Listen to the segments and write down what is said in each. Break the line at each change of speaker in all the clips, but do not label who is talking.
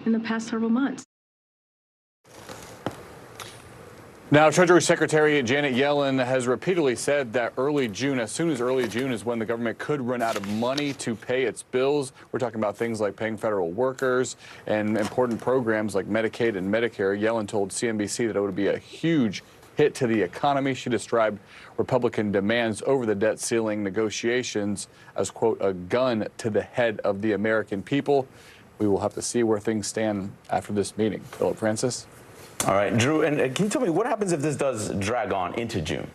in the past several months.
Now, Treasury Secretary Janet Yellen has repeatedly said that early June, as soon as early June, is when the government could run out of money to pay its bills. We're talking about things like paying federal workers and important programs like Medicaid and Medicare. Yellen told CNBC that it would be a huge hit to the economy. She described Republican demands over the debt ceiling negotiations as, quote, a gun to the head of the American people. We will have to see where things stand after this meeting. Philip Francis.
All right, Drew, and can you tell me what happens if this does drag on into June?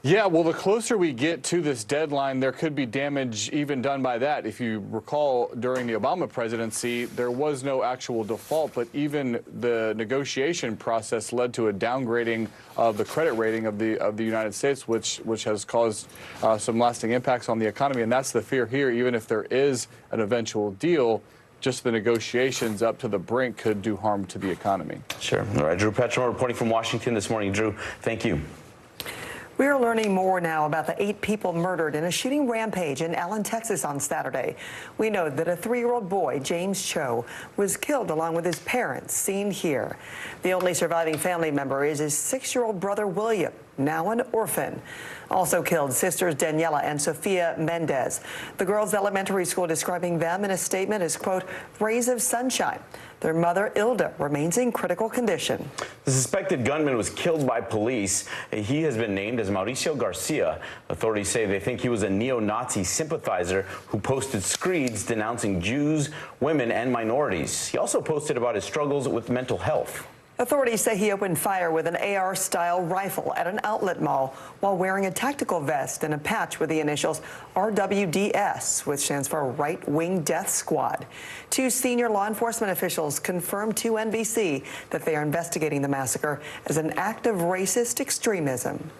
Yeah, well, the closer we get to this deadline, there could be damage even done by that. If you recall, during the Obama presidency, there was no actual default, but even the negotiation process led to a downgrading of the credit rating of the United States, which has caused some lasting impacts on the economy. And that's the fear here. Even if there is an eventual deal, just the negotiations up to the brink could do harm to the economy.
Sure. All right, Drew Petrom reporting from Washington this morning. Drew, thank you.
We are learning more now about the 8 people murdered in a shooting rampage in Allen, Texas on Saturday. We know that a 3-year-old boy, James Cho, was killed along with his parents, seen here. The only surviving family member is his 6-year-old brother, William, now an orphan. Also killed, sisters Daniela and Sofia Mendez. The girls' elementary school describing them in a statement as, quote, rays of sunshine. Their mother, Ilda, remains in critical condition.
The suspected gunman was killed by police. He has been named as Mauricio Garcia. Authorities say they think he was a neo-Nazi sympathizer who posted screeds denouncing Jews, women, and minorities. He also posted about his struggles with mental health.
Authorities say he opened fire with an AR-style rifle at an outlet mall while wearing a tactical vest and a patch with the initials RWDS, which stands for Right Wing Death Squad. 2 senior law enforcement officials confirmed to NBC that they are investigating the massacre as an act of racist extremism.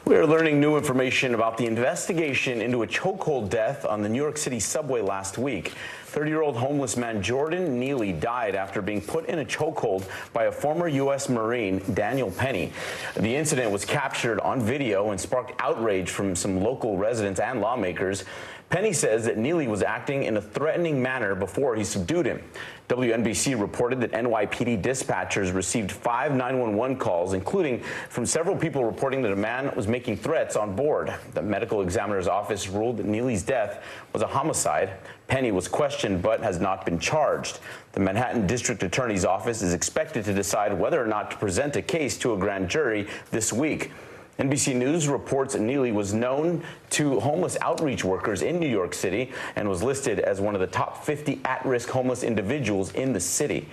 We are learning new information about the investigation into a chokehold death on the New York City subway last week. 30-year-old homeless man Jordan Neely died after being put in a chokehold by a former U.S. Marine, Daniel Penny. The incident was captured on video and sparked outrage from some local residents and lawmakers. Penny says that Neely was acting in a threatening manner before he subdued him. WNBC reported that NYPD dispatchers received 5 911 calls, including from several people reporting that a man was making threats on board. The medical examiner's office ruled that Neely's death was a homicide. Penny was questioned but has not been charged. The Manhattan District Attorney's Office is expected to decide whether or not to present a case to a grand jury this week. NBC News reports Neely was known to homeless outreach workers in New York City and was listed as one of the top 50 at-risk homeless individuals in the city.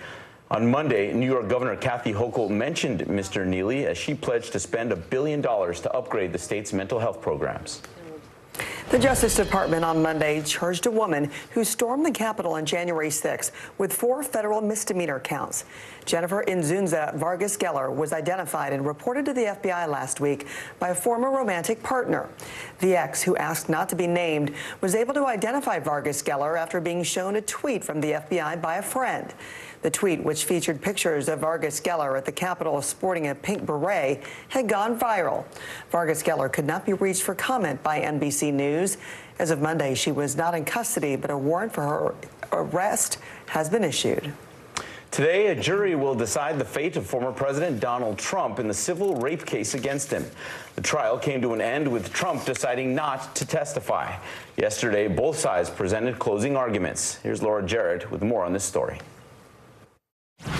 On Monday, New York Governor Kathy Hochul mentioned Mr. Neely as she pledged to spend $1 billion to upgrade the state's mental health programs.
The Justice Department on Monday charged a woman who stormed the Capitol on January 6 with 4 federal misdemeanor counts. Jennifer Inzunza Vargas Geller was identified and reported to the FBI last week by a former romantic partner. The ex, who asked not to be named, was able to identify Vargas Geller after being shown a tweet from the FBI by a friend. The tweet, which featured pictures of Vargas Geller at the Capitol sporting a pink beret, had gone viral. Vargas Geller could not be reached for comment by NBC News. As of Monday, she was not in custody, but a warrant for her arrest has been issued.
Today, a jury will decide the fate of former President Donald Trump in the civil rape case against him. The trial came to an end with Trump deciding not to testify. Yesterday, both sides presented closing arguments. Here's Laura Jarrett with more on this story.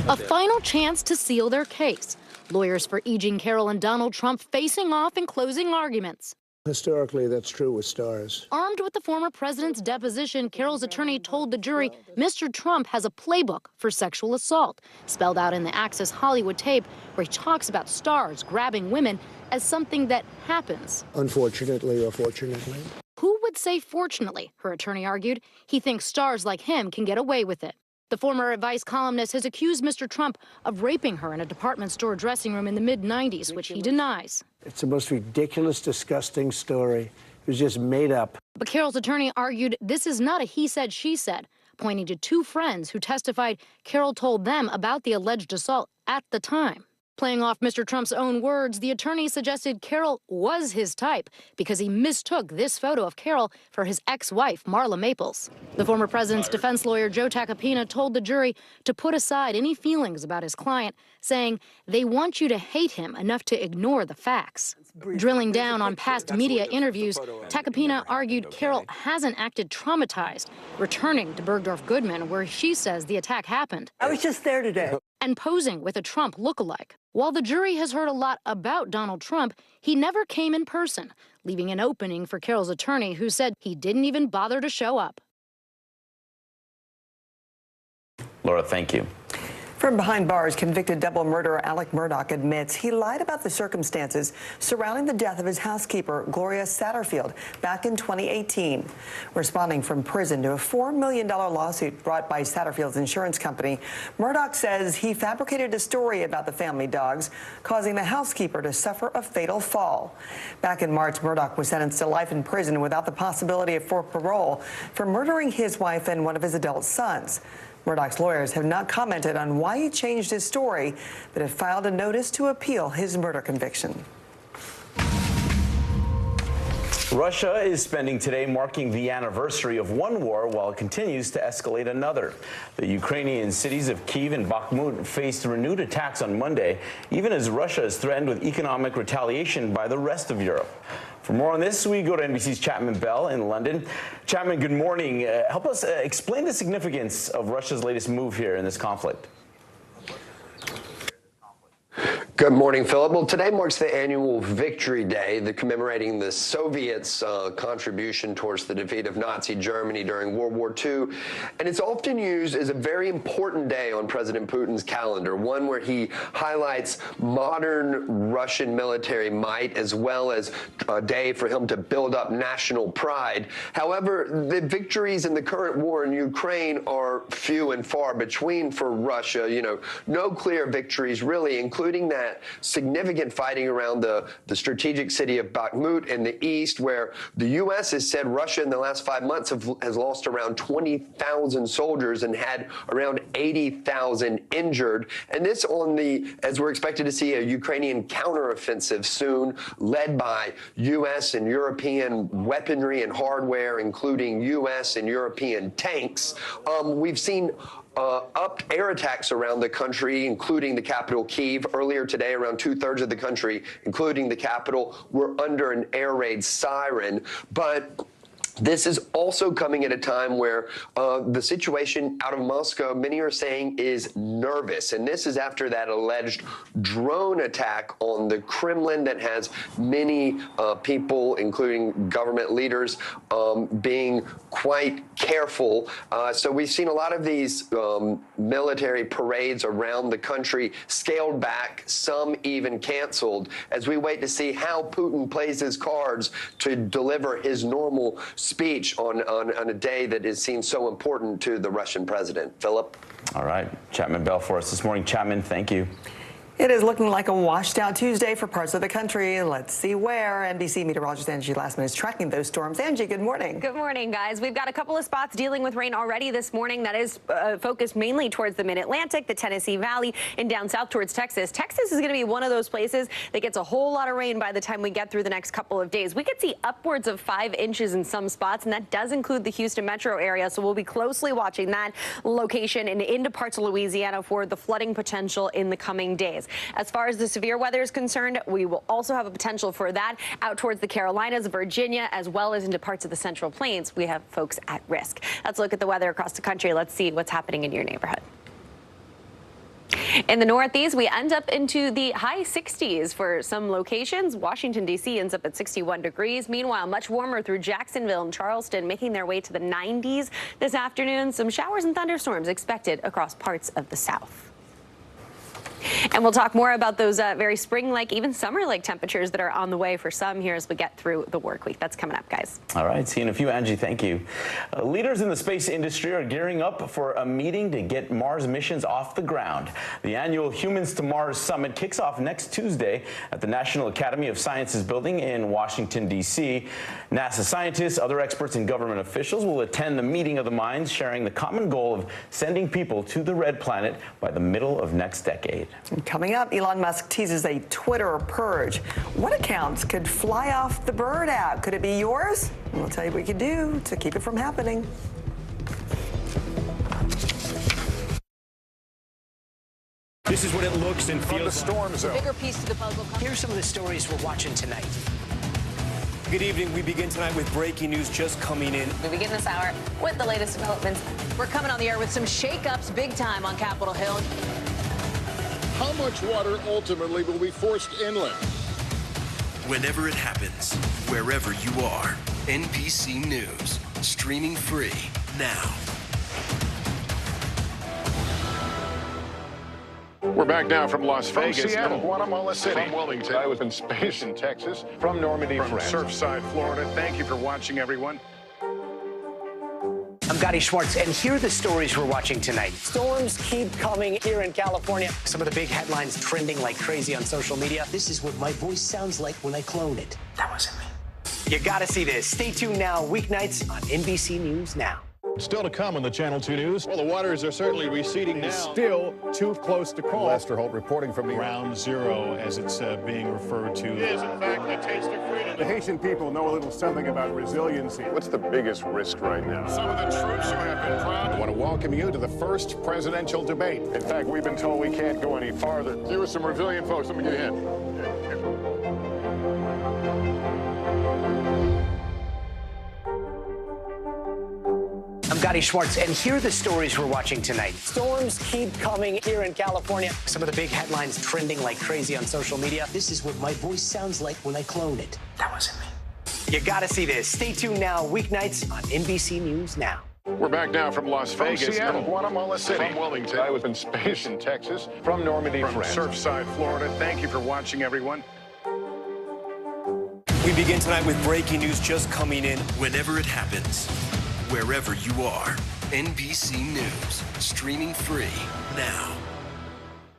A final chance to seal their case. Lawyers for E. Jean Carroll and Donald Trump facing off in closing arguments.
Historically, that's true with stars.
Armed with the former president's deposition, Carroll's attorney told the jury Mr. Trump has a playbook for sexual assault, spelled out in the Access Hollywood tape, where he talks about stars grabbing women as something that happens.
Unfortunately or fortunately.
Who would say fortunately, her attorney argued. He thinks stars like him can get away with it. The former Vice columnist has accused Mr. Trump of raping her in a department store dressing room in the mid-90s, which he denies.
It's the most ridiculous, disgusting story. It was just made up.
But Carroll's attorney argued this is not a he said, she said, pointing to 2 friends who testified Carroll told them about the alleged assault at the time. Playing off Mr. Trump's own words, the attorney suggested Carol was his type because he mistook this photo of Carol for his ex-wife, Marla Maples. The former president's defense lawyer, Joe Tacopina, told the jury to put aside any feelings about his client, saying they want you to hate him enough to ignore the facts. Drilling down on past media interviews, Tacopina argued Carol hasn't acted traumatized, returning to Bergdorf Goodman, where she says the attack happened.
I was just there today.
And posing with a Trump lookalike. While the jury has heard a lot about Donald Trump, he never came in person, leaving an opening for Carol's attorney, who said he didn't even bother to show up.
Laura, thank you.
From behind bars, convicted double murderer Alec Murdaugh admits he lied about the circumstances surrounding the death of his housekeeper, Gloria Satterfield, back in 2018. Responding from prison to a $4 million lawsuit brought by Satterfield's insurance company, Murdaugh says he fabricated a story about the family dogs, causing the housekeeper to suffer a fatal fall. Back in March, Murdaugh was sentenced to life in prison without the possibility of parole for murdering his wife and one of his adult sons. Murdaugh's lawyers have not commented on why he changed his story, but have filed a notice to appeal his murder conviction.
Russia is spending today marking the anniversary of one war while it continues to escalate another. The Ukrainian cities of Kyiv and Bakhmut faced renewed attacks on Monday, even as Russia is threatened with economic retaliation by the rest of Europe. For more on this, we go to NBC's Chapman Bell in London. Chapman, good morning. Help us explain the significance of Russia's latest move here in this conflict.
Good morning, Philip. Well, today marks the annual Victory Day, commemorating the Soviets' contribution towards the defeat of Nazi Germany during World War II. And it's often used as a very important day on President Putin's calendar, one where he highlights modern Russian military might, as well as a day for him to build up national pride. However, the victories in the current war in Ukraine are few and far between for Russia. You know, no clear victories, really, including that significant fighting around the strategic city of Bakhmut in the east, where the U.S. has said Russia in the last 5 months has lost around 20,000 soldiers and had around 80,000 injured. And this as we're expected to see a Ukrainian counteroffensive soon, led by U.S. and European weaponry and hardware, including U.S. and European tanks. We've seen upped air attacks around the country, including the capital, Kyiv. Earlier today, around 2/3 of the country, including the capital, were under an air raid siren. But this is also coming at a time where the situation out of Moscow, many are saying, is nervous. And this is after that alleged drone attack on the Kremlin that has many people, including government leaders, being quite careful. So we've seen a lot of these military parades around the country scaled back, some even canceled, as we wait to see how Putin plays his cards to deliver his normal speech on a day that is seen so important to the Russian president. Philip?
All right. Chapman Bell for us this morning. Chapman, thank you.
It is looking like a washed out Tuesday for parts of the country. Let's see where. NBC meteorologist Angie Lastman is tracking those storms. Angie, good morning.
Good morning, guys. We've got a couple of spots dealing with rain already this morning that is focused mainly towards the mid-Atlantic, the Tennessee Valley, and down south towards Texas. Texas is going to be one of those places that gets a whole lot of rain by the time we get through the next couple of days. We could see upwards of 5 inches in some spots, and that does include the Houston metro area, so we'll be closely watching that location and into parts of Louisiana for the flooding potential in the coming days. As far as the severe weather is concerned, we will also have a potential for that out towards the Carolinas, Virginia, as well as into parts of the Central Plains. We have folks at risk. Let's look at the weather across the country. Let's see what's happening in your neighborhood. In the Northeast, we end up into the high 60s for some locations. Washington, D.C. ends up at 61 degrees. Meanwhile, much warmer through Jacksonville and Charleston, making their way to the 90s this afternoon. Some showers and thunderstorms expected across parts of the South. And we'll talk more about those very spring-like, even summer-like temperatures that are on the way for some here as we get through the work week. That's coming up, guys.
All right. See you in a few, Angie. Thank you. Leaders in the space industry are gearing up for a meeting to get Mars missions off the ground. The annual Humans to Mars Summit kicks off next Tuesday at the National Academy of Sciences building in Washington, D.C. NASA scientists, other experts, and government officials will attend the meeting of the minds, sharing the common goal of sending people to the red planet by the middle of next decade.
Coming up, Elon Musk teases a Twitter purge. What accounts could fly off the Bird app? Could it be yours? We'll tell you what you can do to keep it from happening.
This is what it looks and feels.
The storm zone.
Bigger piece to the puzzle.
Here's some of the stories we're watching tonight. Good evening. We begin tonight with breaking news just coming in.
We begin this hour with the latest developments. We're coming on the air with some shakeups big time on Capitol Hill.
How much water ultimately will be forced inland?
Whenever it happens, wherever you are, NBC News, streaming free now.
We're back now from Las Vegas.
From Seattle,
and Guatemala City.
From Wilmington. I was in space in Texas. From Normandy,
From
France.
Surfside, Florida. Thank you for watching, everyone.
I'm Gotti Schwartz, and here are the stories we're watching tonight.
Storms keep coming here in California.
Some of the big headlines trending like crazy on social media. This is what my voice sounds like when I clone it. That wasn't me. You gotta see this. Stay tuned now, weeknights on NBC News Now.
Still to come on the Channel 2 News. Well, the waters are certainly receding now. Still too close to call. Lester Holt reporting from the Ground Zero, as it's being referred to. It is, in fact, the taste of freedom. The Haitian people know a little something about resiliency. What's the biggest risk right now? Some of the troops who have been proud. I want to welcome you to the first presidential debate. In fact, we've been told we can't go any farther. You are some resilient folks. Let me give you a hint.
I'm Gotti Schwartz, and here are the stories we're watching tonight.
Storms keep coming here in California.
Some of the big headlines trending like crazy on social media. This is what my voice sounds like when I clone it. That wasn't me. You gotta see this. Stay tuned now, weeknights on NBC News Now.
We're back now from Las Vegas.
From Seattle,
and Guatemala City.
From Wilmington. I was in space in Texas. From Normandy,
From
France.
Surfside, Florida. Thank you for watching, everyone.
We begin tonight with breaking news just coming in.
Whenever it happens, wherever you are, NBC News, streaming free now.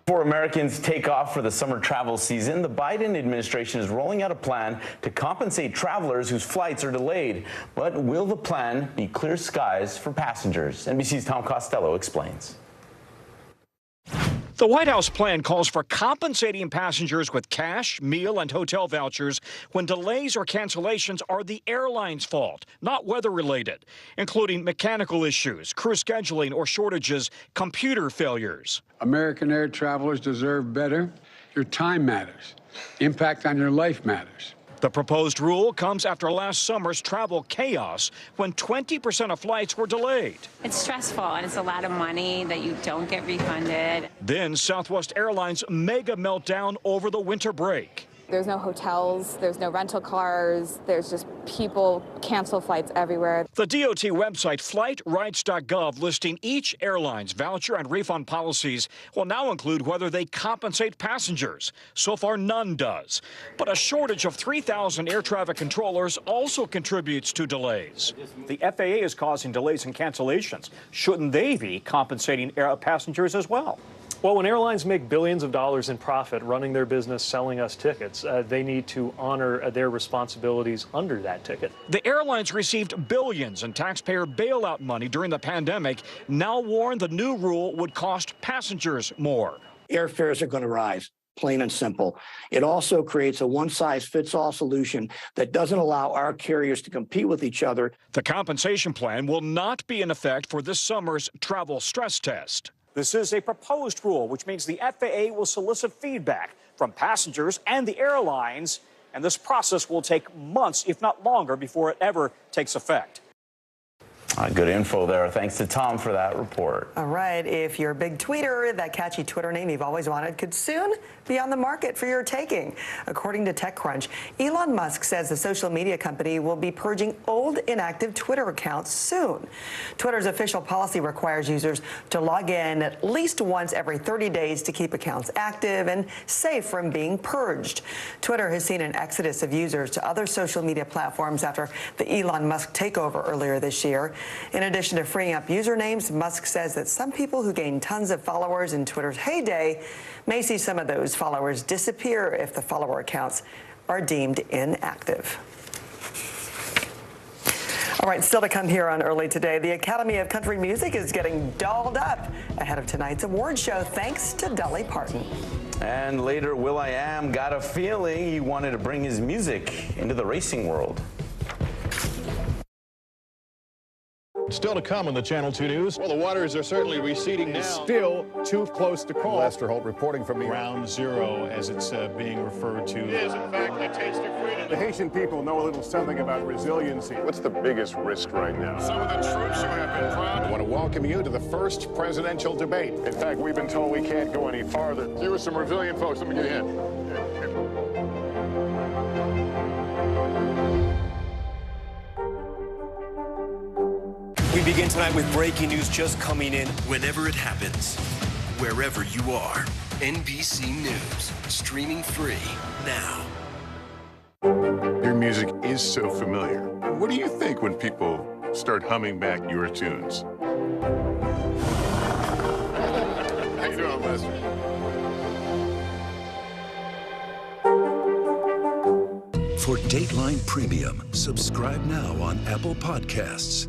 Before Americans take off for the summer travel season, the Biden administration is rolling out a plan to compensate travelers whose flights are delayed. But will the plan be clear skies for passengers? NBC's Tom Costello explains.
The White House plan calls for compensating passengers with cash, meal, and hotel vouchers when delays or cancellations are the airline's fault, not weather-related, including mechanical issues, crew scheduling or shortages, computer failures.
American air travelers deserve better. Your time matters. Impact on your life matters.
The proposed rule comes after last summer's travel chaos when 20% of flights were delayed.
It's stressful and it's a lot of money that you don't get refunded.
Then Southwest Airlines' mega meltdown over the winter break.
There's no hotels, there's no rental cars, there's just people cancel flights everywhere.
The DOT website flightrights.gov listing each airline's voucher and refund policies will now include whether they compensate passengers. So far, none does. But a shortage of 3,000 air traffic controllers also contributes to delays.
The FAA is causing delays and cancellations. Shouldn't they be compensating passengers as well?
Well, when airlines make billions of dollars in profit running their business selling us tickets, they need to honor their responsibilities under that ticket.
The airlines received billions in taxpayer bailout money during the pandemic, now warn the new rule would cost passengers more.
Airfares are going to rise, plain and simple. It also creates a one-size-fits-all solution that doesn't allow our carriers to compete with each other.
The compensation plan will not be in effect for this summer's travel stress test.
This is a proposed rule, which means the FAA will solicit feedback from passengers and the airlines, and this process will take months, if not longer, before it ever takes effect.
Good info there. Thanks to Tom for that report.
All right. If you're a big tweeter, that catchy Twitter name you've always wanted could soon be on the market for your taking. According to TechCrunch, Elon Musk says the social media company will be purging old inactive Twitter accounts soon. Twitter's official policy requires users to log in at least once every 30 days to keep accounts active and safe from being purged. Twitter has seen an exodus of users to other social media platforms after the Elon Musk takeover earlier this year. In addition to freeing up usernames, Musk says that some people who gained tons of followers in Twitter's heyday may see some of those followers disappear if the follower accounts are deemed inactive. All right, still to come here on Early Today, the Academy of Country Music is getting dolled up ahead of tonight's award show thanks to Dolly Parton.
And later, will.i.am got a feeling he wanted to bring his music into the racing world.
Still to come on the Channel 2 News. Well, the waters are certainly receding now. Still too close to call. Lester Holt reporting from Ground Zero, as it's being referred to. It is, in fact, the taste of freedom. The Haitian people know a little something about resiliency.
What's the biggest risk right now?
Some of the troops who have been proud. I want to welcome you to the first presidential debate.
In fact, we've been told we can't go any farther. You were some resilient folks. Let me get a hint.
We begin tonight with breaking news just coming in.
Whenever it happens, wherever you are, NBC News, streaming free now.
Your music is so familiar. What do you think when people start humming back your tunes? How you doing, Lester?
For Dateline Premium, subscribe now on Apple Podcasts.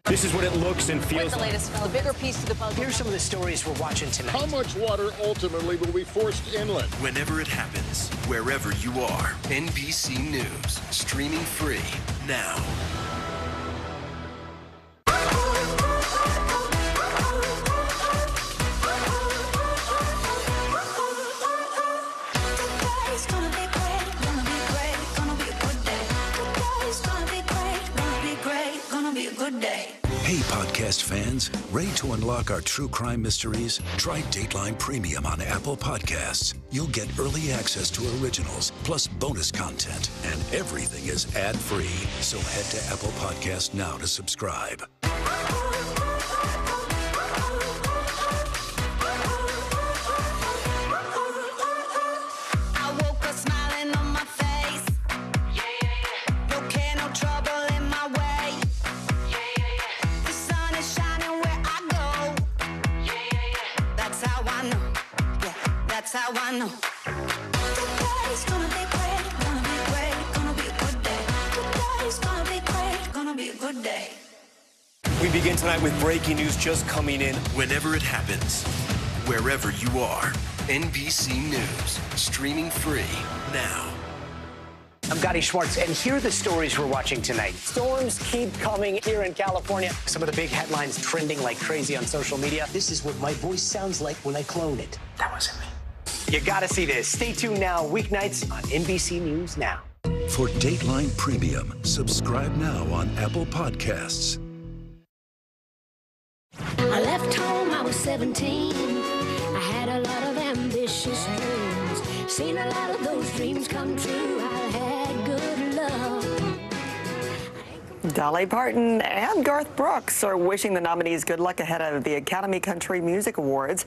This is what it looks and feels
the latest, a bigger piece to the puzzle.
Here's some of the stories we're watching tonight.
How much water ultimately will be forced inland?
Whenever it happens, wherever you are, NBC News, streaming free now.
Hey, podcast fans, ready to unlock our true crime mysteries? Try Dateline Premium on Apple Podcasts. You'll get early access to originals, plus bonus content, and everything is ad-free. So head to Apple Podcasts now to subscribe.
That's how I know. Today's gonna be great, gonna be great, gonna be a good day. Today's gonna be great, gonna be a good day.
We begin tonight with breaking news just coming in.
Whenever it happens, wherever you are, NBC News, streaming free now.
I'm Gotti Schwartz, and here are the stories we're watching tonight. Storms keep coming here in California. Some of the big headlines trending like crazy on social media. This is what my voice sounds like when I clone it. That wasn't me. You gotta see this. Stay tuned now, weeknights on NBC News Now.
For Dateline Premium, subscribe now on Apple Podcasts.
I left home, I was 17. I had a lot of ambitious dreams. Seen a lot of those dreams come true. I had good love.
Dolly Parton and Garth Brooks are wishing the nominees good luck ahead of the Academy Country Music Awards.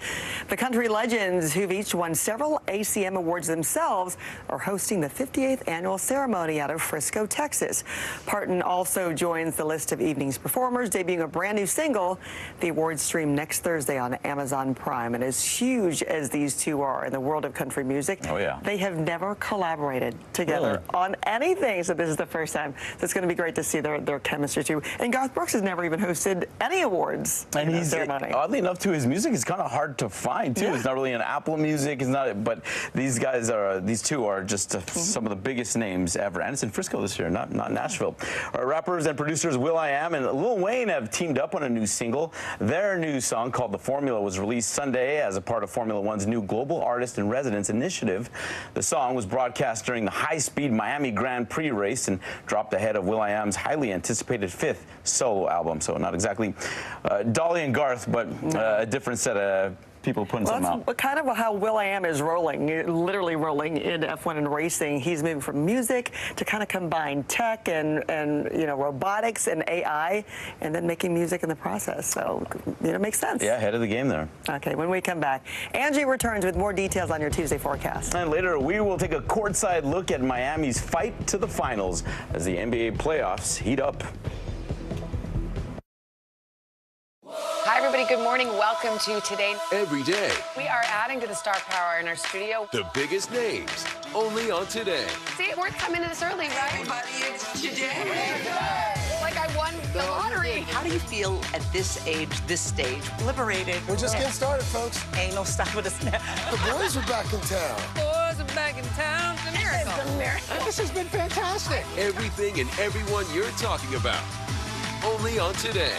The country legends, who've each won several ACM awards themselves, are hosting the 58th annual ceremony out of Frisco, Texas. Parton also joins the list of evening's performers, debuting a brand new single. The awards stream next Thursday on Amazon Prime. And as huge as these two are in the world of country music, they have never collaborated together on anything. So this is the first time. So it's going to be great to see their chemistry too. And Garth Brooks has never even hosted any awards.
And he's oddly enough, too, his music is kind of hard to find too. It's not really an Apple Music. It's not. But these two are just some of the biggest names ever. And it's in Frisco this year, not Nashville. Our rappers and producers will.i.am and Lil Wayne have teamed up on a new single. Their new song called The Formula was released Sunday as a part of Formula One's new Global Artist in Residence initiative. The song was broadcast during the high-speed Miami Grand Prix race and dropped ahead of will.i.am's highly anticipated 5th solo album. So not exactly Dolly and Garth, but a different set of people putting something out.
That's kind of how will.i.am is rolling, literally rolling in F1 and racing. He's moving from music to kind of combine tech and robotics and AI, and then making music in the process. So it makes sense.
Yeah, ahead of the game there.
Okay, when we come back, Angie returns with more details on your Tuesday forecast.
And later, we will take a courtside look at Miami's fight to the finals as the NBA playoffs heat up.
Hi, everybody. Good morning. Welcome to Today.
Every day,
We are adding to the star power in our studio.
the biggest names, only on Today.
See, we're coming to this early, right? Everybody, it's Today. Like I won the lottery. How do you feel at this age, this stage? Liberated.
We're just getting started, folks.
Ain't no stopping us now.
The boys are back in town.
Boys are back in town. It's a miracle. It's a miracle.
This has been fantastic.
Everything and everyone you're talking about. Only on Today.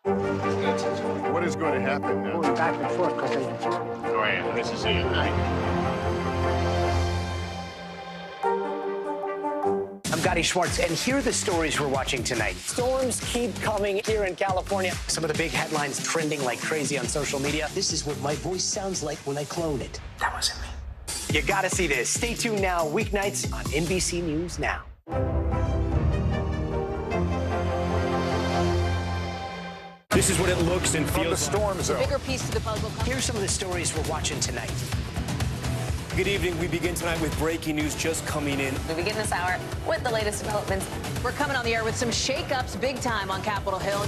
What is going to happen now?
Going back and forth because they...
Go ahead. This is it, right?
I'm Gotti Schwartz, and here are the stories we're watching tonight. Storms keep coming here in California. Some of the big headlines trending like crazy on social media. This is what my voice sounds like when I clone it. That wasn't me. You gotta see this. Stay tuned now, weeknights on NBC News Now. This is what it looks and feels
the storm zone.
Bigger piece to the puzzle.
Here's some of the stories we're watching tonight.
Good evening. We begin tonight with breaking news just coming in.
We begin this hour with the latest developments. We're coming on the air with some shakeups big time on Capitol Hill.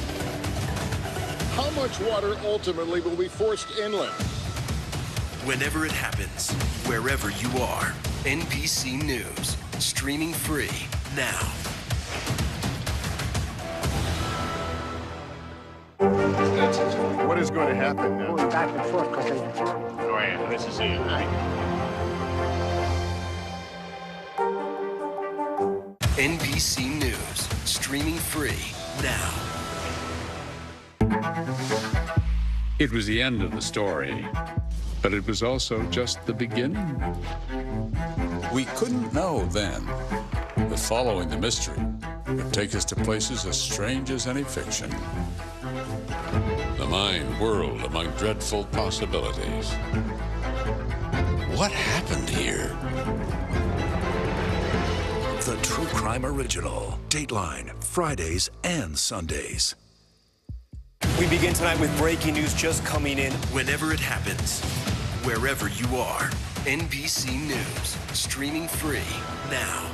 How much water ultimately will be forced inland?
Whenever it happens, wherever you are, NBC News, streaming free now.
What is going to happen now?
Going back and forth because they...
Go ahead. This is it, right?
NBC News, streaming free now.
It was the end of the story, but it was also just the beginning. We couldn't know then that following the mystery would take us to places as strange as any fiction. The mind whirled among dreadful possibilities. What happened here?
The True Crime Original. Dateline, Fridays and Sundays.
We begin tonight with breaking news just coming in.
Whenever it happens, wherever you are, NBC News, streaming free now.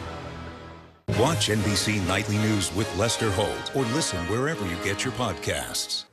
Watch NBC Nightly News with Lester Holt or listen wherever you get your podcasts.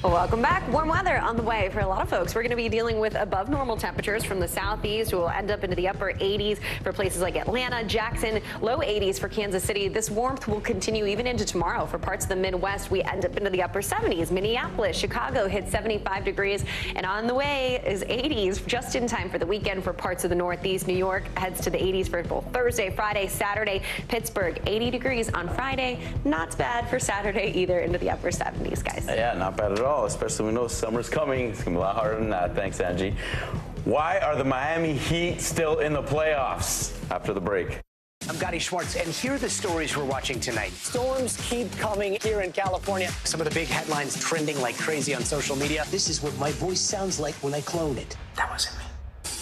Welcome back. Warm weather on the way for a lot of folks. We're going to be dealing with above normal temperatures from the southeast. We'll end up into the upper 80s for places like Atlanta, Jackson, low 80s for Kansas City. This warmth will continue even into tomorrow. For parts of the Midwest, we end up into the upper 70s. Minneapolis, Chicago hit 75 degrees, and on the way is 80s just in time for the weekend for parts of the Northeast. New York heads to the 80s for both Thursday, Friday, Saturday. Pittsburgh, 80 degrees on Friday. Not bad for Saturday either, into the upper 70s, guys.
Yeah, not bad at all, especially when we know summer's coming. It's going to be a lot harder than that. Thanks, Angie. Why are the Miami Heat still in the playoffs after the break?
I'm Gotti Schwartz, and here are the stories we're watching tonight. Storms keep coming here in California. Some of the big headlines trending like crazy on social media. This is what my voice sounds like when I clone it. That wasn't me.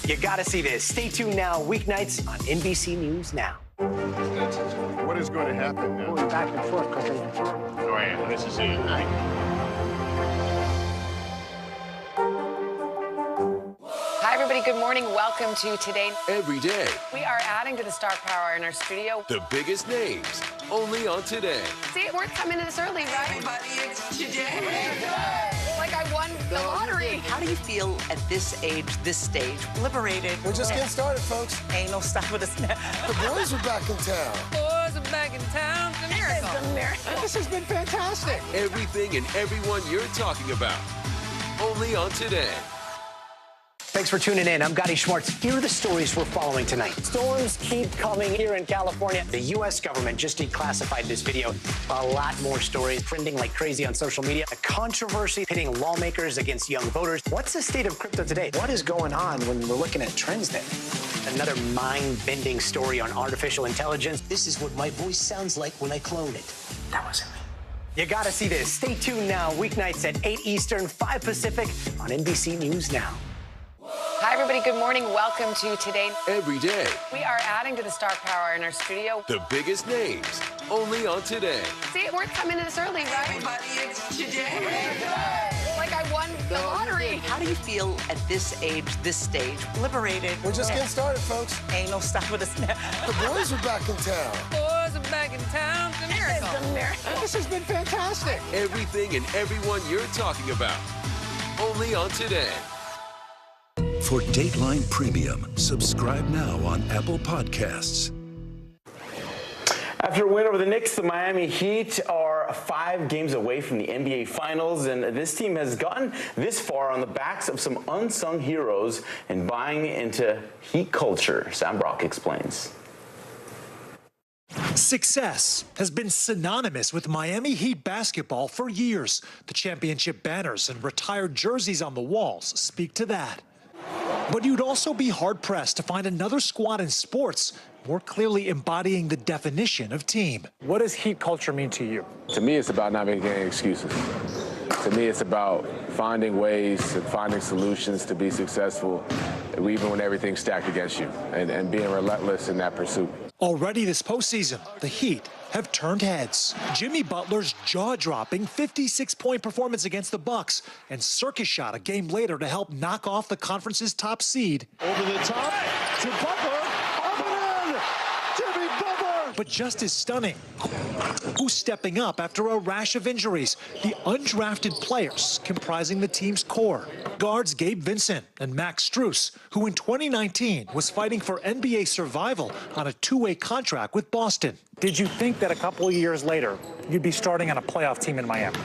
You gotta see this. Stay tuned now, weeknights on NBC News Now.
What is going to happen now?
Going back and forth because they...
Go ahead. This is it, right?
Hi, everybody. Good morning. Welcome to Today.
Every day,
We are adding to the star power in our studio.
the biggest names, only on Today.
See, it's worth coming in this early, right? Everybody, it's Today. Like I won the lottery. How do you feel at this age, this stage? Liberated.
We're just getting started, folks.
Ain't no stopping us now.
The boys are back in town.
Boys are back in town. It's a miracle. It's a miracle.
This has been fantastic.
Everything and everyone you're talking about, only on Today.
Thanks for tuning in. I'm Gotti Schwartz. Here are the stories we're following tonight. Storms keep coming here in California. The U.S. government just declassified this video. A lot more stories trending like crazy on social media. A controversy pitting lawmakers against young voters. What's the state of crypto today? What is going on when we're looking at trends there? Another mind-bending story on artificial intelligence. This is what my voice sounds like when I clone it. That wasn't me. You gotta see this. Stay tuned now, weeknights at 8 Eastern, 5 Pacific on NBC News Now.
Hi, everybody. Good morning. Welcome to Today.
Every day,
We are adding to the star power in our studio.
the biggest names, only on Today.
See, it's worth coming in this early, right? Everybody, it's Today. Like I won the lottery. How do you feel at this age, this stage? Liberated.
We're just getting started, folks.
Ain't no stopping us now.
The boys are back in town.
Boys are back in town. It's a miracle. It's a miracle.
This has been fantastic.
Everything and everyone you're talking about, only on Today.
For Dateline Premium, subscribe now on Apple Podcasts.
After a win over the Knicks, the Miami Heat are 5 games away from the NBA Finals, and this team has gotten this far on the backs of some unsung heroes and buying into Heat culture. Sam Brock explains.
Success has been synonymous with Miami Heat basketball for years. The championship banners and retired jerseys on the walls speak to that. But you'd also be hard-pressed to find another squad in sports more clearly embodying the definition of team.
What does Heat culture mean to you?
To me, it's about not making any excuses. To me, it's about finding ways and finding solutions to be successful, even when everything's stacked against you, and being relentless in that pursuit.
Already this postseason, the Heat have turned heads. Jimmy Butler's jaw-dropping 56-point performance against the Bucks and circus shot a game later to help knock off the conference's top seed.
Over the top to Butler, up and in! Jimmy Butler!
But just as stunning, who's stepping up after a rash of injuries? The undrafted players comprising the team's core. Guards Gabe Vincent and Max Strus, who in 2019 was fighting for NBA survival on a 2-way contract with Boston.
Did you think that a couple of years later you'd be starting on a playoff team in Miami?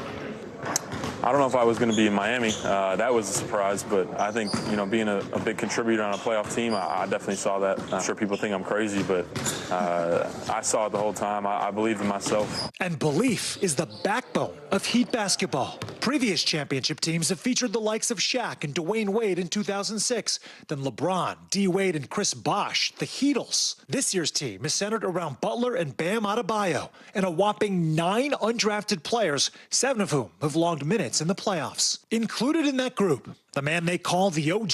I don't know if I was going to be in Miami. That was a surprise, but I think, being a big contributor on a playoff team, I definitely saw that. I'm sure people think I'm crazy, but I saw it the whole time. I believed in myself.
And belief is the backbone of Heat basketball. Previous championship teams have featured the likes of Shaq and Dwayne Wade in 2006, then LeBron, D. Wade, and Chris Bosh, the Heatles. This year's team is centered around Butler and Bam Adebayo, and a whopping 9 undrafted players, 7 of whom have logged minutes in the playoffs. Included in that group, the man they call the OG,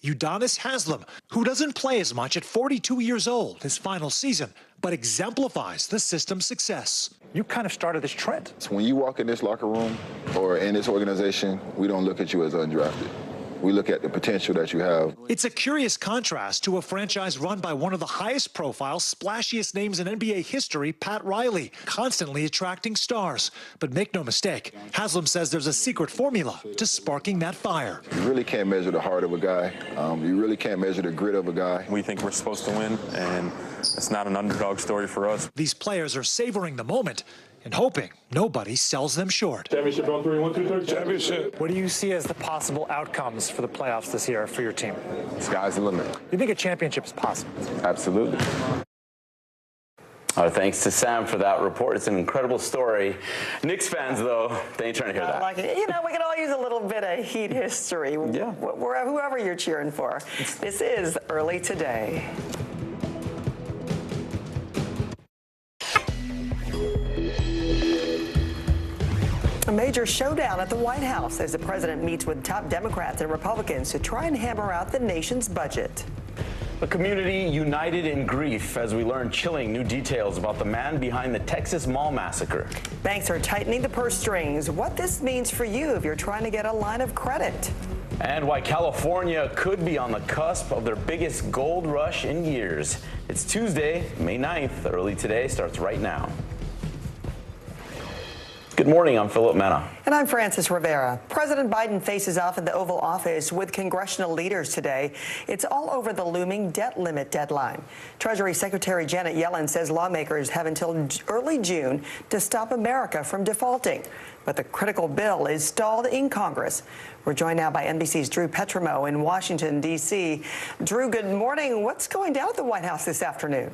Udonis Haslem, who doesn't play as much at 42 years old, his final season, but exemplifies the system's success.
You kind of started this trend.
So when you walk in this locker room or in this organization, we don't look at you as undrafted. We look at the potential that you have.
It's a curious contrast to a franchise run by one of the highest profile, splashiest names in NBA history, Pat Riley, constantly attracting stars. But make no mistake, Haslem says there's a secret formula to sparking that fire.
You really can't measure the heart of a guy. You really can't measure the grit of a guy.
We think we're supposed to win, and it's not an underdog story for us.
These players are savoring the moment and hoping nobody sells them short.
Championship on 3, 1, 2, 3. Championship.
What do you see as the possible outcomes for the playoffs this year for your team?
Sky's the limit.
You think a championship is possible?
Absolutely.
Our thanks to Sam for that report. It's an incredible story. Knicks fans, though, they ain't trying to hear that.
Like it. We can all use a little bit of Heat history,
yeah.
Whoever you're cheering for. This is Early Today. A major showdown at the White House as the president meets with top Democrats and Republicans to try and hammer out the nation's budget.
A community united in grief as we learn chilling new details about the man behind the Texas mall massacre.
Banks are tightening the purse strings. What this means for you if you're trying to get a line of credit.
And why California could be on the cusp of their biggest gold rush in years. It's Tuesday, May 9th. Early Today starts right now. Good morning, I'm Philip Mena.
And I'm Francis Rivera. President Biden faces off in the Oval Office with congressional leaders today. It's all over the looming debt limit deadline. Treasury Secretary Janet Yellen says lawmakers have until early June to stop America from defaulting. But the critical bill is stalled in Congress. We're joined now by NBC's Drew Petrimo in Washington, D.C. Drew, good morning. What's going down at the White House this afternoon?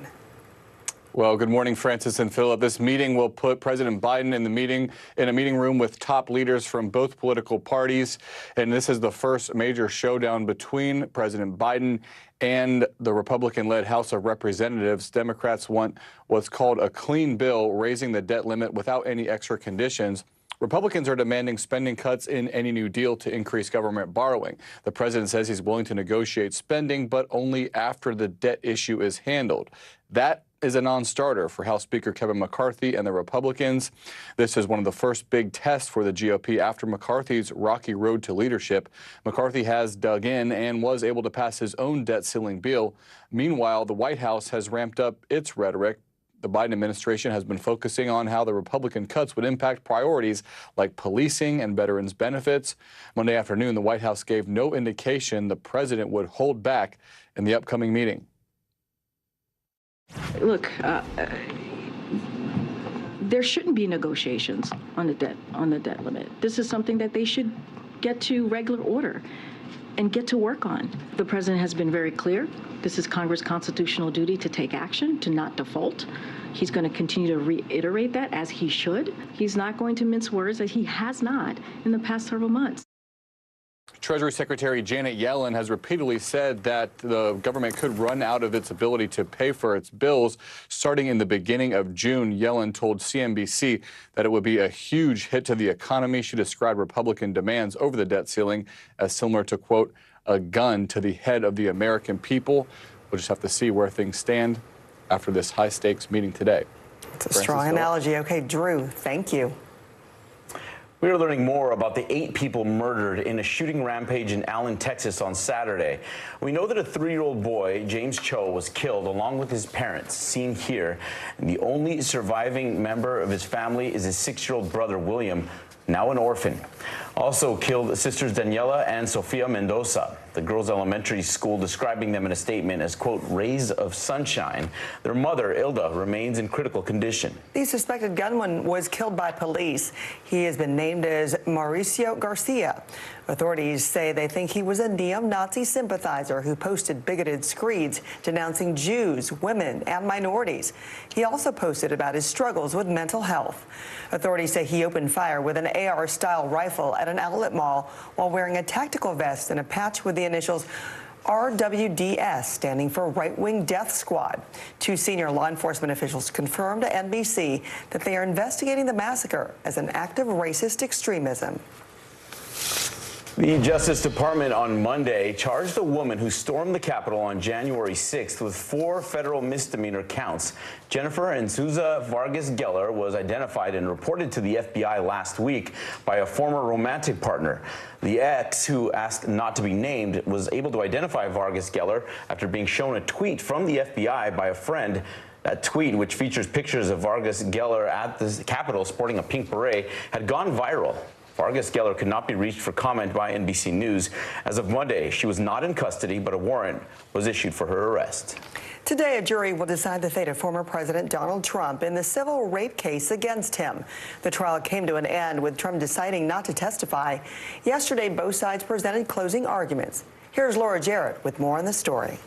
Well, good morning, Francis and Philip. This meeting will put President Biden in a meeting room with top leaders from both political parties. And this is the first major showdown between President Biden and the Republican-led House of Representatives. Democrats want what's called a clean bill, raising the debt limit without any extra conditions. Republicans are demanding spending cuts in any new deal to increase government borrowing. The president says he's willing to negotiate spending, but only after the debt issue is handled. That is a non-starter for House Speaker Kevin McCarthy and the Republicans. This is one of the first big tests for the GOP after McCarthy's rocky road to leadership. McCarthy has dug in and was able to pass his own debt ceiling bill. Meanwhile, the White House has ramped up its rhetoric. The Biden administration has been focusing on how the Republican cuts would impact priorities like policing and veterans benefits. Monday afternoon, the White House gave no indication the president would hold back in the upcoming meeting.
Look,
there shouldn't be negotiations on the debt limit. This is something that they should get to regular order and get to work on. The president has been very clear. This is Congress' constitutional duty to take action, to not default. He's going to continue to reiterate that, as he should. He's not going to mince words, as he has not in the past several months.
Treasury Secretary Janet Yellen has repeatedly said that the government could run out of its ability to pay for its bills starting in the beginning of June. Yellen told CNBC that it would be a huge hit to the economy. She described Republican demands over the debt ceiling as similar to, quote, a gun to the head of the American people. We'll just have to see where things stand after this high-stakes meeting today.
It's a strong analogy. Okay, Drew, thank you.
We are learning more about the 8 people murdered in a shooting rampage in Allen, Texas on Saturday. We know that a 3-year-old boy, James Cho, was killed along with his parents, seen here. And the only surviving member of his family is his 6-year-old brother, William, now an orphan. Also killed sisters Daniela and Sofia Mendoza. The girls' elementary school describing them in a statement as, quote, rays of sunshine. Their mother, Ilda, remains in critical condition.
The suspected gunman was killed by police. He has been named as Mauricio Garcia. Authorities say they think he was a neo-Nazi sympathizer who posted bigoted screeds denouncing Jews, women, and minorities. He also posted about his struggles with mental health. Authorities say he opened fire with an AR-style rifle at an outlet mall while wearing a tactical vest and a patch with the initials RWDS, standing for Right-Wing Death Squad. 2 senior law enforcement officials confirmed to NBC that they are investigating the massacre as an act of racist extremism.
The Justice Department on Monday charged a woman who stormed the Capitol on January 6th with 4 federal misdemeanor counts. Jennifer Enzuza Vargas Geller was identified and reported to the FBI last week by a former romantic partner. The ex, who asked not to be named, was able to identify Vargas Geller after being shown a tweet from the FBI by a friend. That tweet, which features pictures of Vargas Geller at the Capitol sporting a pink beret, had gone viral. Vargas Geller could not be reached for comment by NBC News. As of Monday, she was not in custody, but a warrant was issued for her arrest.
Today, a jury will decide the fate of former President Donald Trump in the civil rape case against him. The trial came to an end with Trump deciding not to testify. Yesterday, both sides presented closing arguments. Here's Laura Jarrett with more on the story.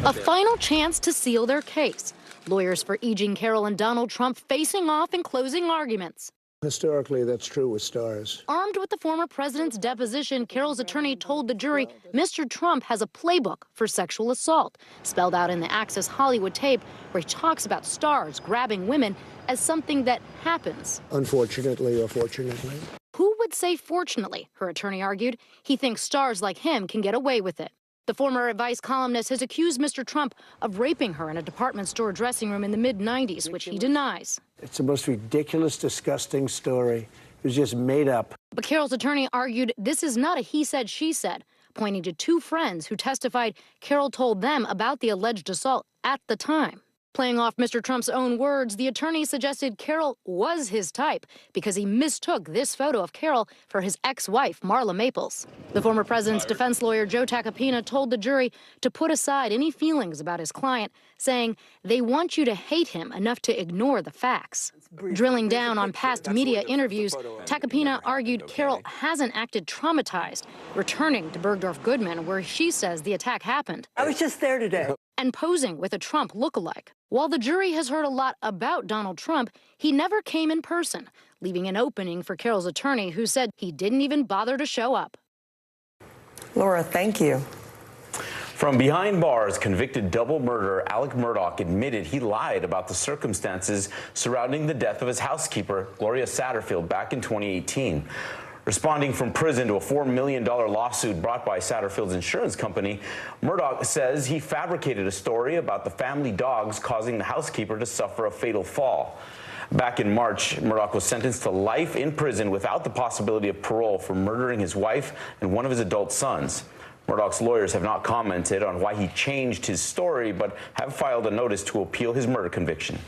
A final chance to seal their case. Lawyers for E. Jean Carroll and Donald Trump facing off in closing arguments.
Historically, that's true with stars.
Armed with the former president's deposition, Carroll's attorney told the jury Mr. Trump has a playbook for sexual assault, spelled out in the Access Hollywood tape, where he talks about stars grabbing women as something that happens.
Unfortunately or fortunately.
Who would say fortunately, her attorney argued. He thinks stars like him can get away with it. The former Vice columnist has accused Mr. Trump of raping her in a department store dressing room in the mid-90s, which he denies.
It's the most ridiculous, disgusting story. It was just made up.
But Carroll's attorney argued this is not a he said, she said, pointing to 2 friends who testified Carroll told them about the alleged assault at the time. Playing off Mr. Trump's own words, the attorney suggested Carroll was his type because he mistook this photo of Carroll for his ex-wife, Marla Maples. The former president's defense lawyer, Joe Tacopina, told the jury to put aside any feelings about his client, saying they want you to hate him enough to ignore the facts. Drilling down on past media interviews, Tacopina argued Carroll hasn't acted traumatized, returning to Bergdorf Goodman, where she says the attack happened.
I was just there today.
And posing with a Trump lookalike. While the jury has heard a lot about Donald Trump, he never came in person, leaving an opening for Carroll's attorney, who said he didn't even bother to show up.
Laura, thank you.
From behind bars, convicted double murderer Alec Murdaugh admitted he lied about the circumstances surrounding the death of his housekeeper, Gloria Satterfield, back in 2018. Responding from prison to a $4 million lawsuit brought by Satterfield's insurance company, Murdaugh says he fabricated a story about the family dogs causing the housekeeper to suffer a fatal fall. Back in March, Murdaugh was sentenced to life in prison without the possibility of parole for murdering his wife and one of his adult sons. Murdaugh's lawyers have not commented on why he changed his story, but have filed a notice to appeal his murder conviction.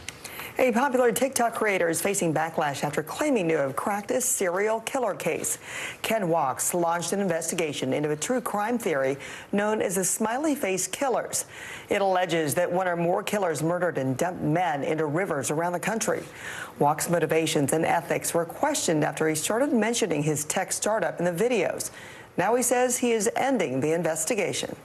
A popular TikTok creator is facing backlash after claiming to have cracked a serial killer case. Ken Walks launched an investigation into a true crime theory known as the smiley face killers. It alleges that one or more killers murdered and dumped men into rivers around the country. Walks' motivations and ethics were questioned after he started mentioning his tech startup in the videos. Now he says he is ending the investigation.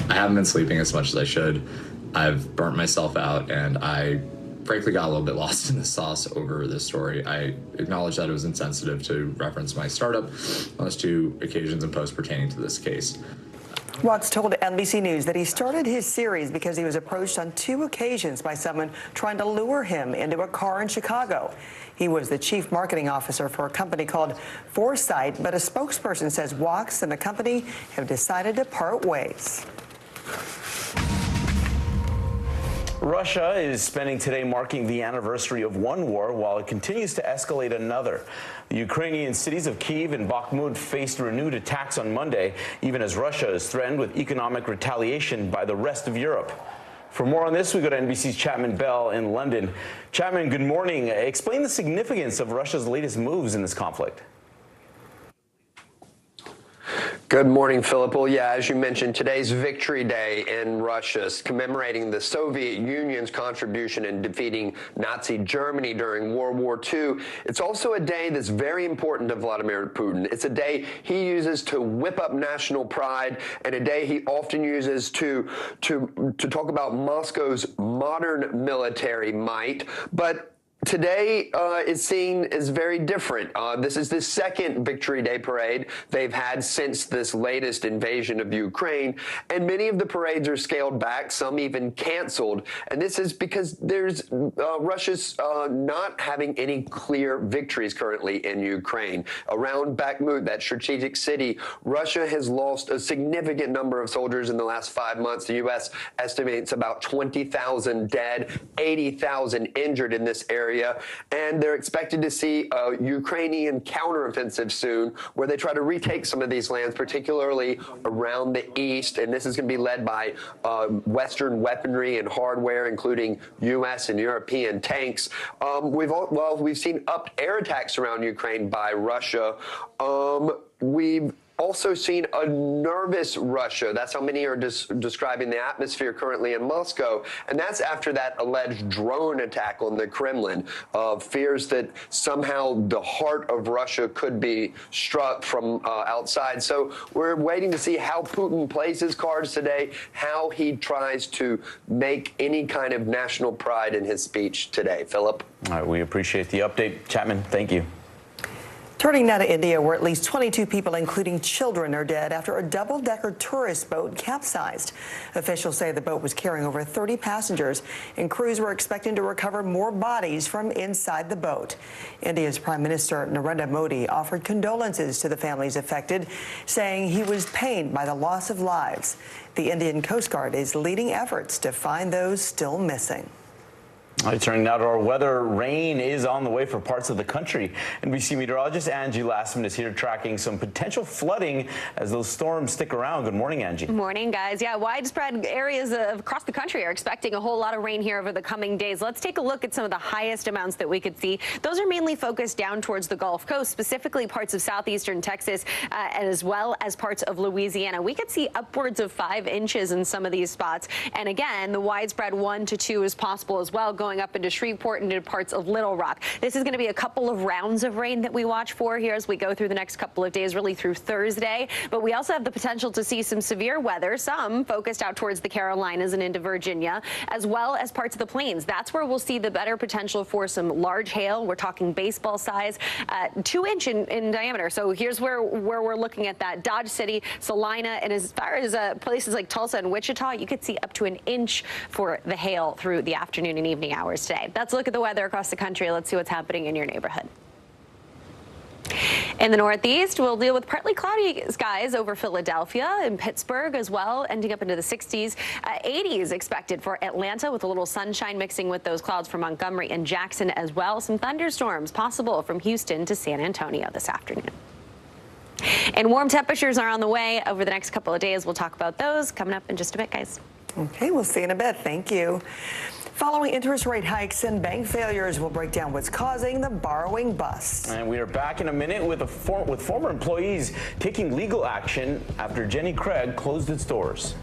I haven't been sleeping as much as I should. I've burnt myself out, and I frankly got a little bit lost in the sauce over this story. I acknowledge that it was insensitive to reference my startup on those two occasions in posts pertaining to this case.
Watts told NBC News that he started his series because he was approached on 2 occasions by someone trying to lure him into a car in Chicago. He was the chief marketing officer for a company called Foresight, but a spokesperson says Watts and the company have decided to part ways.
Russia is spending today marking the anniversary of one war while it continues to escalate another. The Ukrainian cities of Kyiv and Bakhmut faced renewed attacks on Monday, even as Russia is threatened with economic retaliation by the rest of Europe. For more on this, we go to NBC's Chapman Bell in London. Chapman, good morning. Explain the significance of Russia's latest moves in this conflict.
Good morning, Philip. Well, yeah, as you mentioned, today's Victory Day in Russia, commemorating the Soviet Union's contribution in defeating Nazi Germany during World War II. It's also a day that's very important to Vladimir Putin. It's a day he uses to whip up national pride, and a day he often uses to talk about Moscow's modern military might. But today is seen as very different. This is the second Victory Day parade they've had since this latest invasion of Ukraine, and many of the parades are scaled back, some even canceled. And this is because Russia's not having any clear victories currently in Ukraine. Around Bakhmut, that strategic city, Russia has lost a significant number of soldiers in the last 5 months. The U.S. estimates about 20,000 dead, 80,000 injured in this area. And they're expected to see a Ukrainian counteroffensive soon, where they try to retake some of these lands, particularly around the east. And this is going to be led by Western weaponry and hardware, including U.S. and European tanks. We've seen upped air attacks around Ukraine by Russia. We've also seen a nervous Russia. That's how many are describing the atmosphere currently in Moscow. And that's after that alleged drone attack on the Kremlin. Fears that somehow the heart of Russia could be struck from outside. So we're waiting to see how Putin plays his cards today, how he tries to make any kind of national pride in his speech today. Philip?
All right, we appreciate the update. Chapman, thank you.
Turning now to India, where at least 22 people, including children, are dead after a double-decker tourist boat capsized. Officials say the boat was carrying over 30 passengers, and crews were expecting to recover more bodies from inside the boat. India's Prime Minister Narendra Modi offered condolences to the families affected, saying he was pained by the loss of lives. The Indian Coast Guard is leading efforts to find those still missing.
All right, turning now to our weather. Rain is on the way for parts of the country. NBC meteorologist Angie Lassman is here tracking some potential flooding as those storms stick around. Good morning, Angie.
Good morning, guys. Yeah, widespread areas across the country are expecting a whole lot of rain here over the coming days. Let's take a look at some of the highest amounts that we could see. Those are mainly focused down towards the Gulf Coast, specifically parts of southeastern Texas, as well as parts of Louisiana. We could see upwards of 5 inches in some of these spots. And again, the widespread 1 to 2 is possible as well, going up into Shreveport and into parts of Little Rock. This is going to be a couple of rounds of rain that we watch for here as we go through the next couple of days, really through Thursday. But we also have the potential to see some severe weather, some focused out towards the Carolinas and into Virginia, as well as parts of the plains. That's where we'll see the better potential for some large hail. We're talking baseball size, 2 inch in diameter. So here's where we're looking at that. Dodge City, Salina, and as far as places like Tulsa and Wichita, you could see up to 1 inch for the hail through the afternoon and evening hours today. Let's look at the weather across the country. Let's see what's happening in your neighborhood. In the Northeast, we'll deal with partly cloudy skies over Philadelphia and Pittsburgh as well, ending up into the 60s. 80s expected for Atlanta with a little sunshine mixing with those clouds from Montgomery and Jackson as well. Some thunderstorms possible from Houston to San Antonio this afternoon. And warm temperatures are on the way over the next couple of days. We'll talk about those coming up in just a bit, guys.
Okay, we'll see you in a bit. Thank you. Following interest rate hikes and bank failures, we'll break down what's causing the borrowing bust.
And we are back in a minute with former employees taking legal action after Jenny Craig closed its doors.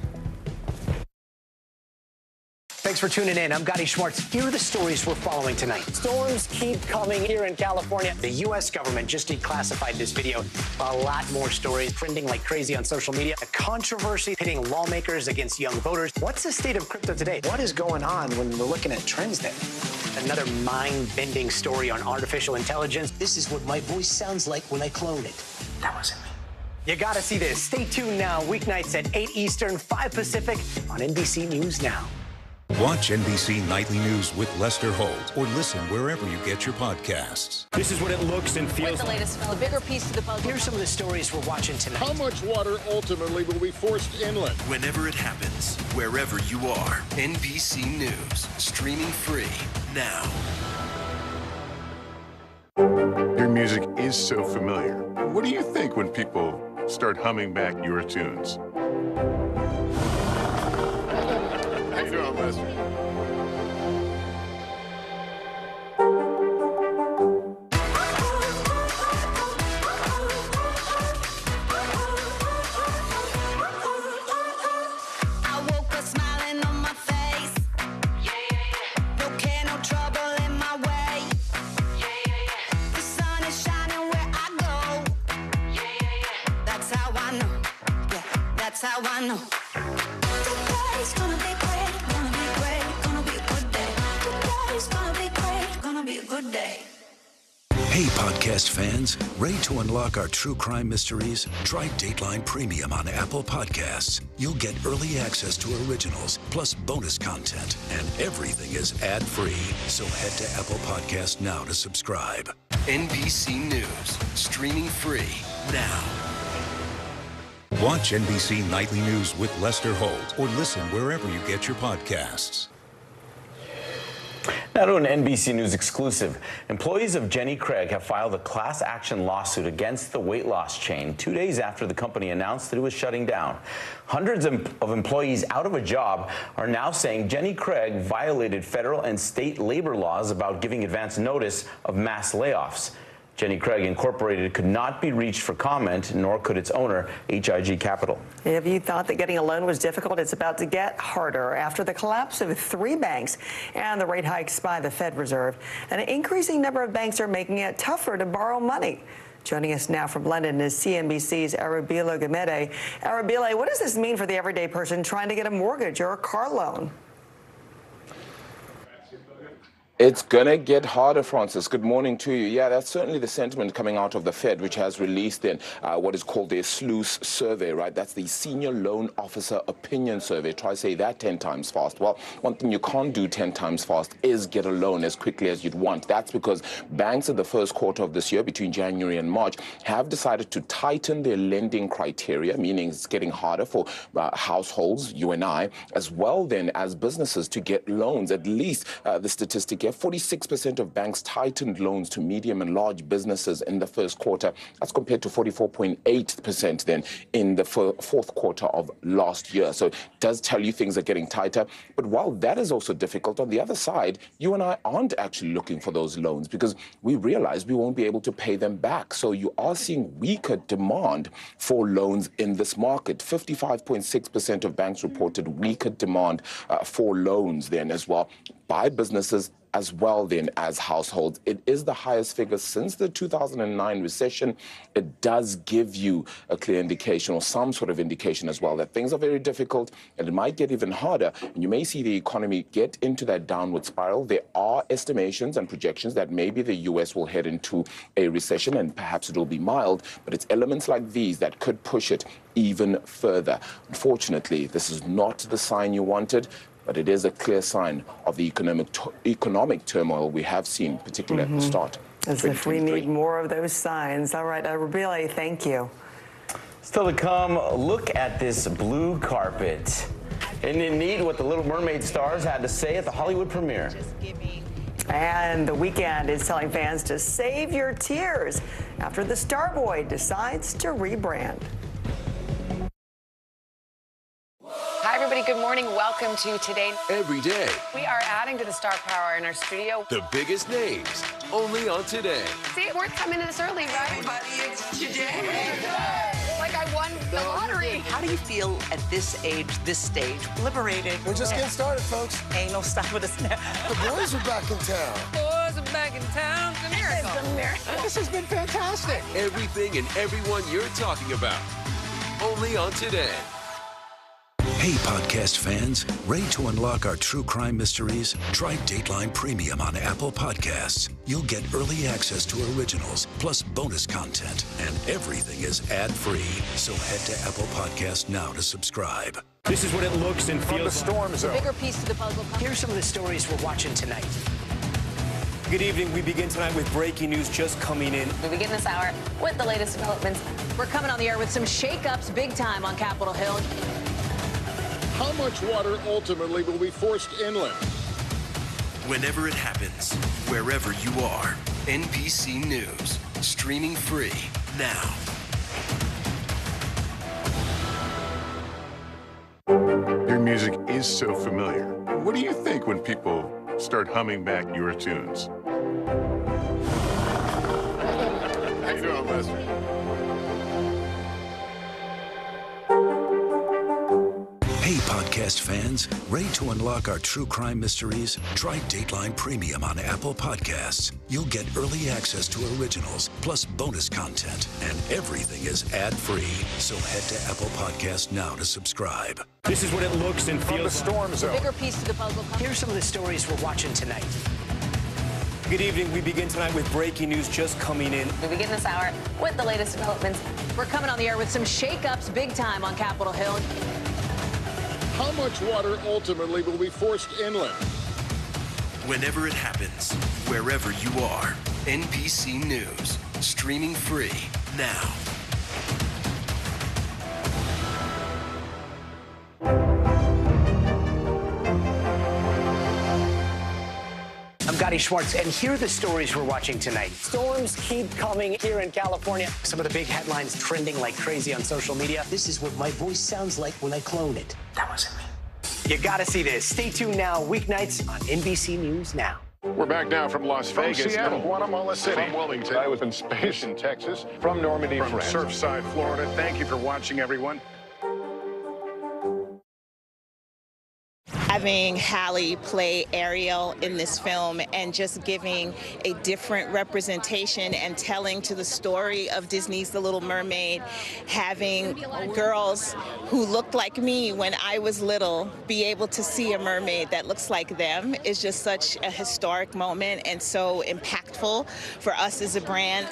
Thanks for tuning in. I'm Gotti Schwartz. Here are the stories we're following tonight. Storms keep coming here in California. The U.S. government just declassified this video. A lot more stories trending like crazy on social media. A controversy pitting lawmakers against young voters. What's the state of crypto today? What is going on when we're looking at trends there? Another mind-bending story on artificial intelligence. This is what my voice sounds like when I clone it. That wasn't me. You gotta see this. Stay tuned now. Weeknights at 8 Eastern, 5 Pacific on NBC News Now.
Watch NBC Nightly News with Lester Holt or listen wherever you get your podcasts.
This is what it looks and feels
With the latest, a bigger piece to the puzzle.
Here's some of the stories we're watching tonight.
How much water ultimately will be forced inland?
Whenever it happens, wherever you are, NBC News, streaming free now.
Your music is so familiar. What do you think when people start humming back your tunes? How you doing, Lester?
That's how I know. Today's gonna be great, gonna be great, gonna be a good day. Today's gonna be great, gonna be a good day.
Hey, podcast fans, ready to unlock our true crime mysteries? Try Dateline Premium on Apple Podcasts. You'll get early access to originals, plus bonus content, and everything is ad-free. So head to Apple Podcasts now to subscribe.
NBC News, streaming free now.
Watch NBC Nightly News with Lester Holt or listen wherever you get your podcasts.
Now to an NBC News exclusive. Employees of Jenny Craig have filed a class action lawsuit against the weight loss chain 2 days after the company announced that it was shutting down. Hundreds of employees out of a job are now saying Jenny Craig violated federal and state labor laws about giving advance notice of mass layoffs. Jenny Craig Incorporated could not be reached for comment, nor could its owner, HIG Capital.
If you thought that getting a loan was difficult, it's about to get harder. After the collapse of 3 banks and the rate hikes by the Fed Reserve, an increasing number of banks are making it tougher to borrow money. Joining us now from London is CNBC's Arabila Gamede. Arabila, what does this mean for the everyday person trying to get a mortgage or a car loan?
It's going to get harder, Francis. Good morning to you. Yeah, that's certainly the sentiment coming out of the Fed, which has released in what is called their SLOOS survey, right? That's the Senior Loan Officer Opinion Survey. Try to say that 10 times fast. Well, one thing you can't do 10 times fast is get a loan as quickly as you'd want. That's because banks in the first quarter of this year, between January and March, have decided to tighten their lending criteria, meaning it's getting harder for households, you and I, as well then as businesses to get loans. At least the statistic 46% of banks tightened loans to medium and large businesses in the first quarter. That's compared to 44.8% then in the fourth quarter of last year. So it does tell you things are getting tighter. But while that is also difficult, on the other side, you and I aren't actually looking for those loans because we realize we won't be able to pay them back. So you are seeing weaker demand for loans in this market. 55.6% of banks reported weaker demand for loans then as well by businesses as well then as households. It is the highest figure since the 2009 recession. It does give you a clear indication or some sort of indication as well that things are very difficult and it might get even harder. And you may see the economy get into that downward spiral. There are estimations and projections that maybe the U.S. will head into a recession and perhaps it will be mild, but it's elements like these that could push it even further. Unfortunately, this is not the sign you wanted, but it is a clear sign of the economic turmoil we have seen, particularly at the start.
As if we need more of those signs. All right, Arabila, thank you.
Still to come, look at this blue carpet. Isn't it neat what the Little Mermaid stars had to say at the Hollywood premiere?
And The Weeknd is telling fans to save your tears after the Starboy decides to rebrand.
Hi, everybody. good morning. Welcome to Today.
Every day,
We are adding to the star power in our studio.
the biggest names, only on Today.
See, we're coming in this early, right? Everybody, it's today. Like I won the lottery. How do you feel at this age, this stage?
Liberated.
We're just getting started, folks.
Ain't no stopping us now.
The boys are back in town.
Boys are back in town. It's a miracle.
It's a miracle.
This has been fantastic.
Everything and everyone you're talking about, only on Today.
Hey, podcast fans, ready to unlock our true crime mysteries? Try Dateline Premium on Apple Podcasts. You'll get early access to originals, plus bonus content, and everything is ad-free. So head to Apple Podcasts now to subscribe.
This is what it looks and feels.
The storm zone.
Bigger piece to the puzzle.
Here's some of the stories we're watching tonight.
Good evening. We begin tonight with breaking news just coming in.
We begin this hour with the latest developments. We're coming on the air with some shakeups big time on Capitol Hill.
How much water ultimately will be forced inland?
Whenever it happens, wherever you are, NBC News, streaming free now.
Your music is so familiar. What do you think when people start humming back your tunes? How you doing, Leslie?
Hey, podcast fans, ready to unlock our true crime mysteries? Try Dateline Premium on Apple Podcasts. You'll get early access to originals, plus bonus content, and everything is ad-free. So head to Apple Podcasts now to subscribe.
This is what it looks and feels.
The storm zone.
Bigger piece to the puzzle.
Here's some of the stories we're watching tonight.
Good evening. We begin tonight with breaking news just coming in.
We begin this hour with the latest developments. We're coming on the air with some shakeups big time on Capitol Hill.
How much water ultimately will be forced inland?
Whenever it happens, wherever you are, NBC News, streaming free now.
I'm Gotti Schwartz, and here are the stories we're watching tonight. Storms keep coming here in California. Some of the big headlines trending like crazy on social media. This is what my voice sounds like when I clone it. That wasn't me. You gotta see this. Stay tuned now, weeknights on NBC News Now.
We're back now from Las Vegas,
Seattle,
Guatemala City,
from Wilmington,
I was in space in Texas,
from Normandy,
from
France.
Surfside, Florida. Thank you for watching, everyone.
Having Halle play Ariel in this film and just giving a different representation and telling to the story of Disney's The Little Mermaid, having girls who looked like me when I was little be able to see a mermaid that looks like them is just such a historic moment and so impactful for us as a brand.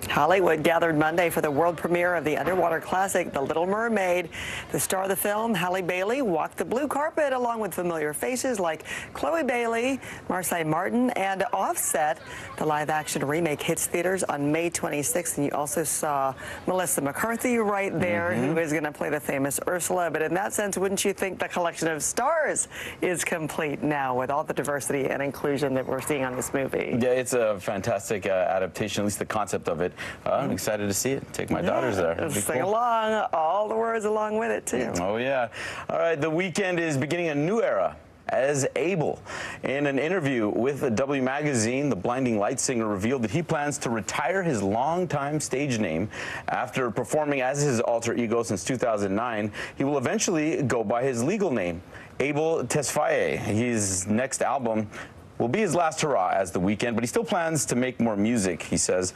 Hollywood gathered Monday for the world premiere of the underwater classic, The Little Mermaid. The star of the film, Halle Bailey, walked the blue carpet along with familiar faces like Chloe Bailey, Marseille Martin, and Offset. The live-action remake hits theaters on May 26th, and you also saw Melissa McCarthy right there, who is going to play the famous Ursula. But in that sense, wouldn't you think the collection of stars is complete now with all the diversity and inclusion that we're seeing on this movie?
Yeah, it's a fantastic adaptation, at least the concept of it. I'm excited to see it. Take my daughters there. It'd be
Sing
cool.
along, all the words along with it, too.
Oh, yeah. All right, The Weeknd is beginning a new era as Abel. In an interview with W Magazine, the Blinding Lights singer revealed that he plans to retire his longtime stage name. After performing as his alter ego since 2009, he will eventually go by his legal name, Abel Tesfaye. His next album will be his last hurrah as The Weeknd, but he still plans to make more music, he says.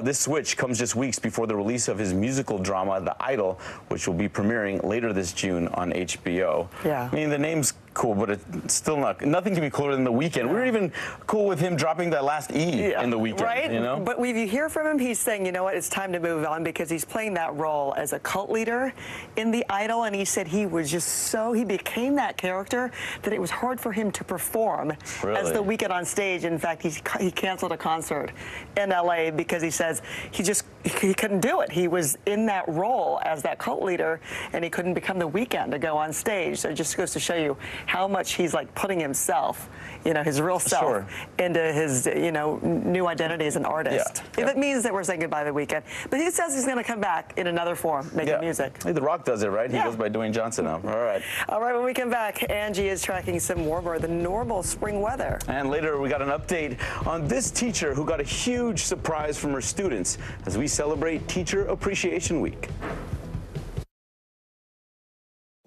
This switch comes just weeks before the release of his musical drama, The Idol, which will be premiering later this June on HBO.
Yeah.
I mean, the name's cool, but it's still nothing can be cooler than The Weeknd. We were even cool with him dropping that last E in The Weeknd,
right?
you know?
But when you hear from him, he's saying, you know what, it's time to move on because he's playing that role as a cult leader in The Idol, and he said he was just he became that character that it was hard for him to perform as The Weeknd on stage. In fact, he canceled a concert in LA because he says he just he couldn't do it. He was in that role as that cult leader, and he couldn't become the Weeknd to go on stage. So it just goes to show you how much he's like putting himself, his real self, into his, new identity as an artist. If it means that we're saying goodbye to the Weeknd. But he says he's going to come back in another form, making music.
The Rock does it, right? He goes by Dwayne Johnson now. All right.
All right, when we come back, Angie is tracking some warmer than normal spring weather.
And later, we got an update on this teacher who got a huge surprise from her students as we celebrate Teacher Appreciation Week.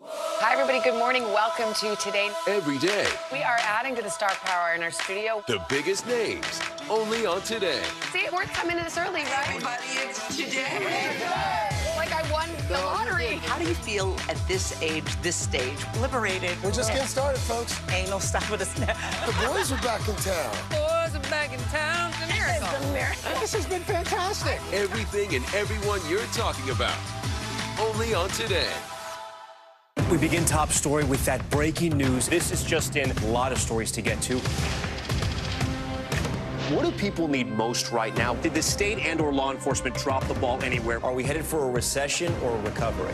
Hi, everybody. Good morning. Welcome to Today.
Every day,
We are adding to the star power in our studio.
the biggest names, only on Today.
See, we're coming in this early, right? Everybody, it's Today. Like I won the lottery. How do you feel at this age, this stage? Liberated.
We're just getting started, folks.
Ain't no stopping us now.
The boys are back in town.
Boys are back in town. It's a miracle. It's a miracle.
This has been fantastic.
Everything and everyone you're talking about, only on Today.
We begin top story with that breaking news. This is just in, a lot of stories to get to. What do people need most right now? Did the state and/or law enforcement drop the ball anywhere? Are we headed for a recession or a recovery?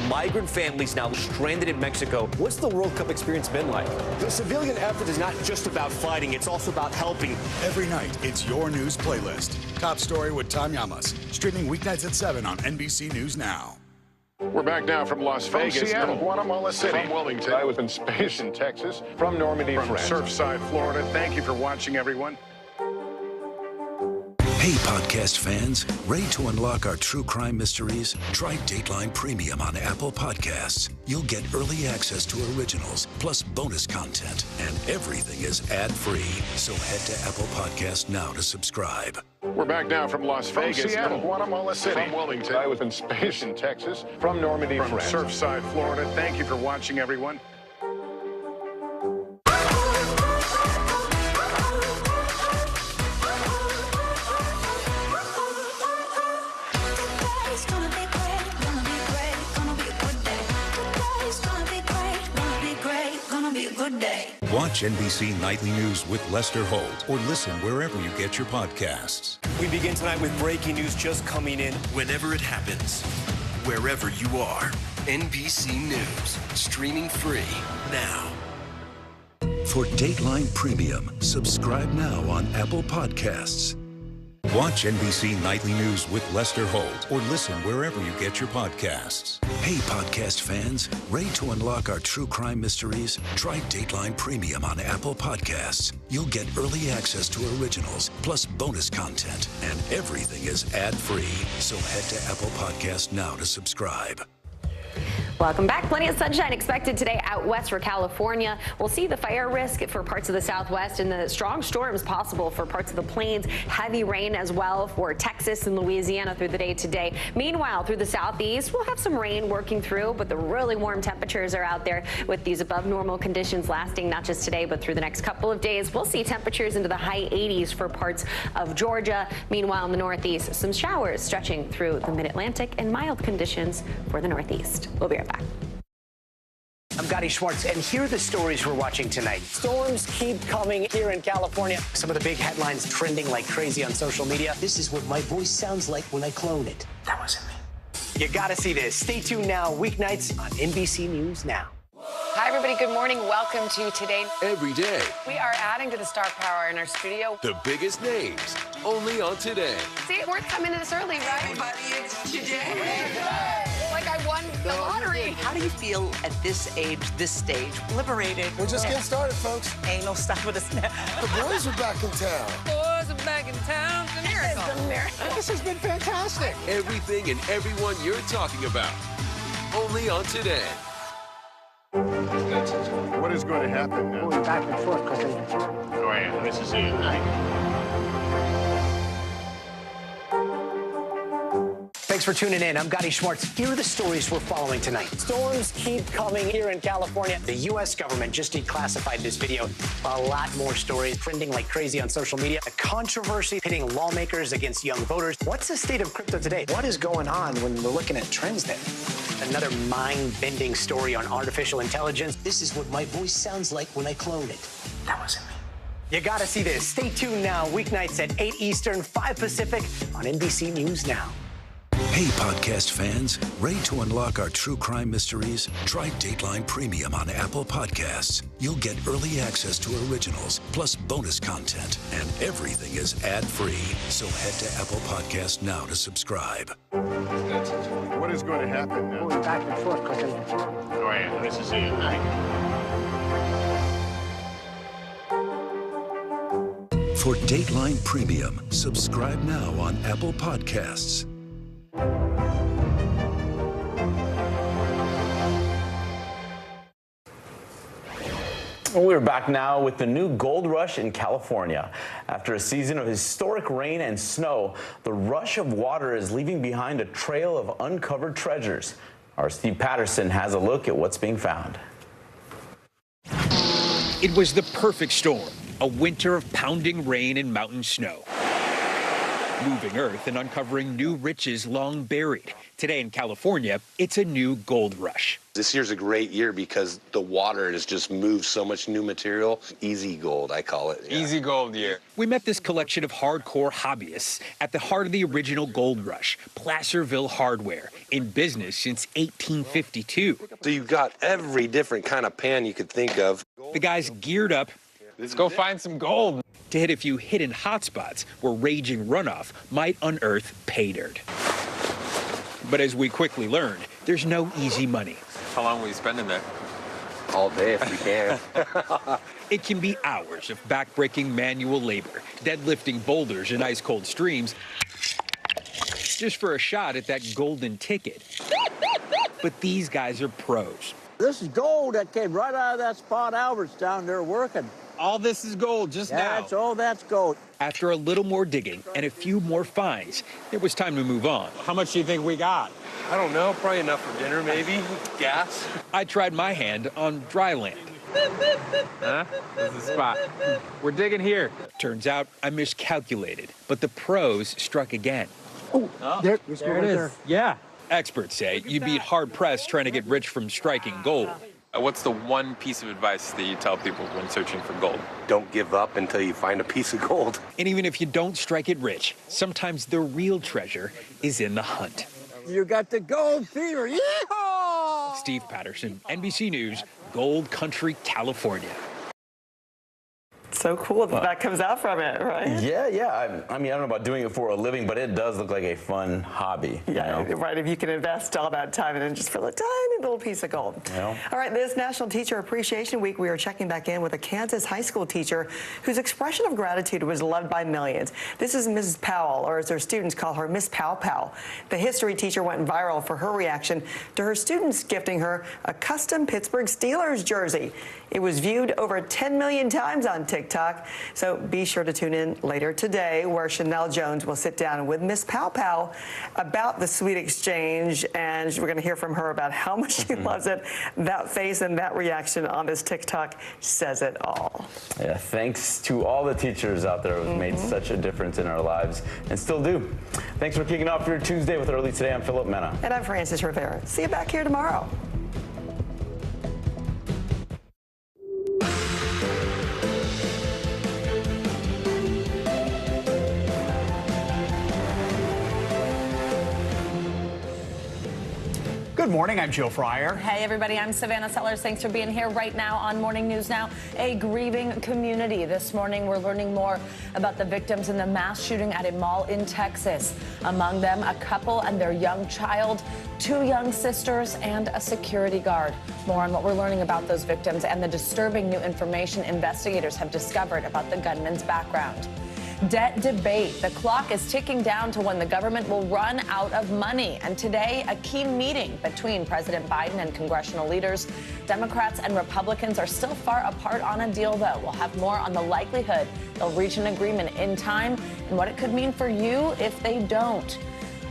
Migrant families now stranded in Mexico. What's the World Cup experience been like? The civilian effort is not just about fighting, it's also about helping.
Every night, it's your news playlist. Top Story with Tom Llamas, streaming weeknights at 7 on NBC News Now.
We're back now from Las Vegas. From Seattle, Guatemala City. From Wilmington. I was in space in Texas. From Normandy, from Surfside, Florida. Thank you for watching, everyone.
Hey, podcast fans, ready to unlock our true crime mysteries? Try Dateline Premium on Apple Podcasts. You'll get early access to originals, plus bonus content, and everything is ad-free. So head to Apple Podcasts now to subscribe.
We're back now from Las Vegas. From Seattle, Guatemala City. From Wilmington. I was in space in Texas. From Normandy, from Surfside, Florida. Thank you for watching, everyone.
Today's gonna be great, gonna be great, gonna be a good day. Today's gonna be great, gonna be great, gonna be a good day.
Watch NBC Nightly News with Lester Holt or listen wherever you get your podcasts.
We begin tonight with breaking news just coming in.
Whenever it happens, wherever you are, NBC News, streaming free now.
For Dateline Premium, subscribe now on Apple Podcasts.
Watch NBC Nightly News with Lester Holt or listen wherever you get your podcasts.
Hey, podcast fans, ready to unlock our true crime mysteries? Try Dateline Premium on Apple Podcasts. You'll get early access to originals, plus bonus content, and everything is ad-free. So head to Apple Podcasts now to subscribe.
Welcome back. Plenty of sunshine expected today out west for California. We'll see the fire risk for parts of the southwest and the strong storms possible for parts of the plains. Heavy rain as well for Texas and Louisiana through the day today. Meanwhile, through the southeast, we'll have some rain working through, but the really warm temperatures are out there with these above normal conditions lasting not just today, but through the next couple of days. We'll see temperatures into the high 80s for parts of Georgia. Meanwhile, in the northeast, some showers stretching through the mid-Atlantic and mild conditions for the northeast. We'll be right back.
I'm Gotti Schwartz, and here are the stories we're watching tonight. Storms keep coming here in California. Some of the big headlines trending like crazy on social media. This is what my voice sounds like when I clone it. That wasn't me. You gotta see this. Stay tuned now, weeknights on NBC News Now.
Hi, everybody. Good morning. Welcome to Today.
Every day,
We are adding to the star power in our studio.
the biggest names, only on Today.
See, we're coming in this early, right? Everybody, it's Today. Like I won the lottery. How do you feel at this age, this stage? Liberated.
We're just getting started, folks.
Ain't no stopping us now.
The boys are back in town.
Boys are back in town. It's a miracle. It's a miracle.
This has been fantastic.
Everything and everyone you're talking about, only on Today.
What is going to happen now?
Going back and forth because
Go ahead. This is it, right?
Thanks for tuning in. I'm Gotti Schwartz. Here are the stories we're following tonight. Storms keep coming here in California. The U.S. government just declassified this video. A lot more stories trending like crazy on social media. A controversy pitting lawmakers against young voters. What's the state of crypto today? What is going on when we're looking at trends there? Another mind-bending story on artificial intelligence. This is what my voice sounds like when I clone it. That wasn't me. You gotta see this. Stay tuned now, weeknights at 8 Eastern, 5 Pacific on NBC News Now.
Hey, podcast fans, ready to unlock our true crime mysteries? Try Dateline Premium on Apple Podcasts. You'll get early access to originals, plus bonus content, and everything is ad-free. So head to Apple Podcasts now to subscribe.
What is going to happen now?
Going back and forth, cooking.
Go ahead. This is it.
For Dateline Premium, subscribe now on Apple Podcasts.
We're back now with the new gold rush in California. After a season of historic rain and snow, the rush of water is leaving behind a trail of uncovered treasures. Our Steve Patterson has a look at what's being found.
It was the perfect storm, a winter of pounding rain and mountain snow. Moving earth and uncovering new riches long buried. Today in California, it's a new gold rush.
This year's a great year because the water has just moved so much new material. Easy gold, I call it. Yeah.
Easy gold year. We met this collection of hardcore hobbyists at the heart of the original gold rush, Placerville Hardware, in business since 1852.
So you've got every different kind of pan you could think of.
The guys geared up. Let's go find some gold. To hit a few hidden hotspots where raging runoff might unearth pay dirt. But as we quickly learned, there's no easy money.
How long will you spend in there?
All day if we can.
It can be hours of backbreaking manual labor, deadlifting boulders in ice-cold streams, just for a shot at that golden ticket. But these guys are pros.
This is gold that came right out of that spot Albert's down there working.
All this is gold just now.
That's gold.
After a little more digging and a few more finds, it was time to move on.
How much do you think we got?
I don't know, probably enough for dinner maybe. Gas.
I tried my hand on dry land.
Huh? This is the spot. We're digging here.
Turns out I miscalculated, but the pros struck again.
Oh, there it is.
Yeah. Experts say you'd be hard-pressed trying to get rich from striking gold.
What's the one piece of advice that you tell people when searching for gold?
Don't give up until you find a piece of gold.
And even if you don't strike it rich, sometimes the real treasure is in the hunt.
You got the gold fever. Yeehaw!
Steve Patterson, NBC News, Gold Country, California.
So cool that that comes out from it, right?
Yeah. I mean, I don't know about doing it for a living, but it does look like a fun hobby.
Yeah, you know? Right. If you can invest all that time and then just for a tiny little piece of gold.
You know?
All right, this National Teacher Appreciation Week, we are checking back in with a Kansas high school teacher whose expression of gratitude was loved by millions. This is Mrs. Powell, or as her students call her, Miss Pow Pow. The history teacher went viral for her reaction to her students gifting her a custom Pittsburgh Steelers jersey. It was viewed over 10 million times on TikTok. So be sure to tune in later today where Chanel Jones will sit down with Miss Pow Pow about the sweet exchange. And we're going to hear from her about how much she loves it. That face and that reaction on this TikTok says it all.
Yeah, thanks to all the teachers out there who've made such a difference in our lives and still do. Thanks for kicking off your Tuesday with Early Today. I'm Philip Mena.
And I'm Francis Rivera. See you back here tomorrow.
Good morning, I'm Joe Fryer.
Hey everybody, I'm Savannah Sellers. Thanks for being here right now on Morning News Now. A grieving community. This morning we're learning more about the victims in the mass shooting at a mall in Texas. Among them, a couple and their young child, 2 young sisters, and a security guard. More on what we're learning about those victims and the disturbing new information investigators have discovered about the gunman's background. Debt debate. The clock is ticking down to when the government will run out of money. And today, a key meeting between President Biden and congressional leaders. Democrats and Republicans are still far apart on a deal, though. We'll have more on the likelihood they'll reach an agreement in time and what it could mean for you if they don't.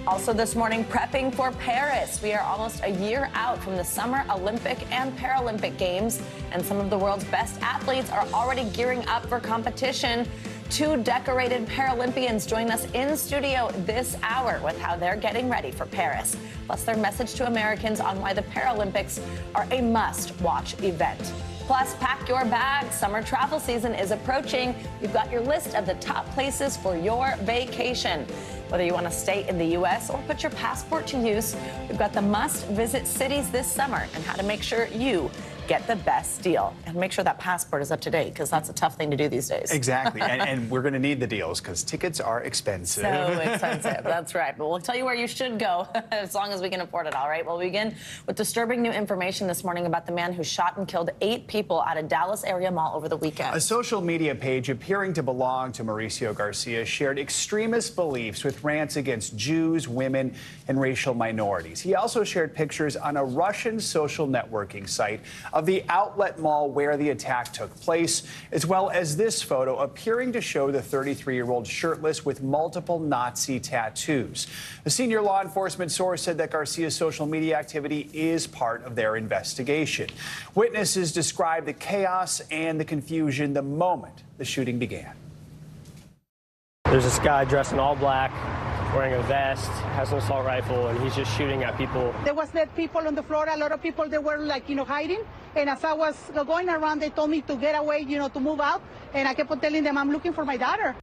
Also this morning, prepping for Paris. We are almost a year out from the Summer Olympic and Paralympic Games, and some of the world's best athletes are already gearing up for competition. 2 decorated Paralympians join us in studio this hour with how they're getting ready for Paris, plus their message to Americans on why the Paralympics are a must-watch event.
Plus, pack your bags. Summer travel season is approaching. We've got your list of the top places for your vacation. Whether you want to stay in the U.S. or put your passport to use, we've got the must-visit cities this summer and how to make sure you get the best deal. And make sure that passport is up to date, because that's a tough thing to do these days.
Exactly. and we're going to need the deals because tickets are expensive.
So expensive. That's right. But we'll tell you where you should go as long as we can afford it. All right. We'll begin with disturbing new information this morning about the man who shot and killed 8 people at a Dallas area mall over the weekend.
A social media page appearing to belong to Mauricio Garcia shared extremist beliefs with rants against Jews, women, and racial minorities. He also shared pictures on a Russian social networking site of the outlet mall where the attack took place, as well as this photo appearing to show the 33-year-old shirtless with multiple Nazi tattoos. A senior law enforcement source said that Garcia's social media activity is part of their investigation. Witnesses described the chaos and the confusion the moment the shooting began.
There's this guy dressed in all black, wearing a vest, has an assault rifle, and he's just shooting at people.
There was dead people on the floor, a lot of people, they were like, hiding. And as I was going around, they told me to get away, to move out. And I kept on telling them, I'm looking for my daughter.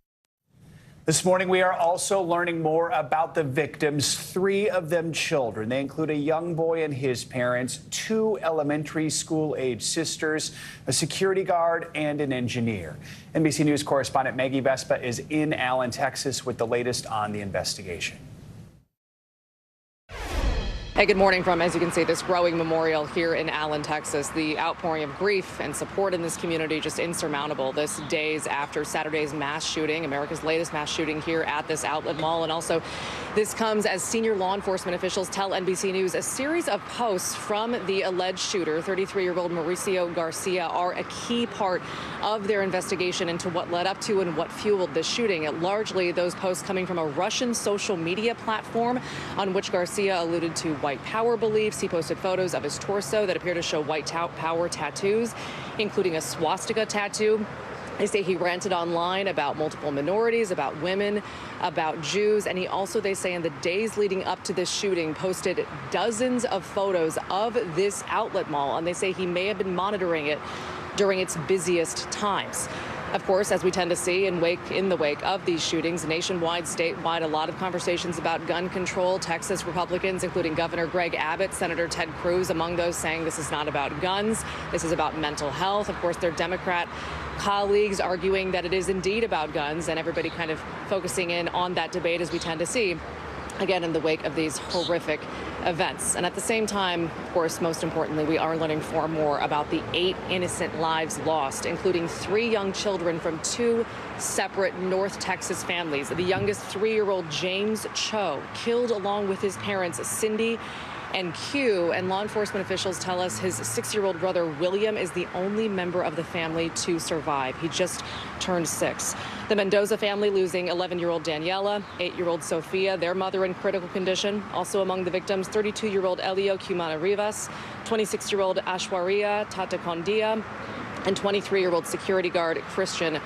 This morning, we are also learning more about the victims, 3 of them children. They include a young boy and his parents, 2 elementary school-age sisters, a security guard, and an engineer. NBC News correspondent Maggie Vespa is in Allen, Texas, with the latest on the investigation.
Hey, good morning from, as you can see, this growing memorial here in Allen, Texas. The outpouring of grief and support in this community just insurmountable. This days after Saturday's mass shooting, America's latest mass shooting here at this outlet mall. And also, this comes as senior law enforcement officials tell NBC News a series of posts from the alleged shooter, 33-year-old Mauricio Garcia, are a key part of their investigation into what led up to and what fueled this shooting. Largely, those posts coming from a Russian social media platform on which Garcia alluded to white power beliefs. He posted photos of his torso that appear to show white power tattoos, including a swastika tattoo. They say he ranted online about multiple minorities, about women, about Jews, and he also, they say, in the days leading up to this shooting, posted dozens of photos of this outlet mall, and they say he may have been monitoring it during its busiest times. Of course, as we tend to see in the wake of these shootings, nationwide, statewide, a lot of conversations about gun control. Texas Republicans, including Governor Greg Abbott, Senator Ted Cruz, among those, saying this is not about guns, this is about mental health. Of course, their Democrat colleagues arguing that it is indeed about guns, and everybody kind of focusing in on that debate, as we tend to see, again, in the wake of these horrific events. And at the same time, of course, most importantly, we are learning far more about the 8 innocent lives lost, including 3 young children from 2 separate North Texas families. The youngest 3-year-old James Cho, killed along with his parents, Cindy and Q, and law enforcement officials tell us his 6-year-old brother William is the only member of the family to survive. He just turned 6. The Mendoza family losing 11-year-old Daniela, 8-year-old Sophia, their mother in critical condition. Also among the victims, 32-year-old Elio Cumana Rivas, 26-year-old Ashwaria Tatacondia, and 23-year-old security guard Christian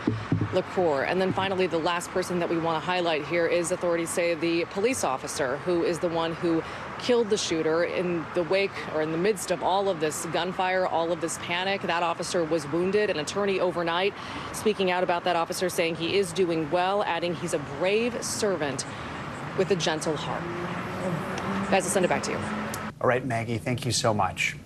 LaCour. And then finally, the last person that we want to highlight here is, authorities say, the police officer who is the one who killed the shooter in the wake or in the midst of all of this gunfire, all of this panic. That officer was wounded. An attorney overnight speaking out about that officer, saying he is doing well, adding he's a brave servant with a gentle heart. Guys, I'll send it back to you.
All right, Maggie, thank you so much.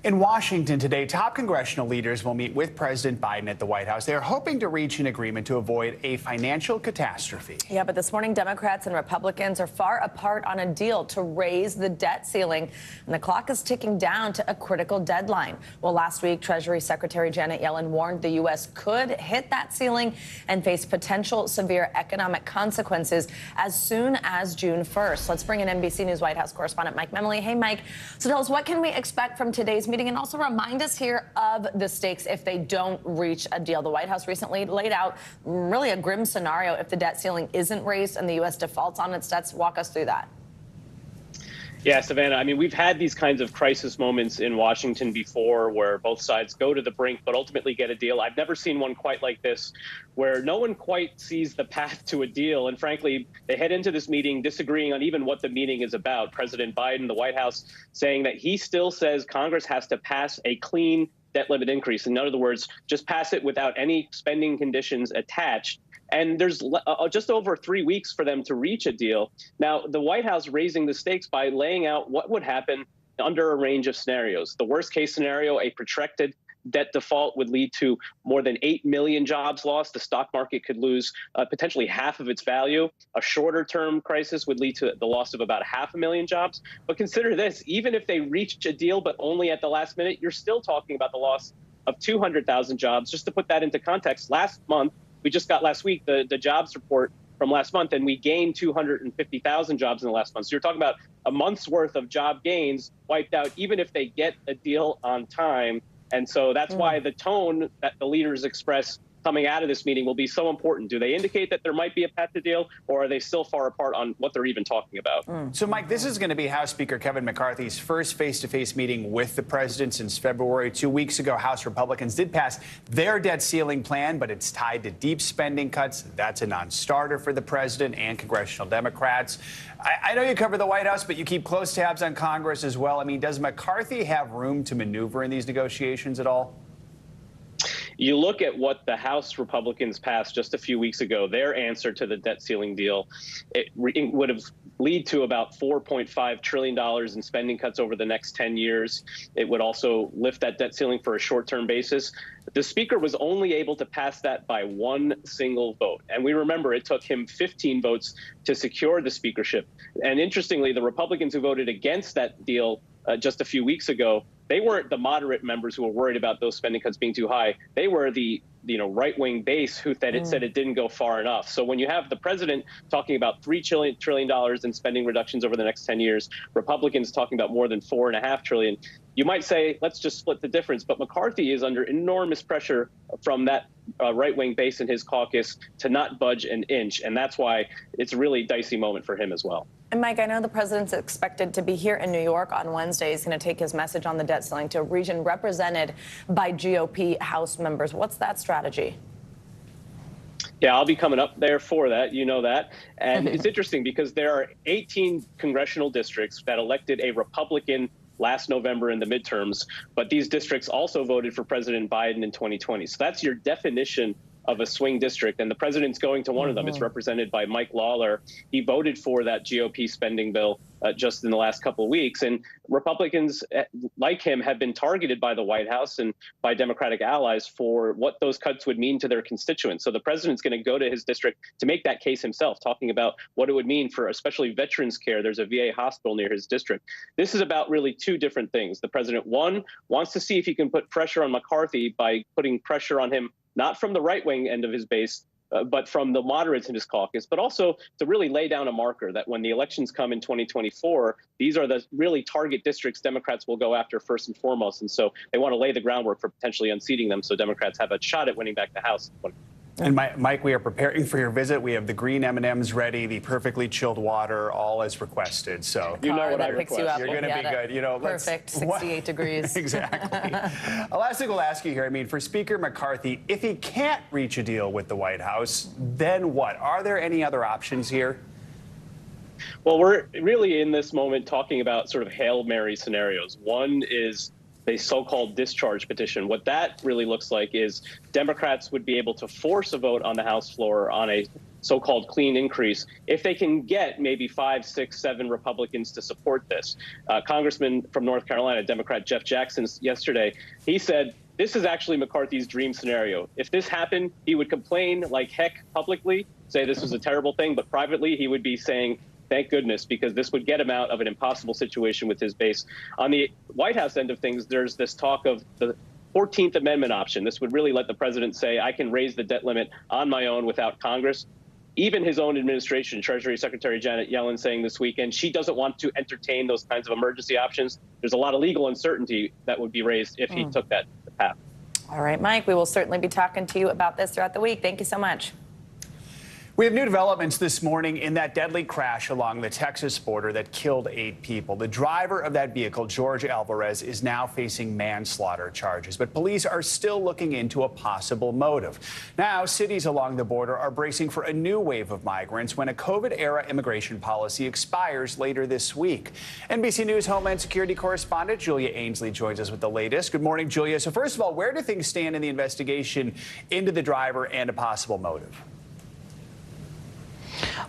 In Washington today, top congressional leaders will meet with President Biden at the White House. They are hoping to reach an agreement to avoid a financial catastrophe.
Yeah, but this morning, Democrats and Republicans are far apart on a deal to raise the debt ceiling, and the clock is ticking down to a critical deadline. Well, last week, Treasury Secretary Janet Yellen warned the U.S. could hit that ceiling and face potential severe economic consequences as soon as June 1st. Let's bring in NBC News White House correspondent Mike Memoli. Hey, Mike. So tell us, what can we expect from today's meeting? And also remind us here of the stakes if they don't reach a deal. The White House recently laid out really a grim scenario if the debt ceiling isn't raised and the U.S. defaults on its debts. Walk us through that.
Yeah, Savannah, I mean, we've had these kinds of crisis moments in Washington before where both sides go to the brink but ultimately get a deal. I've never seen one quite like this, where no one quite sees the path to a deal. And frankly, they head into this meeting disagreeing on even what the meeting is about. President Biden, the White House, saying that he still says Congress has to pass a clean debt limit increase. In other words, just pass it without any spending conditions attached. And there's just over 3 weeks for them to reach a deal. Now, the White House raising the stakes by laying out what would happen under a range of scenarios. The worst case scenario, a protracted debt default would lead to more than 8 million jobs lost. The stock market could lose potentially half of its value. A shorter term crisis would lead to the loss of about 500,000 jobs. But consider this, even if they reach a deal, but only at the last minute, you're still talking about the loss of 200,000 jobs. Just to put that into context, last month, we just got last week the jobs report from last month, and we gained 250,000 jobs in the last month. So you're talking about a month's worth of job gains wiped out, even if they get a deal on time. And so that's why the tone that the leaders express coming out of this meeting will be so important. Do they indicate that there might be a path to deal, or are they still far apart on what they're even talking about?
So, Mike, this is going to be House Speaker Kevin McCarthy's first face-to-face meeting with the president since February. 2 weeks ago, House Republicans did pass their debt ceiling plan, but it's tied to deep spending cuts. That's a non-starter for the president and congressional Democrats. I know you cover the White House, but you keep close tabs on Congress as well. I mean, does McCarthy have room to maneuver in these negotiations at all?
You look at what the House Republicans passed just a few weeks ago, their answer to the debt ceiling deal, it would have lead to about $4.5 trillion in spending cuts over the next 10 years. It would also lift that debt ceiling for a short-term basis. The speaker was only able to pass that by one single vote. And we remember it took him 15 votes to secure the speakership. And interestingly, the Republicans who voted against that deal just a few weeks ago, they weren't the moderate members who were worried about those spending cuts being too high. They were the right-wing base who said it didn't go far enough. So when you have the president talking about $3 trillion in spending reductions over the next 10 years, Republicans talking about more than $4.5 trillion, you might say, let's just split the difference. But McCarthy is under enormous pressure from that right-wing base in his caucus to not budge an inch. And that's why it's a really dicey moment for him as well.
And Mike, I know the president's expected to be here in New York on Wednesday. He's going to take his message on the debt ceiling to a region represented by GOP House members. What's that strategy?
Yeah, I'll be coming up there for that. You know that. And it's interesting because there are 18 congressional districts that elected a Republican last November in the midterms, but these districts also voted for President Biden in 2020. So that's your definition of a swing district, and the president's going to one of them. It's represented by Mike Lawler. He voted for that GOP spending bill just in the last couple of weeks, and Republicans like him have been targeted by the White House and by Democratic allies for what those cuts would mean to their constituents. So the president's going to go to his district to make that case himself, talking about what it would mean for especially veterans care. There's a VA hospital near his district. This is about really two different things. The president, one, wants to see if he can put pressure on McCarthy by putting pressure on him not from the right-wing end of his base, but from the moderates in his caucus, but also to really lay down a marker that when the elections come in 2024, these are the really target districts Democrats will go after first and foremost. And so they want to lay the groundwork for potentially unseating them so Democrats have a shot at winning back the House.
And Mike, we are preparing for your visit. We have the green M&Ms ready, the perfectly chilled water, all as requested. So
you know what I request.
You up.
You're going to be good. You know,
perfect. 68 degrees.
Exactly. Last thing we'll ask you here. I mean, for Speaker McCarthy, if he can't reach a deal with the White House, then what? Are there any other options here?
Well, we're really in this moment talking about sort of Hail Mary scenarios. One is the so-called discharge petition. What that really looks like is Democrats would be able to force a vote on the House floor on a so-called clean increase if they can get maybe 5, 6, 7 Republicans to support this. Congressman from North Carolina, Democrat Jeff Jackson, yesterday, he said, this is actually McCarthy's dream scenario. If this happened, he would complain like heck publicly, say this was a terrible thing, but privately he would be saying, thank goodness, because this would get him out of an impossible situation with his base. On the White House end of things, there's this talk of the 14th Amendment option. This would really let the president say, I can raise the debt limit on my own without Congress. Even his own administration, Treasury Secretary Janet Yellen saying this weekend, she doesn't want to entertain those kinds of emergency options. There's a lot of legal uncertainty that would be raised if he took that path.
All right, Mike, we will certainly be talking to you about this throughout the week. Thank you so much.
We have new developments this morning in that deadly crash along the Texas border that killed 8 people. The driver of that vehicle, George Alvarez, is now facing manslaughter charges, but police are still looking into a possible motive. Now, cities along the border are bracing for a new wave of migrants when a COVID-era immigration policy expires later this week. NBC News Homeland Security correspondent Julia Ainsley joins us with the latest. Good morning, Julia. So first of all, where do things stand in the investigation into the driver and a possible motive?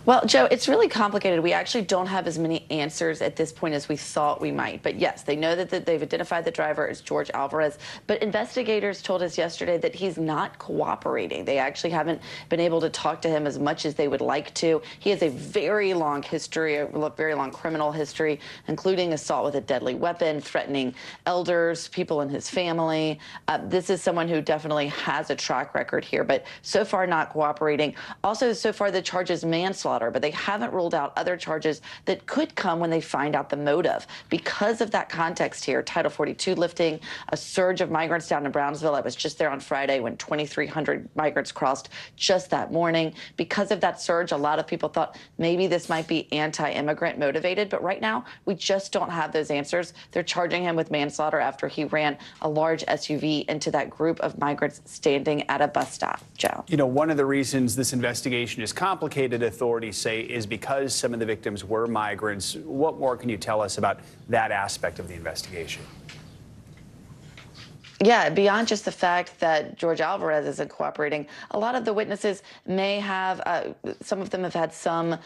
Well, Joe, it's really complicated. We actually don't have as many answers at this point as we thought we might. But yes, they know that they've identified the driver as George Alvarez. But investigators told us yesterday that he's not cooperating. They actually haven't been able to talk to him as much as they would like to. He has a very long history, a very long criminal history, including assault with a deadly weapon, threatening elders, people in his family. This is someone who definitely has a track record here, but so far not cooperating. Also, so far the charge is manslaughter, but they haven't ruled out other charges that could come when they find out the motive. Because of that context here, Title 42 lifting, a surge of migrants down in Brownsville. I was just there on Friday when 2,300 migrants crossed just that morning. Because of that surge, a lot of people thought maybe this might be anti-immigrant motivated, but right now we just don't have those answers. They're charging him with manslaughter after he ran a large SUV into that group of migrants standing at a bus stop. Joe.
You know, one of the reasons this investigation is complicated, authorities say, is because some of the victims were migrants. What more can you tell us about that aspect of the investigation?
Yeah, beyond just the fact that George Alvarez isn't cooperating, a lot of the witnesses may have, some of them have had some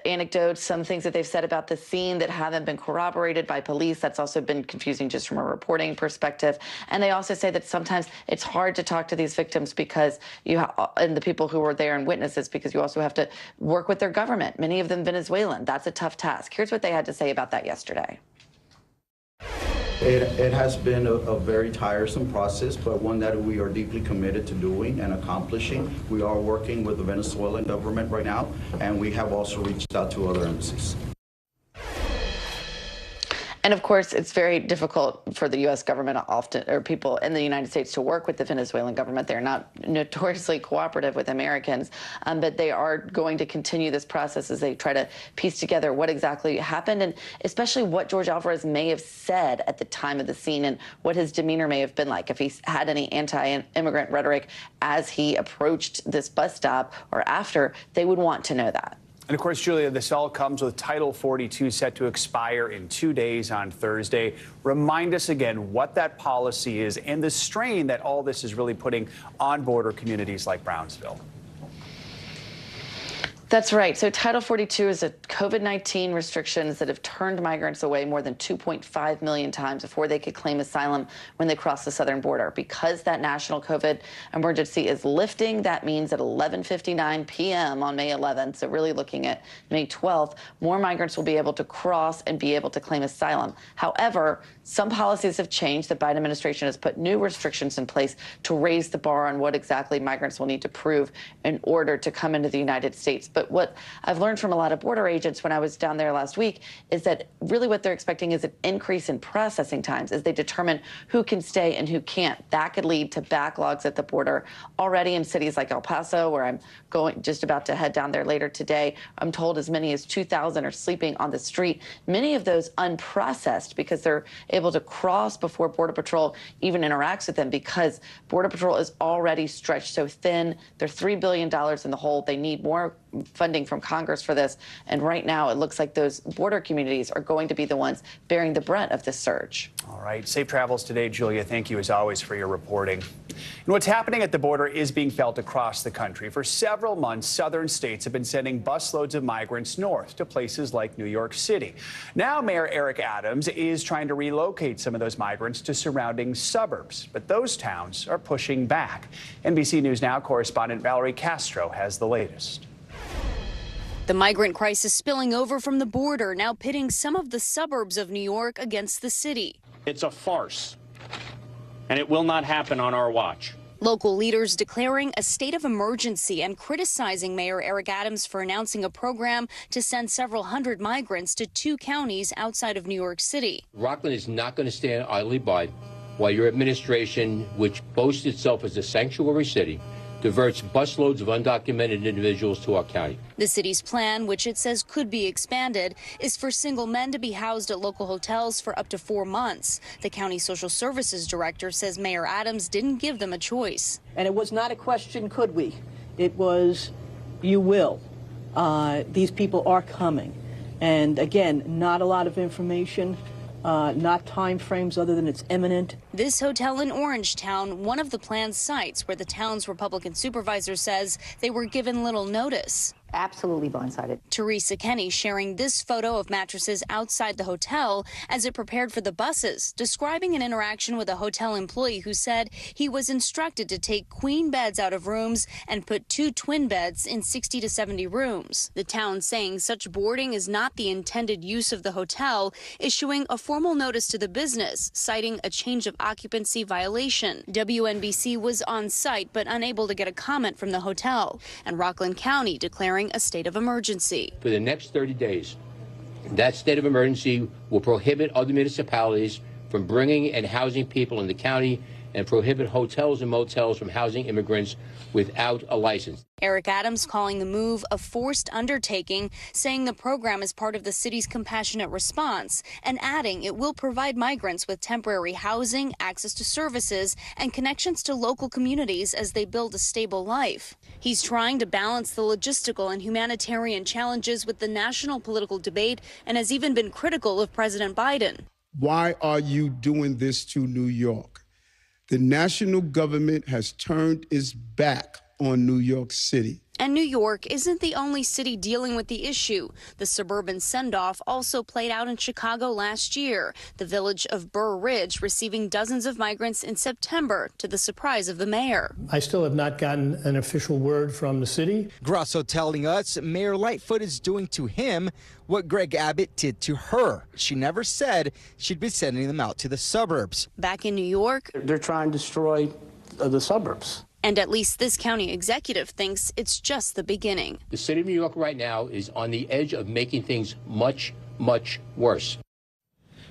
anecdotes, some things that they've said about the scene that haven't been corroborated by police. That's also been confusing just from a reporting perspective. And they also say that sometimes it's hard to talk to these victims because and the people who were there and witnesses, because you also have to work with their government, many of them Venezuelan. That's a tough task. Here's what they had to say about that yesterday.
It has been a very tiresome process, but one that we are deeply committed to doing and accomplishing. We are working with the Venezuelan government right now, and we have also reached out to other embassies.
And of course, it's very difficult for the U.S. government often, or people in the United States, to work with the Venezuelan government. They're not notoriously cooperative with Americans, but they are going to continue this process as they try to piece together what exactly happened, and especially what George Alvarez may have said at the time of the scene and what his demeanor may have been like, if he had any anti-immigrant rhetoric as he approached this bus stop or after. They would want to know that.
And of course, Julia, this all comes with Title 42 set to expire in 2 days on Thursday. Remind us again what that policy is and the strain that all this is really putting on border communities like Brownsville.
That's right. So Title 42 is a COVID-19 restrictions that have turned migrants away more than 2.5 million times before they could claim asylum when they cross the southern border. Because that national COVID emergency is lifting, that means at 11:59 p.m. on May 11th, so really looking at May 12th, more migrants will be able to cross and be able to claim asylum. However, some policies have changed. The Biden administration has put new restrictions in place to raise the bar on what exactly migrants will need to prove in order to come into the United States. But what I've learned from a lot of border agents when I was down there last week is that really what they're expecting is an increase in processing times as they determine who can stay and who can't. That could lead to backlogs at the border. Already in cities like El Paso, where I'm just about to head down there later today, I'm told as many as 2,000 are sleeping on the street. Many of those unprocessed because they're able to cross before Border Patrol even interacts with them, because Border Patrol is already stretched so thin. They're $3 billion in the hole. They need more funding from Congress for this. And right now, it looks like those border communities are going to be the ones bearing the brunt of this surge.
All right. Safe travels today, Julia. Thank you, as always, for your reporting. And what's happening at the border is being felt across the country. For several months, southern states have been sending busloads of migrants north to places like New York City. Now, Mayor Eric Adams is trying to relocate some of those migrants to surrounding suburbs. But those towns are pushing back. NBC News Now correspondent Valerie Castro has the latest.
The migrant crisis spilling over from the border, now pitting some of the suburbs of New York against the city.
It's a farce, and it will not happen on our watch.
Local leaders declaring a state of emergency and criticizing Mayor Eric Adams for announcing a program to send several hundred migrants to 2 counties outside of New York City.
Rockland is not going to stand idly by while your administration, which boasts itself as a sanctuary city,
diverts busloads of undocumented individuals to our county.
The city's plan, which it says could be expanded, is for single men to be housed at local hotels for up to 4 months. The county social services director says Mayor Adams didn't give them a choice.
And it was not a question, could we? It was, you will. These people are coming. And again, not a lot of information. Not time frames other than it's imminent.
This hotel in Orangetown, one of the planned sites where the town's Republican supervisor says they were given little notice.
Absolutely blindsided.
Teresa Kenny sharing this photo of mattresses outside the hotel as it prepared for the buses, describing an interaction with a hotel employee who said he was instructed to take queen beds out of rooms and put 2 twin beds in 60 to 70 rooms. The town saying such boarding is not the intended use of the hotel, issuing a formal notice to the business, citing a change of occupancy violation. WNBC was on site but unable to get a comment from the hotel, and Rockland County declaring a state of emergency.
For the next 30 days, that state of emergency will prohibit other municipalities from bringing and housing people in the county and prohibit hotels and motels from housing immigrants without a license.
Eric Adams calling the move a forced undertaking, saying the program is part of the city's compassionate response, and adding it will provide migrants with temporary housing, access to services, and connections to local communities as they build a stable life. He's trying to balance the logistical and humanitarian challenges with the national political debate and has even been critical of President Biden.
Why are you doing this to New York? The national government has turned its back on New York City.
And New York isn't the only city dealing with the issue. The suburban send-off also played out in Chicago last year, the village of Burr Ridge receiving dozens of migrants in September to the surprise of the mayor.
I still have not gotten an official word from the city.
Grosso telling us Mayor Lightfoot is doing to him what Greg Abbott did to her. She never said she'd be sending them out to the suburbs.
Back in New York,
they're trying to destroy the suburbs.
And at least this county executive thinks it's just the beginning.
The city of New York right now is on the edge of making things much, much worse.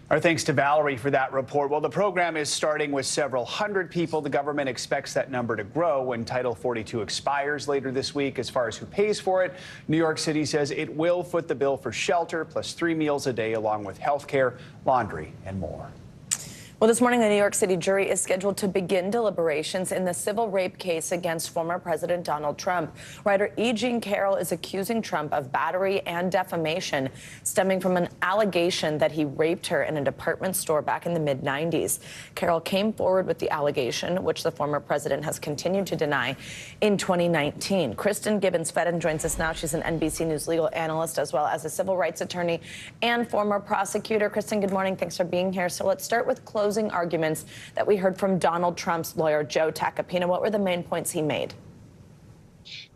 Our thanks to Valerie for that report. Well, the program is starting with several hundred people. The government expects that number to grow when Title 42 expires later this week. As far as who pays for it, New York City says it will foot the bill for shelter plus 3 meals a day, along with health care, laundry, and more.
Well, this morning, the New York City jury is scheduled to begin deliberations in the civil rape case against former President Donald Trump. Writer E. Jean Carroll is accusing Trump of battery and defamation stemming from an allegation that he raped her in a department store back in the mid-90s. Carroll came forward with the allegation, which the former president has continued to deny, in 2019. Kristen Gibbons-Fedden joins us now. She's an NBC News legal analyst as well as a civil rights attorney and former prosecutor. Kristen, good morning. Thanks for being here. So let's start with closing arguments that we heard from Donald Trump's lawyer, Joe Tacopina. What were the main points he made?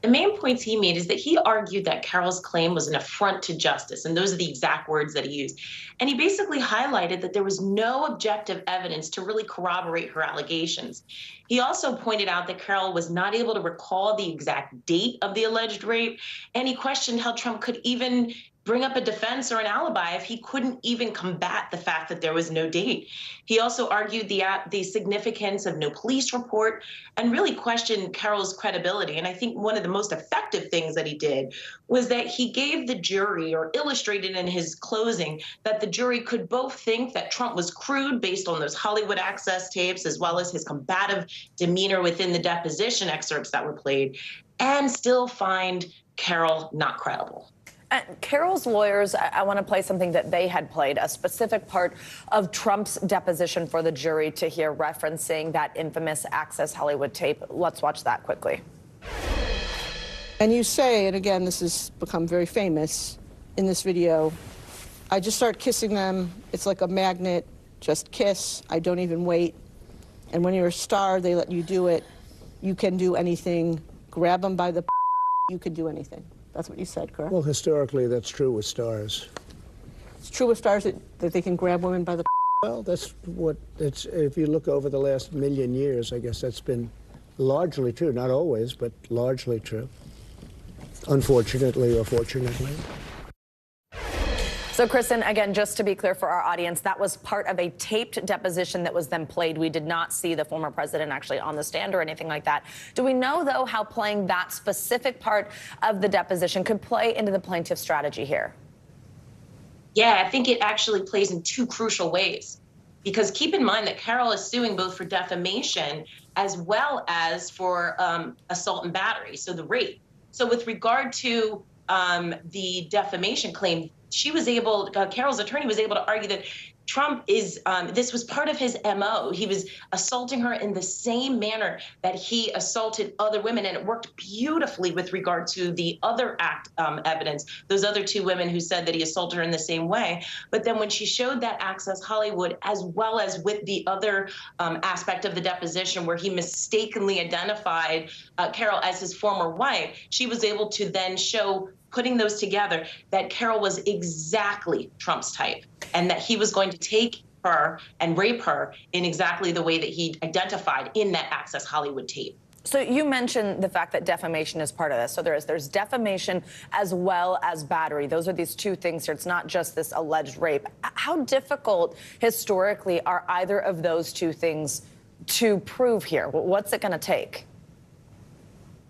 The main points he made is that he argued that Carroll's claim was an affront to justice, and those are the exact words that he used. And he basically highlighted that there was no objective evidence to really corroborate her allegations. He also pointed out that Carroll was not able to recall the exact date of the alleged rape, and he questioned how Trump could even bring up a defense or an alibi if he couldn't even combat the fact that there was no date. He also argued the significance of no police report and really questioned Carroll's credibility. And I think one of the most effective things that he did was that he gave the jury, or illustrated in his closing, that the jury could both think that Trump was crude based on those Hollywood Access tapes, as well as his combative demeanor within the deposition excerpts that were played, and still find Carroll not credible.
Carroll's lawyers, I want to play something that they had played, a specific part of Trump's deposition for the jury to hear, referencing that infamous Access Hollywood tape. Let's watch that quickly.
And you say, and again, this has become very famous in this video, I just start kissing them. It's like a magnet, just kiss. I don't even wait. And when you're a star, they let you do it. You can do anything. Grab them by the you can do anything. That's what you said, correct?
Well, historically, that's true with stars.
It's true with stars that they can grab women by the
Well, that's what it's. If you look over the last million years, I guess that's been largely true. Not always, but largely true. Unfortunately or fortunately.
So, Kristen, again, just to be clear for our audience, that was part of a taped deposition that was then played. We did not see the former president actually on the stand or anything like that. Do we know, though, how playing that specific part of the deposition could play into the plaintiff's strategy here?
Yeah, I think it actually plays in two crucial ways. Because keep in mind that Carol is suing both for defamation as well as for assault and battery, so the rape. So with regard to the defamation claim, she was able, Carol's attorney was able to argue that Trump is, this was part of his MO. He was assaulting her in the same manner that he assaulted other women, and it worked beautifully with regard to the other evidence, those other two women who said that he assaulted her in the same way. But then when she showed that Access Hollywood, as well as with the other aspect of the deposition where he mistakenly identified Carol as his former wife, she was able to then show, putting those together, that Carol was exactly Trump's type and that he was going to take her and rape her in exactly the way that he identified in that Access Hollywood tape.
So you mentioned the fact that defamation is part of this. So there's defamation as well as battery. Those are these two things here. It's not just this alleged rape. How difficult historically are either of those two things to prove here? What's it going to take?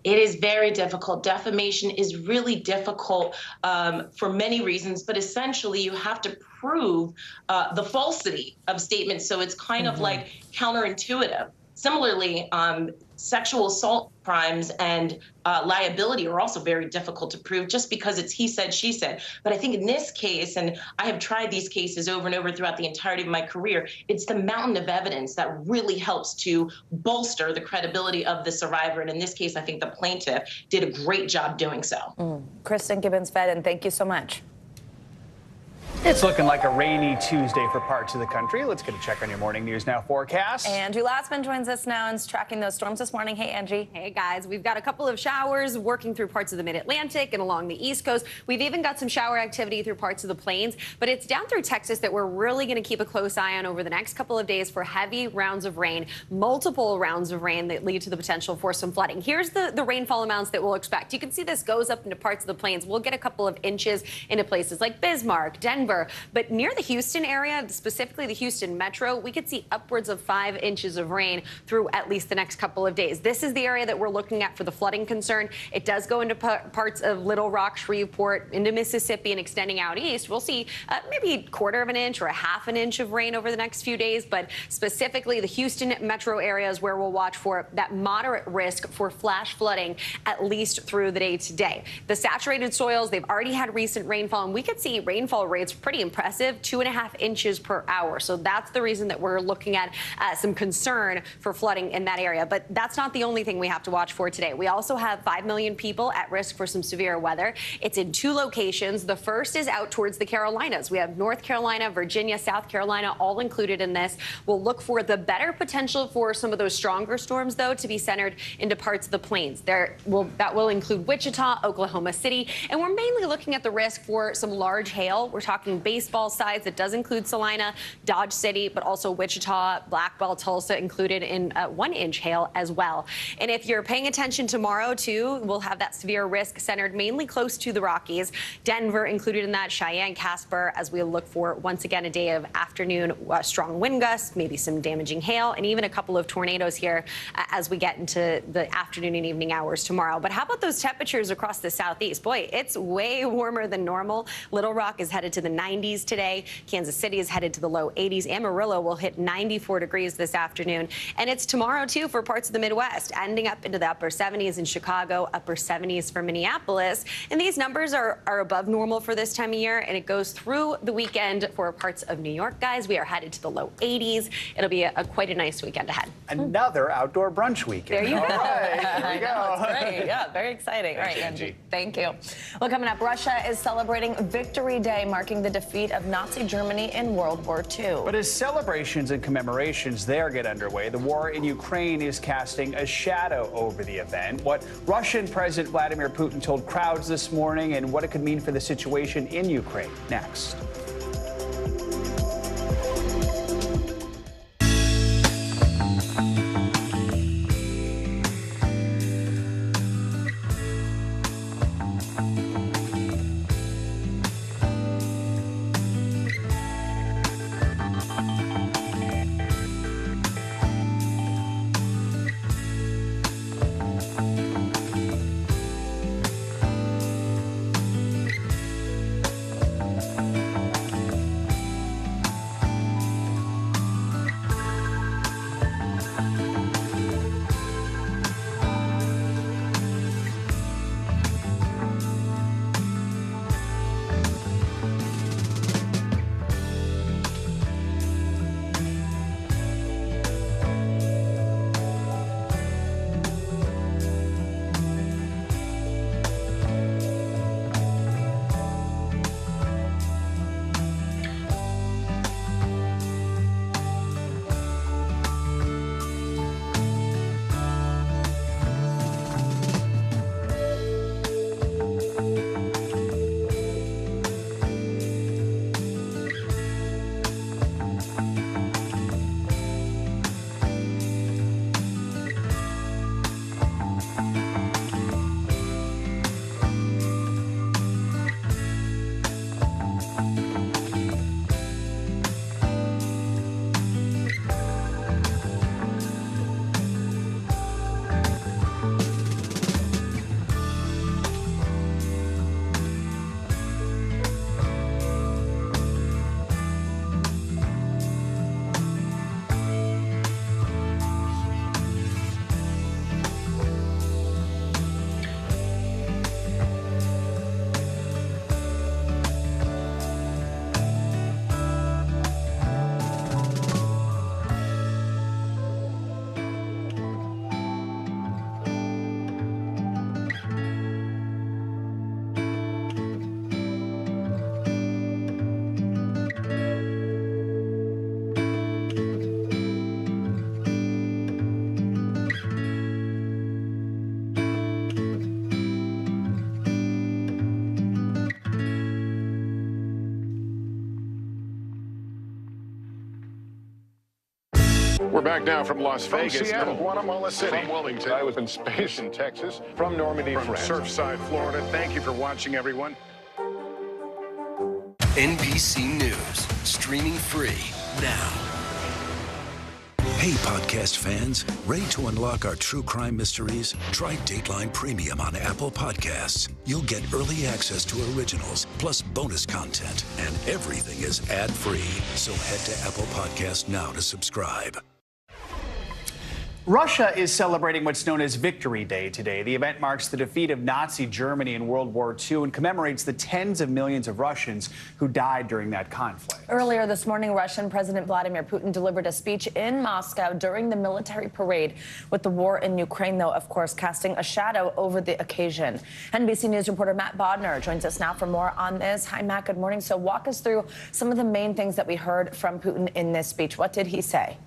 It is very difficult. Defamation is really difficult for many reasons, but essentially you have to prove the falsity of statements. So it's kind of like counterintuitive. Similarly, sexual assault crimes and liability are also very difficult to prove just because it's he said, she said. But I think in this case, and I have tried these cases over and over throughout the entirety of my career, it's the mountain of evidence that really helps to bolster the credibility of the survivor. And in this case, I think the plaintiff did a great job doing so.
Kristen Gibbons-Fedden, thank you so much.
It's looking like a rainy Tuesday for parts of the country. Let's get a check on your Morning News Now forecast.
Andrew Lassman joins us now and is tracking those storms this morning. Hey, Angie.
Hey, guys. We've got a couple of showers working through parts of the mid-Atlantic and along the East Coast. We've even got some shower activity through parts of the plains, but it's down through Texas that we're really going to keep a close eye on over the next couple of days for heavy rounds of rain, multiple rounds of rain that lead to the potential for some flooding. Here's the rainfall amounts that we'll expect. You can see this goes up into parts of the plains. We'll get a couple of inches into places like Bismarck, Denver, but near the Houston area, specifically the Houston metro, we could see upwards of 5 inches of rain through at least the next couple of days. This is the area that we're looking at for the flooding concern. It does go into parts of Little Rock, Shreveport, into Mississippi, and extending out east. We'll see maybe 1/4 of an inch or 1/2 inch of rain over the next few days, but specifically the Houston metro areas where we'll watch for that moderate risk for flash flooding at least through the day today. The saturated soils, they've already had recent rainfall, and we could see rainfall rates pretty impressive, 2.5 inches per hour. So that's the reason that we're looking at some concern for flooding in that area. But that's not the only thing we have to watch for today. We also have 5 million people at risk for some severe weather. It's in 2 locations. The first is out towards the Carolinas. We have North Carolina, Virginia, South Carolina, all included in this. We'll look for the better potential for some of those stronger storms, though, to be centered into parts of the plains. That will include Wichita, Oklahoma City, and we're mainly looking at the risk for some large hail. We're talking baseball size. It does include Salina, Dodge City, but also Wichita, Blackwell, Tulsa included in 1-inch hail as well. And if you're paying attention tomorrow, too, we'll have that severe risk centered mainly close to the Rockies. Denver included in that, Cheyenne, Casper, as we look for, once again, a day of afternoon strong wind gusts, maybe some damaging hail, and even a couple of tornadoes here as we get into the afternoon and evening hours tomorrow. But how about those temperatures across the southeast? Boy, it's way warmer than normal. Little Rock is headed to the 90s today. Kansas City is headed to the low 80s. Amarillo will hit 94 degrees this afternoon. And it's tomorrow, too, for parts of the Midwest, ending up into the upper 70s in Chicago, upper 70s for Minneapolis. And these numbers are above normal for this time of year, and it goes through the weekend for parts of New York, guys. We are headed to the low 80s. It'll be quite a nice weekend ahead.
Another outdoor brunch weekend.
There you go.
There you go.
That's great. Yeah, very exciting. All right,
Angie.
Thank you. Well, coming up, Russia is celebrating Victory Day, marking the defeat of Nazi Germany in World War II.
But as celebrations and commemorations there get underway, the war in Ukraine is casting a shadow over the event. What Russian President Vladimir Putin told crowds this morning and what it could mean for the situation in Ukraine. Next.
We're back now from Las Vegas.
From Seattle, Guatemala City.
From Wilmington.
I was in space in Texas. From Normandy,
From
France.
Surfside, Florida. Thank you for watching, everyone.
NBC News, streaming free now.
Hey, podcast fans, ready to unlock our true crime mysteries? Try Dateline Premium on Apple Podcasts. You'll get early access to originals, plus bonus content, and everything is ad-free. So head to Apple Podcasts now to subscribe.
Russia is celebrating what's known as Victory Day today. The event marks the defeat of Nazi Germany in World War II and commemorates the tens of millions of Russians who died during that conflict.
Earlier this morning, Russian President Vladimir Putin delivered a speech in Moscow during the military parade, with the war in Ukraine, though, of course, casting a shadow over the occasion. NBC News reporter Matt Bodner joins us now for more on this. Hi, Matt. Good morning. So walk us through some of the main things that we heard from Putin in this speech. What did he say?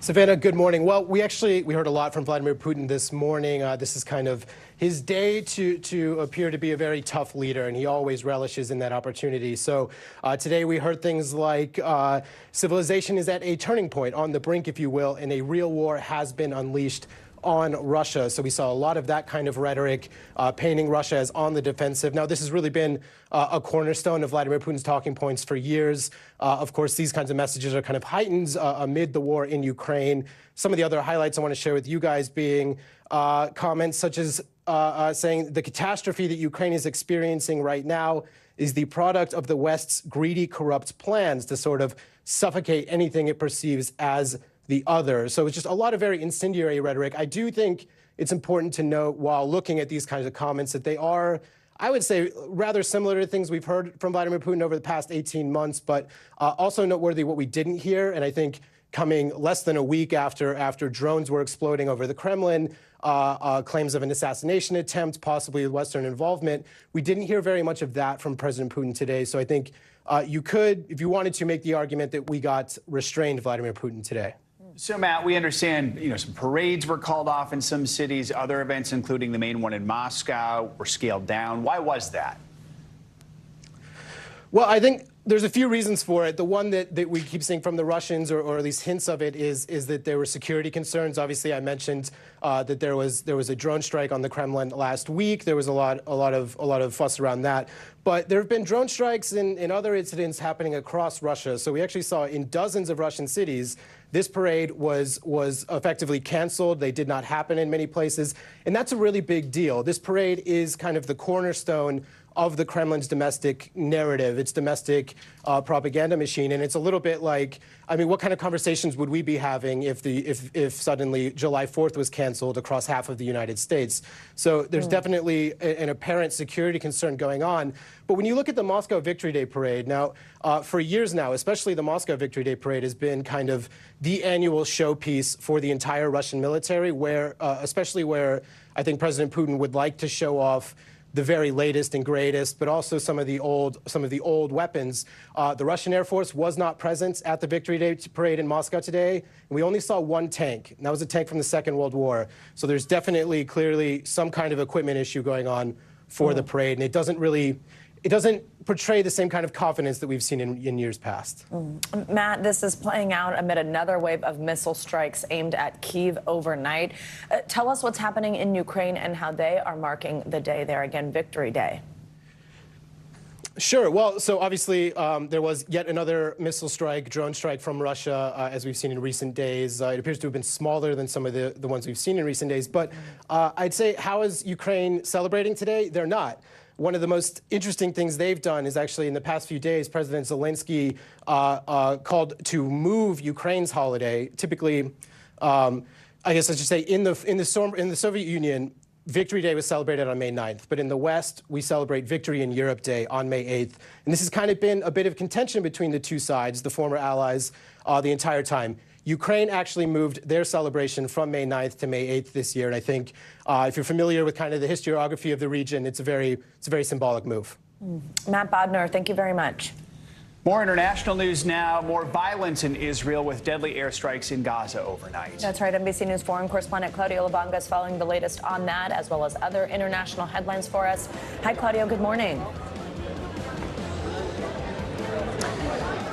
Savannah, good morning. Well, we heard a lot from Vladimir Putin this morning. This is kind of his day to appear to be a very tough leader, and he always relishes in that opportunity. So today we heard things like civilization is at a turning point, on the brink, if you will, and a real war has been unleashed on Russia. So we saw a lot of that kind of rhetoric, painting Russia as on the defensive. Now, this has really been a cornerstone of Vladimir Putin's talking points for years. Of course, these kinds of messages are kind of heightened amid the war in Ukraine. Some of the other highlights I want to share with you guys being comments such as saying the catastrophe that Ukraine is experiencing right now is the product of the West's greedy, corrupt plans to sort of suffocate anything it perceives as the other. So it's just a lot of very incendiary rhetoric. I do think it's important to note while looking at these kinds of comments that they are, I would say, rather similar to things we've heard from Vladimir Putin over the past 18 months, but also noteworthy what we didn't hear. And I think coming less than a week after drones were exploding over the Kremlin, claims of an assassination attempt, possibly Western involvement, we didn't hear very much of that from President Putin today. So I think you could, if you wanted to, make the argument that we got restrained Vladimir Putin today.
So, Matt, we understand, some parades were called off in some cities. Other events, including the main one in Moscow, were scaled down. Why was that?
Well, I think there's a few reasons for it. The one that we keep seeing from the Russians, or at least hints of it, is that there were security concerns. Obviously, I mentioned that there was a drone strike on the Kremlin last week. There was a lot of fuss around that. But there have been drone strikes and other incidents happening across Russia. So we actually saw in dozens of Russian cities, this parade was effectively canceled. They did not happen in many places. And that's a really big deal. This parade is kind of the cornerstone of the Kremlin's domestic narrative, its domestic propaganda machine. And it's a little bit like, I mean, what kind of conversations would we be having if suddenly July 4th was canceled across half of the United States? So there's definitely an apparent security concern going on. But when you look at the Moscow Victory Day parade, now, for years now, especially the Moscow Victory Day parade has been kind of the annual showpiece for the entire Russian military, where, especially where I think President Putin would like to show off the very latest and greatest, but also some of the old weapons. The Russian Air Force was not present at the Victory Day parade in Moscow today. And we only saw one tank, and that was a tank from the Second World War. So there's definitely, clearly, some kind of equipment issue going on for the parade, and it doesn't portray the same kind of confidence that we've seen in years past.
Matt, this is playing out amid another wave of missile strikes aimed at Kyiv overnight. Tell us what's happening in Ukraine and how they are marking the day there, again, Victory Day.
Sure. Well, so obviously there was yet another missile strike, drone strike from Russia, as we've seen in recent days. It appears to have been smaller than some of the ones we've seen in recent days. But I'd say, how is Ukraine celebrating today? They're not. One of the most interesting things they've done is actually in the past few days, President Zelensky called to move Ukraine's holiday. Typically, I guess I should say, in the Soviet Union, Victory Day was celebrated on May 9th. But in the West, we celebrate Victory in Europe Day on May 8th. And this has kind of been a bit of contention between the two sides, the former allies, the entire time. Ukraine actually moved their celebration from May 9th to May 8th this year. And I think if you're familiar with kind of the historiography of the region, it's a very symbolic move.
Matt Bodner, thank you very much.
More international news now. More violence in Israel with deadly airstrikes in Gaza overnight.
That's right. NBC News foreign correspondent Claudio Labanga is following the latest on that, as well as other international headlines for us. Hi, Claudio. Good morning.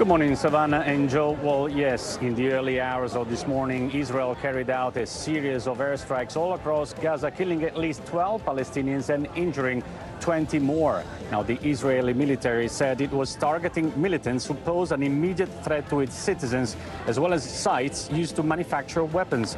Good morning, Savannah and Joe. Well, yes, in the early hours of this morning, Israel carried out a series of airstrikes all across Gaza, killing at least 12 Palestinians and injuring 20 more. Now, the Israeli military said it was targeting militants who pose an immediate threat to its citizens, as well as sites used to manufacture weapons.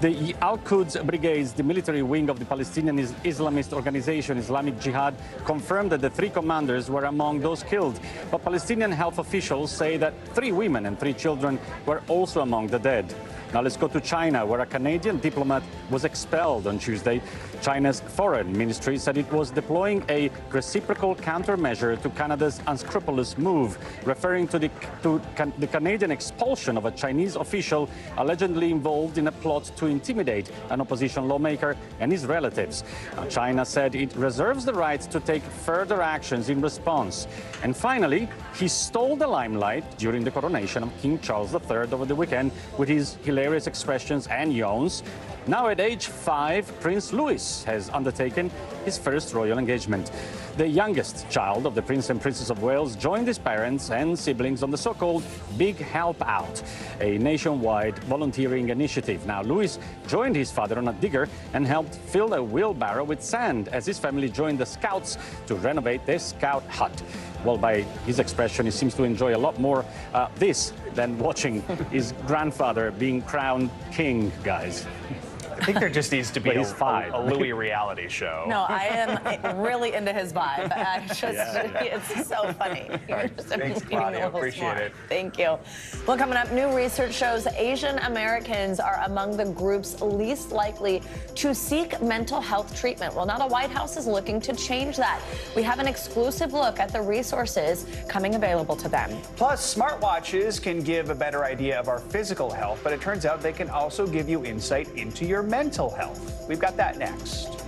The Al-Quds Brigades, the military wing of the Palestinian Islamist organization Islamic Jihad, confirmed that the 3 commanders were among those killed. But Palestinian health officials say that 3 women and 3 children were also among the dead. Now let's go to China, where a Canadian diplomat was expelled on Tuesday. China's foreign ministry said it was deploying a reciprocal countermeasure to Canada's unscrupulous move, referring to the Canadian expulsion of a Chinese official allegedly involved in a plot to intimidate an opposition lawmaker and his relatives. Now, China said it reserves the right to take further actions in response. And finally, he stole the limelight during the coronation of King Charles III over the weekend with his hilarious expressions and yawns. Now at age 5, Prince Louis has undertaken his first royal engagement. The youngest child of the Prince and Princess of Wales joined his parents and siblings on the so-called Big Help Out, a nationwide volunteering initiative. Now, Louis joined his father on a digger and helped fill a wheelbarrow with sand as his family joined the Scouts to renovate their Scout hut. Well, by his expression, he seems to enjoy a lot more this than watching his grandfather being crowned king, guys.
I think there just needs to be a Louis reality show.
No, I am really into his vibe. It's so funny.
Thanks, Claudia. Appreciate it.
Thank you. Well, coming up, new research shows Asian Americans are among the groups least likely to seek mental health treatment. Well, now the White House is looking to change that. We have an exclusive look at the resources coming available to them.
Plus, smartwatches can give a better idea of our physical health, but it turns out they can also give you insight into your mental health. We've got that next.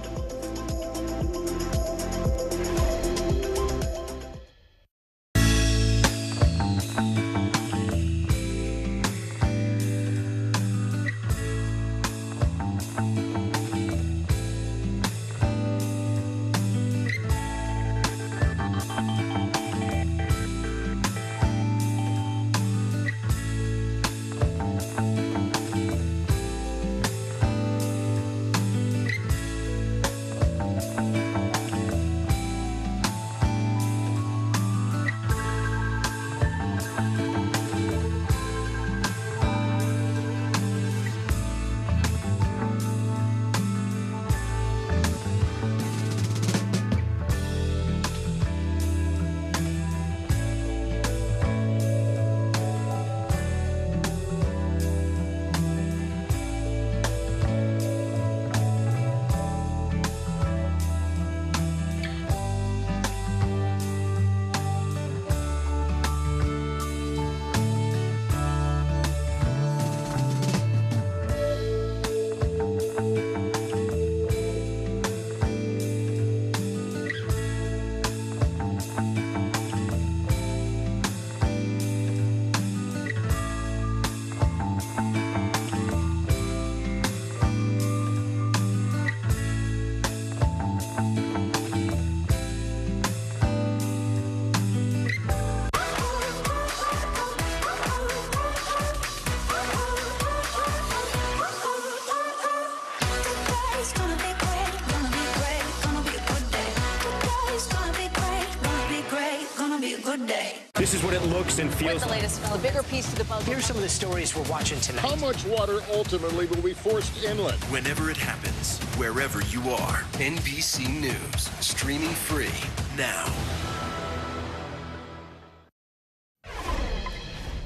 This is what it looks and feels
like. The latest from a bigger piece to the puzzle.
Here's some of the stories we're watching tonight.
How much water ultimately will be forced inland?
Whenever it happens, wherever you are, NBC News, streaming free now.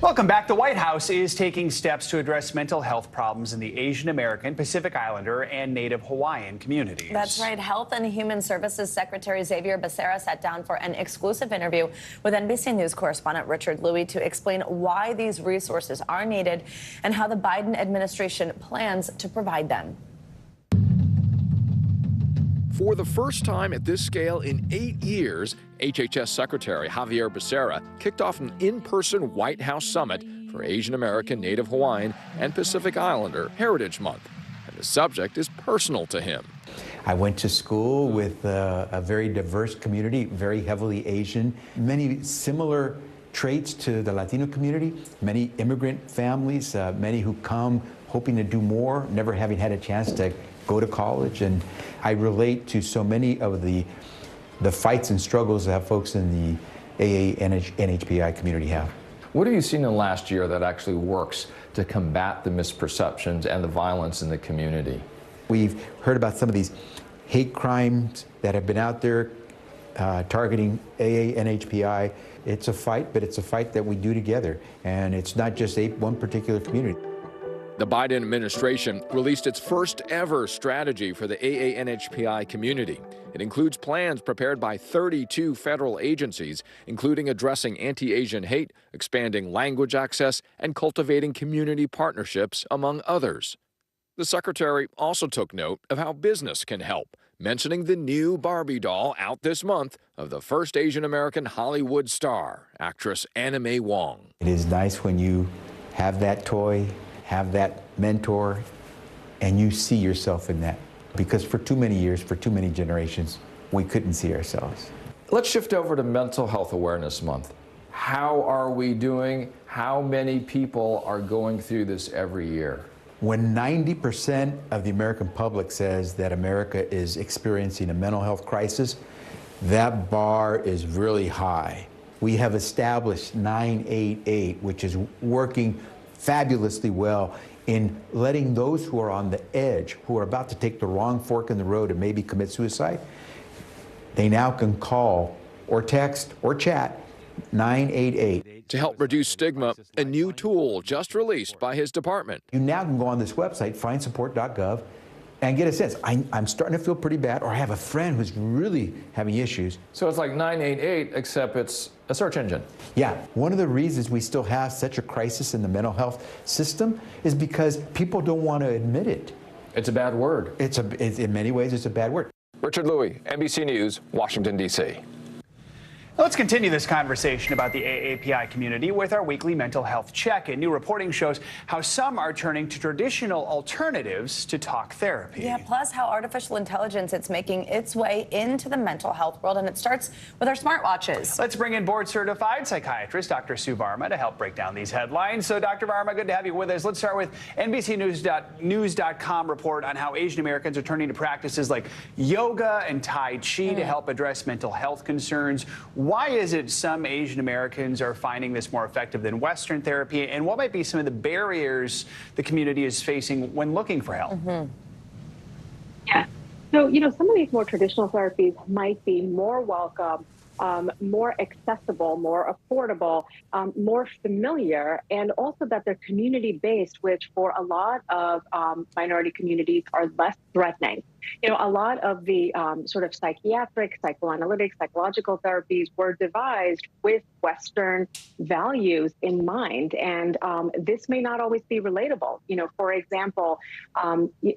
Welcome back. The White House is taking steps to address mental health problems in the Asian American, Pacific Islander, and Native Hawaiian communities.
That's right. Health and Human Services Secretary Xavier Becerra sat down for an exclusive interview with NBC News correspondent Richard Louie to explain why these resources are needed and how the Biden administration plans to provide them.
For the first time at this scale in 8 years, HHS Secretary Xavier Becerra kicked off an in-person White House summit for Asian American, Native Hawaiian, and Pacific Islander Heritage Month. And the subject is personal to him.
I went to school with a very diverse community, very heavily Asian, many similar traits to the Latino community, many immigrant families, many who come hoping to do more, never having had a chance to go to college. And I relate to so many of the fights and struggles that folks in the AA and NHPI community have.
What have you seen in the last year that actually works to combat the misperceptions and the violence in the community?
We've heard about some of these hate crimes that have been out there targeting AA and NHPI. It's a fight, but it's a fight that we do together. And it's not just one particular community.
The Biden administration released its first ever strategy for the AA-NHPI community. It includes plans prepared by 32 federal agencies, including addressing anti-Asian hate, expanding language access, and cultivating community partnerships, among others. The secretary also took note of how business can help, mentioning the new Barbie doll out this month of the first Asian American Hollywood star, actress Anna Mae Wong.
It is nice when you have that toy, have that mentor, and you see yourself in that. Because for too many years, for too many generations, we couldn't see ourselves.
Let's shift over to Mental Health Awareness Month. How are we doing? How many people are going through this every year?
When 90% of the American public says that America is experiencing a mental health crisis, that bar is really high. We have established 988, which is working fabulously well in letting those who are on the edge, who are about to take the wrong fork in the road and maybe commit suicide, they now can call or text or chat 988.
To help reduce stigma, a new tool just released by his department.
You now can go on this website, findsupport.gov, and get a sense. I'm starting to feel pretty bad, or I have a friend who's really having issues.
So it's like 988, except it's a search engine.
Yeah, one of the reasons we still have such a crisis in the mental health system is because people don't want to admit it.
It's a bad word.
In many ways, it's a bad word.
Richard Louie, NBC News, Washington, D.C.
Let's continue this conversation about the AAPI community with our weekly mental health check-in. New reporting shows how some are turning to traditional alternatives to talk therapy.
Yeah, plus how artificial intelligence is making its way into the mental health world, and it starts with our smartwatches.
Let's bring in board-certified psychiatrist Dr. Sue Varma to help break down these headlines. So, Dr. Varma, good to have you with us. Let's start with NBC News.com report on how Asian Americans are turning to practices like yoga and Tai Chi to help address mental health concerns. Why is it some Asian Americans are finding this more effective than Western therapy, and what might be some of the barriers the community is facing when looking for help?
Yeah. So, some of these more traditional therapies might be more welcome, more accessible, more affordable, more familiar, and also that they're community-based, which for a lot of minority communities are less threatening. A lot of the sort of psychiatric, psychoanalytic, psychological therapies were devised with Western values in mind, and this may not always be relatable. For example,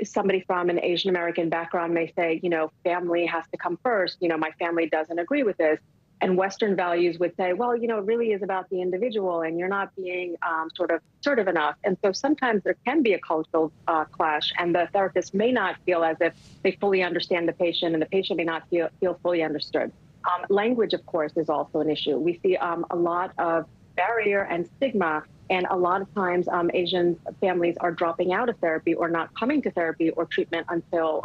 somebody from an Asian American background may say, family has to come first. My family doesn't agree with this. And Western values would say, well, it really is about the individual, and you're not being sort of assertive enough. And so sometimes there can be a cultural clash, and the therapist may not feel as if they fully understand the patient, and the patient may not feel fully understood. Language, of course, is also an issue. We see a lot of barrier and stigma, and a lot of times Asian families are dropping out of therapy or not coming to therapy or treatment until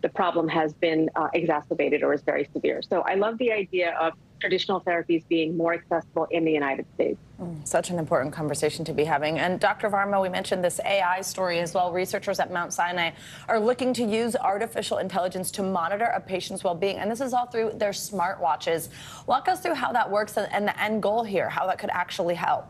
the problem has been exacerbated or is very severe. So I love the idea of traditional therapies being more accessible in the United States.
Such an important conversation to be having. And Dr. Varma, we mentioned this AI story as well. Researchers at Mount Sinai are looking to use artificial intelligence to monitor a patient's well-being, and this is all through their smartwatches. Walk us through how that works and the end goal here, how that could actually help.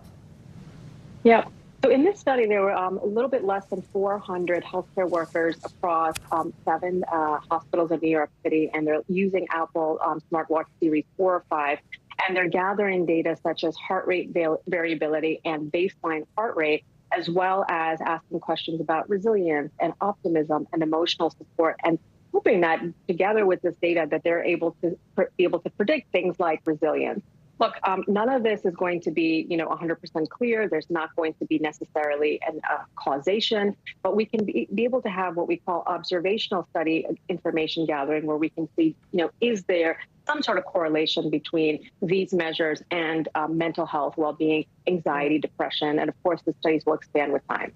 Yeah. So in this study, there were a little bit less than 400 healthcare workers across 7 hospitals in New York City, and they're using Apple Smartwatch Series 4 or 5, and they're gathering data such as heart rate variability and baseline heart rate, as well as asking questions about resilience and optimism and emotional support, and hoping that together with this data that they're able to predict things like resilience. Look, none of this is going to be, 100% clear. There's not going to be necessarily a causation, but we can be able to have what we call observational study information gathering, where we can see, is there some sort of correlation between these measures and mental health, well-being, anxiety, depression, and of course the studies will expand with time.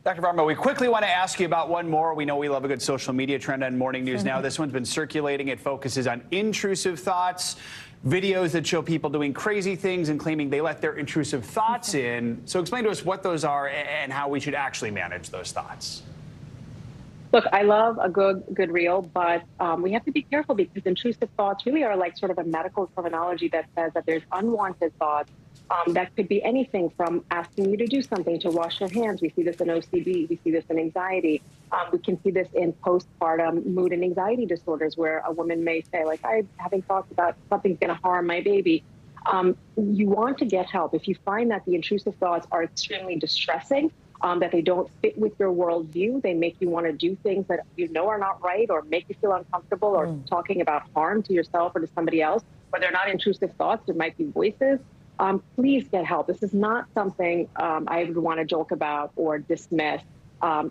Dr. Varma, we quickly want to ask you about one more. We know we love a good social media trend on Morning News Now. This one's been circulating. It focuses on intrusive thoughts, videos that show people doing crazy things and claiming they let their intrusive thoughts in. So explain to us what those are and how we should actually manage those thoughts.
Look, I love a good reel, but we have to be careful because intrusive thoughts really are like sort of a medical terminology that says that there's unwanted thoughts that could be anything from asking you to do something, to wash your hands. We see this in OCD. We see this in anxiety. We can see this in postpartum mood and anxiety disorders where a woman may say, like, I'm having thoughts about something's going to harm my baby. You want to get help. If you find that the intrusive thoughts are extremely distressing, that they don't fit with your worldview, they make you want to do things that you know are not right or make you feel uncomfortable or talking about harm to yourself or to somebody else, or they're not intrusive thoughts, it might be voices. Please get help. This is not something I would want to joke about or dismiss,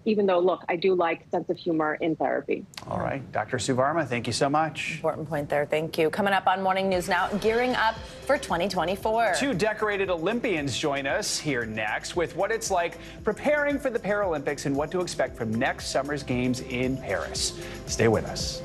even though, look, I do like sense of humor in therapy.
All right. Dr. Sue Varma, thank you so much.
Important point there. Thank you. Coming up on Morning News Now, gearing up for 2024.
2 decorated Olympians join us here next with what it's like preparing for the Paralympics and what to expect from next summer's games in Paris. Stay with us.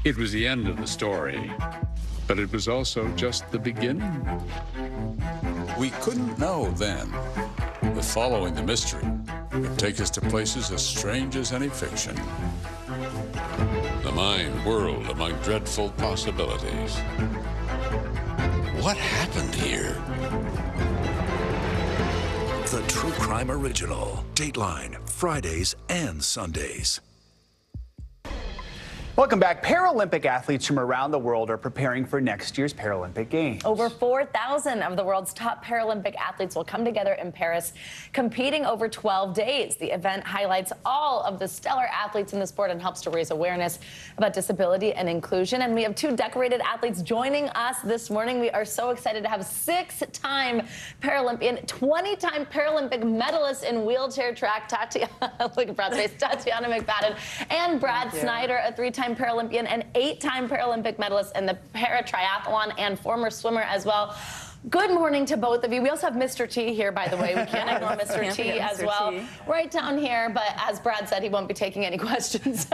It was the end of the story, but it was also just the beginning. We couldn't know then that following the mystery would take us to places as strange as any fiction. The mind whirled among dreadful possibilities. What happened here?
The True Crime Original. Dateline, Fridays and Sundays.
Welcome back. Paralympic athletes from around the world are preparing for next year's Paralympic Games.
Over 4,000 of the world's top Paralympic athletes will come together in Paris, competing over 12 days. The event highlights all of the stellar athletes in the sport and helps to raise awareness about disability and inclusion. And we have two decorated athletes joining us this morning. We are so excited to have 6-time Paralympian, 20-time Paralympic medalist in wheelchair track, Tatiana McFadden, and Brad Snyder, a 3-time Paralympian and 8-time Paralympic medalist in the para-triathlon and former swimmer as well. Good morning to both of you. We also have Mr. T here, by the way. We can't ignore Mr. T as well. Right down here, but as Brad said, he won't be taking any questions.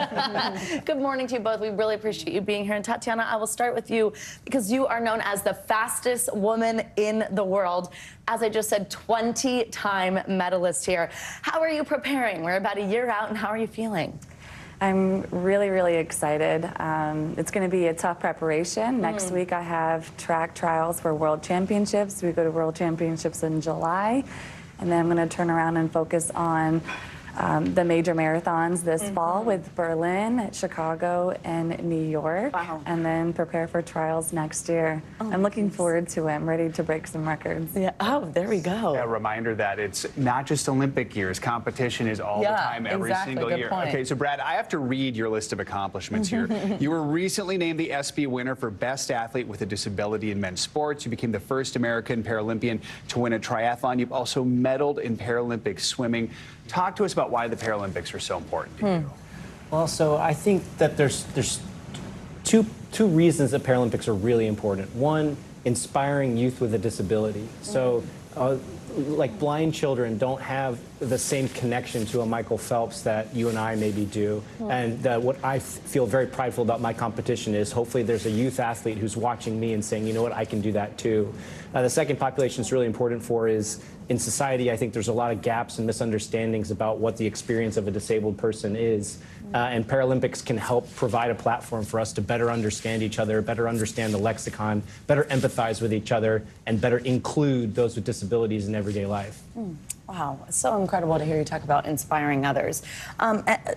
Good morning to you both. We really appreciate you being here. And Tatiana, I will start with you because you are known as the fastest woman in the world. As I just said, 20-time medalist here. How are you preparing? We're about a year out, and how are you feeling?
I'm really, really excited. It's going to be a tough preparation. Next week I have track trials for World Championships. We go to World Championships in July. And then I'm going to turn around and focus on the major marathons this fall with Berlin, Chicago, and New York. Wow. And then prepare for trials next year. I'm looking forward to it. I'm ready to break some records.
Yeah. Oh, there we go.
A reminder that it's not just Olympic years. Competition is all the time, every single year.
Point.
Okay, so Brad, I have to read your list of accomplishments here. You were recently named the ESPY winner for Best Athlete with a Disability in Men's Sports. You became the first American Paralympian to win a triathlon. You've also medaled in Paralympic swimming. Talk to us about why the Paralympics are so important to you.
Well, so I think that there's two reasons that Paralympics are really important. One, inspiring youth with a disability. So like blind children don't have the same connection to a Michael Phelps that you and I maybe do. And what I feel very prideful about my competition is hopefully there's a youth athlete who's watching me and saying, you know what, I can do that too. The second population is really important for is in society, I think there's a lot of gaps and misunderstandings about what the experience of a disabled person is. And Paralympics can help provide a platform for us to better understand each other, better understand the lexicon, better empathize with each other, and better include those with disabilities in everyday life.
Wow, it's so incredible to hear you talk about inspiring others.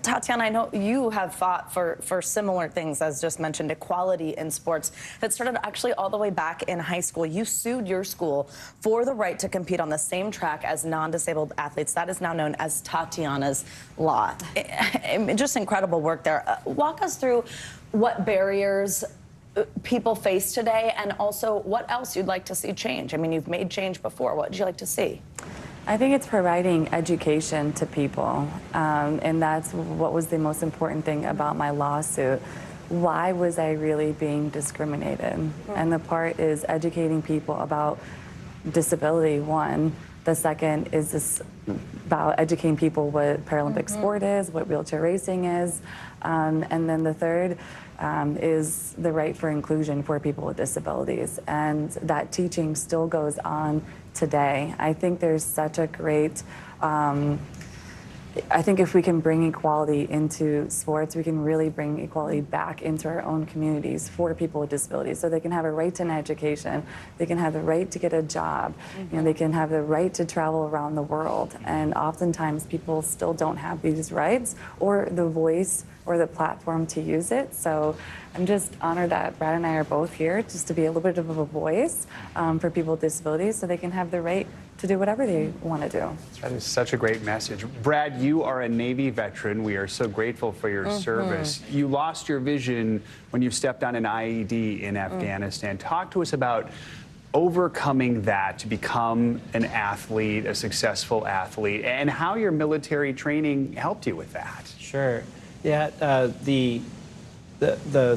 Tatiana, I know you have fought for similar things, as just mentioned, equality in sports. That started actually all the way back in high school. You sued your school for the right to compete on the same track as non-disabled athletes. That is now known as Tatiana's Law. Just incredible work there. Walk us through what barriers people face today and also what else you'd like to see change. I mean, you've made change before. What would you like to see?
I think it's providing education to people, and that's what was the most important thing about my lawsuit. Why was I really being discriminated? And the part is educating people about disability, one. The second is this about educating people what Paralympic sport is, what wheelchair racing is, and then the third is the right for inclusion for people with disabilities. And that teaching still goes on today. I think there's such a great, I think if we can bring equality into sports, we can really bring equality back into our own communities for people with disabilities, so they can have a right to an education, they can have the right to get a job, you know, they can have the right to travel around the world. And oftentimes people still don't have these rights or the voice or the platform to use it. So I'm just honored that Brad and I are both here just to be a little bit of a voice for people with disabilities, so they can have the right to do whatever they want to do.
That is such a great message. Brad, you are a Navy veteran. We are so grateful for your service. You lost your vision when you stepped on an IED in Afghanistan. Talk to us about overcoming that to become an athlete, a successful athlete, and how your military training helped you with that.
Sure. Yeah, the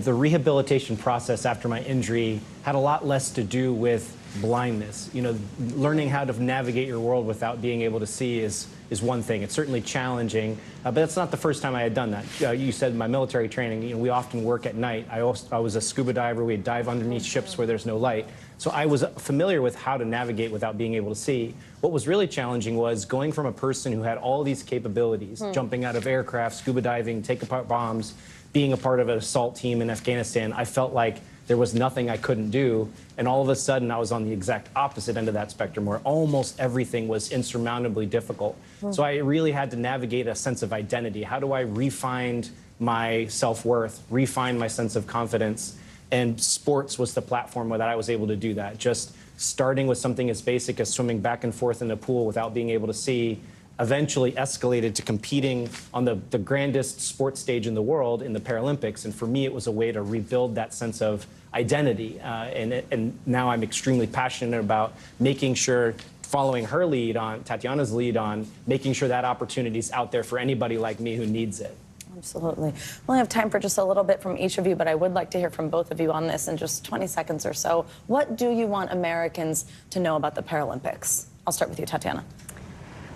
rehabilitation process after my injury had a lot less to do with blindness. You know, learning how to navigate your world without being able to see is one thing. It's certainly challenging, but that's not the first time I had done that. You said my military training, you know, we often work at night. I was a scuba diver. We'd dive underneath ships where there's no light. So I was familiar with how to navigate without being able to see. What was really challenging was going from a person who had all these capabilities, jumping out of aircraft, scuba diving, take apart bombs, being a part of an assault team in Afghanistan. I felt like there was nothing I couldn't do, and all of a sudden I was on the exact opposite end of that spectrum where almost everything was insurmountably difficult. So I really had to navigate a sense of identity. How do I re-find my self-worth, refine my sense of confidence. And sports was the platform where that I was able to do that. Just starting with something as basic as swimming back and forth in the pool without being able to see, eventually escalated to competing on the grandest sports stage in the world in the Paralympics. And for me, it was a way to rebuild that sense of identity. And now I'm extremely passionate about making sure, following her lead on, Tatiana's lead on, making sure that opportunity is out there for anybody like me who needs it.
Absolutely. We only have time for just a little bit from each of you, but I would like to hear from both of you on this in just 20 seconds or so. What do you want Americans to know about the Paralympics? I'll start with you, Tatiana.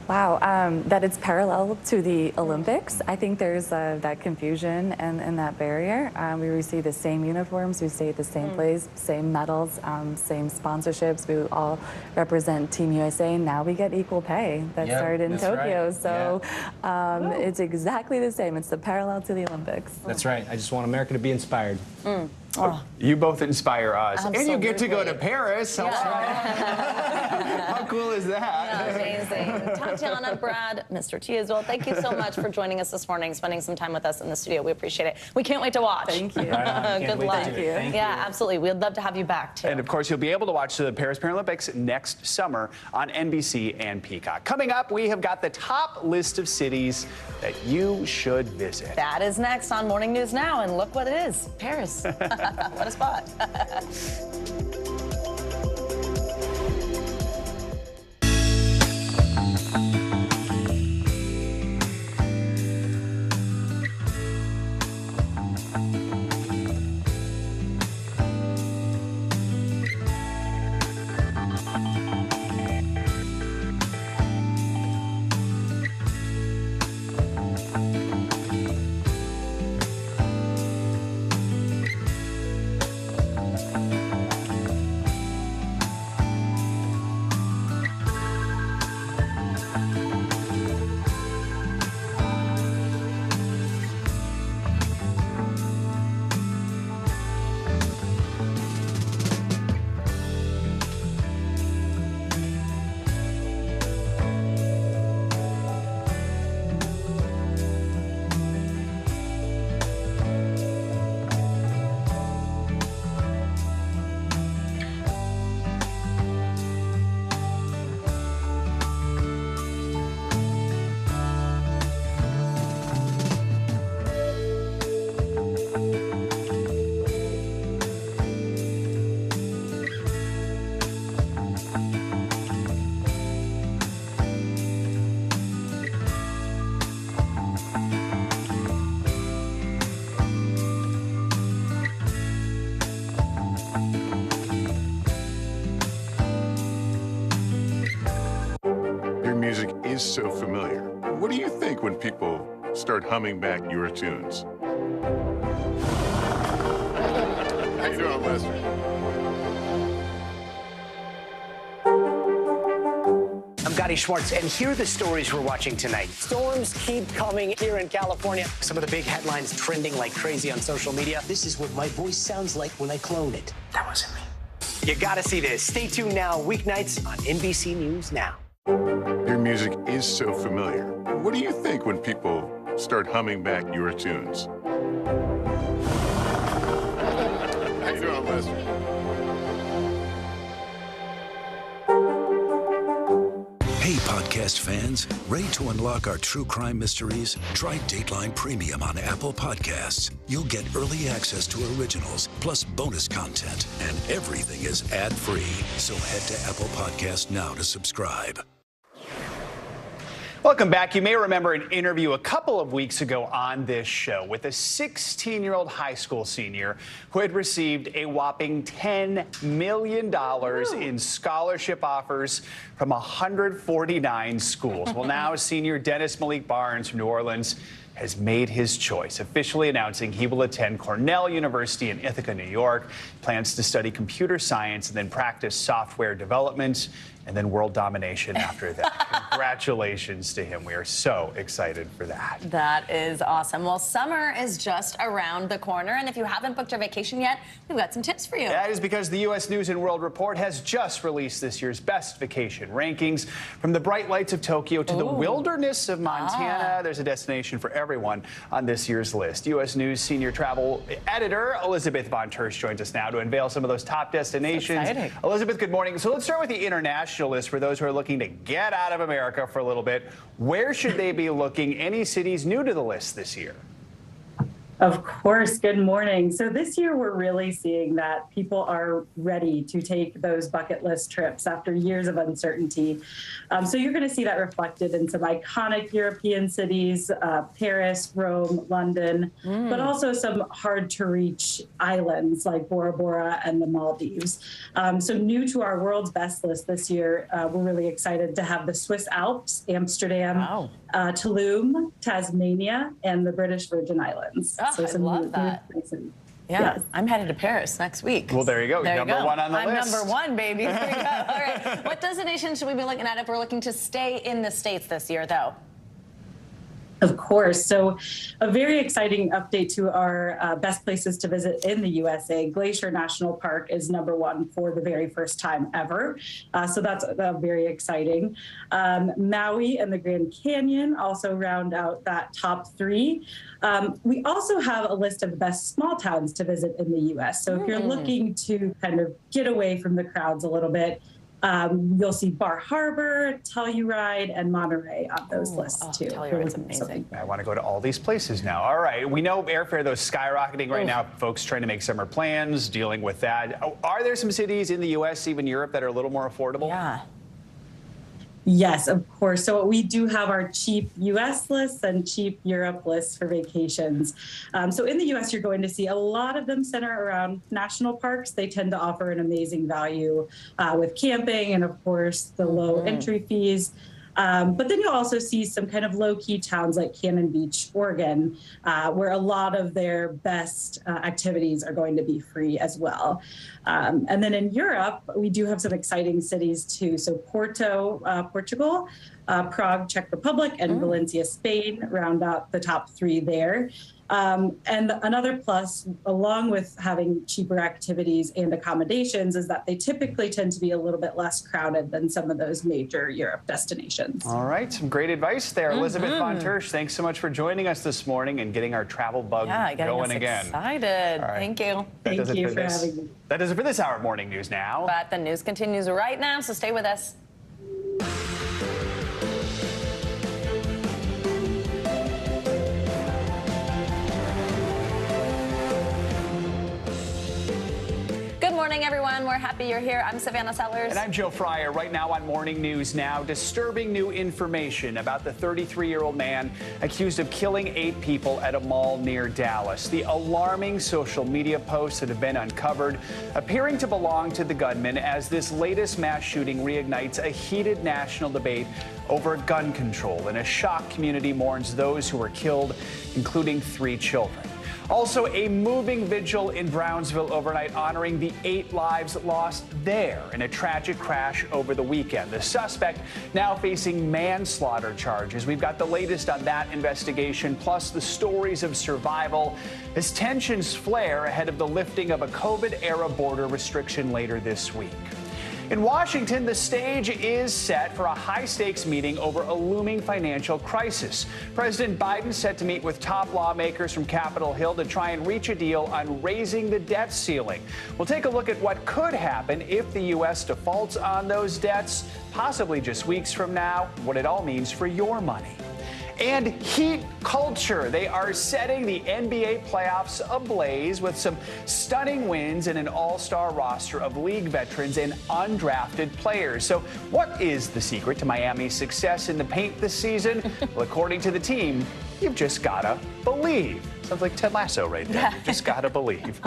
Wow, that it's parallel to the Olympics. I think there's that confusion and that barrier. We receive the same uniforms, we stay at the same place, same medals, same sponsorships. We all represent Team USA. Now we get equal pay. That started in Tokyo. Right. So it's exactly the same. It's the parallel to the Olympics.
That's right. I just want America to be inspired.
Oh. You both inspire us.
Absolutely.
And you get to go to Paris.
Yeah.
How cool is that?
Yeah, amazing. Tatiana, Brad, Mr. T as well, thank you so much for joining us this morning, spending some time with us in the studio. We appreciate it. We can't wait to watch.
Thank you.
Good luck.
Thank you.
Yeah, absolutely. We'd love to have you back, too.
And, of course, you'll be able to watch the Paris Paralympics next summer on NBC and Peacock. Coming up, we have got the top list of cities that you should visit.
That is next on Morning News Now, and look what it is, Paris. What a spot.
Is so familiar. What do you think when people start humming back your tunes? How you doing, Lester?
I'm Gotti Schwartz, and here are the stories we're watching tonight. Storms keep coming here in California. Some of the big headlines trending like crazy on social media. This is what my voice sounds like when I clone it. That wasn't me. You gotta see this. Stay tuned now, weeknights on NBC News Now.
Your music is so familiar. What do you think when people start humming back your tunes? How you doing, Lester?
Hey, podcast fans, ready to unlock our true crime mysteries? Try Dateline Premium on Apple Podcasts. You'll get early access to originals, plus bonus content, and everything is ad-free. So head to Apple Podcasts now to subscribe.
Welcome back. You may remember an interview a couple of weeks ago on this show with a 16-year-old high school senior who had received a whopping $10 million in scholarship offers from 149 schools. Well, now senior Dennis Malik Barnes from New Orleans has made his choice, officially announcing he will attend Cornell University in Ithaca, New York, plans to study computer science and then practice software development and then world domination after that. Congratulations to him. We are so excited for that.
That is awesome. Well, summer is just around the corner, and if you haven't booked your vacation yet, we've got some tips for you.
That is because the U.S. News and World Report has just released this year's best vacation rankings. From the bright lights of Tokyo to the wilderness of Montana, there's a destination for everyone on this year's list. U.S. News senior travel editor Elizabeth Von Tersch joins us now to unveil some of those top destinations. Elizabeth, good morning. So let's start with the international list for those who are looking to get out of America for a little bit. Where should they be looking? Any cities new to the list this year?
Of course. Good morning. So this year, we're really seeing that people are ready to take those bucket list trips after years of uncertainty. So you're going to see that reflected in some iconic European cities, Paris, Rome, London, but also some hard to reach islands like Bora Bora and the Maldives. So new to our world's best list this year, we're really excited to have the Swiss Alps, Amsterdam, Tulum, Tasmania, and the British Virgin Islands.
Oh, I love that. Yeah, I'm headed to Paris next week.
Well, there you go. You're number one on the list.
I'm number one, baby. There you go. All right. What destination should we be looking at if we're looking to stay in the States this year, though?
Of course. So a very exciting update to our best places to visit in the USA. Glacier National Park is #1 for the very first time ever. So that's very exciting. Maui and the Grand Canyon also round out that top 3. We also have a list of the best small towns to visit in the US. So if you're looking to kind of get away from the crowds a little bit, you'll see Bar Harbor, Telluride, and Monterey on those lists too.
Telluride's amazing.
I want to go to all these places now. All right. We know airfare, though, is skyrocketing right now. Folks trying to make summer plans, dealing with that. Are there some cities in the U.S., even Europe, that are a little more affordable?
Yeah. Yes, of course. So we do have our cheap U.S. lists and cheap Europe lists for vacations. So in the U.S., you're going to see a lot of them center around national parks. They tend to offer an amazing value with camping and, of course, the low entry fees. But then you'll also see some kind of low-key towns like Cannon Beach, Oregon, where a lot of their best activities are going to be free as well. And then in Europe, we do have some exciting cities too. So Porto, Portugal, Prague, Czech Republic, and Valencia, Spain, round out the top 3 there. And another plus, along with having cheaper activities and accommodations, is that they typically tend to be a little bit less crowded than some of those major Europe destinations.
All right, some great advice there. Elizabeth Von Tersch, thanks so much for joining us this morning and getting our travel bug going again.
Excited.
Right.
Thank you.
Thank you for having me.
That does it for this hour of Morning News Now.
But the news continues right now, so stay with us. Good morning, everyone. We're happy you're here. I'm Savannah Sellers.
And I'm Joe Fryer. Right now on Morning News Now, disturbing new information about the 33-year-old man accused of killing 8 people at a mall near Dallas. The alarming social media posts that have been uncovered appearing to belong to the gunman as this latest mass shooting reignites a heated national debate over gun control. And a shocked community mourns those who were killed, including 3 children. Also, a moving vigil in Brownsville overnight honoring the 8 lives lost there in a tragic crash over the weekend. The suspect now facing manslaughter charges. We've got the latest on that investigation, plus the stories of survival as tensions flare ahead of the lifting of a COVID-era border restriction later this week. In Washington, the stage is set for a high-stakes meeting over a looming financial crisis. President Biden set to meet with top lawmakers from Capitol Hill to try and reach a deal on raising the debt ceiling. We'll take a look at what could happen if the U.S. defaults on those debts, possibly just weeks from now, what it all means for your money. And heat culture. They are setting the NBA playoffs ablaze with some stunning wins and an all-star roster of league veterans and undrafted players. So what is the secret to Miami's success in the paint this season? Well, according to the team, you've just gotta believe. Sounds like Ted Lasso right there. You just got to believe.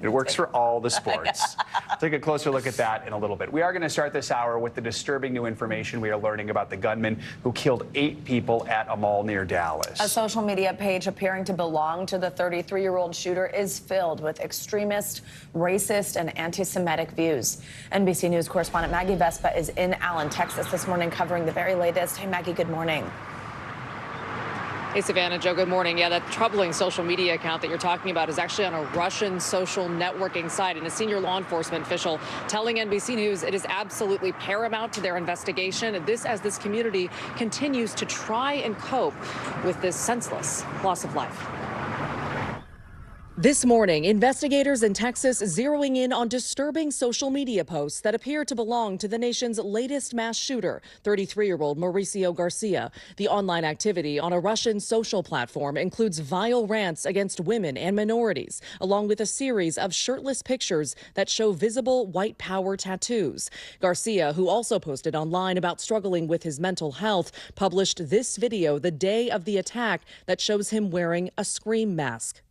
It works for all the sports. Take a closer look at that in a little bit. We are going to start this hour with the disturbing new information we are learning about the gunman who killed 8 people at a mall near Dallas.
A social media page appearing to belong to the 33-year-old shooter is filled with extremist, racist, and anti-Semitic views. NBC News correspondent Maggie Vespa is in Allen, Texas this morning covering the very latest. Hey, Maggie, good morning.
Hey, Savannah, Joe, good morning. Yeah, that troubling social media account that you're talking about is actually on a Russian social networking site, and a senior law enforcement official telling NBC News it is absolutely paramount to their investigation. This as this community continues to try and cope with this senseless loss of life. This morning, investigators in Texas zeroing in on disturbing social media posts that appear to belong to the nation's latest mass shooter, 33-year-old Mauricio Garcia. The online activity on a Russian social platform includes vile rants against women and minorities, along with a series of shirtless pictures that show visible white power tattoos. Garcia, who also posted online about struggling with his mental health, published this video the day of the attack that shows him wearing a scream mask.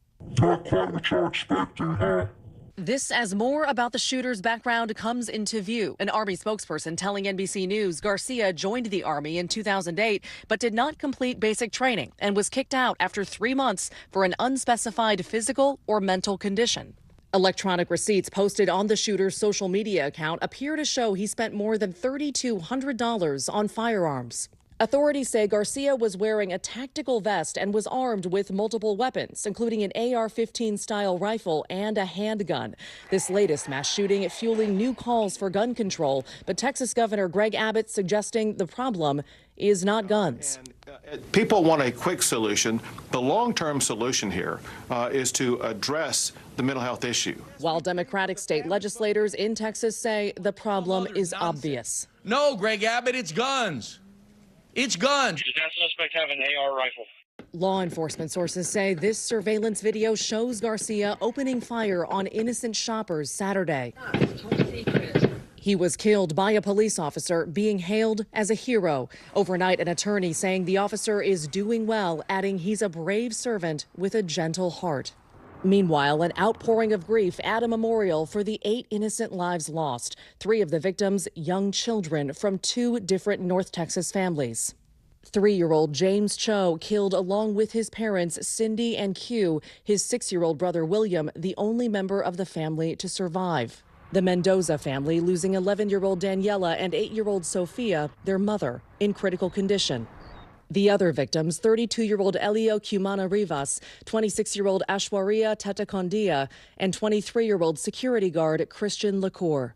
This as more about the shooter's background comes into view. An Army spokesperson telling NBC News Garcia joined the Army in 2008 but did not complete basic training and was kicked out after 3 months for an unspecified physical or mental condition. Electronic receipts posted on the shooter's social media account appear to show he spent more than $3,200 on firearms. Authorities say Garcia was wearing a tactical vest and was armed with multiple weapons, including an AR-15 style rifle and a handgun. This latest mass shooting fueling new calls for gun control, but Texas Governor Greg Abbott suggesting the problem is not guns.
People want a quick solution. The long-term solution here is to address the mental health issue.
While Democratic state legislators in Texas say the problem is obvious.
No, Greg Abbott, it's guns. It's guns.
Does that suspect have an AR rifle?
Law enforcement sources say this surveillance video shows Garcia opening fire on innocent shoppers Saturday. He was killed by a police officer, being hailed as a hero. Overnight, an attorney saying the officer is doing well, adding he's a brave servant with a gentle heart. Meanwhile, an outpouring of grief at a memorial for the 8 innocent lives lost. 3 of the victims, young children from 2 different North Texas families. 3-year-old James Cho killed along with his parents, Cindy and Q, his 6-year-old brother William, the only member of the family to survive. The Mendoza family losing 11-year-old Daniela and 8-year-old Sophia, their mother, in critical condition. The other victims, 32-year-old Elio Cumana Rivas, 26-year-old Ashwaria Tetacondia, and 23-year-old security guard Christian Lacour.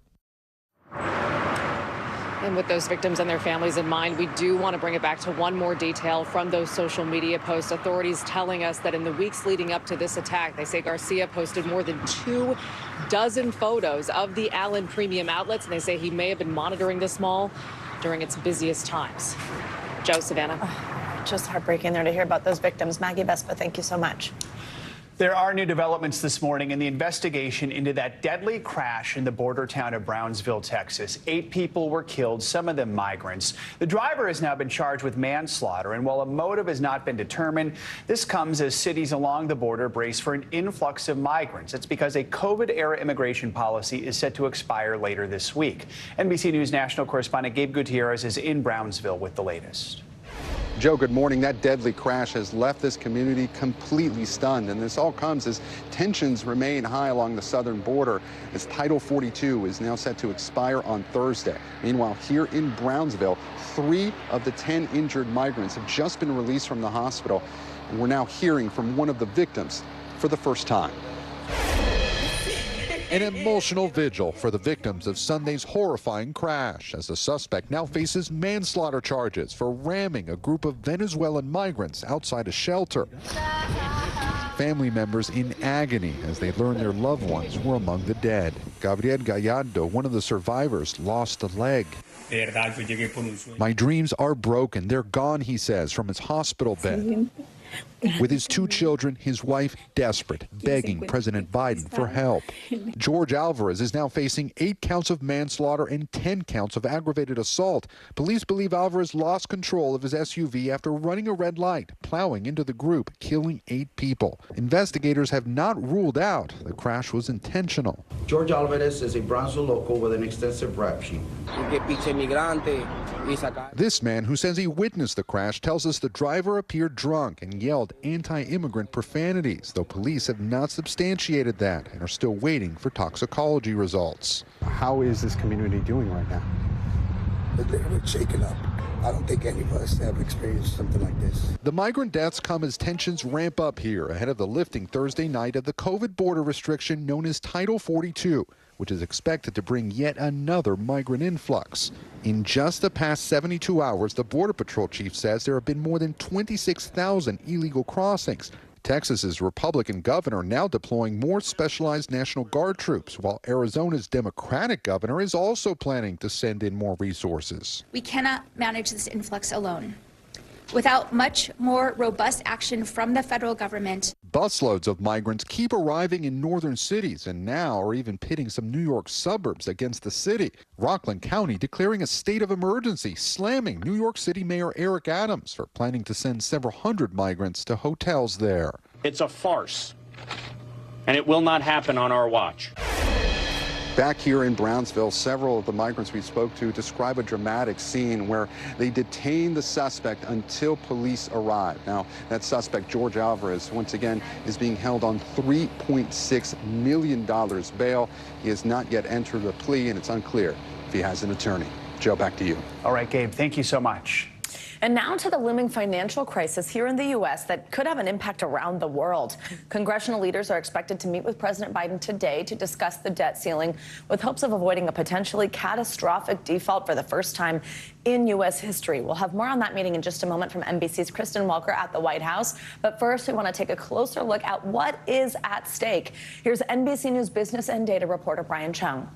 And with those victims and their families in mind, we do want to bring it back to one more detail from those social media posts. Authorities telling us that in the weeks leading up to this attack, they say Garcia posted more than 24 photos of the Allen Premium Outlets, and they say he may have been monitoring this mall during its busiest times. Joe, Savannah.
Just heartbreaking there to hear about those victims. Maggie Vespa, thank you so much.
There are new developments this morning in the investigation into that deadly crash in the border town of Brownsville, Texas. 8 people were killed, some of them migrants. The driver has now been charged with manslaughter, and while a motive has not been determined, this comes as cities along the border brace for an influx of migrants. It's because a COVID-era immigration policy is set to expire later this week. NBC News national correspondent Gabe Gutierrez is in Brownsville with the latest.
Joe, good morning. That deadly crash has left this community completely stunned, and this all comes as tensions remain high along the southern border as Title 42 is now set to expire on Thursday. Meanwhile, here in Brownsville, 3 of the 10 injured migrants have just been released from the hospital, and we're now hearing from one of the victims for the first time.
An emotional vigil for the victims of Sunday's horrifying crash as the suspect now faces manslaughter charges for ramming a group of Venezuelan migrants outside a shelter. Family members in agony as they learn their loved ones were among the dead. Gabriel Gallardo, one of the survivors, lost a leg. My dreams are broken. They're gone, he says, from his hospital bed. With his 2 children, his wife desperate, begging President Biden for help. George Alvarez is now facing 8 counts of manslaughter and 10 counts of aggravated assault. Police believe Alvarez lost control of his SUV after running a red light, plowing into the group, killing 8 people. Investigators have not ruled out the crash was intentional.
George Alvarez is a Brownsville local with an extensive rap sheet.
This man, who says he witnessed the crash, tells us the driver appeared drunk and yelled anti-immigrant profanities, though police have not substantiated that and are still waiting for toxicology results.
How is this community doing right now?
They're shaken up. I don't think any of us have experienced something like this.
The migrant deaths come as tensions ramp up here ahead of the lifting Thursday night of the COVID border restriction known as Title 42, which is expected to bring yet another migrant influx. In just the past 72 hours, the Border Patrol chief says there have been more than 26,000 illegal crossings. Texas's Republican governor now deploying more specialized National Guard troops, while Arizona's Democratic governor is also planning to send in more resources.
We cannot manage this influx alone. Without much more robust action from the federal government.
Busloads of migrants keep arriving in northern cities and now are even pitting some New York suburbs against the city. Rockland County declaring a state of emergency, slamming New York City Mayor Eric Adams for planning to send several hundred migrants to hotels there.
It's a farce, and it will not happen on our watch.
Back here in Brownsville, several of the migrants we spoke to describe a dramatic scene where they detain the suspect until police arrive. Now, that suspect, George Alvarez, once again is being held on $3.6 million bail. He has not yet entered a plea, and it's unclear if he has an attorney. Joe, back to you.
All right, Gabe, thank you so much.
And now to the looming financial crisis here in the U.S. that could have an impact around the world. Congressional leaders are expected to meet with President Biden today to discuss the debt ceiling with hopes of avoiding a potentially catastrophic default for the first time in U.S. history. We'll have more on that meeting in just a moment from NBC's Kristen Welker at the White House. But first, we want to take a closer look at what is at stake. Here's NBC News business and data reporter Brian Chung.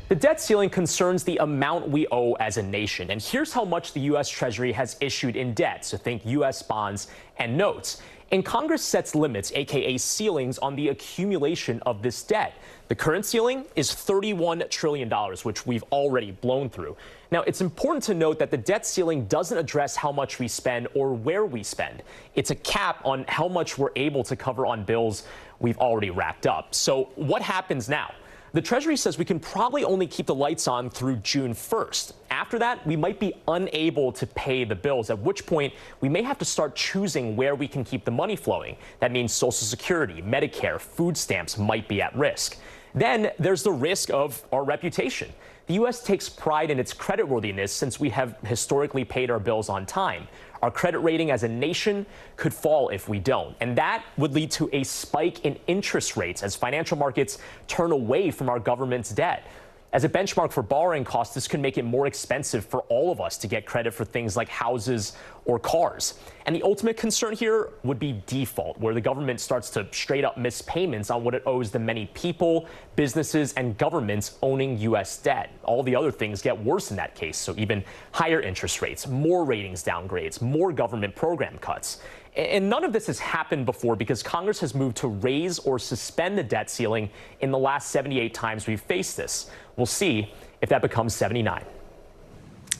The debt ceiling concerns the amount we owe as a nation. And here's how much the U.S. Treasury has issued in debt. So think U.S. bonds and notes. And Congress sets limits, a.k.a. ceilings, on the accumulation of this debt. The current ceiling is $31 trillion, which we've already blown through. Now, it's important to note that the debt ceiling doesn't address how much we spend or where we spend. It's a cap on how much we're able to cover on bills we've already racked up. So what happens now? The Treasury says we can probably only keep the lights on through June 1st. After that, we might be unable to pay the bills, at which point we may have to start choosing where we can keep the money flowing. That means Social Security, Medicare, food stamps might be at risk. Then there's the risk of our reputation. The U.S. takes pride in its creditworthiness since we have historically paid our bills on time. Our credit rating as a nation could fall if we don't, and that would lead to a spike in interest rates as financial markets turn away from our government's debt. As a benchmark for borrowing costs, this could make it more expensive for all of us to get credit for things like houses or cars. And the ultimate concern here would be default, where the government starts to straight up miss payments on what it owes the many people, businesses, and governments owning U.S. debt. All the other things get worse in that case, so even higher interest rates, more ratings downgrades, more government program cuts. And none of this has happened before because Congress has moved to raise or suspend the debt ceiling in the last 78 times we've faced this. We'll see if that becomes 79.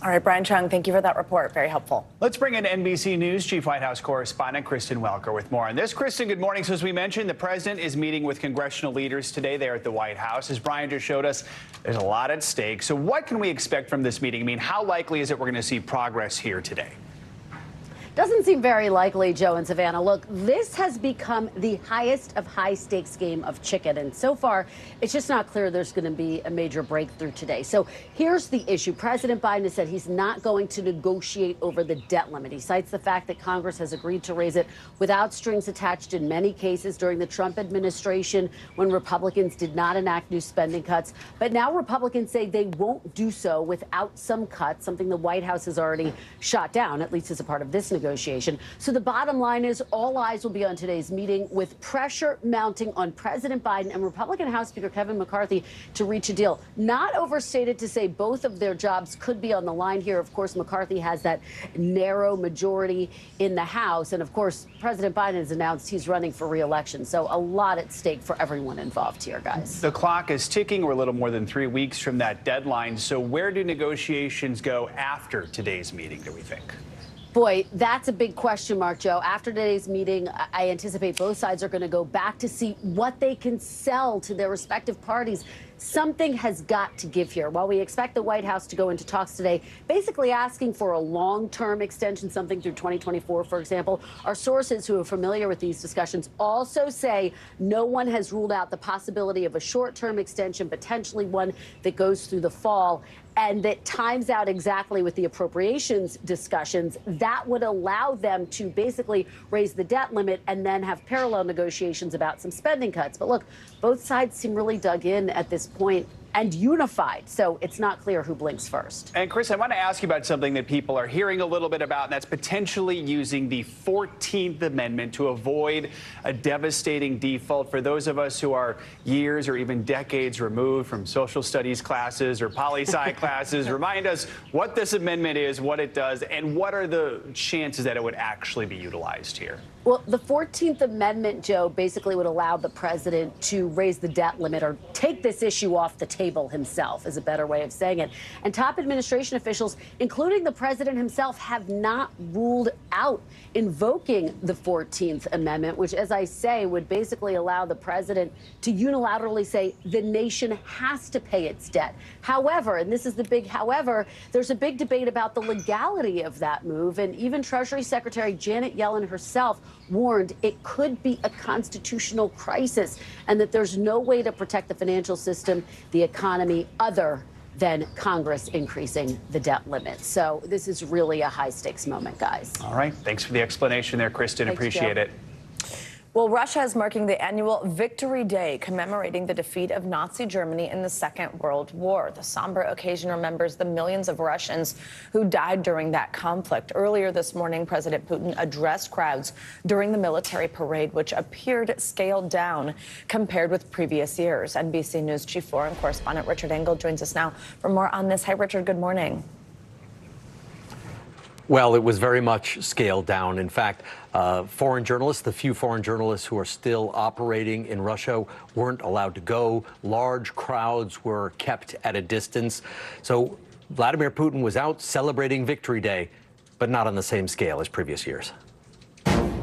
All right, Brian Chung, thank you for that report. Very helpful.
Let's bring in NBC News Chief White House correspondent Kristen Welker with more on this. Kristen, good morning. So as we mentioned, the president is meeting with congressional leaders today there at the White House. As Brian just showed us, there's a lot at stake. So what can we expect from this meeting? I mean, how likely is it we're going to see progress here today?
Doesn't seem very likely, Joe and Savannah. Look, this has become the highest of high-stakes game of chicken, and so far, it's just not clear there's going to be a major breakthrough today. So here's the issue. President Biden has said he's not going to negotiate over the debt limit. He cites the fact that Congress has agreed to raise it without strings attached in many cases during the Trump administration when Republicans did not enact new spending cuts. But now Republicans say they won't do so without some cuts, something the White House has already shot down, at least as a part of this negotiation. negotiation. So the bottom line is all eyes will be on today's meeting, with pressure mounting on President Biden and Republican House Speaker Kevin McCarthy to reach a deal. Not overstated to say both of their jobs could be on the line here. Of course, McCarthy has that narrow majority in the House. And of course, President Biden has announced he's running for re-election. So a lot at stake for everyone involved here, guys.
The clock is ticking. We're a little more than 3 weeks from that deadline. So where do negotiations go after today's meeting, do we think?
Boy, that's a big question mark, Joe. After today's meeting, I anticipate both sides are going to go back to see what they can sell to their respective parties. Something has got to give here. While we expect the White House to go into talks today, basically asking for a long-term extension, something through 2024, for example, our sources who are familiar with these discussions also say no one has ruled out the possibility of a short-term extension, potentially one that goes through the fall, and that times out exactly with the appropriations discussions. That would allow them to basically raise the debt limit and then have parallel negotiations about some spending cuts. But look, both sides seem really dug in at this point and unified, so it's not clear who blinks first.
And Chris, I want to ask you about something that people are hearing a little bit about, and that's potentially using the 14th Amendment to avoid a devastating default. For those of us who are years or even decades removed from social studies classes or poli-sci classes, remind us what this amendment is, what it does, and what are the chances that it would actually be utilized here?
Well, the 14th Amendment, Joe, basically would allow the president to raise the debt limit or take this issue off the table himself, is a better way of saying it. And top administration officials, including the president himself, have not ruled out invoking the 14th Amendment, which, as I say, would basically allow the president to unilaterally say the nation has to pay its debt. However, and this is the big however, there's a big debate about the legality of that move. And even Treasury Secretary Janet Yellen herself warned it could be a constitutional crisis and that there's no way to protect the financial system, the economy, other than Congress increasing the debt limit. So this is really a high stakes moment, guys.
All right. Thanks for the explanation there, Kristen.
Thanks,
Appreciate
Joe.
it.
Well, Russia is marking the annual Victory Day, commemorating the defeat of Nazi Germany in the Second World War. The somber occasion remembers the millions of Russians who died during that conflict. Earlier this morning, President Putin addressed crowds during the military parade, which appeared scaled down compared with previous years. NBC News Chief Foreign Correspondent Richard Engel joins us now for more on this. Hi, Richard. Good morning.
Well, it was very much scaled down. In fact, foreign journalists, the few foreign journalists who are still operating in Russia, weren't allowed to go. Large crowds were kept at a distance. So Vladimir Putin was out celebrating Victory Day, but not on the same scale as previous years.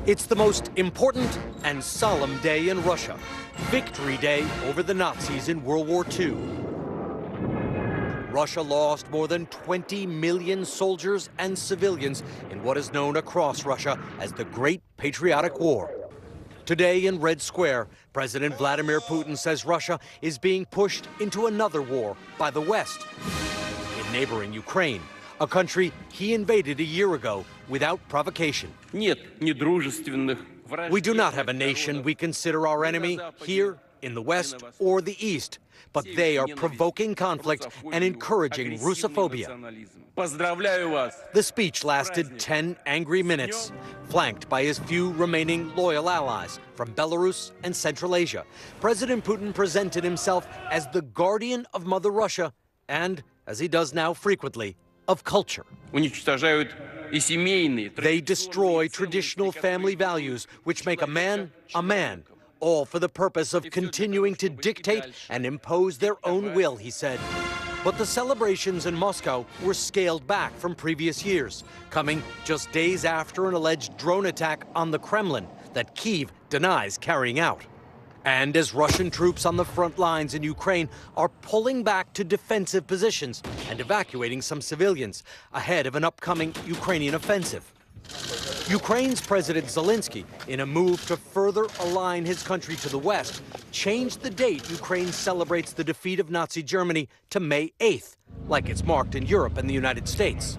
It's the most important and solemn day in Russia. Victory Day over the Nazis in World War II. Russia lost more than 20 million soldiers and civilians in what is known across Russia as the Great Patriotic War. Today in Red Square, President Vladimir Putin says Russia is being pushed into another war by the West in neighboring Ukraine, a country he invaded a year ago without provocation. We do not have a nation we consider our enemy here in the West or the East, but they are provoking conflict and encouraging Russophobia. The speech lasted 10 angry minutes, flanked by his few remaining loyal allies from Belarus and Central Asia. President Putin presented himself as the guardian of Mother Russia and, as he does now frequently, of culture. They destroy traditional family values, which make a man, all for the purpose of continuing to dictate and impose their own will, he said. But the celebrations in Moscow were scaled back from previous years, coming just days after an alleged drone attack on the Kremlin that Kyiv denies carrying out. And as Russian troops on the front lines in Ukraine are pulling back to defensive positions and evacuating some civilians ahead of an upcoming Ukrainian offensive. Ukraine's President Zelensky, in a move to further align his country to the West, changed the date Ukraine celebrates the defeat of Nazi Germany to May 8th, like it's marked in Europe and the United States.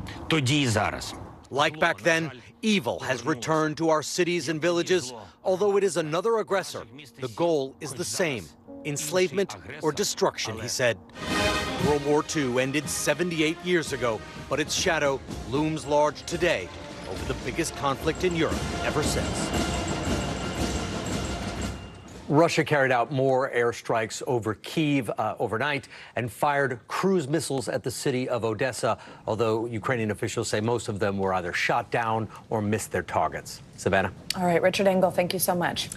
Like back then, evil has returned to our cities and villages, although it is another aggressor. The goal is the same: enslavement or destruction, he said. World War II ended 78 years ago, but its shadow looms large today over the biggest conflict in Europe ever since. Russia carried out more airstrikes over Kyiv overnight and fired cruise missiles at the city of Odessa, although Ukrainian officials say most of them were either shot down or missed their targets. Savannah?
All right, Richard Engel, thank you so much.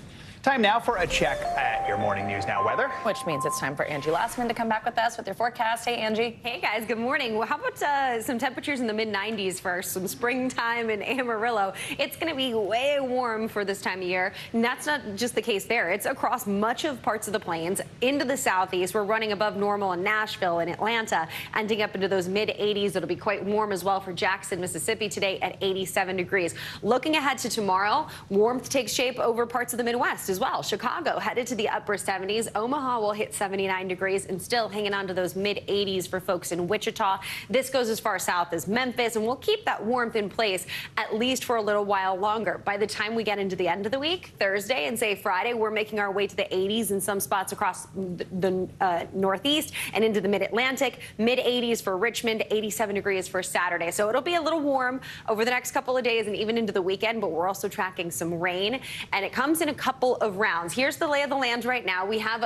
Time now for a check at your Morning News Now weather.
Which means it's time for Angie Lastman to come back with us with your forecast. Hey, Angie.
Hey, guys. Good morning. Well, how about some temperatures in the mid-90s for some springtime in Amarillo? It's going to be way warm for this time of year. And that's not just the case there. It's across much of parts of the plains into the southeast. We're running above normal in Nashville and Atlanta, ending up into those mid-80s. It'll be quite warm as well for Jackson, Mississippi today at 87 degrees. Looking ahead to tomorrow, warmth takes shape over parts of the Midwest as well. Chicago headed to the upper 70s. Omaha will hit 79 degrees and still hanging on to those mid-80s for folks in Wichita. This goes as far south as Memphis, and we'll keep that warmth in place at least for a little while longer. By the time we get into the end of the week, Thursday and say Friday, we're making our way to the 80s in some spots across the Northeast and into the mid-Atlantic. Mid-80s for Richmond, 87 degrees for Saturday. So it'll be a little warm over the next couple of days and even into the weekend, but we're also tracking some rain, and it comes in a couple of rounds. Here's the lay of the land right now. We have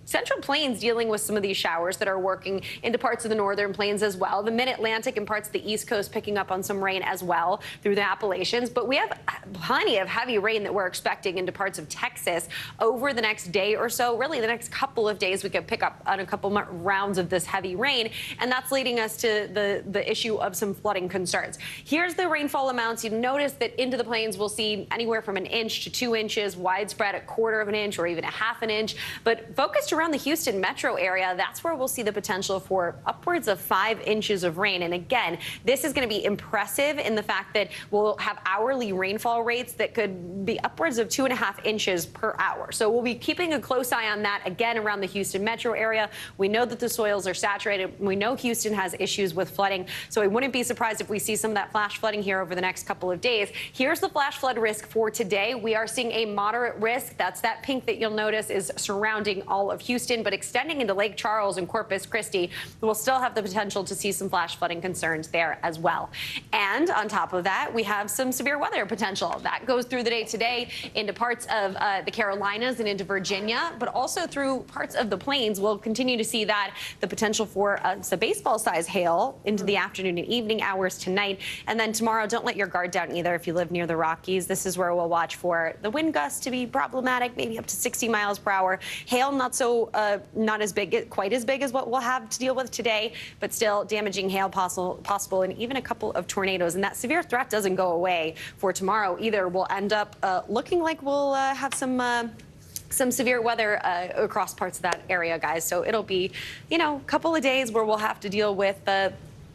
Central Plains dealing with some of these showers that are working into parts of the northern plains as well. The mid-Atlantic and parts of the East Coast picking up on some rain as well through the Appalachians. But we have plenty of heavy rain that we're expecting into parts of Texas over the next day or so. Really, the next couple of days, we could pick up on a couple more rounds of this heavy rain. And that's leading us to the issue of some flooding concerns. Here's the rainfall amounts. You notice that into the plains, we'll see anywhere from 1 inch to 2 inches, widespread at 1/4 of an inch or even 1/2 an inch. But focused around the Houston metro area, that's where we'll see the potential for upwards of 5 inches of rain. And again, this is going to be impressive in the fact that we'll have hourly rainfall rates that could be upwards of 2.5 inches per hour. So we'll be keeping a close eye on that again around the Houston metro area. We know that the soils are saturated. We know Houston has issues with flooding. So I wouldn't be surprised if we see some of that flash flooding here over the next couple of days. Here's the flash flood risk for today. We are seeing a moderate risk. That's that pink that you'll notice is surrounding all of Houston, but extending into Lake Charles and Corpus Christi. We'll still have the potential to see some flash flooding concerns there as well. And on top of that, we have some severe weather potential. That goes through the day today into parts of the Carolinas and into Virginia, but also through parts of the plains. We'll continue to see that, the potential for some baseball-sized hail into the afternoon and evening hours tonight. And then tomorrow, don't let your guard down either if you live near the Rockies. This is where we'll watch for the wind gusts to be problematic, maybe up to 60 miles per hour. Hail not as big, quite as big as what we'll have to deal with today, but still damaging hail possible, and even a couple of tornadoes. And that severe threat doesn't go away for tomorrow either. We'll end up looking like we'll have some severe weather across parts of that area, guys. So it'll be, a couple of days where we'll have to deal with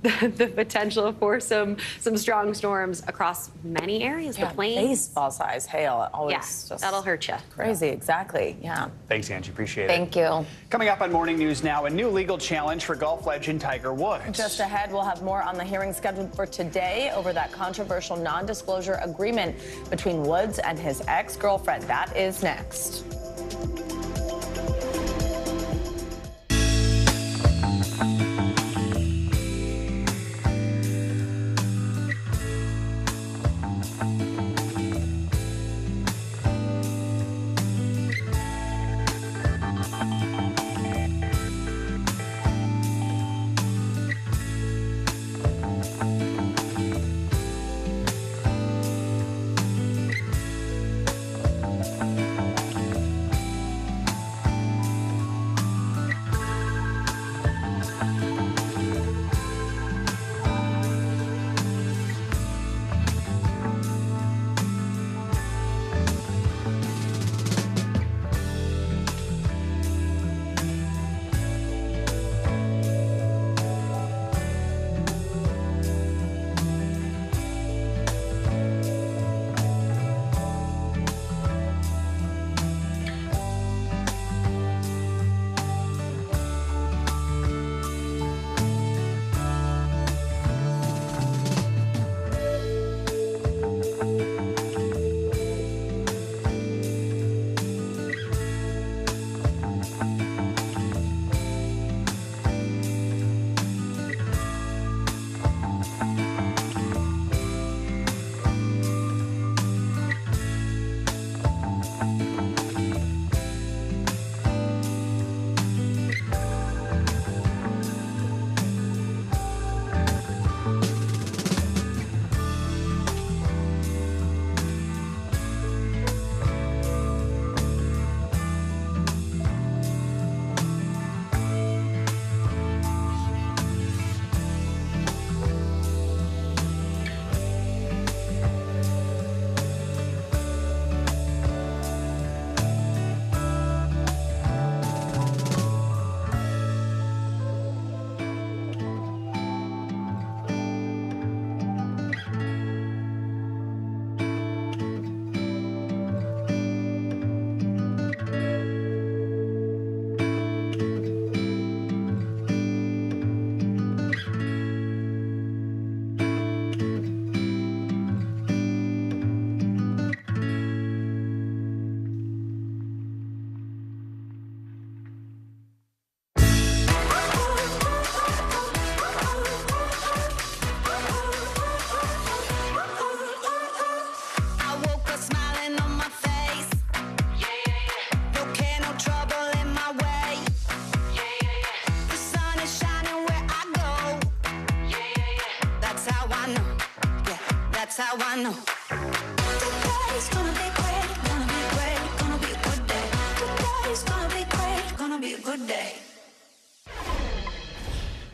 the potential for some strong storms across many areas.
Yeah,
the plains,
baseball-sized hail. Always just
that'll hurt you.
Crazy, exactly. Yeah.
Thanks, Angie. Appreciate it.
Thank you.
Coming up on Morning News Now, a new legal challenge for golf legend Tiger Woods.
Just ahead, we'll have more on the hearing scheduled for today over that controversial non-disclosure agreement between Woods and his ex-girlfriend. That is next.
day.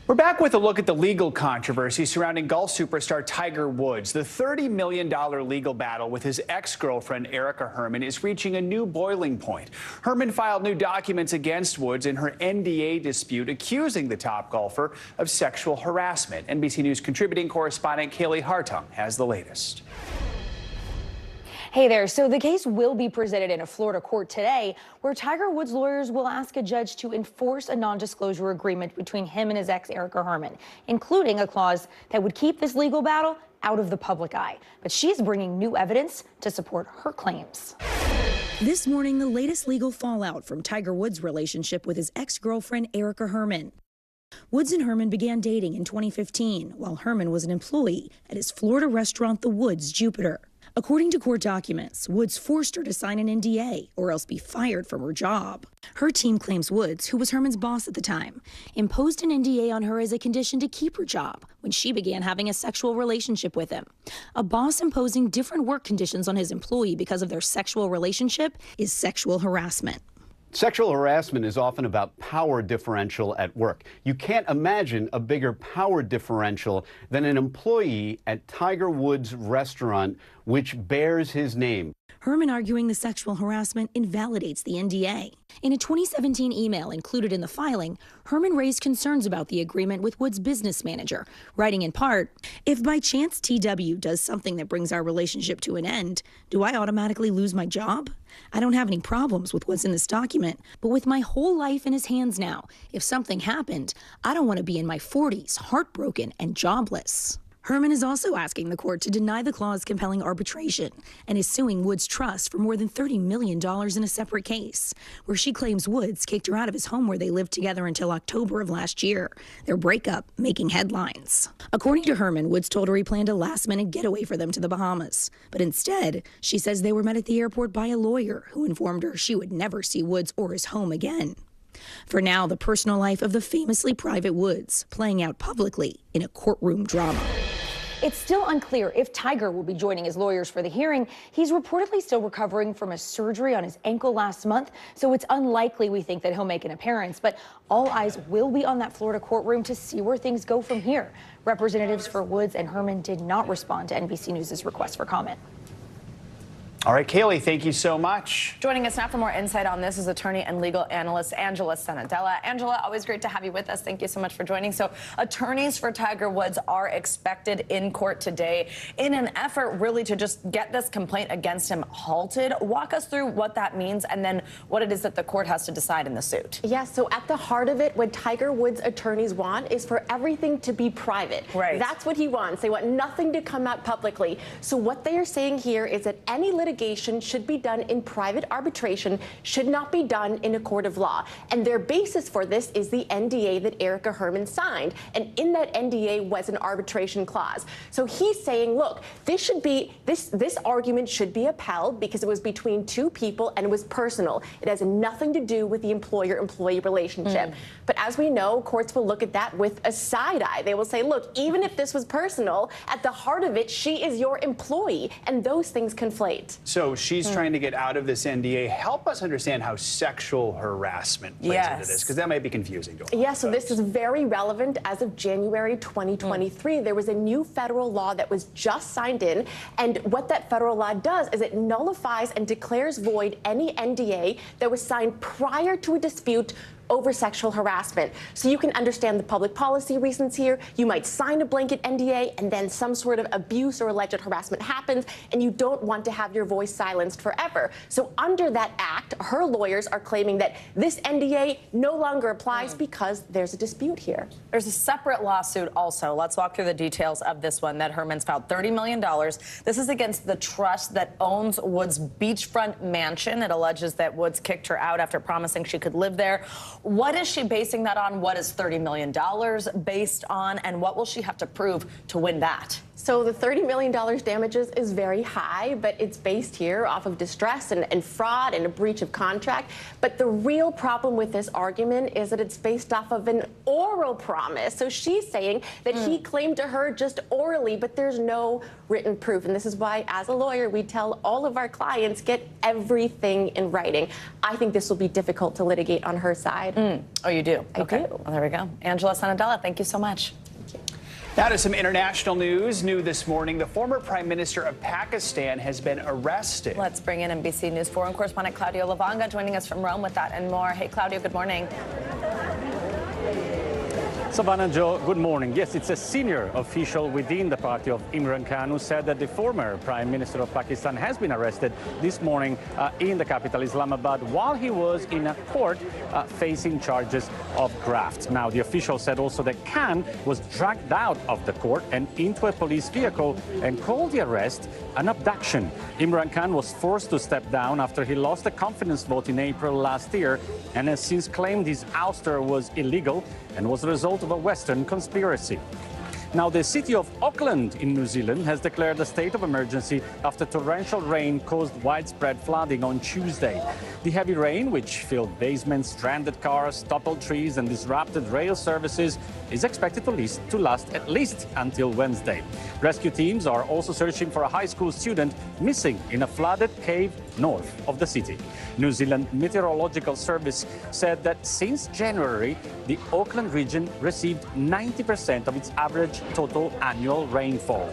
We're back with a look at the legal controversy surrounding golf superstar Tiger Woods. The $30 million legal battle with his ex-girlfriend, Erica Herman, is reaching a new boiling point. Herman filed new documents against Woods in her NDA dispute, accusing the top golfer of sexual harassment. NBC News contributing correspondent Kaylee Hartung has the latest.
Hey there. So the case will be presented in a Florida court today, where Tiger Woods' lawyers will ask a judge to enforce a non-disclosure agreement between him and his ex, Erica Herman, including a clause that would keep this legal battle out of the public eye. But she's bringing new evidence to support her claims.
This morning, the latest legal fallout from Tiger Woods' relationship with his ex-girlfriend, Erica Herman. Woods and Herman began dating in 2015, while Herman was an employee at his Florida restaurant, The Woods Jupiter. According to court documents, Woods forced her to sign an NDA or else be fired from her job. Her team claims Woods, who was Herman's boss at the time, imposed an NDA on her as a condition to keep her job when she began having a sexual relationship with him. A boss imposing different work conditions on his employee because of their sexual relationship is sexual harassment.
Sexual harassment is often about power differential at work. You can't imagine a bigger power differential than an employee at Tiger Woods' restaurant, which bears his name.
Herman arguing the sexual harassment invalidates the NDA. In a 2017 email included in the filing, Herman raised concerns about the agreement with Woods' business manager, writing in part, "If by chance TW does something that brings our relationship to an end, do I automatically lose my job? I don't have any problems with what's in this document, but with my whole life in his hands now, if something happened, I don't want to be in my 40s, heartbroken and jobless." Herman is also asking the court to deny the clause compelling arbitration and is suing Woods Trust for more than $30 million in a separate case, where she claims Woods kicked her out of his home where they lived together until October of last year, their breakup making headlines. According to Herman, Woods told her he planned a last-minute getaway for them to the Bahamas, but instead, she says they were met at the airport by a lawyer who informed her she would never see Woods or his home again. For now, the personal life of the famously private Woods playing out publicly in a courtroom drama.
It's still unclear if Tiger will be joining his lawyers for the hearing. He's reportedly still recovering from a surgery on his ankle last month, so it's unlikely we think that he'll make an appearance. But all eyes will be on that Florida courtroom to see where things go from here. Representatives for Woods and Herman did not respond to NBC News' request for comment.
All right, Kaylee, thank you so much.
Joining us now for more insight on this is attorney and legal analyst Angela Sanadella. Angela, always great to have you with us. Thank you so much for joining. So attorneys for Tiger Woods are expected in court today in an effort really to just get this complaint against him halted. Walk us through what that means and then what it is that the court has to decide in the suit.
Yes, so at the heart of it, what Tiger Woods attorneys want is for everything to be private.
Right.
That's what he wants. They want nothing to come out publicly. So what they are saying here is that any litigation should be done in private arbitration, should not be done in a court of law. And their basis for this is the NDA that Erica Herman signed. And in that NDA was an arbitration clause. So he's saying, look, this argument should be upheld because it was between two people and it was personal. It has nothing to do with the employer-employee relationship. But as we know, courts will look at that with a side eye. They will say, look, even if this was personal, at the heart of it, she is your employee. And those things conflate.
So she's trying to get out of this NDA. Help us understand how sexual harassment plays into this, because that might be confusing to a lot
Yeah, so this is very relevant. As of January 2023, there was a new federal law that was just signed in. And what that federal law does is it nullifies and declares void any NDA that was signed prior to a dispute over sexual harassment. So you can understand the public policy reasons here. You might sign a blanket NDA and then some sort of abuse or alleged harassment happens and you don't want to have your voice silenced forever. So under that act, her lawyers are claiming that this NDA no longer applies because there's a dispute here.
There's a separate lawsuit also. Let's walk through the details of this one that Herman's filed $30 million. This is against the trust that owns Woods' beachfront mansion. It alleges that Woods kicked her out after promising she could live there. What is she basing that on? What is $30 million based on? And what will she have to prove to win that?
So the $30 million damages is very high, but it's based here off of distress and fraud and a breach of contract. But the real problem with this argument is that it's based off of an oral promise. So she's saying that he claimed to her just orally, but there's no written proof. And this is why, as a lawyer, we tell all of our clients, get everything in writing. I think this will be difficult to litigate on her side.
Oh, you do?
I do.
Well, there we go. Angela Sanadella, thank you so much.
Now to some international news. New this morning, the former Prime Minister of Pakistan has been arrested.
Let's bring in NBC News foreign correspondent Claudio Lavanga joining us from Rome with that and more. Hey, Claudio, good morning.
Savannah, Joe, good morning. Yes, it's a senior official within the party of Imran Khan who said that the former Prime Minister of Pakistan has been arrested this morning in the capital, Islamabad, while he was in a court facing charges of graft. Now, the official said also that Khan was dragged out of the court and into a police vehicle and called the arrest an abduction. Imran Khan was forced to step down after he lost the confidence vote in April last year and has since claimed his ouster was illegal and was the result of a Western conspiracy. Now, the city of Auckland in New Zealand has declared a state of emergency after torrential rain caused widespread flooding on Tuesday. The heavy rain, which filled basements, stranded cars, toppled trees and disrupted rail services, is expected to last at least until Wednesday. Rescue teams are also searching for a high school student missing in a flooded cave north of the city. New Zealand Meteorological Service said that since January, the Auckland region received 90% of its average total annual rainfall.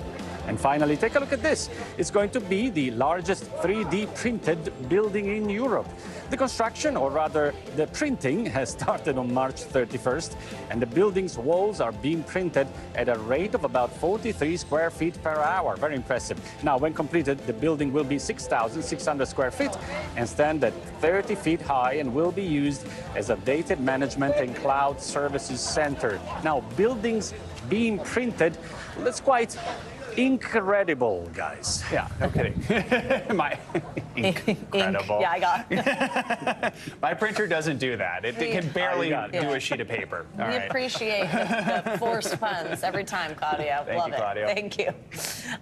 And finally, take a look at this. It's going to be the largest 3D printed building in Europe. The construction, or rather the printing, has started on March 31st, and the building's walls are being printed at a rate of about 43 square feet per hour. Very impressive. Now, when completed, the building will be 6,600 square feet and stand at 30 feet high and will be used as a data management and cloud services center. Now, buildings being printed, that's quite incredible, guys.
Yeah, no kidding. Incredible.
Yeah, I got
My printer doesn't do that. It can barely do a sheet of paper. All
We
right.
appreciate the forced puns every time, Claudio.
Thank
Love
you,
it.
Claudio.
Thank you.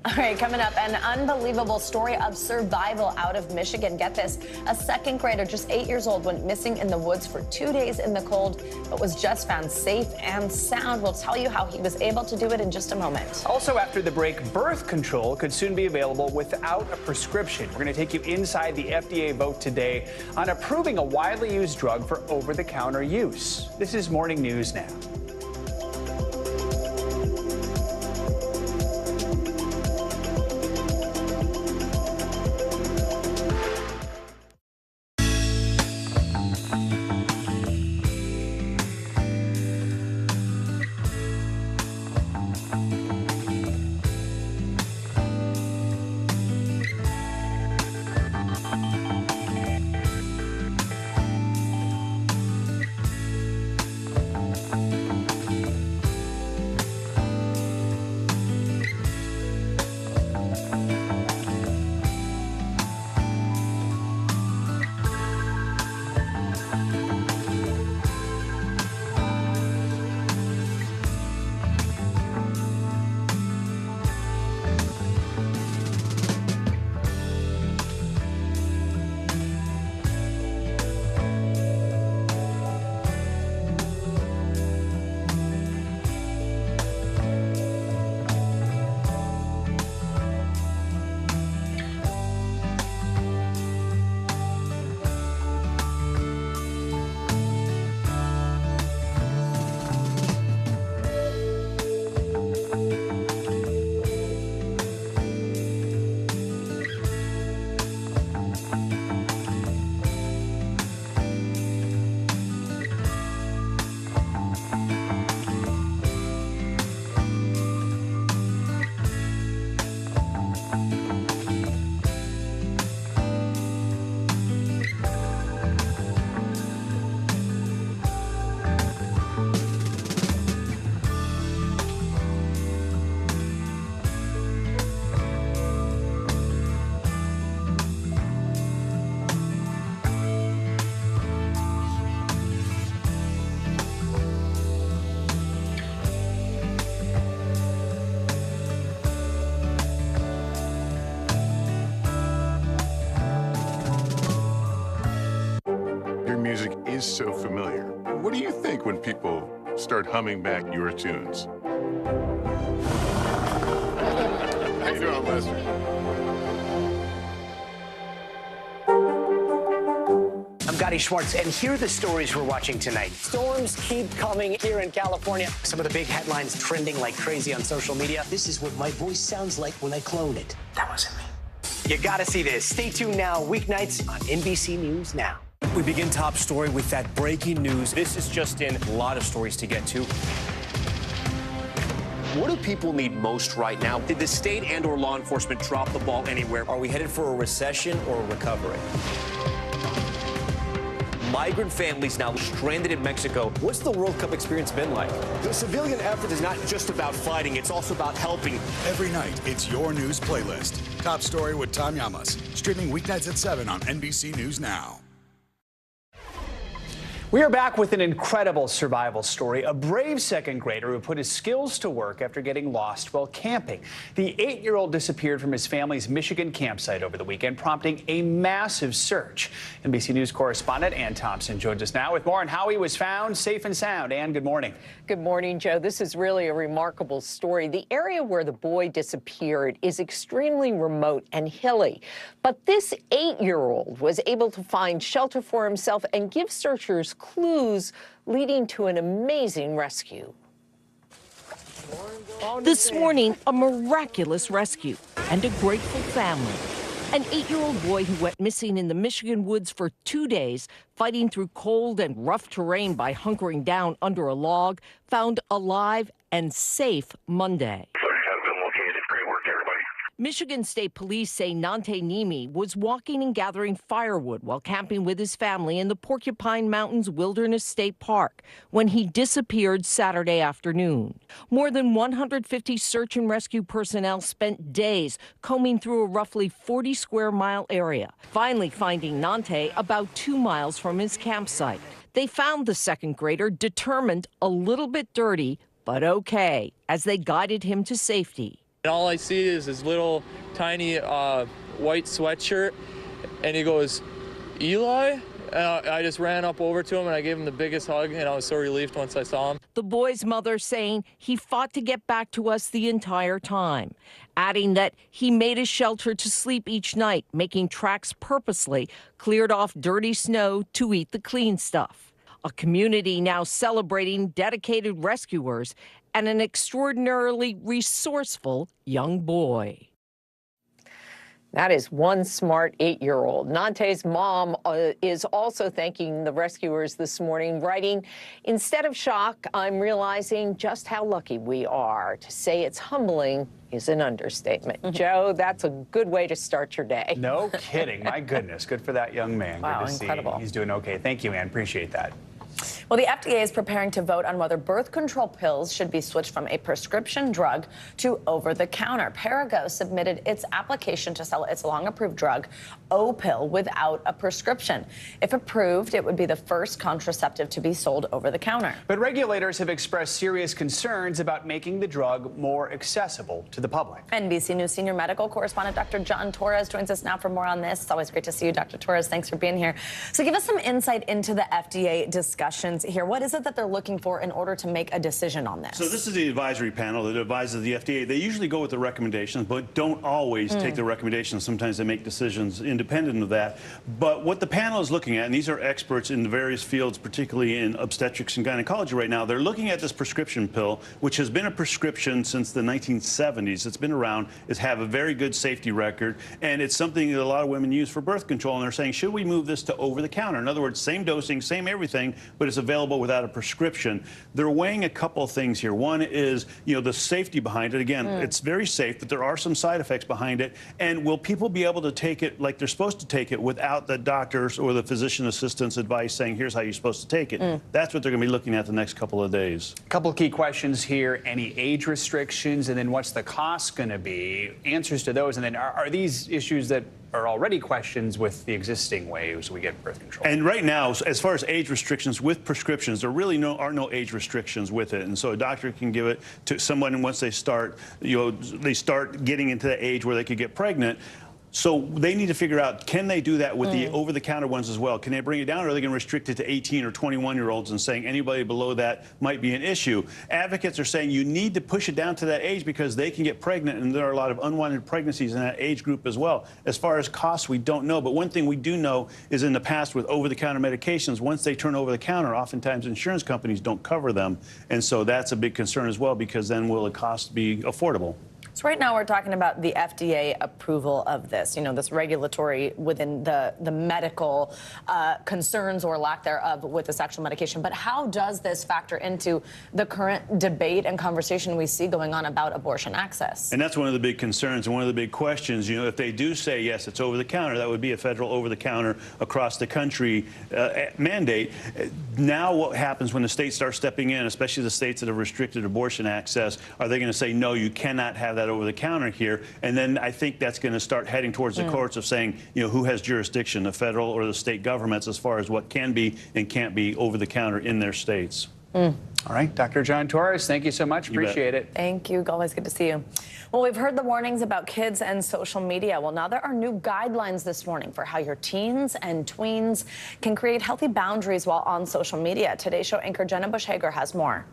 All right, coming up, an unbelievable story of survival out of Michigan. Get this, a second grader, just 8 years old, went missing in the woods for 2 days in the cold, but was just found safe and sound. We'll tell you how he was able to do it in just a moment.
Also, after the break, birth control could soon be available without a prescription. We're going to take you inside the FDA vote today on approving a widely used drug for over-the-counter use. This is Morning News Now.
so familiar. What do you think when people start humming back your tunes? How you doing, Lester?
I'm Gotti Schwartz, and here are the stories we're watching tonight. Storms keep coming here in California. Some of the big headlines trending like crazy on social media. This is what my voice sounds like when I clone it. That wasn't me. You gotta see this. Stay tuned now, weeknights on NBC News Now. We begin top story with that breaking news. This is just in, a lot of stories to get to.
What do people need most right now? Did the state and/or law enforcement drop the ball anywhere?
Are we headed for a recession or a recovery?
Migrant families now stranded in Mexico.
What's the World Cup experience been like?
The civilian effort is not just about fighting, it's also about helping.
Every night, it's your news playlist. Top Story with Tom Llamas. Streaming weeknights at 7 on NBC News Now.
We are back with an incredible survival story. A brave second grader who put his skills to work after getting lost while camping. The 8-year-old disappeared from his family's Michigan campsite over the weekend, prompting a massive search. NBC News correspondent Ann Thompson joins us now with more on how he was found safe and sound. Ann, good morning.
Good morning, Joe. This is really a remarkable story. The area where the boy disappeared is extremely remote and hilly. But this 8-year-old was able to find shelter for himself and give searchers clues leading to an amazing rescue.
This morning, a miraculous rescue and a grateful family. An 8-year-old boy who went missing in the Michigan woods for 2 days, fighting through cold and rough terrain by hunkering down under a log, found alive and safe Monday. Michigan State Police say Nante Nimi was walking and gathering firewood while camping with his family in the Porcupine Mountains Wilderness State Park when he disappeared Saturday afternoon. More than 150 search and rescue personnel spent days combing through a roughly 40-square-mile area, finally finding Nante about 2 miles from his campsite. They found the second grader determined, a little bit dirty, but okay, as they guided him to safety.
All I see is his little tiny white sweatshirt, and he goes, "Eli?" And I just ran up over to him and I gave him the biggest hug, and I was so relieved once I saw him.
The boy's mother saying he fought to get back to us the entire time, adding that he made a shelter to sleep each night, making tracks purposely, cleared off dirty snow to eat the clean stuff. A community now celebrating dedicated rescuers and an extraordinarily resourceful young boy.
That is one smart 8-year-old. Nante's mom is also thanking the rescuers this morning, writing, "Instead of shock, I'm realizing just how lucky we are. To say it's humbling is an understatement." Joe, that's a good way to start your day.
No kidding. My goodness. Good for that young man.
Wow,
good to
incredible.
see. He's doing okay. Thank you, Ann. Appreciate that.
Well, the FDA is preparing to vote on whether birth control pills should be switched from a prescription drug to over-the-counter. Perrigo submitted its application to sell its long-approved drug, O-Pill, without a prescription. If approved, it would be the first contraceptive to be sold over-the-counter.
But regulators have expressed serious concerns about making the drug more accessible to the public.
NBC News senior medical correspondent Dr. John Torres joins us now for more on this. It's always great to see you, Dr. Torres. Thanks for being here. So give us some insight into the FDA discussions here. What is it that they're looking for in order to make a decision on this?
So this is the advisory panel that advises the FDA. They usually go with the recommendations, but don't always take the recommendations. Sometimes they make decisions independent of that. But what the panel is looking at, and these are experts in the various fields, particularly in obstetrics and gynecology right now, they're looking at this prescription pill, which has been a prescription since the 1970s. It's been around. It's have a very good safety record, and it's something that a lot of women use for birth control, and they're saying, should we move this to over-the-counter? In other words, same dosing, same everything, but it's available without a prescription. They're weighing a couple of things here. One is, the safety behind it. Again, it's very safe, but there are some side effects behind it. And will people be able to take it like they're supposed to take it without the doctor's or the physician assistant's advice saying, here's how you're supposed to take it? That's what they're going to be looking at the next couple of days.
A couple of key questions here. Any age restrictions? And then what's the cost going to be? Answers to those. And then are these issues that are already questions with the existing ways we get birth control? And
right now, as far as age restrictions with prescriptions, there really are no age restrictions with it. And so a doctor can give it to someone, and once they start, they start getting into the age where they could get pregnant. So they need to figure out, can they do that with the over-the-counter ones as well? Can they bring it down, or are they going to restrict it to 18 or 21-year-olds and saying anybody below that might be an issue? Advocates are saying you need to push it down to that age because they can get pregnant, and there are a lot of unwanted pregnancies in that age group as well. As far as costs, we don't know. But one thing we do know is in the past with over-the-counter medications, once they turn over-the-counter, oftentimes insurance companies don't cover them. And so that's a big concern as well, because then will the cost be affordable?
So right now we're talking about the FDA approval of this, this regulatory within the medical concerns or lack thereof with this actual medication. But how does this factor into the current debate and conversation we see going on about abortion access?
And that's one of the big concerns and one of the big questions. If they do say, yes, it's over-the-counter, that would be a federal over-the-counter across the country mandate. Now what happens when the states start stepping in, especially the states that have restricted abortion access? Are they going to say, no, you cannot have that over the counter here? And then I think that's going to start heading towards the courts of saying, who has jurisdiction, the federal or the state governments, as far as what can be and can't be over the counter in their states.
All right, Dr. John Torres, thank you so much. Appreciate it.
Thank you. Always good to see you. Well, we've heard the warnings about kids and social media. Well, now there are new guidelines this morning for how your teens and tweens can create healthy boundaries while on social media. Today's show anchor Jenna Bush-Hager has more.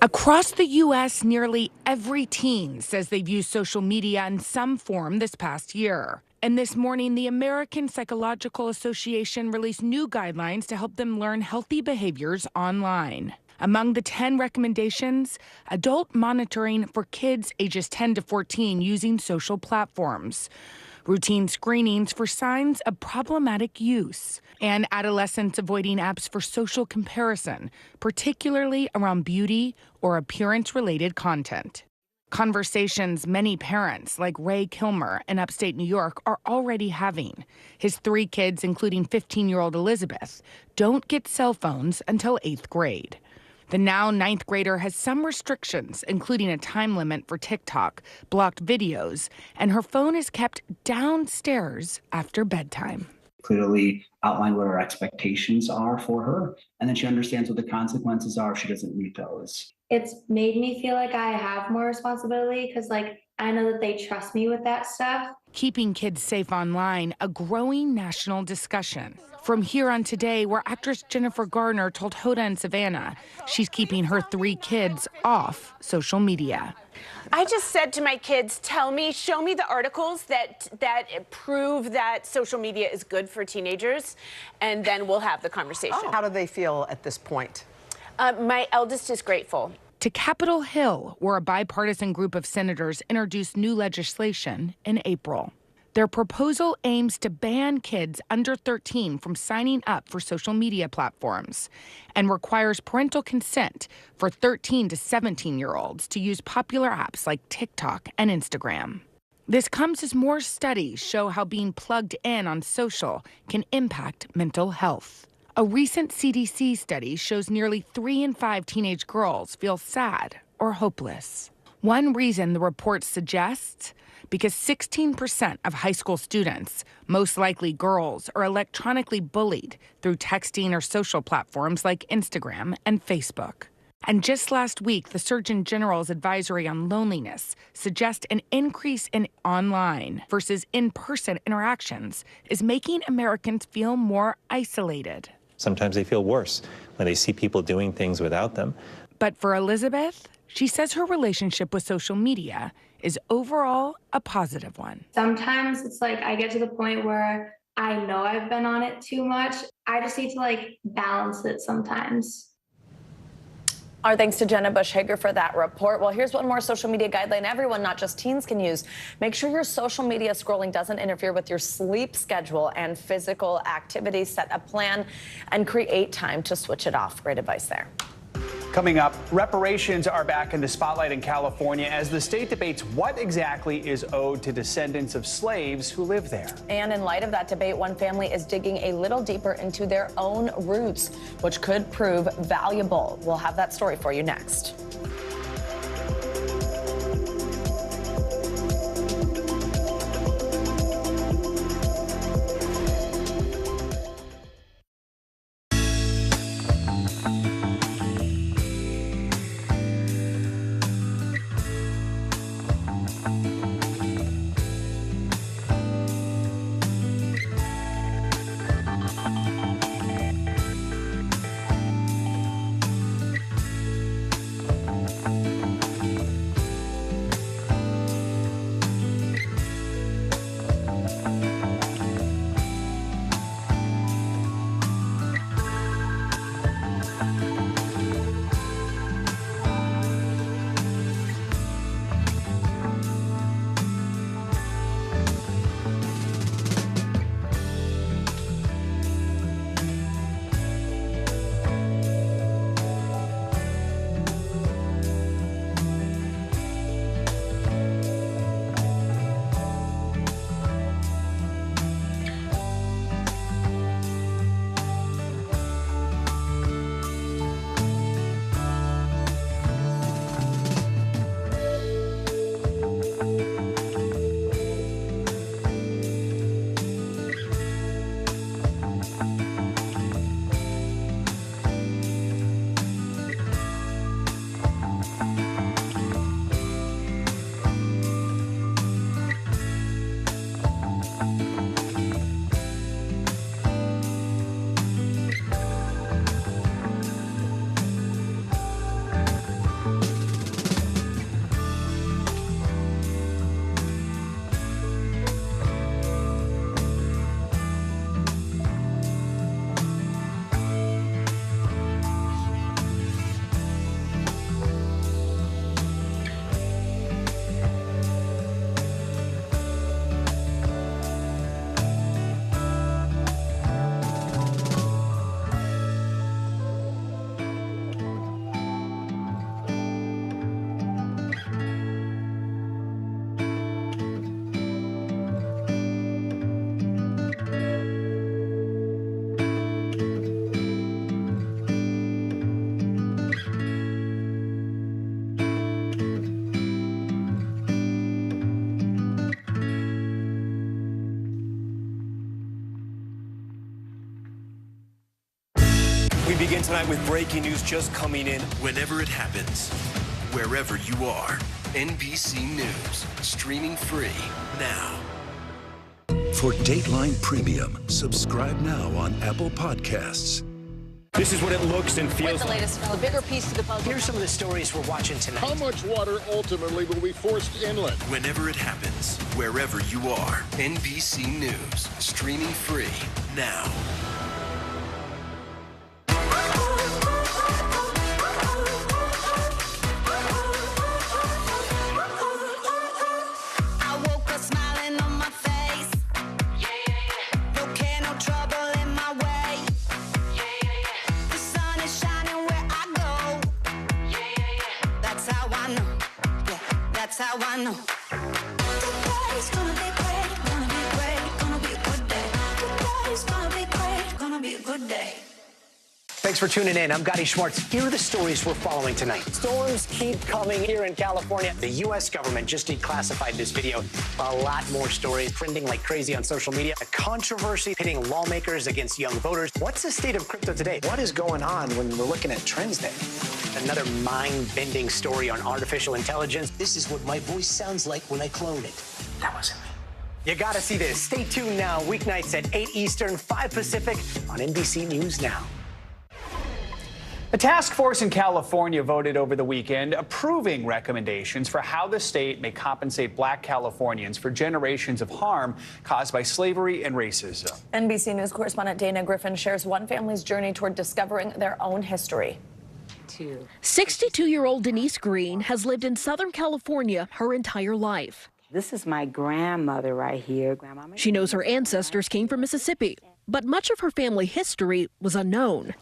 Across the U.S., nearly every teen says they've used social media in some form this past year. And this morning, the American Psychological Association released new guidelines to help them learn healthy behaviors online. Among the 10 recommendations, adult monitoring for kids ages 10 to 14 using social platforms, routine screenings for signs of problematic use, and adolescents avoiding apps for social comparison, particularly around beauty or appearance-related content. Conversations many parents, like Ray Kilmer in upstate New York, are already having. His 3 kids, including 15-year-old Elizabeth, don't get cell phones until 8th grade. The now 9th grader has some restrictions, including a time limit for TikTok, blocked videos, and her phone is kept downstairs after bedtime.
Clearly outline what our expectations are for her, and then she understands what the consequences are if she doesn't meet those.
It's made me feel like I have more responsibility because, I know that they trust me with that stuff.
Keeping kids safe online, a growing national discussion. From Here on Today, where actress Jennifer Garner told Hoda and Savannah she's keeping her 3 kids off social media.
I just said to my kids, show me the articles that prove that social media is good for teenagers, and then we'll have the conversation.
Oh. How do they feel at this point?
My eldest is grateful.
To Capitol Hill, where a bipartisan group of senators introduced new legislation in April. Their proposal aims to ban kids under 13 from signing up for social media platforms and requires parental consent for 13 to 17-year-olds to use popular apps like TikTok and Instagram. This comes as more studies show how being plugged in on social can impact mental health. A recent CDC study shows nearly 3 in 5 teenage girls feel sad or hopeless. One reason the report suggests, because 16% of high school students, most likely girls, are electronically bullied through texting or social platforms like Instagram and Facebook. And just last week, the Surgeon General's advisory on loneliness suggests an increase in online versus in-person interactions is making Americans feel more isolated.
Sometimes they feel worse when they see people doing things without them.
But for Elizabeth, she says her relationship with social media is overall a positive one.
Sometimes it's I get to the point where I know I've been on it too much. I just need to balance it sometimes.
Our thanks to Jenna Bush-Hager for that report. Well, here's one more social media guideline everyone, not just teens, can use. Make sure your social media scrolling doesn't interfere with your sleep schedule and physical activity. Set a plan and create time to switch it off. Great advice there.
Coming up, reparations are back in the spotlight in California as the state debates what exactly is owed to descendants of slaves who live there.
And in light of that debate, one family is digging a little deeper into their own roots, which could prove valuable. We'll have that story for you next.
We begin tonight with breaking news just coming in.
Whenever it happens, wherever you are, NBC News, streaming free now. For Dateline Premium, subscribe now on Apple Podcasts.
This is what it looks and feels
With the latest, a bigger piece to the puzzle. Here's some of the stories we're watching tonight.
How much water ultimately will be forced inland?
Whenever it happens, wherever you are, NBC News, streaming free now.
How I know. Today's gonna be great, gonna be great, gonna be a good day. Today's gonna be great, gonna be a good day.
Thanks for tuning in. I'm Gotti Schwartz. Here are the stories we're following tonight. Storms keep coming here in California. The U.S. government just declassified this video. A lot more stories trending like crazy on social media. A controversy pitting lawmakers against young voters. What's the state of crypto today? What is going on when we're looking at trends there? Another mind-bending story on artificial intelligence. This is what my voice sounds like when I clone it. That wasn't me. You gotta see this. Stay tuned now, weeknights at 8 Eastern, 5 Pacific on NBC News Now.
A task force in California voted over the weekend approving recommendations for how the state may compensate Black Californians for generations of harm caused by slavery and racism.
NBC News correspondent Dana Griffin shares one family's journey toward discovering their own history.
62-year-old Denise Green has lived in Southern California her entire life.
This is my grandmother right here.
She knows her ancestors came from Mississippi, but much of her family history was unknown.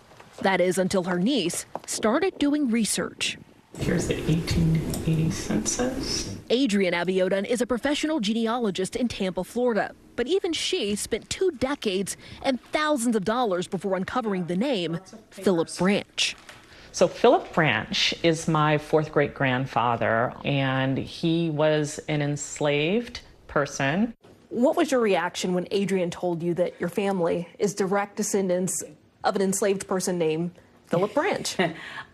That is until her niece started doing research.
Here's the 1880 census.
Adrienne Abiodun is a professional genealogist in Tampa, Florida. But even she spent 2 decades and thousands of dollars before uncovering the name Philip Branch.
So Philip Branch is my 4th great grandfather, and he was an enslaved person.
What was your reaction when Adrienne told you that your family is direct descendants of an enslaved person named Philip Branch?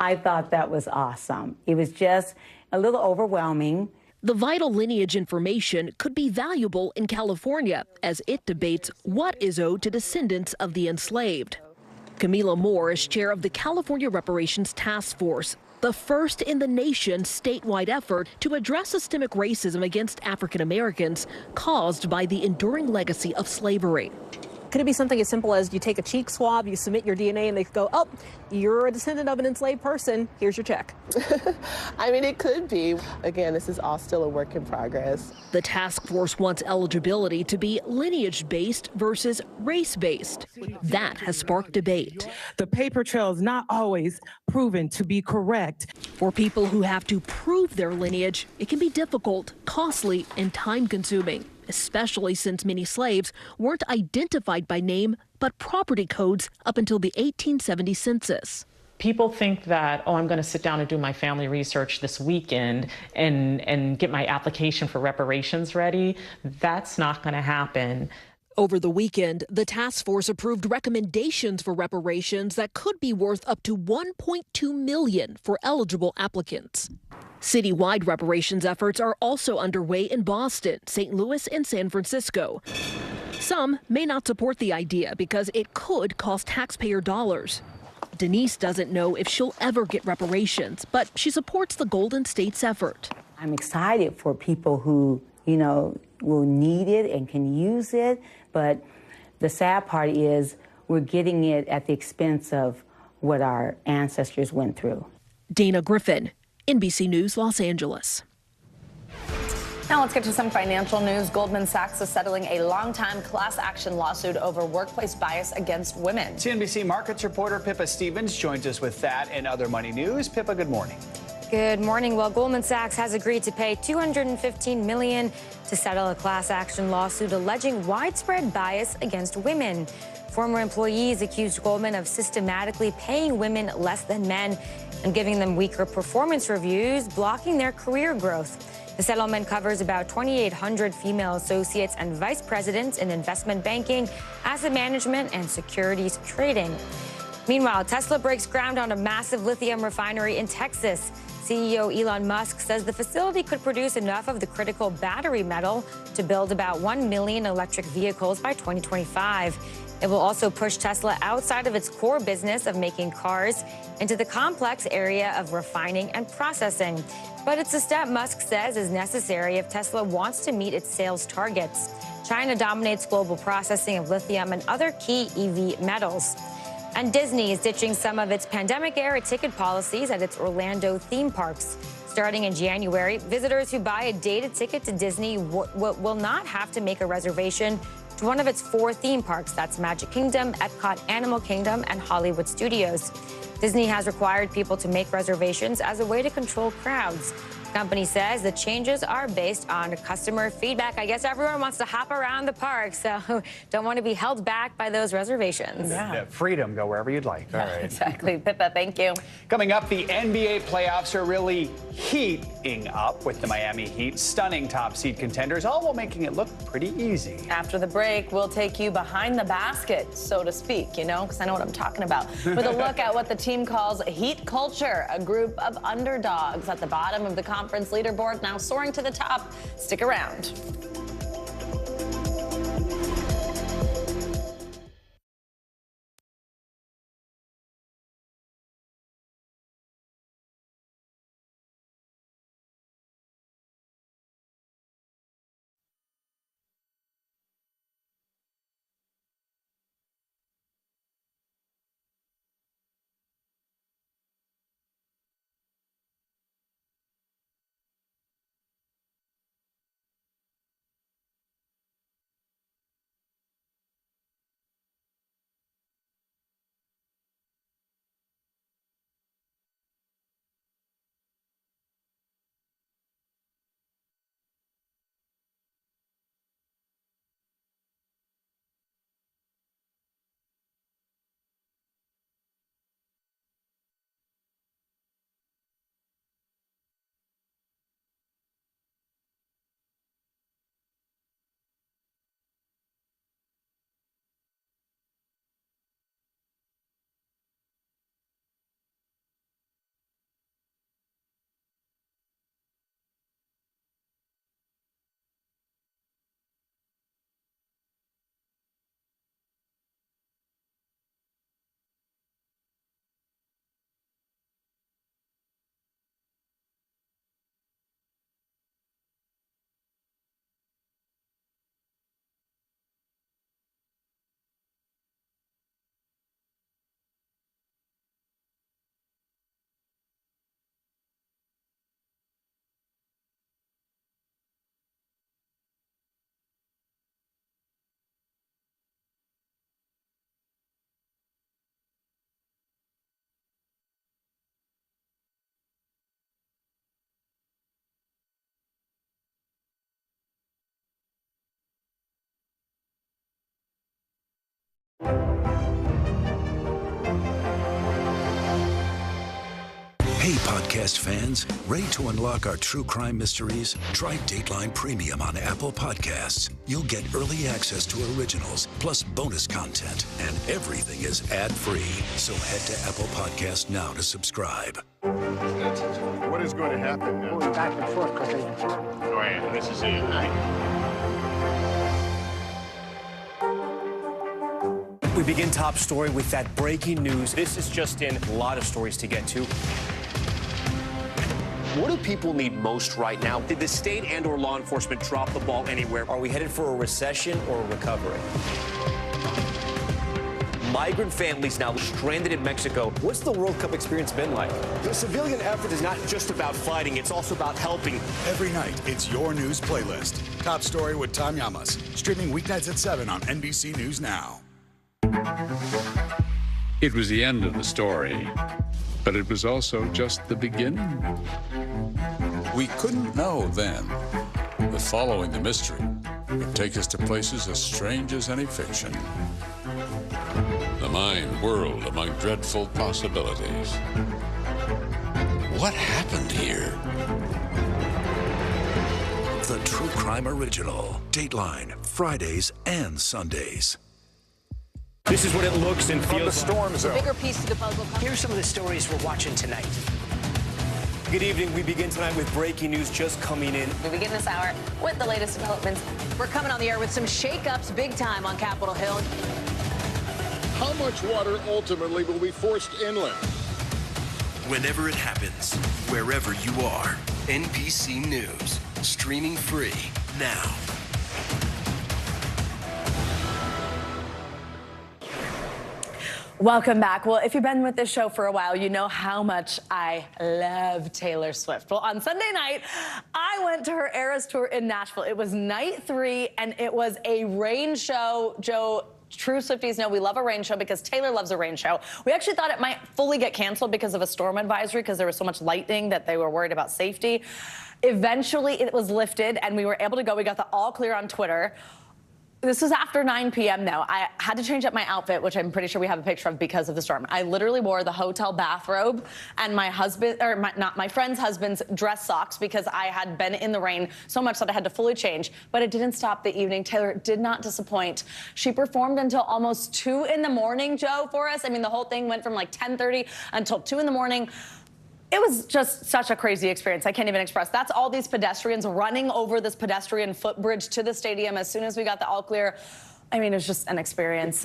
I thought that was awesome. It was just a little overwhelming.
The vital lineage information could be valuable in California as it debates what is owed to descendants of the enslaved. Camila Moore is chair of the California Reparations Task Force, the first in the nation's statewide effort to address systemic racism against African Americans caused by the enduring legacy of slavery. Could it be something as simple as you take a cheek swab, you submit your DNA, and they go, oh, you're a descendant of an enslaved person, here's your check?
I mean, it could be. Again, this is all still a work in progress.
The task force wants eligibility to be lineage-based versus race-based. That has sparked debate.
The paper trail is not always proven to be correct.
For people who have to prove their lineage, it can be difficult, costly, and time-consuming, especially since many slaves weren't identified by name but property codes up until the 1870 census.
People think that, oh, I'm going to sit down and do my family research this weekend and get my application for reparations ready. That's not going to happen.
Over the weekend, the task force approved recommendations for reparations that could be worth up to $1.2 million for eligible applicants. Citywide reparations efforts are also underway in Boston, St. Louis, and San Francisco. Some may not support the idea because it could cost taxpayer dollars. Denise doesn't know if she'll ever get reparations, but she supports the Golden State's effort.
I'm excited for people who, will need it and can use it, but the sad part is we're getting it at the expense of what our ancestors went through.
Dana Griffin, NBC News, Los Angeles.
Now let's get to some financial news. Goldman Sachs is settling a long-time class action lawsuit over workplace bias against women.
CNBC Markets reporter Pippa Stevens joins us with that and other money news. Pippa, good morning.
Good morning. Well, Goldman Sachs has agreed to pay $215 million to settle a class action lawsuit alleging widespread bias against women. Former employees accused Goldman of systematically paying women less than men and giving them weaker performance reviews, blocking their career growth. The settlement covers about 2,800 female associates and vice presidents in investment banking, asset management, and securities trading. Meanwhile, Tesla breaks ground on a massive lithium refinery in Texas. CEO Elon Musk says the facility could produce enough of the critical battery metal to build about 1 million electric vehicles by 2025. It will also push Tesla outside of its core business of making cars into the complex area of refining and processing. But it's a step Musk says is necessary if Tesla wants to meet its sales targets. China dominates global processing of lithium and other key EV metals. And Disney is ditching some of its pandemic-era ticket policies at its Orlando theme parks. Starting in January, visitors who buy a dated ticket to Disney will not have to make a reservation to one of its 4 theme parks. That's Magic Kingdom, Epcot, Animal Kingdom, and Hollywood Studios. Disney has required people to make reservations as a way to control crowds. The company says the changes are based on customer feedback. I guess everyone wants to hop around the park, so don't want to be held back by those reservations.
Yeah. Freedom, go wherever you'd like. All right.
Exactly. Pippa, thank you.
Coming up, the NBA playoffs are really heating up with the Miami Heat stunning top seed contenders, all while making it look pretty easy.
After the break, we'll take you behind the basket, so to speak, you know, because I know what I'm talking about. With a look at what the team calls Heat culture, a group of underdogs at the bottom of the conference leaderboard, now soaring to the top. Stick around.
Hey, podcast fans, ready to unlock our true crime mysteries? Try Dateline Premium on Apple Podcasts. You'll get early access to originals, plus bonus content, and everything is ad-free. So head to Apple Podcasts now to subscribe.
What is going to happen now?
Going back and forth because
Go ahead. This is it, right?
We begin top story with that breaking news. This is just in. A lot of stories to get to. What do people need most right now? Did the state and or law enforcement drop the ball anywhere? Are we headed for a recession or a recovery? Migrant families now stranded in Mexico. What's the World Cup experience been like? The civilian effort is not just about fighting, it's also about helping.
Every night, it's your news playlist. Top Story with Tom Llamas. Streaming weeknights at 7 on NBC News Now.
It was the end of the story, but it was also just the beginning. We couldn't know then that following the mystery would take us to places as strange as any fiction. The mind whirled among dreadful possibilities. What happened here?
The True Crime Original. Dateline, Fridays and Sundays.
This is what it looks and feels
From the storm
like.
zone.
Bigger piece to the puzzle.
Here's some of the stories we're watching tonight.
Good evening. We begin tonight with breaking news just coming in.
We begin this hour with the latest developments.
We're coming on the air with some shakeups big time on Capitol Hill.
How much water ultimately will be forced inland?
Whenever it happens, wherever you are, NBC News, streaming free now.
Welcome back. Well, if you've been with this show for a while, you know how much I love Taylor Swift. Well, on Sunday night, I went to her Eras Tour in Nashville. It was night 3, and it was a rain show. Joe, true Swifties know we love a rain show because Taylor loves a rain show. We actually thought it might fully get canceled because of a storm advisory because there was so much lightning that they were worried about safety. Eventually, it was lifted, and we were able to go. We got the all clear on Twitter. This was after 9 p.m. though. I had to change up my outfit, which I'm pretty sure we have a picture of because of the storm. I literally wore the hotel bathrobe and my husband, or not my friend's husband's dress socks because I had been in the rain so much that I had to fully change. But it didn't stop the evening. Taylor did not disappoint. She performed until almost 2 in the morning, Joe, for us. I mean, the whole thing went from like 10:30 until 2 in the morning. It was just such a crazy experience. I can't even express. That's all these pedestrians running over this pedestrian footbridge to the stadium as soon as we got the all clear. I mean, it was just an experience.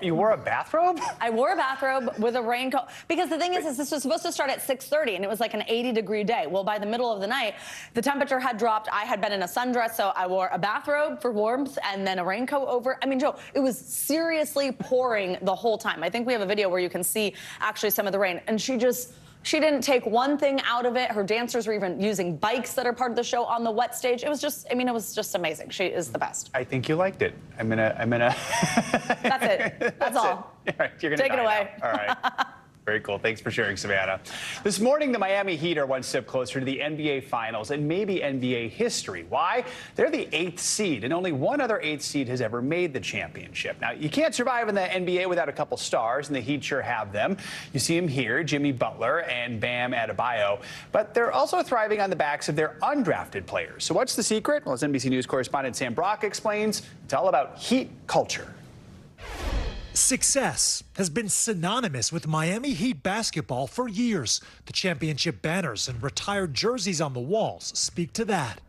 You wore a bathrobe?
I wore a bathrobe with a raincoat. Because the thing is this was supposed to start at 6:30, and it was like an 80-degree day. Well, by the middle of the night, the temperature had dropped. I had been in a sundress, so I wore a bathrobe for warmth and then a raincoat over. I mean, Joe, it was seriously pouring the whole time. I think we have a video where you can see actually some of the rain. And she didn't take one thing out of it. Her dancers were even using bikes that are part of the show on the wet stage. It was just, I mean, it was just amazing. She is the best.
I think you liked it. I'm gonna.
That's it. That's all.
All right, you're gonna
take it away.
Now. All right. Very cool. Thanks for sharing, Savannah. This morning, the Miami Heat are one step closer to the NBA Finals and maybe NBA history. Why? They're the 8th seed, and only one other 8th seed has ever made the championship. Now, you can't survive in the NBA without a couple stars, and the Heat sure have them. You see them here, Jimmy Butler and Bam Adebayo. But they're also thriving on the backs of their undrafted players. So what's the secret? Well, as NBC News correspondent Sam Brock explains, it's all about Heat culture.
Success has been synonymous with Miami Heat basketball for years. The championship banners and retired jerseys on the walls speak to that.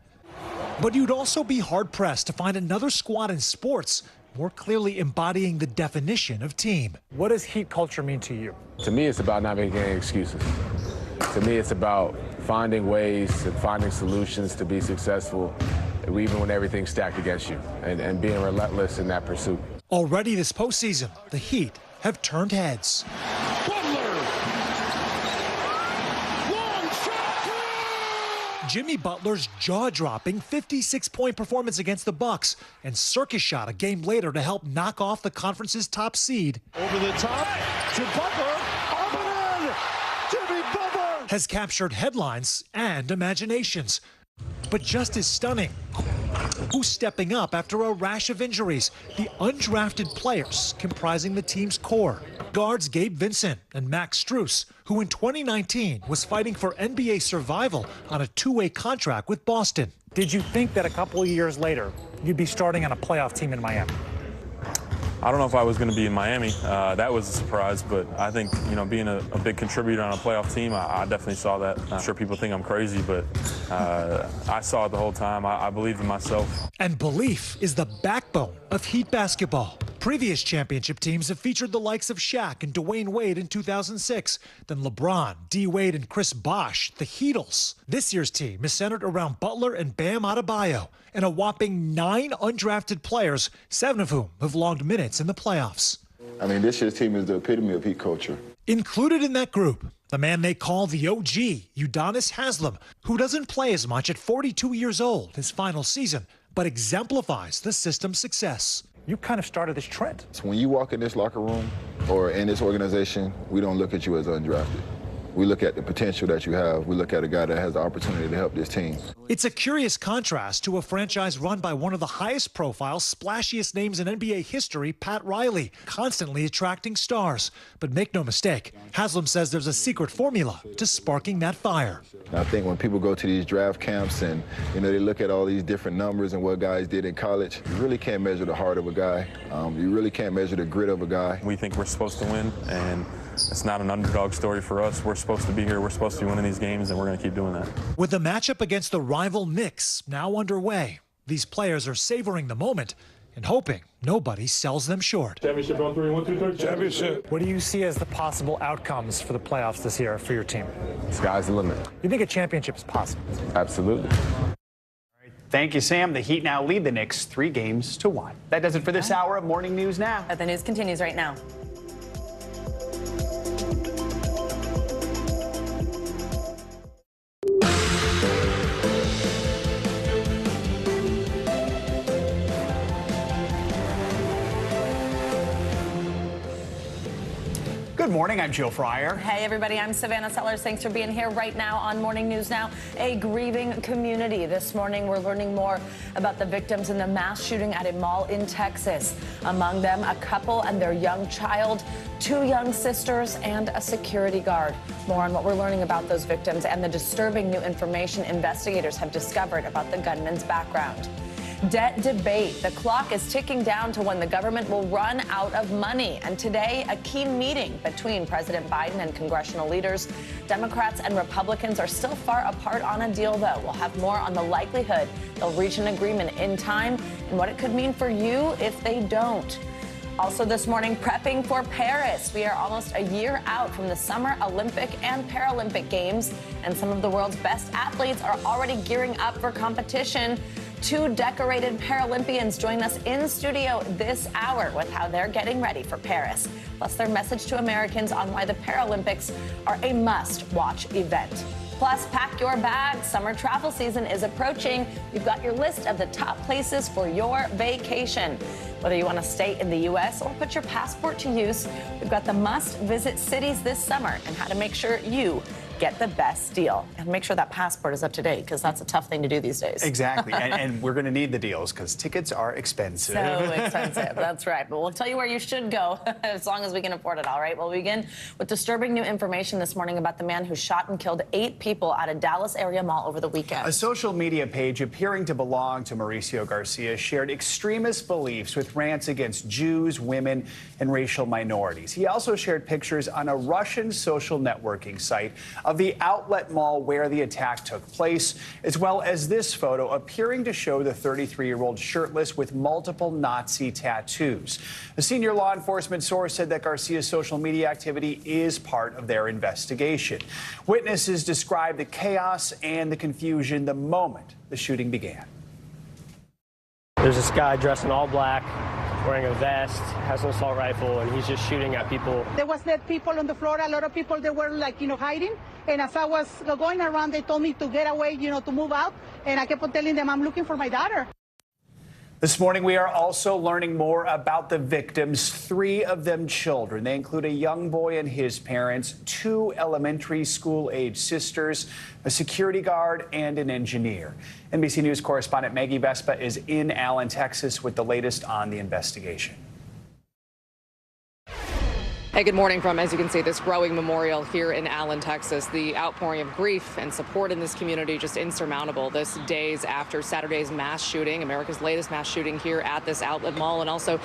But you'd also be hard-pressed to find another squad in sports more clearly embodying the definition of team.
What does Heat culture mean to you?
To me, it's about not making any excuses. To me, it's about finding ways and finding solutions to be successful, even when everything's stacked against you, and being relentless in that pursuit.
Already this postseason, the Heat have turned heads. Jimmy Butler's jaw-dropping 56-point performance against the Bucks and circus shot a game later to help knock off the conference's top seed.
Over the top to Butler. Up and in! Jimmy Butler!
Has captured headlines and imaginations. But just as stunning, who's stepping up after a rash of injuries? The undrafted players comprising the team's core. Guards Gabe Vincent and Max Strus, who in 2019 was fighting for NBA survival on a two-way contract with Boston.
Did you think that a couple of years later, you'd be starting on a playoff team in Miami?
I don't know if I was going to be in Miami. That was a surprise, but I think, you know, being a big contributor on a playoff team, I definitely saw that. I'm sure people think I'm crazy, but I saw it the whole time. I believed in myself.
And belief is the backbone of Heat basketball. Previous championship teams have featured the likes of Shaq and Dwayne Wade in 2006, then LeBron, D. Wade, and Chris Bosh, the Heatles. This year's team is centered around Butler and Bam Adebayo, and a whopping 9 undrafted players, 7 of whom have logged minutes in the playoffs.
I mean, this year's team is the epitome of Heat culture.
Included in that group, the man they call the OG, Udonis Haslem, who doesn't play as much at 42 years old, his final season, but exemplifies the system's success.
You kind of started this trend.
So when you walk in this locker room or in this organization, we don't look at you as undrafted. We look at the potential that you have. We look at a guy that has the opportunity to help this team.
It's a curious contrast to a franchise run by one of the highest profile, splashiest names in NBA history, Pat Riley, constantly attracting stars. But make no mistake, Haslam says there's a secret formula to sparking that fire.
I think when people go to these draft camps and, they look at all these different numbers and what guys did in college, you really can't measure the heart of a guy. You really can't measure the grit of a guy.
We think we're supposed to win, and it's not an underdog story for us. We're supposed to be here. We're supposed to be winning these games, and we're going to keep doing that.
With the matchup against the rival Knicks now underway, these players are savoring the moment and hoping nobody sells them short.
Championship on 3, 1, 2, 3. Championship.
What do you see as the possible outcomes for the playoffs this year for your team?
Sky's the limit.
You think a championship is possible?
Absolutely.
Thank you, Sam. The Heat now lead the Knicks 3-1. That does it for this hour of Morning News Now.
The news continues right now.
Good morning, I'm Joe Fryer.
Hey everybody, I'm Savannah Sellers. Thanks for being here right now on Morning News Now. A grieving community. This morning we're learning more about the victims in the mass shooting at a mall in Texas. Among them, a couple and their young child, 2 young sisters, and a security guard. More on what we're learning about those victims and the disturbing new information investigators have discovered about the gunman's background. Debt debate. The clock is ticking down to when the government will run out of money. And today, a key meeting between President Biden and congressional leaders. Democrats and Republicans are still far apart on a deal, though. We'll have more on the likelihood they'll reach an agreement in time and what it could mean for you if they don't. Also this morning, prepping for Paris. We are almost a year out from the Summer Olympic and Paralympic Games, and some of the world's best athletes are already gearing up for competition. 2 decorated Paralympians join us in studio this hour with how they're getting ready for Paris, plus their message to Americans on why the Paralympics are a must-watch event. Plus, pack your bags. Summer travel season is approaching. We've got your list of the top places for your vacation. Whether you want to stay in the U.S. or put your passport to use, we've got the must-visit cities this summer and how to make sure you get the best deal. And make sure that passport is up to date, because that's a tough thing to do these days.
Exactly. and we're going to need the deals because tickets are expensive.
So expensive. That's right. But we'll tell you where you should go as long as we can afford it. All right. We'll begin with disturbing new information this morning about the man who shot and killed 8 people at a Dallas area mall over the weekend.
A social media page appearing to belong to Mauricio Garcia shared extremist beliefs with rants against Jews, women, and racial minorities. He also shared pictures on a Russian social networking site of the outlet mall where the attack took place, as well as this photo appearing to show the 33-year-old shirtless with multiple Nazi tattoos. A senior law enforcement source said that Garcia's social media activity is part of their investigation. Witnesses described the chaos and the confusion the moment the shooting began.
There's this guy dressed in all black, wearing a vest, has an assault rifle, and he's just shooting at people.
There was dead people on the floor, a lot of people, they were like, hiding. And as I was going around, they told me to get away, to move out. And I kept on telling them, I'm looking for my daughter.
This morning, we are also learning more about the victims, 3 of them children. They include a young boy and his parents, 2 elementary school-age sisters, a security guard, and an engineer. NBC News correspondent Maggie Vespa is in Allen, Texas, with the latest on the investigation.
Hey, good morning from, as you can see, this growing memorial here in Allen, Texas. The outpouring of grief and support in this community just insurmountable. This days after Saturday's mass shooting, America's latest mass shooting here at this outlet mall. And also,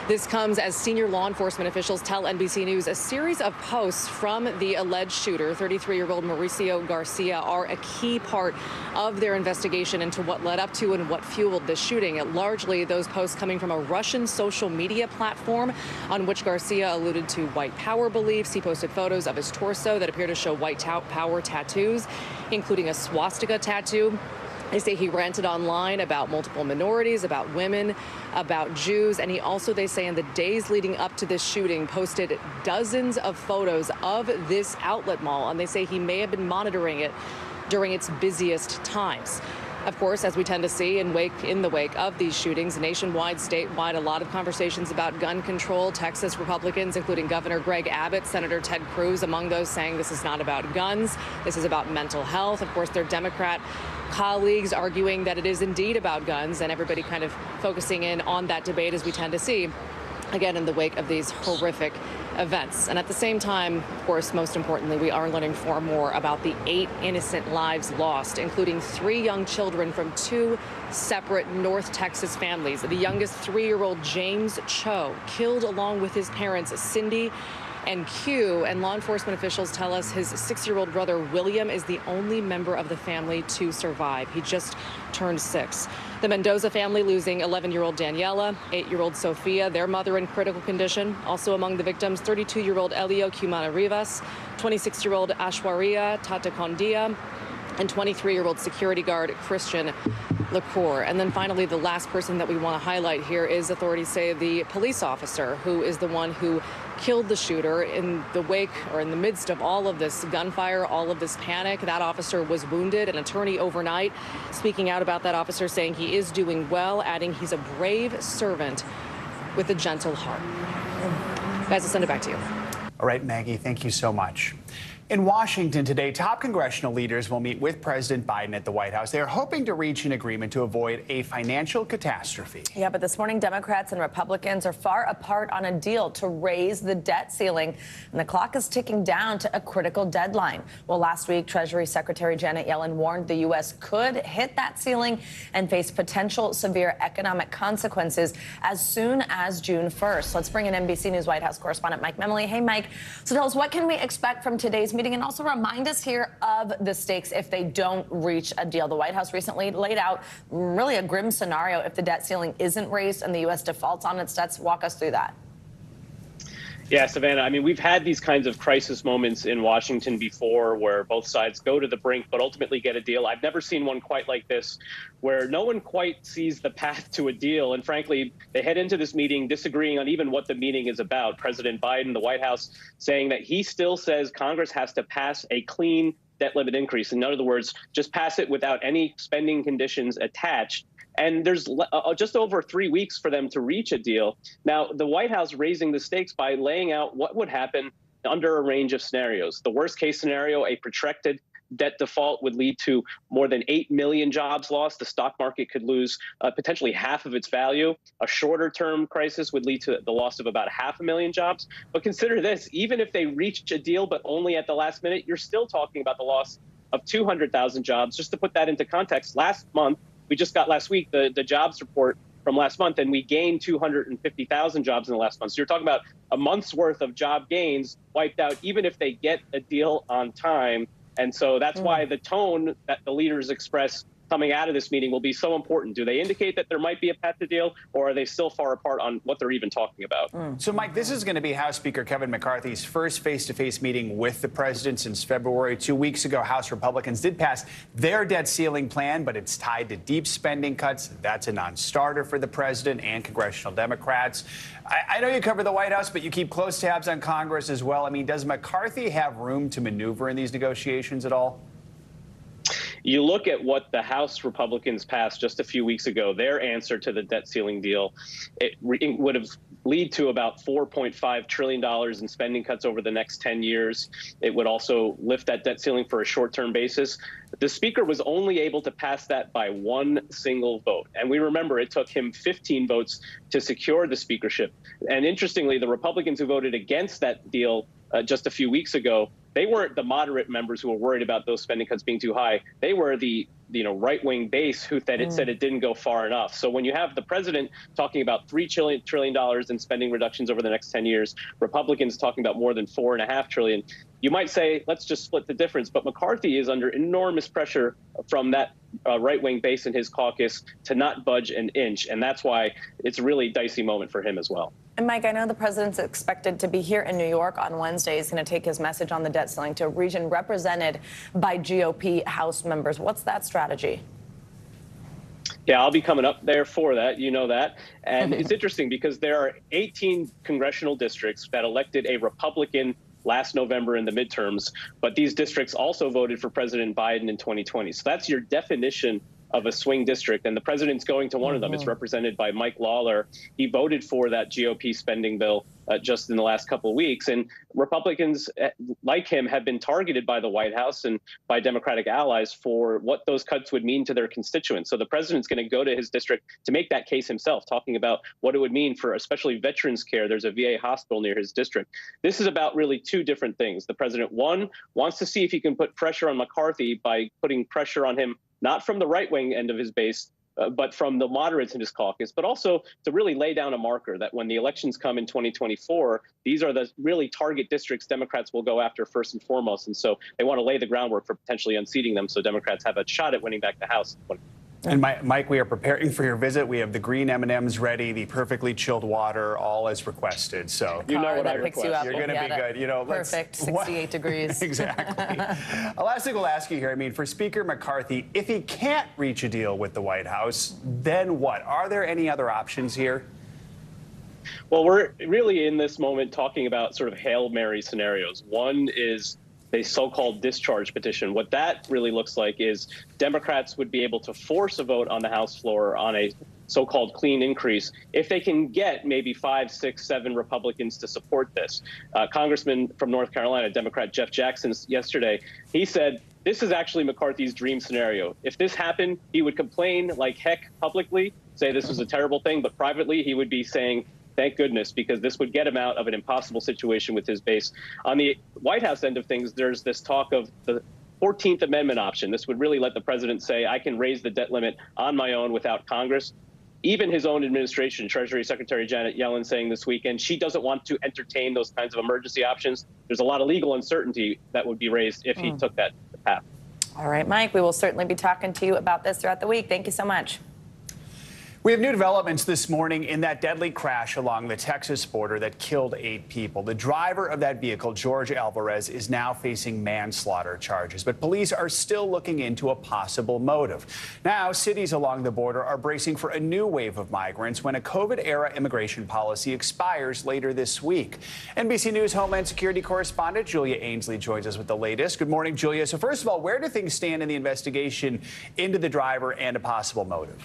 this comes as senior law enforcement officials tell NBC News a series of posts from the alleged shooter, 33-year-old Mauricio Garcia, are a key part of their investigation into what led up to and what fueled the shooting. Largely, those posts coming from a Russian social media platform on which Garcia alluded to white power beliefs. He posted photos of his torso that appear to show white power tattoos, including a swastika tattoo. They say he ranted online about multiple minorities, about women, about Jews. And he also, they say, in the days leading up to this shooting, posted dozens of photos of this outlet mall. And they say he may have been monitoring it during its busiest times. Of course, as we tend to see in the wake of these shootings, nationwide, statewide, a lot of conversations about gun control. Texas Republicans, including Governor Greg Abbott, Senator Ted Cruz, among those saying this is not about guns, this is about mental health. Of course, their Democrat colleagues arguing that it is indeed about guns, and everybody kind of focusing in on that debate, as we tend to see, again, in the wake of these horrific events. And at the same time, of course, most importantly, we are learning far more about the 8 innocent lives lost, including 3 young children from 2 separate North Texas families. The youngest 3-year-old James Cho, killed along with his parents, Cindy and Q, and law enforcement officials tell us his 6-year-old brother William is the only member of the family to survive. He just turned 6. The Mendoza family losing 11-year-old Daniela, 8-year-old Sophia, their mother in critical condition. Also among the victims, 32-year-old Elio Cumana Rivas, 26-year-old Ashwaria Tatacondia, and 23-year-old security guard Christian LaCour. And then finally, the last person that we want to highlight here is, authorities say, the police officer who is the one who killed the shooter in the wake or in the midst of all of this gunfire, all of this panic. That officer was wounded. An attorney overnight speaking out about that officer, saying he is doing well, adding he's a brave servant with a gentle heart. Guys, I'll send it back to you.
All right, Maggie, thank you so much. In Washington today, top congressional leaders will meet with President Biden at the White House. They are hoping to reach an agreement to avoid a financial catastrophe.
Yeah, but this morning, Democrats and Republicans are far apart on a deal to raise the debt ceiling, and the clock is ticking down to a critical deadline. Well, last week, Treasury Secretary Janet Yellen warned the U.S. could hit that ceiling and face potential severe economic consequences as soon as June 1st. Let's bring in NBC News White House correspondent Mike Memoli. Hey, Mike. So tell us, what can we expect from today's meeting, and also remind us here of the stakes if they don't reach a deal. The White House recently laid out really a grim scenario if the debt ceiling isn't raised and the U.S. defaults on its debts. Walk us through that.
Yeah, Savannah, I mean, we've had these kinds of crisis moments in Washington before where both sides go to the brink but ultimately get a deal. I've never seen one quite like this, where no one quite sees the path to a deal. And frankly, they head into this meeting disagreeing on even what the meeting is about. President Biden, the White House, saying that he still says Congress has to pass a clean debt limit increase. In other words, just pass it without any spending conditions attached. And there's just over 3 weeks for them to reach a deal. Now, the White House raising the stakes by laying out what would happen under a range of scenarios. The worst case scenario, a protracted debt default would lead to more than 8 million jobs lost. The stock market could lose potentially half of its value. A shorter term crisis would lead to the loss of about 500,000 jobs. But consider this, even if they reach a deal, but only at the last minute, you're still talking about the loss of 200,000 jobs. Just to put that into context, last month, we just got last week the jobs report from last month, and we gained 250,000 jobs in the last month. So you're talking about a month's worth of job gains wiped out, even if they get a deal on time. And so that's why the tone that the leaders express coming out of this meeting will be so important. Do they indicate that there might be a path to deal, or are they still far apart on what they're even talking about?
So, Mike, this is going to be House Speaker Kevin McCarthy's first face-to-face meeting with the president since February. 2 weeks ago, House Republicans did pass their debt ceiling plan, but it's tied to deep spending cuts. That's a non-starter for the president and congressional Democrats. I know you cover the White House, but you keep close tabs on Congress as well. I mean, does McCarthy have room to maneuver in these negotiations at all?
You look at what the House Republicans passed just a few weeks ago, their answer to the debt ceiling deal, it would have lead to about $4.5 trillion in spending cuts over the next 10 years. It would also lift that debt ceiling for a short-term basis. The speaker was only able to pass that by one single vote. And we remember it took him 15 votes to secure the speakership. And interestingly, the Republicans who voted against that deal just a few weeks ago, they weren't the moderate members who were worried about those spending cuts being too high. They were the right-wing base who said it didn't go far enough. So when you have the president talking about $3 trillion in spending reductions over the next 10 years, Republicans talking about more than $4.5 trillion, you might say, let's just split the difference. But McCarthy is under enormous pressure from that right-wing base in his caucus to not budge an inch. And that's why it's a really dicey moment for him as well.
And Mike, I know the president's expected to be here in New York on Wednesday. He's going to take his message on the debt ceiling to a region represented by GOP House members. What's that strategy?
Yeah, I'll be coming up there for that. You know that. And it's interesting because there are 18 congressional districts that elected a Republican last November in the midterms, but these districts also voted for President Biden in 2020. So that's your definition of a swing district, and the president's going to one of them. It's represented by Mike Lawler. He voted for that GOP spending bill just in the last couple of weeks. And Republicans like him have been targeted by the White House and by Democratic allies for what those cuts would mean to their constituents. So the president's going to go to his district to make that case himself, talking about what it would mean for especially veterans care. There's a VA hospital near his district. This is about really two different things. The president, one, wants to see if he can put pressure on McCarthy by putting pressure on him, not from the right-wing end of his base, but from the moderates in his caucus, but also to really lay down a marker that when the elections come in 2024, these are the really target districts Democrats will go after first and foremost. And so they want to lay the groundwork for potentially unseating them so Democrats have a shot at winning back the House.
And Mike, we are preparing for your visit. We have the green M&Ms ready, the perfectly chilled water, all as requested. So
you know what I
request.
You're going to be good. You know,
perfect. 68 degrees.
Exactly. Last thing we'll ask you here. I mean, for Speaker McCarthy, if he can't reach a deal with the White House, then what? Are there any other options here?
Well, we're really in this moment talking about sort of Hail Mary scenarios. One is a so-called discharge petition. What that really looks like is Democrats would be able to force a vote on the House floor on a so-called clean increase if they can get maybe 5, 6, 7 Republicans to support this. Congressman from North Carolina, Democrat Jeff Jackson, yesterday, he said, this is actually McCarthy's dream scenario. If this happened, he would complain like heck publicly, say this was a terrible thing, but privately he would be saying, thank goodness, because this would get him out of an impossible situation with his base. On the White House end of things, there's this talk of the 14th Amendment option. This would really let the president say, I can raise the debt limit on my own without Congress. Even his own administration, Treasury Secretary Janet Yellen saying this weekend, she doesn't want to entertain those kinds of emergency options. There's a lot of legal uncertainty that would be raised if he took that path.
All right, Mike, we will certainly be talking to you about this throughout the week. Thank you so much.
We have new developments this morning in that deadly crash along the Texas border that killed 8 people. The driver of that vehicle, George Alvarez, is now facing manslaughter charges, but police are still looking into a possible motive. Now, cities along the border are bracing for a new wave of migrants when a COVID-era immigration policy expires later this week. NBC News Homeland Security correspondent Julia Ainsley joins us with the latest. Good morning, Julia. So first of all, where do things stand in the investigation into the driver and a possible motive?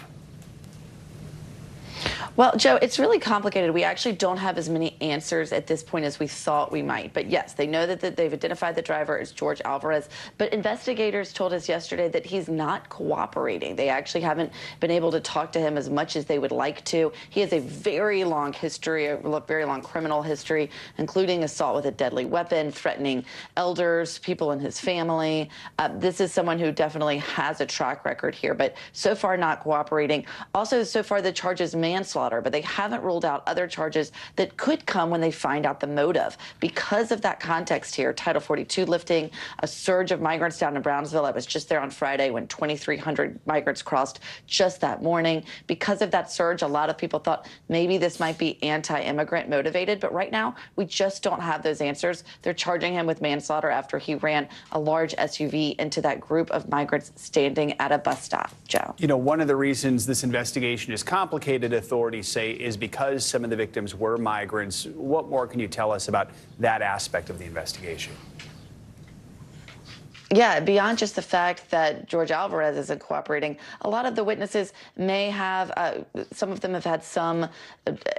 Well, Joe, it's really complicated. We actually don't have as many answers at this point as we thought we might. But yes, they know that they've identified the driver as George Alvarez. But investigators told us yesterday that he's not cooperating. They actually haven't been able to talk to him as much as they would like to. He has a very long history, a very long criminal history, including assault with a deadly weapon, threatening elders, people in his family. This is someone who definitely has a track record here, but so far not cooperating. Also, so far the charge is manslaughter, but they haven't ruled out other charges that could come when they find out the motive. Because of that context here, Title 42 lifting, a surge of migrants down in Brownsville. I was just there on Friday when 2,300 migrants crossed just that morning. Because of that surge, a lot of people thought maybe this might be anti-immigrant motivated, but right now we just don't have those answers. They're charging him with manslaughter after he ran a large SUV into that group of migrants standing at a bus stop. Joe.
You know, one of the reasons this investigation is complicated, authorities say, is because some of the victims were migrants. What more can you tell us about that aspect of the investigation?
Yeah, beyond just the fact that George Alvarez isn't cooperating, a lot of the witnesses may have, some of them have had some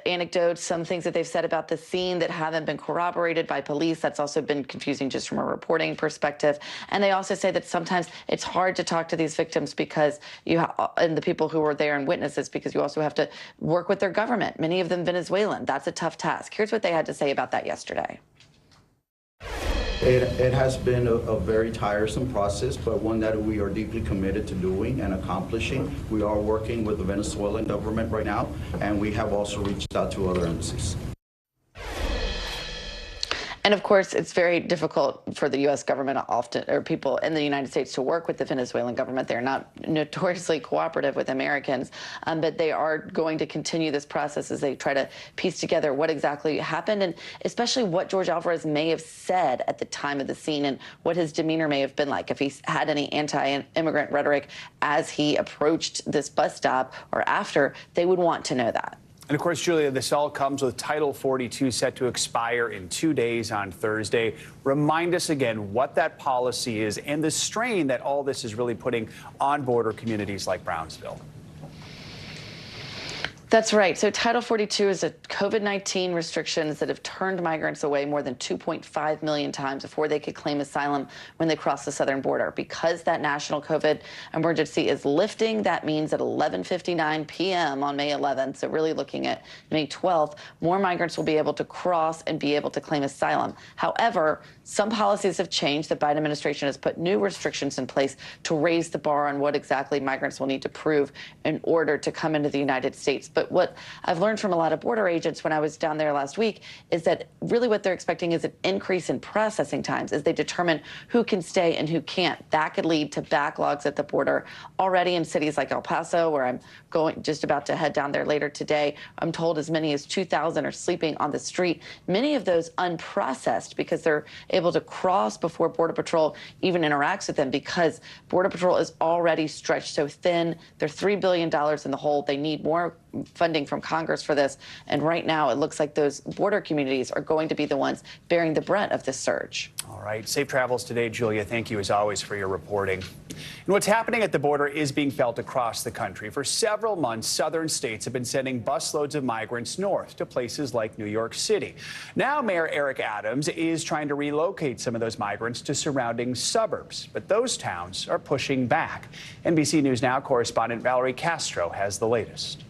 anecdotes, some things that they've said about the scene that haven't been corroborated by police. That's also been confusing just from a reporting perspective. And they also say that sometimes it's hard to talk to these victims because and the people who were there and witnesses, because you also have to work with their government, many of them Venezuelan. That's a tough task. Here's what they had to say about that yesterday.
It has been a very tiresome process, but one that we are deeply committed to doing and accomplishing. We are working with the Venezuelan government right now, and we have also reached out to other embassies.
And of course, it's very difficult for the U.S. government often, or people in the United States, to work with the Venezuelan government. They're not notoriously cooperative with Americans, but they are going to continue this process as they try to piece together what exactly happened, and especially what George Alvarez may have said at the time of the scene and what his demeanor may have been like, if he had any anti-immigrant rhetoric as he approached this bus stop or after. They would want to know that.
And of course, Julia, this all comes with Title 42 set to expire in 2 days on Thursday. Remind us again what that policy is and the strain that all this is really putting on border communities like Brownsville.
That's right. So Title 42 is a COVID-19 restrictions that have turned migrants away more than 2.5 million times before they could claim asylum when they cross the southern border. Because that national COVID emergency is lifting, that means at 11:59 p.m. on May 11th, so really looking at May 12th, more migrants will be able to cross and be able to claim asylum. However, some policies have changed. The Biden administration has put new restrictions in place to raise the bar on what exactly migrants will need to prove in order to come into the United States. But what I've learned from a lot of border agents when I was down there last week is that really what they're expecting is an increase in processing times as they determine who can stay and who can't. That could lead to backlogs at the border. Already in cities like El Paso, where I'm just about to head down there later today, I'm told as many as 2,000 are sleeping on the street, many of those unprocessed because they're able to cross before Border Patrol even interacts with them because Border Patrol is already stretched so thin. They're $3 billion in the hole. They need more funding from Congress for this. And right now, it looks like those border communities are going to be the ones bearing the brunt of this surge.
All right. Safe travels today, Julia. Thank you, as always, for your reporting. And what's happening at the border is being felt across the country. For several months, southern states have been sending busloads of migrants north to places like New York City. Now, Mayor Eric Adams is trying to relocate some of those migrants to surrounding suburbs. But those towns are pushing back. NBC News Now correspondent Valerie Castro has the latest.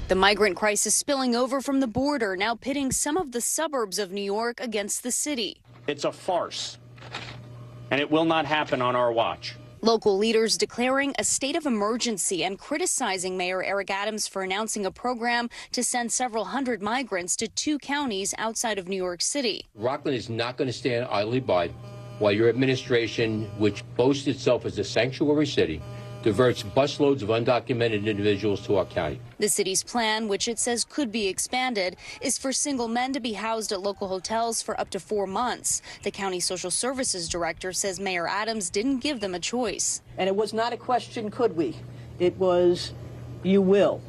The migrant crisis spilling over from the border, now pitting some of the suburbs of New York against the city.
It's a farce, and it will not happen on our watch.
Local leaders declaring a state of emergency and criticizing Mayor Eric Adams for announcing a program to send several hundred migrants to 2 counties outside of New York City.
Rockland is not going to stand idly by while your administration, which boasts itself as a sanctuary city, diverts busloads of undocumented individuals to our county.
The city's plan, which it says could be expanded, is for single men to be housed at local hotels for up to 4 months. The county social services director says Mayor Adams didn't give them a choice.
And it was not a question, could we? It was, you will.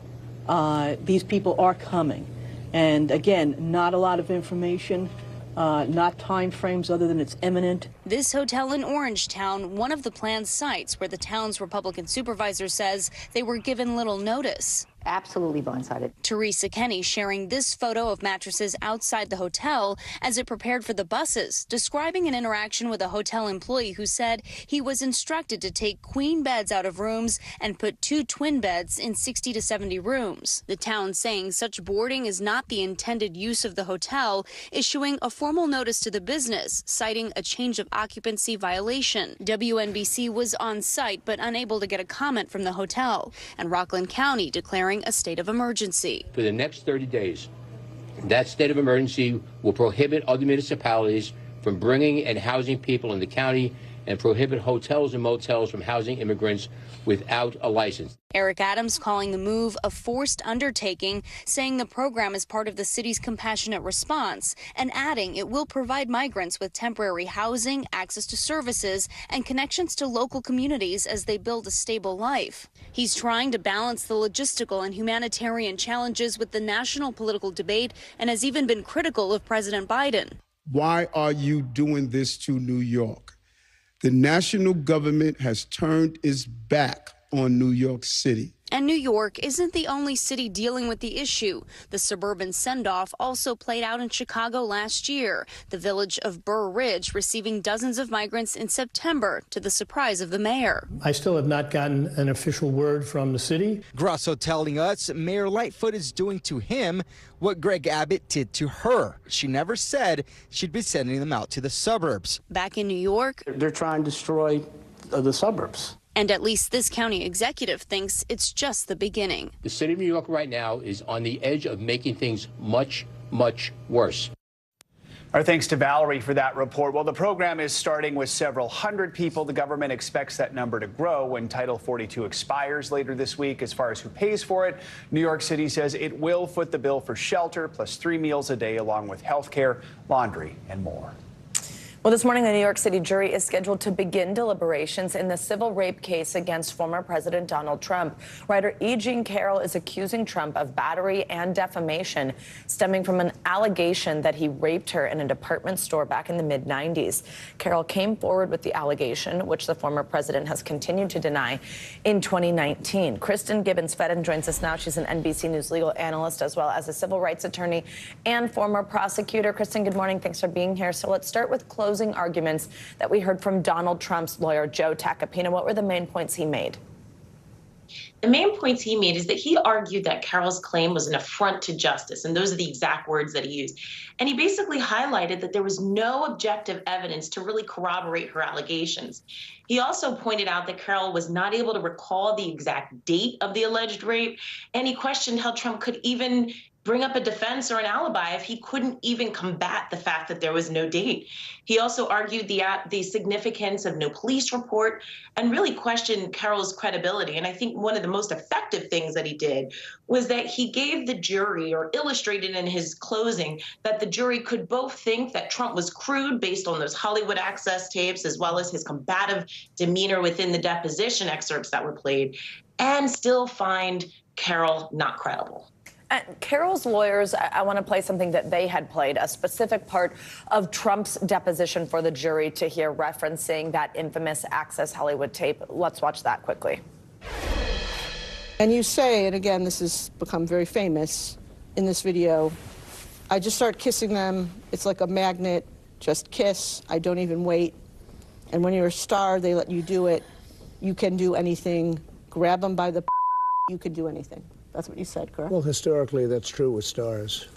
These people are coming. And again, not a lot of information. Not time frames other than it's imminent.
This hotel in Orangetown, one of the planned sites where the town's Republican supervisor says they were given little notice.
Absolutely blindsided.
Teresa Kenny sharing this photo of mattresses outside the hotel as it prepared for the buses, describing an interaction with a hotel employee who said he was instructed to take queen beds out of rooms and put 2 twin beds in 60 to 70 rooms. The town saying such boarding is not the intended use of the hotel, issuing a formal notice to the business, citing a change of occupancy violation. WNBC was on site but unable to get a comment from the hotel, and Rockland County declaring a state of emergency.
For the next 30 days, that state of emergency will prohibit other municipalities from bringing and housing people in the county and prohibit hotels and motels from housing immigrants without a license.
Eric Adams calling the move a forced undertaking, saying the program is part of the city's compassionate response, and adding it will provide migrants with temporary housing, access to services, and connections to local communities as they build a stable life. He's trying to balance the logistical and humanitarian challenges with the national political debate and has even been critical of President Biden.
Why are you doing this to New York? The national government has turned its back on New York City.
And New York isn't the only city dealing with the issue. The suburban send-off also played out in Chicago last year, the village of Burr Ridge receiving dozens of migrants in September to the surprise of the mayor.
I still have not gotten an official word from the city.
Grosso telling us Mayor Lightfoot is doing to him what Greg Abbott did to her. She never said she'd be sending them out to the suburbs.
Back in New York,
they're trying to destroy the suburbs.
And at least this county executive thinks it's just the beginning.
The city of New York right now is on the edge of making things much, much worse.
Our thanks to Valerie for that report. Well, the program is starting with several hundred people. The government expects that number to grow when Title 42 expires later this week. As far as who pays for it, New York City says it will foot the bill for shelter plus 3 meals a day along with health care, laundry, and more.
Well, this morning, the New York City jury is scheduled to begin deliberations in the civil rape case against former President Donald Trump. Writer E. Jean Carroll is accusing Trump of battery and defamation stemming from an allegation that he raped her in a department store back in the mid-90s. Carroll came forward with the allegation, which the former president has continued to deny, in 2019. Kristen Gibbons-Fedden joins us now. She's an NBC News legal analyst as well as a civil rights attorney and former prosecutor. Kristen, good morning. Thanks for being here. So let's start with closing arguments that we heard from Donald Trump's lawyer, Joe Tacopina. What were the main points he made?
The main points he made is that he argued that Carroll's claim was an affront to justice, and those are the exact words that he used. And he basically highlighted that there was no objective evidence to really corroborate her allegations. He also pointed out that Carroll was not able to recall the exact date of the alleged rape, and he questioned how Trump could even bring up a defense or an alibi if he couldn't even combat the fact that there was no date. He also argued the significance of no police report and really questioned Carroll's credibility. And I think one of the most effective things that he did was that he gave the jury, or illustrated in his closing, that the jury could both think that Trump was crude based on those Hollywood Access tapes, as well as his combative demeanor within the deposition excerpts that were played, and still find Carroll not credible.
Carroll's lawyers, I want to play something that they had played, a specific part of Trump's deposition for the jury to hear, referencing that infamous Access Hollywood tape. Let's watch that quickly.
And you say, and again, this has become very famous in this video, I just start kissing them. It's like a magnet. Just kiss. I don't even wait. And when you're a star, they let you do it. You can do anything. Grab them by the you can do anything. That's what you said, correct?
Well, historically, that's true with stars.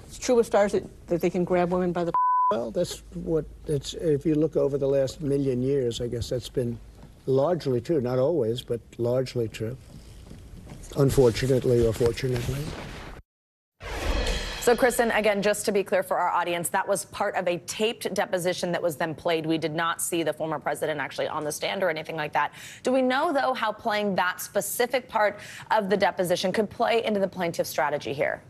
It's true with stars that they can grab women by the
Well, that's what it's. If you look over the last million years, I guess that's been largely true. Not always, but largely true. Unfortunately or fortunately.
So, Kristen, again, just to be clear for our audience, that was part of a taped deposition that was then played. We did not see the former president actually on the stand or anything like that. Do we know, though, how playing that specific part of the deposition could play into the plaintiff's strategy here?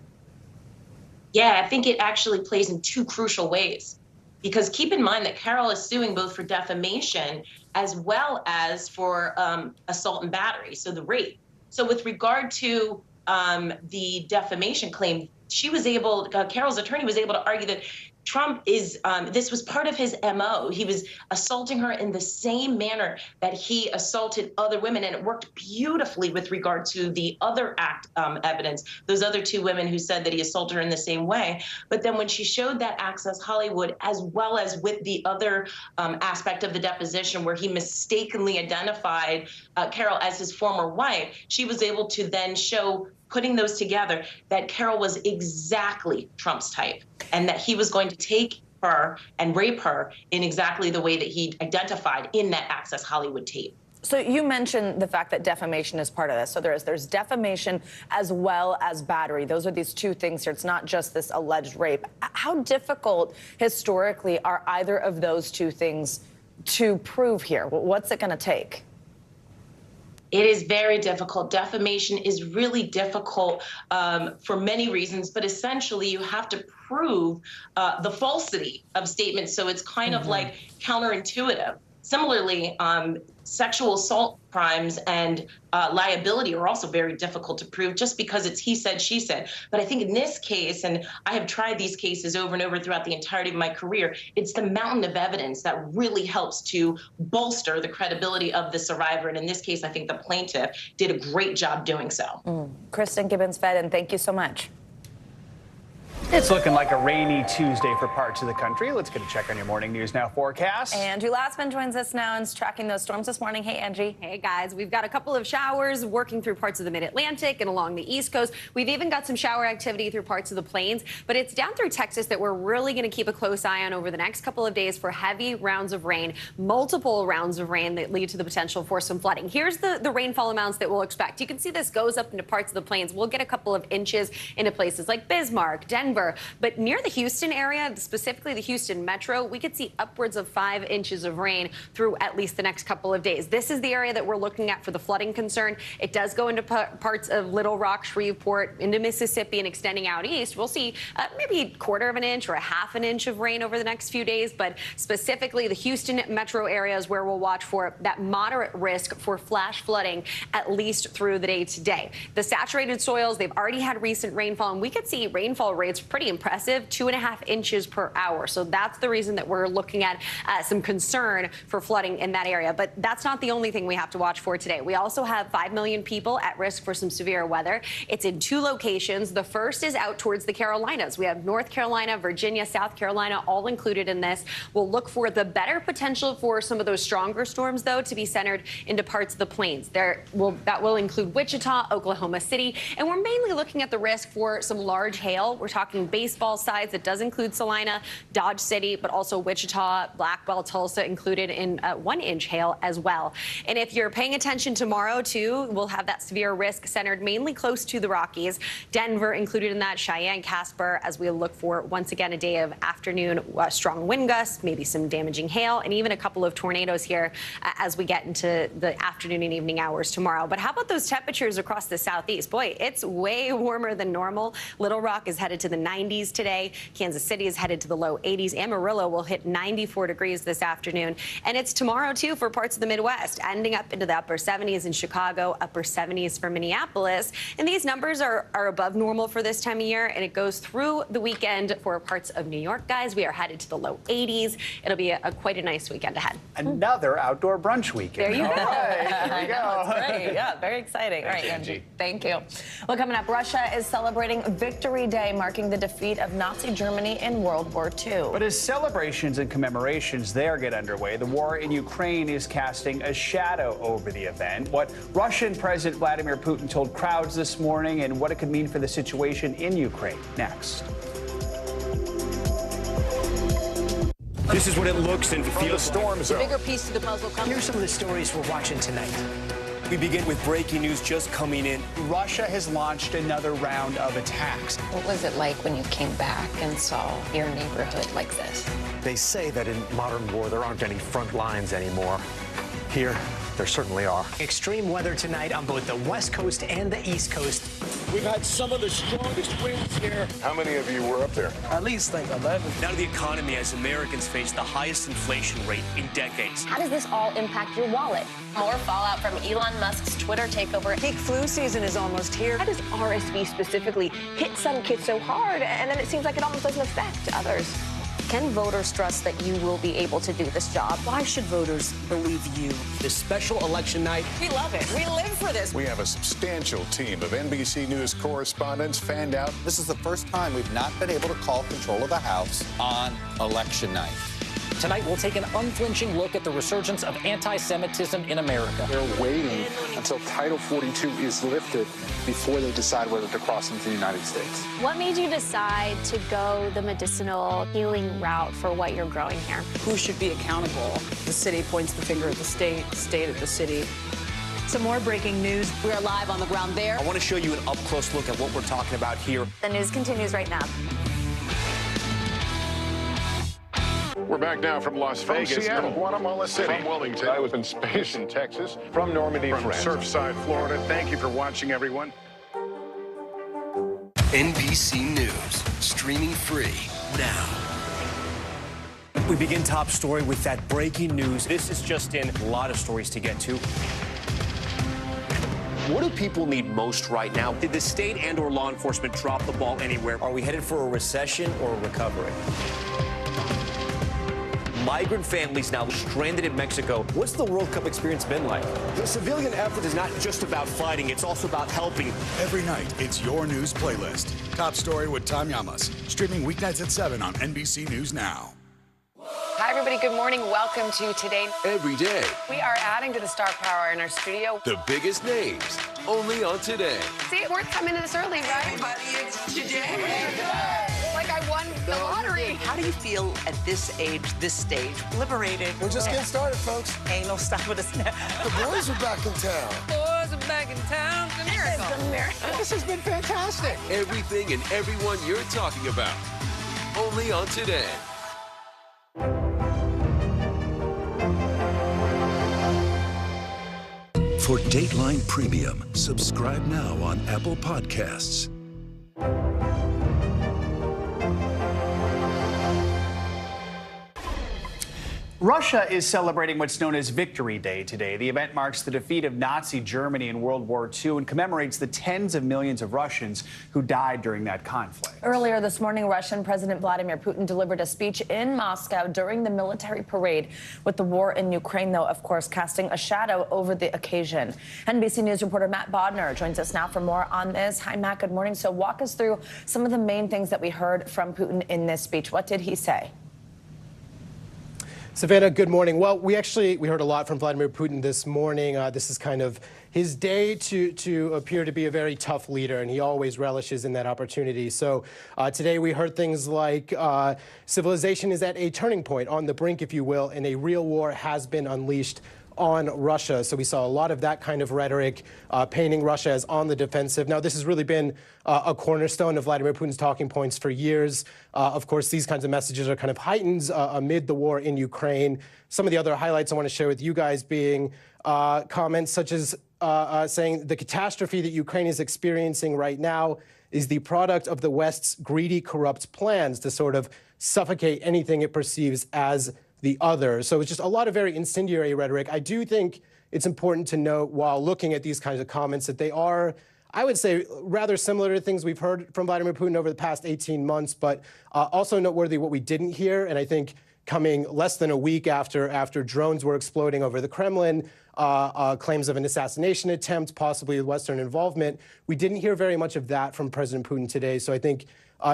Yeah, I think it actually plays in two crucial ways. Because keep in mind that Carroll is suing both for defamation as well as for assault and battery, so the rape. So with regard to the defamation claim, Carroll's attorney was able to argue that Trump this was part of his MO. He was assaulting her in the same manner that he assaulted other women, and it worked beautifully with regard to the other evidence, those other two women who said that he assaulted her in the same way. But then when she showed that Access Hollywood, as well as with the other aspect of the deposition where he mistakenly identified Carroll as his former wife, she was able to then show, putting those together, that Carroll was exactly Trump's type and that he was going to take her and rape her in exactly the way that he identified in that Access Hollywood tape.
So you mentioned the fact that defamation is part of this. So there's defamation as well as battery. Those are these two things here. It's not just this alleged rape. How difficult historically are either of those two things to prove here? What's it going to take?
It is very difficult. Defamation is really difficult for many reasons, but essentially you have to prove the falsity of statements. So it's kind of like counterintuitive. Similarly, sexual assault crimes and liability are also very difficult to prove just because it's he said, she said. But I think in this case, and I have tried these cases over and over throughout the entirety of my career, it's the mountain of evidence that really helps to bolster the credibility of the survivor. And in this case, I think the plaintiff did a great job doing so.
Kristen Gibbons-Fedden, thank you so much.
It's looking like a rainy Tuesday for parts of the country. Let's get a check on your Morning News Now forecast.
Andrew Lassman joins us now and is tracking those storms this morning. Hey, Angie.
Hey, guys. We've got a couple of showers working through parts of the mid-Atlantic and along the East Coast. We've even got some shower activity through parts of the plains, but it's down through Texas that we're really going to keep a close eye on over the next couple of days for heavy rounds of rain, multiple rounds of rain that lead to the potential for some flooding. Here's the rainfall amounts that we'll expect. You can see this goes up into parts of the plains. We'll get a couple of inches into places like Bismarck, Denver, over. But near the Houston area, specifically the Houston metro, we could see upwards of 5 inches of rain through at least the next couple of days. This is the area that we're looking at for the flooding concern. It does go into parts of Little Rock, Shreveport, into Mississippi, and extending out east. We'll see maybe a 1/4 of an inch or a 1/2 an inch of rain over the next few days, but specifically the Houston metro areas where we'll watch for that moderate risk for flash flooding at least through the day today. The saturated soils, they've already had recent rainfall, and we could see rainfall rates pretty impressive, 2.5 inches per hour. So that's the reason that we're looking at some concern for flooding in that area. But that's not the only thing we have to watch for today. We also have 5 million people at risk for some severe weather. It's in 2 locations. The first is out towards the Carolinas. We have North Carolina, Virginia, South Carolina, all included in this. We'll look for the better potential for some of those stronger storms, though, to be centered into parts of the plains. That will include Wichita, Oklahoma City, and we're mainly looking at the risk for some large hail. We're talking baseball size. It does include Salina, Dodge City, but also Wichita, Blackwell, Tulsa included in 1-inch hail as well. And if you're paying attention tomorrow, too, we'll have that severe risk centered mainly close to the Rockies. Denver included in that, Cheyenne, Casper, as we look for, once again, a day of afternoon strong wind gusts, maybe some damaging hail, and even a couple of tornadoes here as we get into the afternoon and evening hours tomorrow. But how about those temperatures across the southeast? Boy, it's way warmer than normal. Little Rock is headed to the 90s today. Kansas City is headed to the low 80s. Amarillo will hit 94 degrees this afternoon. And it's tomorrow, too, for parts of the Midwest, ending up into the upper 70s in Chicago, upper 70s for Minneapolis. And these numbers are above normal for this time of year, and it goes through the weekend for parts of New York, guys. We are headed to the low 80s. It'll be quite a nice weekend ahead.
Another outdoor brunch weekend.
There you go.
All right, here we go.
That's great. Yeah, very exciting. All right, Angie. Thank you. Well, coming up, Russia is celebrating Victory Day, marking the defeat of Nazi Germany in World War II.
But as celebrations and commemorations there get underway, the war in Ukraine is casting a shadow over the event. What Russian President Vladimir Putin told crowds this morning and what it could mean for the situation in Ukraine. Next.
This is what it looks and feels.
The storm zone.
The bigger piece to the puzzle comes.
Here's some of the stories we're watching tonight. We begin with breaking news just coming in.
Russia has launched another round of attacks.
What was it like when you came back and saw your neighborhood like this?
They say that in modern war, there aren't any front lines anymore. Here, there certainly are.
Extreme weather tonight on both the West Coast and the East Coast.
We've had some of the strongest winds here.
How many of you were up there?
At least like 11. Now to the economy as Americans face the highest inflation rate in decades.
How does this all impact your wallet? More fallout from Elon Musk's Twitter takeover. Peak flu season is almost here. How does RSV specifically hit some kids so hard, and then it seems like it almost doesn't affect others?
Can voters trust that you will be able to do this job?
Why should voters believe you? This special election night.
We love it. We live for this.
We have a substantial team of NBC News correspondents fanned out.
This is the first time we've not been able to call control of the House on election night.
Tonight, we'll take an unflinching look at the resurgence of anti-Semitism in America.
They're waiting until Title 42 is lifted before they decide whether to cross into the United States.
What made you decide to go the medicinal healing route for what you're growing here?
Who should be accountable? The city points the finger at the state at the city. Some more breaking news. We are live on the ground there.
I want to show you an up-close look at what we're talking about here.
The news continues right now.
We're back now from Las Vegas, from Seattle, Guatemala City, from Wilmington. I was in space in Texas, from Normandy, from Surfside, Florida. Thank you for watching, everyone.
NBC News, streaming free now.
We begin top story with that breaking news. This is just in, a lot of stories to get to. What do people need most right now? Did the state and/or law enforcement drop the ball anywhere? Are we headed for a recession or a recovery? Migrant families now stranded in Mexico. What's the World Cup experience been like? The civilian effort is not just about fighting, it's also about helping.
Every night, it's your news playlist. Top Story with Tom Llamas, streaming weeknights at 7 on NBC News Now.
Hi, everybody. Good morning. Welcome to Today.
Every day.
We are adding to the star power in our studio.
The biggest names, only on Today.
See, we're coming to this early, right?
Everybody, it's Today.
Like I won
the lottery. How do you feel at this age, this stage? Liberated.
We're just getting started, folks.
Ain't no stopping us now.
The boys are back in town.
Boys are back in town. It's a miracle. It's a miracle.
This has been fantastic.
Everything and everyone you're talking about. Only on Today.
For Dateline Premium, subscribe now on Apple Podcasts.
Russia is celebrating what's known as Victory Day today. The event marks the defeat of Nazi Germany in World War II and commemorates the tens of millions of Russians who died during that conflict.
Earlier this morning, Russian President Vladimir Putin delivered a speech in Moscow during the military parade, with the war in Ukraine, though, of course, casting a shadow over the occasion. NBC News reporter Matt Bodner joins us now for more on this. Hi, Matt. Good morning. So walk us through some of the main things that we heard from Putin in this speech. What did he say?
Savannah, good morning. Well, we heard a lot from Vladimir Putin this morning. This is kind of his day to appear to be a very tough leader, and he always relishes in that opportunity. So today we heard things like civilization is at a turning point, on the brink, if you will, and a real war has been unleashed on Russia. So we saw a lot of that kind of rhetoric, painting Russia as on the defensive. Now, this has really been a cornerstone of Vladimir Putin's talking points for years. Of course, these kinds of messages are kind of heightened amid the war in Ukraine. Some of the other highlights I want to share with you guys being comments such as saying the catastrophe that Ukraine is experiencing right now is the product of the West's greedy, corrupt plans to sort of suffocate anything it perceives as the other. So it's just a lot of very incendiary rhetoric. I do think it's important to note while looking at these kinds of comments that they are, I would say, rather similar to things we've heard from Vladimir Putin over the past 18 months, but also noteworthy what we didn't hear. And I think coming less than a week after drones were exploding over the Kremlin, claims of an assassination attempt, possibly with Western involvement, we didn't hear very much of that from President Putin today. So I think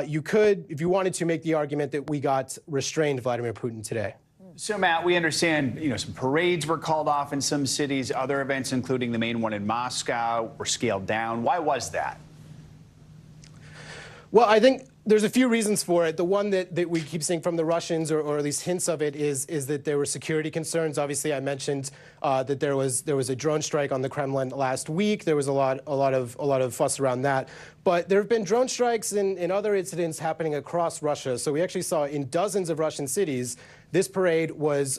you could, if you wanted to, make the argument that we got restrained Vladimir Putin today.
So, Matt, we understand, some parades were called off in some cities. Other events, including the main one in Moscow, were scaled down. Why was that?
Well, I think there's a few reasons for it. The one that we keep seeing from the Russians, or at least hints of it, is that there were security concerns. Obviously, I mentioned that there was a drone strike on the Kremlin last week. There was a lot of fuss around that. But there have been drone strikes and other incidents happening across Russia. So we actually saw in dozens of Russian cities, this parade was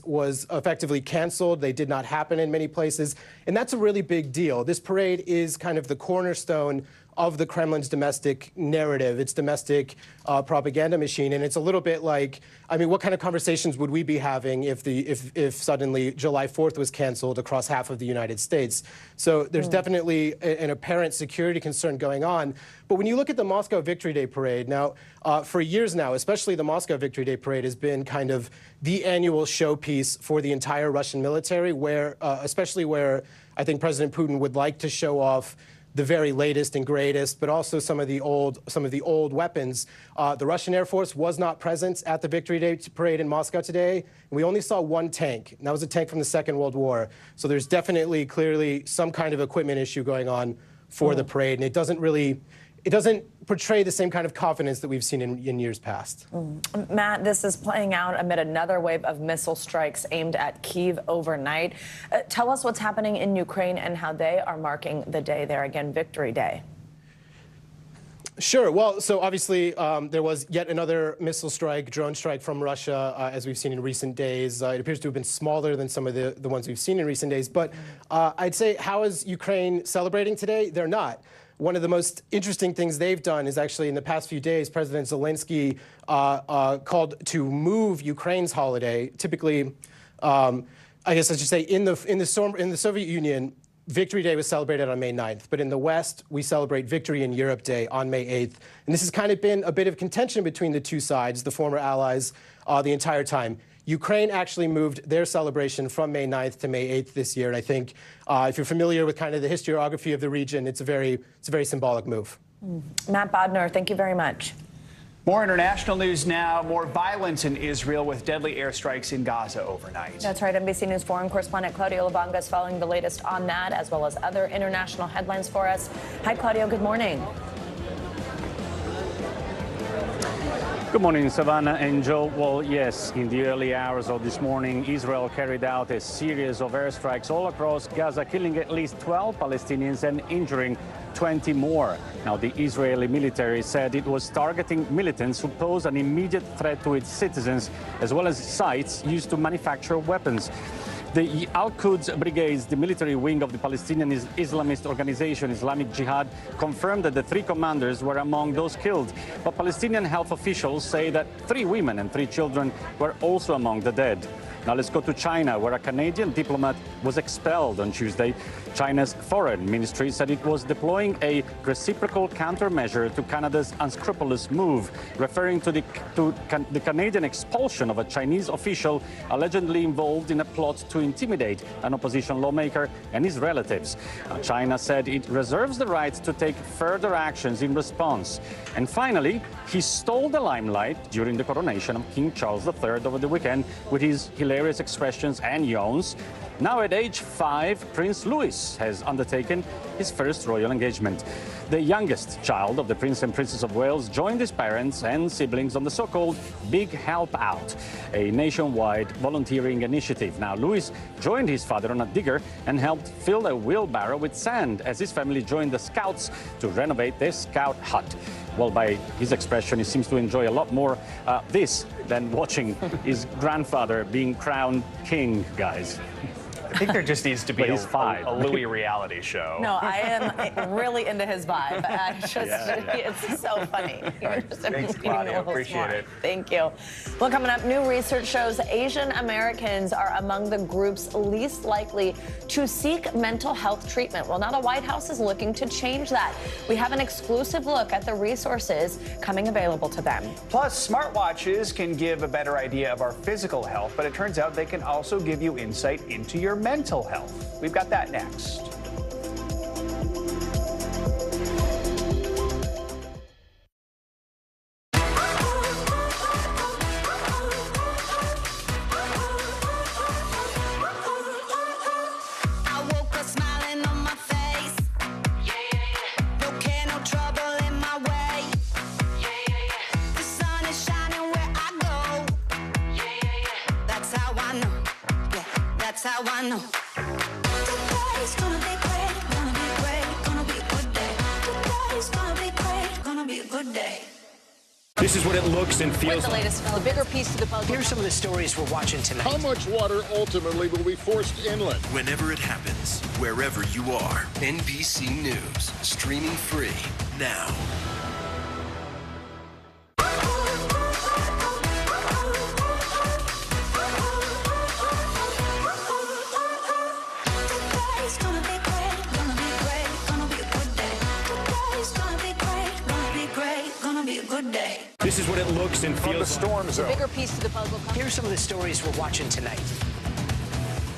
effectively canceled. They did not happen in many places. And that's a really big deal. This parade is kind of the cornerstone of the Kremlin's domestic narrative, its domestic propaganda machine. And it's a little bit like, I mean, what kind of conversations would we be having if suddenly July 4th was canceled across half of the United States? So there's definitely an apparent security concern going on. But when you look at the Moscow Victory Day parade, now, for years now, especially the Moscow Victory Day parade has been kind of the annual showpiece for the entire Russian military, where, especially where I think President Putin would like to show off the very latest and greatest, but also some of the old weapons. The Russian Air Force was not present at the Victory Day parade in Moscow today. We only saw one tank, and that was a tank from the Second World War. So there's definitely, clearly, some kind of equipment issue going on for the parade, and it doesn't portray the same kind of confidence that we've seen in years past.
Matt, this is playing out amid another wave of missile strikes aimed at Kyiv overnight. Tell us what's happening in Ukraine and how they are marking the day there, again, Victory Day.
Sure. Well, so obviously there was yet another missile strike, drone strike from Russia, as we've seen in recent days. It appears to have been smaller than some of the ones we've seen in recent days. But I'd say, how is Ukraine celebrating today? They're not. One of the most interesting things they've done is actually in the past few days, President Zelensky called to move Ukraine's holiday. Typically, I guess I should say, in the Soviet Union, Victory Day was celebrated on May 9th. But in the West, we celebrate Victory in Europe Day on May 8th. And this has kind of been a bit of contention between the two sides, the former allies, the entire time. Ukraine actually moved their celebration from May 9th to May 8th this year. And I think if you're familiar with kind of the historiography of the region, it's a very symbolic move.
Matt Bodner, thank you very much.
More international news now. More violence in Israel with deadly airstrikes in Gaza overnight.
That's right. NBC News foreign correspondent Claudio Lubanga is following the latest on that, as well as other international headlines for us. Hi, Claudio. Good morning.
Good morning, Savannah and Joe. Well, yes, in the early hours of this morning, Israel carried out a series of airstrikes all across Gaza, killing at least 12 Palestinians and injuring 20 more. Now, the Israeli military said it was targeting militants who pose an immediate threat to its citizens, as well as sites used to manufacture weapons. The Al-Quds Brigades, the military wing of the Palestinian Islamist organization Islamic Jihad, confirmed that the 3 commanders were among those killed. But Palestinian health officials say that 3 women and 3 children were also among the dead. Now let's go to China, where a Canadian diplomat was expelled on Tuesday. China's foreign ministry said it was deploying a reciprocal countermeasure to Canada's unscrupulous move, referring to the Canadian expulsion of a Chinese official allegedly involved in a plot to intimidate an opposition lawmaker and his relatives. Now, China said it reserves the right to take further actions in response. And finally, he stole the limelight during the coronation of King Charles III over the weekend with his hilarious expressions and yawns. Now at age 5, Prince Louis has undertaken his first royal engagement. The youngest child of the Prince and Princess of Wales joined his parents and siblings on the so-called Big Help Out, a nationwide volunteering initiative. Now, Louis joined his father on a digger and helped fill a wheelbarrow with sand as his family joined the Scouts to renovate their Scout hut. Well, by his expression, he seems to enjoy a lot more this than watching his grandfather being crowned king, guys.
I think there just needs to be a Louis reality show.
No, I am really into his vibe. It's so funny.
Thanks, Claudia. Appreciate it.
Thank you. Well, coming up, new research shows Asian Americans are among the groups least likely to seek mental health treatment. Well, now the White House is looking to change that. We have an exclusive look at the resources coming available to them.
Plus, smartwatches can give a better idea of our physical health, but it turns out they can also give you insight into your mental health. We've got that next.
This is what it looks and feels
like. The latest, a bigger piece to the puzzle.
Here's some of the stories we're watching tonight.
How much water ultimately will be forced inland?
Whenever it happens, wherever you are, NBC News, streaming free now.
This is what it looks and feels
the storm zone.
A bigger piece to the puzzle.
Here's some of the stories we're watching tonight.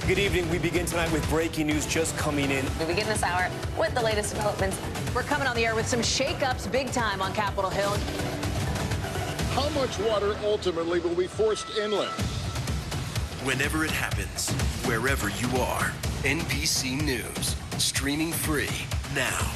Good evening. We begin tonight with breaking news just coming in.
We begin this hour with the latest developments.
We're coming on the air with some shakeups big time on Capitol Hill.
How much water ultimately will be forced inland?
Whenever it happens, wherever you are, NBC News, streaming free now.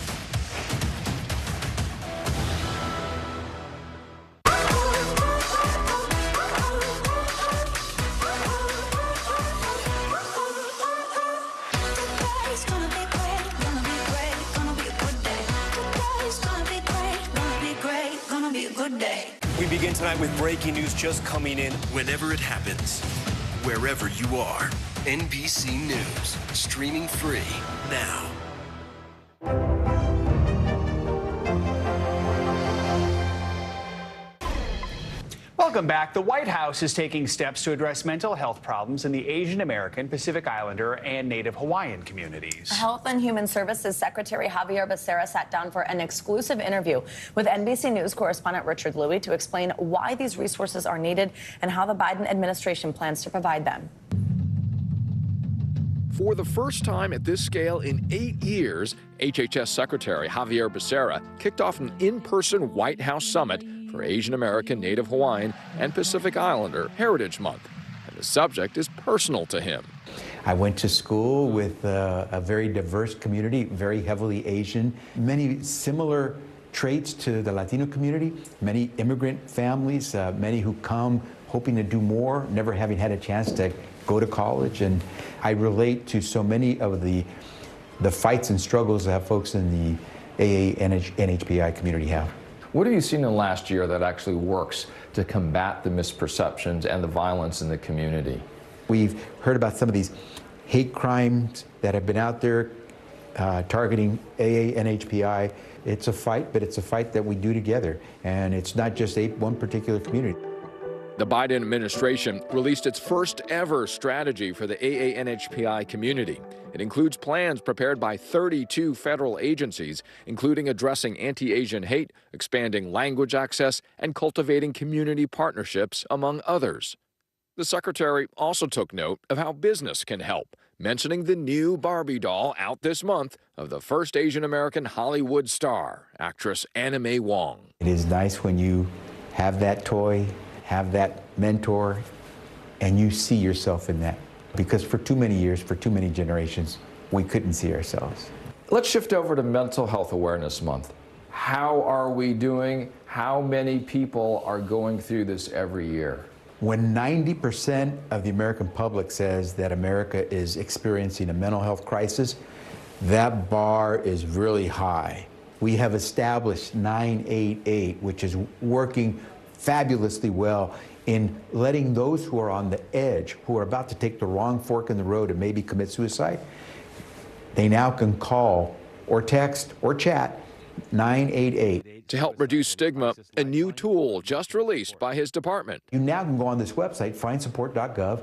We begin tonight with breaking news just coming in.
Whenever it happens, wherever you are, NBC News, streaming free now.
Welcome back. The White House is taking steps to address mental health problems in the Asian American, Pacific Islander, and Native Hawaiian communities.
Health and Human Services Secretary Javier Becerra sat down for an exclusive interview with NBC News correspondent Richard Louie to explain why these resources are needed and how the Biden administration plans to provide them.
For the first time at this scale in 8 years, HHS Secretary Javier Becerra kicked off an in-person White House summit for Asian American, Native Hawaiian, and Pacific Islander Heritage Month. And the subject is personal to him.
I went to school with a very diverse community, very heavily Asian, many similar traits to the Latino community, many immigrant families, many who come hoping to do more, never having had a chance to go to college. And I relate to so many of the fights and struggles that folks in the AA and NHPI community have.
What have you seen in the last year that actually works to combat the misperceptions and the violence in the community?
We've heard about some of these hate crimes that have been out there targeting AA and NHPI. It's a fight, but it's a fight that we do together. And it's not just one particular community.
The Biden administration released its first ever strategy for the AA-NHPI community. It includes plans prepared by 32 federal agencies, including addressing anti-Asian hate, expanding language access, and cultivating community partnerships, among others. The secretary also took note of how business can help, mentioning the new Barbie doll out this month of the first Asian American Hollywood star, actress Anna Mae Wong.
It is nice when you have that toy, have that mentor, and you see yourself in that. Because for too many years, for too many generations, we couldn't see ourselves.
Let's shift over to Mental Health Awareness Month. How are we doing? How many people are going through this every year?
When 90% of the American public says that America is experiencing a mental health crisis, that bar is really high. We have established 988, which is working fabulously well in letting those who are on the edge, who are about to take the wrong fork in the road and maybe commit suicide, they now can call or text or chat 988.
To help reduce stigma, a new tool just released by his department.
You now can go on this website, findsupport.gov,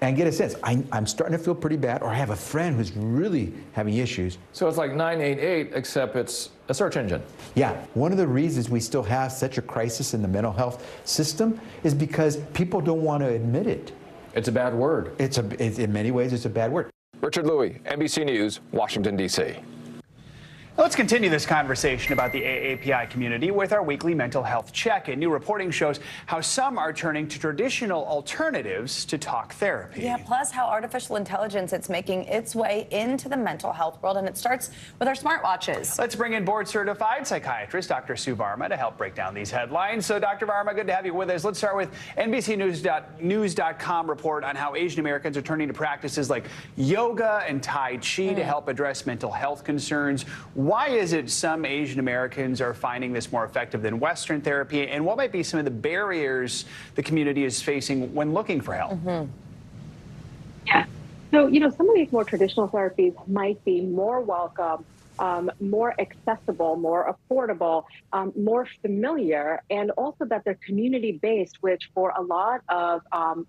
and get a sense. I'm starting to feel pretty bad, or I have a friend who's really having issues.
So it's like 988, except it's a search engine.
Yeah. One of the reasons we still have such a crisis in the mental health system is because people don't want to admit it.
It's a bad word.
In many ways, it's a bad word.
Richard Louie, NBC News, Washington, D.C.
Let's continue this conversation about the AAPI community with our weekly mental health check-in. New reporting shows how some are turning to traditional alternatives to talk therapy.
Yeah, plus how artificial intelligence is making its way into the mental health world, and it starts with our smartwatches.
Let's bring in board-certified psychiatrist Dr. Sue Varma to help break down these headlines. So, Dr. Varma, good to have you with us. Let's start with NBC News.com report on how Asian Americans are turning to practices like yoga and Tai Chi to help address mental health concerns. Why is it some Asian Americans are finding this more effective than Western therapy, and what might be some of the barriers the community is facing when looking for help?
Yeah. So, some of these more traditional therapies might be more welcome, more accessible, more affordable, more familiar, and also that they're community-based, which for a lot of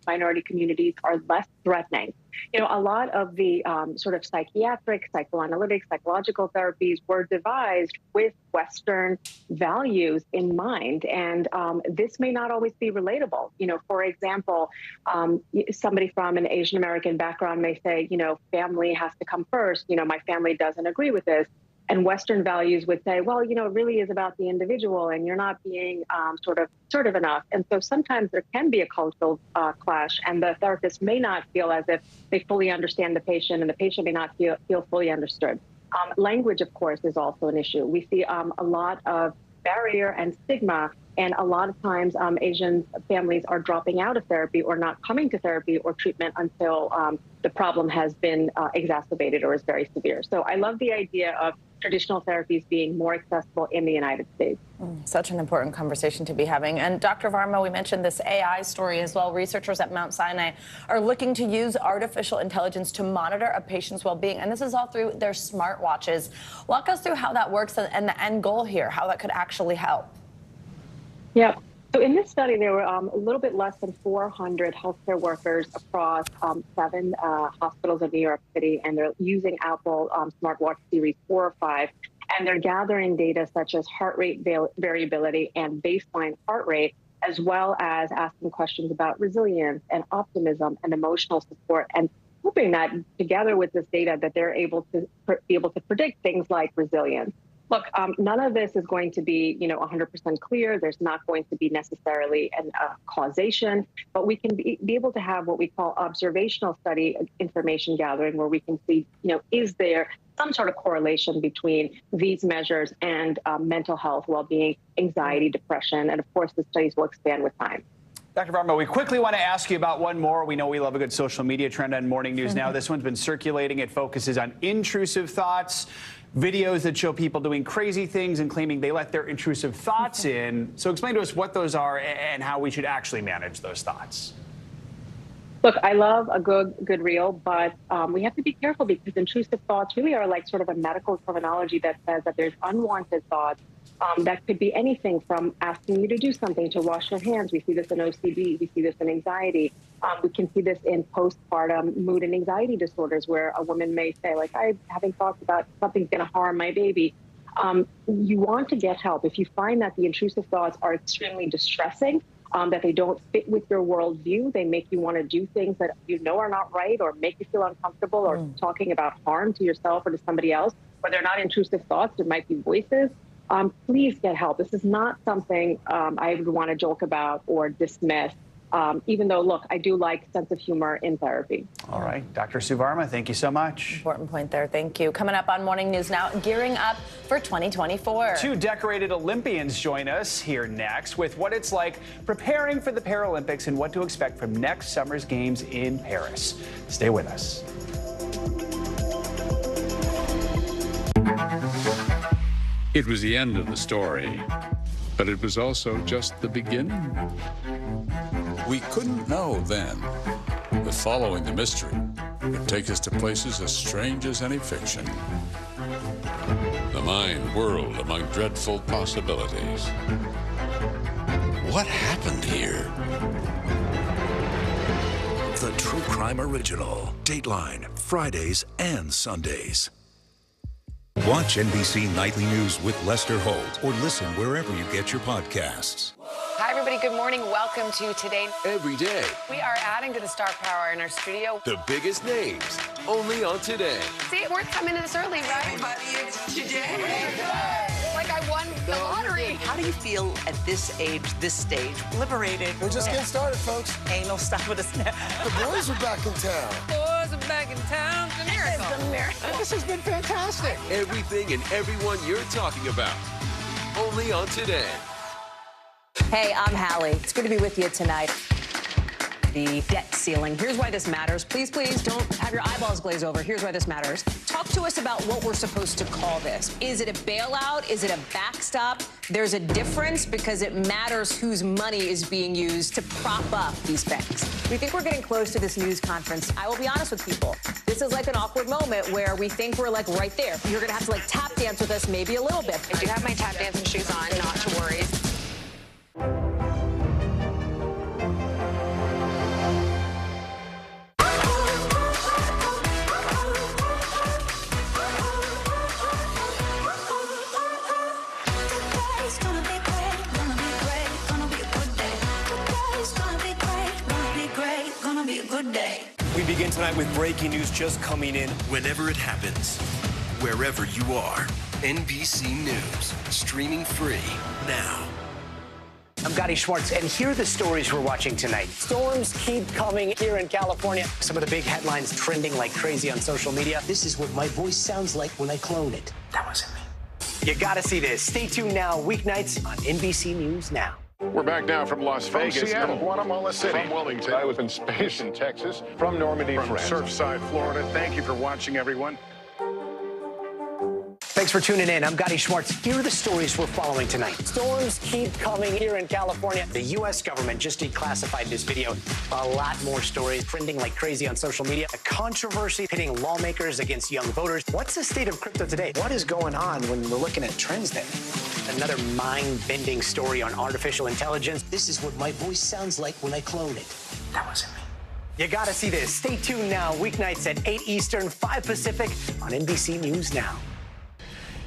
minority communities are less threatening. A lot of the sort of psychiatric, psychoanalytic, psychological therapies were devised with Western values in mind, and this may not always be relatable. For example, somebody from an Asian American background may say, family has to come first. My family doesn't agree with this. And Western values would say, well, it really is about the individual, and you're not being sort of enough. And so sometimes there can be a cultural clash, and the therapist may not feel as if they fully understand the patient, and the patient may not feel fully understood. Language, of course, is also an issue. We see a lot of barrier and stigma, and a lot of times Asian families are dropping out of therapy or not coming to therapy or treatment until the problem has been exacerbated or is very severe. So I love the idea of traditional therapies being more accessible in the United States.
Such an important conversation to be having. And Dr. Varma, we mentioned this AI story as well. Researchers at Mount Sinai are looking to use artificial intelligence to monitor a patient's well-being, and this is all through their smartwatches. Walk us through how that works and the end goal here, how that could actually help.
Yeah. So in this study, there were a little bit less than 400 healthcare workers across 7 hospitals in New York City, and they're using Apple Smartwatch Series 4 or 5, and they're gathering data such as heart rate variability and baseline heart rate, as well as asking questions about resilience and optimism and emotional support, and hoping that together with this data that they're able to be able to predict things like resilience. Look, none of this is going to be, 100% clear. There's not going to be necessarily a causation, but we can be able to have what we call observational study information gathering, where we can see, is there some sort of correlation between these measures and mental health, well-being, anxiety, depression, and of course, the studies will expand with time.
Dr. Varma, we quickly want to ask you about one more. We know we love a good social media trend on Morning News Now. This one's been circulating. It focuses on intrusive thoughts, videos that show people doing crazy things and claiming they let their intrusive thoughts in. So explain to us what those are and how we should actually manage those thoughts.
Look, I love a good reel, but we have to be careful because intrusive thoughts really are like sort of a medical terminology that says that there's unwanted thoughts. That could be anything from asking you to do something, to wash your hands. We see this in OCD. We see this in anxiety. We can see this in postpartum mood and anxiety disorders, where a woman may say, like, I'm having thoughts about something's going to harm my baby. You want to get help. If you find that the intrusive thoughts are extremely distressing, that they don't fit with your worldview, they make you want to do things that you know are not right, or make you feel uncomfortable, or talking about harm to yourself or to somebody else, or they're not intrusive thoughts, there might be voices. Please get help. This is not something I would want to joke about or dismiss, even though, look, I do like sense of humor in therapy.
All right. Dr. Sue Varma, thank you so much.
Important point there. Thank you. Coming up on Morning News Now, gearing up for 2024.
2 decorated Olympians join us here next with what it's like preparing for the Paralympics and what to expect from next summer's games in Paris. Stay with us.
It was the end of the story, but it was also just the beginning. We couldn't know then that following the mystery would take us to places as strange as any fiction. The mind whirled among dreadful possibilities. What happened here?
The True Crime Original. Dateline, Fridays and Sundays. Watch NBC Nightly News with Lester Holt or listen wherever you get your podcasts.
Hi, everybody. Good morning. Welcome to Today.
Every day.
We are adding to the star power in our studio.
The biggest names, only on Today.
See, it worth coming in this early, right?
Everybody, it's Today.
Like I won the lottery.
How do you feel at this age, this stage?
Liberated. We're just getting started, folks.
Anal stop with a snap.
The boys are back in town.
Boys are back in town. The miracle.
It's a miracle. This has been fantastic.
Everything and everyone you're talking about, only on Today.
Hey, I'm Hallie. It's good to be with you tonight.
The debt ceiling. Here's why this matters. Please, please don't have your eyeballs glaze over. Here's why this matters. Talk to us about what we're supposed to call this. Is it a bailout? Is it a backstop? There's a difference because it matters whose money is being used to prop up these banks. We think we're getting close to this news conference. I will be honest with people. This is like an awkward moment where we think we're like right there. You're going to have to like tap dance with us maybe a little bit.
I do have my tap dancing shoes on, not to worry.
We begin tonight with breaking news just coming in.
Whenever it happens, wherever you are, NBC News, streaming free now.
I'm Gotti Schwartz, and here are the stories we're watching tonight. Storms keep coming here in California. Some of the big headlines trending like crazy on social media. This is what my voice sounds like when I clone it. That wasn't me. You gotta see this. Stay tuned now, weeknights on NBC News Now.
We're back now from Las Vegas. From Seattle, Guatemala City. From Wilmington. I was in space in Texas. From Normandy, from Surfside, Florida. Thank you for watching, everyone.
Thanks for tuning in. I'm Gotti Schwartz. Here are the stories we're following tonight. Storms keep coming here in California. The U.S. government just declassified this video. A lot more stories trending like crazy on social media. A controversy pitting lawmakers against young voters. What's the state of crypto today? What is going on when we're looking at trends there? Another mind-bending story on artificial intelligence. This is what my voice sounds like when I clone it. That wasn't me. You gotta see this. Stay tuned now, weeknights at 8 Eastern, 5 Pacific on NBC News Now.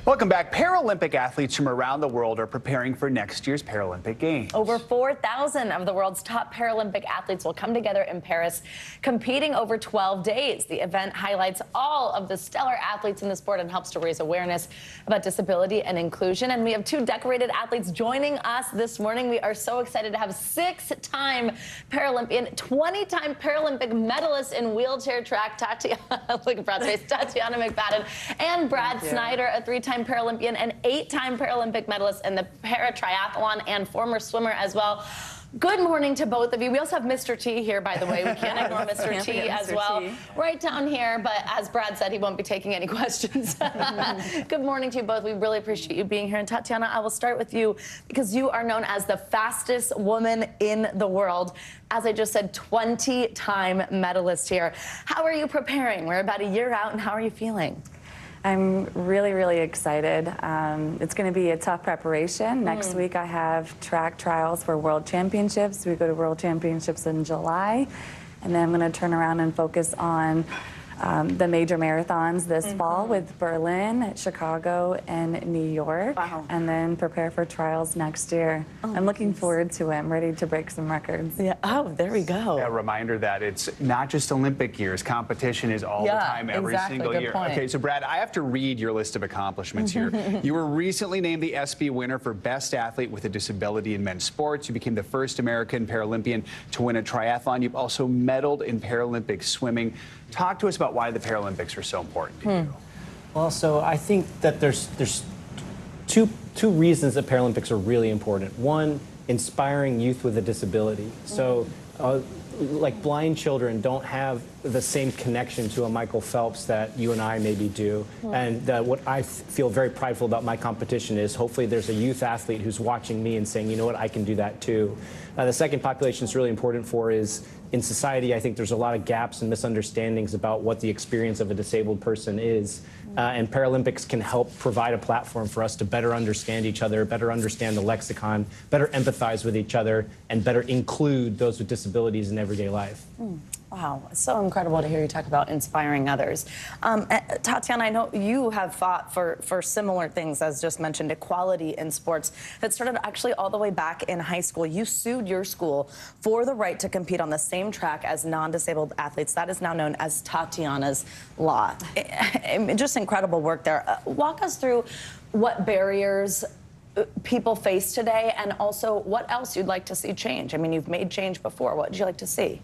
Welcome back. Paralympic athletes from around the world are preparing for next year's Paralympic Games.
Over 4,000 of the world's top Paralympic athletes will come together in Paris, competing over 12 days. The event highlights all of the stellar athletes in the sport and helps to raise awareness about disability and inclusion. And we have two decorated athletes joining us this morning. We are so excited to have 6-time Paralympian, 20-time Paralympic medalist in wheelchair track, Tatiana McFadden, and Brad Snyder, a 3-time Paralympian and 8-time Paralympic medalist in the para-triathlon and former swimmer as well. Good morning to both of you. We also have Mr. T here, by the way. We can't ignore Mr. T as well. Right down here, but as Brad said, he won't be taking any questions. Good morning to you both. We really appreciate you being here. And Tatiana, I will start with you because you are known as the fastest woman in the world. As I just said, 20-time medalist here. How are you preparing? We're about a year out, and how are you feeling?
I'm really, really excited. It's going to be a tough preparation. Next week I have track trials for World Championships. We go to World Championships in July. And then I'm going to turn around and focus on the major marathons this fall with Berlin, Chicago, and New York. And then prepare for trials next year. I'm looking forward to it. I'm ready to break some records.
Yeah. Oh, there we go.
A reminder that it's not just Olympic years. Competition is all the time, every single year.
Point.
Okay, so Brad, I have to read your list of accomplishments here. You were recently named the ESPY winner for Best Athlete with a Disability in Men's Sports. You became the first American Paralympian to win a triathlon. You've also medaled in Paralympic swimming. Talk to us about why the Paralympics are so important to you.
Well, so I think that there's two reasons that Paralympics are really important. One, inspiring youth with a disability. So like blind children don't have the same connection to a Michael Phelps that you and I maybe do. And what I feel very prideful about my competition is hopefully there's a youth athlete who's watching me and saying, you know what, I can do that too. The second population it's really important for is in society, I think there's a lot of gaps and misunderstandings about what the experience of a disabled person is. And Paralympics can help provide a platform for us to better understand each other, better understand the lexicon, better empathize with each other, and better include those with disabilities in everyday life.
Wow, it's so incredible to hear you talk about inspiring others. Tatiana, I know you have fought for similar things, as just mentioned, equality in sports. That started actually all the way back in high school. You sued your school for the right to compete on the same track as non-disabled athletes. That is now known as Tatiana's Law. Just incredible work there. Walk us through what barriers people face today and also what else you'd like to see change. I mean, you've made change before. What would you like to see?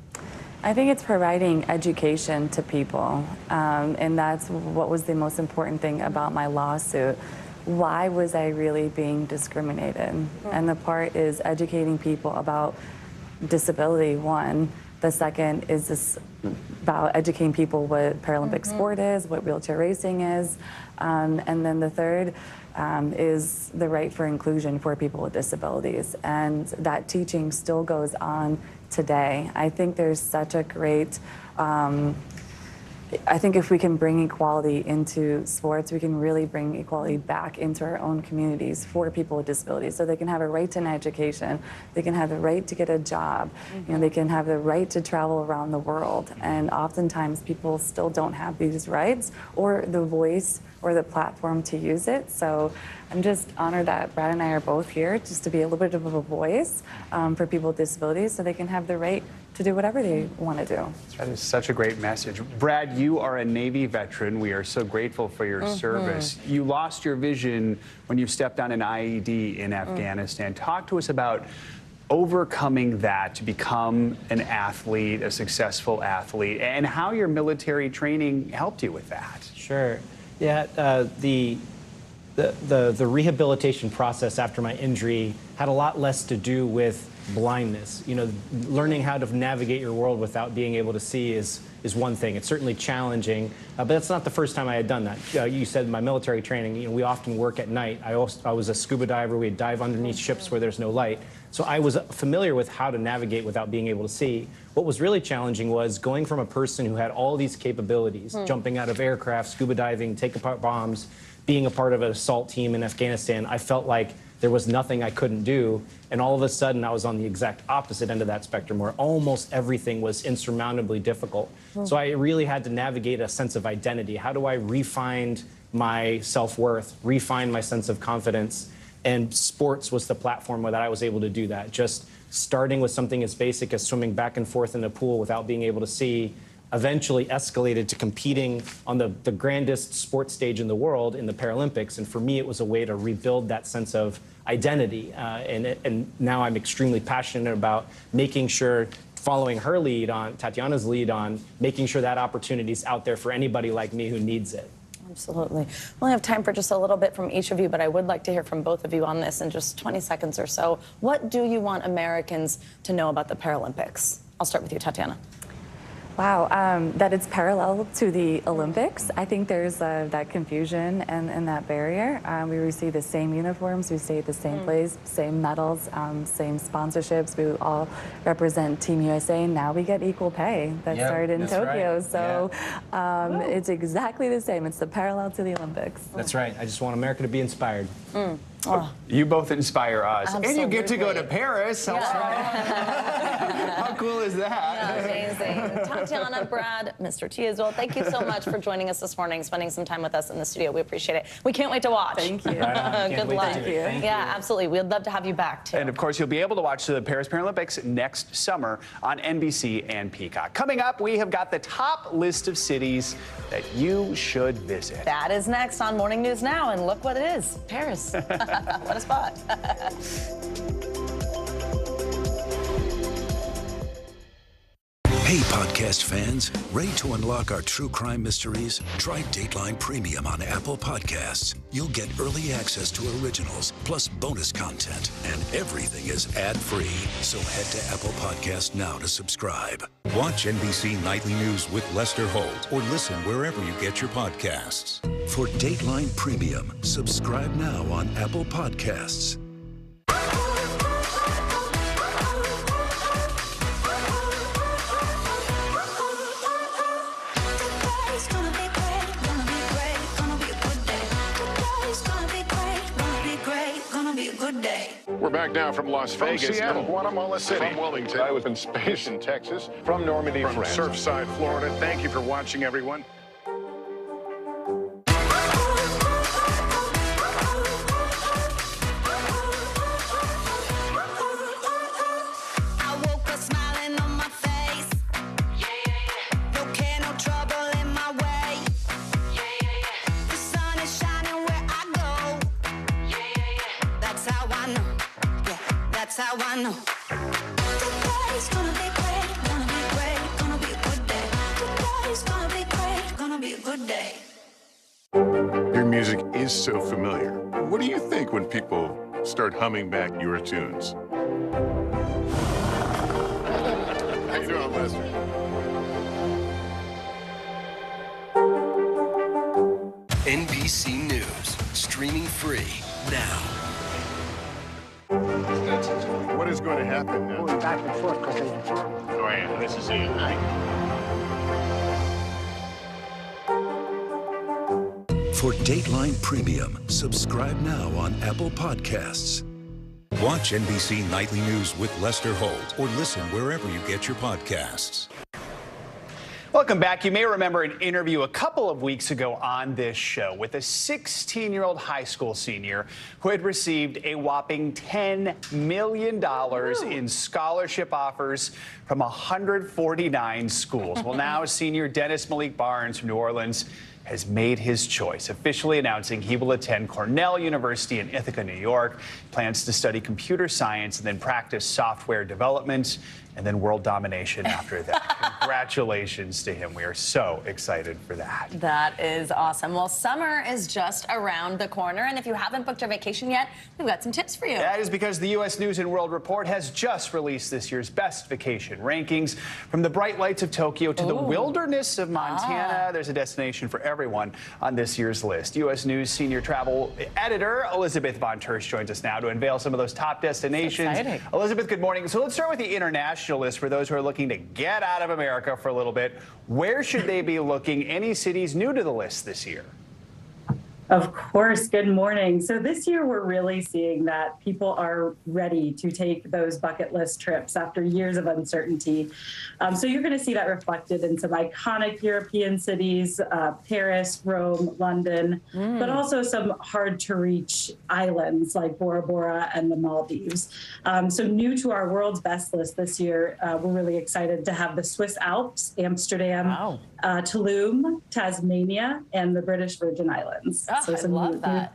I think it's providing education to people, and that's what was the most important thing about my lawsuit. Why was I really being discriminated? And the part is educating people about disability, one. The second is this about educating people what Paralympic sport is, what wheelchair racing is, and then the third is the right for inclusion for people with disabilities. And that teaching still goes on today. I think there's such a great, I think if we can bring equality into sports, we can really bring equality back into our own communities for people with disabilities, so they can have a right to an education, they can have the right to get a job, you know, they can have the right to travel around the world. And oftentimes people still don't have these rights or the voice or the platform to use it. So I'm just honored that Brad and I are both here just to be a little bit of a voice for people with disabilities so they can have the right to do whatever they want to do.
That is such a great message. Brad, you are a Navy veteran. We are so grateful for your service. You lost your vision when you stepped on an IED in Afghanistan. Talk to us about overcoming that to become an athlete, a successful athlete, and how your military training helped you with that.
Sure. Yeah, the rehabilitation process after my injury had a lot less to do with blindness. You know, learning how to navigate your world without being able to see is one thing. It's certainly challenging, but that's not the first time I had done that. You said my military training, you know, we often work at night. I was a scuba diver. We'd dive underneath ships where there's no light. So I was familiar with how to navigate without being able to see. What was really challenging was going from a person who had all these capabilities, jumping out of aircraft, scuba diving, take apart bombs, being a part of an assault team in Afghanistan. I felt like there was nothing I couldn't do. And all of a sudden, I was on the exact opposite end of that spectrum where almost everything was insurmountably difficult. So I really had to navigate a sense of identity. How do I refine my self-worth, refine my sense of confidence? And sports was the platform where that I was able to do that. Just starting with something as basic as swimming back and forth in a pool without being able to see, eventually escalated to competing on the grandest sports stage in the world in the Paralympics. And for me, it was a way to rebuild that sense of identity. And now I'm extremely passionate about making sure, following her lead on, Tatiana's lead on, making sure that opportunity's out there for anybody like me who needs it.
Absolutely. We only have time for just a little bit from each of you, but I would like to hear from both of you on this in just 20 seconds or so. What do you want Americans to know about the Paralympics? I'll start with you, Tatiana.
Wow, that it's parallel to the Olympics. I think there's that confusion and that barrier. We receive the same uniforms, we stay at the same place, same medals, same sponsorships. We all represent Team USA. Now we get equal pay. That started in Tokyo. Right. So it's exactly the same. It's the parallel to the Olympics.
That's right. I just want America to be inspired.
Oh. You both inspire us.
Absolutely.
And you get to go to Paris. How cool is that?
Yeah, amazing. Tatiana, Brad, Mr. T as well, thank you so much for joining us this morning, spending some time with us in the studio. We appreciate it. We can't wait to watch.
Thank you.
Good luck. Thank you. Yeah, absolutely. We'd love to have you back, too.
And, of course, you'll be able to watch the Paris Paralympics next summer on NBC and Peacock. Coming up, we have got the top list of cities that you should visit.
That is next on Morning News Now, and look what it is, Paris. What a spot.
Hey, podcast fans, ready to unlock our true crime mysteries? Try Dateline Premium on Apple Podcasts. You'll get early access to originals, plus bonus content, and everything is ad-free. So head to Apple Podcasts now to subscribe. Watch NBC Nightly News with Lester Holt or listen wherever you get your podcasts. For Dateline Premium, subscribe now on Apple Podcasts.
We're back now from Las Vegas. From Seattle, Guatemala City. From Wilmington. I was in space in Texas. From Normandy, from Surfside, Florida. Thank you for watching, everyone.
That's how I know. Today's gonna be great, gonna be great, gonna be a good day. Today's gonna be great, gonna be a good day.
Your music is so familiar. What do you think when people start humming back your tunes? How you doing, Lester?
NBC News, streaming free now.
What is going to happen now?
Going back and forth because
Oh, yeah, this is it.
For Dateline Premium, subscribe now on Apple Podcasts. Watch NBC Nightly News with Lester Holt or listen wherever you get your podcasts.
Welcome back. You may remember an interview a couple of weeks ago on this show with a 16-year-old high school senior who had received a whopping $10 million in scholarship offers from 149 schools. Well, now senior Dennis Malik Barnes from New Orleans has made his choice, officially announcing he will attend Cornell University in Ithaca, New York, plans to study computer science and then practice software development and then world domination after that. Congratulations to him. We are so excited for that.
That is awesome. Well, summer is just around the corner, and if you haven't booked your vacation yet, we've got some tips for you.
That is because the U.S. News and World Report has just released this year's best vacation rankings. From the bright lights of Tokyo to the wilderness of Montana, there's a destination for everyone on this year's list. U.S. News senior travel editor Elizabeth Von Tersch joins us now to unveil some of those top destinations. Elizabeth, good morning. So let's start with the international list for those who are looking to get out of America for a little bit. Where should they be looking? Any cities new to the list this year?
Of course. Good morning. So this year, we're really seeing that people are ready to take those bucket list trips after years of uncertainty. So you're going to see that reflected in some iconic European cities, Paris, Rome, London, but also some hard to reach islands like Bora Bora and the Maldives. So new to our world's best list this year, we're really excited to have the Swiss Alps, Amsterdam, Tulum, Tasmania, and the British Virgin Islands.
Oh,
So
I love that.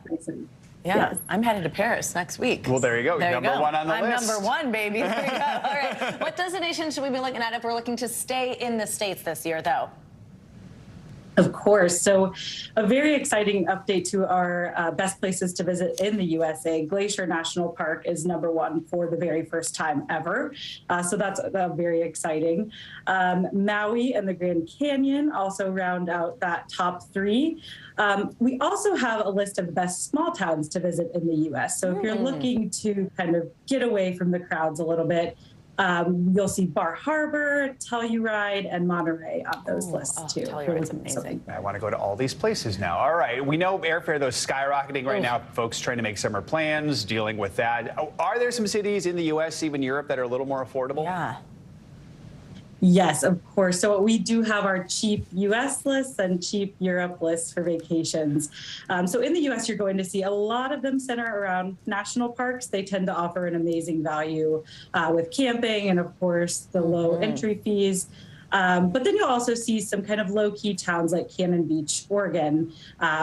Yeah,
Yes.
I'm headed to Paris next week.
Well, there you go.
There you
Number
go.
one on the
I'm
list.
number one, baby. There you go. All right. What destination should we be looking at if we're looking to stay in the States this year, though?
Of course. So a very exciting update to our best places to visit in the USA. Glacier National Park is #1 for the very first time ever. So that's very exciting. Maui and the Grand Canyon also round out that top 3. We also have a list of the best small towns to visit in the US. So if you're looking to kind of get away from the crowds a little bit, you'll see Bar Harbor, Telluride, and Monterey on those lists too.
Telluride's amazing.
I want to go to all these places now. All right. We know airfare, though, is skyrocketing right now. Folks trying to make summer plans, dealing with that. Are there some cities in the U.S., even Europe, that are a little more affordable?
Yeah.
Yes, of course. So we do have our cheap U.S. lists and cheap Europe lists for vacations. So in the U.S., you're going to see a lot of them center around national parks. They tend to offer an amazing value with camping and, of course, the low entry fees. But then you'll also see some kind of low-key towns like Cannon Beach, Oregon,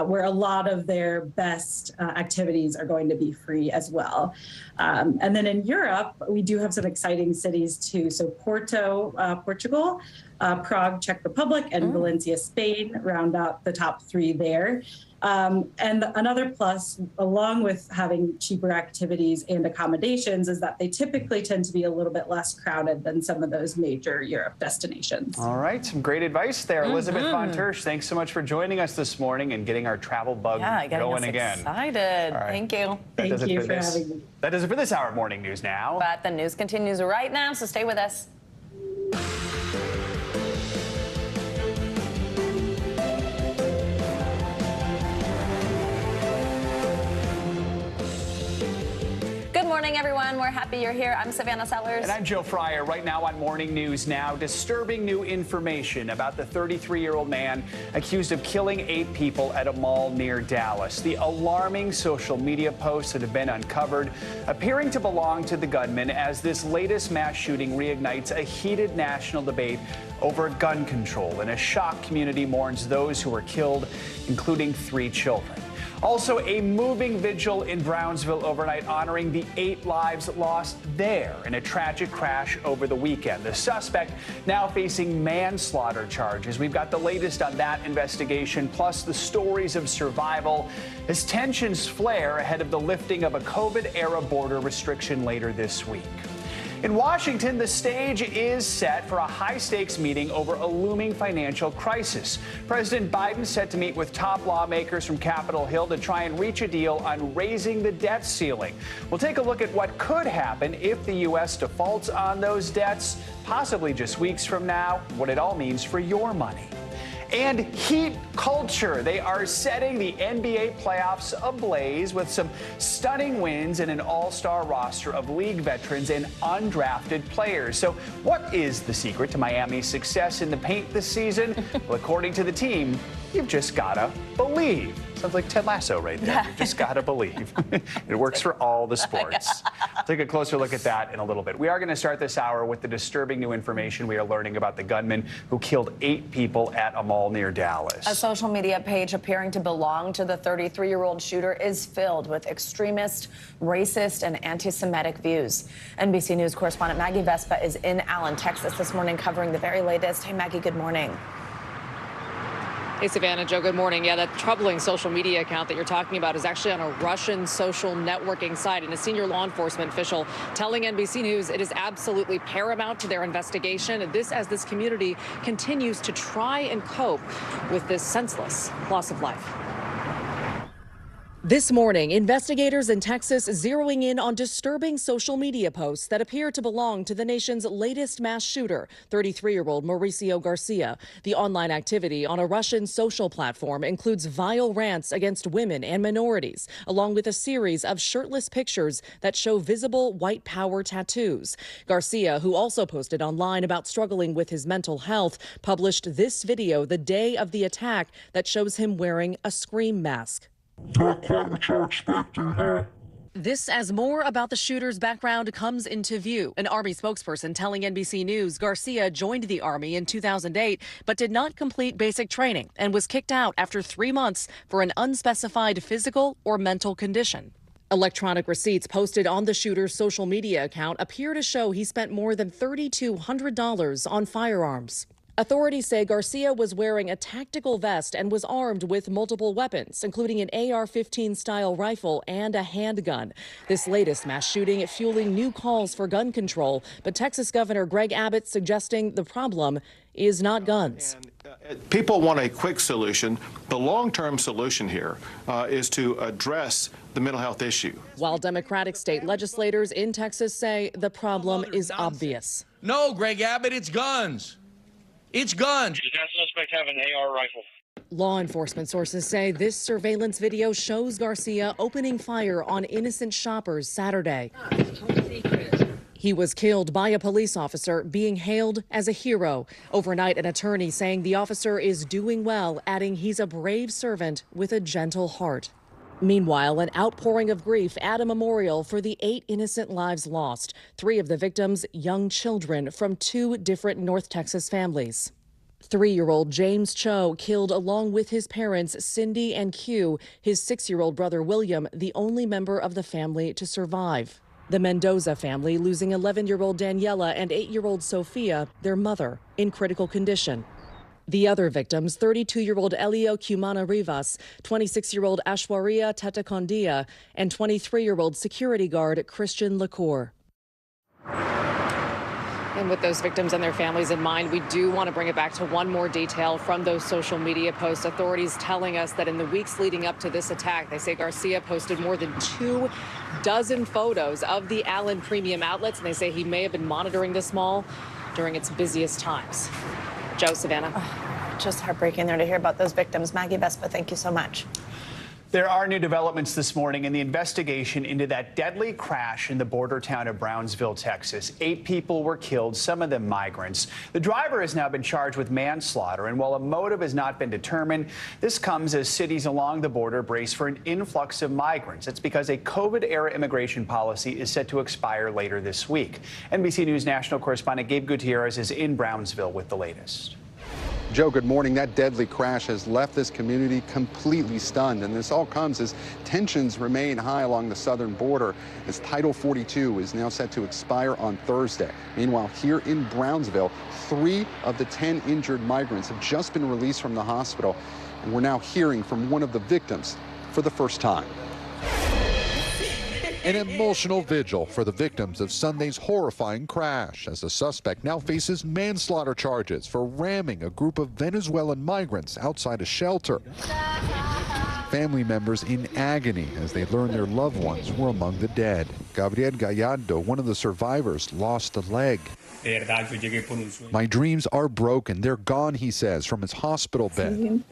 where a lot of their best activities are going to be free as well. And then in Europe, we do have some exciting cities too. So Porto, Portugal, Prague, Czech Republic, and Valencia, Spain, round out the top 3 there. And another plus, along with having cheaper activities and accommodations, is that they typically tend to be a little bit less crowded than some of those major Europe destinations.
All right, some great advice there. Elizabeth Von Tersch, thanks so much for joining us this morning and getting our travel bug going again.
Excited.
All right.
Thank you.
Thank you for having me.
That does it for this hour of Morning News Now.
But the news continues right now, so stay with us. Good morning, everyone. We're happy you're here. I'm Savannah Sellers.
And I'm Joe Fryer. Right now on Morning News Now, disturbing new information about the 33-year-old man accused of killing 8 people at a mall near Dallas. The alarming social media posts that have been uncovered appearing to belong to the gunman, as this latest mass shooting reignites a heated national debate over gun control, and a shocked community mourns those who were killed, including 3 children. Also, a moving vigil in Brownsville overnight honoring the 8 lives lost there in a tragic crash over the weekend. The suspect now facing manslaughter charges. We've got the latest on that investigation, plus the stories of survival as tensions flare ahead of the lifting of a COVID-era border restriction later this week. In Washington, the stage is set for a high-stakes meeting over a looming financial crisis. President Biden set to meet with top lawmakers from Capitol Hill to try and reach a deal on raising the debt ceiling. We'll take a look at what could happen if the U.S. defaults on those debts, possibly just weeks from now, what it all means for your money. And heat culture. They are setting the NBA playoffs ablaze with some stunning wins and an all-star roster of league veterans and undrafted players. So what is the secret to Miami's success in the paint this season? Well, according to the team, you've just gotta believe. Sounds like Ted Lasso right there. You just gotta believe. It works for all the sports. Take a closer look at that in a little bit. We are going to start this hour with the disturbing new information we are learning about the gunman who killed 8 people at a mall near Dallas.
A social media page appearing to belong to the 33-year-old shooter is filled with extremist, racist, and anti-Semitic views. NBC News correspondent Maggie Vespa is in Allen, Texas this morning covering the very latest. Hey, Maggie, good morning.
Hey, Savannah, Joe, good morning. Yeah, that troubling social media account that you're talking about is actually on a Russian social networking site, and a senior law enforcement official telling NBC News it is absolutely paramount to their investigation, and this as this community continues to try and cope with this senseless loss of life. This morning, investigators in Texas zeroing in on disturbing social media posts that appear to belong to the nation's latest mass shooter, 33-year-old Mauricio Garcia. The online activity on a Russian social platform includes vile rants against women and minorities, along with a series of shirtless pictures that show visible white power tattoos. Garcia, who also posted online about struggling with his mental health, published this video the day of the attack that shows him wearing a scream mask. This as more about the shooter's background comes into view. An Army spokesperson telling NBC News Garcia joined the Army in 2008 but did not complete basic training and was kicked out after 3 months for an unspecified physical or mental condition. Electronic receipts posted on the shooter's social media account appear to show he spent more than $3,200 on firearms. Authorities say Garcia was wearing a tactical vest and was armed with multiple weapons, including an AR-15 style rifle and a handgun. This latest mass shooting fueling new calls for gun control, but Texas Governor Greg Abbott suggesting the problem is not guns.
People want a quick solution. The long-term solution here is to address the mental health issue.
While Democratic state legislators in Texas say the problem is obvious.
No, Greg Abbott, it's guns. It's guns.
Does that suspect have an AR rifle?
Law enforcement sources say this surveillance video shows Garcia opening fire on innocent shoppers Saturday. He was killed by a police officer, being hailed as a hero. Overnight, an attorney saying the officer is doing well, adding he's a brave servant with a gentle heart. Meanwhile, an outpouring of grief at a memorial for the 8 innocent lives lost. 3 of the victims, young children from 2 different North Texas families. 3-year-old James Cho killed along with his parents, Cindy and Q, his 6-year-old brother William, the only member of the family to survive. The Mendoza family losing 11-year-old Daniela and 8-year-old Sophia, their mother, in critical condition. The other victims, 32-year-old Elio Cumana Rivas, 26-year-old Ashwaria Tatacondia, and 23-year-old security guard Christian Lacour. And with those victims and their families in mind, we do want to bring it back to one more detail from those social media posts. Authorities telling us that in the weeks leading up to this attack, they say Garcia posted more than 24 photos of the Allen Premium Outlets, and they say he may have been monitoring this mall during its busiest times. Joe, Savannah.
Just heartbreaking there to hear about those victims. Maggie Vespa, thank you so much.
There are new developments this morning in the investigation into that deadly crash in the border town of Brownsville, Texas. 8 people were killed, some of them migrants. The driver has now been charged with manslaughter, and while a motive has not been determined, this comes as cities along the border brace for an influx of migrants. It's because a COVID-era immigration policy is set to expire later this week. NBC News national correspondent Gabe Gutierrez is in Brownsville with the latest.
Joe, good morning. That deadly crash has left this community completely stunned, and this all comes as tensions remain high along the southern border as Title 42 is now set to expire on Thursday. Meanwhile, here in Brownsville, 3 of the 10 injured migrants have just been released from the hospital, and we're now hearing from one of the victims for the first time.
An emotional vigil for the victims of Sunday's horrifying crash, as the suspect now faces manslaughter charges for ramming a group of Venezuelan migrants outside a shelter. Family members in agony as they learn their loved ones were among the dead. Gabriel Gallardo, one of the survivors, lost a leg. My dreams are broken. They're gone, he says, from his hospital bed.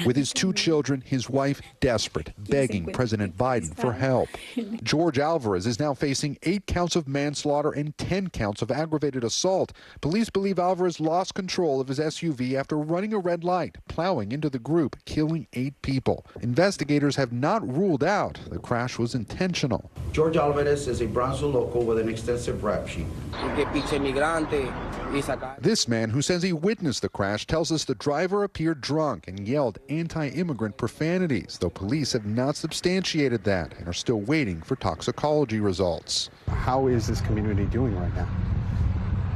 With his 2 children, his wife desperate, begging President Biden for help. George Alvarez is now facing 8 counts of manslaughter and 10 counts of aggravated assault. Police believe Alvarez lost control of his SUV after running a red light, plowing into the group, killing 8 people. Investigators have not ruled out the crash was intentional.
George Alvarez is a Brownsville local with an extensive rap sheet.
This man, who says he witnessed the crash, tells us the driver appeared drunk and yelled anti-immigrant profanities, though police have not substantiated that and are still waiting for toxicology results.
How is this community doing right now?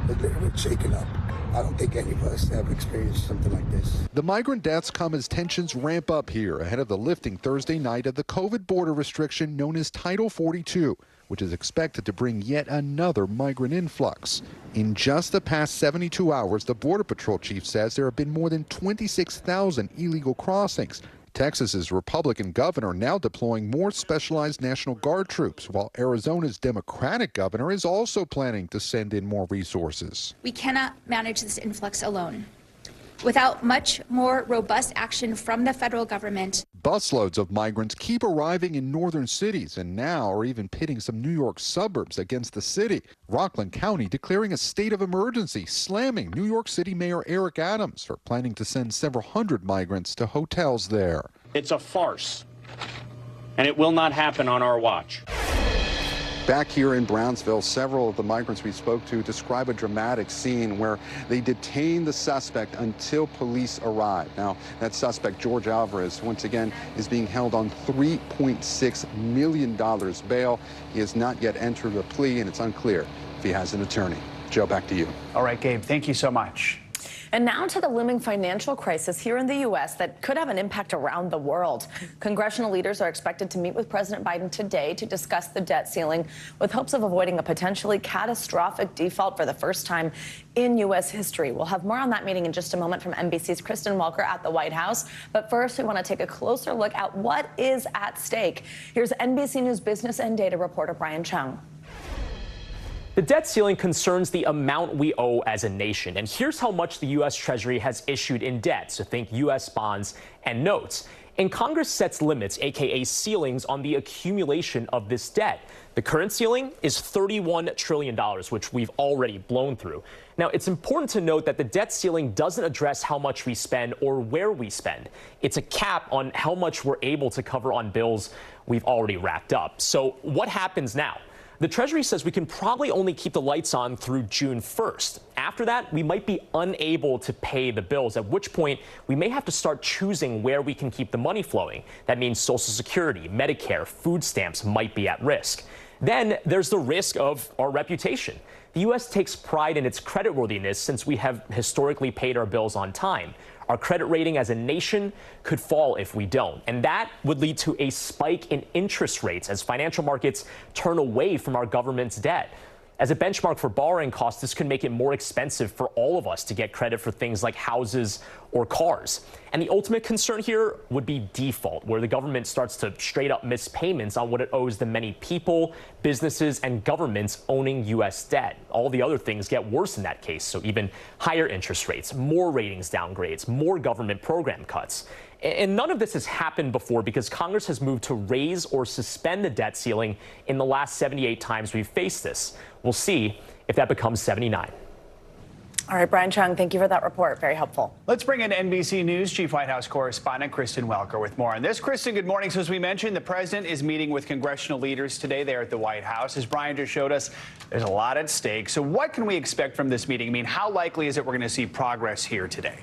A little bit shaken up. I don't think any of us have experienced something like this.
The migrant deaths come as tensions ramp up here ahead of the lifting Thursday night of the COVID border restriction known as Title 42, which is expected to bring yet another migrant influx. In just the past 72 hours, the Border Patrol chief says there have been more than 26,000 illegal crossings, Texas's Republican governor now deploying more specialized National Guard troops, while Arizona's Democratic governor is also planning to send in more resources.
We cannot manage this influx alone. Without much more robust action from the federal government.
Busloads of migrants keep arriving in northern cities and now are even pitting some New York suburbs against the city. Rockland County declaring a state of emergency, slamming New York City Mayor Eric Adams for planning to send several hundred migrants to hotels there.
It's a farce, and it will not happen on our watch.
Back here in Brownsville, several of the migrants we spoke to describe a dramatic scene where they detain the suspect until police arrive. Now, that suspect, George Alvarez, once again is being held on $3.6 million bail. He has not yet entered a plea, and it's unclear if he has an attorney. Joe, back to you.
All right, Gabe, thank you so much.
And now to the looming financial crisis here in the U.S. that could have an impact around the world. Congressional leaders are expected to meet with President Biden today to discuss the debt ceiling with hopes of avoiding a potentially catastrophic default for the first time in U.S. history. We'll have more on that meeting in just a moment from NBC's Kristen Welker at the White House. But first, we want to take a closer look at what is at stake. Here's NBC News business and data reporter Brian Chung.
The debt ceiling concerns the amount we owe as a nation. And here's how much the U.S. Treasury has issued in debt. So think U.S. bonds and notes. And Congress sets limits, a.k.a. ceilings, on the accumulation of this debt. The current ceiling is $31 trillion, which we've already blown through. Now, it's important to note that the debt ceiling doesn't address how much we spend or where we spend. It's a cap on how much we're able to cover on bills we've already racked up. So what happens now? The Treasury says we can probably only keep the lights on through June 1st. After that, we might be unable to pay the bills, at which point we may have to start choosing where we can keep the money flowing. That means Social Security, Medicare, food stamps might be at risk. Then there's the risk of our reputation. The U.S. takes pride in its creditworthiness since we have historically paid our bills on time. Our credit rating as a nation could fall if we don't, and that would lead to a spike in interest rates as financial markets turn away from our government's debt. As a benchmark for borrowing costs, this could make it more expensive for all of us to get credit for things like houses or cars. And the ultimate concern here would be default, where the government starts to straight up miss payments on what it owes the many people, businesses, and governments owning U.S. debt. All the other things get worse in that case, so even higher interest rates, more ratings downgrades, more government program cuts. And none of this has happened before because Congress has moved to raise or suspend the debt ceiling in the last 78 times we've faced this. We'll see if that becomes 79.
All right, Brian Chung, thank you for that report. Very helpful.
Let's bring in NBC News Chief White House correspondent Kristen Welker with more on this. Kristen, good morning. So as we mentioned, the president is meeting with congressional leaders today there at the White House. As Brian just showed us, there's a lot at stake. So what can we expect from this meeting? I mean, how likely is it we're going to see progress here today?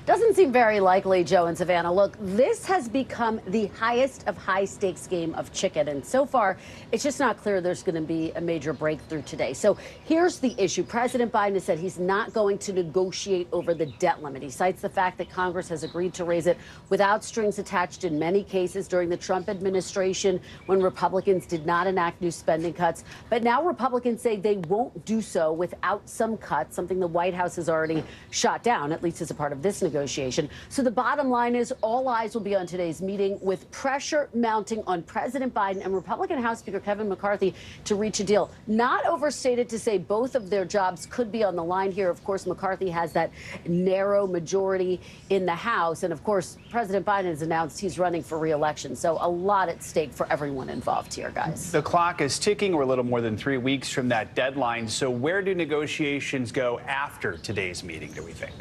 Doesn't seem very likely, Joe and Savannah. Look, this has become the highest of high-stakes game of chicken, and so far, it's just not clear there's going to be a major breakthrough today. So here's the issue. President Biden has said he's not going to negotiate over the debt limit. He cites the fact that Congress has agreed to raise it without strings attached in many cases during the Trump administration when Republicans did not enact new spending cuts. But now Republicans say they won't do so without some cuts, something the White House has already shot down, at least as a part of this negotiation. So the bottom line is all eyes will be on today's meeting with pressure mounting on President Biden and Republican House Speaker Kevin McCarthy to reach a deal. Not overstated to say both of their jobs could be on the line here. Of course, McCarthy has that narrow majority in the House. And of course, President Biden has announced he's running for re-election. So a lot at stake for everyone involved here, guys.
The clock is ticking. We're a little more than 3 weeks from that deadline. So where do negotiations go after today's meeting, do we think?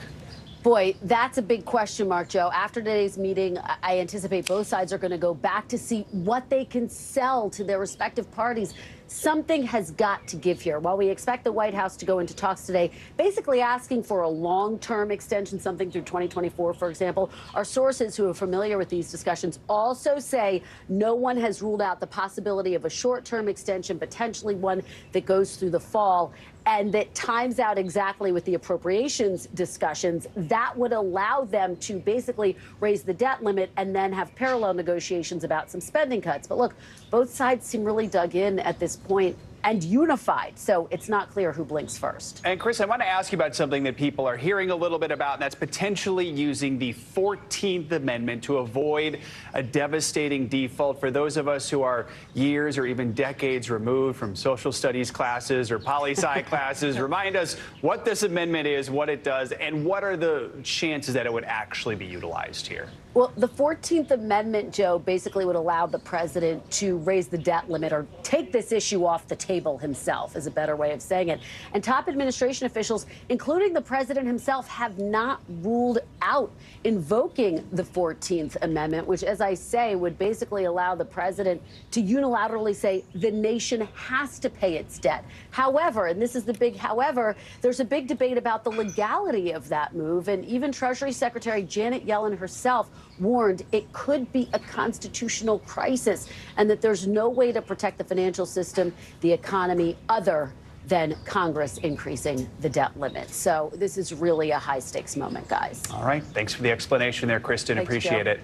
Boy, that's a big question mark, Joe. After today's meeting, I anticipate both sides are going to go back to see what they can sell to their respective parties. Something has got to give here. While we expect the White House to go into talks today, basically asking for a long-term extension, something through 2024, for example, our sources who are familiar with these discussions also say no one has ruled out the possibility of a short-term extension, potentially one that goes through the fall, and that times out exactly with the appropriations discussions. That would allow them to basically raise the debt limit and then have parallel negotiations about some spending cuts. But look, both sides seem really dug in at this point. and unified. So it's not clear who blinks first.
And Chris, I want to ask you about something that people are hearing a little bit about, and that's potentially using the 14th Amendment to avoid a devastating default. For those of us who are years or even decades removed from social studies classes or poli-sci classes, remind us what this amendment is, what it does, and what are the chances that it would actually be utilized here?
Well, the 14th Amendment, Joe, basically would allow the president to raise the debt limit or take this issue off the table himself, is a better way of saying it. And top administration officials, including the president himself, have not ruled out invoking the 14th Amendment, which, as I say, would basically allow the president to unilaterally say the nation has to pay its debt. However, and this is the big however, there's a big debate about the legality of that move. And even Treasury Secretary Janet Yellen herself warned it could be a constitutional crisis and that there's no way to protect the financial system, the economy, other than Congress increasing the debt limit. So this is really a high stakes moment, guys.
All right. Thanks for the explanation there, Kristen.
Thanks,
Appreciate
Joe.
it.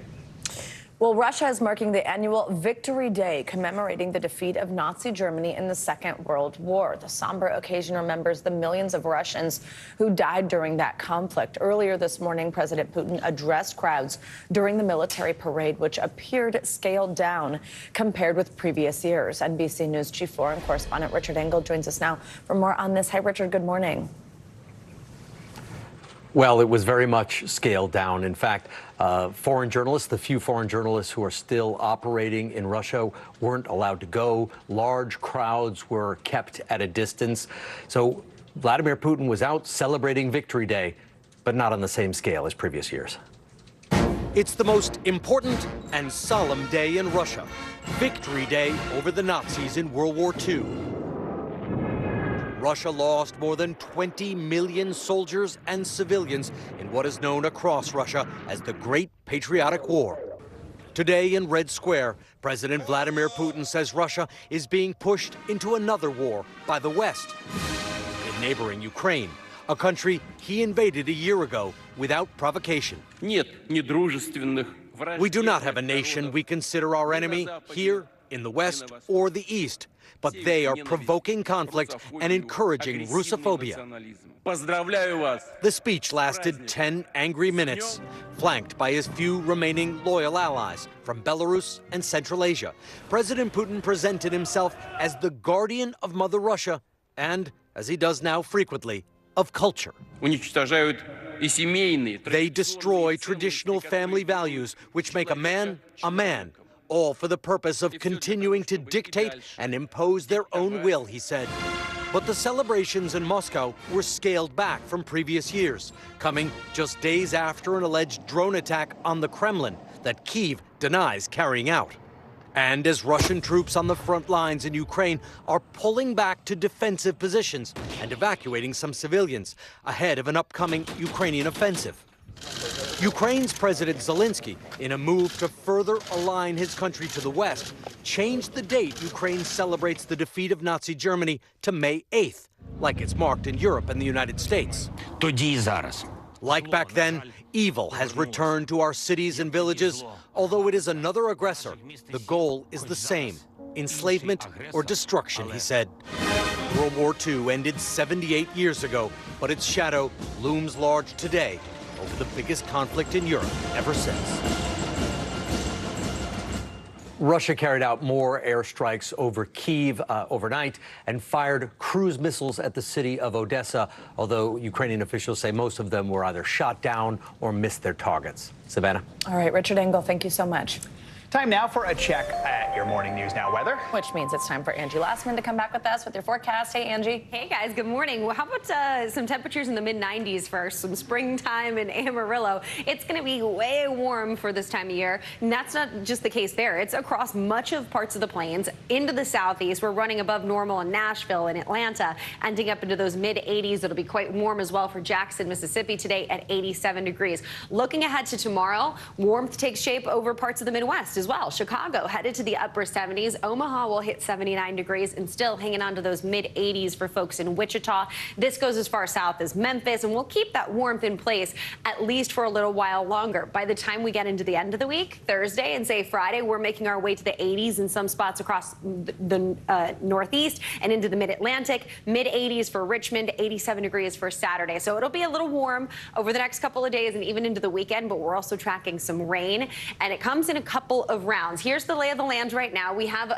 Well, Russia is marking the annual Victory Day, commemorating the defeat of Nazi Germany in the Second World War. The somber occasion remembers the millions of Russians who died during that conflict. Earlier this morning, President Putin addressed crowds during the military parade, which appeared scaled down compared with previous years. NBC News Chief Foreign Correspondent Richard Engel joins us now for more on this. Hi, Richard. Good morning.
Well, it was very much scaled down. In fact, foreign journalists, the few foreign journalists who are still operating in Russia, weren't allowed to go. Large crowds were kept at a distance. So Vladimir Putin was out celebrating Victory Day, but not on the same scale as previous years. It's the most important and solemn day in Russia. Victory Day over the Nazis in World War II. Russia lost more than 20 million soldiers and civilians in what is known across Russia as the Great Patriotic War. Today in Red Square, President Vladimir Putin says Russia is being pushed into another war by the West. In neighboring Ukraine, a country he invaded a year ago without provocation. We do not have a nation we consider our enemy here in the West or the East, but they are provoking conflict and encouraging Russophobia. The speech lasted 10 angry minutes, flanked by his few remaining loyal allies from Belarus and Central Asia. President Putin presented himself as the guardian of Mother Russia and, as he does now frequently, of culture. They destroy traditional family values, which make a man, all for the purpose of continuing to dictate and impose their own will, he said. But the celebrations in Moscow were scaled back from previous years, coming just days after an alleged drone attack on the Kremlin that Kyiv denies carrying out. And as Russian troops on the front lines in Ukraine are pulling back to defensive positions and evacuating some civilians ahead of an upcoming Ukrainian offensive. Ukraine's President Zelensky, in a move to further align his country to the West, changed the date Ukraine celebrates the defeat of Nazi Germany to May 8th, like it's marked in Europe and the United States. Like back then, evil has returned to our cities and villages. Although it is another aggressor, the goal is the same: enslavement or destruction, he said. World War II ended 78 years ago, but its shadow looms large today over the biggest conflict in Europe ever since. Russia carried out more airstrikes over Kyiv overnight and fired cruise missiles at the city of Odessa, although Ukrainian officials say most of them were either shot down or missed their targets. Savannah.
All right, Richard Engel, thank you so much.
Time now for a check at your Morning News Now weather.
Which means it's time for Angie Lassman to come back with us with your forecast. Hey, Angie.
Hey, guys. Good morning. Well, how about some temperatures in the mid-90s for some springtime in Amarillo? It's going to be way warm for this time of year. And that's not just the case there. It's across much of parts of the plains into the southeast. We're running above normal in Nashville and Atlanta, ending up into those mid-80s. It'll be quite warm as well for Jackson, Mississippi today at 87 degrees. Looking ahead to tomorrow, warmth takes shape over parts of the Midwest as well. Chicago headed to the upper 70s. Omaha will hit 79 degrees and still hanging on to those mid-80s for folks in Wichita. This goes as far south as Memphis, and we'll keep that warmth in place at least for a little while longer. By the time we get into the end of the week, Thursday and say Friday, we're making our way to the 80s in some spots across the Northeast and into the mid-Atlantic. Mid-80s for Richmond, 87 degrees for Saturday. So it'll be a little warm over the next couple of days and even into the weekend, but we're also tracking some rain, and it comes in a couple of rounds. Here's the lay of the land right now. We have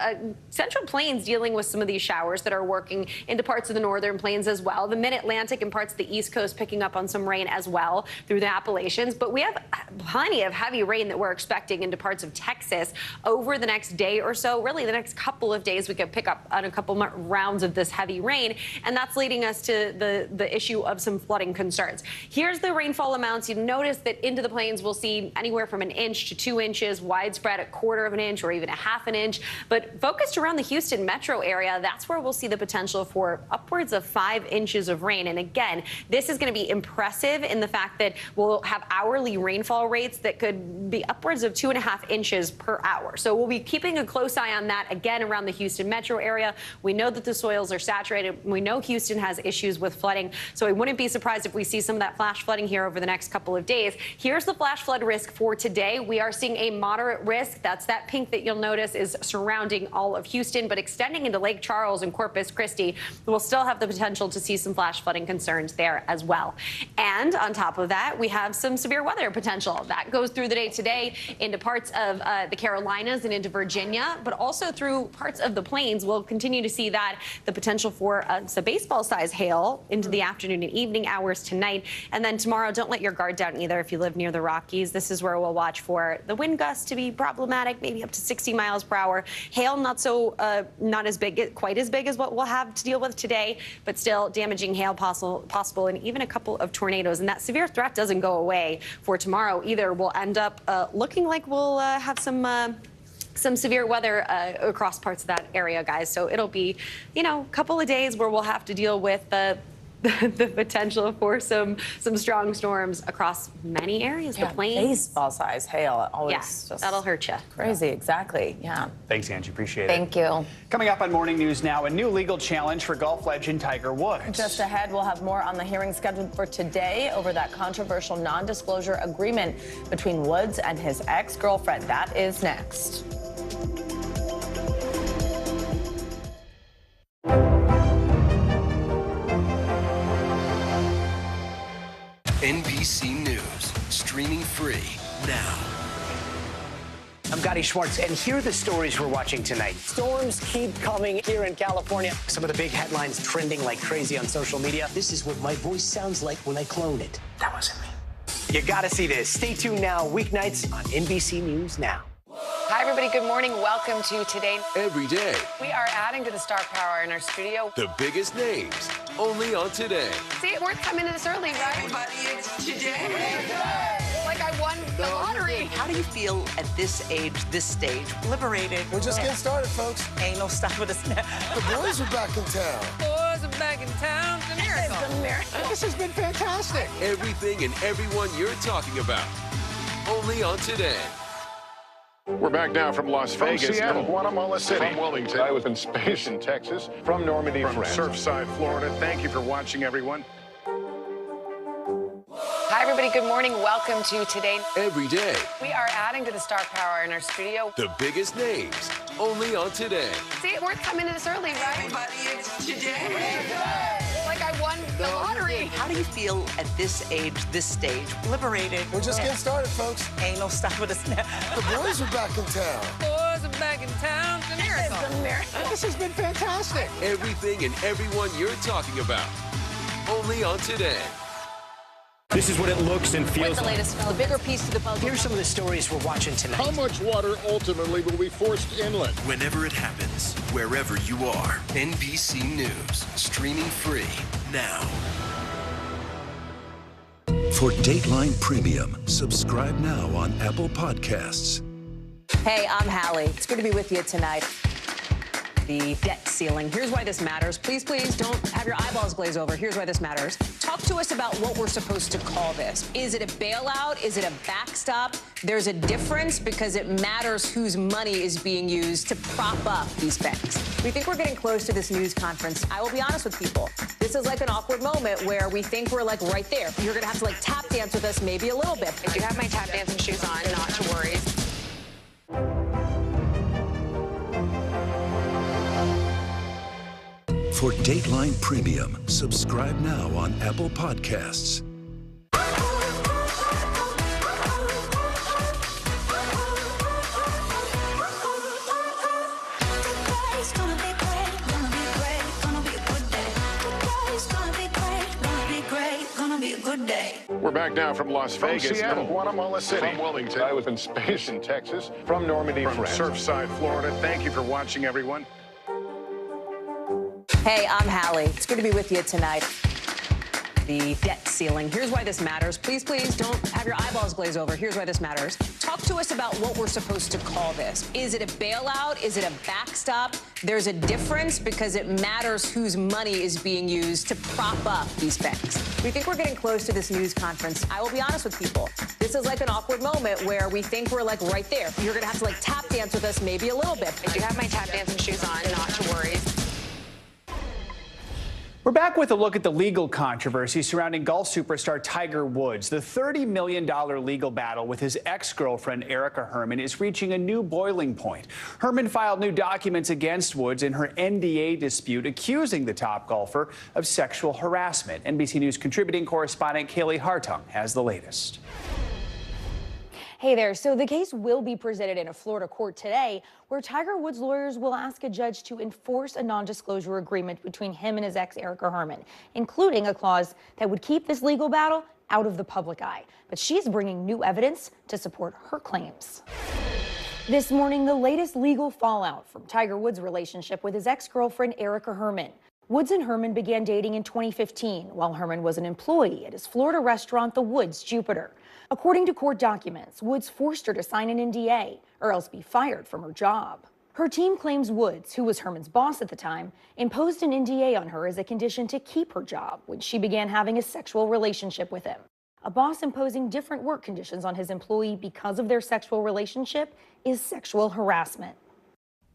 Central Plains dealing with some of these showers that are working into parts of the northern plains as well. The mid-Atlantic and parts of the East Coast picking up on some rain as well through the Appalachians, but we have plenty of heavy rain that we're expecting into parts of Texas over the next day or so. Really, the next couple of days, we could pick up on a couple more rounds of this heavy rain, and that's leading us to the issue of some flooding concerns. Here's the rainfall amounts. You notice that into the plains, we'll see anywhere from 1 inch to 2 inches, widespread 1/4 of an inch or even 1/2 an inch. But focused around the Houston metro area, that's where we'll see the potential for upwards of 5 inches of rain. And again, this is going to be impressive in the fact that we'll have hourly rainfall rates that could be upwards of 2.5 inches per hour. So we'll be keeping a close eye on that again around the Houston metro area. We know that the soils are saturated. We know Houston has issues with flooding, so I wouldn't be surprised if we see some of that flash flooding here over the next couple of days. Here's the flash flood risk for today. We are seeing a moderate risk. That's that pink that you'll notice is surrounding all of Houston, but extending into Lake Charles and Corpus Christi. We'll still have the potential to see some flash flooding concerns there as well. And on top of that, we have some severe weather potential. That goes through the day today into parts of the Carolinas and into Virginia, but also through parts of the plains. We'll continue to see that, the potential for some baseball-size hail into the afternoon and evening hours tonight. And then tomorrow, don't let your guard down either if you live near the Rockies. This is where we'll watch for the wind gusts to be problematic, maybe up to 60 miles per hour. Hail not as big, quite as big as what we'll have to deal with today, but still damaging hail possible, and even a couple of tornadoes. And that severe threat doesn't go away for tomorrow either. We'll end up looking like we'll have some severe weather across parts of that area, guys. So it'll be, a couple of days where we'll have to deal with the potential for some strong storms across many areas.
Yeah,
the plains,
baseball-size hail. Always just
that'll hurt you.
Crazy, exactly. Yeah.
Thanks, Angie. Appreciate it.
Thank you.
Coming up on Morning News Now, a new legal challenge for golf legend Tiger Woods.
Just ahead, we'll have more on the hearing scheduled for today over that controversial non-disclosure agreement between Woods and his ex-girlfriend. That is next.
NBC News, streaming free now.
I'm Gotti Schwartz, and here are the stories we're watching tonight. Storms keep coming here in California. Some of the big headlines trending like crazy on social media. This is what my voice sounds like when I clone it. That wasn't me. You gotta see this. Stay tuned now, weeknights on NBC News Now.
Hi, everybody. Good morning. Welcome to Today.
Every day,
We are adding to the star power in our studio.
the biggest names, only on Today.
See, we're coming in this early, right? Everybody, it's Today. Like I won the lottery.
How do you feel at this age, this stage? Liberated.
We're just getting started, folks.
Ain't no stopping us now.
The boys are back in town.
Boys are back in town. It's a miracle.
It's a miracle.
This has been fantastic.
Everything and everyone you're talking about, only on Today.
We're back now from Las Vegas, Seattle, Guatemala City, from Wilmington. I was in space in Texas, from Normandy, from Surfside, Florida. Thank you for watching, everyone.
Hi, everybody. Good morning. Welcome to Today.
Every day,
We are adding to the star power in our studio.
the biggest names, only on Today.
See, we're coming in this early, right? Everybody, it's Today. Like I won the lottery.
How do you feel at this age, this stage? Liberated.
We're just getting started, folks.
Ain't no stopping us now.
The boys are back in town.
Boys are back in town. It's a miracle.
It's a miracle.
This has been fantastic.
Everything and everyone you're talking about, only on Today.
This is what it looks and feels
With the latest, the bigger piece to the puzzle.
Here's some of the stories we're watching tonight.
How much water ultimately will be forced inland?
Whenever it happens, wherever you are, NBC News, streaming free now.
For Dateline Premium, subscribe now on Apple Podcasts.
Hey, I'm Hallie. It's good to be with you tonight. The debt ceiling. Here's why this matters. Please don't have your eyeballs glaze over. Here's why this matters. Talk to us about what we're supposed to call this. Is it a bailout? Is it a backstop? There's a difference because it matters whose money is being used to prop up these banks. We think we're getting close to this news conference. I will be honest with people. This is like an awkward moment where we think we're like right there. You're going to have to like tap dance with us maybe a little bit.
I do have my tap dancing shoes on, not to worry.
For Dateline Premium, subscribe now on Apple Podcasts.
We're back now from Las Vegas, from Seattle, Guatemala City, from Wilmington. I was in space in Texas, from Normandy, from Surfside, Florida. Thank you for watching, everyone.
Hey, I'm Hallie. It's good to be with you tonight. The debt ceiling. Here's why this matters. Please don't have your eyeballs glaze over. Here's why this matters. Talk to us about what we're supposed to call this. Is it a bailout? Is it a backstop? There's a difference because it matters whose money is being used to prop up these banks. We think we're getting close to this news conference. I will be honest with people. This is like an awkward moment where we think we're like right there. You're going to have to like tap dance with us maybe a little bit.
I do have my tap dancing shoes on, not to worry.
We're back with a look at the legal controversy surrounding golf superstar Tiger Woods. The $30 million legal battle with his ex-girlfriend, Erica Herman, is reaching a new boiling point. Herman filed new documents against Woods in her NDA dispute, accusing the top golfer of sexual harassment. NBC News contributing correspondent Kaylee Hartung has the latest.
Hey there. So the case will be presented in a Florida court today, where Tiger Woods' lawyers will ask a judge to enforce a non-disclosure agreement between him and his ex, Erica Herman, including a clause that would keep this legal battle out of the public eye. But she's bringing new evidence to support her claims. This morning, the latest legal fallout from Tiger Woods' relationship with his ex-girlfriend, Erica Herman. Woods and Herman began dating in 2015 while Herman was an employee at his Florida restaurant, The Woods Jupiter. According to court documents, Woods forced her to sign an NDA or else be fired from her job. Her team claims Woods, who was Herman's boss at the time, imposed an NDA on her as a condition to keep her job when she began having a sexual relationship with him. A boss imposing different work conditions on his employee because of their sexual relationship is sexual harassment.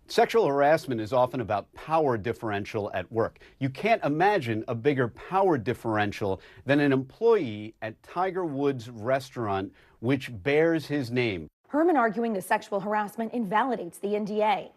Sexual harassment is often about power differential at work. You can't imagine a bigger power differential than an employee at Tiger Woods' restaurant, which bears his name.
Herman arguing the sexual harassment invalidates the NDA.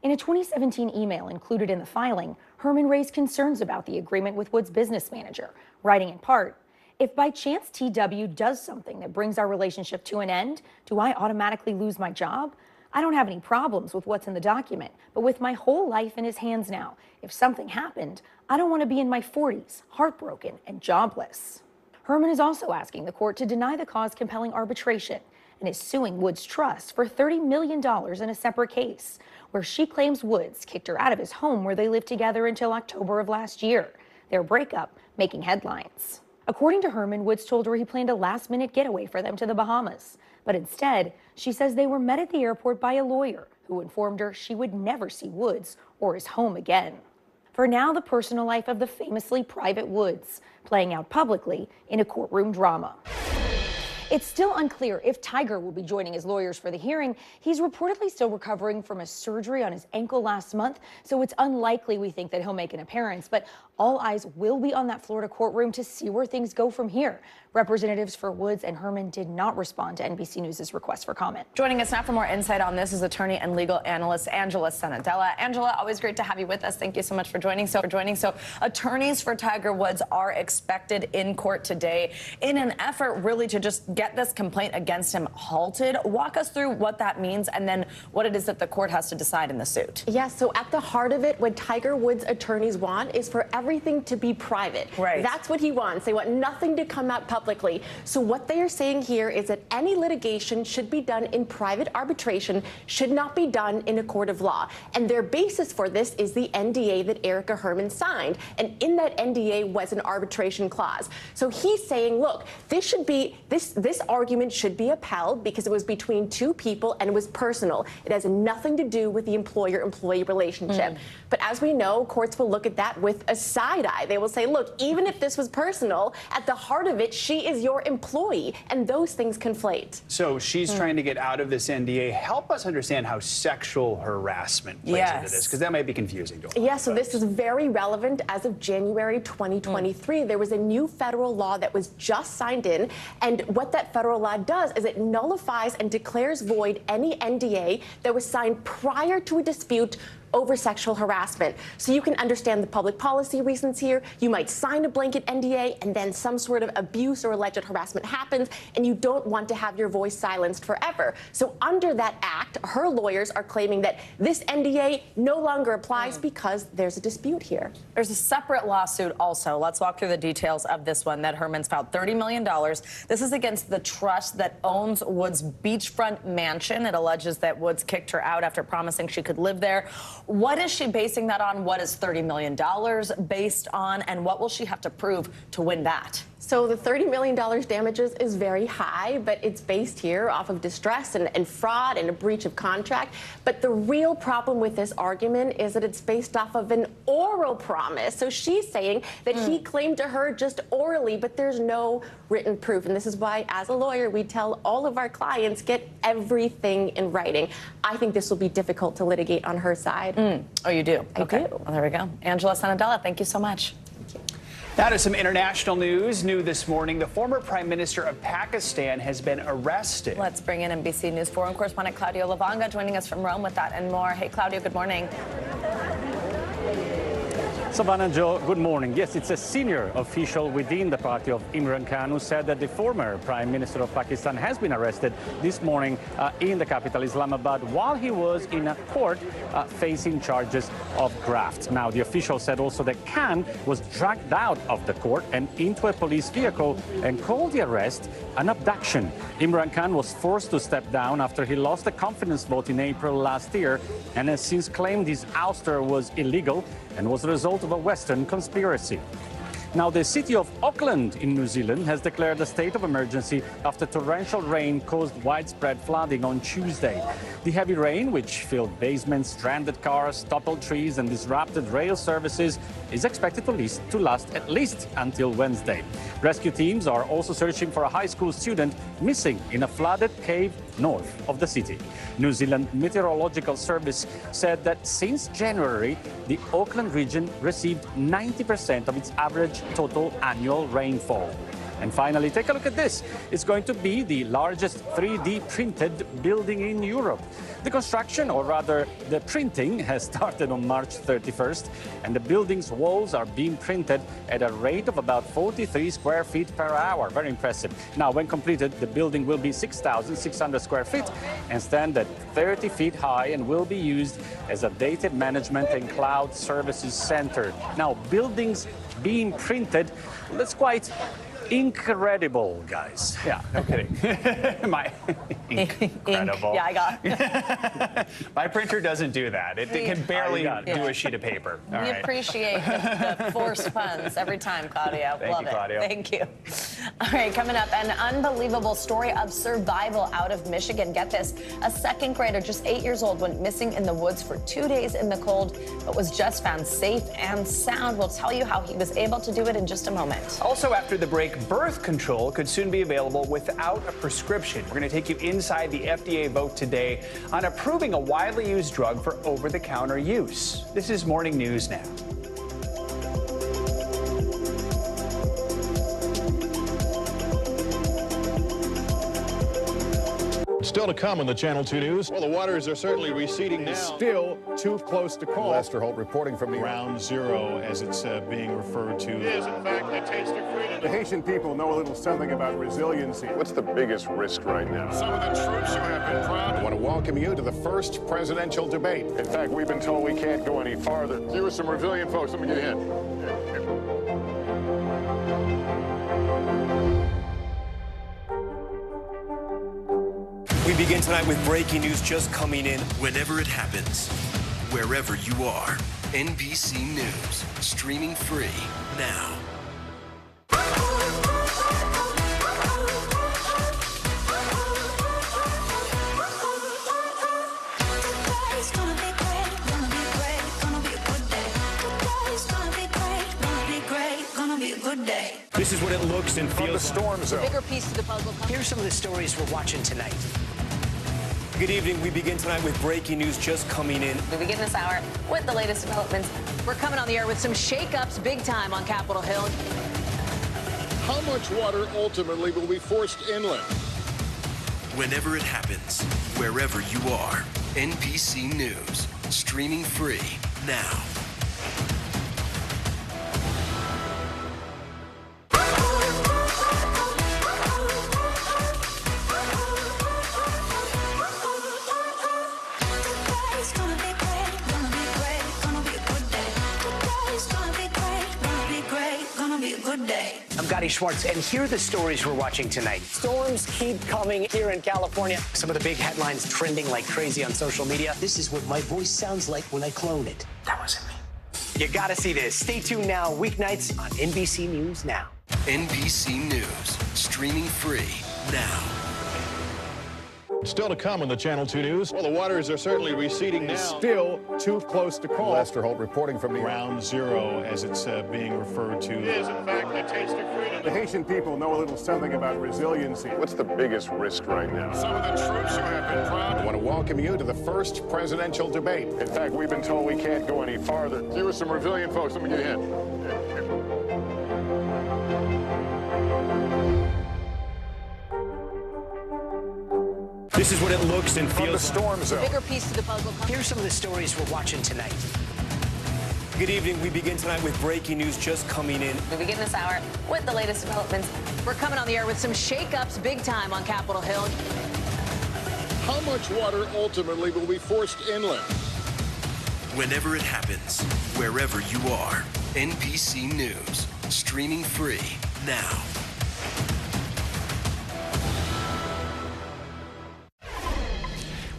In a 2017 email included in the filing, Herman raised concerns about the agreement with Woods' business manager, writing in part, "If by chance TW does something that brings our relationship to an end, do I automatically lose my job? I don't have any problems with what's in the document, but with my whole life in his hands now, if something happened, I don't want to be in my 40s, heartbroken and jobless." Herman is also asking the court to deny the cause compelling arbitration and is suing Woods Trust for $30 million in a separate case, where she claims Woods kicked her out of his home where they lived together until October of last year, their breakup making headlines. According to Herman, Woods told her he planned a last-minute getaway for them to the Bahamas. But instead, she says they were met at the airport by a lawyer who informed her she would never see Woods or his home again. For now, the personal life of the famously private Woods, playing out publicly in a courtroom drama. It's still unclear if Tiger will be joining his lawyers for the hearing. He's reportedly still recovering from a surgery on his ankle last month, so it's unlikely we think that he'll make an appearance. But all eyes will be on that Florida courtroom to see where things go from here. Representatives for Woods and Herman did not respond to NBC News' request for comment.
Joining us now for more insight on this is attorney and legal analyst Angela Sanadella. Angela, always great to have you with us. Thank you so much for joining. So attorneys for Tiger Woods are expected in court today in an effort really to just get this complaint against him halted. Walk us through what that means and then what it is that the court has to decide in the suit.
Yes, so at the heart of it, what Tiger Woods attorneys want is for everything to be private.
Right.
That's what he wants. They want nothing to come out publicly. So what they are saying here is that any litigation should be done in private arbitration, should not be done in a court of law. And their basis for this is the NDA that Erica Herman signed. And in that NDA was an arbitration clause. So he's saying, look, this this argument should be upheld because it was between two people and it was personal. It has nothing to do with the employer-employee relationship. But as we know, courts will look at that with a side eye. They will say, look, even if this was personal, at the heart of it, she is your employee, and those things conflate.
So she's trying to get out of this NDA. Help us understand how sexual harassment plays into this, because that might be confusing to us.
Yeah, so this is very relevant. As of January 2023, there was a new federal law that was just signed in, and what that federal law does is it nullifies and declares void any NDA that was signed prior to a dispute over sexual harassment. So you can understand the public policy reasons here. You might sign a blanket NDA and then some sort of abuse or alleged harassment happens and you don't want to have your voice silenced forever. So under that act, her lawyers are claiming that this NDA no longer applies because there's a dispute here.
There's a separate lawsuit also. Let's walk through the details of this one that Herman's filed. $30 million. This is against the trust that owns Woods' beachfront mansion. It alleges that Woods kicked her out after promising she could live there. What is she basing that on? What is $30 million based on? And what will she have to prove to win that?
So the $30 million damages is very high, but it's based here off of distress and fraud and a breach of contract. But the real problem with this argument is that it's based off of an oral promise. So she's saying that he claimed to her just orally, but there's no written proof. And this is why, as a lawyer, we tell all of our clients, get everything in writing. I think this will be difficult to litigate on her side.
Oh, you do?
I do.
Well, there we go. Angela Sanadella, thank you so much.
Now to some international news. New this morning, the former Prime Minister of Pakistan has been arrested.
Let's bring in NBC News foreign correspondent Claudio Lavanga joining us from Rome with that and more. Hey, Claudio, good morning.
Savannah, Joe, good morning. Yes, it's a senior official within the party of Imran Khan who said that the former Prime Minister of Pakistan has been arrested this morning in the capital, Islamabad, while he was in a court facing charges of graft. Now, the official said also that Khan was dragged out of the court and into a police vehicle and called the arrest an abduction. Imran Khan was forced to step down after he lost the confidence vote in April last year and has since claimed his ouster was illegal and was the result of a Western conspiracy. Now, the city of Auckland in New Zealand has declared a state of emergency after torrential rain caused widespread flooding on Tuesday. The heavy rain, which filled basements, stranded cars, toppled trees and disrupted rail services, is expected to last at least until Wednesday. Rescue teams are also searching for a high school student missing in a flooded cave north of the city. New Zealand Meteorological Service said that since January, the Auckland region received 90% of its average total annual rainfall. And finally, take a look at this. It's going to be the largest 3D printed building in Europe. The construction, or rather the printing, has started on March 31st, and the building's walls are being printed at a rate of about 43 square feet per hour. Very impressive. Now, when completed, the building will be 6,600 square feet and stand at 30 feet high and will be used as a data management and cloud services center. Now, buildings being printed, that's quite incredible, guys.
Yeah, no kidding. Incredible.
Yeah, I got
My printer doesn't do that. It can barely do a sheet of paper. All
We
right.
appreciate the forced puns every time, Claudio.
Thank
Love
you,
it.
Claudio.
Thank you. All right, coming up, an unbelievable story of survival out of Michigan. Get this, a second grader, just 8 years old, went missing in the woods for 2 days in the cold, but was just found safe and sound. We'll tell you how he was able to do it in just a moment.
Also, after the break, birth control could soon be available without a prescription. We're going to take you inside the FDA vote today on approving a widely used drug for over-the-counter use. This is Morning News Now.
Still to come on the Channel 2 News. Well, the waters are certainly receding now.
Still too close to call.
Lester Holt reporting from the Ground Zero, as it's being referred to. It is, in fact, a taste of freedom.
The Haitian people know a little something about resiliency.
What's the biggest risk right now? Some of the troops who have been proud. I want to welcome you to the first presidential debate. In fact, we've been told we can't go any farther. Here are some resilient folks. Let me get a hint.
We begin tonight with breaking news just coming in whenever it happens, wherever you are. NBC News, streaming free now.
This is what it looks and feels
the storm zone.
The bigger piece of the puzzle.
Here's some of the stories we're watching tonight. Good evening. We begin tonight with breaking news just coming in.
We begin this hour with the latest developments.
We're coming on the air with some shakeups big time on Capitol Hill.
How much water ultimately will be forced inland?
Whenever it happens, wherever you are, NBC News, streaming free now.
I'm Gotti Schwartz, and here are the stories we're watching tonight. Storms keep coming here in California. Some of the big headlines trending like crazy on social media. This is what my voice sounds like when I clone it. That wasn't me. You gotta see this. Stay tuned now, weeknights on NBC News Now.
NBC News, streaming free now.
Still to come on the Channel 2 News. Well, the waters are certainly receding now.
Still too close to call.
Lester Holt reporting from the ground zero, as it's being referred to.
It is, in fact, a taste of freedom. The Haitian people know a little something about resiliency.
What's the biggest risk right now? Some of the troops who have been proud. I want to welcome you to the first presidential debate. In fact, we've been told we can't go any farther. Here are some resilient folks. Let me get a hint.
This is what it looks and feels
the storm zone.
The bigger piece of the puzzle.
Here's some of the stories we're watching tonight. Good evening. We begin tonight with breaking news just coming in.
We begin this hour with the latest developments.
We're coming on the air with some shakeups big time on Capitol Hill.
How much water ultimately will be forced inland?
Whenever it happens, wherever you are, NBC News, streaming free now.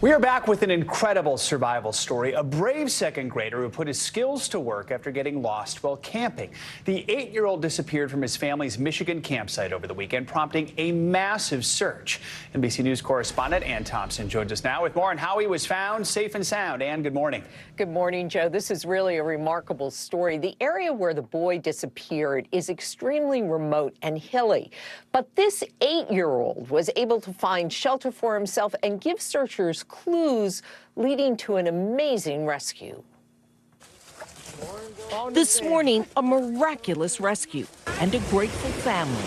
We are back with an incredible survival story. A brave second grader who put his skills to work after getting lost while camping. The 8-year-old disappeared from his family's Michigan campsite over the weekend, prompting a massive search. NBC News correspondent Ann Thompson joins us now with more on how he was found safe and sound. Ann, good morning.
Good morning, Joe. This is really a remarkable story. The area where the boy disappeared is extremely remote and hilly. But this 8-year-old was able to find shelter for himself and give searchers clues leading to an amazing rescue.
This morning, a miraculous rescue and a grateful family.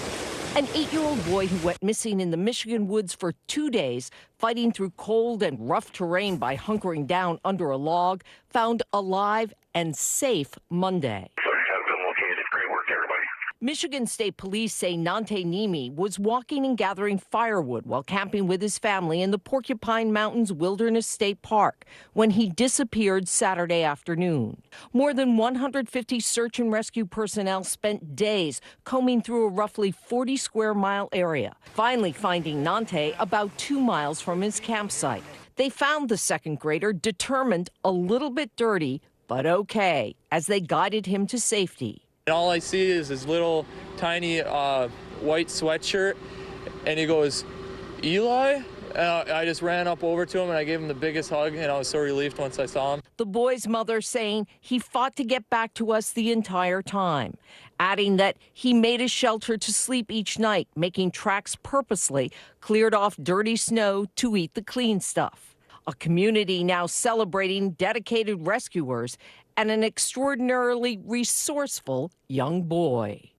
An 8-year-old boy who went missing in the Michigan woods for 2 days, fighting through cold and rough terrain by hunkering down under a log, found alive and safe Monday. Michigan State Police say Nante Nimi was walking and gathering firewood while camping with his family in the Porcupine Mountains Wilderness State Park when he disappeared Saturday afternoon. More than 150 search and rescue personnel spent days combing through a roughly 40-square-mile area, finally finding Nante about 2 miles from his campsite. They found the second grader determined, a little bit dirty, but okay, as they guided him to safety.
And all I see is his little tiny white sweatshirt, and he goes, "Eli?" And I just ran up over to him and I gave him the biggest hug, and I was so relieved once I saw him.
The boy's mother saying he fought to get back to us the entire time, adding that he made a shelter to sleep each night, making tracks purposely, cleared off dirty snow to eat the clean stuff. A community now celebrating dedicated rescuers and an extraordinarily resourceful young boy.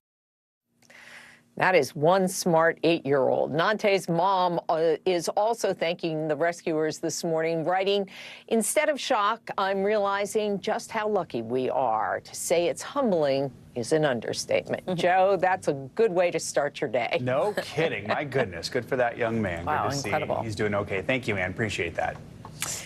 That is one smart 8-year-old. Nante's mom is also thanking the rescuers this morning, writing, "Instead of shock, I'm realizing just how lucky we are. To say it's humbling is an understatement." Joe, that's a good way to start your day.
No kidding. My goodness. Good for that young man.
Wow,
good to
incredible.
see. He's doing okay. Thank you, Ann. Appreciate that.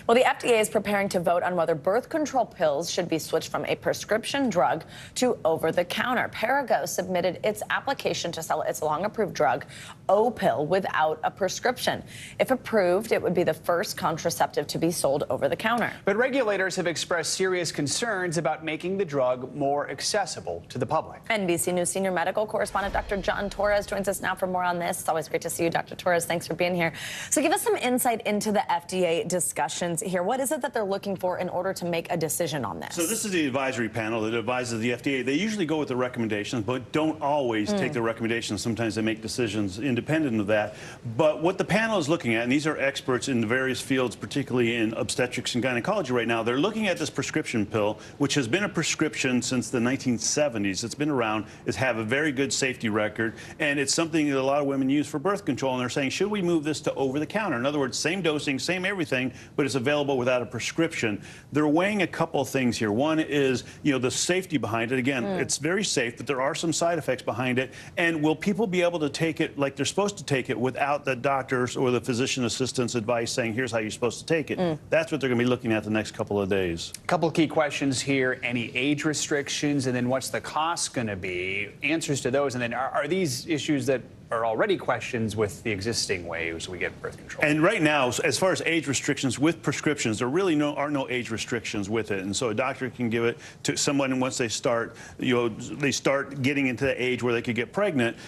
Well, the FDA is preparing to vote on whether birth control pills should be switched from a prescription drug to over-the-counter. Perrigo submitted its application to sell its long-approved drug, O-Pill, without a prescription. If approved, it would be the first contraceptive to be sold over-the-counter.
But regulators have expressed serious concerns about making the drug more accessible to the public.
NBC News senior medical correspondent Dr. John Torres joins us now for more on this. It's always great to see you, Dr. Torres. Thanks for being here. So give us some insight into the FDA discussions questions here. What is it that they're looking for in order to make a decision on this?
So this is the advisory panel that advises the FDA. They usually go with the recommendations, but don't always take the recommendations. Sometimes they make decisions independent of that. But what the panel is looking at, and these are experts in the various fields, particularly in obstetrics and gynecology right now, they're looking at this prescription pill, which has been a prescription since the 1970s. It's been around. It's have a very good safety record, and it's something that a lot of women use for birth control, and they're saying, should we move this to over-the-counter? In other words, same dosing, same everything, but it's available without a prescription. They're weighing a couple of things here. One is, the safety behind it. Again, it's very safe, but there are some side effects behind it. And will people be able to take it like they're supposed to take it without the doctor's or the physician assistant's advice saying, here's how you're supposed to take it? That's what they're going to be looking at the next couple of days.
A couple key questions here. Any age restrictions, and then what's the cost going to be? Answers to those, and then are these issues that are already questions with the existing ways we get birth control?
And right now, as far as age restrictions with prescriptions, there really are no age restrictions with it. And so a doctor can give it to someone once they start, they start getting into the age where they could get pregnant.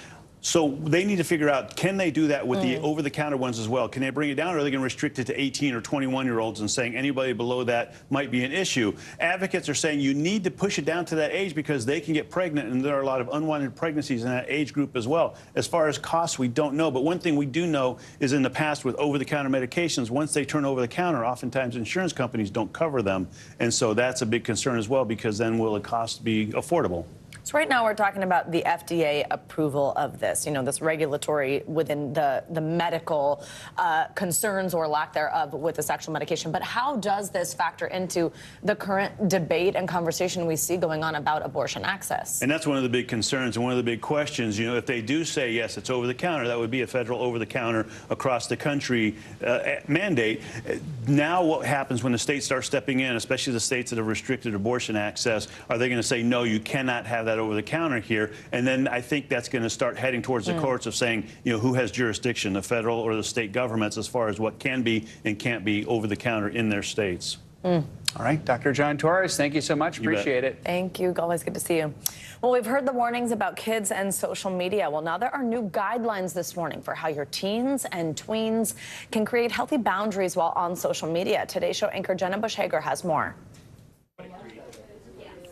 So they need to figure out, can they do that with the over-the-counter ones as well? Can they bring it down, or are they going to restrict it to 18 or 21-year-olds and saying anybody below that might be an issue? Advocates are saying you need to push it down to that age because they can get pregnant, and there are a lot of unwanted pregnancies in that age group as well. As far as costs, we don't know. But one thing we do know is in the past with over-the-counter medications, once they turn over-the-counter, oftentimes insurance companies don't cover them. And so that's a big concern as well, because then will the cost be affordable?
So right now we're talking about the FDA approval of this, this regulatory within the medical concerns or lack thereof with this actual medication. But how does this factor into the current debate and conversation we see going on about abortion access?
And that's one of the big concerns and one of the big questions. If they do say, yes, it's over-the-counter, that would be a federal over-the-counter across the country mandate. Now what happens when the states start stepping in, especially the states that have restricted abortion access? Are they going to say, no, you cannot have that over the counter here? And then I think that's going to start heading towards the courts of saying, who has jurisdiction, the federal or the state governments, as far as what can be and can't be over the counter in their states.
All right, Dr. John Torres, thank you so much. Appreciate it.
Thank you. Always good to see you. Well, we've heard the warnings about kids and social media. Well, now there are new guidelines this morning for how your teens and tweens can create healthy boundaries while on social media. Today's show anchor Jenna Bush-Hager has more.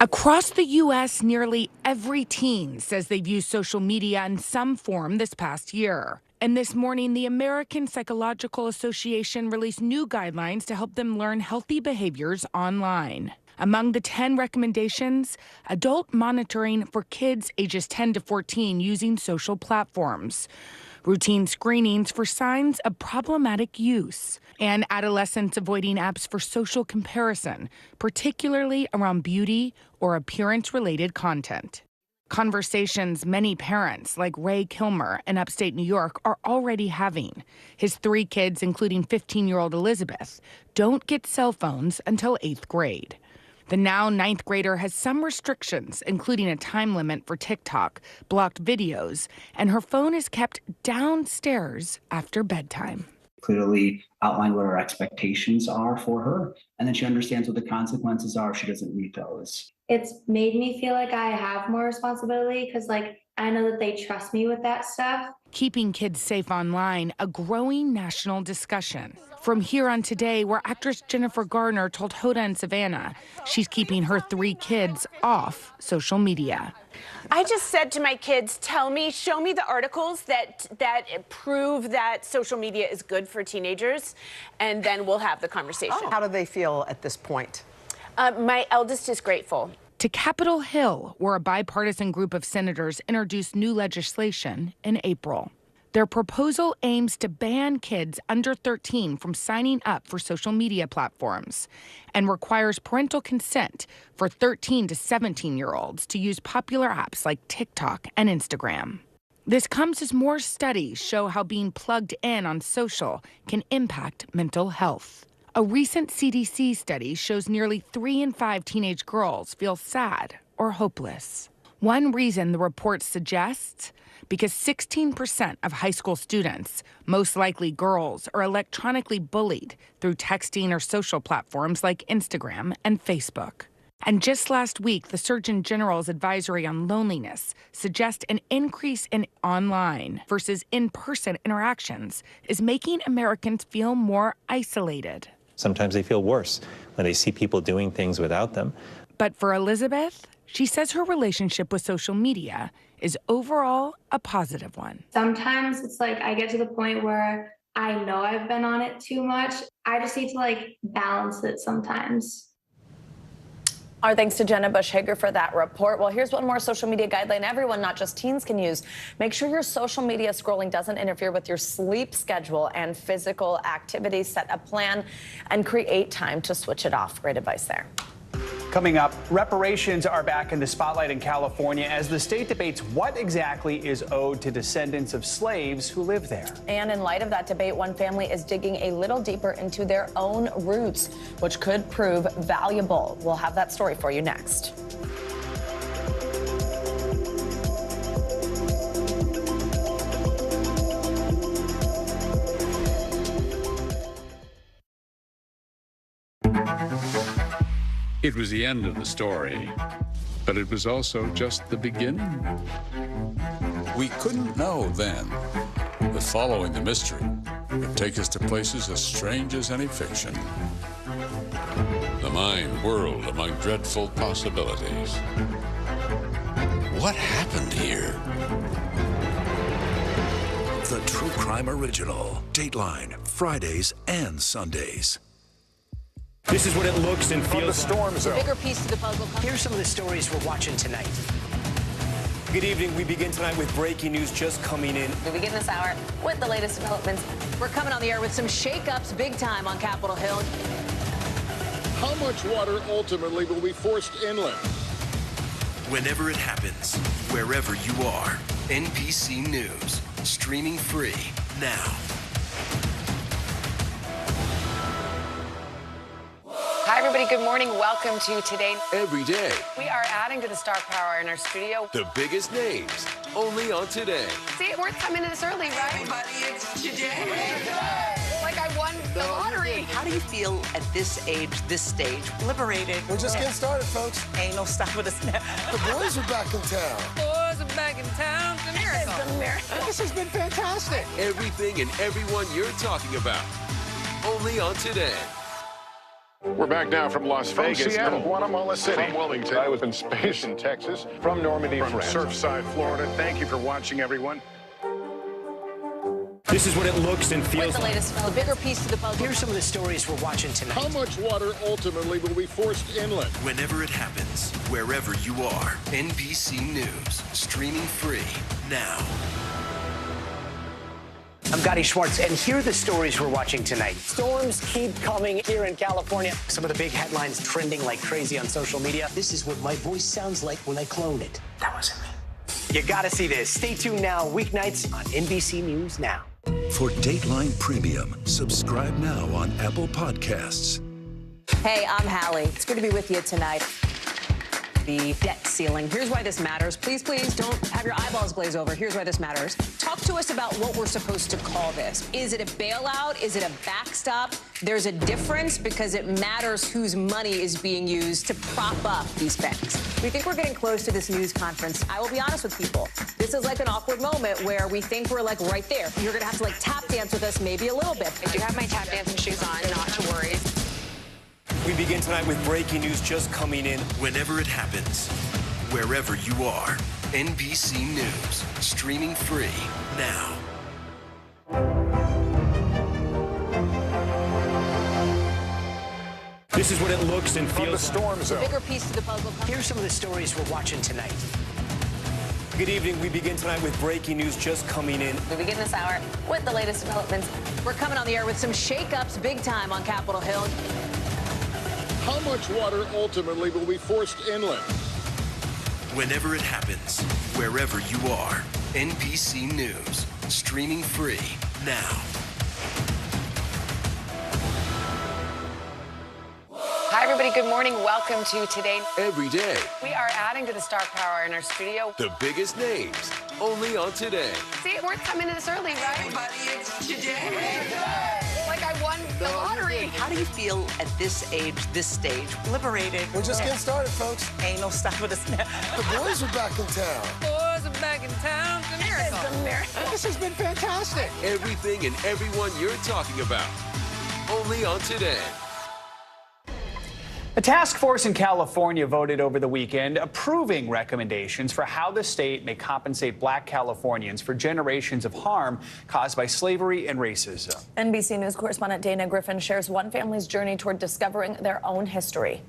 Across the U.S., nearly every teen says they've used social media in some form this past year. And this morning, the American Psychological Association released new guidelines to help them learn healthy behaviors online. Among the 10 recommendations, adult monitoring for kids ages 10 to 14 using social platforms, routine screenings for signs of problematic use, and adolescents avoiding apps for social comparison, particularly around beauty or appearance-related content. Conversations many parents, like Ray Kilmer in upstate New York, are already having. His 3 kids, including 15-year-old Elizabeth, don't get cell phones until 8th grade. The now 9th grader has some restrictions, including a time limit for TikTok, blocked videos, and her phone is kept downstairs after bedtime.
Clearly outline what our expectations are for her, and then she understands what the consequences are if she doesn't meet those.
It's made me feel like I have more responsibility because, I know that they trust me with that stuff.
Keeping kids safe online, a growing national discussion. From Here on Today, where actress Jennifer Garner told Hoda and Savannah she's keeping her 3 kids off social media.
I just said to my kids, show me the articles that prove that social media is good for teenagers, and then we'll have the conversation.
How do they feel at this point?
My eldest is grateful.
To Capitol Hill, where a bipartisan group of senators introduced new legislation in April. Their proposal aims to ban kids under 13 from signing up for social media platforms and requires parental consent for 13 to 17-year-olds to use popular apps like TikTok and Instagram. This comes as more studies show how being plugged in on social can impact mental health. A recent CDC study shows nearly 3 in 5 teenage girls feel sad or hopeless. One reason the report suggests, because 16% of high school students, most likely girls, are electronically bullied through texting or social platforms like Instagram and Facebook. And just last week, the Surgeon General's advisory on loneliness suggests an increase in online versus in-person interactions is making Americans feel more isolated.
Sometimes they feel worse when they see people doing things without them.
But for Elizabeth, she says her relationship with social media is overall a positive one.
Sometimes it's like I get to the point where I know I've been on it too much. I just need to like balance it sometimes.
Our thanks to Jenna Bush-Hager for that report. Well, here's one more social media guideline everyone, not just teens, can use. Make sure your social media scrolling doesn't interfere with your sleep schedule and physical activity. Set a plan and create time to switch it off. Great advice there.
Coming up, reparations are back in the spotlight in California as the state debates what exactly is owed to descendants of slaves who live there.
And in light of that debate, one family is digging a little deeper into their own roots, which could prove valuable. We'll have that story for you next.
It was the end of the story, but it was also just the beginning. We couldn't know then that following the mystery would take us to places as strange as any fiction. The mind whirled among dreadful possibilities. What happened here?
The True Crime Original. Dateline, Fridays and Sundays.
This is what it looks and feels.
From the storm
like.
zone.
Bigger piece to the puzzle. Here's some of the stories we're watching tonight. Good evening. We begin tonight with breaking news just coming in.
We begin this hour with the latest developments.
We're coming on the air with some shakeups big time on Capitol Hill.
How much water ultimately will be forced inland?
Whenever it happens, wherever you are, NBC News, streaming free now.
Hi, everybody. Good morning. Welcome to Today.
Every day,
We are adding to the star power in our studio.
the biggest names, only on Today.
See, we're coming in this early, right?
Everybody, it's today.
Like I won the lottery.
How do you feel at this age, this stage? Liberated.
We're just getting started, folks.
Ain't no stopping us now.
The boys are back in town.
Boys are back in town. It's a miracle. It's a miracle.
This has been fantastic.
Everything and everyone you're talking about, only on Today.
We're back now from Las Vegas.
From Seattle, Guatemala City.
From Wilmington.
I was in space in Texas. From Normandy,
From
France.
Surfside, Florida. Thank you for watching, everyone.
This is what it looks and
With
feels
the
like.
latest, the bigger piece to the puzzle.
Here's some of the stories we're watching tonight.
How much water ultimately will be forced inland?
Whenever it happens, wherever you are, NBC News, streaming free now.
I'm Gotti Schwartz, and here are the stories we're watching tonight. Storms keep coming here in California. Some of the big headlines trending like crazy on social media. This is what my voice sounds like when I clone it. That wasn't me. You gotta see this. Stay tuned now, weeknights on NBC News Now.
For Dateline Premium, subscribe now on Apple Podcasts.
Hey, I'm Hallie. It's good to be with you tonight. The debt ceiling. Here's why this matters. Please, please don't have your eyeballs glaze over. Here's why this matters. Talk to us about what we're supposed to call this. Is it a bailout? Is it a backstop? There's a difference because it matters whose money is being used to prop up these banks. We think we're getting close to this news conference. I will be honest with people. This is like an awkward moment where we think we're like right there. You're going to have to like tap dance with us maybe a little bit.
I do have my tap dancing shoes on, not to worry.
We begin tonight with breaking news just coming in.
Whenever it happens, wherever you are, NBC News, streaming free now.
This is what it looks and
From
feels
the storm
like.
zone.
Bigger piece to the puzzle.
Here's some of the stories we're watching tonight. Good evening. We begin tonight with breaking news just coming in.
We begin this hour with the latest developments.
We're coming on the air with some shakeups big time on Capitol Hill.
How much water ultimately will be forced inland?
Whenever it happens, wherever you are, NBC News, streaming free now.
Hi, everybody. Good morning. Welcome to Today.
Every day,
We are adding to the star power in our studio.
the biggest names, only on Today.
See, we're coming in this early, right?
Everybody, it's today.
Like I won the lottery.
How do you feel at this age, this stage? Liberated.
We're just getting started, folks.
Ain't no stopping us now.
The boys are back in town.
Boys are back in town. It's a miracle. It's a miracle.
This has been fantastic.
Everything and everyone you're talking about, only on Today.
A task force in California voted over the weekend approving recommendations for how the state may compensate Black Californians for generations of harm caused by slavery and racism.
NBC News correspondent Dana Griffin shares one family's journey toward discovering their own history.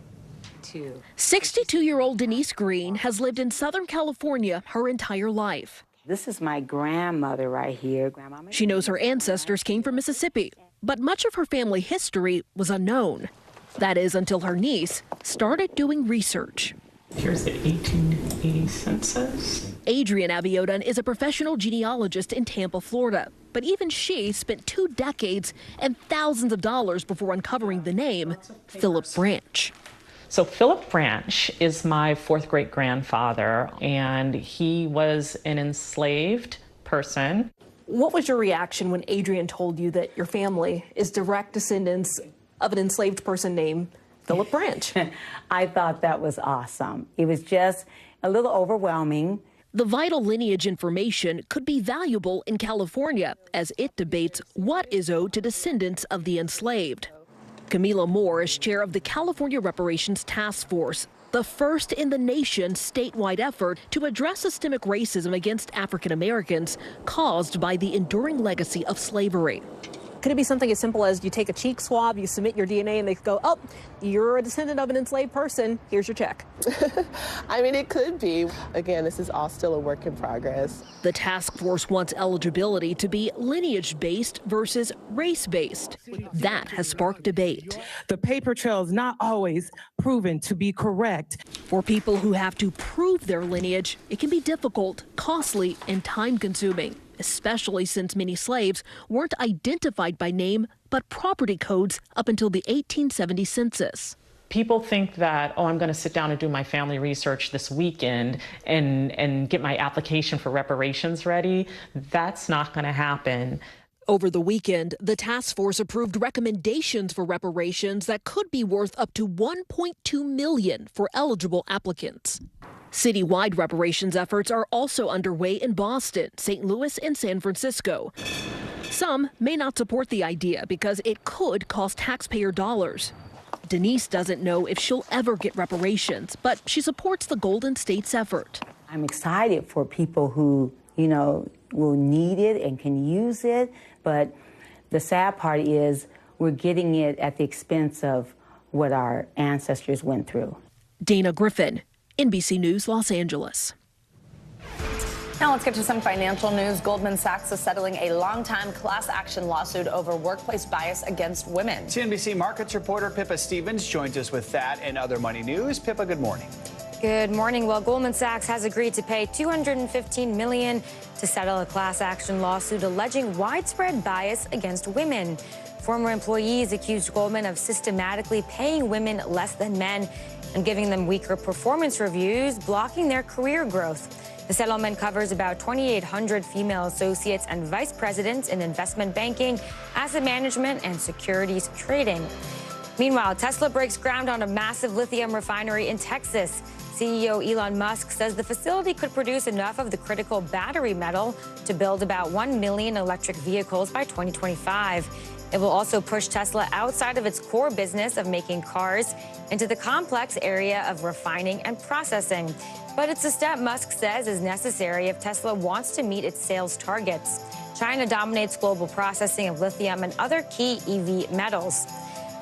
62-year-old Denise Green has lived in Southern California her entire life.
This is my grandmother right here.
She knows her ancestors came from Mississippi, but much of her family history was unknown. That is until her niece started doing research.
Here's the 1880 census.
Adrienne Abiodun is a professional genealogist in Tampa, Florida. But even she spent 2 decades and thousands of dollars before uncovering the name Philip Branch.
So Philip Branch is my 4th great grandfather, and he was an enslaved person.
What was your reaction when Adrienne told you that your family is direct descendants of an enslaved person named Philip Branch?
I thought that was awesome. It was just a little overwhelming.
The vital lineage information could be valuable in California as it debates what is owed to descendants of the enslaved. Camila Moore is chair of the California Reparations Task Force, the first in the nation's statewide effort to address systemic racism against African Americans caused by the enduring legacy of slavery. Could it be something as simple as you take a cheek swab, you submit your DNA, and they go, oh, you're a descendant of an enslaved person, here's your check?
I mean, it could be. Again, this is all still a work in progress.
The task force wants eligibility to be lineage-based versus race-based. That has sparked debate.
The paper trail is not always proven to be correct.
For people who have to prove their lineage, it can be difficult, costly, and time-consuming, especially since many slaves weren't identified by name but property codes up until the 1870 census.
People think that, oh, I'm going to sit down and do my family research this weekend and get my application for reparations ready. That's not going to happen.
Over the weekend, the task force approved recommendations for reparations that could be worth up to $1.2 million for eligible applicants. Citywide reparations efforts are also underway in Boston, St. Louis, and San Francisco. Some may not support the idea because it could cost taxpayer dollars. Denise doesn't know if she'll ever get reparations, but she supports the Golden State's effort.
I'm excited for people who, will need it and can use it, but the sad part is we're getting it at the expense of what our ancestors went through.
Dana Griffin, NBC News, Los Angeles.
Now let's get to some financial news. Goldman Sachs is settling a long-time class action lawsuit over workplace bias against women.
CNBC Markets reporter Pippa Stevens joins us with that and other money news. Pippa, good morning.
Good morning. Well, Goldman Sachs has agreed to pay $215 million to settle a class action lawsuit alleging widespread bias against women. Former employees accused Goldman of systematically paying women less than men and giving them weaker performance reviews, blocking their career growth. The settlement covers about 2,800 female associates and vice presidents in investment banking, asset management, and securities trading. Meanwhile, Tesla breaks ground on a massive lithium refinery in Texas. CEO Elon Musk says the facility could produce enough of the critical battery metal to build about 1 million electric vehicles by 2025. It will also push Tesla outside of its core business of making cars into the complex area of refining and processing. But it's a step Musk says is necessary if Tesla wants to meet its sales targets. China dominates global processing of lithium and other key EV metals.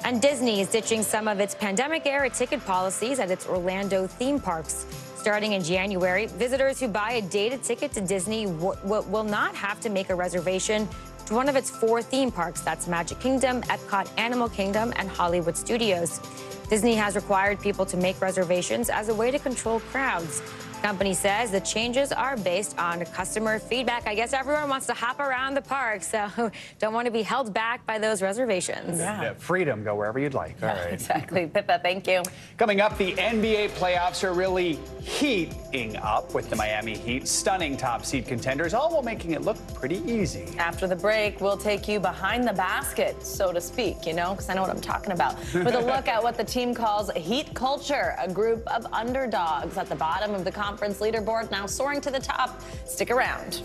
And Disney is ditching some of its pandemic-era ticket policies at its Orlando theme parks. Starting in January, visitors who buy a dated ticket to Disney will not have to make a reservation to one of its 4 theme parks. That's Magic Kingdom, Epcot, Animal Kingdom, and Hollywood Studios. Disney has required people to make reservations as a way to control crowds. The company says the changes are based on customer feedback. I guess everyone wants to hop around the park, so don't want to be held back by those reservations.
Yeah, freedom, go wherever you'd like. All right.
Exactly. Pippa, thank you.
Coming up, the NBA playoffs are really heating up with the Miami Heat stunning top seed contenders, all while making it look pretty easy.
After the break, we'll take you behind the basket, so to speak, because I know what I'm talking about. With a look at what the team calls Heat culture, a group of underdogs at the bottom of the conference leaderboard, now soaring to the top. Stick around.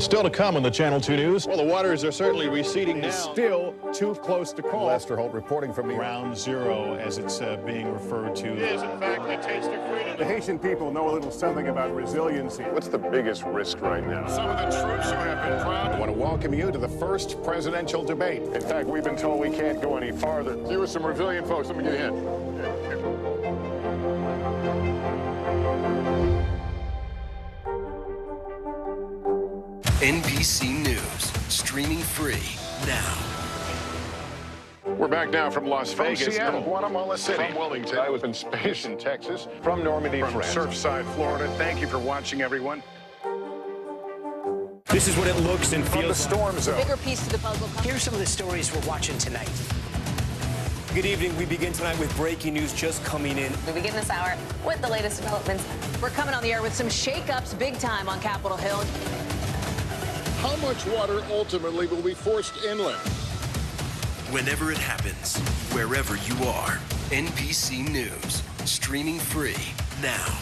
Still to come on the Channel 2 News.
Well, the waters are certainly receding now.
Still too close to call.
Lester Holt reporting from
Ground Zero, as it's being referred to.
It is, in fact, the taste of freedom. The Haitian people know a little something about resiliency. What's the biggest risk right now? Some of the troops who have been proud. I want to welcome you to the first presidential debate. In fact, we've been told we can't go any farther. You are some resilient folks. Let me get in.
NBC News, streaming free now.
We're back now from Las Vegas.
From Seattle,
Guatemala City.
From Wellington. I was in space in Texas. From Normandy,
From
France.
Surfside, Florida. Thank you for watching, everyone.
This is what it looks and
From the
feels
storm zone.
Bigger piece to the puzzle.
Here's some of the stories we're watching tonight.
Good evening. We begin tonight with breaking news just coming in.
We begin this hour with the latest developments.
We're coming on the air with some shakeups big time on Capitol Hill.
How much water ultimately will be forced inland?
Whenever it happens, wherever you are, NBC News, streaming free now.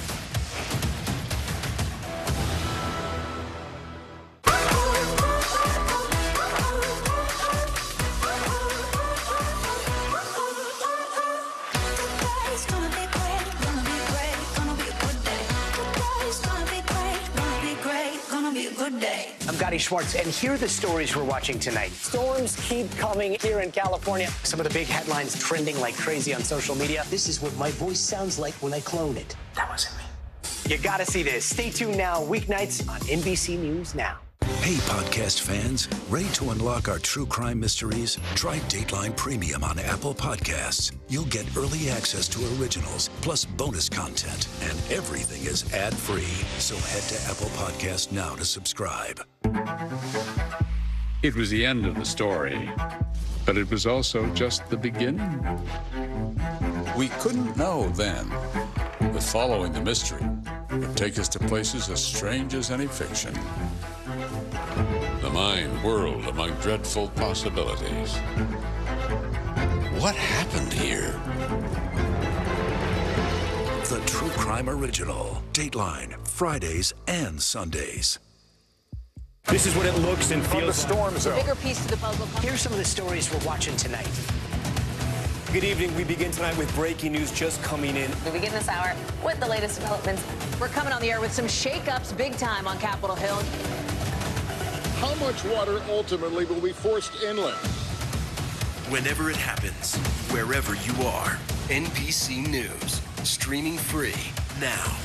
I'm Gotti Schwartz, and here are the stories we're watching tonight. Storms keep coming here in California. Some of the big headlines trending like crazy on social media. This is what my voice sounds like when I clone it. That wasn't me. You gotta see this. Stay tuned now, weeknights on NBC News Now.
Hey, podcast fans, ready to unlock our true crime mysteries? Try Dateline Premium on Apple Podcasts. You'll get early access to originals, plus bonus content, and everything is ad-free. So head to Apple Podcasts now to subscribe.
It was the end of the story, but it was also just the beginning. We couldn't know then that following the mystery would take us to places as strange as any fiction. The mind whirled among dreadful possibilities. What happened here?
The True Crime Original. Dateline, Fridays and Sundays.
This is what it looks and
From the
feels.
storm zone.
Bigger piece to the puzzle.
Here's some of the stories we're watching tonight.
Good evening. We begin tonight with breaking news just coming in.
We begin this hour with the latest developments.
We're coming on the air with some shakeups big time on Capitol Hill.
How much water ultimately will be forced inland?
Whenever it happens, wherever you are, NBC News, streaming free now.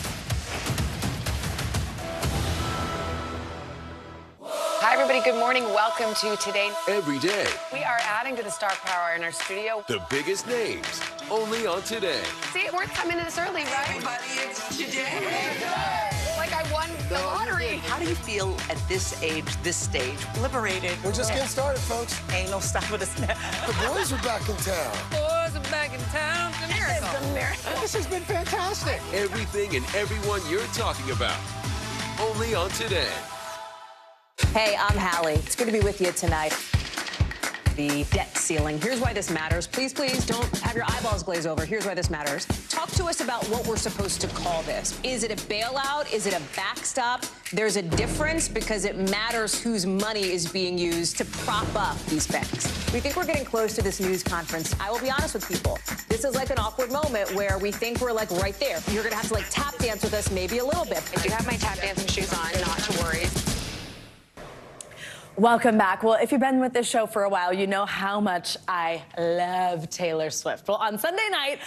Hi, everybody. Good morning. Welcome to Today.
Every day,
We are adding to the star power in our studio.
the biggest names, only on Today.
See, we're coming in this early, right?
Everybody, it's today.
Like I won the lottery.
How do you feel at this age, this stage? Liberated.
We're just getting started, folks.
Ain't no stopping us now.
The boys are back in town.
Boys are back in town.
This has been fantastic.
Everything and everyone you're talking about, only on Today.
Hey, I'm Hallie. It's good to be with you tonight. The debt ceiling. Here's why this matters. Please, please don't have your eyeballs glaze over. Here's why this matters. Talk to us about what we're supposed to call this. Is it a bailout? Is it a backstop? There's a difference because it matters whose money is being used to prop up these banks. We think we're getting close to this news conference. I will be honest with people. This is like an awkward moment where we think we're like right there. You're going to have to like tap dance with us maybe a little bit.
I do have my tap dancing shoes on, not to worry.
Welcome back. Well, if you've been with this show for a while, you know how much I love Taylor Swift. Well, on Sunday night,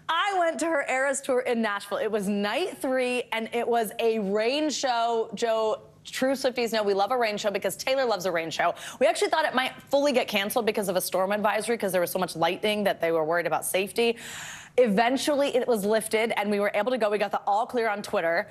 I went to her Eras tour in Nashville. It was night 3, and it was a rain show. Joe, true Swifties know we love a rain show because Taylor loves a rain show. We actually thought it might fully get canceled because of a storm advisory because there was so much lightning that they were worried about safety. Eventually, it was lifted, and we were able to go. We got the all clear on Twitter.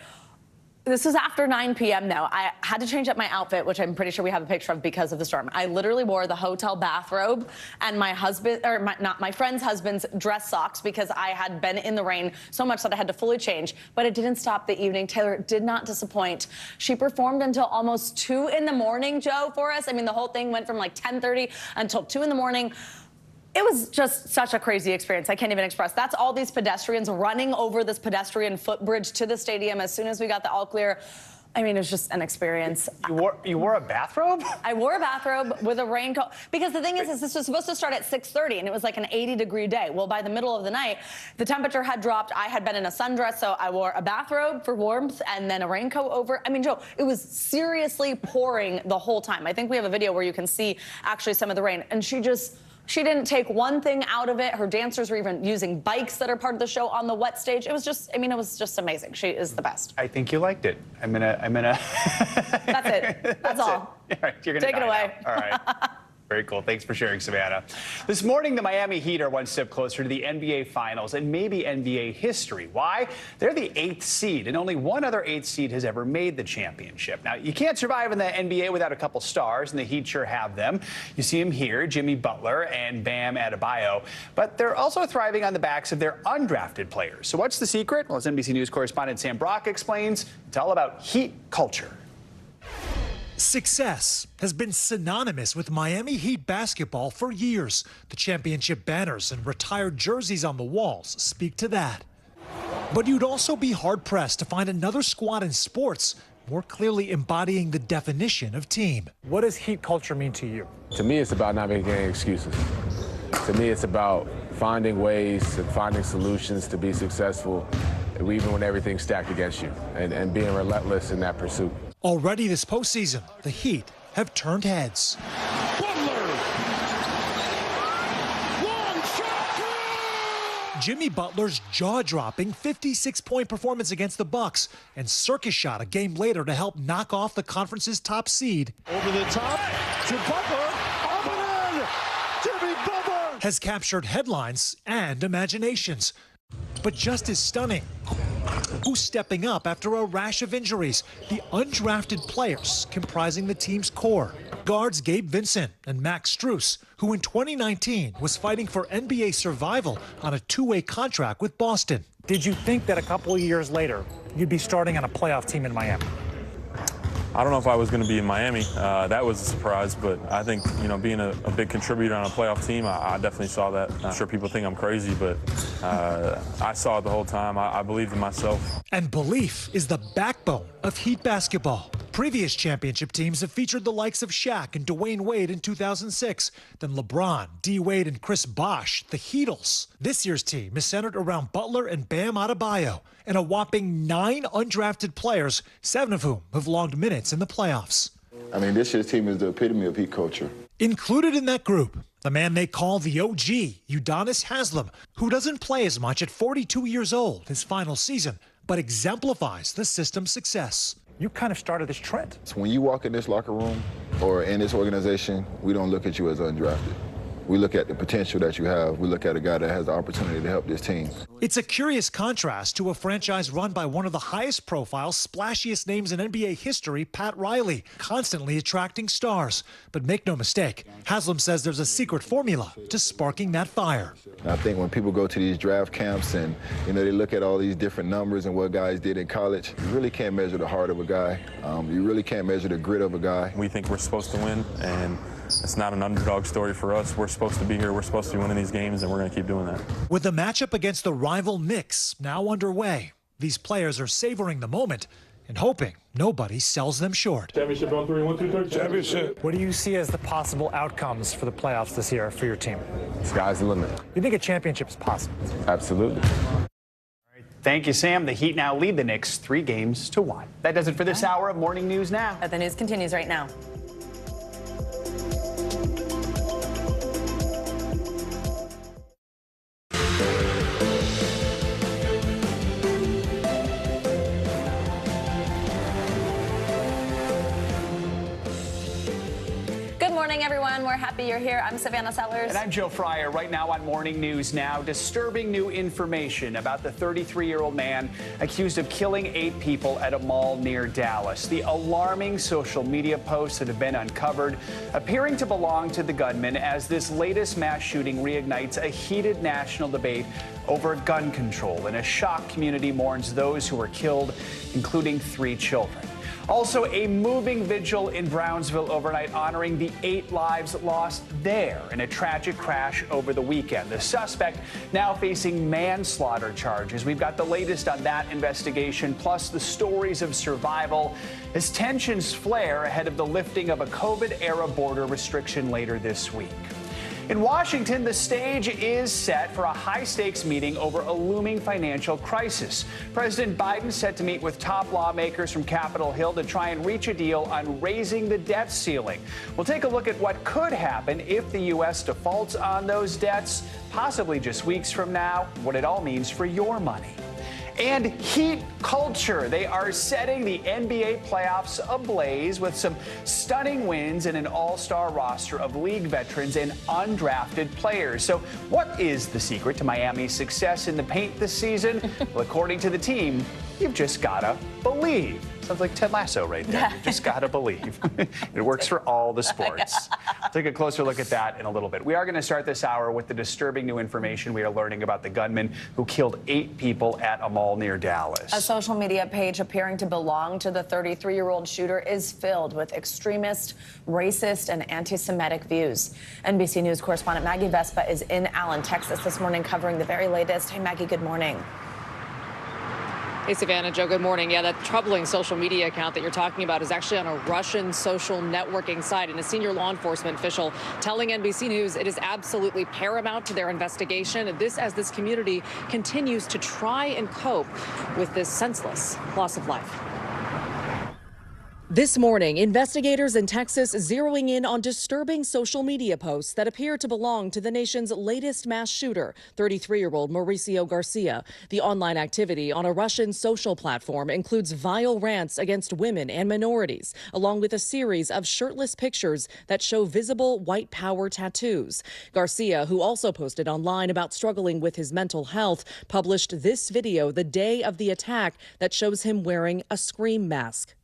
This was after 9 p.m. though. I had to change up my outfit, which I'm pretty sure we have a picture of because of the storm. I literally wore the hotel bathrobe and my husband, or not my friend's husband's dress socks because I had been in the rain so much that I had to fully change. But it didn't stop the evening. Taylor did not disappoint. She performed until almost 2 in the morning, Joe, for us. I mean, the whole thing went from like 10:30 until 2 in the morning. It was just such a crazy experience. I can't even express. That's all these pedestrians running over this pedestrian footbridge to the stadium as soon as we got the all clear. I mean, it was just an experience.
You wore a bathrobe?
I wore a bathrobe with a raincoat. Because the thing is this was supposed to start at 6:30, and it was like an 80-degree day. Well, by the middle of the night, the temperature had dropped. I had been in a sundress, so I wore a bathrobe for warmth and then a raincoat over. I mean, Joe, it was seriously pouring the whole time. I think we have a video where you can see actually some of the rain. And she didn't take one thing out of it. Her dancers were even using bikes that are part of the show on the wet stage. It was just, I mean, it was just amazing. She is the best.
I think you liked it. I'm gonna.
That's it. That's all.
All right, you're gonna
take it away.
Now. All right. Very cool. Thanks for sharing, Savannah. This morning, the Miami Heat are one step closer to the NBA Finals and maybe NBA history. Why? They're the 8th seed, and only one other 8th seed has ever made the championship. Now, you can't survive in the NBA without a couple stars, and the Heat sure have them. You see them here, Jimmy Butler and Bam Adebayo. But they're also thriving on the backs of their undrafted players. So what's the secret? Well, as NBC News correspondent Sam Brock explains, it's all about Heat culture.
Success has been synonymous with Miami Heat basketball for years. The championship banners and retired jerseys on the walls speak to that. But you'd also be hard-pressed to find another squad in sports more clearly embodying the definition of team.
What does Heat culture mean to you?
To me, it's about not making any excuses. To me, it's about finding ways and finding solutions to be successful, even when everything's stacked against you, and being relentless in that pursuit.
Already this postseason, the Heat have turned heads. Jimmy Butler's jaw-dropping 56-point performance against the Bucks and circus shot a game later to help knock off the conference's top seed.
Over the top to Butler. Up and in. Jimmy Butler
has captured headlines and imaginations. But just as stunning, who's stepping up after a rash of injuries? The undrafted players comprising the team's core. Guards Gabe Vincent and Max Strus, who in 2019 was fighting for NBA survival on a two-way contract with Boston.
Did you think that a couple of years later, you'd be starting on a playoff team in Miami?
I don't know if I was going to be in Miami. That was a surprise, but I think, being a big contributor on a playoff team, I definitely saw that. I'm sure people think I'm crazy, but I saw it the whole time. I believed in myself.
And belief is the backbone of Heat basketball. Previous championship teams have featured the likes of Shaq and Dwayne Wade in 2006, then LeBron, D. Wade, and Chris Bosh, the Heatles. This year's team is centered around Butler and Bam Adebayo, and a whopping 9 undrafted players, 7 of whom have logged minutes in the playoffs.
I mean, this year's team is the epitome of Heat culture.
Included in that group, the man they call the OG, Udonis Haslem, who doesn't play as much at 42 years old, his final season, but exemplifies the system's success.
You kind of started this trend.
So when you walk in this locker room or in this organization, we don't look at you as undrafted. We look at the potential that you have. We look at a guy that has the opportunity to help this team.
It's a curious contrast to a franchise run by one of the highest profile, splashiest names in NBA history, Pat Riley, constantly attracting stars. But make no mistake, Haslem says there's a secret formula to sparking that fire.
I think when people go to these draft camps and, they look at all these different numbers and what guys did in college, you really can't measure the heart of a guy. You really can't measure the grit of a guy.
We think we're supposed to win, and it's not an underdog story for us. We're supposed to be here. We're supposed to be winning these games, and we're going to keep doing that.
With the matchup against the rival Knicks now underway, these players are savoring the moment and hoping nobody sells them short.
Championship on 3, 1, 2, 3. Championship. What do you see as the possible outcomes for the playoffs this year for your team?
Sky's the limit.
You think a championship is possible?
Absolutely.
Thank you, Sam. The Heat now lead the Knicks 3-1. That does it for this hour of Morning News Now.
The news continues right now. Everyone, we're happy you're here. I'm Savannah Sellers.
And I'm Joe Fryer. Right now on Morning News Now, disturbing new information about the 33-year-old man accused of killing 8 people at a mall near Dallas. The alarming social media posts that have been uncovered appearing to belong to the gunman as this latest mass shooting reignites a heated national debate over gun control, and a shocked community mourns those who were killed, including 3 children. Also, a moving vigil in Brownsville overnight honoring the 8 lives lost there in a tragic crash over the weekend. The suspect now facing manslaughter charges. We've got the latest on that investigation, plus the stories of survival as tensions flare ahead of the lifting of a COVID-era border restriction later this week. In Washington, the stage is set for a high-stakes meeting over a looming financial crisis. President Biden set to meet with top lawmakers from Capitol Hill to try and reach a deal on raising the debt ceiling. We'll take a look at what could happen if the U.S. defaults on those debts, possibly just weeks from now, what it all means for your money. And heat culture. They are setting the NBA playoffs ablaze with some stunning wins and an all-star roster of league veterans and undrafted players. So what is the secret to Miami's success in the paint this season? Well, according to the team, you've just gotta believe. Sounds like Ted Lasso right there. You just gotta believe. It works for all the sports. We'll take a closer look at that in a little bit. We are going to start this hour with the disturbing new information we are learning about the gunman who killed 8 people at a mall near Dallas.
A social media page appearing to belong to the 33-year-old shooter is filled with extremist, racist, and anti-Semitic views. NBC News correspondent Maggie Vespa is in Allen, Texas this morning covering the very latest. Hey, Maggie, good morning.
Hey, Savannah, Joe, good morning. Yeah, that troubling social media account that you're talking about is actually on a Russian social networking site, and a senior law enforcement official telling NBC News it is absolutely paramount to their investigation. This as this community continues to try and cope with this senseless loss of life. This morning, investigators in Texas zeroing in on disturbing social media posts that appear to belong to the nation's latest mass shooter, 33-year-old Mauricio Garcia. The online activity on a Russian social platform includes vile rants against women and minorities, along with a series of shirtless pictures that show visible white power tattoos. Garcia, who also posted online about struggling with his mental health, published this video the day of the attack that shows him wearing a scream mask.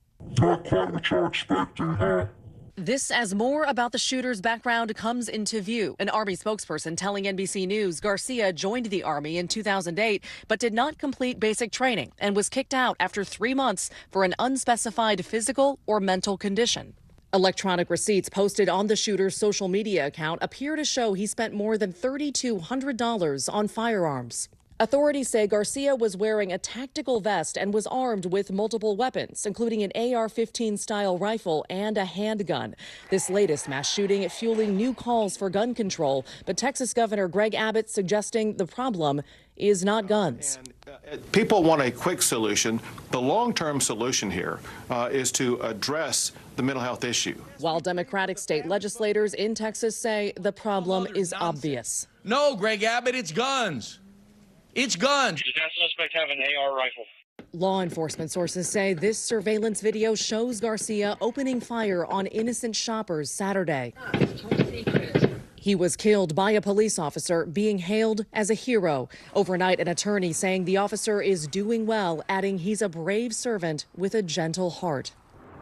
This as more about the shooter's background comes into view. An Army spokesperson telling NBC News Garcia joined the Army in 2008 but did not complete basic training and was kicked out after 3 months for an unspecified physical or mental condition. Electronic receipts posted on the shooter's social media account appear to show he spent more than $3,200 on firearms. Authorities say Garcia was wearing a tactical vest and was armed with multiple weapons, including an AR-15 style rifle and a handgun. This latest mass shooting fueling new calls for gun control, but Texas Governor Greg Abbott suggesting the problem is not guns.
People want a quick solution. The long-term solution here is to address the mental health issue.
While Democratic state legislators in Texas say the problem is obvious.
No, Greg Abbott, it's guns. It's guns.
Does that suspect have an AR rifle?
Law enforcement sources say this surveillance video shows Garcia opening fire on innocent shoppers Saturday. He was killed by a police officer, being hailed as a hero. Overnight, an attorney saying the officer is doing well, adding he's a brave servant with a gentle heart.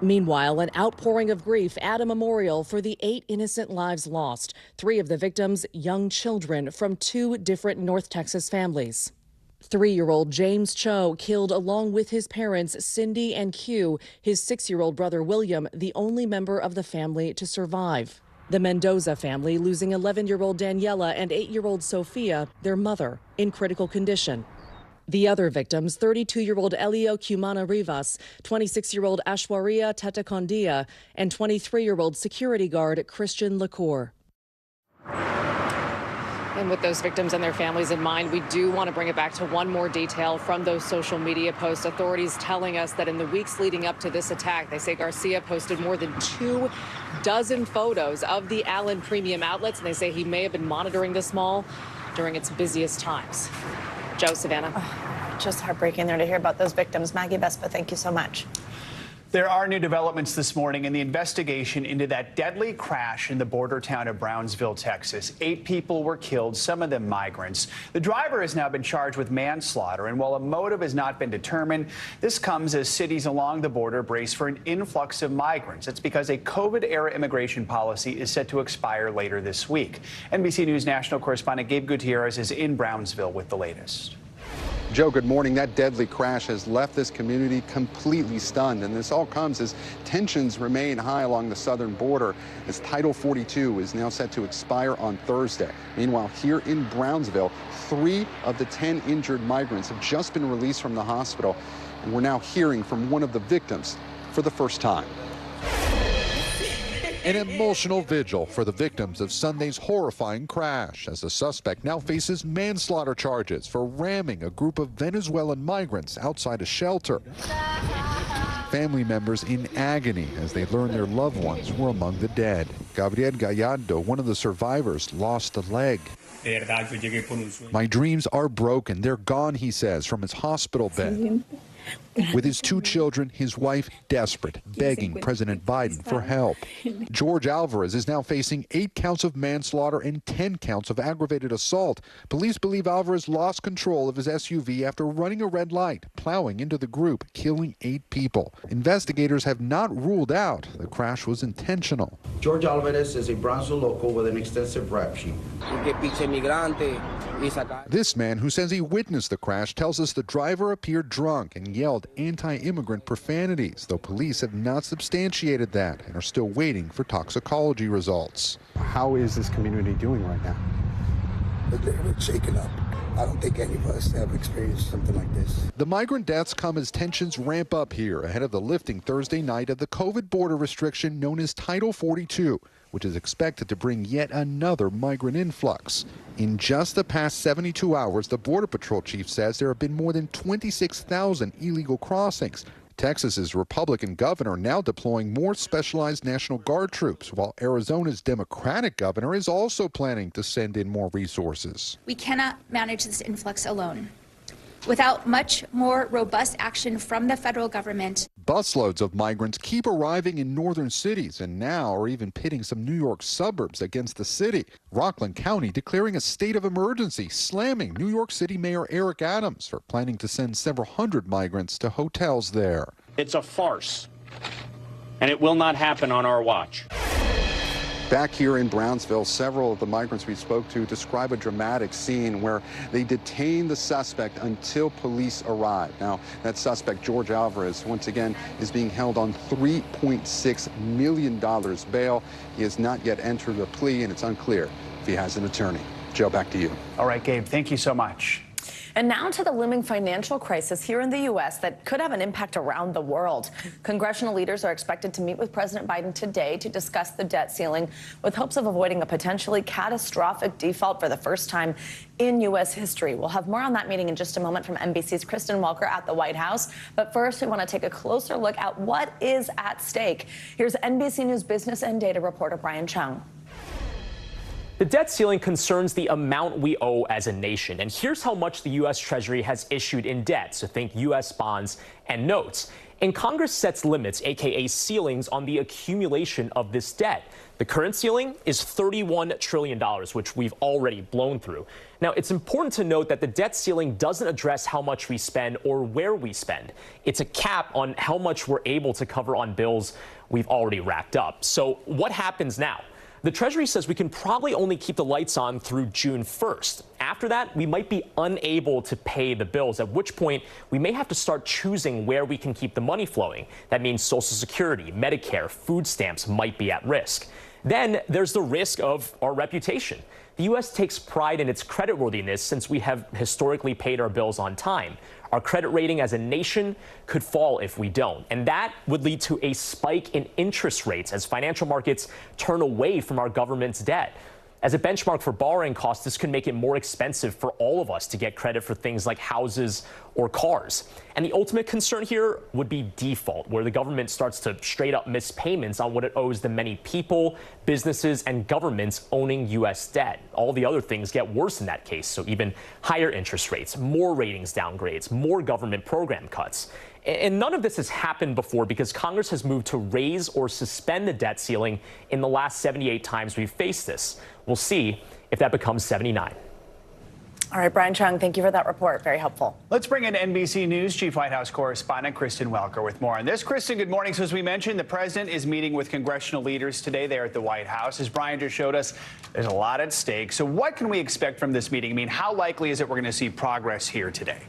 Meanwhile, an outpouring of grief at a memorial for the 8 innocent lives lost. 3 of the victims, young children from 2 different North Texas families. 3-year-old James Cho killed along with his parents, Cindy and Q, his 6-year-old brother William, the only member of the family to survive. The Mendoza family losing 11-year-old Daniela and 8-year-old Sophia, their mother, in critical condition. The other victims, 32-year-old Elio Cumana Rivas, 26-year-old Ashwaria Tatacondia, and 23-year-old security guard Christian Lacour. And with those victims and their families in mind, we do want to bring it back to one more detail from those social media posts. Authorities telling us that in the weeks leading up to this attack, they say Garcia posted more than 24 photos of the Allen Premium Outlets, and they say he may have been monitoring this mall during its busiest times. Joe, Savannah.
Oh, just heartbreaking there to hear about those victims. Maggie Vespa, thank you so much.
There are new developments this morning in the investigation into that deadly crash in the border town of Brownsville, Texas. 8 people were killed, some of them migrants. The driver has now been charged with manslaughter, and while a motive has not been determined, this comes as cities along the border brace for an influx of migrants. It's because a COVID-era immigration policy is set to expire later this week. NBC News national correspondent Gabe Gutierrez is in Brownsville with the latest.
Joe, good morning. That deadly crash has left this community completely stunned, and this all comes as tensions remain high along the southern border as Title 42 is now set to expire on Thursday. Meanwhile, here in Brownsville, 3 of the 10 injured migrants have just been released from the hospital, and we're now hearing from one of the victims for the first time.
An emotional vigil for the victims of Sunday's horrifying crash, as the suspect now faces manslaughter charges for ramming a group of Venezuelan migrants outside a shelter. Family members in agony as they learn their loved ones were among the dead. Gabriel Gallardo, one of the survivors, lost a leg. My dreams are broken. They're gone, he says, from his hospital bed. With his 2 children, his wife desperate, begging President Biden for help. George Alvarez is now facing 8 counts of manslaughter and 10 counts of aggravated assault. Police believe Alvarez lost control of his SUV after running a red light, plowing into the group, killing 8 people. Investigators have not ruled out the crash was intentional.
George Alvarez is a Brownsville local with an extensive rap sheet.
This man, who says he witnessed the crash, tells us the driver appeared drunk and yelled anti-immigrant profanities, though police have not substantiated that and are still waiting for toxicology results.
How is this community doing right now?
A little bit shaken up. I don't think any of us have experienced something like this.
The migrant deaths come as tensions ramp up here ahead of the lifting Thursday night of the COVID border restriction known as Title 42, which is expected to bring yet another migrant influx. In just the past 72 hours, the Border Patrol chief says there have been more than 26,000 illegal crossings. Texas's Republican governor now deploying more specialized National Guard troops, while Arizona's Democratic governor is also planning to send in more resources.
We cannot manage this influx alone. Without much more robust action from the federal government.
Busloads of migrants keep arriving in northern cities and now are even pitting some New York suburbs against the city. Rockland County declaring a state of emergency, slamming New York City Mayor Eric Adams for planning to send several hundred migrants to hotels there.
It's a farce, and it will not happen on our watch.
Back here in Brownsville, several of the migrants we spoke to describe a dramatic scene where they detain the suspect until police arrive. Now, that suspect, George Alvarez, once again is being held on $3.6 million bail. He has not yet entered a plea, and it's unclear if he has an attorney. Joe, back to you.
All right, Gabe, thank you so much.
And now to the looming financial crisis here in the U.S. that could have an impact around the world. Congressional leaders are expected to meet with President Biden today to discuss the debt ceiling with hopes of avoiding a potentially catastrophic default for the first time in U.S. history. We'll have more on that meeting in just a moment from NBC's Kristen Welker at the White House. But first, we want to take a closer look at what is at stake. Here's NBC News business and data reporter Brian Chung.
The debt ceiling concerns the amount we owe as a nation. And here's how much the U.S. Treasury has issued in debt. So think U.S. bonds and notes. And Congress sets limits, a.k.a. ceilings, on the accumulation of this debt. The current ceiling is $31 trillion, which we've already blown through. Now, it's important to note that the debt ceiling doesn't address how much we spend or where we spend. It's a cap on how much we're able to cover on bills we've already racked up. So what happens now? The Treasury says we can probably only keep the lights on through June 1st. After that, we might be unable to pay the bills, at which point we may have to start choosing where we can keep the money flowing. That means Social Security, Medicare, food stamps might be at risk. Then there's the risk of our reputation. The U.S. takes pride in its creditworthiness since we have historically paid our bills on time. Our credit rating as a nation could fall if we don't, and that would lead to a spike in interest rates as financial markets turn away from our government's debt. As a benchmark for borrowing costs, this could make it more expensive for all of us to get credit for things like houses or cars. And the ultimate concern here would be default, where the government starts to straight up miss payments on what it owes the many people, businesses, and governments owning U.S. debt. All the other things get worse in that case, so even higher interest rates, more ratings downgrades, more government program cuts. And none of this has happened before because Congress has moved to raise or suspend the debt ceiling in the last 78 times we've faced this. We'll see if that becomes 79.
All right, Brian Chung, thank you for that report. Very helpful.
Let's bring in NBC News Chief White House correspondent Kristen Welker with more on this. Kristen, good morning. So as we mentioned, the president is meeting with congressional leaders today there at the White House. As Brian just showed us, there's a lot at stake. So what can we expect from this meeting? I mean, how likely is it we're going to see progress here today?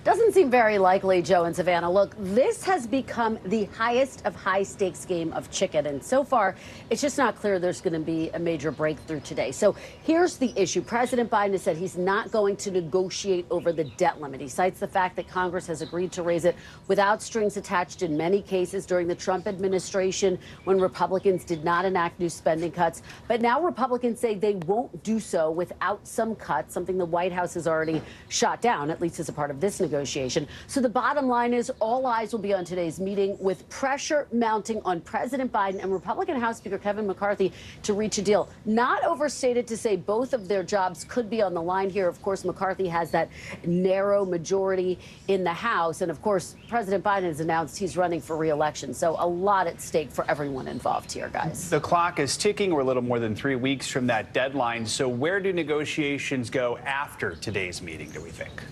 Doesn't seem very likely, Joe and Savannah. Look, this has become the highest of high-stakes game of chicken, and so far, it's just not clear there's going to be a major breakthrough today. So here's the issue. President Biden has said he's not going to negotiate over the debt limit. He cites the fact that Congress has agreed to raise it without strings attached in many cases during the Trump administration when Republicans did not enact new spending cuts. But now Republicans say they won't do so without some cuts, something the White House has already shot down, at least as a part of this negotiation. So the bottom line is all eyes will be on today's meeting, with pressure mounting on President Biden and Republican House Speaker Kevin McCarthy to reach a deal. Not overstated to say both of their jobs could be on the line here. Of course, McCarthy has that narrow majority in the House. And of course, President Biden has announced he's running for re-election. So a lot at stake for everyone involved here, guys.
The clock is ticking. We're a little more than 3 weeks from that deadline. So where do negotiations go after today's meeting, do we think?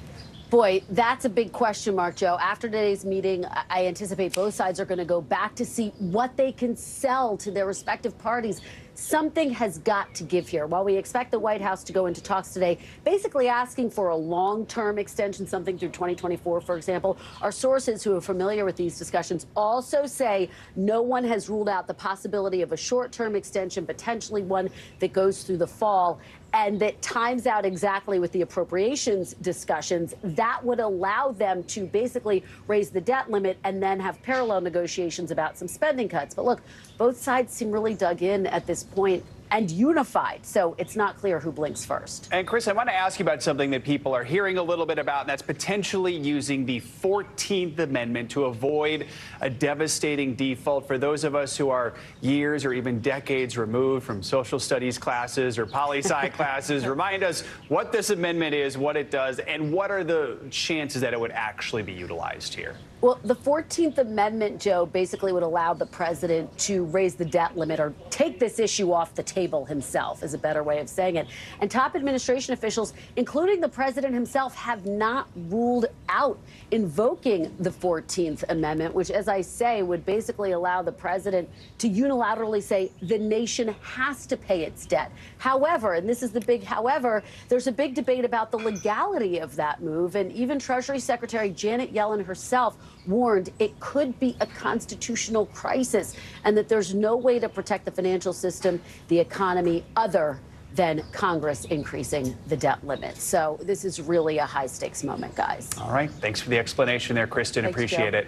Boy, that's a big question mark, Joe. After today's meeting, I anticipate both sides are going to go back to see what they can sell to their respective parties. Something has got to give here. While we expect the White House to go into talks today, basically asking for a long-term extension, something through 2024, for example, our sources who are familiar with these discussions also say no one has ruled out the possibility of a short-term extension, potentially one that goes through the fall, and that times out exactly with the appropriations discussions. That would allow them to basically raise the debt limit and then have parallel negotiations about some spending cuts. But look, both sides seem really dug in at this point and unified, so it's not clear who blinks first.
And Chris, I want to ask you about something that people are hearing a little bit about, and that's potentially using the 14th Amendment to avoid a devastating default. For those of us who are years or even decades removed from social studies classes or poli-sci classes, remind us what this amendment is, what it does, and what are the chances that it would actually be utilized here?
Well, the 14th Amendment, Joe, basically would allow the president to raise the debt limit or take this issue off the table himself, is a better way of saying it. And top administration officials, including the president himself, have not ruled out invoking the 14th Amendment, which, as I say, would basically allow the president to unilaterally say the nation has to pay its debt. However, and this is the big however, there's a big debate about the legality of that move. And even Treasury Secretary Janet Yellen herself warned it could be a constitutional crisis and that there's no way to protect the financial system, the economy, other than Congress increasing the debt limit. So this is really a high-stakes moment, guys.
All right. Thanks for the explanation there, Kristen.
Thanks,
appreciate
Joe.
it.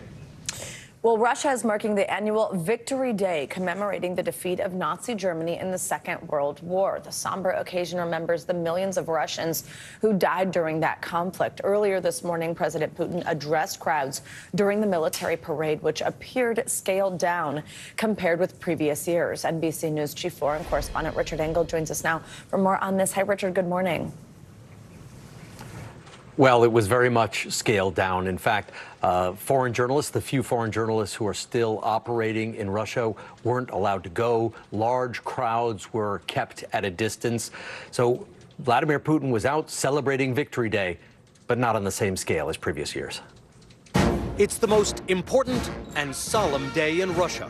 Well, Russia is marking the annual Victory Day, commemorating the defeat of Nazi Germany in the Second World War. The somber occasion remembers the millions of Russians who died during that conflict. Earlier this morning, President Putin addressed crowds during the military parade, which appeared scaled down compared with previous years. NBC News Chief Foreign Correspondent Richard Engel joins us now for more on this. Hi, Richard. Good morning.
Well, it was very much scaled down. In fact, foreign journalists, the few foreign journalists who are still operating in Russia, weren't allowed to go. Large crowds were kept at a distance. So Vladimir Putin was out celebrating Victory Day, but not on the same scale as previous years. It's the most important and solemn day in Russia.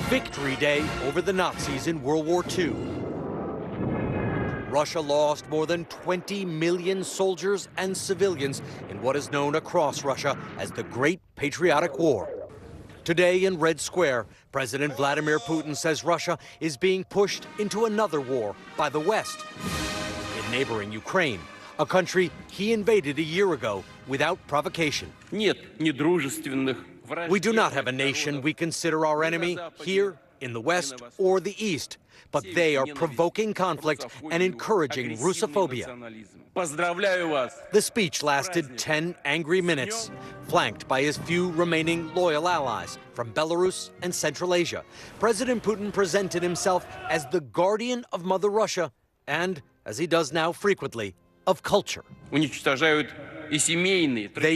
Victory Day over the Nazis in World War II. Russia lost more than 20 million soldiers and civilians in what is known across Russia as the Great Patriotic War. Today in Red Square, President Vladimir Putin says Russia is being pushed into another war by the West in neighboring Ukraine, a country he invaded a year ago without provocation. We do not have a nation we consider our enemy here in the West or the East, but they are provoking conflict and encouraging Russophobia. The speech lasted 10 angry minutes, flanked by his few remaining loyal allies from Belarus and Central Asia. President Putin presented himself as the guardian of Mother Russia and, as he does now frequently, of culture. They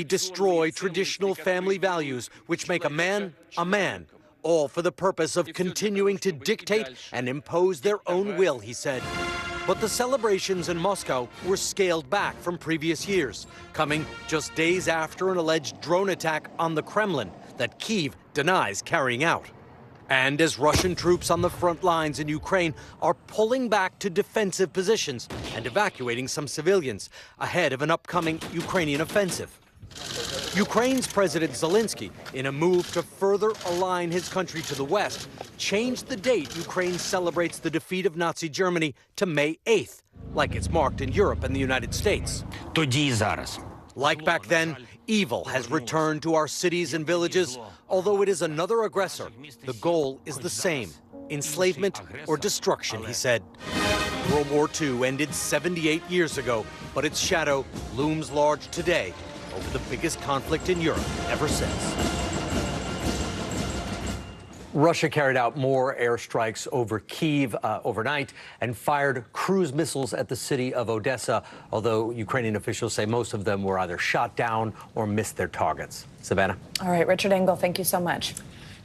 destroy traditional family values which make a man, all for the purpose of continuing to dictate and impose their own will, he said. But the celebrations in Moscow were scaled back from previous years, coming just days after an alleged drone attack on the Kremlin that Kyiv denies carrying out. And as Russian troops on the front lines in Ukraine are pulling back to defensive positions and evacuating some civilians ahead of an upcoming Ukrainian offensive. Ukraine's President Zelensky, in a move to further align his country to the West, changed the date Ukraine celebrates the defeat of Nazi Germany to May 8th, like it's marked in Europe and the United States. Like back then, evil has returned to our cities and villages. Although it is another aggressor, the goal is the same: enslavement or destruction, he said. World War II ended 78 years ago, but its shadow looms large today over the biggest conflict in Europe ever since. Russia carried out more airstrikes over Kyiv overnight and fired cruise missiles at the city of Odessa, although Ukrainian officials say most of them were either shot down or missed their targets. Savannah?
All right, Richard Engel, thank you so much.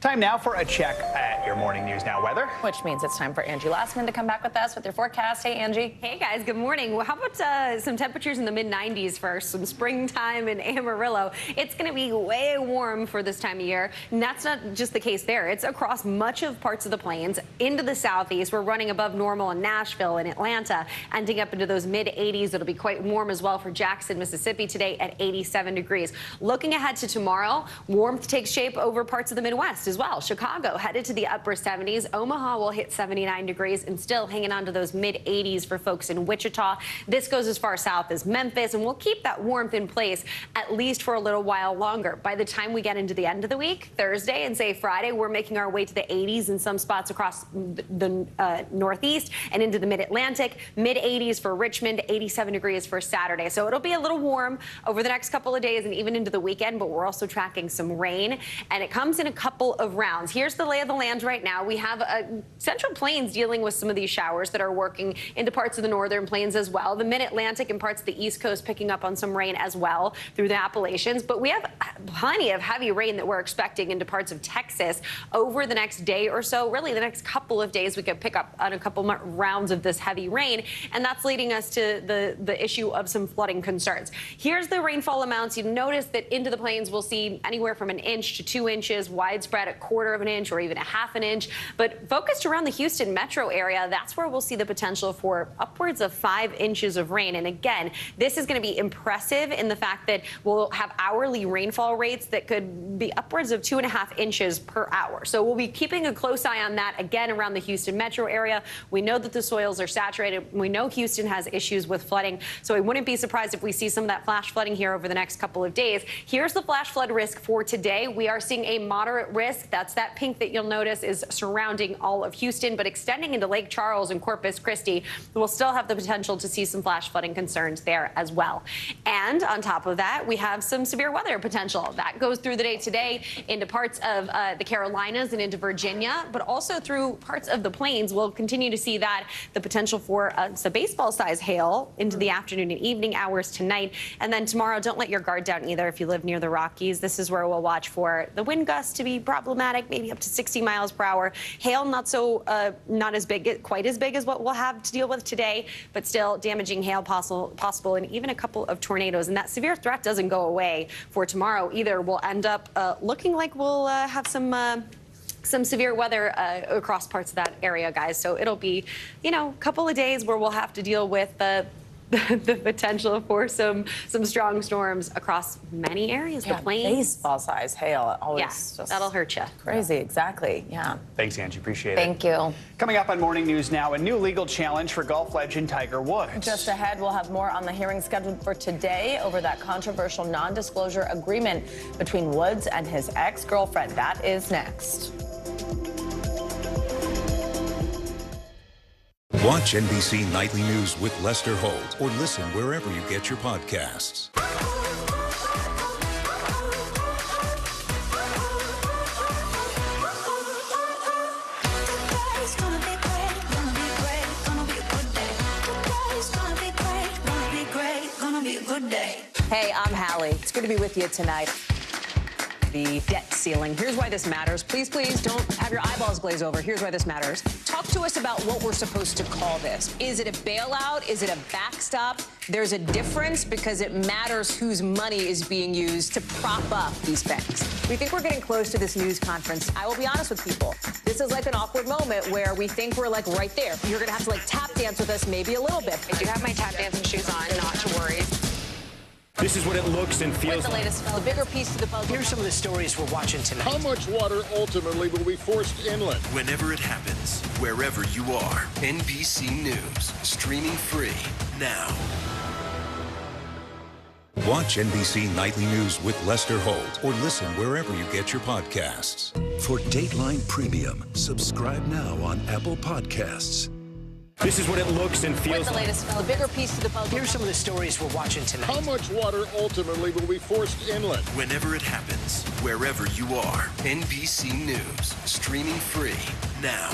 Time now for a check at your Morning News Now weather.
Which means it's time for Angie Lastman to come back with us with your forecast. Hey, Angie.
Hey, guys. Good morning. Well, how about some temperatures in the mid-90s first? Some springtime in Amarillo. It's going to be way warm for this time of year. And that's not just the case there. It's across much of parts of the plains into the southeast. We're running above normal in Nashville and Atlanta, ending up into those mid-80s. It'll be quite warm as well for Jackson, Mississippi today at 87 degrees. Looking ahead to tomorrow, warmth takes shape over parts of the Midwest as well. Chicago headed to the upper 70s. Omaha will hit 79 degrees and still hanging on to those mid-80s for folks in Wichita. This goes as far south as Memphis, and we'll keep that warmth in place at least for a little while longer. By the time we get into the end of the week, Thursday and say Friday, we're making our way to the 80s in some spots across the Northeast and into the Mid-Atlantic. Mid-80s for Richmond, 87 degrees for Saturday. So it'll be a little warm over the next couple of days and even into the weekend, but we're also tracking some rain, and it comes in a couple of rounds. Here's the lay of the land right now. We have Central Plains dealing with some of these showers that are working into parts of the northern plains as well. The Mid-Atlantic and parts of the East Coast picking up on some rain as well through the Appalachians. But we have plenty of heavy rain that we're expecting into parts of Texas over the next day or so. Really, the next couple of days, we could pick up on a couple more rounds of this heavy rain, and that's leading us to the issue of some flooding concerns. Here's the rainfall amounts. You notice that into the plains, we'll see anywhere from 1 inch to 2 inches, widespread at 1/4 of an inch or even 1/2 an inch. But focused around the Houston metro area, that's where we'll see the potential for upwards of 5 inches of rain. And again, this is going to be impressive in the fact that we'll have hourly rainfall rates that could be upwards of 2.5 inches per hour. So we'll be keeping a close eye on that again around the Houston metro area. We know that the soils are saturated. We know Houston has issues with flooding. So I wouldn't be surprised if we see some of that flash flooding here over the next couple of days. Here's the flash flood risk for today. We are seeing a moderate risk. That's that pink that you'll notice is surrounding all of Houston, but extending into Lake Charles and Corpus Christi. We'll still have the potential to see some flash flooding concerns there as well. And on top of that, we have some severe weather potential. That goes through the day today into parts of the Carolinas and into Virginia, but also through parts of the plains. We'll continue to see that, the potential for some baseball-sized hail into the afternoon and evening hours tonight. And then tomorrow, don't let your guard down either if you live near the Rockies. This is where we'll watch for the wind gusts to be problematic, maybe up to 60 miles per hour. Hail not as big, quite as big as what we'll have to deal with today, but still damaging hail possible, and even a couple of tornadoes. And that severe threat doesn't go away for tomorrow either. We'll end up looking like we'll have some severe weather across parts of that area, guys. So it'll be, a couple of days where we'll have to deal with the potential for some strong storms across many areas.
Yeah,
the plains,
baseball-sized hail. Always
just that'll hurt you.
Crazy, exactly. Yeah.
Thanks, Angie. Appreciate it.
Thank you.
Coming up on Morning News Now, a new legal challenge for golf legend Tiger Woods.
Just ahead, we'll have more on the hearing scheduled for today over that controversial non-disclosure agreement between Woods and his ex-girlfriend. That is next.
Watch NBC Nightly News with Lester Holt or listen wherever you get your podcasts.
Hey, I'm Hallie. It's good to be with you tonight. The debt ceiling. Here's why this matters. Please don't have your eyeballs glaze over. Here's why this matters. Talk to us about what we're supposed to call this. Is it a bailout? Is it a backstop? There's a difference because it matters whose money is being used to prop up these banks. We think we're getting close to this news conference. I will be honest with people. This is like an awkward moment where we think we're like right there. You're going to have to like tap dance with us maybe a little bit. I do have my tap dancing shoes on, not to worry.
This is what it looks and feels
the latest, the bigger piece to the puzzle.
Here's some of the stories we're watching tonight.
How much water ultimately will be forced inland?
Whenever it happens, wherever you are, NBC News, streaming free now.
Watch NBC Nightly News with Lester Holt or listen wherever you get your podcasts.
For Dateline Premium, subscribe now on Apple Podcasts.
This is what it looks and feels
the latest, the bigger piece to the puzzle.
Here's some of the stories we're watching tonight.
How much water ultimately will be forced inland?
Whenever it happens, wherever you are, NBC News, streaming free now.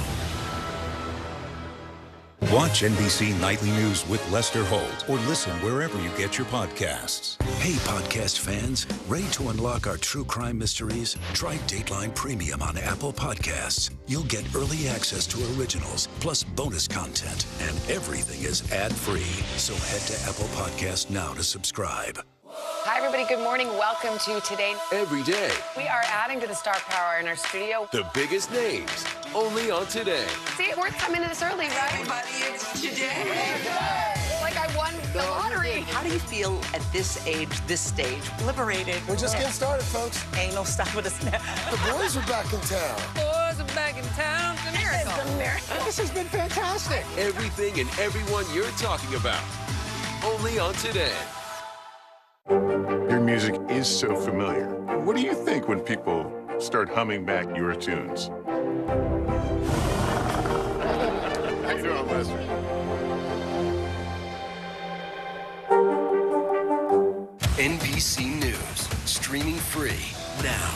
Watch NBC Nightly News with Lester Holt or listen wherever you get your podcasts.
Hey, podcast fans, ready to unlock our true crime mysteries? Try Dateline Premium on Apple Podcasts. You'll get early access to originals, plus bonus content, and everything is ad-free. So head to Apple Podcasts now to subscribe.
Hi, everybody. Good morning. Welcome to Today.
Every day,
We are adding to the star power in our studio.
the biggest names, only on Today.
See, we're coming in this early, right?
Everybody, it's Today.
Like I won the lottery.
How do you feel at this age, this stage? Liberated.
We're just getting started, folks.
Ain't no stopping us now.
The boys are back in town.
Boys are back in town. It's a miracle.
It's a miracle.
This has been fantastic.
Everything and everyone you're talking about, only on Today.
Your music is so familiar. What do you think when people start humming back your tunes? How you doing, Lester?
NBC News, streaming free now.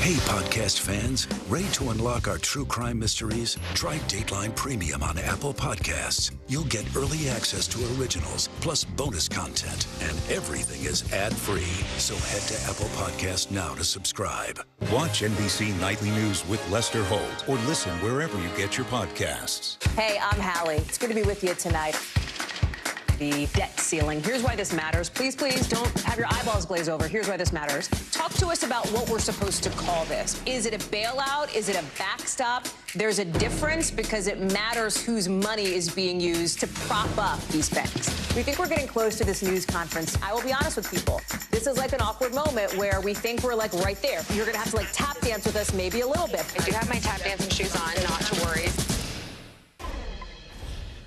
Hey, podcast fans, ready to unlock our true crime mysteries? Try Dateline Premium on Apple Podcasts. You'll get early access to originals, plus bonus content, and everything is ad-free. So head to Apple Podcasts now to subscribe.
Watch NBC Nightly News with Lester Holt or listen wherever you get your podcasts.
Hey, I'm Hallie. It's good to be with you tonight. The debt ceiling. Here's why this matters. Please, please don't have your eyeballs glaze over. Here's why this matters. Talk to us about what we're supposed to call this. Is it a bailout? Is it a backstop? There's a difference because it matters whose money is being used to prop up these banks. We think we're getting close to this news conference. I will be honest with people. This is like an awkward moment where we think we're like right there. You're going to have to like tap dance with us maybe a little bit.
I do have my tap dancing shoes on, not to worry.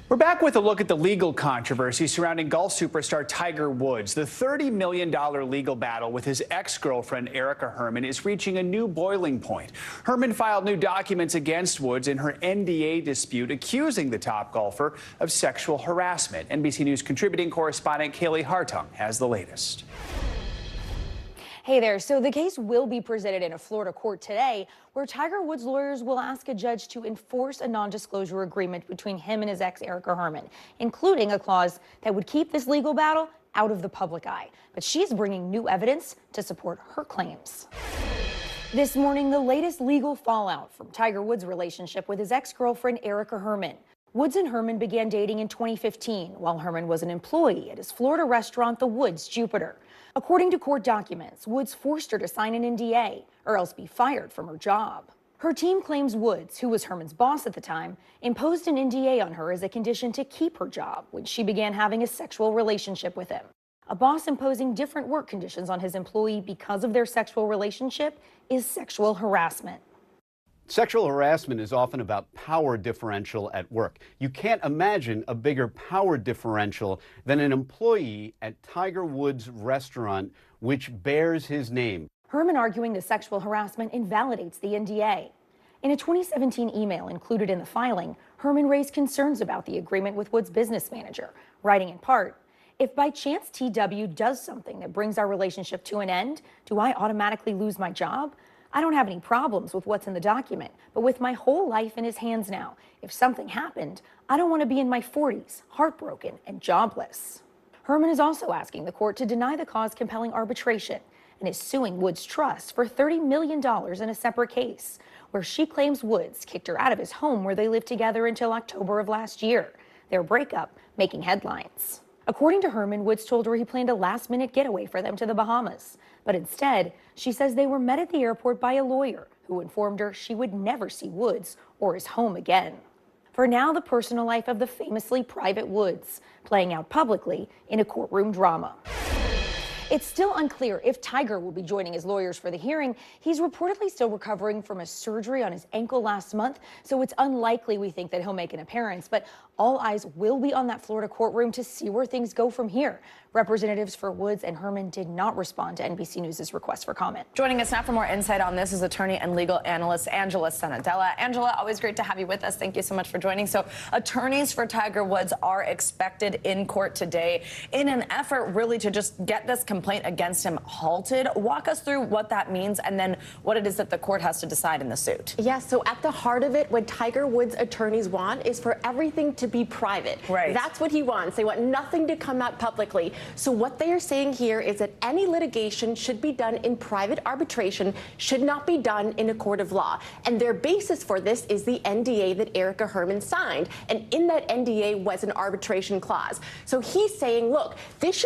We're back with a look at the legal controversy surrounding golf superstar Tiger Woods. The $30 million legal battle with his ex-girlfriend, Erica Herman, is reaching a new boiling point. Herman filed new documents against Woods in her NDA dispute, accusing the top golfer of sexual harassment. NBC News contributing correspondent Kaylee Hartung has the latest.
Hey there. So the case will be presented in a Florida court today, where Tiger Woods' lawyers will ask a judge to enforce a non-disclosure agreement between him and his ex, Erica Herman, including a clause that would keep this legal battle out of the public eye. But she's bringing new evidence to support her claims. This morning, the latest legal fallout from Tiger Woods' relationship with his ex-girlfriend, Erica Herman. Woods and Herman began dating in 2015 while Herman was an employee at his Florida restaurant, The Woods Jupiter. According to court documents, Woods forced her to sign an NDA or else be fired from her job. Her team claims Woods, who was Herman's boss at the time, imposed an NDA on her as a condition to keep her job when she began having a sexual relationship with him. A boss imposing different work conditions on his employee because of their sexual relationship is sexual harassment.
Sexual harassment is often about power differential at work. You can't imagine a bigger power differential than an employee at Tiger Woods' restaurant, which bears his name.
Herman arguing the sexual harassment invalidates the NDA. In a 2017 email included in the filing, Herman raised concerns about the agreement with Woods' business manager, writing in part, "If by chance TW does something that brings our relationship to an end, do I automatically lose my job? I don't have any problems with what's in the document, but with my whole life in his hands now, if something happened, I don't want to be in my 40s, heartbroken and jobless." Herman is also asking the court to deny the cause compelling arbitration and is suing Woods Trust for $30 million in a separate case, where she claims Woods kicked her out of his home where they lived together until October of last year, their breakup making headlines. According to Herman, Woods told her he planned a last-minute getaway for them to the Bahamas. But instead, she says they were met at the airport by a lawyer who informed her she would never see Woods or his home again. for now the personal life of the famously private Woods, playing out publicly in a courtroom drama. It's still unclear if Tiger will be joining his lawyers for the hearing. He's reportedly still recovering from a surgery on his ankle last month, so it's unlikely we think that he'll make an appearance. But all eyes will be on that Florida courtroom to see where things go from here. Representatives for Woods and Herman did not respond to NBC News' request for comment.
Joining us now for more insight on this is attorney and legal analyst Angela Sanadella. Angela, always great to have you with us. Thank you so much for joining. So attorneys for Tiger Woods are expected in court today in an effort really to just get this complaint against him halted. Walk us through what that means and then what it is that the court has to decide in the suit.
Yes, so at the heart of it, what Tiger Woods attorneys want is for everything to be private.
Right.
That's what he wants. They want nothing to come out publicly. So what they are saying here is that any litigation should be done in private arbitration, should not be done in a court of law. And their basis for this is the NDA that Erica Herman signed. And in that NDA was an arbitration clause. So he's saying, look, this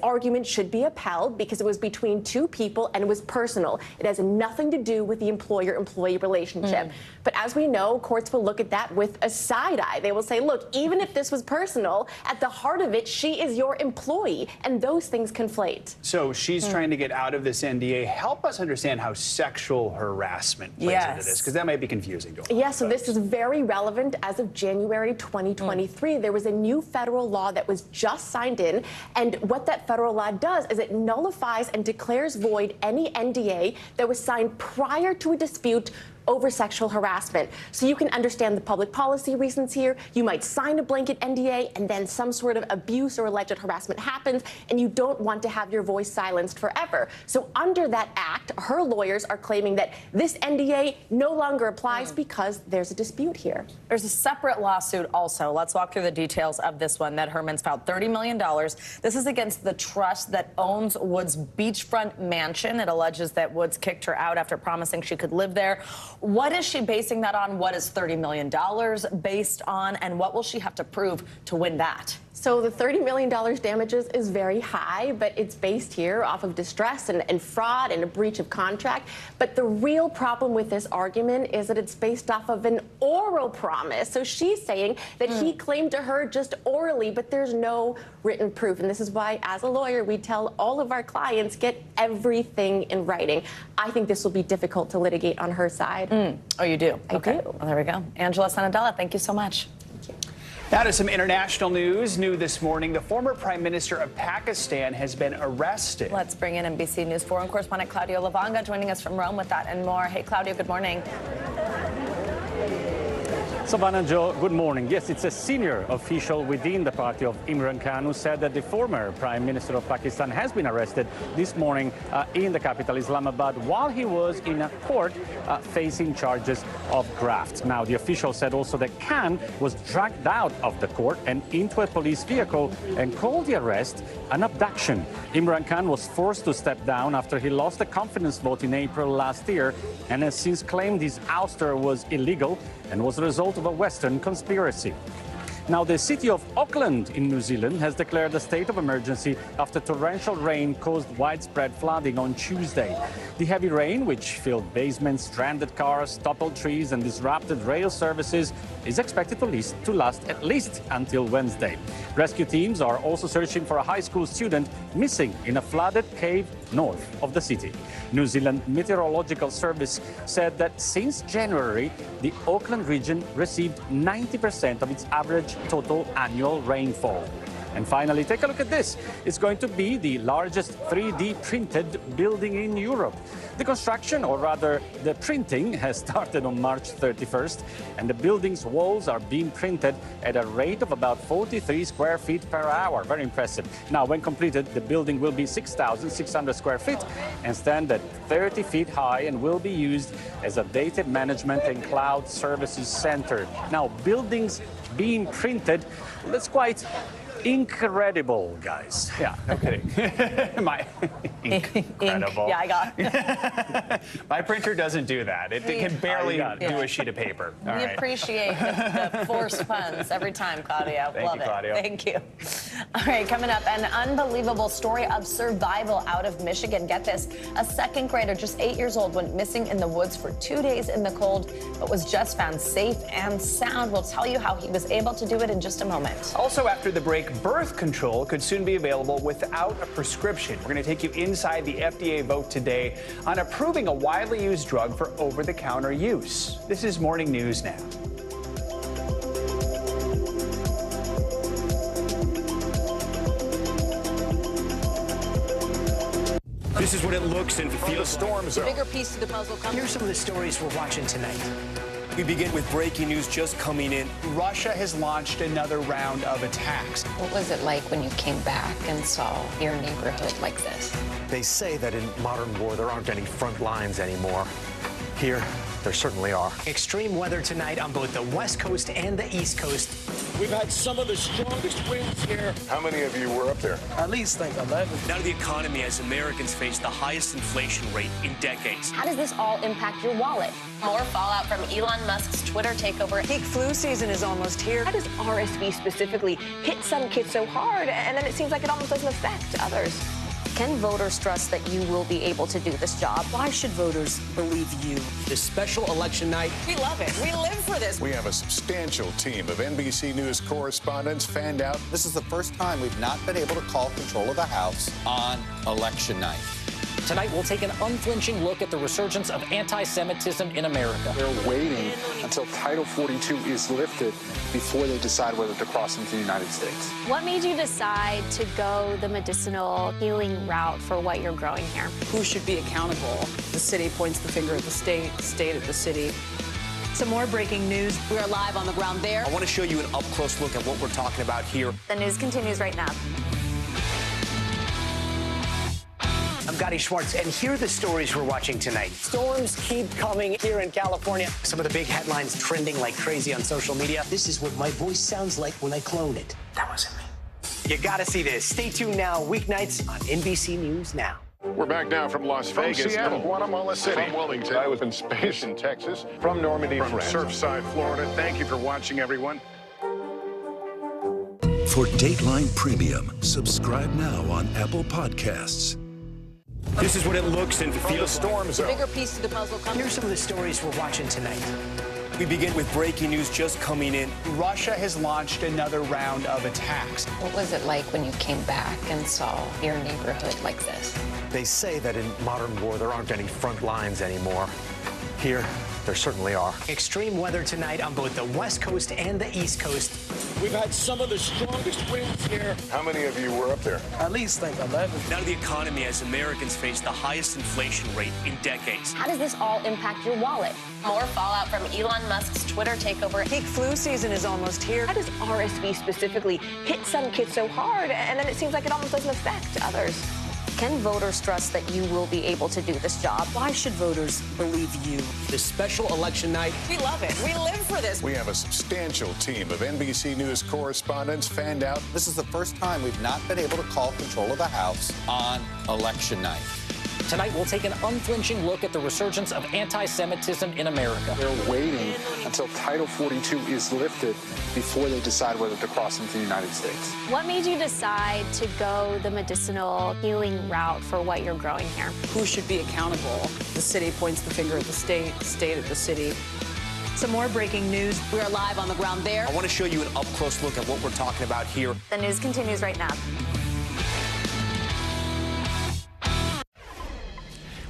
argument should be upheld because it was between two people and it was personal. It has nothing to do with the employer-employee relationship. But as we know, courts will look at that with a side eye. They will say, look, even if this was personal, at the heart of it, she is your employee, and those things conflate.
So she's trying to get out of this NDA. Help us understand how sexual harassment plays into this, because that might be confusing to a lot
Yeah, so this is very relevant. As of January 2023, there was a new federal law that was just signed in, and what that federal law does is it nullifies and declares void any NDA that was signed prior to a dispute over sexual harassment. So you can understand the public policy reasons here. You might sign a blanket NDA and then some sort of abuse or alleged harassment happens and you don't want to have your voice silenced forever. So under that act, her lawyers are claiming that this NDA no longer applies because there's a dispute here.
There's a separate lawsuit also. Let's walk through the details of this one that Herman's filed $30 million. This is against the trust that owns Woods' beachfront mansion. It alleges that Woods kicked her out after promising she could live there. What is she basing that on? What is $30 million based on? And what will she have to prove to win that?
So the $30 million damages is very high, but it's based here off of distress and fraud and a breach of contract. But the real problem with this argument is that it's based off of an oral promise. So she's saying that he claimed to her just orally, but there's no written proof. And this is why, as a lawyer, we tell all of our clients, get everything in writing. I think this will be difficult to litigate on her side.
Oh, you do?
I do.
Well, there we go. Angela Sanadella, thank you so much.
Now to some international news. New this morning, the former Prime Minister of Pakistan has been arrested.
Let's bring in NBC News foreign correspondent Claudio Lavanga joining us from Rome with that and more. Hey, Claudio, good morning.
Savannah, Joe, good morning. Yes, it's a senior official within the party of Imran Khan who said that the former Prime Minister of Pakistan has been arrested this morning in the capital, Islamabad, while he was in a court facing charges of graft. Now, the official said also that Khan was dragged out of the court and into a police vehicle and called the arrest an abduction. Imran Khan was forced to step down after he lost the confidence vote in April last year and has since claimed his ouster was illegal and was the result of a Western conspiracy. Now, the city of Auckland in New Zealand has declared a state of emergency after torrential rain caused widespread flooding on Tuesday. The heavy rain, which filled basements, stranded cars, toppled trees and disrupted rail services, is expected to last at least until Wednesday. Rescue teams are also searching for a high school student missing in a flooded cave north of the city. New Zealand Meteorological Service said that since January, the Auckland region received 90% of its average total annual rainfall. And finally, take a look at this. It's going to be the largest 3D printed building in Europe. The construction, or rather the printing, has started on March 31st, and the building's walls are being printed at a rate of about 43 square feet per hour. Very impressive. Now, when completed, the building will be 6,600 square feet and stand at 30 feet high and will be used as a data management and cloud services center. Now, buildings being printed, that's quite incredible, guys.
Yeah, no kidding. Incredible.
Yeah, I got it.
My printer doesn't do that. It can barely do a sheet of paper. All
We
right.
appreciate the forced puns every time, Claudio.
Thank
Love
you,
it.
Claudio.
Thank you. All right, coming up, an unbelievable story of survival out of Michigan. Get this, a second grader, just 8 years old, went missing in the woods for 2 days in the cold, but was just found safe and sound. We'll tell you how he was able to do it in just a moment.
Also, after the break, birth control could soon be available without a prescription. We're going to take you inside the FDA vote today on approving a widely used drug for over-the-counter use. This is Morning News Now.
This is what it looks and feels.
Storm
The
zone.
bigger piece of the puzzle comes.
Here's some of the stories we're watching tonight. We begin with breaking news just coming in.
Russia has launched another round of attacks.
What was it like when you came back and saw your neighborhood like this?
They say that in modern war, there aren't any front lines anymore. Here, there certainly are. Extreme weather tonight on both the West Coast and the East Coast.
We've had some of the strongest winds here. How many of you were up there?
At least like 11. Now to the economy as Americans face the highest inflation rate in decades.
How does this all impact your wallet? More fallout from Elon Musk's Twitter takeover.
Peak flu season is almost here.
How does RSV specifically hit some kids so hard, and then it seems like it almost doesn't affect others? Can voters trust that you will be able to do this job?
Why should voters believe you?
This special election night.
We love it. We live for this.
We have a substantial team of NBC News correspondents fanned out.
This is the first time we've not been able to call control of the House on election night.
Tonight, we'll take an unflinching look at the resurgence of anti-Semitism in America.
They're waiting until Title 42 is lifted before they decide whether to cross into the United States.
What made you decide to go the medicinal healing route for what you're growing here?
Who should be accountable? The city points the finger at the state at the city. Some more breaking news. We are live on the ground there.
I want to show you an up-close look at what we're talking about here.
The news continues right now.
I'm Gotti Schwartz, and here are the stories we're watching tonight. Storms keep coming here in California. Some of the big headlines trending like crazy on social media. This is what my voice sounds like when I clone it. That wasn't me. You gotta see this. Stay tuned now, weeknights on NBC News Now.
We're back now from Las Vegas,
Seattle,
Guatemala City,
from Wellington.
I was in space in Texas,
From Normandy,
from
France.
Surfside, Florida. Thank you for watching, everyone.
For Dateline Premium, subscribe now on Apple Podcasts.
This is what it looks and feels.
Storm
The
zone.
bigger piece of the puzzle comes.
Here's some of the stories we're watching tonight. We begin with breaking news just coming in.
Russia has launched another round of attacks.
What was it like when you came back and saw your neighborhood like this?
They say that in modern war, there aren't any front lines anymore. Here, there certainly are. Extreme weather tonight on both the West Coast and the East Coast.
We've had some of the strongest winds here. How many of you were up there?
At least like 11. Now to the economy as Americans face the highest inflation rate in decades.
How does this all impact your wallet? More fallout from Elon Musk's Twitter takeover.
Peak flu season is almost here.
How does RSV specifically hit some kids so hard, and then it seems like it almost doesn't affect others? Can voters trust that you will be able to do this job?
Why should voters believe you?
This special election night.
We love it. We live for this.
We have a substantial team of NBC News correspondents fanned out.
This is the first time we've not been able to call control of the House on election night.
Tonight, we'll take an unflinching look at the resurgence of anti-Semitism in America.
They're waiting until Title 42 is lifted before they decide whether to cross into the United States.
What made you decide to go the medicinal healing route for what you're growing here?
Who should be accountable? The city points the finger at the state at the city. Some more breaking news. We are live on the ground there.
I want to show you an up-close look at what we're talking about here.
The news continues right now.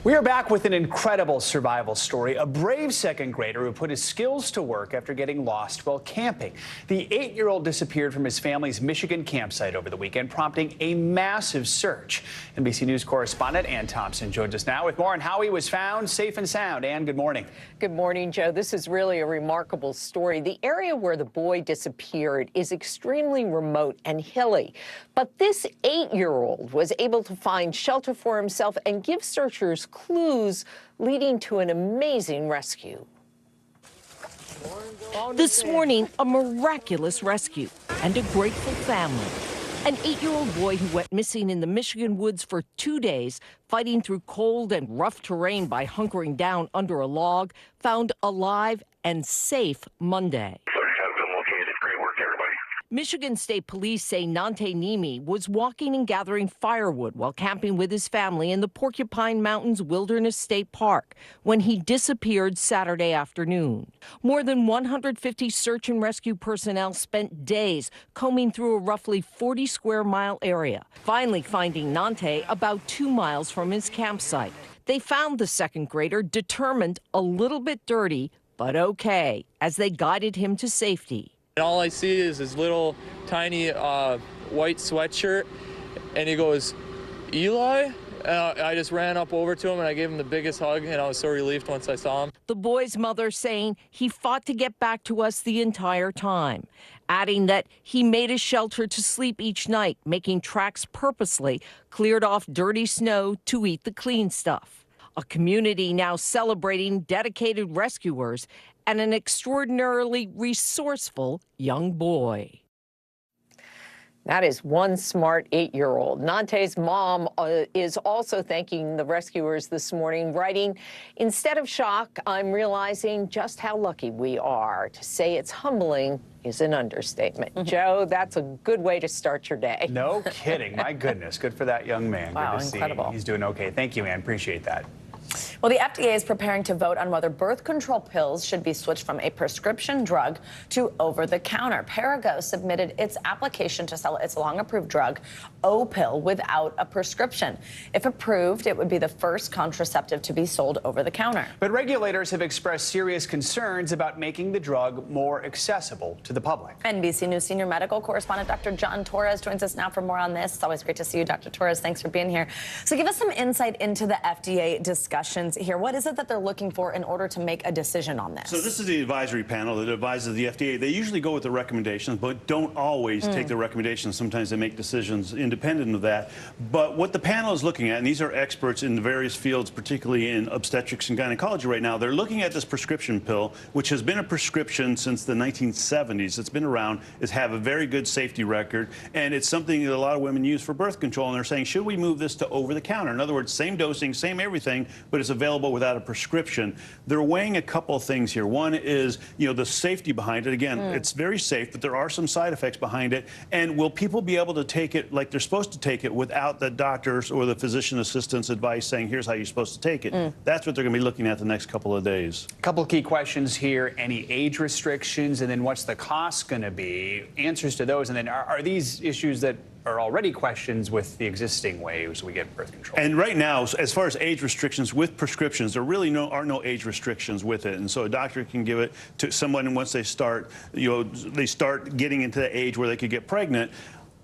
We are back with an incredible survival story. A brave second grader who put his skills to work after getting lost while camping. The 8-year-old disappeared from his family's Michigan campsite over the weekend, prompting a massive search. NBC News correspondent Ann Thompson joins us now with more on how he was found safe and sound. Ann, good morning.
Good morning, Joe. This is really a remarkable story. The area where the boy disappeared is extremely remote and hilly. But this 8-year-old was able to find shelter for himself and give searchers clues leading to an amazing rescue.
This morning, a miraculous rescue and a grateful family.
An 8-year-old boy who went missing in the Michigan woods for 2 days, fighting through cold and rough terrain by hunkering down under a log, found alive and safe Monday.
Great work, everybody.
Michigan State Police say Nante Nimi was walking and gathering firewood while camping with his family in the Porcupine Mountains Wilderness State Park when he disappeared Saturday afternoon. More than 150 search and rescue personnel spent days combing through a roughly 40-square-mile area, finally finding Nante about 2 miles from his campsite. They found the second grader determined, a little bit dirty, but okay, as they guided him to safety.
And all I see is his little tiny white sweatshirt, and he goes, "Eli?" And I just ran up over to him and I gave him the biggest hug, and I was so relieved once I saw him.
The boy's mother saying he fought to get back to us the entire time, adding that he made a shelter to sleep each night, making tracks purposely, cleared off dirty snow to eat the clean stuff. A community now celebrating dedicated rescuers and an extraordinarily resourceful young boy. That is one smart 8-year-old. Nante's mom is also thanking the rescuers this morning, writing, "Instead of shock, I'm realizing just how lucky we are. To say it's humbling is an understatement." Joe, that's a good way to start your day.
No kidding. My goodness. Good for that young man.
Wow,
Good to
incredible.
see he's doing okay. Thank you, man. Appreciate that.
Well, the FDA is preparing to vote on whether birth control pills should be switched from a prescription drug to over-the-counter. Perrigo submitted its application to sell its long-approved drug, O-Pill, without a prescription. If approved, it would be the first contraceptive to be sold over-the-counter.
But regulators have expressed serious concerns about making the drug more accessible to the public.
NBC News senior medical correspondent Dr. John Torres joins us now for more on this. It's always great to see you, Dr. Torres. Thanks for being here. So give us some insight into the FDA discussions here. What is it that they're looking for in order to make a decision on this?
So this is the advisory panel that advises the FDA. They usually go with the recommendations, but don't always take the recommendations. Sometimes they make decisions independent of that. But what the panel is looking at, and these are experts in the various fields, particularly in obstetrics and gynecology right now, they're looking at this prescription pill, which has been a prescription since the 1970s. It's been around, it's have a very good safety record, and it's something that a lot of women use for birth control, and they're saying, should we move this to over-the-counter? In other words, same dosing, same everything, but it's available without a prescription. They're weighing a couple of things here. One is, the safety behind it. Again, it's very safe, but there are some side effects behind it. And will people be able to take it like they're supposed to take it without the doctor's or the physician assistant's advice saying, here's how you're supposed to take it? That's what they're going to be looking at the next couple of days.
A couple of key questions here. Any age restrictions? And then what's the cost going to be? Answers to those. And then are these issues that are already questions with the existing ways we get birth control?
And right now, as far as age restrictions with prescriptions, there really are no age restrictions with it. And so a doctor can give it to someone once they start, they start getting into the age where they could get pregnant.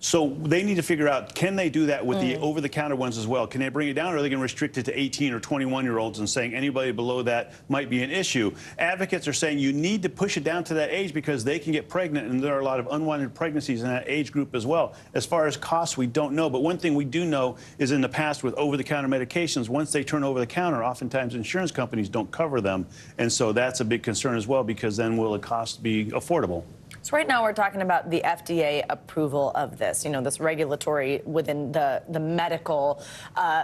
So they need to figure out, can they do that with the over-the-counter ones as well? Can they bring it down, or are they going to restrict it to 18 or 21-year-olds and saying anybody below that might be an issue? Advocates are saying you need to push it down to that age because they can get pregnant, and there are a lot of unwanted pregnancies in that age group as well. As far as costs, we don't know. But one thing we do know is in the past with over-the-counter medications, once they turn over-the-counter, oftentimes insurance companies don't cover them. And so that's a big concern as well, because then will the cost be affordable?
So right now we're talking about the FDA approval of this, this regulatory within the medical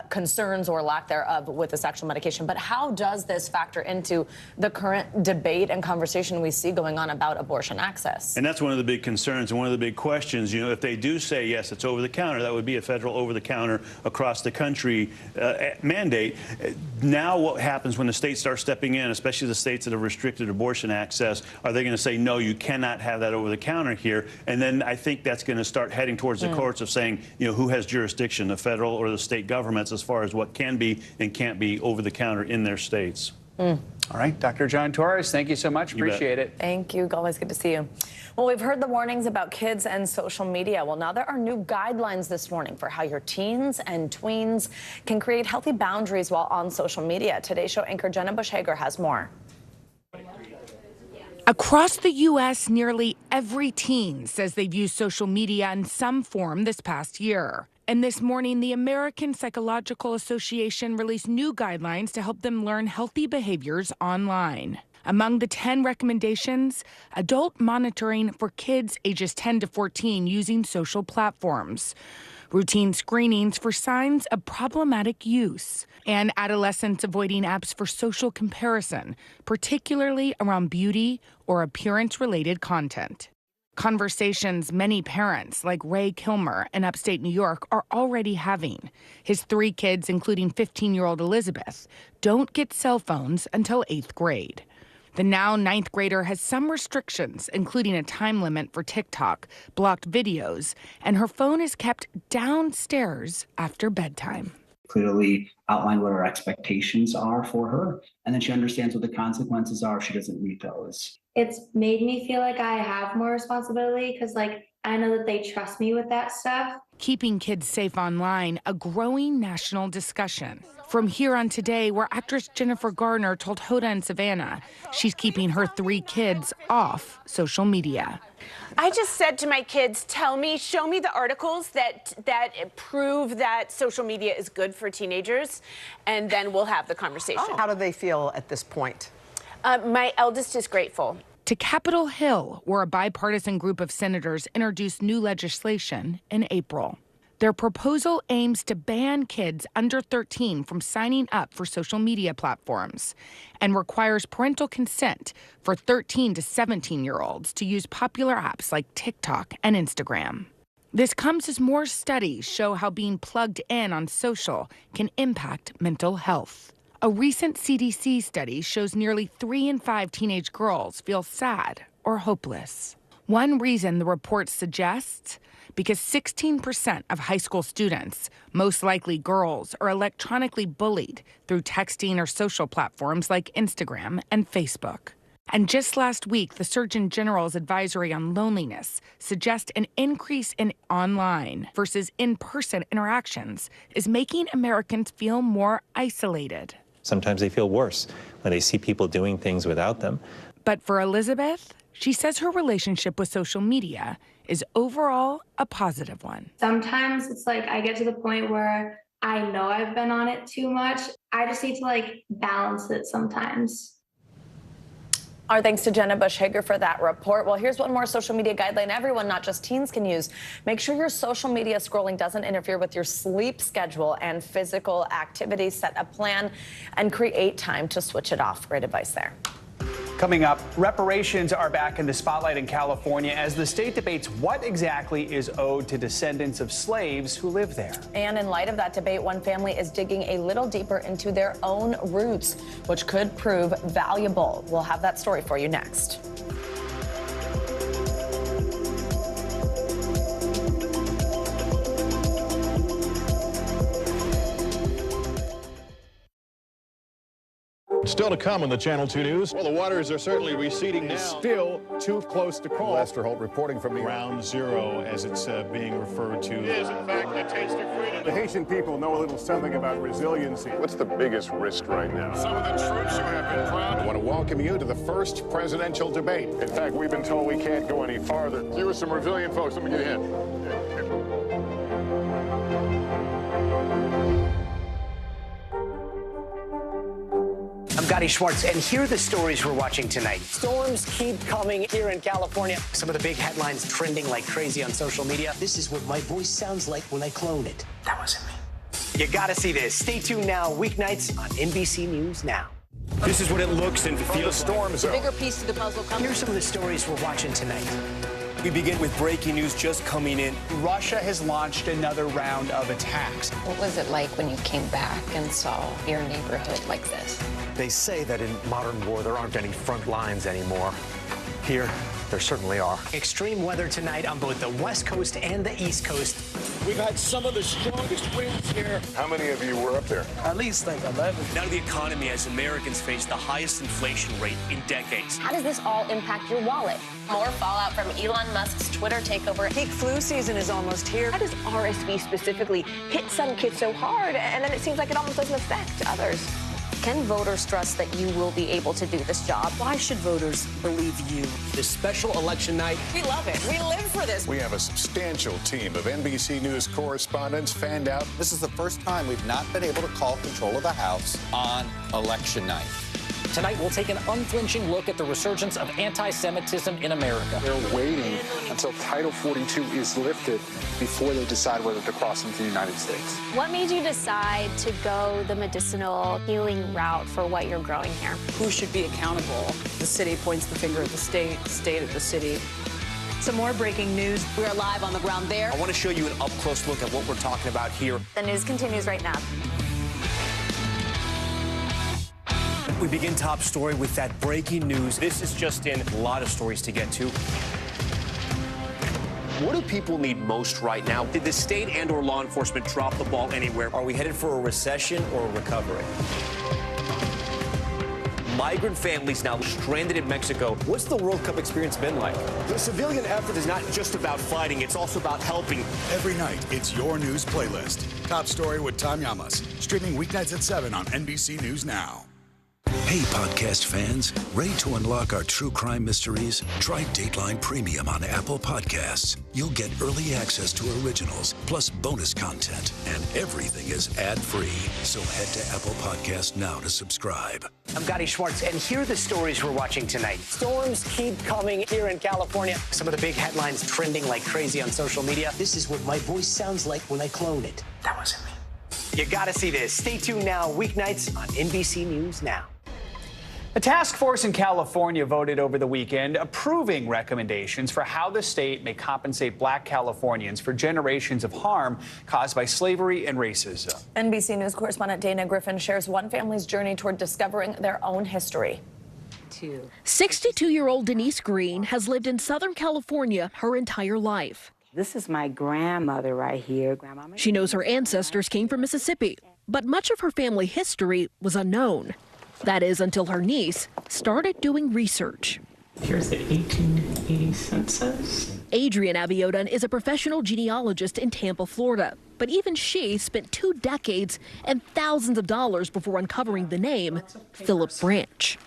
concerns or lack thereof with this actual medication. But how does this factor into the current debate and conversation we see going on about abortion access?
And that's one of the big concerns and one of the big questions. If they do say, yes, it's over-the-counter, that would be a federal over-the-counter across the country mandate. Now what happens when the states start stepping in, especially the states that have restricted abortion access? Are they going to say, no, you cannot have that over the counter here? And then I think that's going to start heading towards the courts of saying, who has jurisdiction, the federal or the state governments, as far as what can be and can't be over the counter in their states.
All right, Dr. John Torres, thank you so much. Appreciate it.
Thank you. Always good to see you. Well, we've heard the warnings about kids and social media. Well, now there are new guidelines this morning for how your teens and tweens can create healthy boundaries while on social media. Today's show anchor Jenna Bush-Hager has more.
Across the U.S., nearly every teen says they've used social media in some form this past year. And this morning, the American Psychological Association released new guidelines to help them learn healthy behaviors online. Among the 10 recommendations, adult monitoring for kids ages 10 to 14 using social platforms, routine screenings for signs of problematic use, and adolescents avoiding apps for social comparison, particularly around beauty or appearance-related content. Conversations many parents, like Ray Kilmer in upstate New York, are already having. His 3 kids, including 15-year-old Elizabeth, don't get cell phones until 8th grade. The now 9th grader has some restrictions, including a time limit for TikTok, blocked videos, and her phone is kept downstairs after bedtime.
Clearly outline what our expectations are for her, and then she understands what the consequences are if she doesn't meet those.
It's made me feel like I have more responsibility because, I know that they trust me with that stuff.
Keeping kids safe online, a growing national discussion. From Here on Today, where actress Jennifer Garner told Hoda and Savannah she's keeping her 3 kids off social media.
I just said to my kids, show me the articles that prove that social media is good for teenagers, and then we'll have the conversation.
Oh. How do they feel at this point?
My eldest is grateful.
To Capitol Hill, where a bipartisan group of senators introduced new legislation in April. Their proposal aims to ban kids under 13 from signing up for social media platforms and requires parental consent for 13 to 17-year-olds to use popular apps like TikTok and Instagram. This comes as more studies show how being plugged in on social can impact mental health. A recent CDC study shows nearly 3 in 5 teenage girls feel sad or hopeless. One reason the report suggests, because 16% of high school students, most likely girls, are electronically bullied through texting or social platforms like Instagram and Facebook. And just last week, the Surgeon General's advisory on loneliness suggests an increase in online versus in-person interactions is making Americans feel more isolated.
Sometimes they feel worse when they see people doing things without them.
But for Elizabeth, she says her relationship with social media is overall a positive one.
Sometimes it's I get to the point where I know I've been on it too much. I just need to balance it sometimes.
Our thanks to Jenna Bush Hager for that report. Well, here's one more social media guideline everyone, not just teens, can use. Make sure your social media scrolling doesn't interfere with your sleep schedule and physical activity. Set a plan and create time to switch it off. Great advice there.
Coming up, reparations are back in the spotlight in California as the state debates what exactly is owed to descendants of slaves who live there.
And in light of that debate, one family is digging a little deeper into their own roots, which could prove valuable. We'll have that story for you next.
Still to come on the Channel 2 News. Well, the waters are certainly receding now. Still too close to call. Lester Holt reporting from Ground Zero, as it's being referred to. It is, in fact, a taste of freedom. The Haitian people know a little something about resiliency. What's the biggest risk right now? Some of the troops who have been proud. I want to welcome you to the first presidential debate. In fact, we've been told we can't go any farther. You with some resilient folks. Let me get a hint.
I'm Gotti Schwartz, and here are the stories we're watching tonight. Storms keep coming here in California. Some of the big headlines trending like crazy on social media. This is what my voice sounds like when I clone it. That wasn't me. You gotta see this. Stay tuned now, weeknights on NBC News Now. This is what it looks and feels.
Storm zone.
The bigger piece of the puzzle comes.
Here's some of the stories we're watching tonight.
We begin with breaking news just coming in.
Russia has launched another round of attacks.
What was it like when you came back and saw your neighborhood like this?
They say that in modern war, there aren't any front lines anymore. Here, there certainly are.
Extreme weather tonight on both the West Coast and the East Coast.
We've had some of the strongest winds here. How many of you were up there?
At least 11. Now the economy as Americans face the highest inflation rate in decades.
How does this all impact your wallet? More fallout from Elon Musk's Twitter takeover.
Peak flu season is almost here. How does RSV specifically hit some kids so hard, and then it seems like it almost doesn't affect others?
Can voters trust that you will be able to do this job?
Why should voters believe you? This special election night.
We love it. We live for this.
We have a substantial team of NBC News correspondents fanned out.
This is the first time we've not been able to call control of the House on election night.
Tonight, we'll take an unflinching look at the resurgence of anti-Semitism in America.
They're waiting until Title 42 is lifted before they decide whether to cross into the United States.
What made you decide to go the medicinal healing route for what you're growing here?
Who should be accountable? The city points the finger at the state at the city. Some more breaking news. We are live on the ground there.
I want to show you an up-close look at what we're talking about here.
The news continues right now.
We begin top story with that breaking news. This is just in, a lot of stories to get to. What do people need most right now? Did the state and/or law enforcement drop the ball anywhere?
Are we headed for a recession or a recovery?
Migrant families now stranded in Mexico.
What's the World Cup experience been like?
The civilian effort is not just about fighting, it's also about helping.
Every night, it's your news playlist. Top Story with Tom Llamas. Streaming weeknights at 7 on NBC News Now.
Hey, podcast fans, ready to unlock our true crime mysteries? Try Dateline Premium on Apple Podcasts. You'll get early access to originals, plus bonus content, and everything is ad-free. So head to Apple Podcasts now to subscribe.
I'm Gotti Schwartz, and here are the stories we're watching tonight. Storms keep coming here in California. Some of the big headlines trending like crazy on social media. This is what my voice sounds like when I clone it. That wasn't me. You gotta see this. Stay tuned now, weeknights on NBC News Now.
A task force in California voted over the weekend approving recommendations for how the state may compensate Black Californians for generations of harm caused by slavery and racism.
NBC News correspondent Dana Griffin shares one family's journey toward discovering their own history.
62-year-old Denise Green has lived in Southern California her entire life.
This is my grandmother right here.
She knows her ancestors came from Mississippi, but much of her family history was unknown. That is, until her niece started doing research.
Here's the 1880 census.
Adrienne Abiodun is a professional genealogist in Tampa, Florida. But even she spent 2 decades and thousands of dollars before uncovering the name Philip Branch.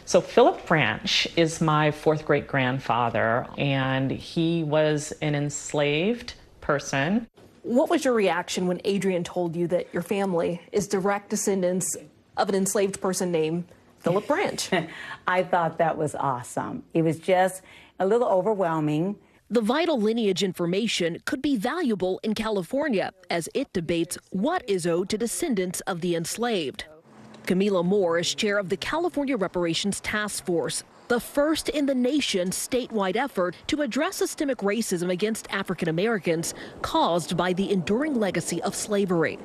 So Philip Branch is my 4th great grandfather, and he was an enslaved person.
What was your reaction when Adrienne told you that your family is direct descendants of an enslaved person named Philip Branch?
I thought that was awesome. It was just a little overwhelming.
The vital lineage information could be valuable in California as it debates what is owed to descendants of the enslaved. Camila Moore is chair of the California Reparations Task Force, the first in the nation's statewide effort to address systemic racism against African Americans caused by the enduring legacy of slavery.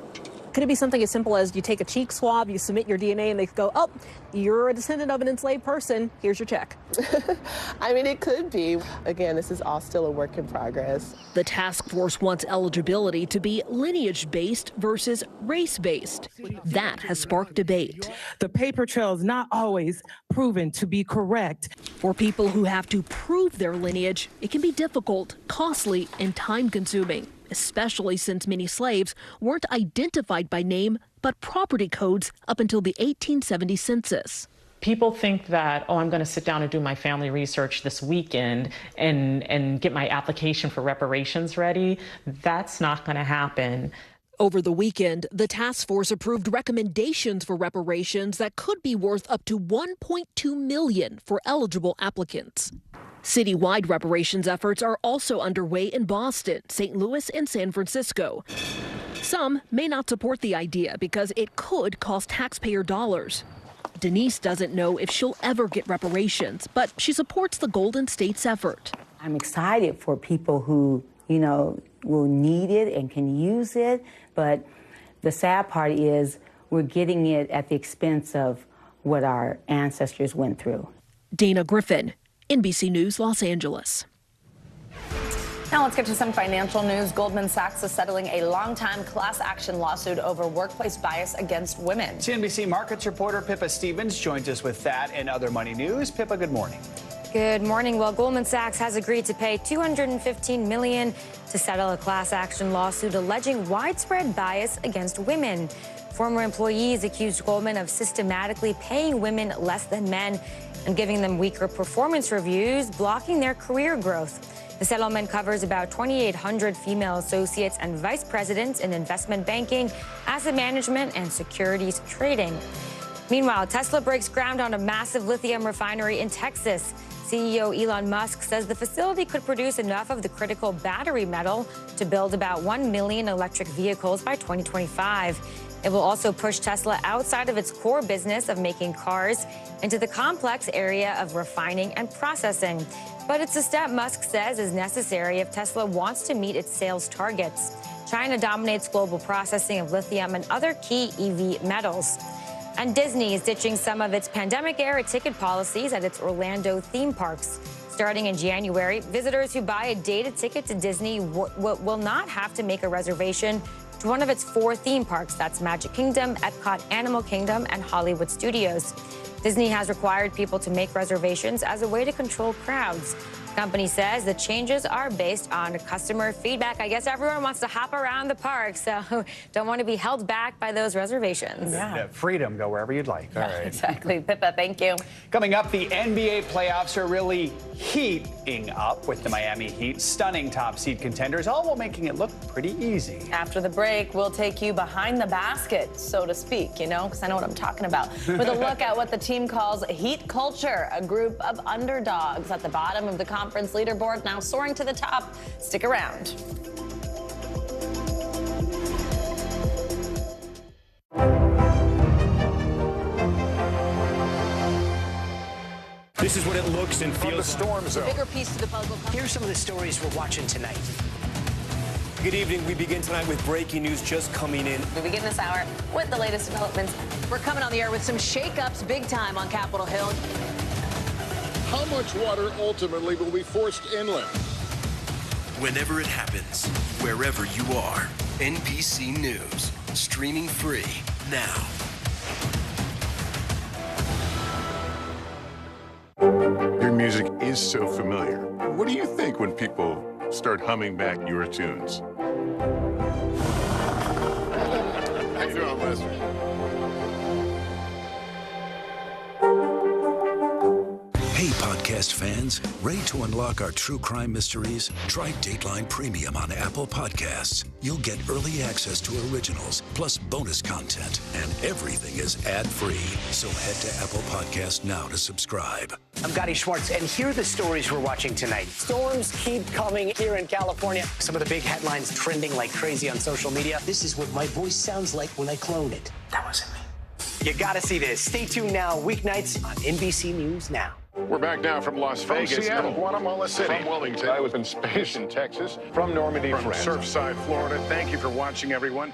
Could it be something as simple as you take a cheek swab, you submit your DNA, and they go, oh, you're a descendant of an enslaved person, here's your check?
I mean, it could be. Again, this is all still a work in progress.
The task force wants eligibility to be lineage-based versus race-based. That has sparked debate.
The paper trail is not always proven to be correct.
For people who have to prove their lineage, it can be difficult, costly, and time-consuming, especially since many slaves weren't identified by name but property codes up until the 1870 census.
People think that, oh, I'm going to sit down and do my family research this weekend and get my application for reparations ready. That's not going to happen.
Over the weekend, the task force approved recommendations for reparations that could be worth up to $1.2 million for eligible applicants. Citywide reparations efforts are also underway in Boston, St. Louis, and San Francisco. Some may not support the idea because it could cost taxpayer dollars. Denise doesn't know if she'll ever get reparations, but she supports the Golden State's effort.
I'm excited for people who, will need it and can use it, but the sad part is we're getting it at the expense of what our ancestors went through.
Dana Griffin, NBC News, Los Angeles.
Now let's get to some financial news. Goldman Sachs is settling a long-time class action lawsuit over workplace bias against women.
CNBC Markets reporter Pippa Stevens joins us with that and other money news. Pippa, good morning.
Good morning. Well, Goldman Sachs has agreed to pay $215 million to settle a class action lawsuit alleging widespread bias against women. Former employees accused Goldman of systematically paying women less than men and giving them weaker performance reviews, blocking their career growth. The settlement covers about 2,800 female associates and vice presidents in investment banking, asset management, and securities trading. Meanwhile, Tesla breaks ground on a massive lithium refinery in Texas. CEO Elon Musk says the facility could produce enough of the critical battery metal to build about 1 million electric vehicles by 2025. It will also push Tesla outside of its core business of making cars into the complex area of refining and processing. But it's a step Musk says is necessary if Tesla wants to meet its sales targets. China dominates global processing of lithium and other key EV metals. And Disney is ditching some of its pandemic-era ticket policies at its Orlando theme parks. Starting in January, visitors who buy a dated ticket to Disney will not have to make a reservation to one of its 4 theme parks. That's Magic Kingdom, Epcot, Animal Kingdom, and Hollywood Studios. Disney has required people to make reservations as a way to control crowds. The company says the changes are based on customer feedback. I guess everyone wants to hop around the park, so don't want to be held back by those reservations.
Yeah. Freedom, go wherever you'd like. All right.
Exactly. Pippa, thank you.
Coming up, the NBA playoffs are really heating up with the Miami Heat stunning top seed contenders, all while making it look pretty easy.
After the break, we'll take you behind the basket, so to speak, because I know what I'm talking about. With a look at what the team calls Heat culture, a group of underdogs at the bottom of the conference leaderboard, now soaring to the top. Stick around.
This is what it looks and feels.
The storm zone.
Bigger piece to the puzzle.
Here's some of the stories we're watching tonight.
Good evening. We begin tonight with breaking news just coming in.
We begin this hour with the latest developments.
We're coming on the air with some shakeups big time on Capitol Hill.
How much water ultimately will be forced inland?
Whenever it happens, wherever you are, NBC News, streaming free now.
Your music is so familiar. What do you think when people start humming back your tunes? How you doing, Lester?
Hey, podcast fans, ready to unlock our true crime mysteries? Try Dateline Premium on Apple Podcasts. You'll get early access to originals, plus bonus content, and everything is ad-free. So head to Apple Podcasts now to subscribe.
I'm Gotti Schwartz, and here are the stories we're watching tonight. Storms keep coming here in California. Some of the big headlines trending like crazy on social media. This is what my voice sounds like when I clone it. That wasn't me. You gotta see this. Stay tuned now, weeknights on NBC News Now.
We're back now from Las Vegas,
Seattle,
Guatemala City,
from Wilmington,
I was in space in Texas,
from Normandy,
from
France,
Surfside, Florida. Thank you for watching, everyone.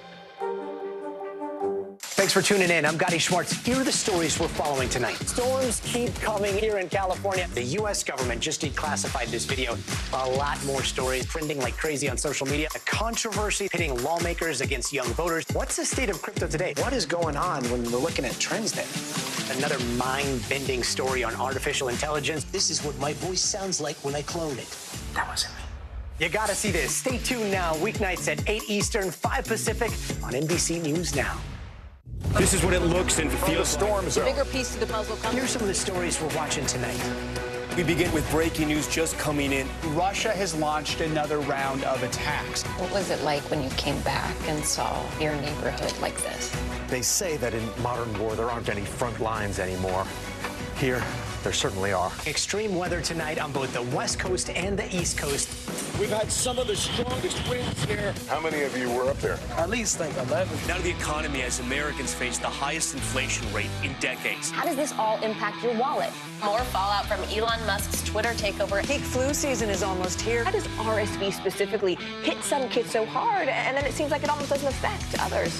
Thanks for tuning in. I'm Gotti Schwartz. Here are the stories we're following tonight. Storms keep coming here in California. The U.S. government just declassified this video. A lot more stories trending like crazy on social media. A controversy pitting lawmakers against young voters. What's the state of crypto today? What is going on when we're looking at trends there? Another mind-bending story on artificial intelligence. This is what my voice sounds like when I clone it. That wasn't me. You gotta see this. Stay tuned now, weeknights at 8 Eastern, 5 Pacific on NBC News Now.
This is what it looks and feels.
The storm zone.
Bigger piece to the puzzle.
Here's some of the stories we're watching tonight.
We begin with breaking news just coming in.
Russia has launched another round of attacks.
What was it like when you came back and saw your neighborhood like this?
They say that in modern war, there aren't any front lines anymore. Here, there certainly are.
Extreme weather tonight on both the West Coast and the East Coast.
We've had some of the strongest winds here. How many of you were up there?
At least like 11.
Now to the economy as Americans face the highest inflation rate in decades.
How does this all impact your wallet? More fallout from Elon Musk's Twitter takeover.
Peak flu season is almost here. How does RSV specifically hit some kids so hard, and then it seems like it almost doesn't affect others?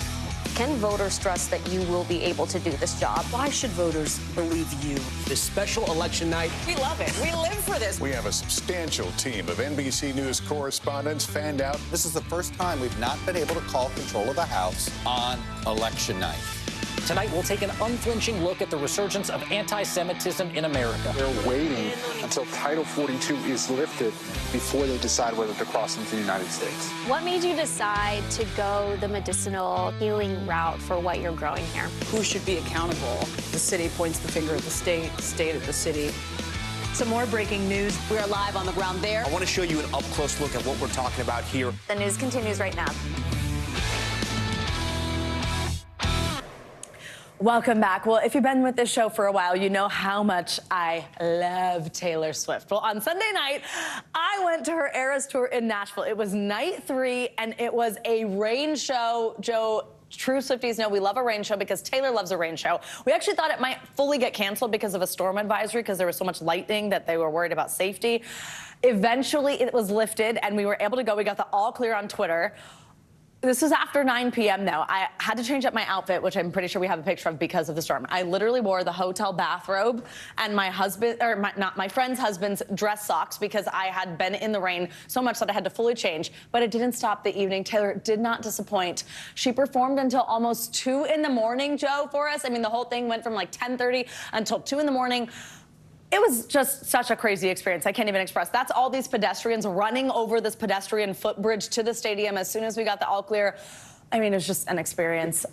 Can voters trust that you will be able to do this job?
Why should voters believe you?
This special election night.
We love it. We live for this.
We have a substantial team of NBC News correspondents fanned out.
This is the first time we've not been able to call control of the House on election night.
Tonight, we'll take an unflinching look at the resurgence of anti-Semitism in America.
They're waiting until Title 42 is lifted before they decide whether to cross into the United States.
What made you decide to go the medicinal healing route for what you're growing here?
Who should be accountable? The city points the finger at the state at the city. Some more breaking news. We are live on the ground there.
I want to show you an up-close look at what we're talking about here.
The news continues right now.
Welcome back. Well, if you've been with this show for a while, you know how much I love Taylor Swift. Well, on Sunday night, I went to her Eras Tour in Nashville. It was night 3, and it was a rain show. Joe, true Swifties know we love a rain show because Taylor loves a rain show. We actually thought it might fully get canceled because of a storm advisory because there was so much lightning that they were worried about safety. Eventually, it was lifted, and we were able to go. We got the all clear on Twitter. This was after 9 p.m. though. I had to change up my outfit, which I'm pretty sure we have a picture of because of the storm. I literally wore the hotel bathrobe and my husband, or not my friend's husband's dress socks because I had been in the rain so much that I had to fully change. But it didn't stop the evening. Taylor did not disappoint. She performed until almost 2 in the morning, Joe, for us. I mean, the whole thing went from like 10:30 until 2 in the morning. It was just such a crazy experience. I can't even express. That's all these pedestrians running over this pedestrian footbridge to the stadium as soon as we got the all clear. I mean, it was just an experience.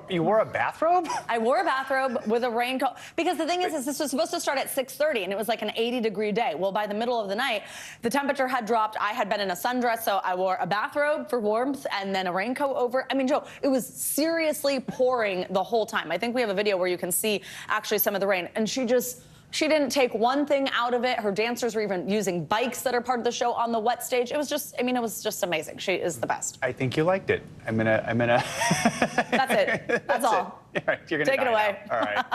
You wore a bathrobe?
I wore a bathrobe with a raincoat. Because the thing is this was supposed to start at 6:30, and it was like an 80-degree day. Well, by the middle of the night, the temperature had dropped. I had been in a sundress, so I wore a bathrobe for warmth and then a raincoat over. I mean, Joe, it was seriously pouring the whole time. I think we have a video where you can see actually some of the rain. And she didn't take one thing out of it. Her dancers were even using bikes that are part of the show on the wet stage. It was just, I mean, it was just amazing. She is the best.
I think you liked it. I'm gonna.
That's it. That's all.
All right, you're gonna
take it away.
Now. All right.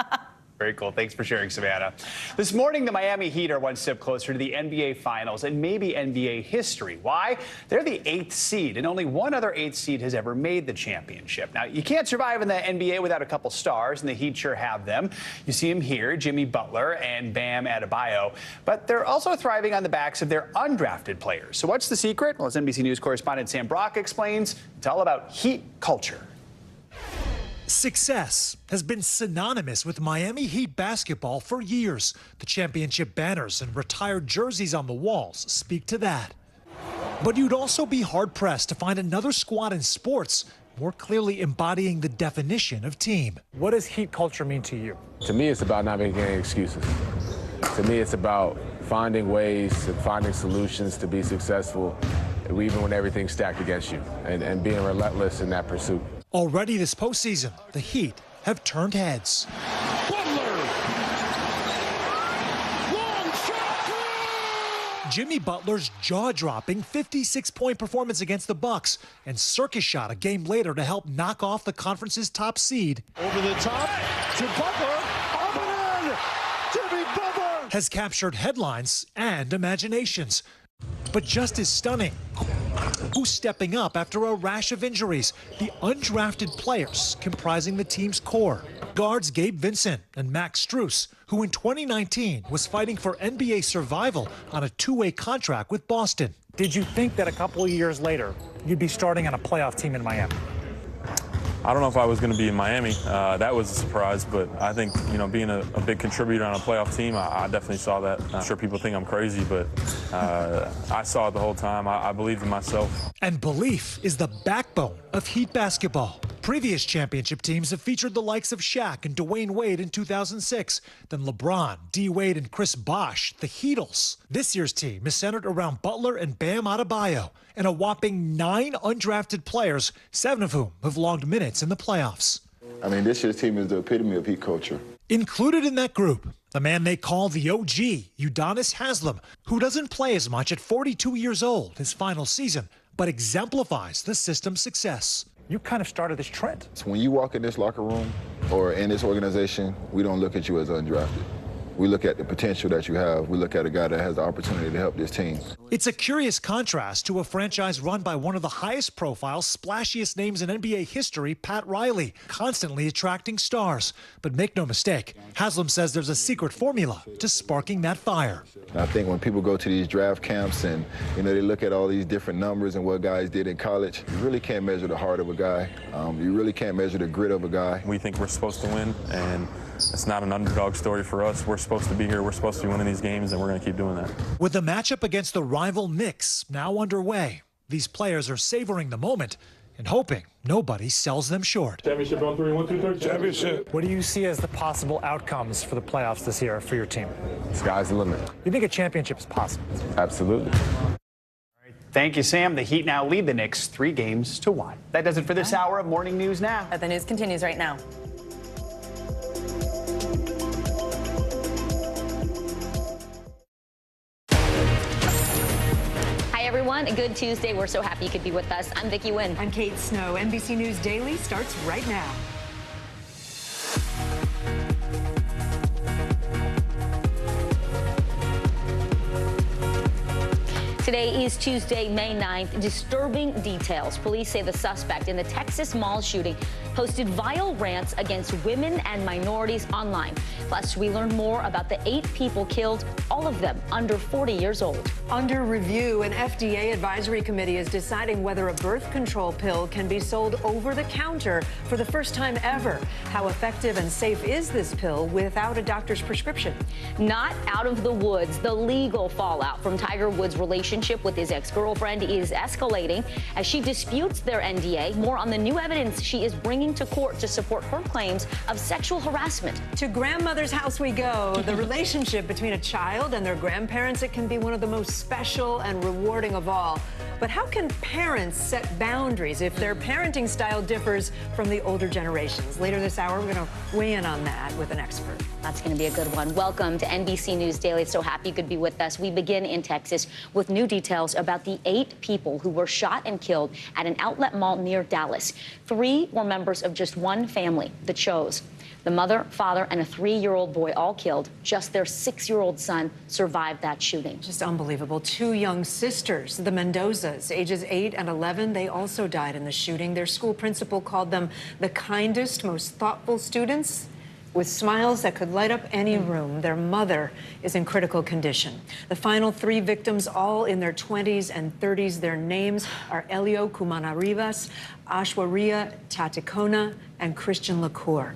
Very cool. Thanks for sharing, Savannah. This morning, the Miami Heat are one step closer to the NBA Finals and maybe NBA history. Why? They're the 8th seed, and only one other 8th seed has ever made the championship. Now, you can't survive in the NBA without a couple stars, and the Heat sure have them. You see them here, Jimmy Butler and Bam Adebayo. But they're also thriving on the backs of their undrafted players. So what's the secret? Well, as NBC News correspondent Sam Brock explains, it's all about Heat culture.
Success has been synonymous with Miami Heat basketball for years. The championship banners and retired jerseys on the walls speak to that. But you'd also be hard-pressed to find another squad in sports more clearly embodying the definition of team.
What does Heat culture mean to you?
To me, it's about not making any excuses. To me, it's about finding ways and finding solutions to be successful, even when everything's stacked against you, and being relentless in that pursuit.
Already this postseason, the Heat have turned heads. Jimmy Butler's jaw-dropping 56-point performance against the Bucks and circus shot a game later to help knock off the conference's top seed.
Over the top to Butler. Up and in. Jimmy Butler
has captured headlines and imaginations. But just as stunning, who's stepping up after a rash of injuries? The undrafted players comprising the team's core. Guards Gabe Vincent and Max Strus, who in 2019 was fighting for NBA survival on a two-way contract with Boston.
Did you think that a couple of years later, you'd be starting on a playoff team in Miami?
I don't know if I was going to be in Miami. That was a surprise, but I think, being a big contributor on a playoff team, I definitely saw that. I'm sure people think I'm crazy, but I saw it the whole time. I believed in myself.
And belief is the backbone of Heat basketball. Previous championship teams have featured the likes of Shaq and Dwayne Wade in 2006, then LeBron, D. Wade, and Chris Bosh, the Heatles. This year's team is centered around Butler and Bam Adebayo, and a whopping 9 undrafted players, 7 of whom have logged minutes in the playoffs.
I mean, this year's team is the epitome of Heat culture.
Included in that group, the man they call the OG, Udonis Haslem, who doesn't play as much at 42 years old, his final season, but exemplifies the system's success.
You kind of started this trend.
So when you walk in this locker room or in this organization, we don't look at you as undrafted. We look at the potential that you have. We look at a guy that has the opportunity to help this team.
It's a curious contrast to a franchise run by one of the highest profile, splashiest names in NBA history, Pat Riley, constantly attracting stars. But make no mistake, Haslem says there's a secret formula to sparking that fire.
I think when people go to these draft camps and they look at all these different numbers and what guys did in college, you really can't measure the heart of a guy. You really can't measure the grit of a guy.
We think we're supposed to win, and it's not an underdog story for us. We're supposed to be here. We're supposed to be winning these games, and we're going to keep doing that.
With the matchup against the rival Knicks now underway, these players are savoring the moment and hoping nobody sells them short.
Championship on 3, 1, 2, 3. Championship. What do you see as the possible outcomes for the playoffs this year for your team?
Sky's the limit.
You think a championship is possible?
Absolutely.
Thank you, Sam. The Heat now lead the Knicks 3-1. That does it for this hour of Morning News Now.
The news continues right now.
everyone. Good Tuesday. We're so happy you could be with us. I'm Vicki Wynn.
I'm Kate Snow. NBC News Daily starts right now.
Today is Tuesday, May 9th. Disturbing details. Police say the suspect in the Texas mall shooting posted vile rants against women and minorities online. Plus, we learn more about the 8 people killed, all of them under 40 years old.
Under review, an FDA advisory committee is deciding whether a birth control pill can be sold over the counter for the first time ever. How effective and safe is this pill without a doctor's prescription?
Not out of the woods. The legal fallout from Tiger Woods' relationship with his ex-girlfriend is escalating as she disputes their NDA. More on the new evidence she is bringing to court to support her claims of sexual harassment.
To grandmother's house we go. The relationship between a child and their grandparents, it can be one of the most special and rewarding of all. But how can parents set boundaries if their parenting style differs from the older generations? Later this hour, we're going to weigh in on that with an expert.
That's going to be a good one. Welcome to NBC News Daily. So happy you could be with us. We begin in Texas with new details about the 8 people who were shot and killed at an outlet mall near Dallas. 3 were members of just one family, the Shows. The mother, father, and a 3-year-old boy all killed. Just their 6-year-old son survived that shooting.
Just unbelievable. 2 young sisters, the Mendozas, ages 8 and 11, they also died in the shooting. Their school principal called them the kindest, most thoughtful students with smiles that could light up any room. Their mother is in critical condition. The final 3 victims, all in their 20s and 30s. Their names are Elio Cumanarivas, Ashwaria Taticona, and Christian LaCour.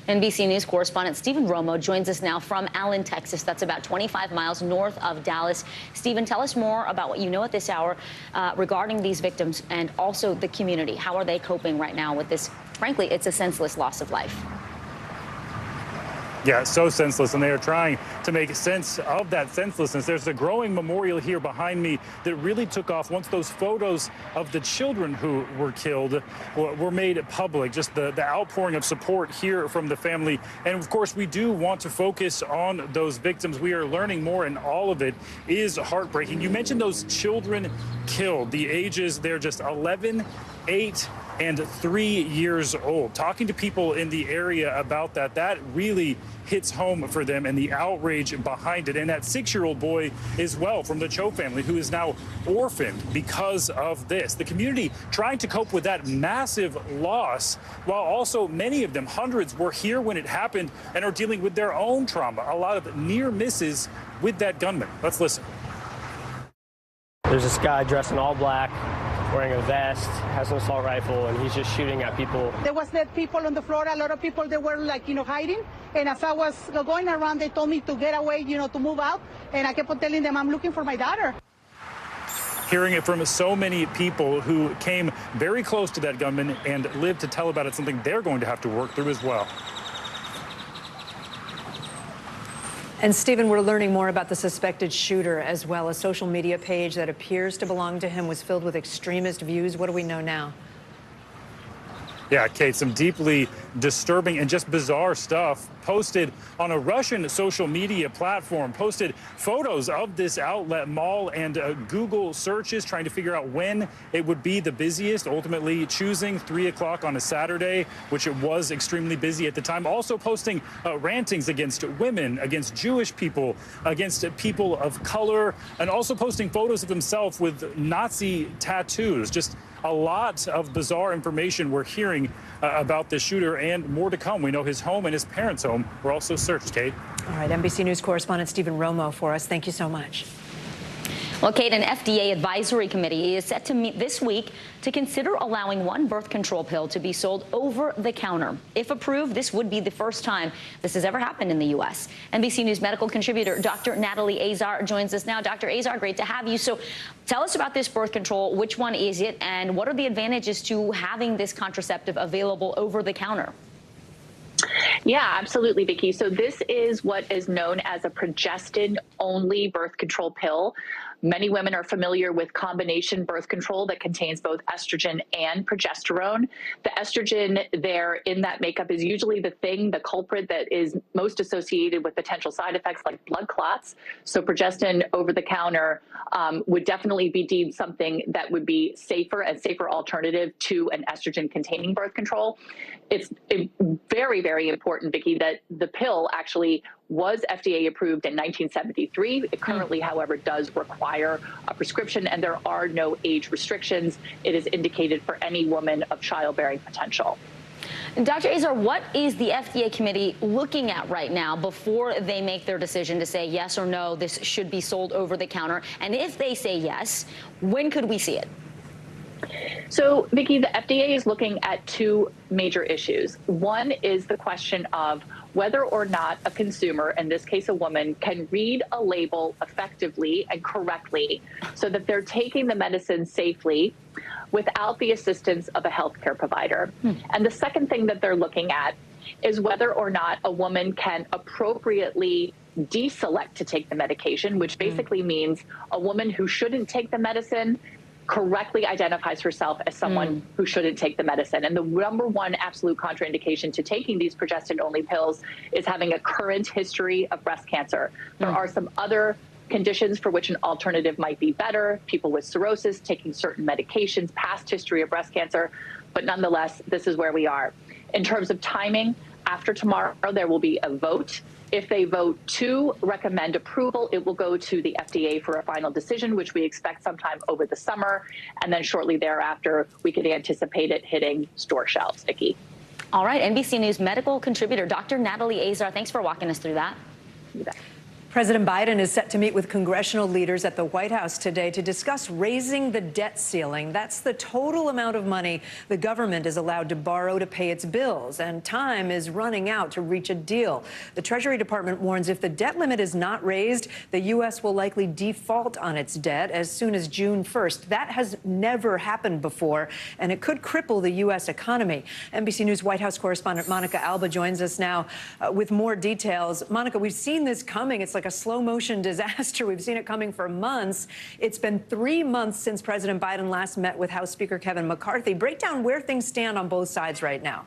NBC News correspondent Stephen Romo joins us now from Allen, Texas. That's about 25 miles north of Dallas. Stephen, tell us more about what you know at this hour regarding these victims and also the community. How are they coping right now with this? Frankly, it's a senseless loss of life.
Yeah, so senseless, and they are trying to make sense of that senselessness. There's a growing memorial here behind me that really took off once those photos of the children who were killed were made public. Just the outpouring of support here from the family. And of course, we do want to focus on those victims. We are learning more, and all of it is heartbreaking. You mentioned those children killed. The ages, they're just 11, 8, and 3 years old. Talking to people in the area about that really hits home for them, and the outrage behind it. And that 6-year-old boy as well from the Cho family, who is now orphaned because of this. The community trying to cope with that massive loss, while also many of them, hundreds, were here when it happened and are dealing with their own trauma. A lot of near misses with that gunman. Let's listen.
There's this guy dressed in all black, wearing a vest, has an assault rifle, and he's just shooting at people.
There was dead people on the floor. A lot of people, they were like, hiding. And as I was going around, they told me to get away, to move out. And I kept on telling them, I'm looking for my daughter.
Hearing it from so many people who came very close to that gunman and lived to tell about it, something they're going to have to work through as well.
And Stephen, we're learning more about the suspected shooter as well. A social media page that appears to belong to him was filled with extremist views. What do we know now?
Yeah, Kate, some deeply disturbing and just bizarre stuff posted on a Russian social media platform, posted photos of this outlet mall and Google searches trying to figure out when it would be the busiest, ultimately choosing 3 o'clock on a Saturday, which it was extremely busy at the time. Also posting rantings against women, against Jewish people, against people of color, and also posting photos of himself with Nazi tattoos. Just a lot of bizarre information we're hearing about the shooter, and more to come. We know his home and his parents' home were also searched, Kate.
All right, NBC News correspondent Stephen Romo for us. Thank you so much.
Well, Kate, an FDA advisory committee is set to meet this week to consider allowing one birth control pill to be sold over the counter. If approved, this would be the first time this has ever happened in the U.S. NBC News medical contributor Dr. Natalie Azar joins us now. Dr. Azar, great to have you. So tell us about this birth control. Which one is it, and what are the advantages to having this contraceptive available over the counter?
Yeah, absolutely, Vicki. So this is what is known as a progestin-only birth control pill. Many women are familiar with combination birth control that contains both estrogen and progesterone. The estrogen there in that makeup is usually the culprit that is most associated with potential side effects like blood clots. So progestin over the counter would definitely be deemed something that would be safer alternative to an estrogen containing birth control. It's very, very important, Vicki, that the pill actually was FDA approved in 1973. It currently, however, does require a prescription, and there are no age restrictions. It is indicated for any woman of childbearing potential.
And Dr. Azar, what is the FDA committee looking at right now before they make their decision to say yes or no, this should be sold over the counter? And if they say yes, when could we see it?
So, Vicki, the FDA is looking at two major issues. One is the question of whether or not a consumer, in this case a woman, can read a label effectively and correctly so that they're taking the medicine safely without the assistance of a healthcare provider. And the second thing that they're looking at is whether or not a woman can appropriately deselect to take the medication, which basically means a woman who shouldn't take the medicine correctly identifies herself as someone who shouldn't take the medicine. And the number one absolute contraindication to taking these progestin-only pills is having a current history of breast cancer. There are some other conditions for which an alternative might be better, people with cirrhosis taking certain medications, past history of breast cancer, but nonetheless, this is where we are. In terms of timing, after tomorrow, there will be a vote. If they vote to recommend approval, it will go to the FDA for a final decision, which we expect sometime over the summer. And then shortly thereafter, we could anticipate it hitting store shelves, Vicki.
All right, NBC News medical contributor, Dr. Natalie Azar, thanks for walking us through that.
You bet.
President Biden is set to meet with congressional leaders at the White House today to discuss raising the debt ceiling. That's the total amount of money the government is allowed to borrow to pay its bills, and time is running out to reach a deal. The Treasury Department warns if the debt limit is not raised, the U.S. will likely default on its debt as soon as June 1st. That has never happened before, and it could cripple the U.S. economy. NBC News White House correspondent Monica Alba joins us now with more details. Monica, we've seen this coming. It's like a slow motion disaster. We've seen it coming for months. It's been 3 months since President Biden last met with House Speaker Kevin McCarthy. Break down where things stand on both sides right now.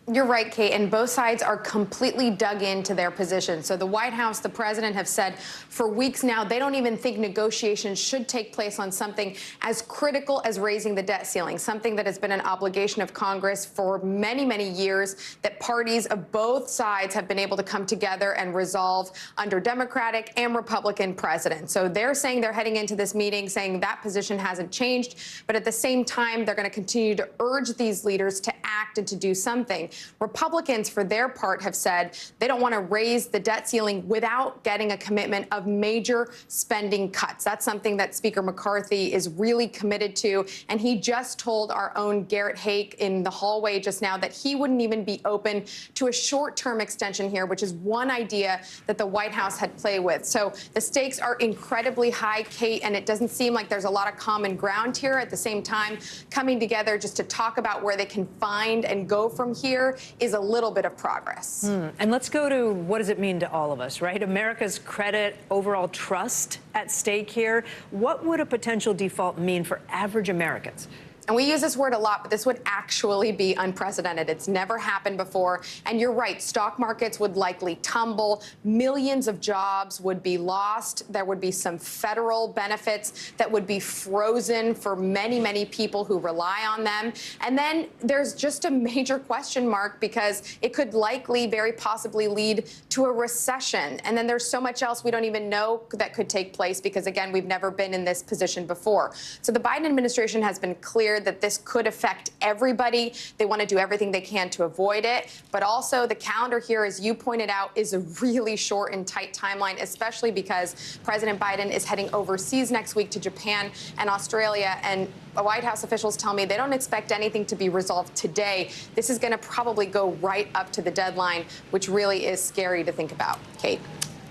You're right, Kate, and both sides are completely dug into their position. So the White House, the president have said for weeks now they don't even think negotiations should take place on something as critical as raising the debt ceiling, something that has been an obligation of Congress for many, many years, that parties of both sides have been able to come together and resolve under Democratic and Republican presidents. So they're saying they're heading into this meeting saying that position hasn't changed, but at the same time, they're going to continue to urge these leaders to act and to do something. Republicans, for their part, have said they don't want to raise the debt ceiling without getting a commitment of major spending cuts. That's something that Speaker McCarthy is really committed to. And he just told our own Garrett Haake in the hallway just now that he wouldn't even be open to a short-term extension here, which is one idea that the White House had played with. So the stakes are incredibly high, Kate, and it doesn't seem like there's a lot of common ground here. At the same time, coming together just to talk about where they can find and go from here is a little bit of progress.
And let's go to what does it mean to all of us, right? America's credit, overall trust at stake here. What would a potential default mean for average Americans?
And we use this word a lot, but this would actually be unprecedented. It's never happened before. And you're right, stock markets would likely tumble. Millions of jobs would be lost. There would be some federal benefits that would be frozen for many, many people who rely on them. And then there's just a major question mark because it could likely, very possibly lead to a recession. And then there's so much else we don't even know that could take place because, again, we've never been in this position before. So the Biden administration has been clear that this could affect everybody. They want to do everything they can to avoid it. But also the calendar here, as you pointed out, is a really short and tight timeline, especially because President Biden is heading overseas next week to Japan and Australia. And White House officials tell me they don't expect anything to be resolved today. This is going to probably go right up to the deadline, which really is scary to think about. Kate.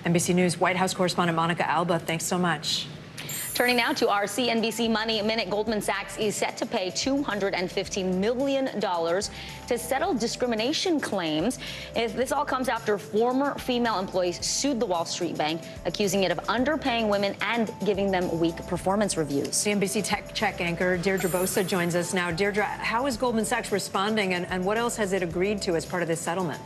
NBC News White House correspondent Monica Alba, thanks so much.
Turning now to our CNBC Money Minute, Goldman Sachs is set to pay $250 million to settle discrimination claims. This all comes after former female employees sued the Wall Street Bank, accusing it of underpaying women and giving them weak performance reviews.
CNBC Tech Check anchor Deirdre Bosa joins us now. Deirdre, how is Goldman Sachs responding, and what else has it agreed to as part of this settlement?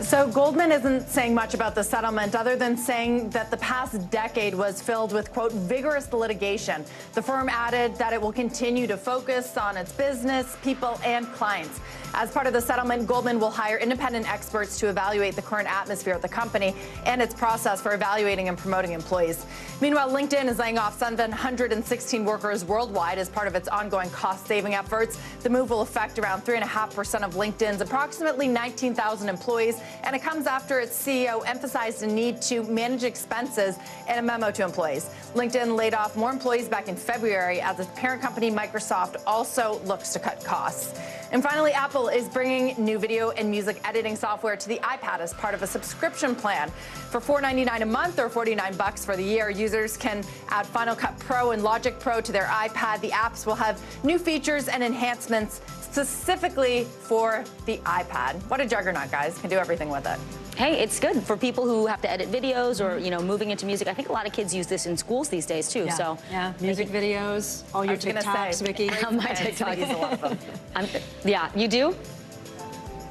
So Goldman isn't saying much about the settlement other than saying that the past decade was filled with, quote, vigorous litigation. The firm added that it will continue to focus on its business, people, and clients. As part of the settlement, Goldman will hire independent experts to evaluate the current atmosphere at the company and its process for evaluating and promoting employees. Meanwhile, LinkedIn is laying off 716 workers worldwide as part of its ongoing cost-saving efforts. The move will affect around 3.5% of LinkedIn's approximately 19,000 employees, and it comes after its CEO emphasized a need to manage expenses in a memo to employees. LinkedIn laid off more employees back in February as its parent company, Microsoft, also looks to cut costs. And finally, Apple is bringing new video and music editing software to the iPad as part of a subscription plan. For $4.99 a month or $49 for the year, users can add Final Cut Pro and Logic Pro to their iPad. The apps will have new features and enhancements specifically for the iPad. What a juggernaut, guys. Can do everything with it.
Hey, it's good for people who have to edit videos or, moving into music. I think a lot of kids use this in schools these days, too.
Yeah.
So
music videos, all your TikToks, Vicky.
My TikTok is a lot of them. Yeah, you do?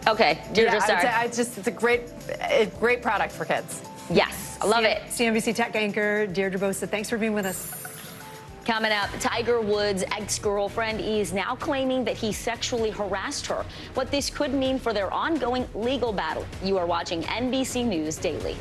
Okay, Deirdre, sorry.
It's a great product for kids.
Yes, I love it.
CNBC Tech anchor Deirdre Bosa, thanks for being with us.
Coming up, Tiger Woods' ex-girlfriend is now claiming that he sexually harassed her. What this could mean for their ongoing legal battle. You are watching NBC News Daily.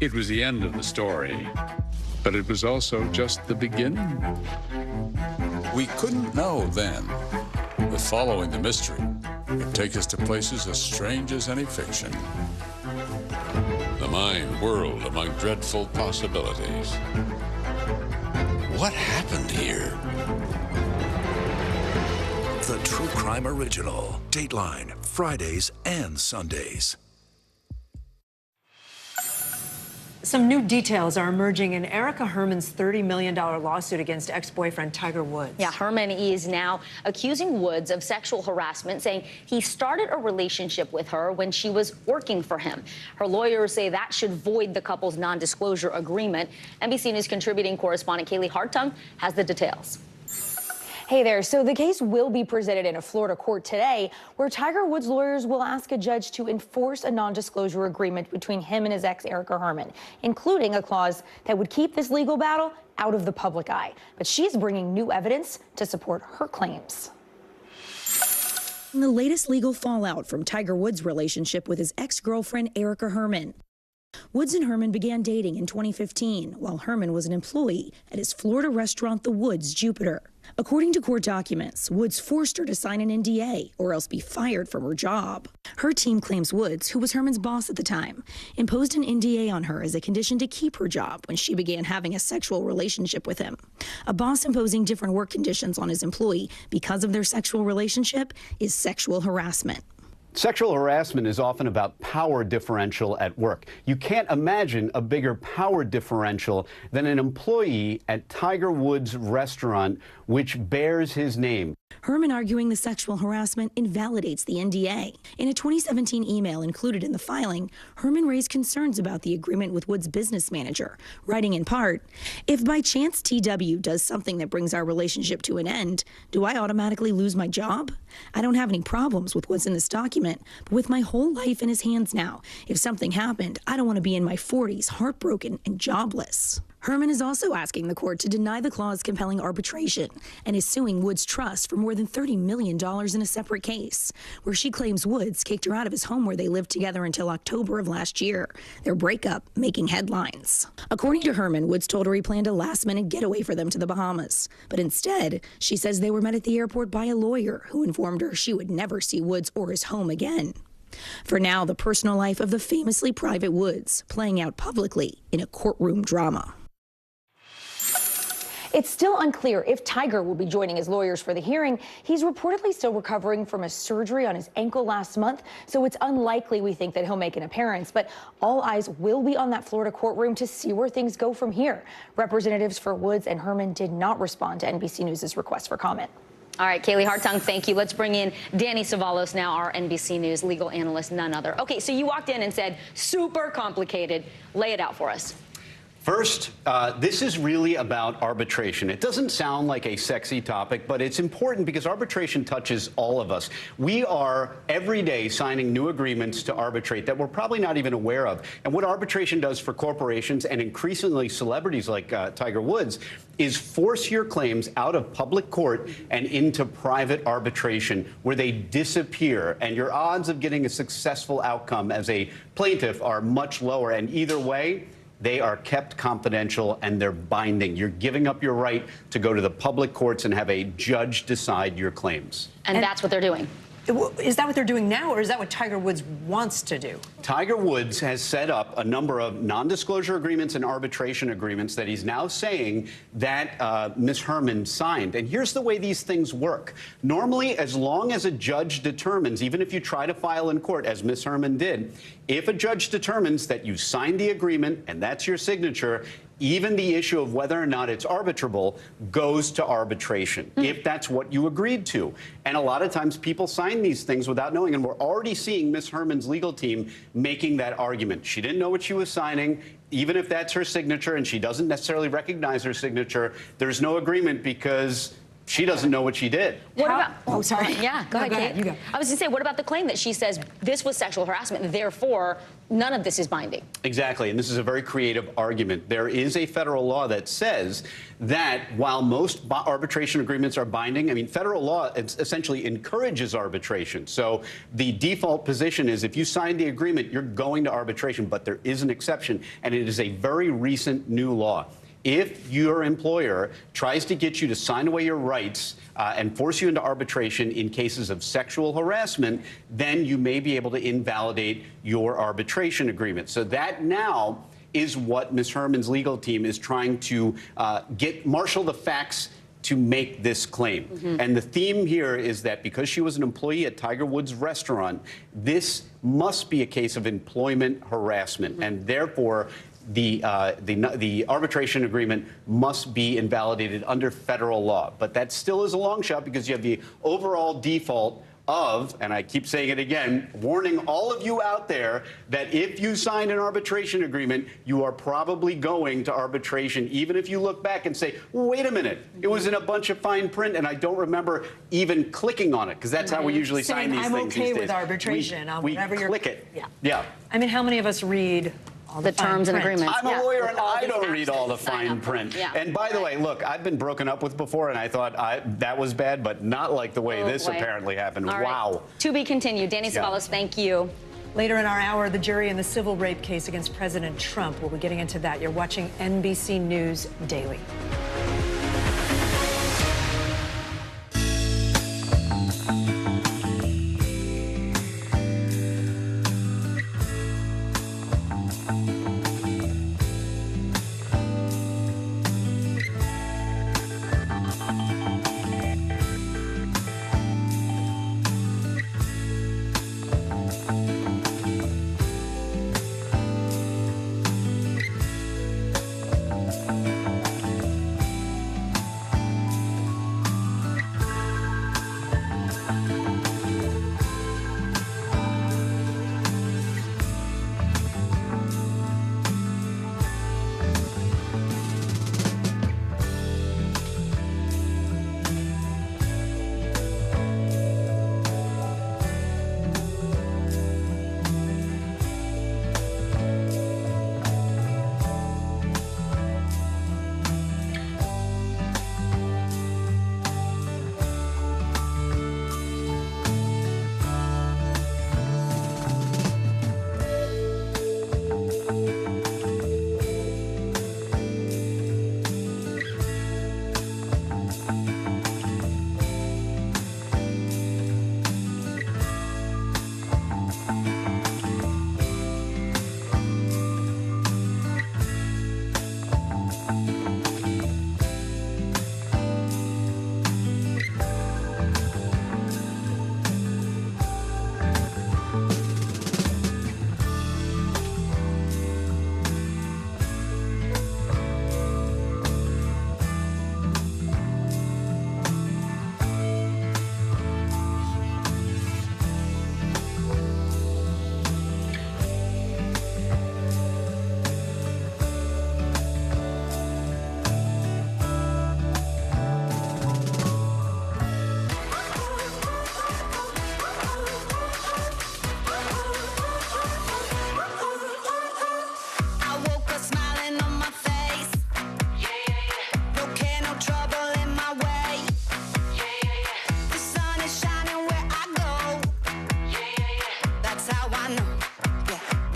It was the end of the story, but it was also just the beginning.
We couldn't know then that following the mystery would take us to places as strange as any fiction. The mind whirled among dreadful possibilities. What happened here?
The True Crime Original. Dateline, Fridays and Sundays.
Some new details are emerging in Erica Herman's $30 million lawsuit against ex-boyfriend Tiger Woods.
Yeah, Herman is now accusing Woods of sexual harassment, saying he started a relationship with her when she was working for him. Her lawyers say that should void the couple's non-disclosure agreement. NBC News contributing correspondent Kaylee Hartung has the details.
Hey there. So the case will be presented in a Florida court today, where Tiger Woods' lawyers will ask a judge to enforce a non-disclosure agreement between him and his ex, Erica Herman, including a clause that would keep this legal battle out of the public eye. But she's bringing new evidence to support her claims.
The latest legal fallout from Tiger Woods' relationship with his ex-girlfriend, Erica Herman. Woods and Herman began dating in 2015, while Herman was an employee at his Florida restaurant, The Woods, Jupiter. According to court documents, Woods forced her to sign an NDA or else be fired from her job. Her team claims Woods, who was Herman's boss at the time, imposed an NDA on her as a condition to keep her job when she began having a sexual relationship with him. A boss imposing different work conditions on his employee because of their sexual relationship is sexual harassment.
Sexual harassment is often about power differential at work. You can't imagine a bigger power differential than an employee at Tiger Woods' restaurant, which bears his name.
Herman arguing the sexual harassment invalidates the NDA. In a 2017 email included in the filing, Herman raised concerns about the agreement with Woods' business manager, writing in part, "If by chance TW does something that brings our relationship to an end, do I automatically lose my job? I don't have any problems with what's in this document, but with my whole life in his hands now, if something happened, I don't want to be in my 40s heartbroken and jobless." Herman is also asking the court to deny the clause compelling arbitration and is suing Woods Trust for more than $30 million in a separate case, where she claims Woods kicked her out of his home where they lived together until October of last year, their breakup making headlines. According to Herman, Woods told her he planned a last-minute getaway for them to the Bahamas, but instead, she says they were met at the airport by a lawyer who informed her she would never see Woods or his home again. For now, the personal life of the famously private Woods playing out publicly in a courtroom drama.
It's still unclear if Tiger will be joining his lawyers for the hearing. He's reportedly still recovering from a surgery on his ankle last month, so it's unlikely we think that he'll make an appearance. But all eyes will be on that Florida courtroom to see where things go from here. Representatives for Woods and Herman did not respond to NBC News' request for comment.
All right, Kaylee Hartung, thank you. Let's bring in Danny Savalos now, our NBC News legal analyst, none other. Okay, so you walked in and said, super complicated. Lay it out for us.
First, this is really about arbitration. It doesn't sound like a sexy topic, but it's important because arbitration touches all of us. We are every day signing new agreements to arbitrate that we're probably not even aware of. And what arbitration does for corporations and increasingly celebrities like Tiger Woods is force your claims out of public court and into private arbitration where they disappear. And your odds of getting a successful outcome as a plaintiff are much lower. And either way, they are kept confidential and they're binding. You're giving up your right to go to the public courts and have a judge decide your claims.
And that's what they're doing.
Is that what they're doing now, or is that what Tiger Woods wants to do?
Tiger Woods has set up a number of non-disclosure agreements and arbitration agreements that he's now saying that Ms. Herman signed. And here's the way these things work. Normally, as long as a judge determines, even if you try to file in court, as Ms. Herman did, if a judge determines that you signed the agreement and that's your signature, even the issue of whether or not it's arbitrable goes to arbitration, if that's what you agreed to. And a lot of times people sign these things without knowing, and we're already seeing Ms. Herman's legal team making that argument. She didn't know what she was signing. Even if that's her signature and she doesn't necessarily recognize her signature, there's no agreement because she doesn't know what she did.
What about?
Oh, sorry.
Yeah, go ahead, Kate.
You go.
I was going to say, what about the claim that she says this was sexual harassment, therefore none of this is binding?
Exactly, and this is a very creative argument. There is a federal law that says that while most arbitration agreements are binding, I mean, federal law essentially encourages arbitration. So the default position is if you sign the agreement, you're going to arbitration, but there is an exception, and it is a very recent new law. If your employer tries to get you to sign away your rights and force you into arbitration in cases of sexual harassment, then you may be able to invalidate your arbitration agreement. So that now is what Ms. Herman's legal team is trying to marshal the facts to make this claim. And the theme here is that because she was an employee at Tiger Woods' restaurant, this must be a case of employment harassment, and therefore the arbitration agreement must be invalidated under federal law. But that still is a long shot because you have the overall default of, and I keep saying it again, warning all of you out there that if you sign an arbitration agreement, you are probably going to arbitration, even if you look back and say, well, wait a minute, it was in a bunch of fine print and I don't remember even clicking on it, because that's how we usually sign these things these days.
I'm okay with arbitration on whatever you're...
click it.
Yeah.
Yeah.
I mean, how many of us read all
the terms and agreements?
I'm a lawyer and I don't read all the fine print.
Yeah.
And by the way, look, I've been broken up with before and I thought that was bad, but not like the way this apparently happened.
All right.
Wow.
To be continued. Danny Ceballos, thank you.
Later in our hour, the jury in the civil rape case against President Trump. We'll be getting into that. You're watching NBC News Daily.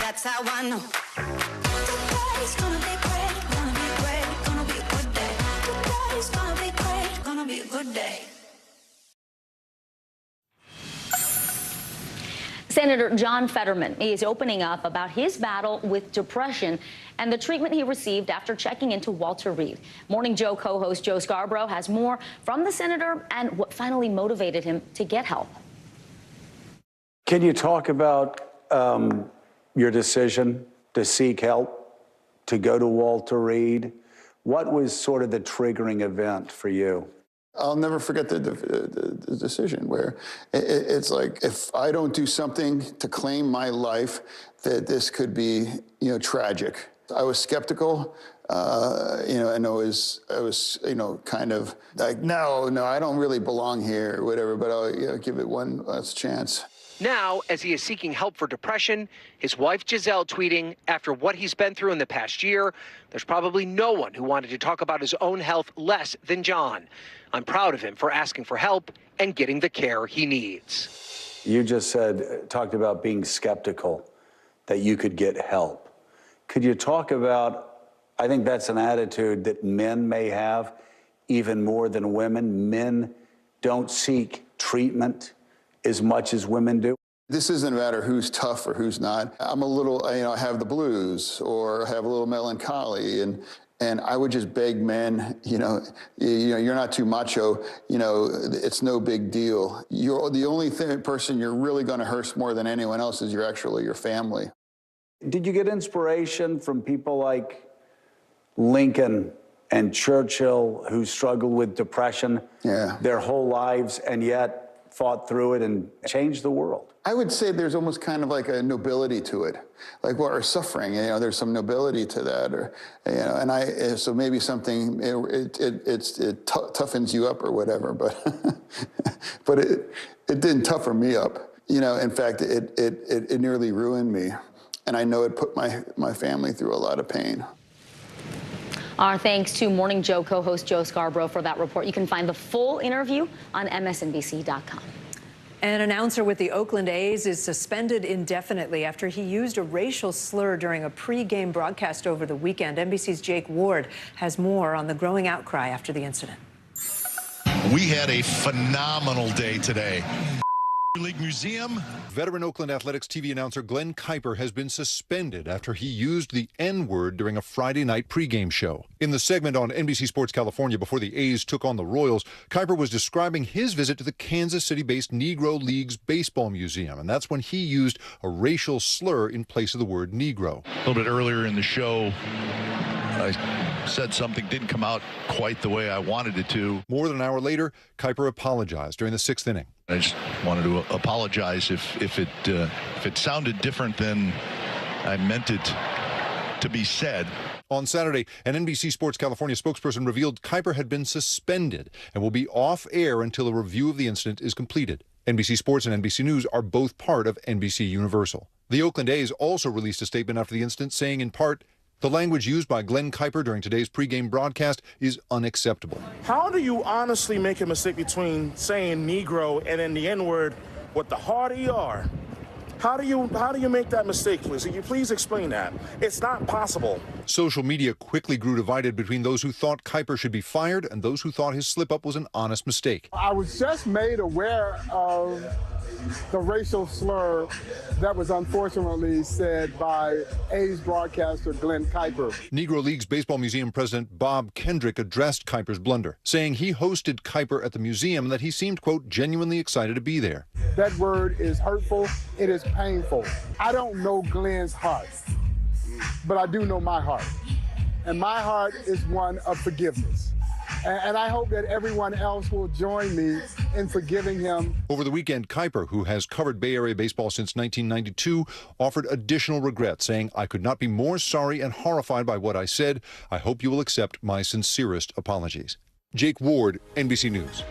That's how I know. Today's gonna be great, gonna be great, gonna be a good day. Today's gonna be great, gonna be a good day.
Senator John Fetterman is opening up about his battle with depression and the treatment he received after checking into Walter Reed. Morning Joe co-host Joe Scarborough has more from the senator and what finally motivated him to get help.
Can you talk about your decision to seek help, to go to Walter Reed? What was sort of the triggering event for you?
I'll never forget the decision where it's like, if I don't do something to claim my life, that this could be, tragic. I was skeptical, and I was, kind of like, no, I don't really belong here or whatever, but I'll give it one last chance.
Now, as he is seeking help for depression, his wife Giselle tweeting, after what he's been through in the past year, there's probably no one who wanted to talk about his own health less than John. I'm proud of him for asking for help and getting the care he needs.
You just talked about being skeptical that you could get help. Could you talk about, I think that's an attitude that men may have even more than women. Men don't seek treatment as much as women do.
This isn't a matter who's tough or who's not. I'm a little, I have the blues or have a little melancholy, and I would just beg men, you're not too macho, it's no big deal. You're the only person you're really going to hurt more than anyone else is your family.
Did you get inspiration from people like Lincoln and Churchill, who struggled with depression their whole lives, and yet fought through it and changed the world.
I would say there's almost kind of like a nobility to it, like what we're suffering. There's some nobility to that, or and so maybe something it toughens you up or whatever, but it didn't toughen me up. In fact, it nearly ruined me, and I know it put my family through a lot of pain.
Our thanks to Morning Joe co-host Joe Scarborough for that report. You can find the full interview on msnbc.com.
An announcer with the Oakland A's is suspended indefinitely after he used a racial slur during a pre-game broadcast over the weekend. NBC's Jake Ward has more on the growing outcry after the incident.
We had a phenomenal day today. League Museum.
Veteran Oakland Athletics TV announcer Glenn Kuiper has been suspended after he used the N-word during a Friday night pregame show. In the segment on NBC Sports California before the A's took on the Royals, Kuiper was describing his visit to the Kansas City-based Negro Leagues Baseball Museum, and that's when he used a racial slur in place of the word Negro.
A little bit earlier in the show, I said something didn't come out quite the way I wanted it to.
More than an hour later, Kuiper apologized during the 6th inning.
I just wanted to apologize if it sounded different than I meant it to be said.
On Saturday, an NBC Sports California spokesperson revealed Kuiper had been suspended and will be off air until a review of the incident is completed. NBC Sports and NBC News are both part of NBC Universal. The Oakland A's also released a statement after the incident saying, in part, the language used by Glenn Kuiper during today's pregame broadcast is unacceptable.
How do you honestly make a mistake between saying Negro and then the N-word with the hard ER? How do you make that mistake, please? Can you please explain that? It's not possible.
Social media quickly grew divided between those who thought Kuiper should be fired and those who thought his slip-up was an honest mistake.
I was just made aware of the racial slur that was unfortunately said by A's broadcaster Glenn Kuiper.
Negro Leagues Baseball Museum President Bob Kendrick addressed Kuiper's blunder, saying he hosted Kuiper at the museum and that he seemed, quote, genuinely excited to be there.
That word is hurtful. It is painful. I don't know Glenn's heart, but I do know my heart. And my heart is one of forgiveness. And I hope that everyone else will join me in forgiving him.
Over the weekend, Kuiper, who has covered Bay Area baseball since 1992, offered additional regret, saying, I could not be more sorry and horrified by what I said. I hope you will accept my sincerest apologies. Jake Ward, NBC News.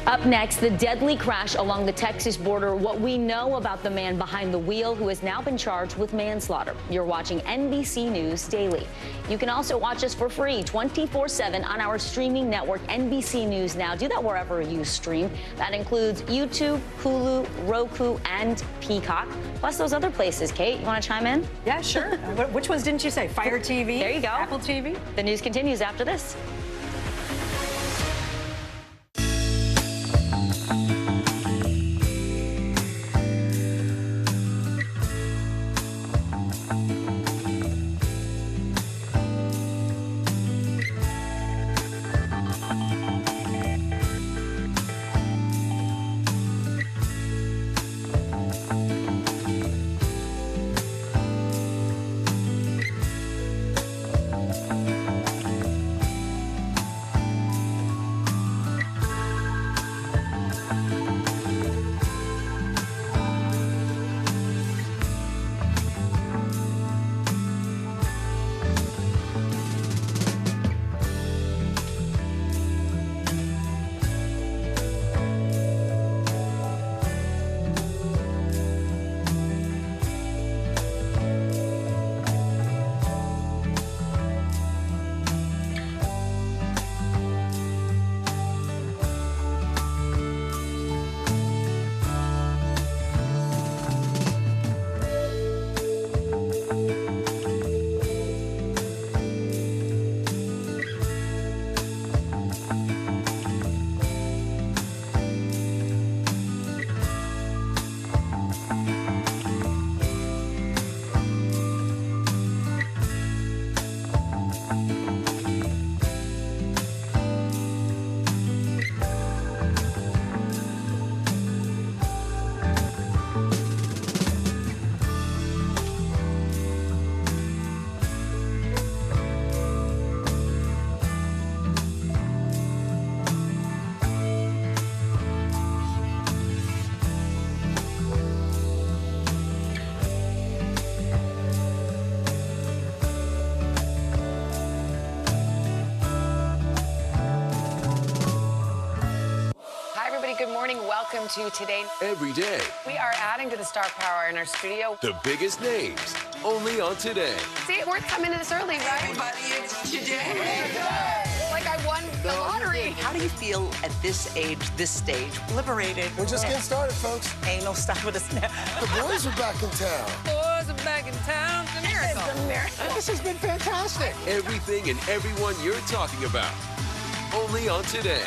Up next, the deadly crash along the Texas border, what we know about the man behind the wheel who has now been charged with manslaughter. You're watching NBC News Daily. You can also watch us for free 24/7 on our streaming network, NBC News Now. Do that wherever you stream. That includes YouTube, Hulu, Roku, and Peacock, plus those other places. Kate, you want to chime in?
Yeah, sure. Which ones didn't you say? Fire TV?
There you go.
Apple TV?
The news continues after this.
Welcome to Today.
Every day,
We are adding to the star power in our studio.
the biggest names, only on Today.
See, it worth coming in this early, right?
Everybody, it's Today.
Like I won the lottery.
How do you feel at this age, this stage? Liberated.
We're just getting started, folks.
Ain't no stopping us now.
The boys are back in town.
Boys are back in town. It's a miracle.
It's a miracle.
This has been fantastic.
Everything and everyone you're talking about, only on Today.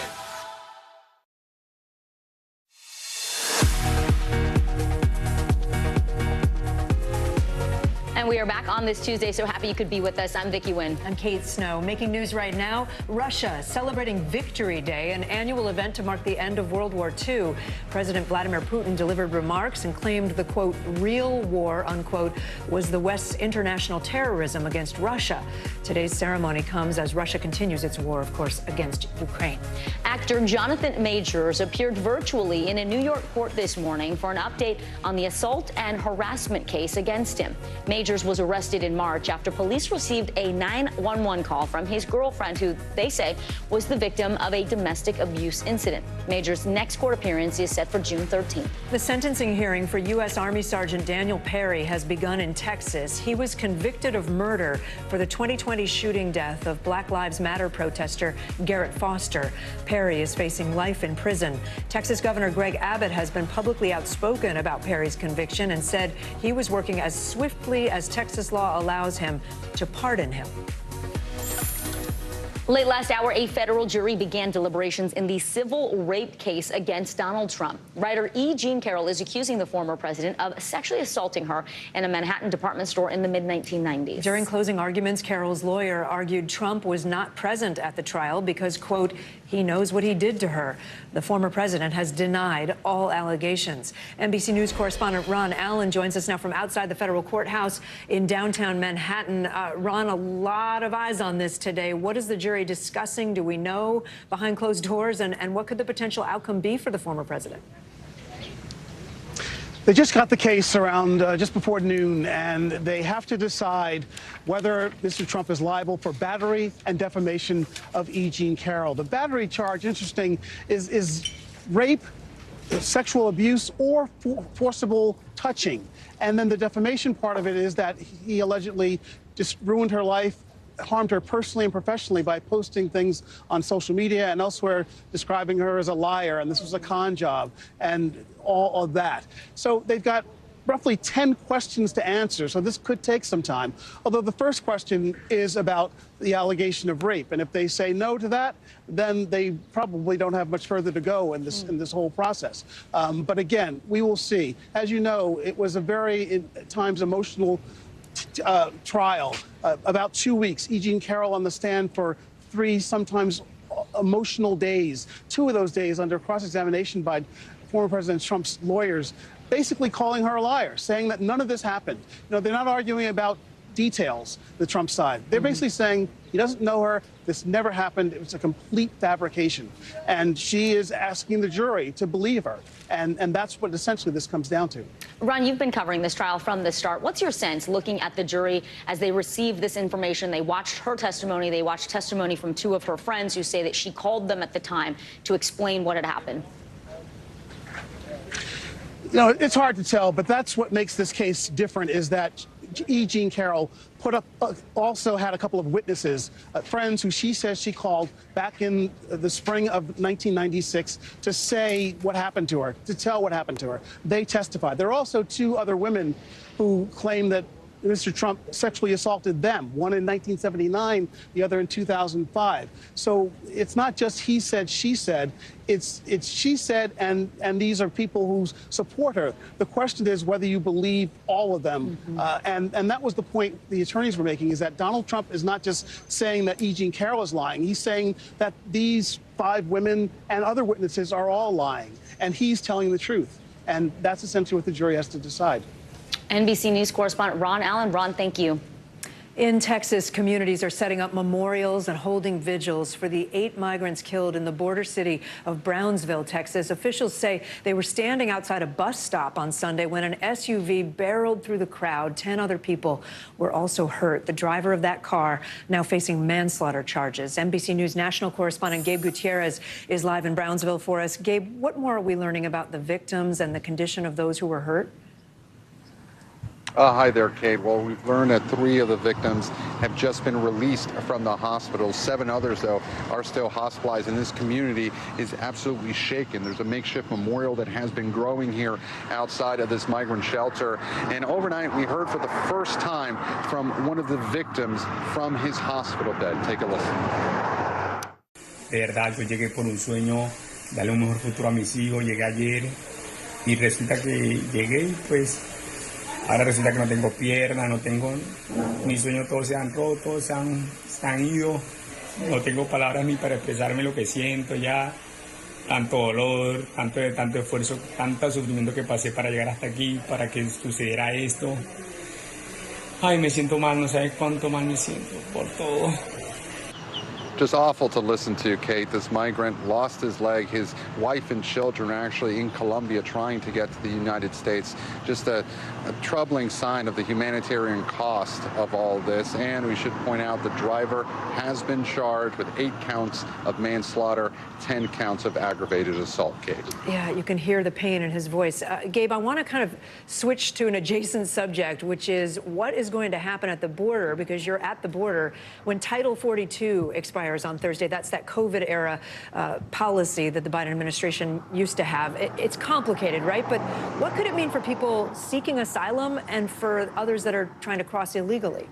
And we are back on this Tuesday. So happy you could be with us. I'm Vicki Wynn.
I'm Kate Snow. Making news right now, Russia celebrating Victory Day, an annual event to mark the end of World War II. President Vladimir Putin delivered remarks and claimed the, quote, real war, unquote, was the West's international terrorism against Russia. Today's ceremony comes as Russia continues its war, of course, against Ukraine.
Actor Jonathan Majors appeared virtually in a New York court this morning for an update on the assault and harassment case against him. Majors was arrested in March after police received a 911 call from his girlfriend, who they say was the victim of a domestic abuse incident. Majors' next court appearance is set for June 13th.
The sentencing hearing for U.S. Army Sergeant Daniel Perry has begun in Texas. He was convicted of murder for the 2020 shooting death of Black Lives Matter protester Garrett Foster. Perry is facing life in prison. Texas Governor Greg Abbott has been publicly outspoken about Perry's conviction and said he was working as swiftly as Texas law allows him to pardon him.
Late last hour, a federal jury began deliberations in the civil rape case against Donald Trump. Writer E. Jean Carroll is accusing the former president of sexually assaulting her in a Manhattan department store in the mid-1990s.
During closing arguments, Carroll's lawyer argued Trump was not present at the trial because, quote, he knows what he did to her. The former president has denied all allegations. NBC News correspondent Ron Allen joins us now from outside the federal courthouse in downtown Manhattan. Ron, a lot of eyes on this today. What is the jury discussing? Do we know behind closed doors? And what could the potential outcome be for the former president?
They just got the case around just before noon, and they have to decide whether Mr. Trump is liable for battery and defamation of E. Jean Carroll. The battery charge, interesting, is rape, sexual abuse, or forcible touching. And then the defamation part of it is that he allegedly just ruined her life, harmed her personally and professionally by posting things on social media and elsewhere describing her as a liar, and this was a con job, and all of that. So they've got roughly 10 questions to answer, so this could take some time. Although the first question is about the allegation of rape, and if they say no to that, then they probably don't have much further to go in this whole process. But again, we will see. As you know, it was a very, at times, emotional trial. About 2 weeks. E. Jean Carroll on the stand for 3, sometimes emotional days. 2 of those days under cross-examination by former President Trump's lawyers, basically calling her a liar, saying that none of this happened. You know, they're not arguing about details, the Trump side. They're basically saying he doesn't know her, this never happened, it was a complete fabrication. And she is asking the jury to believe her. And that's what essentially this comes down to.
Ron, you've been covering this trial from the start. What's your sense looking at the jury as they received this information? They watched her testimony. They watched testimony from 2 of her friends who say that she called them at the time to explain what had happened.
You know, it's hard to tell, but that's what makes this case different, is that E. Jean Carroll put up, also had a couple of witnesses, friends who she says she called back in the spring of 1996 to say what happened to her, to tell what happened to her. They testified. There are also 2 other women who claim that Mr. Trump sexually assaulted them, one in 1979, the other in 2005. So it's not just he said, she said. It's she said, and these are people who support her. The question is whether you believe all of them. And that was the point the attorneys were making, is that Donald Trump is not just saying that E. Jean Carroll is lying. He's saying that these 5 women and other witnesses are all lying, and he's telling the truth. And that's essentially what the jury has to decide.
NBC News correspondent Ron Allen. Ron, thank you.
In Texas, communities are setting up memorials and holding vigils for the 8 migrants killed in the border city of Brownsville, Texas. Officials say they were standing outside a bus stop on Sunday when an SUV barreled through the crowd. 10 other people were also hurt. The driver of that car now facing manslaughter charges. NBC News national correspondent Gabe Gutierrez is live in Brownsville for us. Gabe, what more are we learning about the victims and the condition of those who were hurt?
Hi there, Kate. Well, we've learned that 3 of the victims have just been released from the hospital. 7 others, though, are still hospitalized, and this community is absolutely shaken. There's a makeshift memorial that has been growing here outside of this migrant shelter. And overnight, we heard for the first time from one of the victims from his hospital bed. Take a listen.
De verdad, yo llegué por un sueño, darle un mejor futuro a mis hijos. Llegué ayer y resulta que llegué y pues ahora resulta que no tengo pierna, no tengo, mis sueños todos se han roto, se han ido, no tengo palabras ni para expresarme lo que siento ya, tanto dolor, tanto esfuerzo, tanto sufrimiento que pasé para llegar hasta aquí, para que sucediera esto. Ay, me siento mal, no sabes cuánto mal me siento por todo.
Just awful to listen to, Kate. This migrant lost his leg. His wife and children are actually in Colombia trying to get to the United States. Just a troubling sign of the humanitarian cost of all this. And we should point out the driver has been charged with 8 counts of manslaughter, 10 counts of aggravated assault, Kate.
Yeah, you can hear the pain in his voice. Gabe, I want to kind of switch to an adjacent subject, which is what is going to happen at the border, because you're at the border when Title 42 expires on Thursday. That's that COVID-era policy that the Biden administration used to have. It's complicated, right? But what could it mean for people seeking asylum and for others that are trying to cross illegally?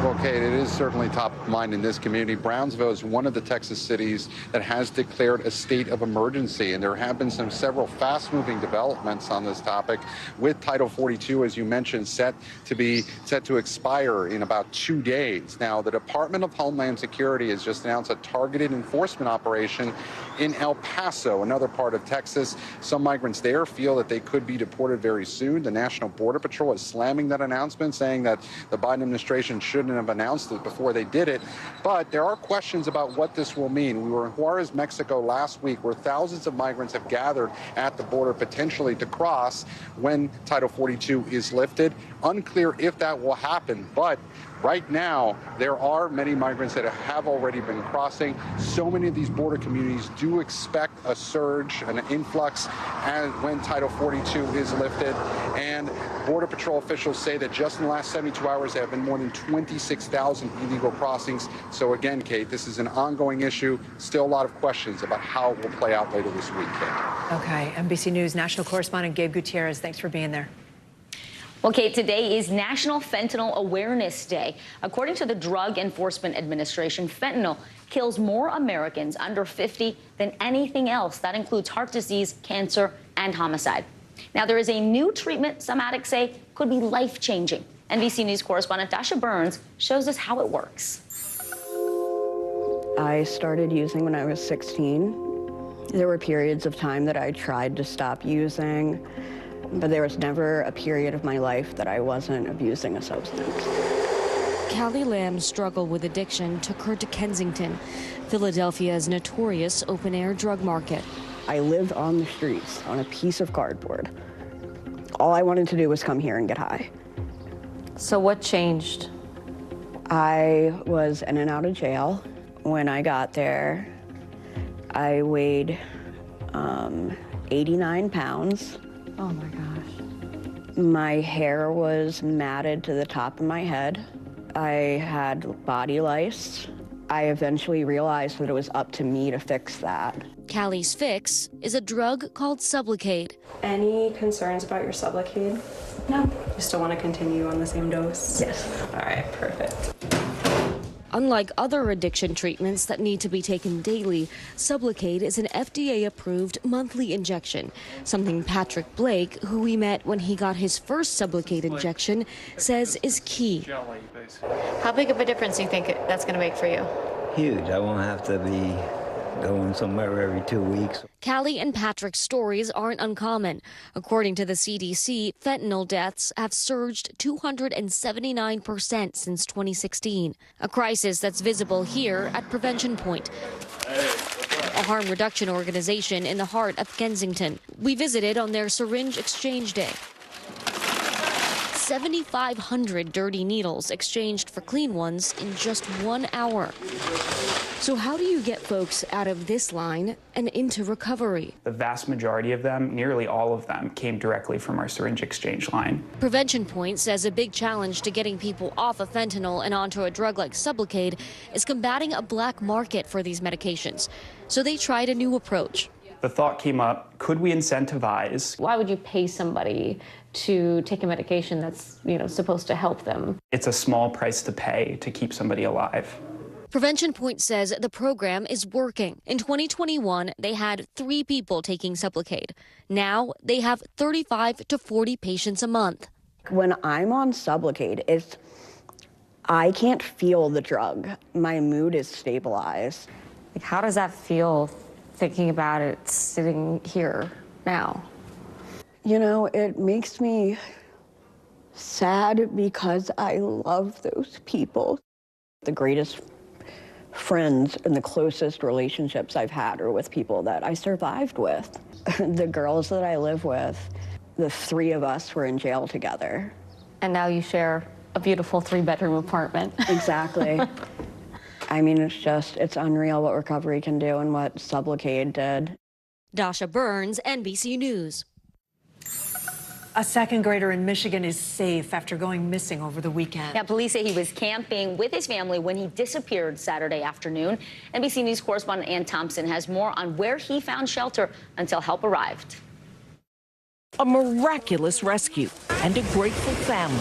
Well, Kate, it is certainly top of mind in this community. Brownsville is one of the Texas cities that has declared a state of emergency, and there have been several fast-moving developments on this topic, with Title 42, as you mentioned, set to expire in about 2 days. Now, the Department of Homeland Security has just announced a targeted enforcement operation in El Paso, another part of Texas. Some migrants there feel that they could be deported very soon. The National Border Patrol is slamming that announcement, saying that the Biden administration shouldn't have announced it before they did it. But there are questions about what this will mean. We were in Juarez, Mexico last week, where thousands of migrants have gathered at the border potentially to cross when Title 42 is lifted. Unclear if that will happen, but right now, there are many migrants that have already been crossing. So many of these border communities do expect a surge, an influx, when Title 42 is lifted. And Border Patrol officials say that just in the last 72 hours, there have been more than 26,000 illegal crossings. So again, Kate, this is an ongoing issue. Still a lot of questions about how it will play out later this week, Kate.
Okay, NBC News national correspondent Gabe Gutierrez, thanks for being there.
Well, Kate, today is National Fentanyl Awareness Day. According to the Drug Enforcement Administration, fentanyl kills more Americans under 50 than anything else. That includes heart disease, cancer, and homicide. Now, there is a new treatment some addicts say could be life-changing. NBC News correspondent Dasha Burns shows us how it works.
I started using when I was 16. There were periods of time that I tried to stop using, but there was never a period of my life that I wasn't abusing a substance.
Callie Lamb's struggle with addiction took her to Kensington, Philadelphia's notorious open-air drug market.
I lived on the streets on a piece of cardboard. All I wanted to do was come here and get high.
So what changed?
I was in and out of jail. When I got there, I weighed 89 pounds.
Oh my gosh.
My hair was matted to the top of my head. I had body lice. I eventually realized that it was up to me to fix that.
Callie's fix is a drug called Sublocade.
Any concerns about your Sublocade? No. You still want to continue on the same dose?
Yes.
All right, perfect.
Unlike other addiction treatments that need to be taken daily, Sublocade is an FDA-approved monthly injection, something Patrick Blake, who we met when he got his first Sublocade injection, says is key.
How big of a difference do you think that's going to make for you?
Huge. I won't have to be
going somewhere every 2 weeks.
Callie and Patrick's stories aren't uncommon. According to the CDC, fentanyl deaths have surged 279% since 2016, a crisis that's visible here at Prevention Point, a harm reduction organization in the heart of Kensington. We visited on their syringe exchange day. 7,500 dirty needles exchanged for clean ones in just 1 hour. So how do you get folks out of this line and into recovery?
The vast majority of them, nearly all of them, came directly from our syringe exchange line.
Prevention Point says a big challenge to getting people off of fentanyl and onto a drug like Sublocade is combating a black market for these medications. So they tried a new approach.
The thought came up, could we incentivize?
Why would you pay somebody to take a medication that's, supposed to help them?
It's a small price to pay to keep somebody alive.
Prevention Point says the program is working. In 2021, they had 3 people taking Sublocade. Now they have 35 to 40 patients a month.
When I'm on Sublocade, I can't feel the drug. My mood is stabilized.
How does that feel, thinking about it sitting here now?
It makes me sad because I love those people. The greatest friends and the closest relationships I've had are with people that I survived with. The girls that I live with, the 3 of us were in jail together.
And now you share a beautiful 3-bedroom apartment.
Exactly. I mean, it's unreal what recovery can do and what Sublocade did.
Dasha Burns, NBC News.
A second grader in Michigan is safe after going missing over the weekend.
Yeah, police say he was camping with his family when he disappeared Saturday afternoon. NBC News correspondent Ann Thompson has more on where he found shelter until help arrived.
A miraculous rescue and a grateful family.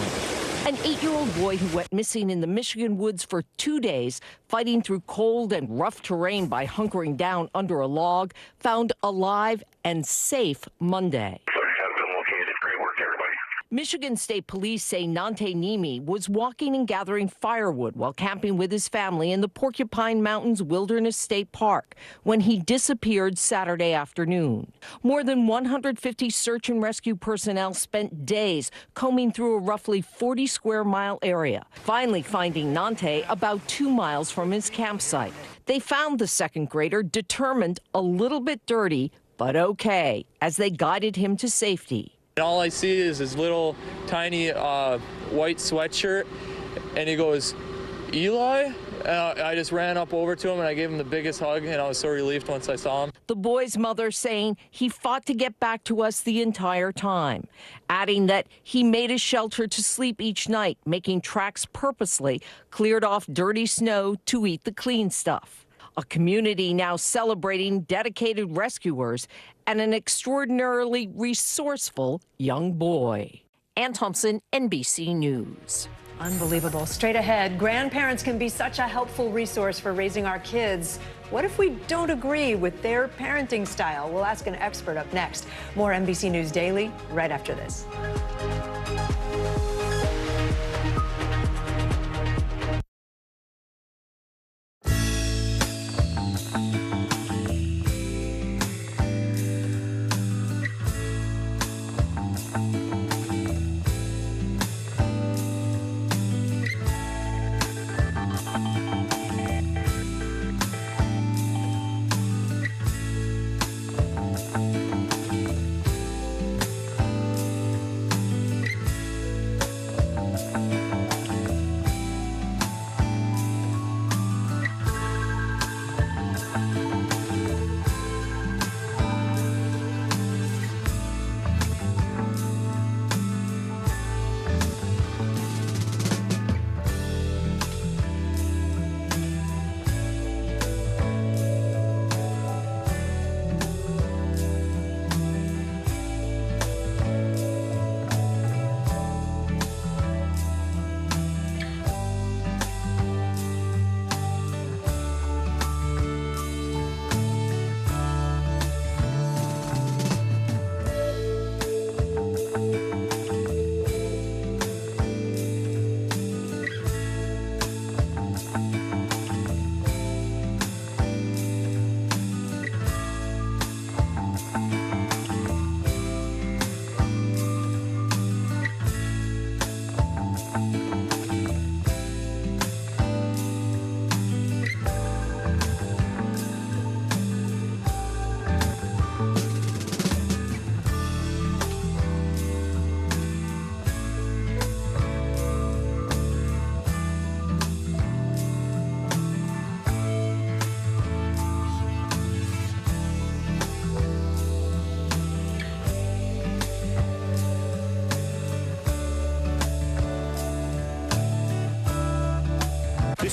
An 8-year-old boy who went missing in the Michigan woods for 2 days, fighting through cold and rough terrain by hunkering down under a log, found alive and safe Monday. Michigan State Police say Nante Nimi was walking and gathering firewood while camping with his family in the Porcupine Mountains Wilderness State Park when he disappeared Saturday afternoon. More than 150 search and rescue personnel spent days combing through a roughly 40-square-mile area, finally finding Nante about 2 miles from his campsite. They found the second grader determined, a little bit dirty, but okay, as they guided him to safety.
And all I see is his little tiny white sweatshirt, and he goes, "Eli?" And I just ran up over to him and I gave him the biggest hug, and I was so relieved once I saw him.
The boy's mother saying he fought to get back to us the entire time, adding that he made a shelter to sleep each night, making tracks purposely, cleared off dirty snow to eat the clean stuff. A community now celebrating dedicated rescuers and an extraordinarily resourceful young boy. Ann Thompson, NBC News.
Unbelievable. Straight ahead, grandparents can be such a helpful resource for raising our kids. What if we don't agree with their parenting style? We'll ask an expert up next. More NBC News Daily right after this.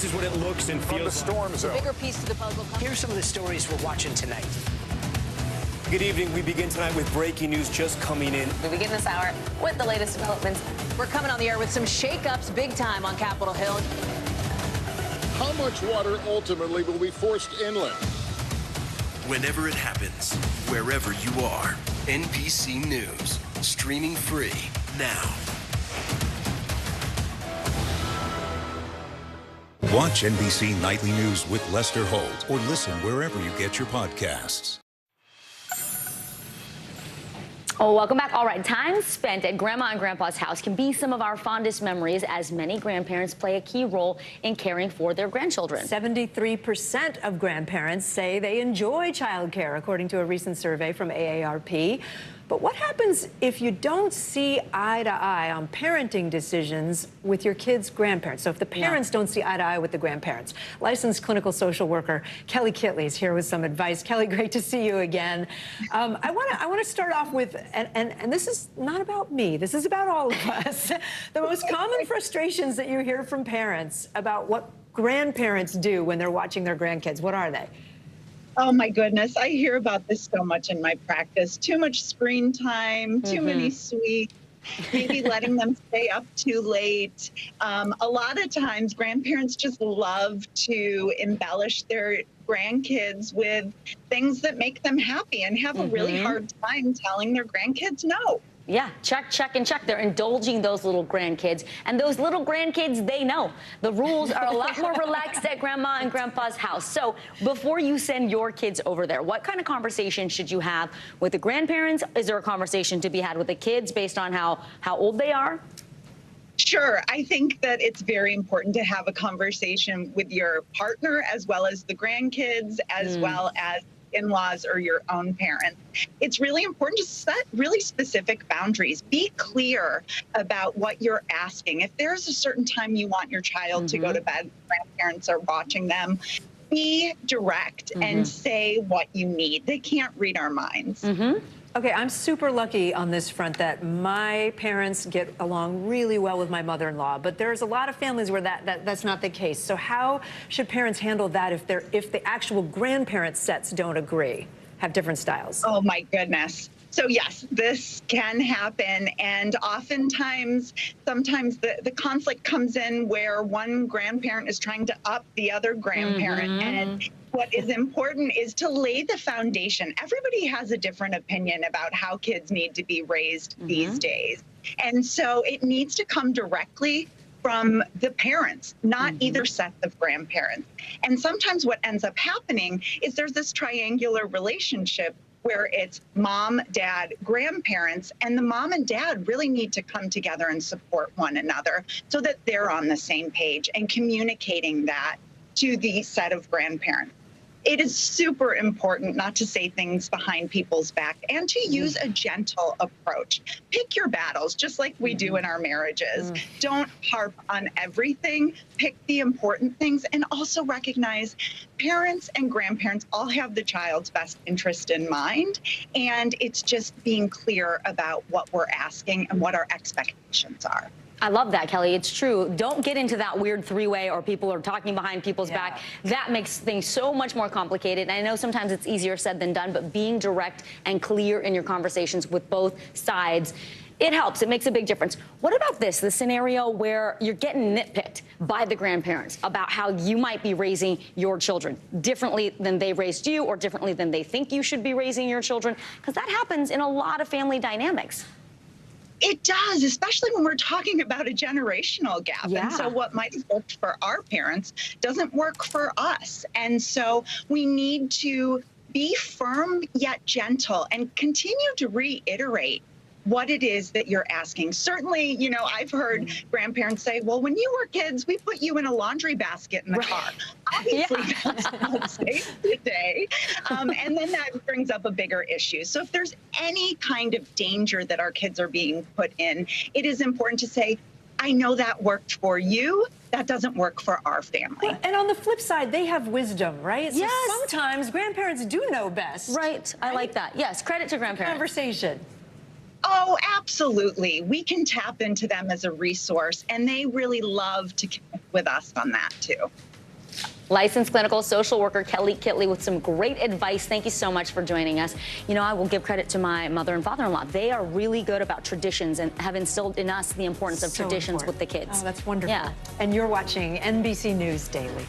This is what it looks and feels
From the storm zone.
Bigger piece to the puzzle.
Here's some of the stories we're watching tonight. Good evening. We begin tonight with breaking news just coming in.
We begin this hour with the latest developments. We're coming on the air with some shakeups big time on Capitol Hill.
How much water ultimately will be forced inland?
Whenever it happens, wherever you are, NBC News, streaming free now.
Watch NBC Nightly News with Lester Holt or listen wherever you get your podcasts.
Oh, welcome back. All right, time spent at Grandma and Grandpa's house can be some of our fondest memories, as many grandparents play a key role in caring for their grandchildren.
73% of grandparents say they enjoy childcare, according to a recent survey from AARP. But what happens if you don't see eye to eye on parenting decisions with your kids' grandparents? So if the parents don't see eye to eye with the grandparents. Licensed clinical social worker Kelly Kitley is here with some advice. Kelly, great to see you again. I want to start off with, and this is not about me, this is about all of us. The most common frustrations that you hear from parents about what grandparents do when they're watching their grandkids, what are they?
Oh my goodness, I hear about this so much in my practice. Too much screen time, too many sweets, maybe letting them stay up too late. A lot of times grandparents just love to embellish their grandkids with things that make them happy and have a really hard time telling their grandkids no.
Yeah, check, check, and check. They're indulging those little grandkids. And those little grandkids, they know. The rules are a lot more relaxed at Grandma and Grandpa's house. So before you send your kids over there, what kind of conversation should you have with the grandparents? Is there a conversation to be had with the kids based on how old they are?
Sure. I think that it's very important to have a conversation with your partner as well as the grandkids, as well as in-laws or your own parents. It's really important to set really specific boundaries. Be clear about what you're asking. If there's a certain time you want your child to go to bed, grandparents are watching them, be direct and say what you need. They can't read our minds.
Okay, I'm super lucky on this front that my parents get along really well with my mother-in-law, but there's a lot of families where that's not the case. So how should parents handle that if the actual grandparent sets don't agree, have different styles?
Oh my goodness. So yes, this can happen, and oftentimes, sometimes the conflict comes in where one grandparent is trying to up the other grandparent, and what is important is to lay the foundation. Everybody has a different opinion about how kids need to be raised these days, and so it needs to come directly from the parents, not either set of grandparents. And sometimes what ends up happening is there's this triangular relationship where it's mom, dad, grandparents, and the mom and dad really need to come together and support one another so that they're on the same page and communicating that to the set of grandparents. It is super important not to say things behind people's back and to use a gentle approach. Pick your battles, just like we do in our marriages. Don't harp on everything. Pick the important things, and also recognize parents and grandparents all have the child's best interest in mind. And it's just being clear about what we're asking and what our expectations are.
I love that, Kelly. It's true. Don't get into that weird three-way or people are talking behind people's back. That makes things so much more complicated. And I know sometimes it's easier said than done, but being direct and clear in your conversations with both sides, it helps. It makes a big difference. What about this, the scenario where you're getting nitpicked by the grandparents about how you might be raising your children differently than they raised you or differently than they think you should be raising your children? Because that happens in a lot of family dynamics.
It does, especially when we're talking about a generational gap.
Yeah.
And so what might have worked for our parents doesn't work for us. And so we need to be firm yet gentle and continue to reiterate what it is that you're asking. Certainly, you know, I've heard grandparents say, well, when you were kids, we put you in a laundry basket in the car. Obviously, that's not safe today. And then that brings up a bigger issue. So if there's any kind of danger that our kids are being put in, it is important to say, I know that worked for you. That doesn't work for our family.
Well, and on the flip side, they have wisdom, right?
Yes.
So sometimes grandparents do know best.
Right. I like that. Yes. Credit to grandparents.
Conversation.
Oh, absolutely. We can tap into them as a resource, and they really love to connect with us on that, too.
Licensed clinical social worker Kelly Kitley with some great advice. Thank you so much for joining us. You know, I will give credit to my mother and father-in-law. They are really good about traditions and have instilled in us the importance of traditions with the kids.
Oh, that's wonderful.
Yeah.
And you're watching NBC News Daily.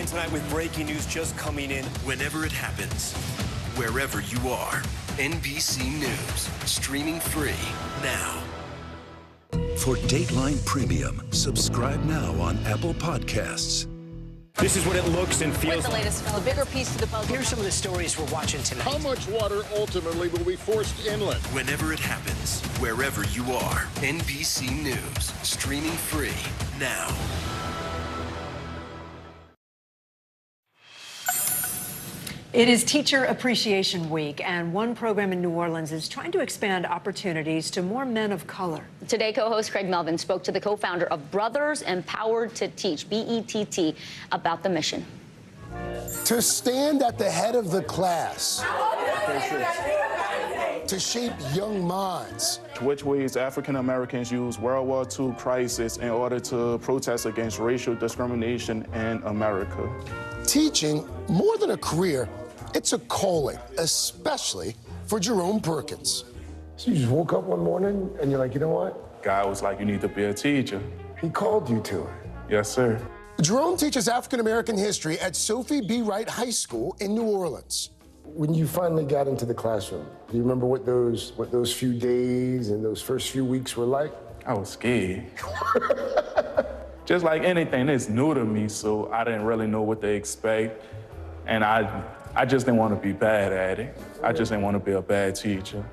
Tonight with breaking news just coming in.
Whenever it happens, wherever you are, NBC News, streaming free now.
For Dateline Premium, subscribe now on Apple Podcasts.
This is what it looks and feels
With the latest, a bigger piece to the puzzle.
Here's some of the stories we're watching tonight.
How much water ultimately will be forced inland?
Whenever it happens, wherever you are, NBC News, streaming free now.
It is Teacher Appreciation Week, and one program in New Orleans is trying to expand opportunities to more men of color.
Today, co-host Craig Melvin spoke to the co-founder of Brothers Empowered to Teach, BETT, about the mission.
To stand at the head of the class. To shape young minds.
Which ways African Americans use World War II crisis in order to protest against racial discrimination in America.
Teaching, more than a career, it's a calling, especially for Jerome Perkins.
So you just woke up one morning and you're like, you know what?
God was like, you need to be a teacher.
He called you to it.
Yes, sir.
Jerome teaches African American history at Sophie B. Wright High School in New Orleans.
When you finally got into the classroom, do you remember what those few days and those first few weeks were like?
I was scared. Just like anything, it's new to me, so I didn't really know what to expect. And I just didn't want to be bad at it. I just didn't want to be a bad teacher.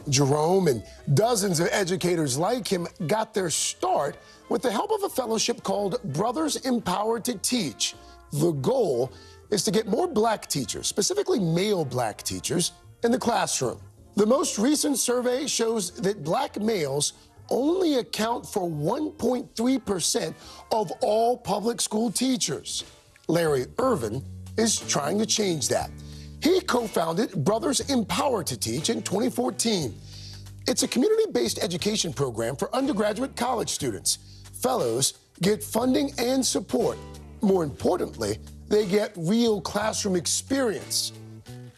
Jerome and dozens of educators like him got their start with the help of a fellowship called Brothers Empowered to Teach. The goal is to get more black teachers, specifically male black teachers, in the classroom. The most recent survey shows that black males only account for 1.3% of all public school teachers. Larry Irvin is trying to change that. He co-founded Brothers Empowered to Teach in 2014. It's a community-based education program for undergraduate college students. Fellows get funding and support. More importantly, they get real classroom experience.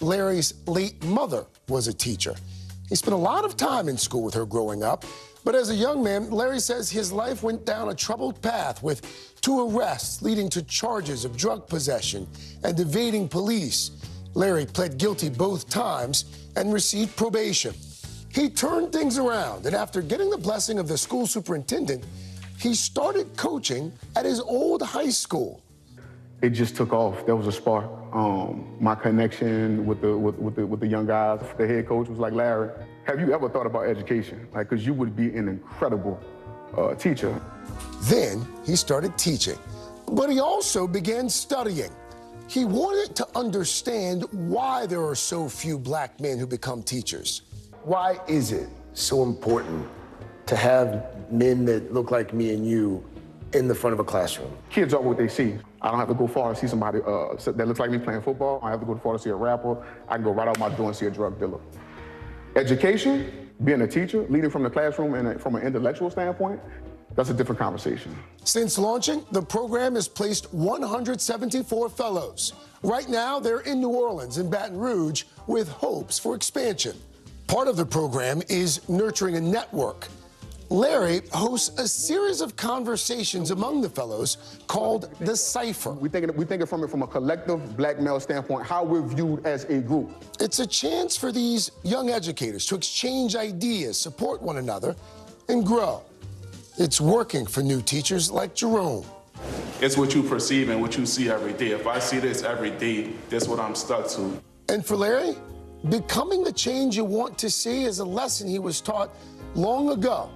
Larry's late mother was a teacher. He spent a lot of time in school with her growing up, but as a young man, Larry says his life went down a troubled path with 2 arrests leading to charges of drug possession and evading police. Larry pled guilty both times and received probation. He turned things around, and after getting the blessing of the school superintendent, he started coaching at his old high school.
It just took off. There was a spark. My connection with the young guys. The head coach was like, Larry, have you ever thought about education? Like, because you would be an incredible teacher.
Then he started teaching, but he also began studying. He wanted to understand why there are so few black men who become teachers.
Why is it so important to have men that look like me and you in the front of a classroom?
Kids are what they see. I don't have to go far to see somebody that looks like me playing football. I have to go far to see a rapper. I can go right out my door and see a drug dealer. Education, being a teacher, leading from the classroom and from an intellectual standpoint, that's a different conversation.
Since launching, the program has placed 174 fellows. Right now, they're in New Orleans and Baton Rouge with hopes for expansion. Part of the program is nurturing a network. Larry hosts a series of conversations among the fellows called The Cipher.
We think it from a collective black male standpoint, how we're viewed as a group.
It's a chance for these young educators to exchange ideas, support one another, and grow. It's working for new teachers like Jerome.
It's what you perceive and what you see every day. If I see this every day, that's what I'm stuck to.
And for Larry, becoming the change you want to see is a lesson he was taught long ago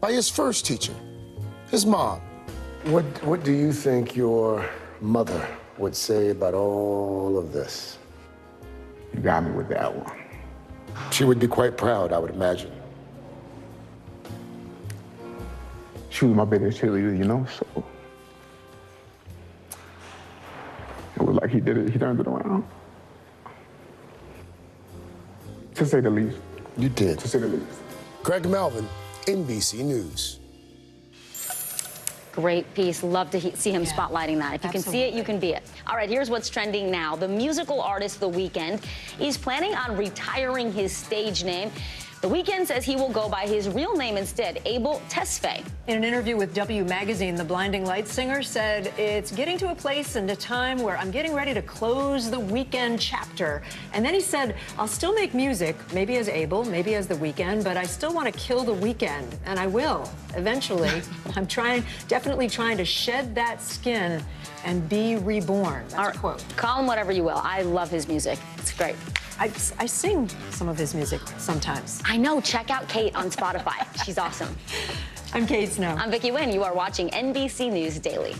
by his first teacher, his mom.
What do you think your mother would say about all of this?
You got me with that one.
She would be quite proud, I would imagine.
She was my biggest cheerleader, you know, so it was like he did it, he turned it around. To say the least.
You did.
To say the least.
Craig Melvin, NBC News.
Great piece. Love to see him spotlighting that. If you can see it, you can be it. All right, here's what's trending now. The musical artist The Weeknd is planning on retiring his stage name. The Weeknd says he will go by his real name instead, Abel Tesfaye.
In an interview with W Magazine, the Blinding Lights singer said, "It's getting to a place and a time where I'm getting ready to close the Weeknd chapter." And then he said, "I'll still make music, maybe as Abel, maybe as The Weeknd, but I still want to kill the Weeknd, and I will, eventually. I'm definitely trying to shed that skin and be reborn." That's a quote.
Call him whatever you will. I love his music. It's great.
I sing some of his music sometimes.
I know. Check out Kate on Spotify. She's awesome.
I'm Kate Snow.
I'm Vicki Wynn. You are watching NBC News Daily.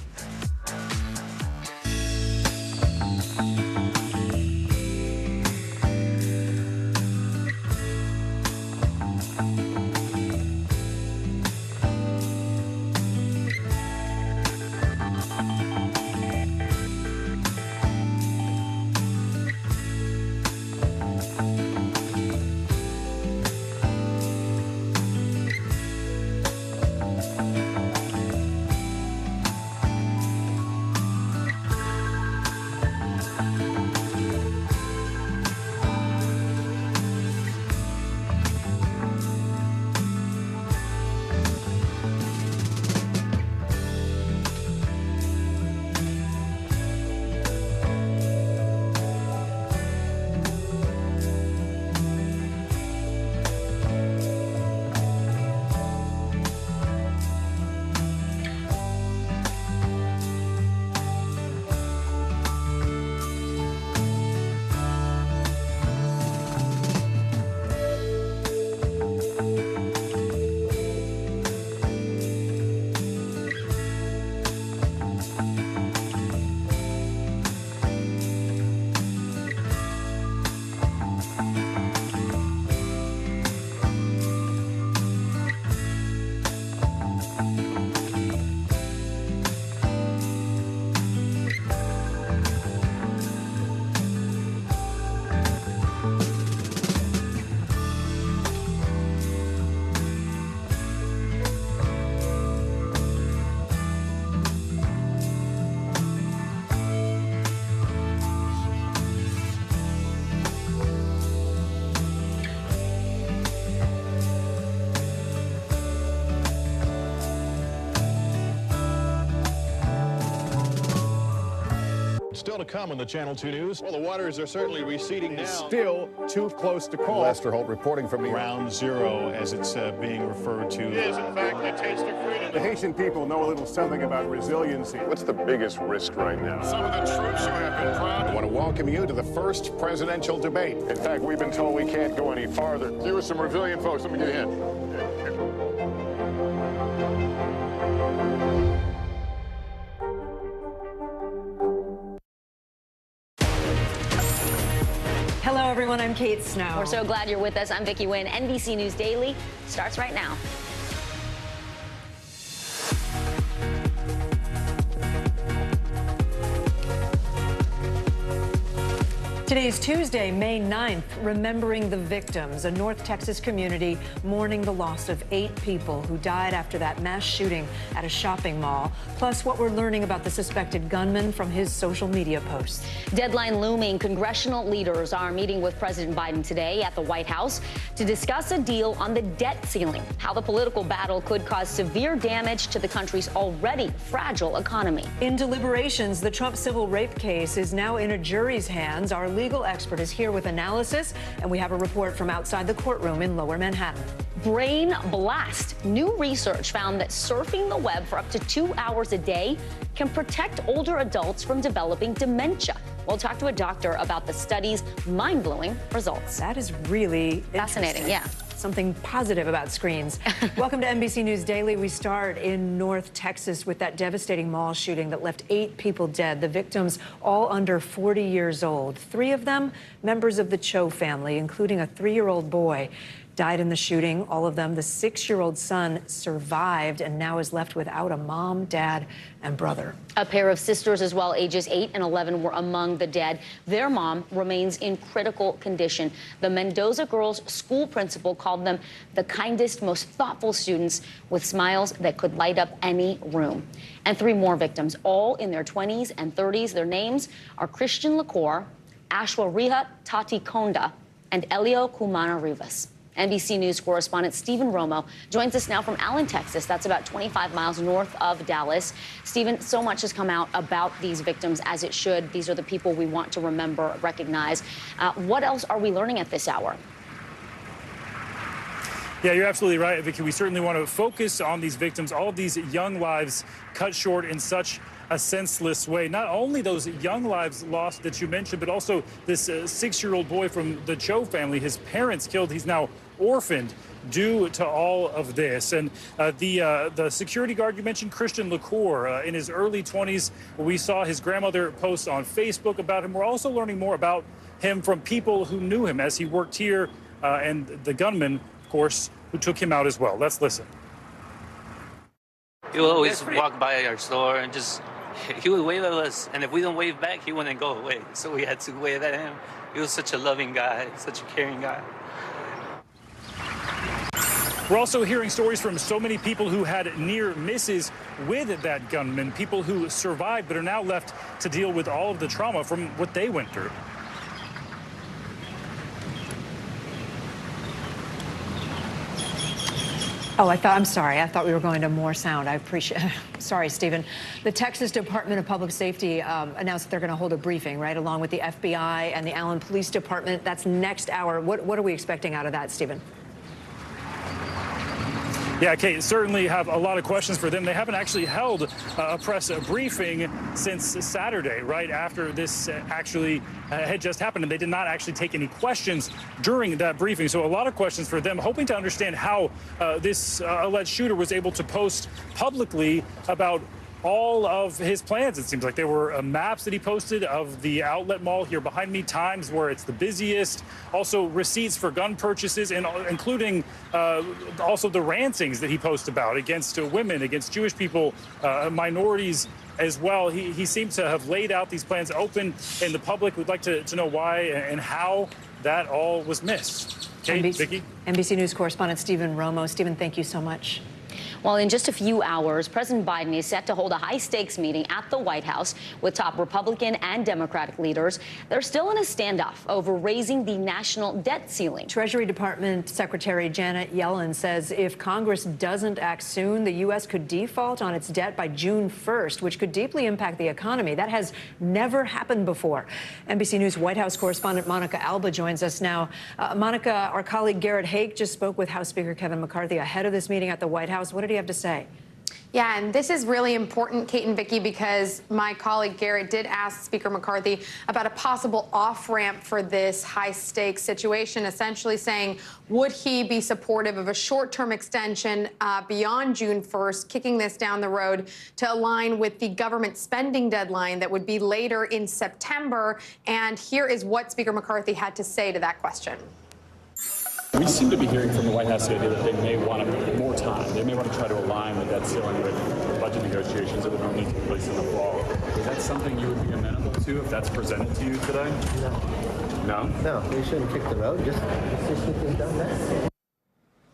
Still to come on the Channel 2 News. Well, the waters are certainly receding now.
Still too close to call.
Lester Holt reporting from
Ground Zero, as it's being referred to.
It is, in fact, a taste of freedom.
The Haitian people know a little something about resiliency.
What's the biggest risk right now? Some of the troops who have been proud.
I want to welcome you to the first presidential debate.
In fact, we've been told we can't go any farther. You were some resilient folks. Let me get in.
Hello, everyone. I'm Kate Snow.
We're so glad you're with us. I'm Vicki Nguyen. NBC News Daily starts right now.
Today is Tuesday, May 9th, remembering the victims. A North Texas community mourning the loss of 8 people who died after that mass shooting at a shopping mall. Plus, what we're learning about the suspected gunman from his social media posts.
Deadline looming. Congressional leaders are meeting with President Biden today at the White House to discuss a deal on the debt ceiling, how the political battle could cause severe damage to the country's already fragile economy.
In deliberations, the Trump civil rape case is now in a jury's hands. Our legal expert is here with analysis, and we have a report from outside the courtroom in Lower Manhattan.
Brain blast. New research found that surfing the web for up to 2 hours a day can protect older adults from developing dementia. We'll talk to a doctor about the study's mind-blowing results.
That is really
fascinating. Yeah.
Something positive about screens. Welcome to NBC News Daily. We start in North Texas with that devastating mall shooting that left 8 people dead. The victims all under 40 years old. 3 of them members of the Cho family, including a 3-year-old boy, died in the shooting. All of them, the 6-year-old son survived and now is left without a mom, dad, and brother.
A pair of sisters as well, ages 8 and 11, were among the dead. Their mom remains in critical condition. The Mendoza girls' school principal called them the kindest, most thoughtful students with smiles that could light up any room. And 3 more victims, all in their 20s and 30s. Their names are Christian Licor, Ashwa Rihat Tati Konda, and Elio Kumana Rivas. NBC News correspondent Stephen Romo joins us now from Allen, Texas. That's about 25 miles north of Dallas. Stephen, so much has come out about these victims, as it should. These are the people we want to remember, recognize. What else are we learning at this hour?
Yeah, you're absolutely right, Vicki. We certainly want to focus on these victims, all of these young lives cut short in such a senseless way. Not only those young lives lost that you mentioned, but also this 6-year-old boy from the Cho family, his parents killed. He's now orphaned due to all of this. And the security guard you mentioned, Christian Licor, in his early 20s, we saw his grandmother post on Facebook about him. We're also learning more about him from people who knew him as he worked here, and the gunman, of course, who took him out as well. Let's listen.
He would always walk by our store and he would wave at us, and if we don't wave back, he wouldn't go away. So we had to wave at him. He was such a loving guy, such a caring guy.
We're also hearing stories from so many people who had near misses with that gunman, people who survived but are now left to deal with all of the trauma from what they went through.
Oh, I'm sorry. I thought we were going to more sound. I appreciate Sorry, Stephen. The Texas Department of Public Safety announced that they're going to hold a briefing, right, along with the FBI and the Allen Police Department. That's next hour. What are we expecting out of that, Stephen?
Yeah, Kate, certainly have a lot of questions for them. They haven't actually held a press briefing since Saturday, right after this actually had just happened, and they did not actually take any questions during that briefing. So a lot of questions for them, hoping to understand how this alleged shooter was able to post publicly about all of his plans. It seems like there were maps that he posted of the outlet mall here behind me, times where it's the busiest, also receipts for gun purchases, and including also the rantings that he posted about against women, against Jewish people, minorities as well. He seems to have laid out these plans open, and the public would like to know why and how that all was missed. Kate, Vicki?
NBC News correspondent Stephen Romo. Stephen, thank you so much.
Well, in just a few hours, President Biden is set to hold a high-stakes meeting at the White House with top Republican and Democratic leaders. They're still in a standoff over raising the national debt ceiling.
Treasury Department Secretary Janet Yellen says if Congress doesn't act soon, the U.S. could default on its debt by June 1st, which could deeply impact the economy. That has never happened before. NBC News White House correspondent Monica Alba joins us now. Monica, our colleague Garrett Haake just spoke with House Speaker Kevin McCarthy ahead of this meeting at the White House. What did he have to say?
Yeah, and this is really important, Kate and Vicki, because my colleague Garrett did ask Speaker McCarthy about a possible off-ramp for this high-stakes situation, essentially saying, would he be supportive of a short-term extension beyond June 1st, kicking this down the road to align with the government spending deadline that would be later in September? And here is what Speaker McCarthy had to say to that question.
We seem to be hearing from the White House today that they may want more time. They may want to try to align the debt ceiling with budget negotiations that would only take place in the fall. Is that something you would be amenable to if that's presented to you today? No.
No, we shouldn't kick the road. Just get things done now.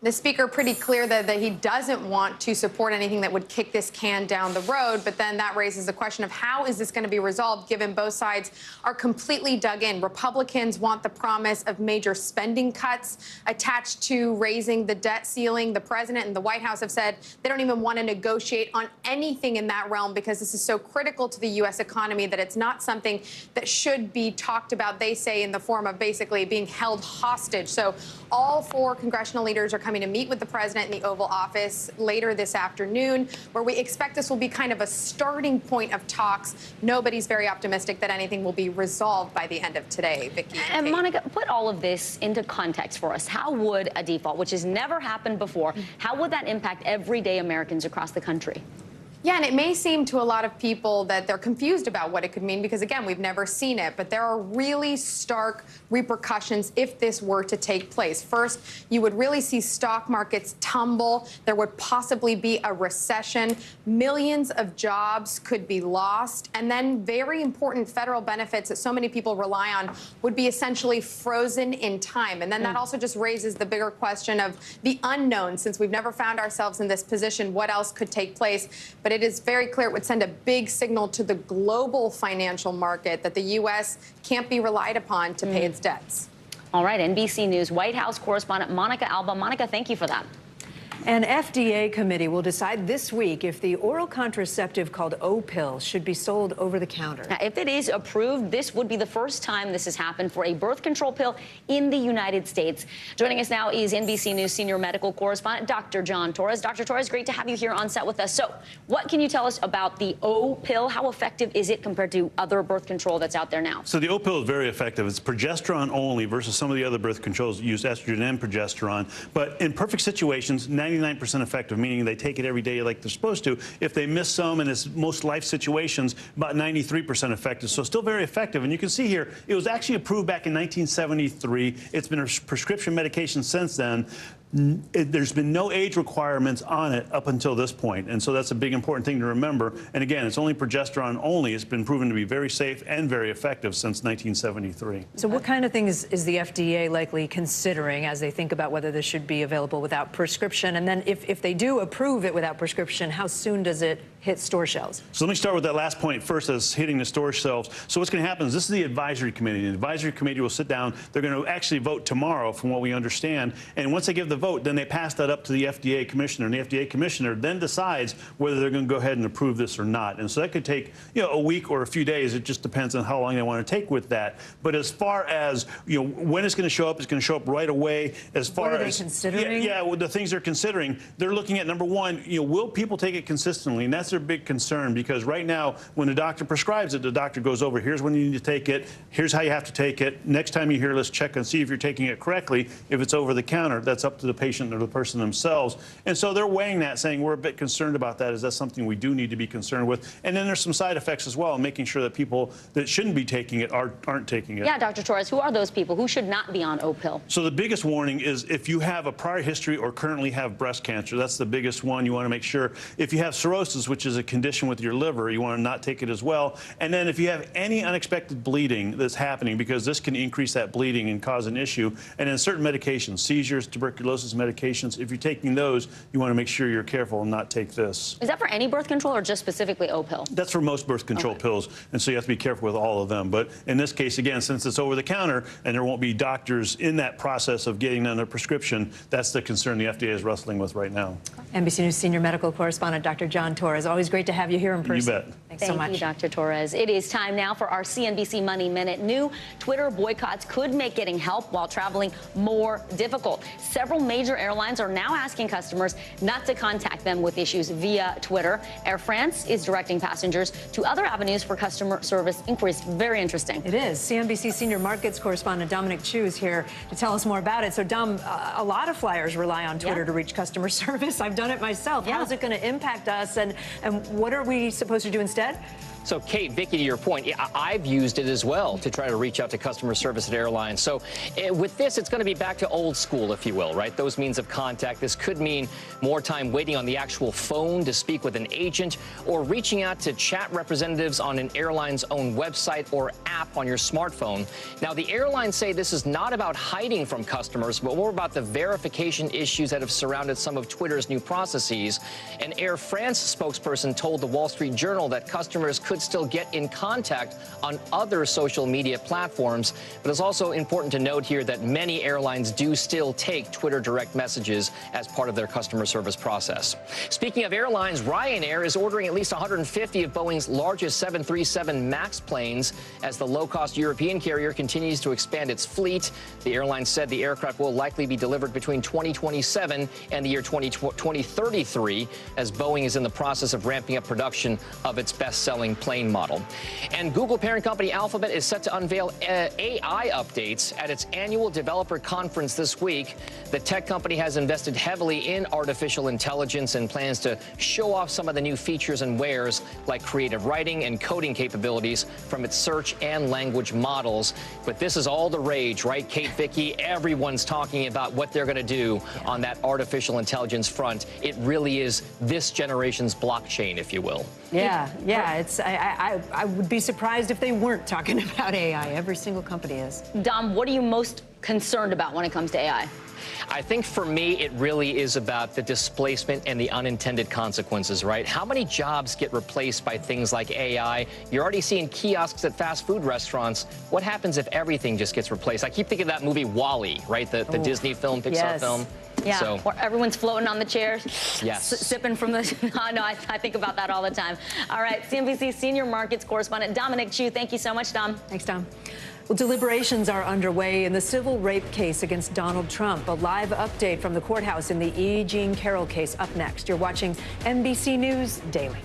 The speaker pretty clear that he doesn't want to support anything that would kick this can down the road. But then that raises the question of how is this going to be resolved, given both sides are completely dug in. Republicans want the promise of major spending cuts attached to raising the debt ceiling. The president and the White House have said they don't even want to negotiate on anything in that realm because this is so critical to the U.S. economy that it's not something that should be talked about, they say, in the form of basically being held hostage. So all four congressional leaders are coming to meet with the president in the Oval Office later this afternoon, where we expect this will be kind of a starting point of talks. Nobody's very optimistic that anything will be resolved by the end of today, Vicki.
And Monica, put all of this into context for us. How would a default, which has never happened before, how would that impact everyday Americans across the country?
Yeah, and it may seem to a lot of people that they're confused about what it could mean because, again, we've never seen it. But there are really stark repercussions if this were to take place. First, you would really see stock markets tumble. There would possibly be a recession. Millions of jobs could be lost. And then very important federal benefits that so many people rely on would be essentially frozen in time. And then that also just raises the bigger question of the unknown. Since we've never found ourselves in this position, what else could take place? But it is very clear it would send a big signal to the global financial market that the U.S. can't be relied upon to pay its debts.
All right, NBC News White House correspondent Monica Alba. Monica, thank you for that.
An FDA committee will decide this week if the oral contraceptive called O-pill should be sold over the counter.
Now, if it is approved, this would be the first time this has happened for a birth control pill in the United States. Joining us now is NBC News senior medical correspondent Dr. John Torres. Dr. Torres, great to have you here on set with us. So what can you tell us about the O-pill? How effective is it compared to other birth control that's out there now?
So the O-pill is very effective. It's progesterone only versus some of the other birth controls that use estrogen and progesterone. But in perfect situations, 99% effective, meaning they take it every day like they're supposed to. If they miss some in most life situations, about 93% effective. So still very effective. And you can see here, it was actually approved back in 1973. It's been a prescription medication since then. There's been no age requirements on it up until this point. And so that's a big important thing to remember. And again, it's only progesterone only. It's been proven to be very safe and very effective since 1973.
So what kind of things is the FDA likely considering as they think about whether this should be available without prescription? And then if they do approve it without prescription, how soon does it hit store shelves?
So let me start with that last point first, as hitting the store shelves. So what's going to happen is this is the advisory committee. The advisory committee will sit down. They're going to actually vote tomorrow, from what we understand. And once they give the vote, then they pass that up to the FDA commissioner, and the FDA commissioner then decides whether they're going to go ahead and approve this or not. And so that could take, a week or a few days. It just depends on how long they want to take with that. But as far as when it's going to show up, it's going to show up right away. As far
what are
as
they considering?
well, the things they're considering, they're looking at number one, will people take it consistently? And that's their big concern, because right now, when the doctor prescribes it, the doctor goes over, here's when you need to take it, here's how you have to take it. Next time you're here, let's check and see if you're taking it correctly. If it's over the counter, that's up to the patient or the person themselves. And so they're weighing that, saying we're a bit concerned about that. Is that something we do need to be concerned with? And then there's some side effects as well, making sure that people that shouldn't be taking it aren't taking it.
Yeah, Dr. Torres, who are those people? Who should not be on O-pill?
So the biggest warning is if you have a prior history or currently have breast cancer. That's the biggest one. You want to make sure. If you have cirrhosis, which which is a condition with your liver. You want to not take it as well. And then if you have any unexpected bleeding that's happening, because this can increase that bleeding and cause an issue, and then certain medications, seizures, tuberculosis medications, if you're taking those, you want to make sure you're careful and not take this.
Is that for any birth control or just specifically O-pill?
That's for most birth control pills, and so you have to be careful with all of them. But in this case, again, since it's over the counter and there won't be doctors in that process of getting on a prescription, that's the concern the FDA is wrestling with right now.
NBC News senior medical correspondent Dr. John Torres. Always great to have you here in person.
You bet.
Thanks so much.
Thank you, Dr. Torres. It is time now for our CNBC Money Minute. New Twitter boycotts could make getting help while traveling more difficult. Several major airlines are now asking customers not to contact them with issues via Twitter. Air France is directing passengers to other avenues for customer service inquiries. Very interesting.
It is. CNBC senior markets correspondent Dominic Chu is here to tell us more about it. So, Dom, a lot of flyers rely on Twitter to reach customer service. I've done it myself. How's it going to impact us, and what are we supposed to do instead?
So, Kate, Vicky, to your point, I've used it as well to try to reach out to customer service at airlines. So with this, it's going to be back to old school, if you will, right? Those means of contact. This could mean more time waiting on the actual phone to speak with an agent, or reaching out to chat representatives on an airline's own website or app on your smartphone. Now, the airlines say this is not about hiding from customers, but more about the verification issues that have surrounded some of Twitter's new processes. An Air France spokesperson told the Wall Street Journal that customers could still get in contact on other social media platforms. But it's also important to note here that many airlines do still take Twitter direct messages as part of their customer service process. Speaking of airlines, Ryanair is ordering at least 150 of Boeing's largest 737 MAX planes as the low-cost European carrier continues to expand its fleet. The airline said the aircraft will likely be delivered between 2027 and the year 2033, as Boeing is in the process of ramping up production of its best-selling plane model. And Google parent company Alphabet is set to unveil AI updates at its annual developer conference this week. The tech company has invested heavily in artificial intelligence and plans to show off some of the new features and wares like creative writing and coding capabilities from its search and language models. But this is all the rage, right, Kate, Vicky? Everyone's talking about what they're going to do on that artificial intelligence front. It really is this generation's blockchain, if you will.
Yeah. I would be surprised if they weren't talking about AI. Every single company is.
Dom, what are you most concerned about when it comes to AI?
I think for me, it really is about the displacement and the unintended consequences, right? How many jobs get replaced by things like AI? You're already seeing kiosks at fast food restaurants. What happens if everything just gets replaced? I keep thinking of that movie WALL-E, right? The Disney film, Pixar film.
Yeah,
so,
where everyone's floating on the chairs,
yes,
sipping from the. I think about that all the time. All right, CNBC senior markets correspondent Dominic Chu. Thank you so much, Dom.
Thanks, Dom. Well, deliberations are underway in the civil rape case against Donald Trump. A live update from the courthouse in the E. Jean Carroll case up next. You're watching NBC News Daily.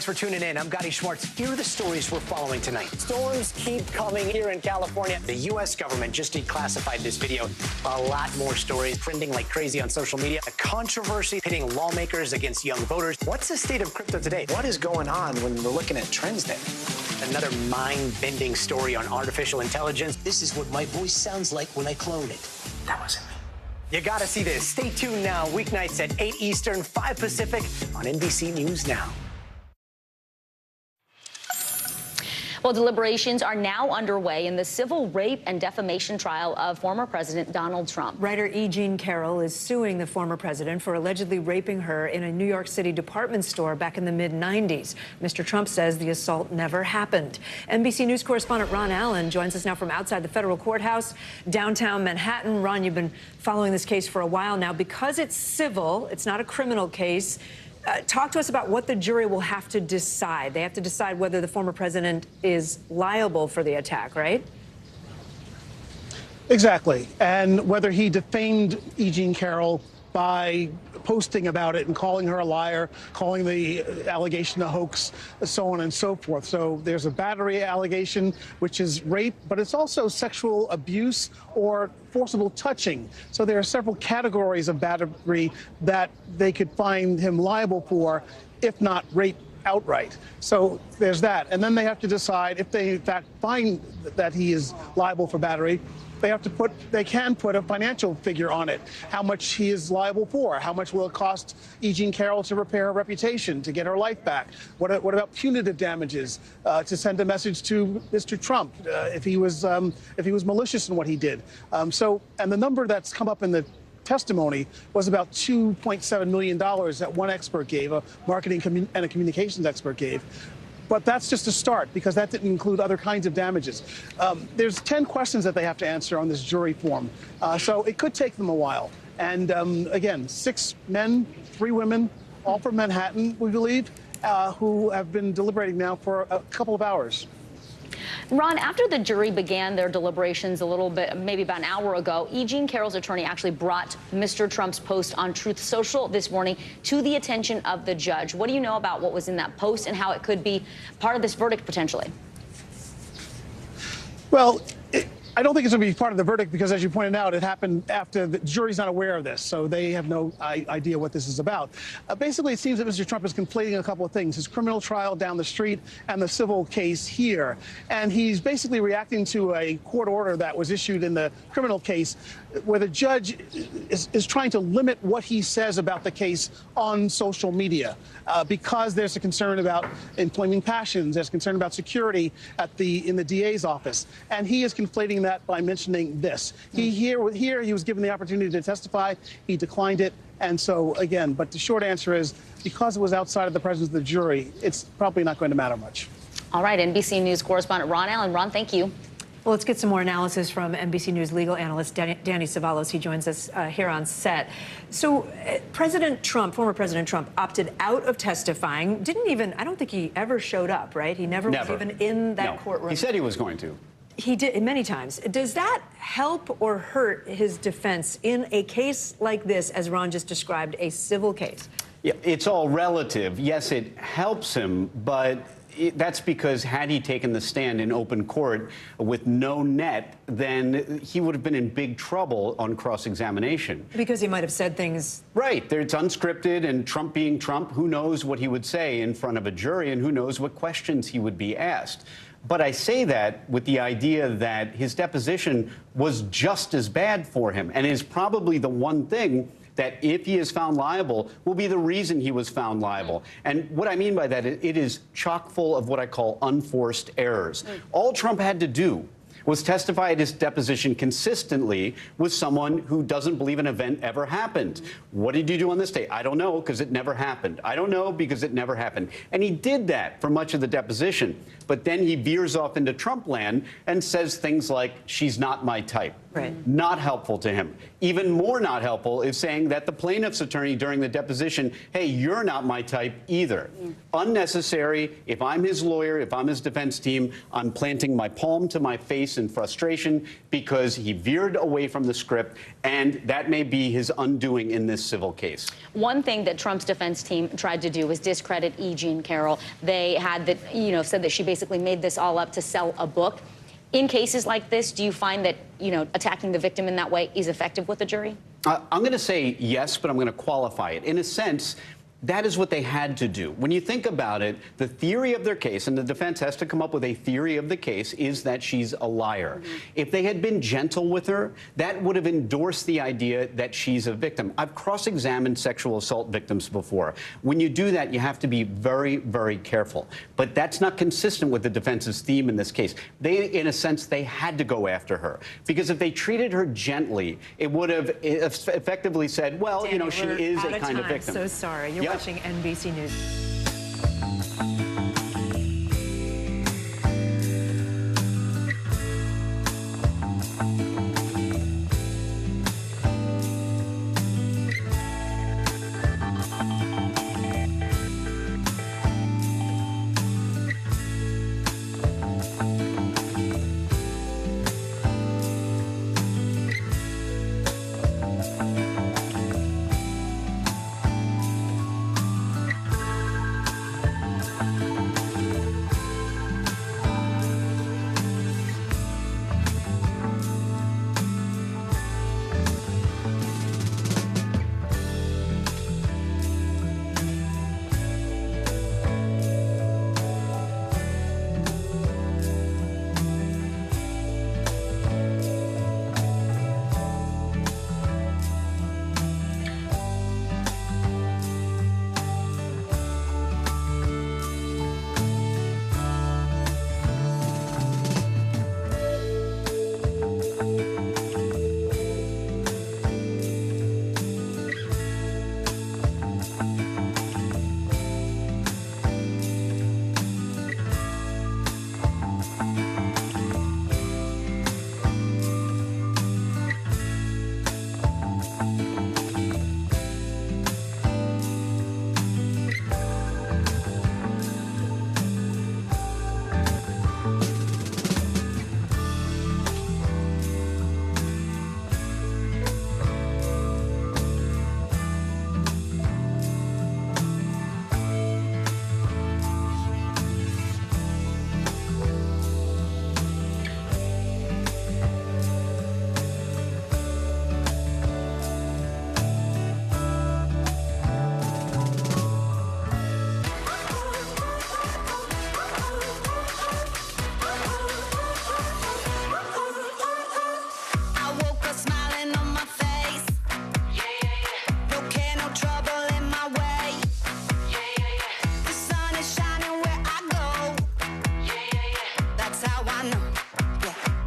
for tuning in. I'm Gotti Schwartz. Here are the stories we're following tonight. Storms keep coming here in California. The U.S. government just declassified this video. A lot more stories trending like crazy on social media. A controversy pitting lawmakers against young voters. What's the state of crypto today? What is going on when we're looking at trends there? Another mind-bending story on artificial intelligence. This is what my voice sounds like when I clone it. That wasn't me. You gotta see this. Stay tuned now, weeknights at 8 Eastern, 5 Pacific on NBC News Now.
Well, deliberations are now underway in the civil rape and defamation trial of former President Donald Trump.
Writer E. Jean Carroll is suing the former president for allegedly raping her in a New York City department store back in the mid-90s. Mr. Trump says the assault never happened. NBC News correspondent Ron Allen joins us now from outside the federal courthouse, downtown Manhattan. Ron, you've been following this case for a while now. Because it's civil, it's not a criminal case. Talk to us about what the jury will have to decide. They have to decide whether the former president is liable for the attack, right?
Exactly. And whether he defamed E. Jean Carroll by posting about it and calling her a liar, calling the allegation a hoax, so on and so forth. So there's a battery allegation, which is rape, but it's also sexual abuse or forcible touching. So there are several categories of battery that they could find him liable for, if not rape outright. So there's that. And then they have to decide if they in fact find that he is liable for battery. They can put a financial figure on it, how much he is liable for, how much will it cost E. Jean Carroll to repair her reputation, to get her life back. What about punitive damages, to send a message to Mr. Trump if he was malicious in what he did. And the number that's come up in the testimony was about $2.7 million that one expert gave, a marketing and a communications expert gave. But that's just a start, because that didn't include other kinds of damages. There's 10 questions that they have to answer on this jury form. So it could take them a while. And again, 6 men, 3 women, all from Manhattan, we believe, who have been deliberating now for a couple of hours.
Ron, after the jury began their deliberations a little bit, maybe about an hour ago, E. Jean Carroll's attorney actually brought Mr. Trump's post on Truth Social this morning to the attention of the judge. What do you know about what was in that post and how it could be part of this verdict potentially?
Well, I don't think it's going to be part of the verdict because, as you pointed out, it happened after the jury's not aware of this, so they have no idea what this is about. Basically, it seems that Mr. Trump is conflating a couple of things, his criminal trial down the street and the civil case here. And he's basically reacting to a court order that was issued in the criminal case where the judge is trying to limit what he says about the case on social media because there's a concern about inflaming passions, there's concern about security in the DA's office. And he is conflating that by mentioning this. Here he was given the opportunity to testify. He declined it. And so, again, but the short answer is because it was outside of the presence of the jury, it's probably not going to matter much.
All right, NBC News correspondent Ron Allen. Ron, thank you.
Well, let's get some more analysis from NBC News legal analyst Danny Savalos. He joins us here on set. So President Trump, former President Trump, opted out of testifying. I don't think he ever showed up, right? He never was even in that courtroom.
He said he was going to.
He did many times. Does that help or hurt his defense in a case like this, as Ron just described, a civil case?
Yeah, it's all relative. Yes, it helps him, but that's because had he taken the stand in open court with no net, then he would have been in big trouble on cross-examination.
Because he might have said things.
Right. It's unscripted, and Trump being Trump, who knows what he would say in front of a jury and who knows what questions he would be asked. But I say that with the idea that his deposition was just as bad for him and is probably the one thing that, if he is found liable, will be the reason he was found liable. And what I mean by that, it is chock full of what I call unforced errors. All Trump had to do was testify at his deposition consistently with someone who doesn't believe an event ever happened. What did you do on this day? I don't know, because it never happened. I don't know, because it never happened. And he did that for much of the deposition. But then he veers off into Trump land and says things like, she's not my type. Not helpful to him. Even more not helpful is saying that the plaintiff's attorney during the deposition, hey, you're not my type either. Unnecessary. If I'm his lawyer, if I'm his defense team, I'm planting my palm to my face in frustration because he veered away from the script, and that may be his undoing in this civil case.
One thing that Trump's defense team tried to do was discredit E. Jean Carroll. They had that, said that she basically made this all up to sell a book. In cases like this, do you find that, attacking the victim in that way is effective with a jury?
I'm going to say yes, but I'm going to qualify it. In a sense, that is what they had to do. When you think about it, the theory of their case, and the defense has to come up with a theory of the case, is that she's a liar. If they had been gentle with her, that would have endorsed the idea that she's a victim. I've cross-examined sexual assault victims before. When you do that, you have to be very, very careful. But that's not consistent with the defense's theme in this case. They, in a sense, they had to go after her. Because if they treated her gently, it would have effectively said, well,
Danny,
she is a kind of victim.
So sorry. You're watching NBC News.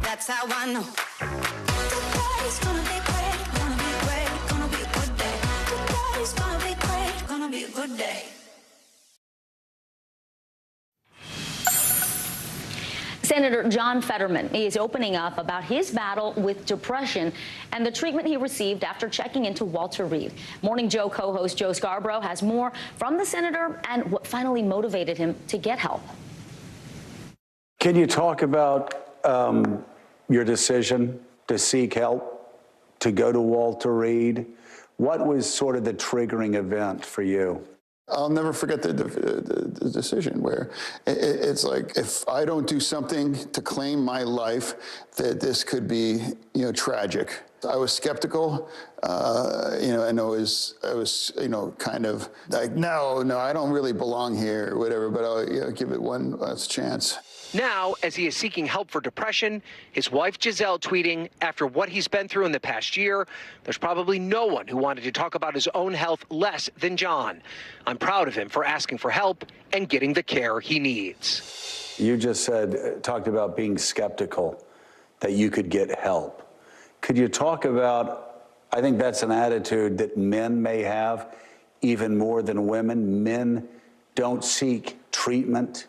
That's how I know. Today's gonna be great, gonna be great, gonna be a good day. Today's gonna be great, gonna be a good day.
Senator John Fetterman is opening up about his battle with depression and the treatment he received after checking into Walter Reed. Morning Joe co-host Joe Scarborough has more from the senator and what finally motivated him to get help.
Can you talk about your decision to seek help, to go to Walter Reed? What was sort of the triggering event for you?
I'll never forget the decision where it's like, if I don't do something to claim my life, that this could be, tragic. I was skeptical, and I was, kind of like, no, I don't really belong here or whatever, but I'll give it one last chance.
Now, as he is seeking help for depression, his wife Giselle tweeting, after what he's been through in the past year, there's probably no one who wanted to talk about his own health less than John. I'm proud of him for asking for help and getting the care he needs.
You just talked about being skeptical that you could get help. Could you talk about, I think that's an attitude that men may have even more than women. Men don't seek treatment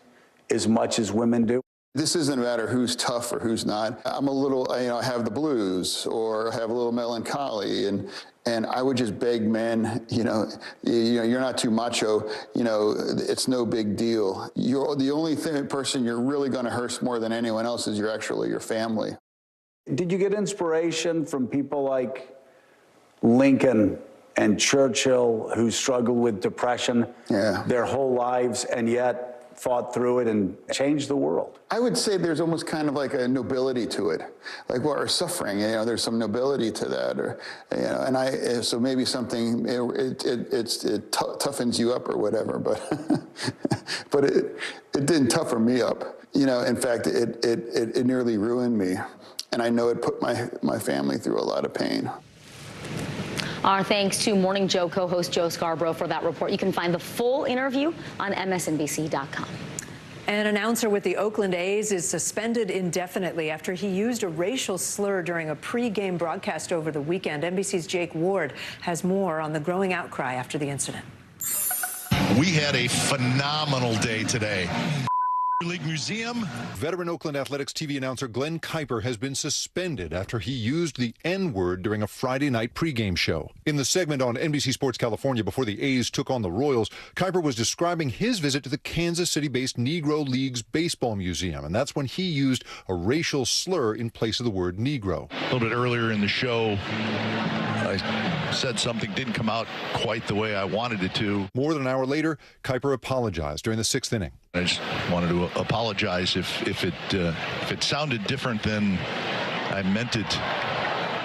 as much as women do.
This isn't a matter who's tough or who's not. I'm a little, I have the blues or have a little melancholy, and I would just beg men, you're not too macho, it's no big deal. You're the only person you're really going to hurt more than anyone else is your family.
Did you get inspiration from people like Lincoln and Churchill, who struggled with depression their whole lives and yet fought through it and changed the world?
I would say there's almost kind of like a nobility to it, or suffering. There's some nobility to that, and so maybe something it toughens you up or whatever, but it didn't toughen me up. In fact, it nearly ruined me, and I know it put my family through a lot of pain.
Our thanks to Morning Joe co-host Joe Scarborough for that report. You can find the full interview on msnbc.com.
An announcer with the Oakland A's is suspended indefinitely after he used a racial slur during a pre-game broadcast over the weekend. NBC's Jake Ward has more on the growing outcry after the incident.
We had a phenomenal day today. League Museum.
Veteran Oakland Athletics TV announcer Glenn Kuiper has been suspended after he used the N-word during a Friday night pregame show. In the segment on NBC Sports California before the A's took on the Royals, Kuiper was describing his visit to the Kansas City-based Negro Leagues Baseball Museum, and that's when he used a racial slur in place of the word Negro.
A little bit earlier in the show, I said something didn't come out quite the way I wanted it to.
More than an hour later, Kuiper apologized during the 6th inning.
I just wanted to apologize if it sounded different than I meant it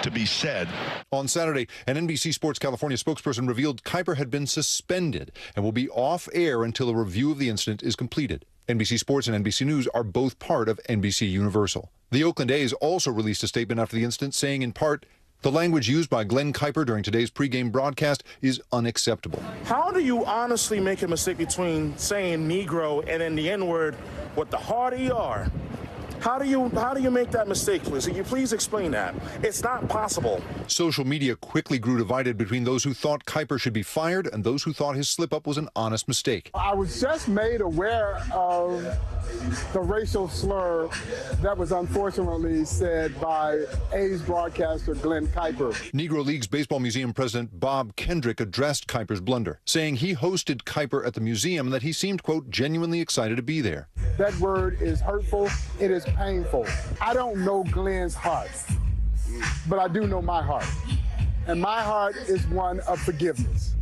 to be said.
On Saturday, an NBC Sports California spokesperson revealed Kuiper had been suspended and will be off air until a review of the incident is completed. NBC Sports and NBC News are both part of NBC Universal. The Oakland A's also released a statement after the incident saying, in part, the language used by Glenn Kuiper during today's pregame broadcast is unacceptable.
How do you honestly make a mistake between saying Negro and then the N-word with the hard ER? How do you make that mistake, please? Can you please explain that? It's not possible.
Social media quickly grew divided between those who thought Kuiper should be fired and those who thought his slip-up was an honest mistake.
I was just made aware of the racial slur that was unfortunately said by A's broadcaster Glenn Kuiper.
Negro Leagues Baseball Museum President Bob Kendrick addressed Kuiper's blunder, saying he hosted Kuiper at the museum and that he seemed, quote, genuinely excited to be there.
That word is hurtful. It is painful. I don't know Glenn's heart, but I do know my heart. And my heart is one of forgiveness.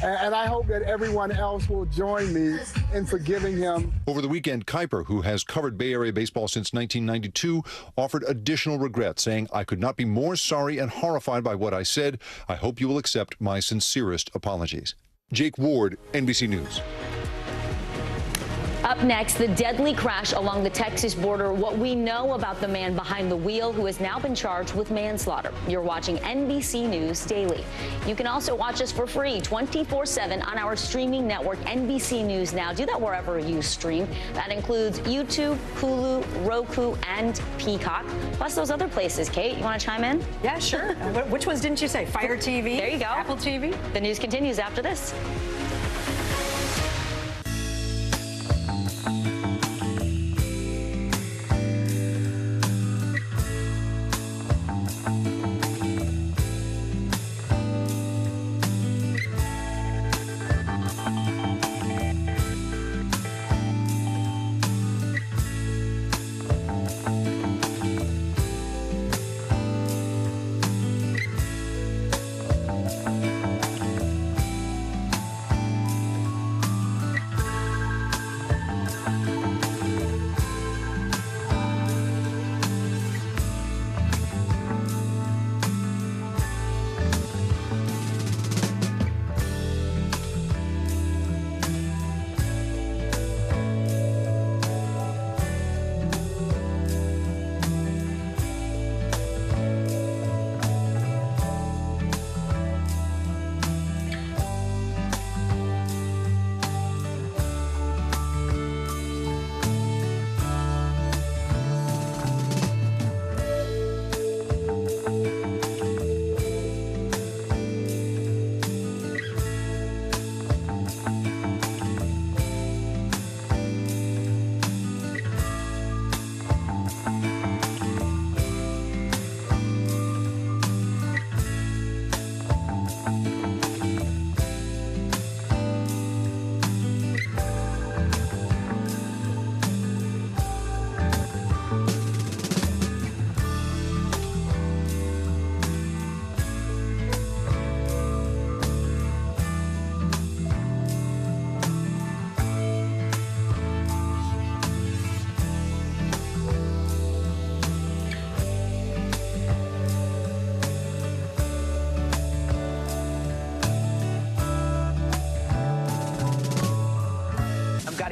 And I hope that everyone else will join me in forgiving him.
Over the weekend, Kuiper, who has covered Bay Area baseball since 1992, offered additional regret, saying, I could not be more sorry and horrified by what I said. I hope you will accept my sincerest apologies. Jake Ward, NBC News.
Up next, the deadly crash along the Texas border, what we know about the man behind the wheel who has now been charged with manslaughter. You're watching NBC News Daily. You can also watch us for free 24/7 on our streaming network, NBC News Now. Do that wherever you stream. That includes YouTube, Hulu, Roku, and Peacock, plus those other places. Kate, you want to chime in?
Yeah, sure. Which ones didn't you say? Fire TV?
There you go.
Apple TV?
The news continues after this.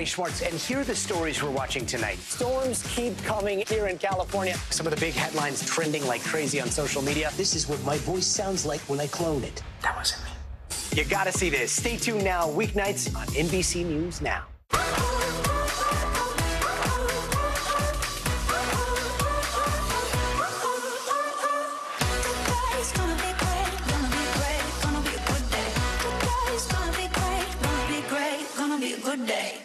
Patty Schwartz, and here are the stories we're watching tonight. Storms keep coming here in California. Some of the big headlines trending like crazy on social media.
This is what my voice sounds like when I clone it.
That wasn't me. You gotta see this. Stay tuned now, weeknights on NBC News Now.
Good day.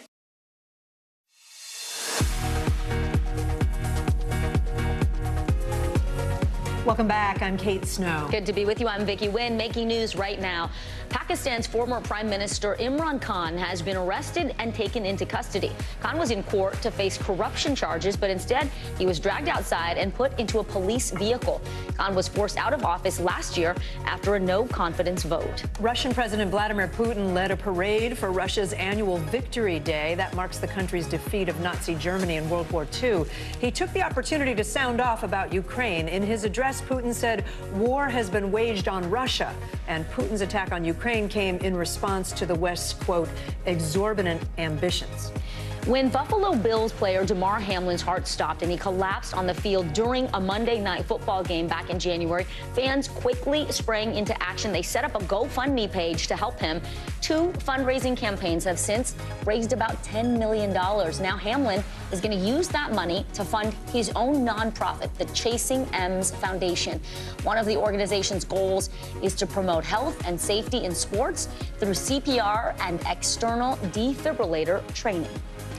Welcome back. I'm Kate Snow.
Good to be with you. I'm Vicki Nguyen. Making news right now. Pakistan's former Prime Minister Imran Khan has been arrested and taken into custody. Khan was in court to face corruption charges, but instead he was dragged outside and put into a police vehicle. Khan was forced out of office last year after a no-confidence vote.
Russian President Vladimir Putin led a parade for Russia's annual Victory Day. That marks the country's defeat of Nazi Germany in World War II. He took the opportunity to sound off about Ukraine. In his address, Putin said war has been waged on Russia, and Putin's attack on Ukraine came in response to the West's, quote, exorbitant ambitions.
When Buffalo Bills player Damar Hamlin's heart stopped and he collapsed on the field during a Monday Night Football game back in January, fans quickly sprang into action. They set up a GoFundMe page to help him. 2 fundraising campaigns have since raised about $10 million. Now Hamlin is going to use that money to fund his own nonprofit, the Chasing M's Foundation. One of the organization's goals is to promote health and safety in sports through CPR and external defibrillator training,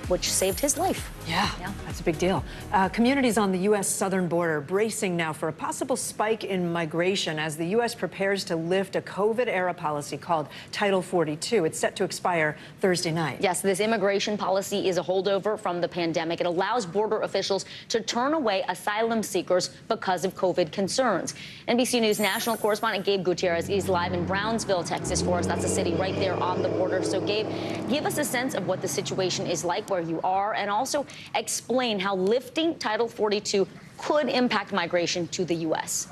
which saved his life.
Yeah, that's a big deal. Communities on the U.S. southern border bracing now for a possible spike in migration as the U.S. prepares to lift a COVID-era policy called Title 42. It's set to expire Thursday night.
Yes, this immigration policy is a holdover from the pandemic. It allows border officials to turn away asylum seekers because of COVID concerns. NBC News national correspondent Gabe Gutierrez is live in Brownsville, Texas for us. That's a city right there on the border. So, Gabe, give us a sense of what the situation is like where you are, and also explain how lifting Title 42 could impact migration to the U.S.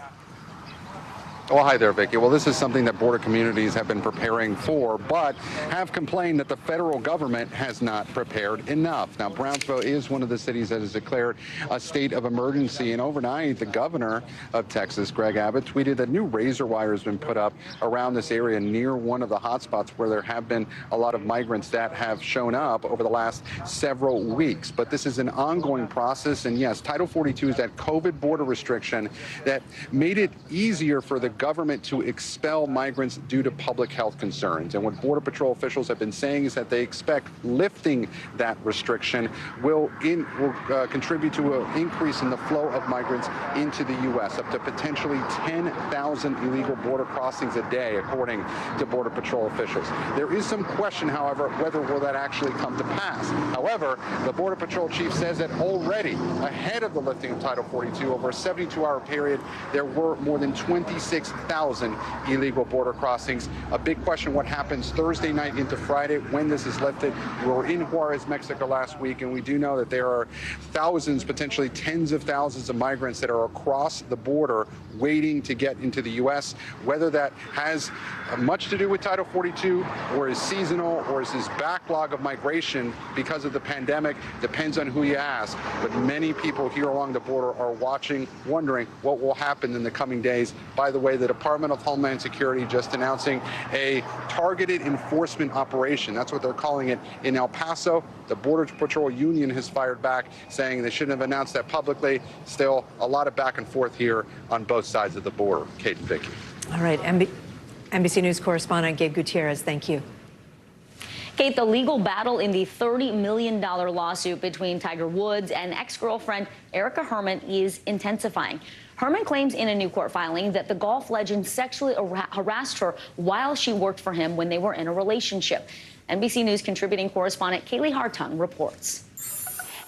Well, hi there, Vicki. Well, this is something that border communities have been preparing for, but have complained that the federal government has not prepared enough. Now, Brownsville is one of the cities that has declared a state of emergency, and overnight, the governor of Texas, Greg Abbott, tweeted that new razor wire has been put up around this area near one of the hotspots where there have been a lot of migrants that have shown up over the last several weeks. But this is an ongoing process, and yes, Title 42 is that COVID border restriction that made it easier for the government to expel migrants due to public health concerns. And what Border Patrol officials have been saying is that they expect lifting that restriction will contribute to an increase in the flow of migrants into the U.S., up to potentially 10,000 illegal border crossings a day, according to Border Patrol officials. There is some question, however, whether will that actually come to pass. However, the Border Patrol chief says that already, ahead of the lifting of Title 42, over a 72-hour period, there were more than 26,000 illegal border crossings. A big question, what happens Thursday night into Friday when this is lifted. We were in Juarez, Mexico last week, and we do know that there are thousands, potentially tens of thousands of migrants that are across the border waiting to get into the U.S. Whether that has much to do with Title 42 or is seasonal or is this backlog of migration because of the pandemic depends on who you ask. But many people here along the border are watching, wondering what will happen in the coming days. By the way, the Department of Homeland Security just announcing a targeted enforcement operation. That's what they're calling it in El Paso. The Border Patrol Union has fired back, saying they shouldn't have announced that publicly. Still, a lot of back and forth here on both sides of the border. Kate and Vicki.
All right, NBC News correspondent Gabe Gutierrez, thank you.
Kate, the legal battle in the $30 million lawsuit between Tiger Woods and ex-girlfriend Erica Herman is intensifying. Herman claims in a new court filing that the golf legend sexually harassed her while she worked for him when they were in a relationship. NBC News contributing correspondent Kaylee Hartung reports.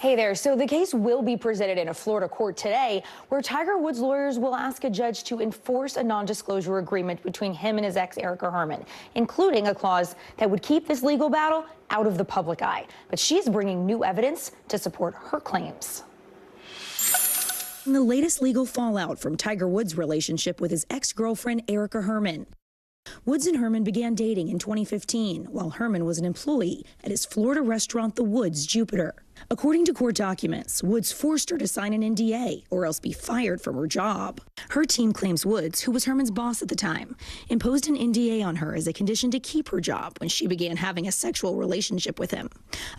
Hey there. So the case will be presented in a Florida court today, where Tiger Woods' lawyers will ask a judge to enforce a non-disclosure agreement between him and his ex, Erica Herman, including a clause that would keep this legal battle out of the public eye. But she's bringing new evidence to support her claims.
The latest legal fallout from Tiger Woods' relationship with his ex-girlfriend, Erica Herman.
Woods and Herman began dating in 2015 while Herman was an employee at his Florida restaurant, The Woods, Jupiter. According to court documents, Woods forced her to sign an NDA or else be fired from her job. Her team claims Woods, who was Herman's boss at the time, imposed an NDA on her as a condition to keep her job when she began having a sexual relationship with him.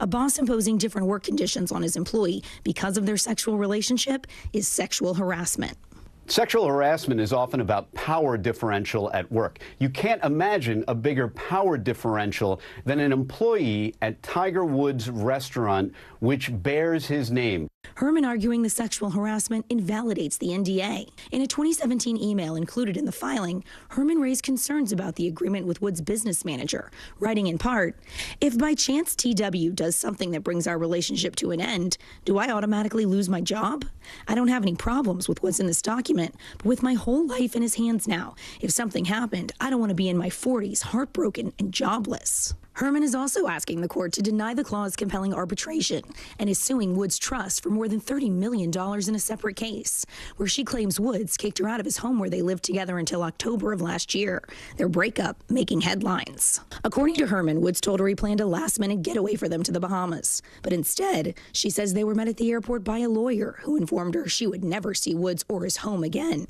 A boss imposing different work conditions on his employee because of their sexual relationship is sexual harassment.
Sexual harassment is often about power differential at work. You can't imagine a bigger power differential than an employee at Tiger Woods' restaurant, which bears his name.
Herman arguing the sexual harassment invalidates the NDA. In a 2017 email included in the filing, Herman raised concerns about the agreement with Woods' business manager, writing in part, "If by chance TW does something that brings our relationship to an end, do I automatically lose my job? I don't have any problems with what's in this document, but with my whole life in his hands now, if something happened, I don't want to be in my 40s heartbroken and jobless." Herman is also asking the court to deny the clause compelling arbitration and is suing Woods Trust for more than $30 million in a separate case, where she claims Woods kicked her out of his home where they lived together until October of last year, their breakup making headlines. According to Herman, Woods told her he planned a last-minute getaway for them to the Bahamas, but instead, she says they were met at the airport by a lawyer who informed her she would never see Woods or his home again.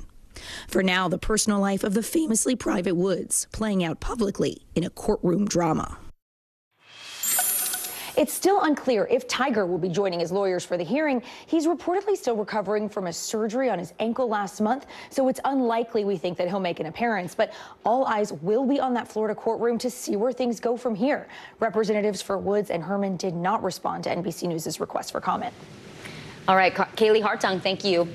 For now, the personal life of the famously private Woods playing out publicly in a courtroom drama. It's still unclear if Tiger will be joining his lawyers for the hearing. He's reportedly still recovering from a surgery on his ankle last month, so it's unlikely we think that he'll make an appearance. But all eyes will be on that Florida courtroom to see where things go from here. Representatives for Woods and Herman did not respond to NBC News' request for comment.
All right, Kaylee Hartung, thank you.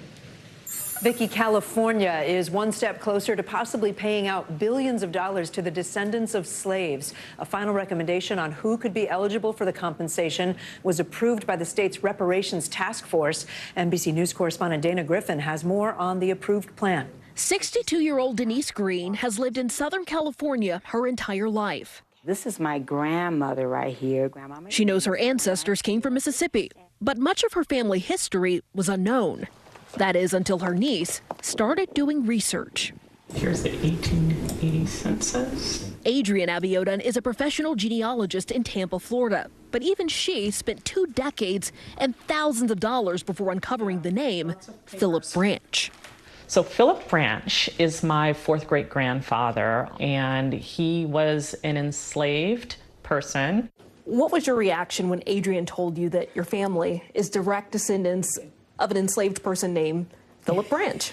Vicki, California is one step closer to possibly paying out billions of dollars to the descendants of slaves. A final recommendation on who could be eligible for the compensation was approved by the state's reparations task force. NBC News correspondent Dana Griffin has more on the approved plan.
62-year-old Denise Green has lived in Southern California her entire life.
This is my grandmother right here.
She knows her ancestors came from Mississippi, but much of her family history was unknown. That is, until her niece started doing research.
Here's the 1880 census.
Adrienne Abiodun is a professional genealogist in Tampa, Florida. But even she spent 2 decades and thousands of dollars before uncovering the name Philip Branch.
So Philip Branch is my 4th great grandfather, and he was an enslaved person.
What was your reaction when Adrienne told you that your family is direct descendants of an enslaved person named Philip Branch?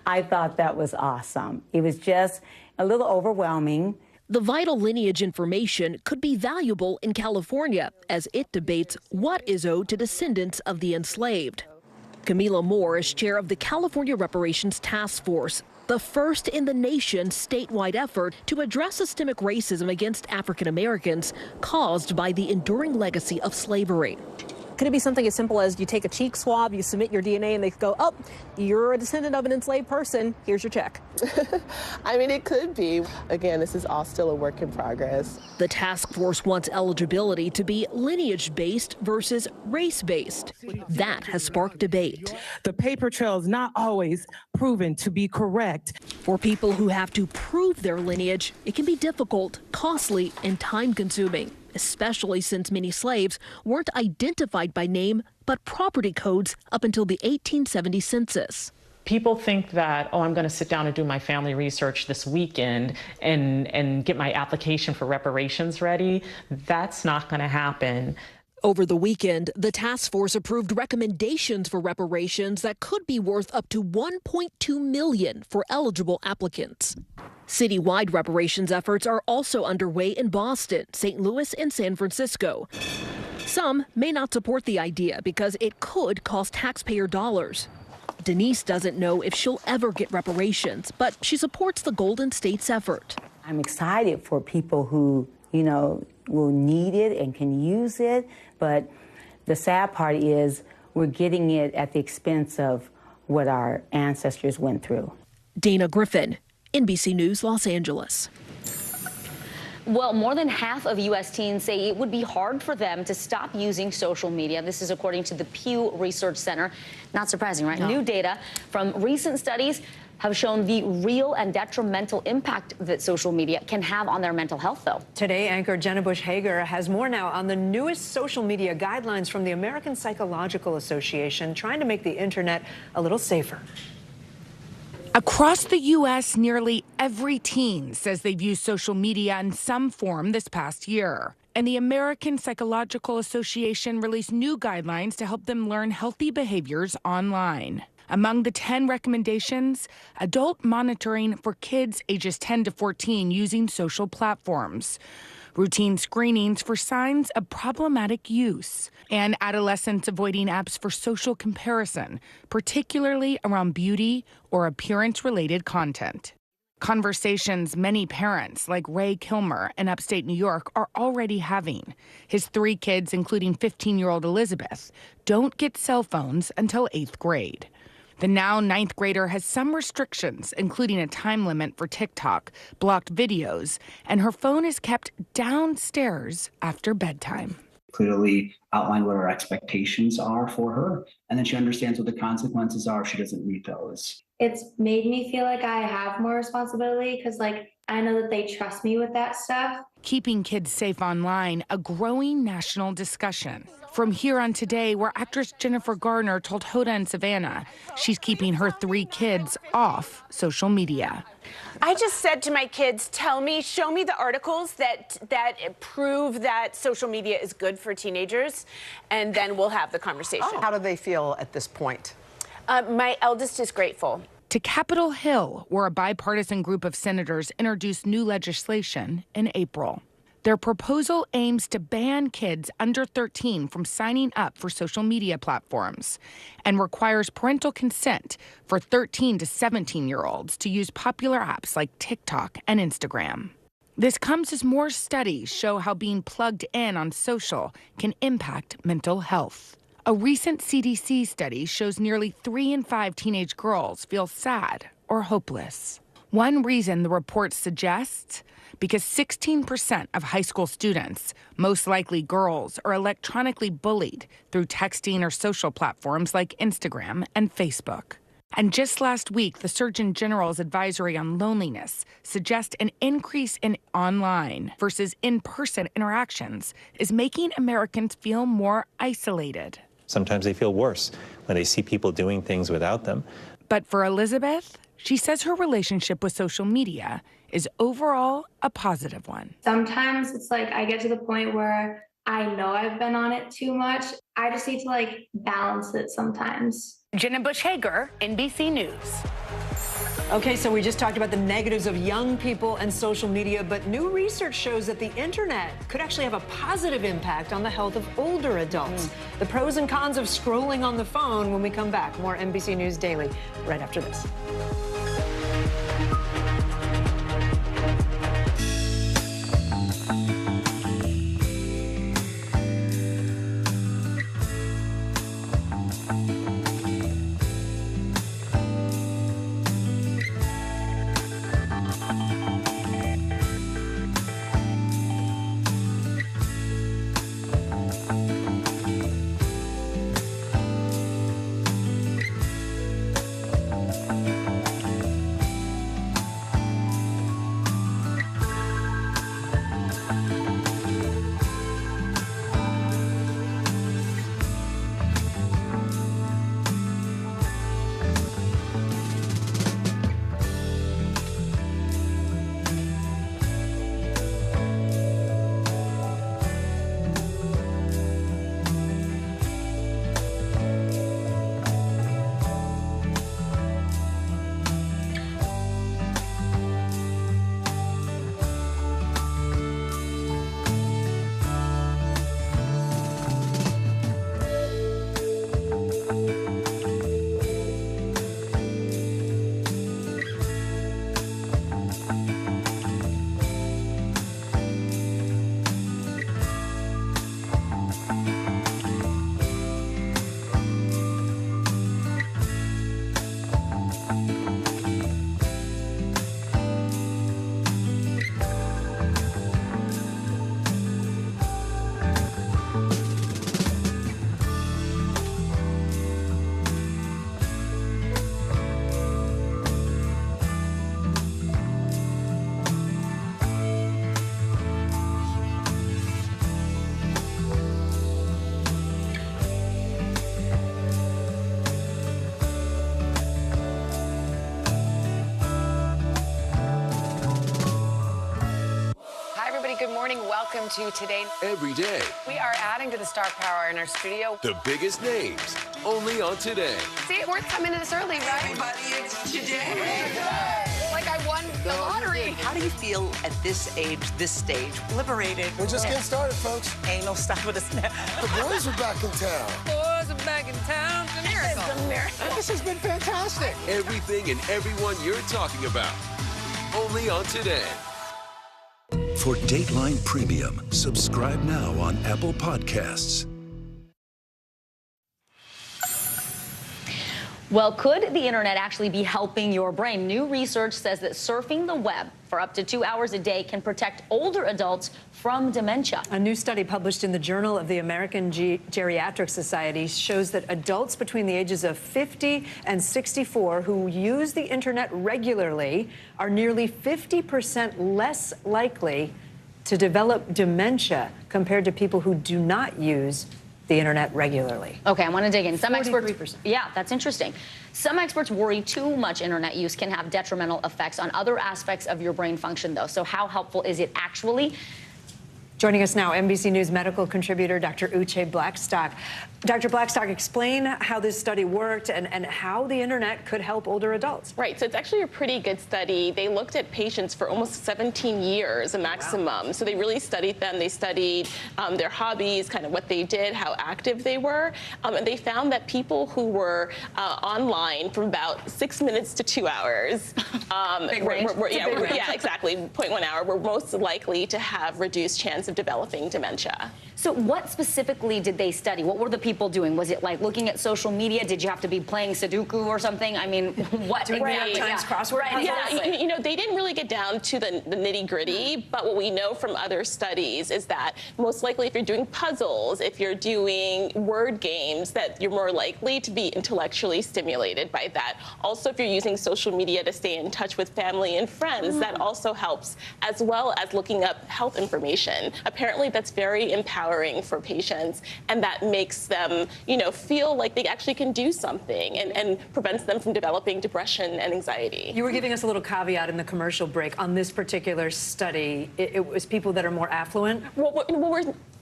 I thought that was awesome. It was just a little overwhelming.
The vital lineage information could be valuable in California as it debates what is owed to descendants of the enslaved. Camila Moore is chair of the California Reparations Task Force, the first in the nation's statewide effort to address systemic racism against African Americans caused by the enduring legacy of slavery. Could it be something as simple as you take a cheek swab, you submit your DNA, and they go, oh, you're a descendant of an enslaved person, here's your check?
I mean, it could be. Again, this is all still a work in progress.
The task force wants eligibility to be lineage-based versus race-based. That has sparked debate.
The paper trail is not always proven to be correct.
For people who have to prove their lineage, it can be difficult, costly, and time-consuming, especially since many slaves weren't identified by name but property codes up until the 1870 census.
People think that, oh, I'm going to sit down and do my family research this weekend and get my application for reparations ready. That's not going to happen.
Over the weekend, the task force approved recommendations for reparations that could be worth up to $1.2 million for eligible applicants. Citywide reparations efforts are also underway in Boston, St. Louis, and San Francisco. Some may not support the idea because it could cost taxpayer dollars. Denise doesn't know if she'll ever get reparations, but she supports the Golden State's effort.
I'm excited for people who, will need it and can use it. But the sad part is we're getting it at the expense of what our ancestors went through.
Dana Griffin, NBC News, Los Angeles.
Well, more than half of U.S. teens say it would be hard for them to stop using social media. This is according to the Pew Research Center. Not surprising, right? No. New data from recent studies have shown the real and detrimental impact that social media can have on their mental health, though.
Today, anchor Jenna Bush Hager has more now on the newest social media guidelines from the American Psychological Association, trying to make the internet a little safer.
Across the U.S., nearly every teen says they've used social media in some form this past year. And the American Psychological Association released new guidelines to help them learn healthy behaviors online. Among the 10 recommendations, adult monitoring for kids ages 10 to 14 using social platforms, routine screenings for signs of problematic use, and adolescents avoiding apps for social comparison, particularly around beauty or appearance-related content. Conversations many parents, like Ray Kilmer in upstate New York, are already having. His 3 kids, including 15-year-old Elizabeth, don't get cell phones until 8th grade. The now 9th grader has some restrictions, including a time limit for TikTok, blocked videos, and her phone is kept downstairs after bedtime.
Clearly outline what our expectations are for her, and then she understands what the consequences are if she doesn't meet those.
It's made me feel like I have more responsibility because, I know that they trust me with that stuff.
Keeping kids safe online, a growing national discussion. From Here on Today, where actress Jennifer Garner told Hoda and Savannah she's keeping her 3 kids off social media.
I just said to my kids, show me the articles that prove that social media is good for teenagers, and then we'll have the conversation.
How do they feel at this point?
My eldest is grateful.
To Capitol Hill, where a bipartisan group of senators introduced new legislation in April. Their proposal aims to ban kids under 13 from signing up for social media platforms and requires parental consent for 13 to 17-year-olds to use popular apps like TikTok and Instagram. This comes as more studies show how being plugged in on social can impact mental health. A recent CDC study shows nearly 3 in 5 teenage girls feel sad or hopeless. One reason the report suggests, because 16% of high school students, most likely girls, are electronically bullied through texting or social platforms like Instagram and Facebook. And just last week, the Surgeon General's advisory on loneliness suggests an increase in online versus in-person interactions is making Americans feel more isolated.
Sometimes they feel worse when they see people doing things without them.
But for Elizabeth, she says her relationship with social media is overall a positive one.
Sometimes it's I get to the point where I know I've been on it too much. I just need to balance it sometimes.
Jenna Bush Hager, NBC News.
Okay, so we just talked about the negatives of young people and social media, but new research shows that the internet could actually have a positive impact on the health of older adults. The pros and cons of scrolling on the phone when we come back. More NBC News Daily right after this.
morning. Welcome to Today.
Every day.
We are adding to the star power in our studio.
The biggest names, only on Today.
See, it worth coming to this early, right?
Everybody, it's Today.
Like I won the lottery.
How do you feel at this age, this stage? Liberated.
We're just getting started, folks.
Ain't no stopping us now.
The boys are back in town.
Boys are back in town. It's a miracle.
It's a miracle.
This has been fantastic.
Everything and everyone you're talking about, only on Today.
For Dateline Premium, subscribe now on Apple Podcasts.
Well, could the internet actually be helping your brain? New research says that surfing the web for up to 2 hours a day can protect older adults from dementia.
A new study published in the Journal of the American Geriatric Society shows that adults between the ages of 50 and 64 who use the internet regularly are nearly 50% less likely to develop dementia compared to people who do not use the internet regularly.
Okay, I want to dig in. Some
43%.
experts, yeah, that's interesting. Some experts worry too much internet use can have detrimental effects on other aspects of your brain function, though. So how helpful is it actually?
Joining us now, NBC News medical contributor Dr. Uche Blackstock. Dr. Blackstock, explain how this study worked and how the internet could help older adults.
Right, so it's actually a pretty good study. They looked at patients for almost 17 years, a maximum. Wow. So they really studied them. They studied their hobbies, kind of what they did, how active they were. And they found that people who were online from about 6 minutes to 2 hours, exactly, 0.1 hour, were most likely to have reduced chance of developing dementia.
So what specifically did they study? What were the people doing? Was it like looking at social media? Did you have to be playing Sudoku or something? I mean, what?
Doing crossword puzzles?
Yeah, you know, they didn't really get down to the nitty-gritty, but what we know from other studies is that most likely if you're doing puzzles, if you're doing word games, that you're more likely to be intellectually stimulated by that. Also, if you're using social media to stay in touch with family and friends, that also helps, as well as looking up health information. Apparently, that's very empowering for patients, and that makes them, you know, feel like they actually can do something and prevents them from developing depression and anxiety.
You were giving us a little caveat in the commercial break on this particular study. It was people that are more affluent?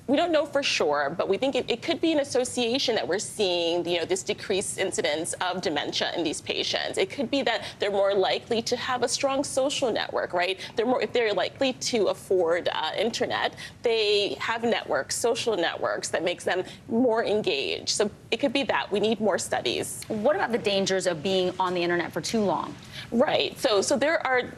We don't know for sure, but we think it could be an association that we're seeing, you know, this decreased incidence of dementia in these patients. It could be that they're more likely to have a strong social network, right? If they're likely to afford internet, they have networks, social networks that makes them more engaged. So it could be that. We need more studies.
What about the dangers of being on the internet for too long?
Right. So there are.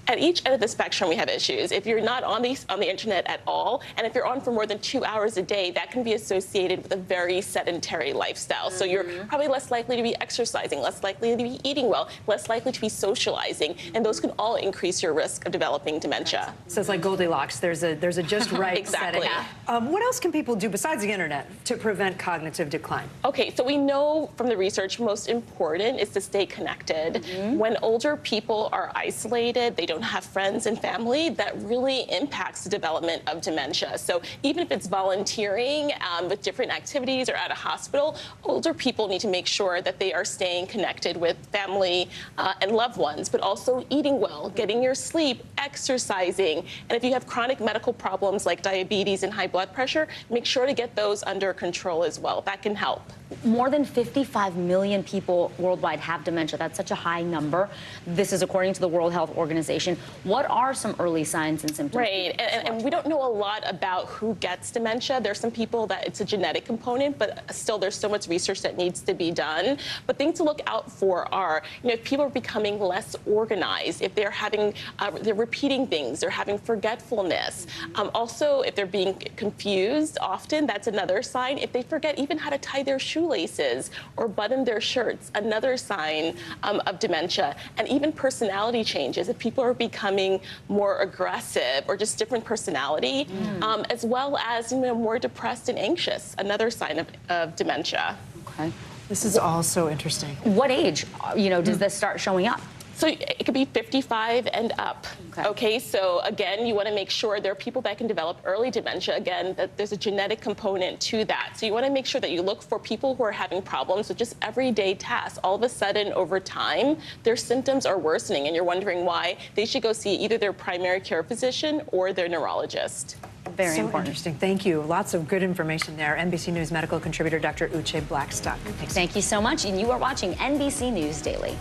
At each end of the spectrum, we have issues. If you're not on the internet at all, and if you're on for more than 2 hours a day, that can be associated with a very sedentary lifestyle. So you're probably less likely to be exercising, less likely to be eating well, less likely to be socializing, and those can all increase your risk of developing dementia.
So it's like Goldilocks. There's a just right
exactly.
setting. What else can people do besides the internet to prevent cognitive decline?
Okay, so we know from the research most important is to stay connected. When older people are isolated, they don't have friends and family, that really impacts the development of dementia. So even if it's volunteering with different activities or at a hospital, older people need to make sure that they are staying connected with family and loved ones, but also eating well, getting your sleep, exercising. And if you have chronic medical problems like diabetes and high blood pressure, make sure to get those under control as well. That can help.
More than 55 million people worldwide have dementia. That's such a high number. This is according to the World Health Organization. What are some early signs and symptoms?
Right, and we don't know a lot about who gets dementia. There's some people that it's a genetic component, but still there's so much research that needs to be done. But things to look out for are, you know, if people are becoming less organized, if they're having, they're repeating things, they're having forgetfulness. Also, if they're being confused often, that's another sign. If they forget even how to tie their shoelaces or button their shirts, another sign of dementia. And even personality changes. If people are becoming more aggressive or just different personality, as well as, you know, more depressed and anxious, another sign of dementia.
Okay.
This is all so interesting.
What age, you know, does this start showing up?
So it could be 55 and up. Okay, so again, you want to make sure there are people that can develop early dementia. Again, that there's a genetic component to that. So you want to make sure that you look for people who are having problems with just everyday tasks. All of a sudden, over time, their symptoms are worsening, and you're wondering why. They should go see either their primary care physician or their neurologist.
Very interesting. Thank you. Lots of good information there. NBC News medical contributor Dr. Uche Blackstock.
Thank you so much. And you are watching NBC News Daily.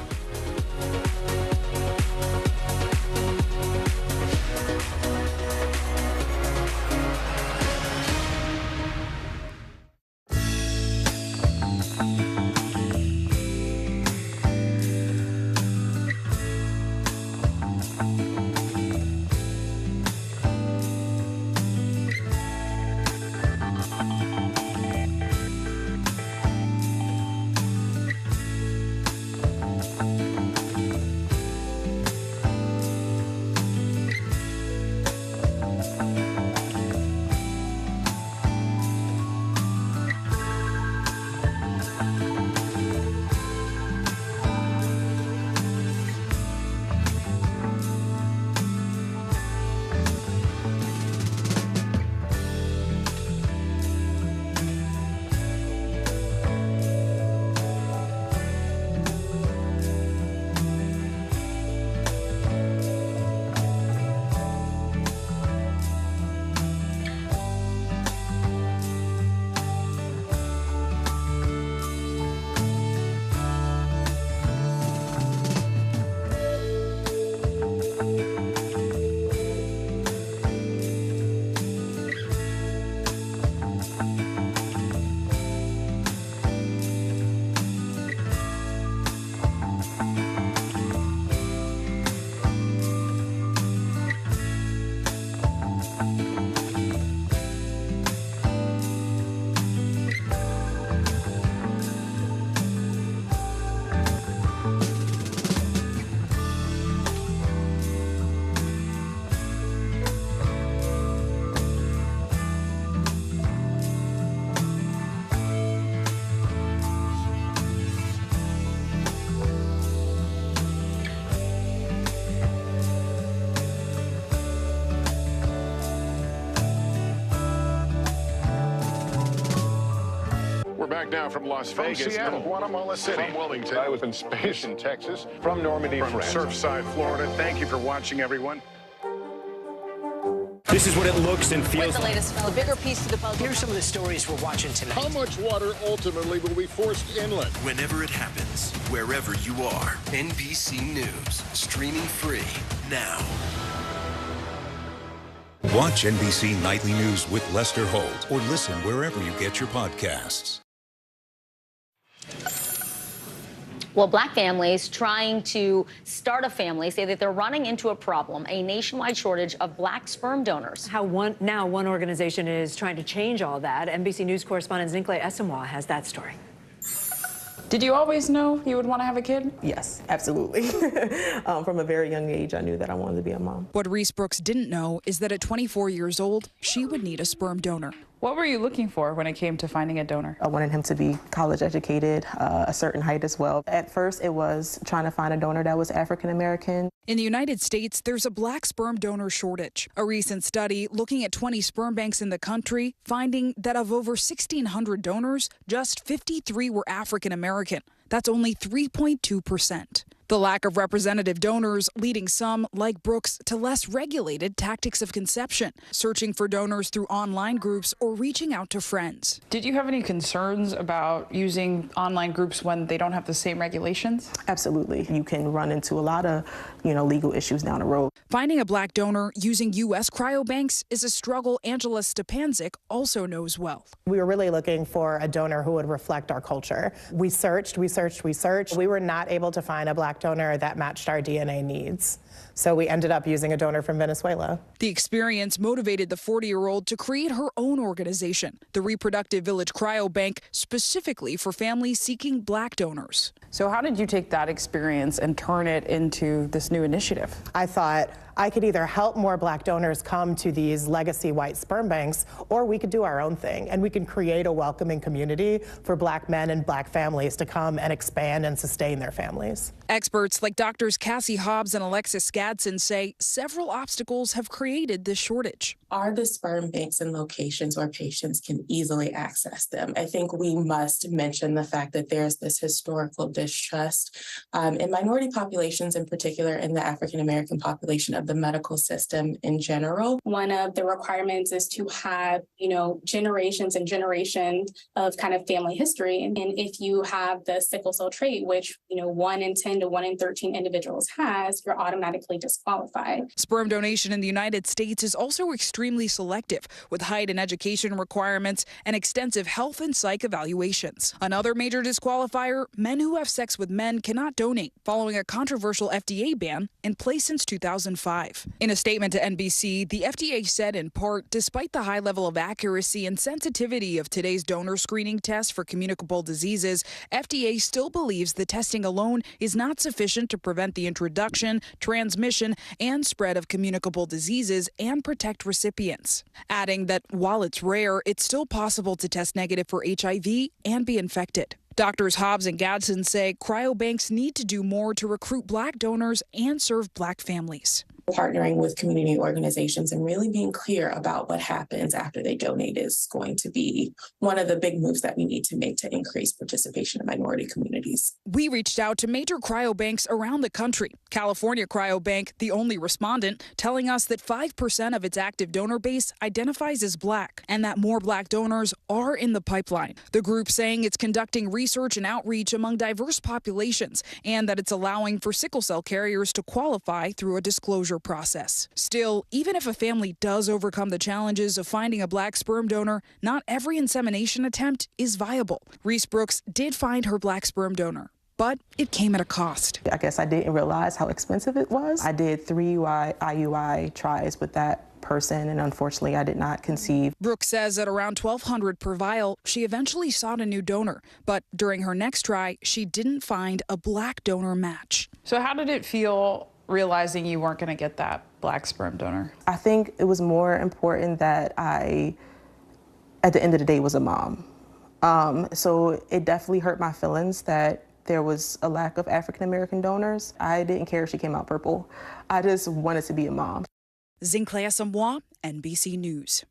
Back now from Las Vegas, from Seattle, Guatemala City, from Wilmington, I was in space in Texas, from Normandy, from Surfside, Florida. Thank you for watching, everyone.
This is what it looks and feels.
With the latest, a bigger piece to the puzzle.
Here's some of the stories we're watching tonight.
How much water ultimately will be forced inland?
Whenever it happens, wherever you are, NBC News, streaming free now. Watch NBC Nightly News with Lester Holt or listen wherever you get your podcasts.
Well, black families trying to start a family say that they're running into a problem, a nationwide shortage of black sperm donors.
How one organization is trying to change all that. NBC News correspondent Zincle Esemwa has that story.
Did you always know you would want to have a kid?
Yes, absolutely. From a very young age, I knew that I wanted to be a mom.
What Reese Brooks didn't know is that at 24 years old, she would need a sperm donor.
What were you looking for when it came to finding a donor?
I wanted him to be college educated, a certain height as well. At first, it was trying to find a donor that was African American.
In the United States, there's a black sperm donor shortage. A recent study looking at 20 sperm banks in the country, finding that of over 1,600 donors, just 53 were African American. That's only 3.2%. The lack of representative donors leading some, like Brooks, to less regulated tactics of conception, searching for donors through online groups or reaching out to friends.
Did you have any concerns about using online groups when they don't have the same regulations?
Absolutely. You can run into a lot of, legal issues down the road.
Finding a black donor using U.S. cryobanks is a struggle Angela Stepanczyk also knows well.
We were really looking for a donor who would reflect our culture. We searched. We were not able to find a black donor that matched our DNA needs. So we ended up using a donor from Venezuela.
The experience motivated the 40-year-old to create her own organization, the Reproductive Village Cryobank, specifically for families seeking black donors.
So how did you take that experience and turn it into this new initiative?
I thought, I could either help more Black donors come to these legacy white sperm banks, or we could do our own thing, and we can create a welcoming community for Black men and Black families to come and expand and sustain their families.
Experts like Doctors Cassie Hobbs and Alexis Gadsden say several obstacles have created this shortage.
Are the sperm banks in locations where patients can easily access them? I think we must mention the fact that there's this historical distrust in minority populations, in particular in the African American population, of the medical system in general.
One of the requirements is to have, generations and generations of kind of family history. And if you have the sickle cell trait, which, 1 in 10 to 1 in 13 individuals has, you're automatically disqualified.
Sperm donation in the United States is also extremely selective, with height and education requirements and extensive health and psych evaluations. Another major disqualifier, men who have sex with men cannot donate, following a controversial FDA ban in place since 2005. In a statement to NBC, the FDA said in part, despite the high level of accuracy and sensitivity of today's donor screening test for communicable diseases, FDA still believes the testing alone is not sufficient to prevent the introduction, transmission, and spread of communicable diseases and protect recipients. Adding that while it's rare, it's still possible to test negative for HIV and be infected. Doctors Hobbs and Gadsden say cryobanks need to do more to recruit Black donors and serve Black families.
Partnering with community organizations and really being clear about what happens after they donate is going to be one of the big moves that we need to make to increase participation in minority communities.
We reached out to major cryobanks around the country. California Cryobank, the only respondent, telling us that 5% of its active donor base identifies as Black and that more Black donors are in the pipeline. The group saying it's conducting research and outreach among diverse populations and that it's allowing for sickle cell carriers to qualify through a disclosure process. Still, even if a family does overcome the challenges of finding a Black sperm donor, not every insemination attempt is viable. Reese Brooks did find her Black sperm donor, but it came at a cost.
I guess I didn't realize how expensive it was. I did 3 IUI tries with that person, and unfortunately I did not conceive.
Brooks says at around $1,200 per vial, she eventually sought a new donor, but during her next try, she didn't find a Black donor match.
So how did it feel realizing you weren't going to get that Black sperm donor?
I think it was more important that I, at the end of the day, was a mom. So it definitely hurt my feelings that there was a lack of African-American donors. I didn't care if she came out purple. I just wanted to be a mom.
Zinclair Samoa, NBC News.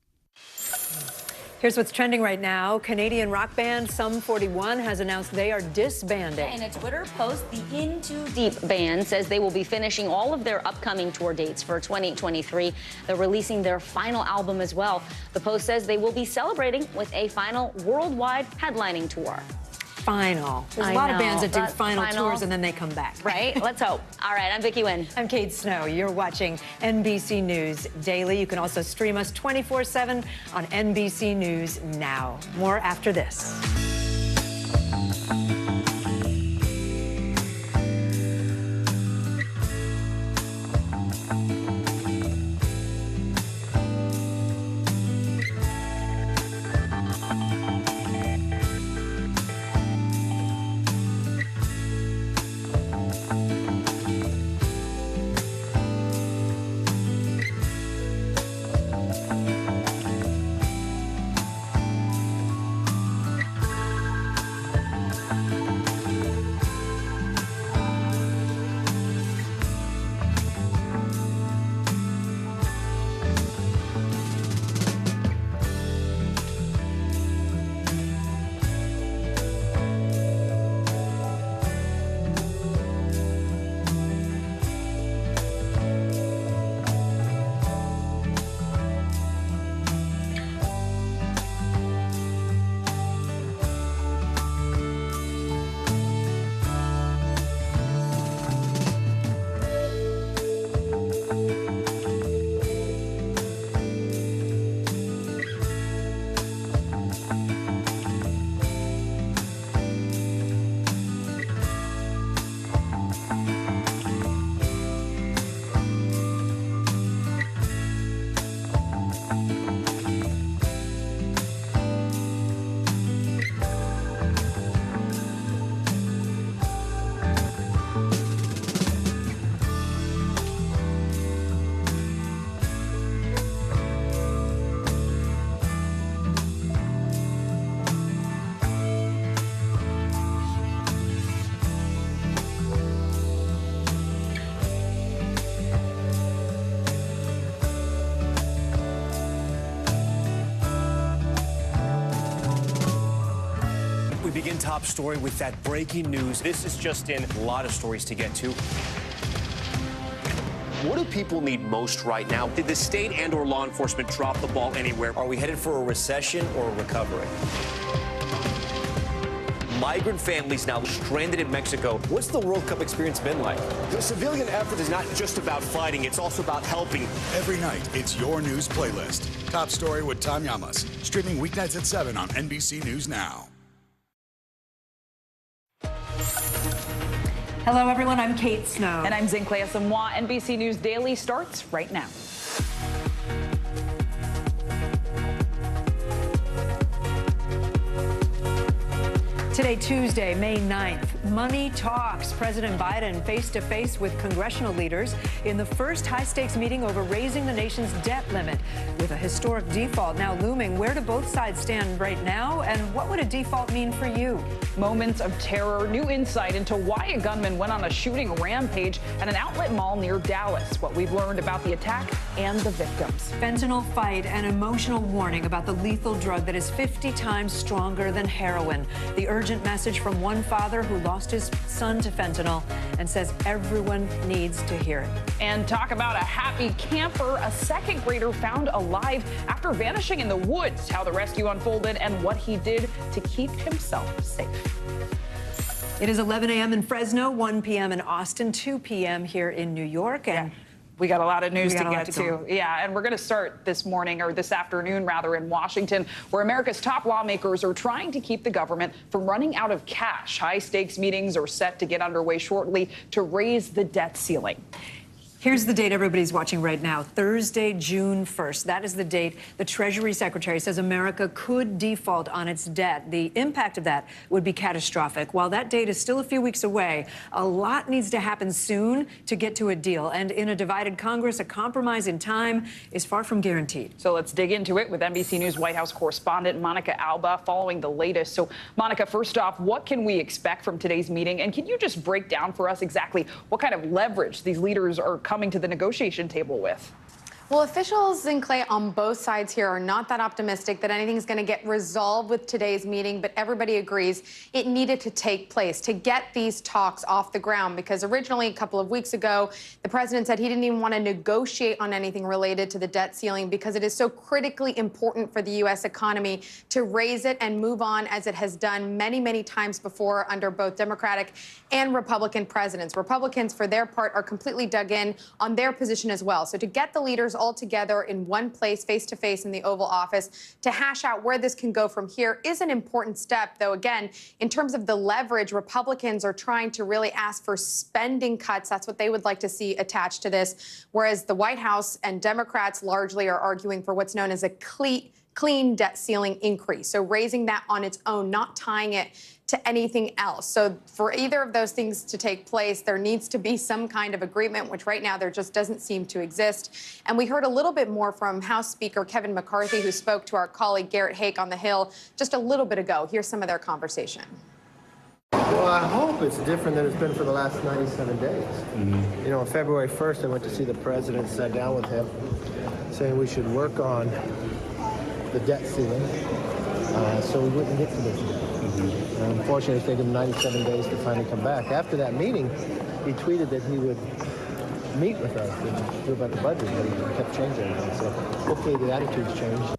Here's what's trending right now. Canadian rock band Sum 41 has announced they are disbanding.
In a Twitter post, the In Too Deep band says they will be finishing all of their upcoming tour dates for 2023. They're releasing their final album as well. The post says they will be celebrating with a final worldwide headlining tour.
Final. There's a lot of bands that do final tours and then they come back.
Right? Let's hope. All right, I'm Vicki Wynn.
I'm Kate Snow. You're watching NBC News Daily. You can also stream us 24/7 on NBC News Now. More after this.
top story with that breaking news. This is just in. A lot of stories to get to. What do people need most right now? Did the state and/or law enforcement drop the ball anywhere? Are we headed for a recession or a recovery? Migrant families now stranded in Mexico. What's the World Cup experience been like? The civilian effort is not just about fighting, it's also about helping.
Every night, it's your news playlist. Top Story with Tom Llamas. Streaming weeknights at 7 on NBC News Now.
Hello, everyone. I'm Kate Snow.
And I'm Zinklea Samoa. NBC News Daily starts right now.
Today, Tuesday, May 9th, money talks. President Biden face-to-face with congressional leaders in the first high-stakes meeting over raising the nation's debt limit. With a historic default now looming, where do both sides stand right now, and what would a default mean for you?
Moments of terror, new insight into why a gunman went on a shooting rampage at an outlet mall near Dallas, what we've learned about the attack and the victims.
Fentanyl fight, an emotional warning about the lethal drug that is 50 times stronger than heroin. The urgent message from one father who lost his son to fentanyl and says everyone needs to hear it.
And talk about a happy camper, a second grader found alive after vanishing in the woods, how the rescue unfolded and what he did to keep himself safe.
It is 11 a.m. in Fresno, 1 p.m. in Austin, 2 p.m. here in New York. And
we got a lot of news to get to. Yeah, and we're going to start this morning, or this afternoon, rather, in Washington, where America's top lawmakers are trying to keep the government from running out of cash. High-stakes meetings are set to get underway shortly to raise the debt ceiling.
Here's the date everybody's watching right now, Thursday, June 1st. That is the date the Treasury Secretary says America could default on its debt. The impact of that would be catastrophic. While that date is still a few weeks away, a lot needs to happen soon to get to a deal. And in a divided Congress, a compromise in time is far from guaranteed.
So let's dig into it with NBC News White House correspondent Monica Alba following the latest. So, Monica, first off, what can we expect from today's meeting? And can you just break down for us exactly what kind of leverage these leaders are coming to the negotiation table with?
Well, officials in Clay on both sides here are not that optimistic that anything's going to get resolved with today's meeting, but everybody agrees it needed to take place to get these talks off the ground, because originally a couple of weeks ago, the president said he didn't even want to negotiate on anything related to the debt ceiling because it is so critically important for the U.S. economy to raise it and move on, as it has done many, many times before under both Democratic and Republican presidents. Republicans, for their part, are completely dug in on their position as well. So to get the leaders all together in one place, face-to-face in the Oval Office, to hash out where this can go from here is an important step. Though, again, in terms of the leverage, Republicans are trying to really ask for spending cuts. That's what they would like to see attached to this, whereas the White House and Democrats largely are arguing for what's known as a clean debt ceiling increase. So raising that on its own, not tying it to anything else. So for either of those things to take place, there needs to be some kind of agreement, which right now there just doesn't seem to exist. And we heard a little bit more from House Speaker Kevin McCarthy, who spoke to our colleague Garrett Haake on the Hill just a little bit ago. Here's some of their conversation.
Well, I hope it's different than it's been for the last 97 days. Mm-hmm. You know, on February 1st, I went to see the president, sat down with him, saying we should work on the debt ceiling so we wouldn't get to this yet. Unfortunately, it's taken him 97 days to finally come back. After that meeting, he tweeted that he would meet with us and do about the budget, but he kept changing it. So hopefully the attitude's changed.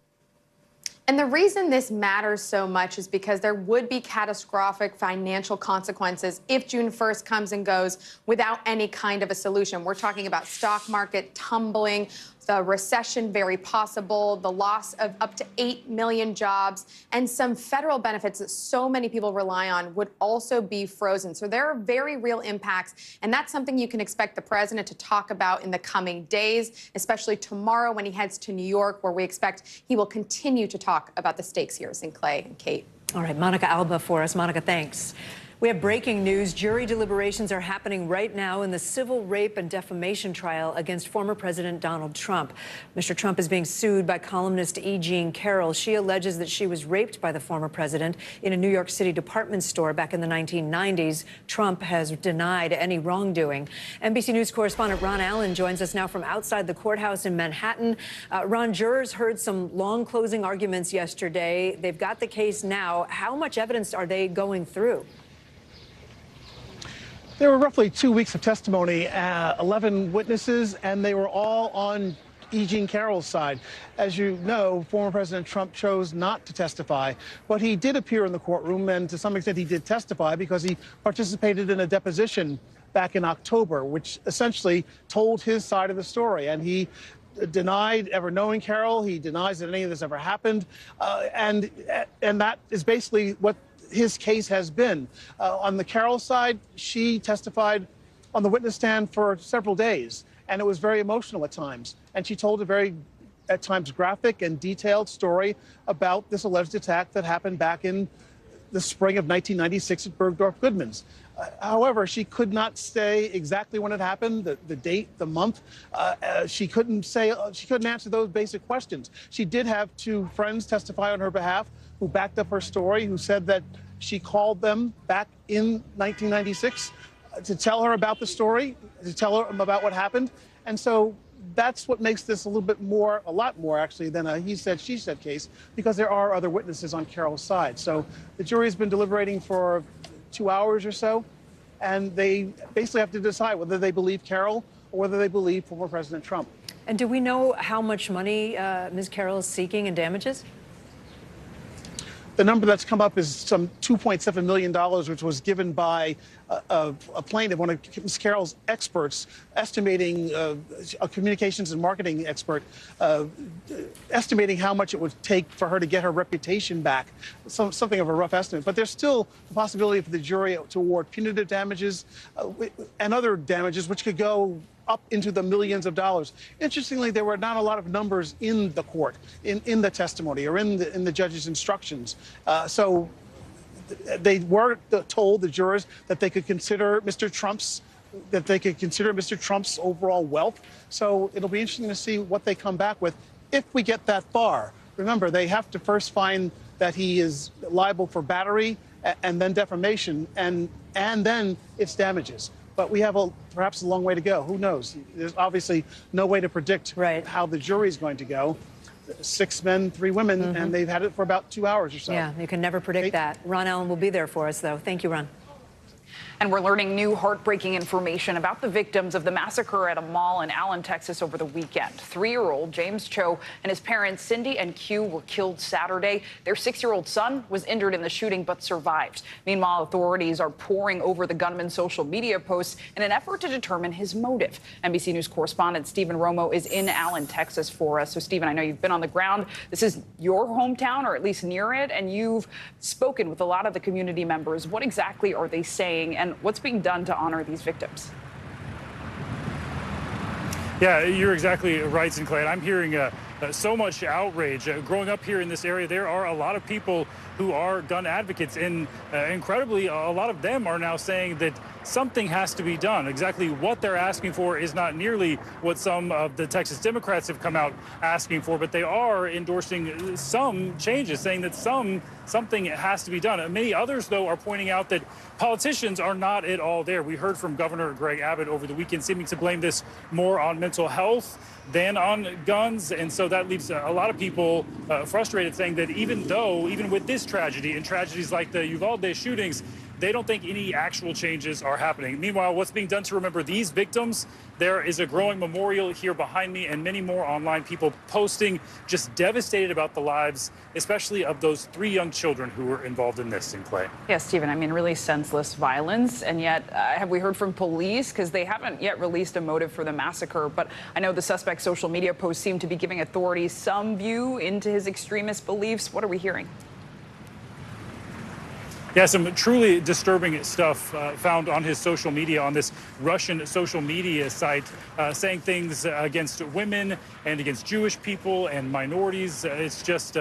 And the reason this matters so much is because there would be catastrophic financial consequences if June 1st comes and goes without any kind of a solution. We're talking about stock market tumbling, the recession very possible, the loss of up to 8 million jobs, and some federal benefits that so many people rely on would also be frozen. So there are very real impacts, and that's something you can expect the president to talk about in the coming days, especially tomorrow when he heads to New York, where we expect he will continue to talk about the stakes here. Clay and Kate.
All right, Monica Alba for us. Monica, thanks. We have breaking news. Jury deliberations are happening right now in the civil rape and defamation trial against former President Donald Trump. Mr. Trump is being sued by columnist E. Jean Carroll. She alleges that she was raped by the former president in a New York City department store back in the 1990s. Trump has denied any wrongdoing. NBC News correspondent Ron Allen joins us now from outside the courthouse in Manhattan. Ron, jurors heard some long closing arguments yesterday. They've got the case now. How much evidence are they going through?
There were roughly 2 weeks of testimony, 11 witnesses, and they were all on E. Jean Carroll's side. As you know, former President Trump chose not to testify, but he did appear in the courtroom, and to some extent he did testify because he participated in a deposition back in October, which essentially told his side of the story. And he denied ever knowing Carroll. He denies that any of this ever happened. And that is basically what his case has been. On the Carroll side, she testified on the witness stand for several days, and it was very emotional at times. And she told a very, at times, graphic and detailed story about this alleged attack that happened back in the spring of 1996 at Bergdorf Goodman's. However, she could not say exactly when it happened, the date, the month. She couldn't answer those basic questions. She did have two friends testify on her behalf who backed up her story, who said that she called them back in 1996 to tell her about the story, to tell her about what happened. And so that's what makes this a lot more actually than a he said, she said case, because there are other witnesses on Carroll's side. So the jury has been deliberating for 2 hours or so, and they basically have to decide whether they believe Carroll or whether they believe former President Trump.
And do we know how much money Ms. Carroll is seeking in damages?
The number that's come up is some $2.7 million, which was given by a plaintiff, one of Ms. Carroll's experts, estimating, a communications and marketing expert, estimating how much it would take for her to get her reputation back, something of a rough estimate. But there's still the possibility for the jury to award punitive damages and other damages, which could go up into the millions of dollars. Interestingly, there were not a lot of numbers in the court, in the testimony or in the judge's instructions. So they were told, the jurors, that they could consider Mr. Trump's overall wealth. So it'll be interesting to see what they come back with if we get that far. Remember, they have to first find that he is liable for battery and then defamation, and then it's damages. But we have perhaps a long way to go. Who knows? There's obviously no way to predict how the jury is going to go. 6 men, 3 women, and they've had it for about 2 hours or so.
Yeah, you can never predict that. Ron Allen will be there for us, though. Thank you, Ron.
And we're learning new heartbreaking information about the victims of the massacre at a mall in Allen, Texas over the weekend. 3-year-old James Cho and his parents, Cindy and Q, were killed Saturday. Their 6-year-old son was injured in the shooting but survived. Meanwhile, authorities are poring over the gunman's social media posts in an effort to determine his motive. NBC News correspondent Stephen Romo is in Allen, Texas for us. So, Stephen, I know you've been on the ground. This is your hometown, or at least near it, and you've spoken with a lot of the community members. What exactly are they saying, and what's being done to honor these victims?
Yeah, you're exactly right, Sinclair. I'm hearing so much outrage. Growing up here in this area, there are a lot of people who are gun advocates, and incredibly, a lot of them are now saying that something has to be done. Exactly what they're asking for is not nearly what some of the Texas Democrats have come out asking for, but they are endorsing some changes, saying that something has to be done. Many others, though, are pointing out that politicians are not at all there. We heard from Governor Greg Abbott over the weekend seeming to blame this more on mental health than on guns, and so that leaves a lot of people frustrated, saying that even with this tragedy and tragedies like the Uvalde shootings, they don't think any actual changes are happening. Meanwhile, what's being done to remember these victims? There is a growing memorial here behind me, and many more online, people posting, just devastated about the lives, especially of those 3 young children who were involved in this, Sinclair.
Yes, Stephen, I mean, really senseless violence. And yet, have we heard from police? Because they haven't yet released a motive for the massacre. But I know the suspect's social media posts seem to be giving authorities some view into his extremist beliefs. What are we hearing?
Yeah, some truly disturbing stuff found on his social media, on this Russian social media site, saying things against women and against Jewish people and minorities. It's just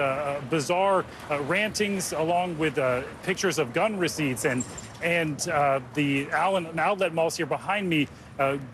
bizarre rantings, along with pictures of gun receipts and the outlet malls here behind me.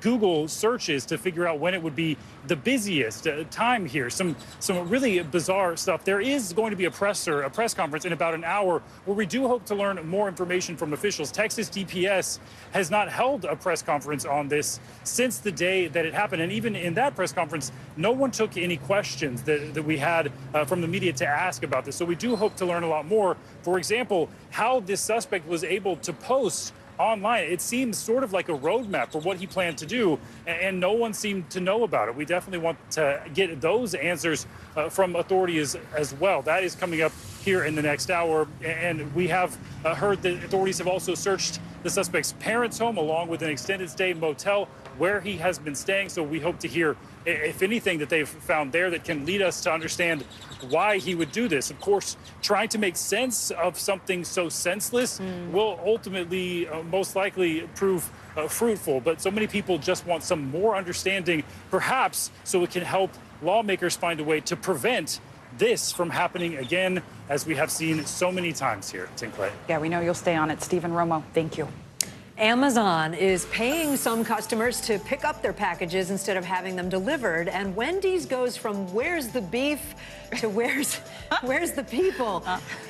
Google searches to figure out when it would be the busiest time here. Some really bizarre stuff. There is going to be a press conference in about an hour where we do hope to learn more information from officials. Texas DPS has not held a press conference on this since the day that it happened. And even in that press conference, no one took any questions that we had from the media to ask about this. So we do hope to learn a lot more. For example, how this suspect was able to post online. It seems sort of like a roadmap for what he planned to do, and no one seemed to know about it. We definitely want to get those answers from authorities as well. That is coming up here in the next hour, and we have heard that authorities have also searched the suspect's parents' home along with an extended stay motel where he has been staying. So we hope to hear, if anything, that they've found there that can lead us to understand why he would do this. Of course, trying to make sense of something so senseless will ultimately most likely prove fruitful. But so many people just want some more understanding, perhaps so it can help lawmakers find a way to prevent this from happening again, as we have seen so many times here at Clay.
Yeah, we know you'll stay on it. Stephen Romo, thank you.
Amazon is paying some customers to pick up their packages instead of having them delivered. And Wendy's goes from where's the beef to where's the people.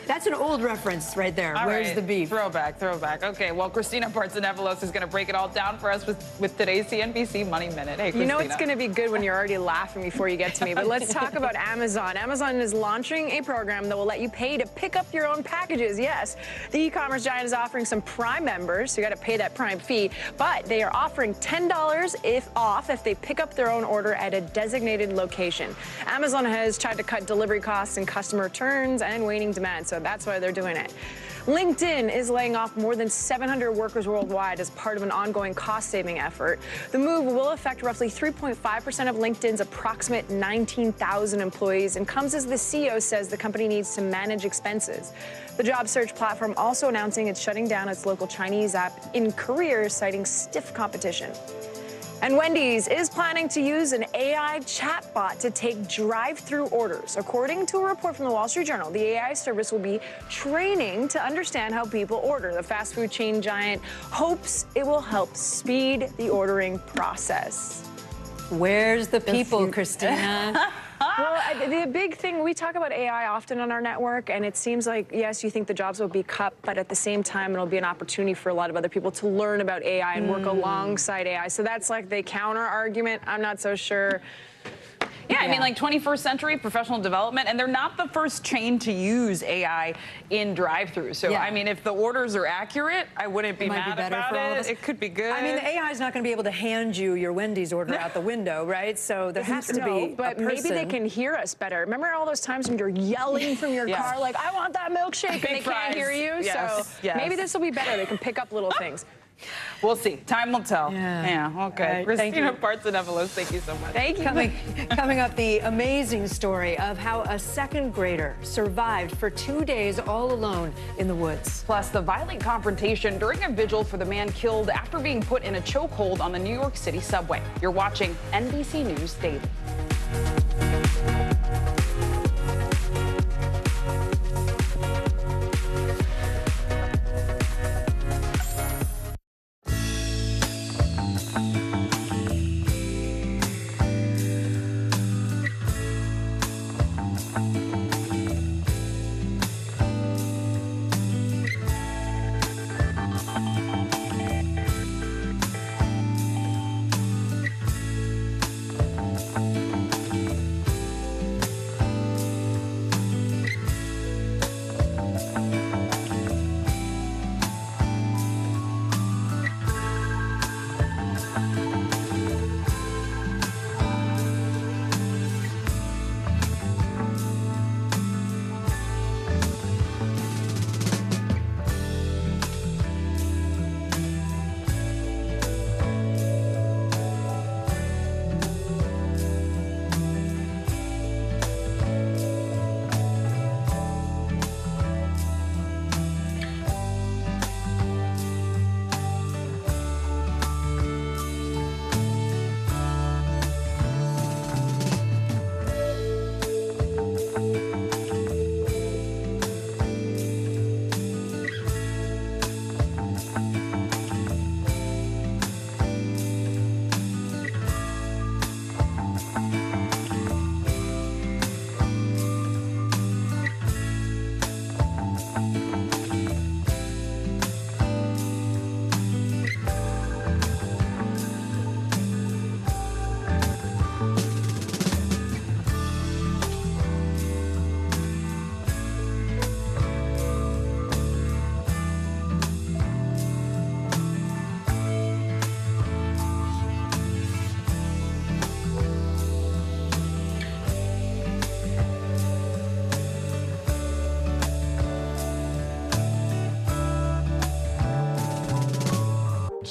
That's an old reference right there. Where's the beef?
Throwback. Okay, well, Christina Partsenevelos is going to break it all down for us with today's CNBC Money Minute. Hey, Christina.
You know it's going to be good when you're already laughing before you get to me. But let's talk about Amazon. Amazon is launching a program that will let you pay to pick up your own packages. Yes, the e-commerce giant is offering some Prime members, so you got to pay that Prime fee, but they are offering $10 off if they pick up their own order at a designated location. Amazon has tried to cut delivery costs and customer returns and waning demand, so that's why they're doing it. LinkedIn is laying off more than 700 workers worldwide as part of an ongoing cost-saving effort. The move will affect roughly 3.5% of LinkedIn's approximate 19,000 employees and comes as the CEO says the company needs to manage expenses. The job search platform also announcing it's shutting down its local Chinese app in Korea, citing stiff competition. And Wendy's is planning to use an AI chatbot to take drive-through orders. According to a report from the Wall Street Journal, the AI service will be training to understand how people order. The fast food chain giant hopes it will help speed the ordering process.
Where's the people, Christina?
Well, the big thing, we talk about AI often on our network, and it seems like, yes, you think the jobs will be cut, but at the same time, it'll be an opportunity for a lot of other people to learn about AI and work alongside AI. So that's like the counter argument. I'm not so sure.
Yeah, I mean, like 21st century professional development, and they're not the first chain to use AI in drive-thru. So, I mean, if the orders are accurate, I wouldn't be mad about it. It could be good.
I mean, the AI is not going to be able to hand you your Wendy's order out the window, right? So there has to be
but maybe they can hear us better. Remember all those times when you're yelling from your car, like, I want that milkshake, and they can't hear you?
Yes.
So maybe this will be better. They can pick up little things.
We'll see. Time will tell. Yeah, okay.
Right,
Christina Partsenevelos, thank you so much.
Thank you.
Coming up, the amazing story of how a second grader survived for 2 days all alone in the woods.
Plus, the violent confrontation during a vigil for the man killed after being put in a chokehold on the New York City subway. You're watching NBC News Daily.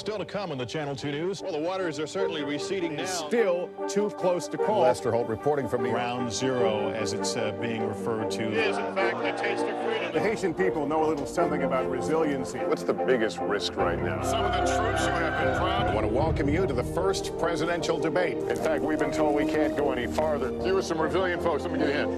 Still to come on the Channel 2 News.
Well, the waters are certainly receding now.
Still too close to call.
Lester Holt reporting from New York.
Ground zero, as it's being referred to.
It is, in fact, a taste of freedom.
The Haitian people know a little something about resiliency.
What's the biggest risk right now? Some of the troops who have been proud. I want to welcome you to the first presidential debate. In fact, we've been told we can't go any farther. You with some resilient folks. Let me get a hint.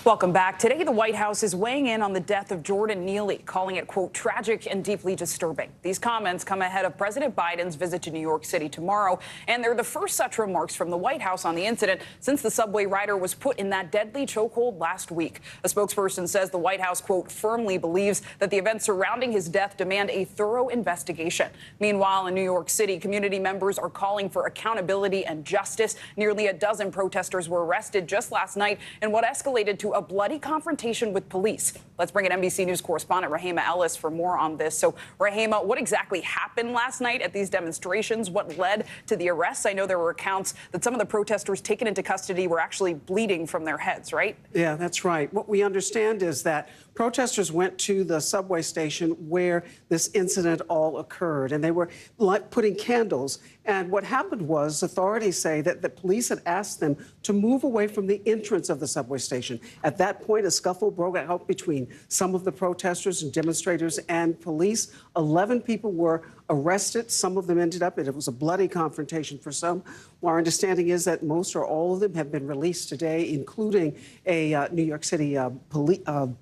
Welcome back. Today, the White House is weighing in on the death of Jordan Neely, calling it, quote, tragic and deeply disturbing. These comments come ahead of President Biden's visit to New York City tomorrow, and they're the first such remarks from the White House on the incident since the subway rider was put in that deadly chokehold last week. A spokesperson says the White House, quote, firmly believes that the events surrounding his death demand a thorough investigation. Meanwhile, in New York City, community members are calling for accountability and justice. Nearly a dozen protesters were arrested just last night in what escalated to a bloody confrontation with police. Let's bring in NBC News correspondent Rahema Ellis for more on this. So, Rahema, what exactly happened last night at these demonstrations? What led to the arrests? I know there were accounts that some of the protesters taken into custody were actually bleeding from their heads, right?
Yeah, that's right. What we understand is that protesters went to the subway station where this incident all occurred, and they were putting candles. And what happened was authorities say that the police had asked them to move away from the entrance of the subway station. At that point, a scuffle broke out between some of the protesters and demonstrators and police. 11 people were arrested. Some of them ended up, and it was a bloody confrontation for some. Well, our understanding is that most or all of them have been released today, including a New York City professional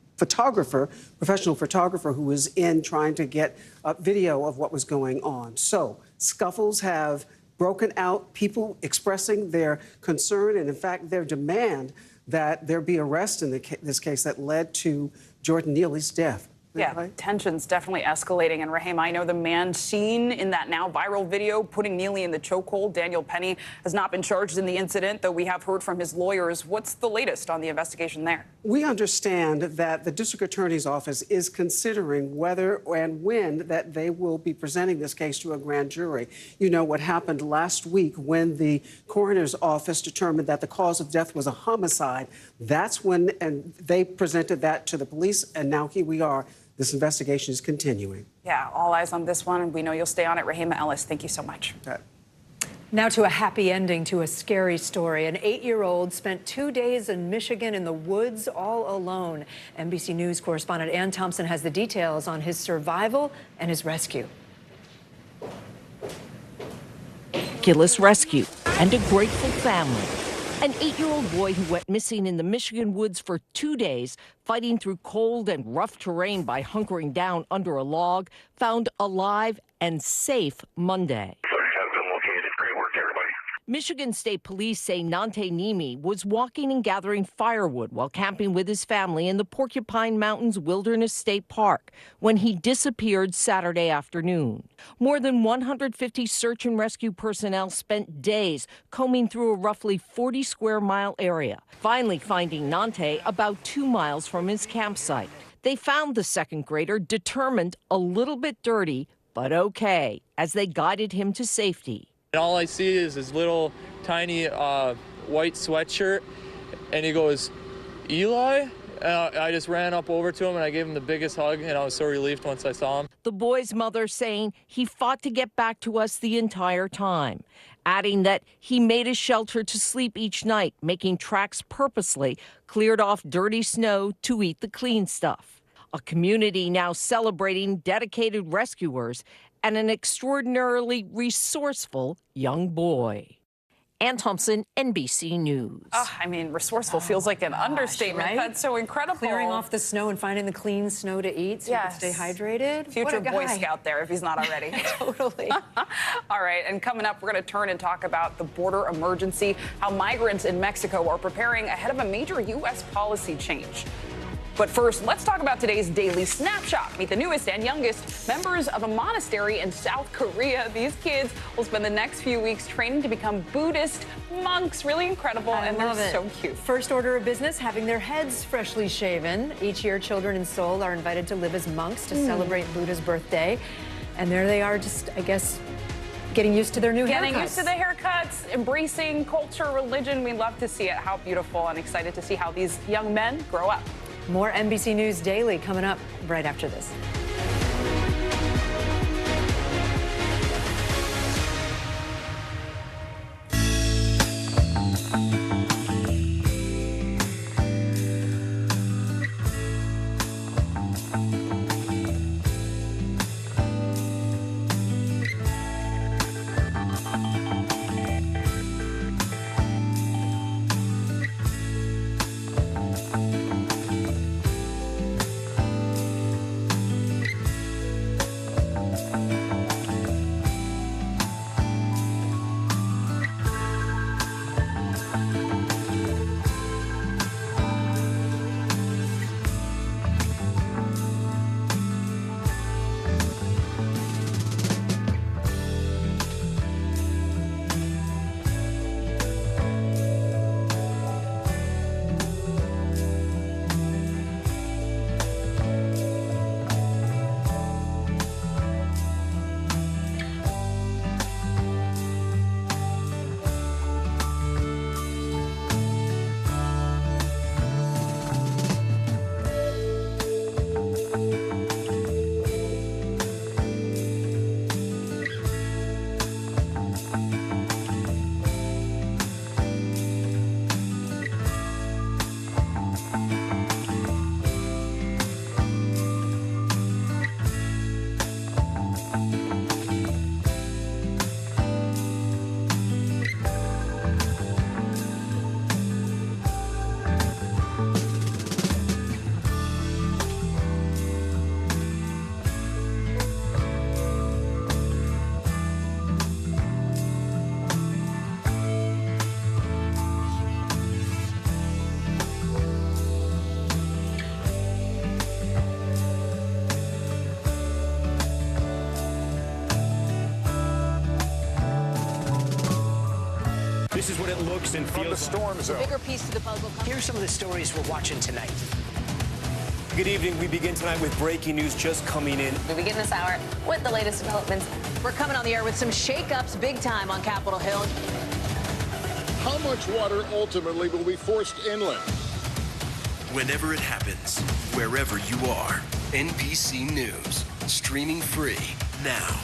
photographer who was in trying to get video of what was going on. So scuffles have broken out, people expressing their concern and, in fact, their demand that there be arrest in this case that led to Jordan Neely's death.
Yeah,
right?
Tensions definitely escalating. And Rahema, I know the man seen in that now viral video putting Neely in the chokehold, Daniel Penny, has not been charged in the incident, though we have heard from his lawyers. What's the latest on the investigation there?
We understand that the district attorney's office is considering whether and when that they will be presenting this case to a grand jury. You know what happened last week when the coroner's office determined that the cause of death was a homicide. That's when they presented that to the police, and now here we are. This investigation is continuing.
Yeah, all eyes on this one, and we know you'll stay on it. Rahema Ellis, thank you so much.
Okay.
Now to a happy ending to a scary story. An 8-year-old spent 2 days in Michigan in the woods all alone. NBC News correspondent Ann Thompson has the details on his survival and his rescue.
Miraculous rescue and a grateful family. An 8-year-old boy who went missing in the Michigan woods for 2 days, fighting through cold and rough terrain by hunkering down under a log, found alive and safe Monday. Michigan State Police say Nante Nimi was walking and gathering firewood while camping with his family in the Porcupine Mountains Wilderness State Park when he disappeared Saturday afternoon. More than 150 search and rescue personnel spent days combing through a roughly 40-square-mile area, finally finding Nante about 2 miles from his campsite. They found the second grader determined, a little bit dirty, but okay, as they guided him to safety.
And all I see is his little tiny white sweatshirt, and he goes, "Eli?" And I just ran up over to him and I gave him the biggest hug, and I was so relieved once I saw him.
The boy's mother saying he fought to get back to us the entire time, adding that he made a shelter to sleep each night, making tracks purposely, cleared off dirty snow to eat the clean stuff. A community now celebrating dedicated rescuers and an extraordinarily resourceful young boy. Ann Thompson, NBC News.
I mean, resourceful feels like an understatement.
Right?
That's so incredible.
Clearing off the snow and finding the clean snow to eat so you can stay hydrated.
Future Boy Scout there, if he's not already.
Totally.
All right, and coming up, we're going to turn and talk about the border emergency, how migrants in Mexico are preparing ahead of a major U.S. policy change. But first, let's talk about today's Daily Snapshot. Meet the newest and youngest members of a monastery in South Korea. These kids will spend the next few weeks training to become Buddhist monks. Really incredible, and they're so cute.
First order of business, having their heads freshly shaven. Each year, children in Seoul are invited to live as monks to celebrate Buddha's birthday. And there they are, just, I guess, Getting used to their new haircuts.
Getting used to the haircuts, embracing culture, religion. We love to see it. How beautiful, and excited to see how these young men grow up.
More NBC News Daily coming up right after this.
This is what it looks and feels
From the storm zone.
Bigger piece to the puzzle.
Here's some of the stories we're watching tonight.
Good evening. We begin tonight with breaking news just coming in.
We begin this hour with the latest developments. We're coming on the air with some shakeups big time on Capitol Hill.
How much water ultimately will be forced inland?
Whenever it happens, wherever you are, NBC News, streaming free now.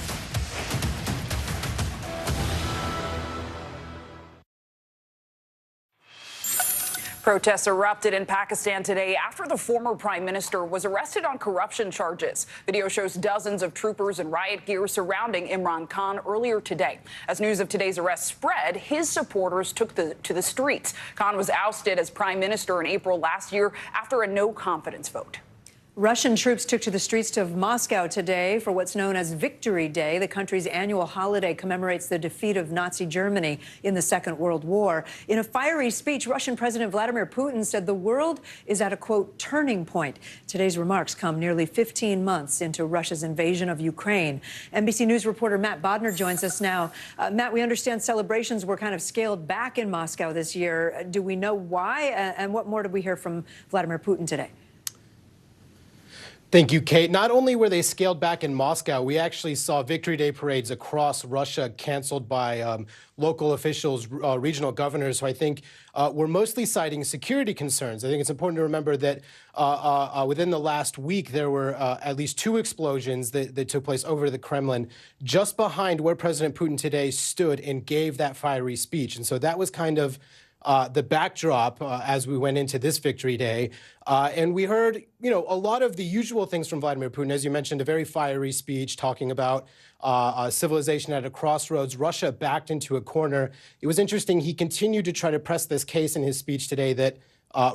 Protests erupted in Pakistan today after the former prime minister was arrested on corruption charges. Video shows dozens of troopers in riot gear surrounding Imran Khan earlier today. As news of today's arrest spread, his supporters took to the streets. Khan was ousted as prime minister in April last year after a no-confidence vote.
Russian troops took to the streets of Moscow today for what's known as Victory Day. The country's annual holiday commemorates the defeat of Nazi Germany in the Second World War. In a fiery speech, Russian President Vladimir Putin said the world is at a, quote, turning point. Today's remarks come nearly 15 months into Russia's invasion of Ukraine. NBC News reporter Matt Bodner joins us now. Matt, we understand celebrations were kind of scaled back in Moscow this year. Do we know why? And what more did we hear from Vladimir Putin today?
Thank you, Kate. Not only were they scaled back in Moscow, we actually saw Victory Day parades across Russia canceled by local officials, regional governors, who I think were mostly citing security concerns. I think it's important to remember that within the last week, there were at least 2 explosions that took place over the Kremlin, just behind where President Putin today stood and gave that fiery speech. And so that was kind of the backdrop as we went into this Victory Day. And we heard, a lot of the usual things from Vladimir Putin. As you mentioned, a very fiery speech talking about civilization at a crossroads. Russia backed into a corner. It was interesting. He continued to try to press this case in his speech today that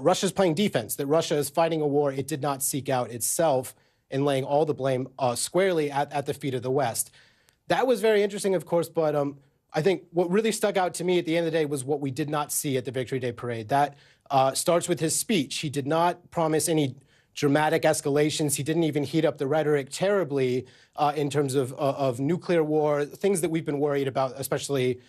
Russia's playing defense, that Russia is fighting a war it did not seek out itself, and laying all the blame squarely at the feet of the West. That was very interesting, of course, but I think what really stuck out to me at the end of the day was what we did not see at the Victory Day parade. That starts with his speech. He did not promise any dramatic escalations. He didn't even heat up the rhetoric terribly in terms of nuclear war, things that we've been worried about, especially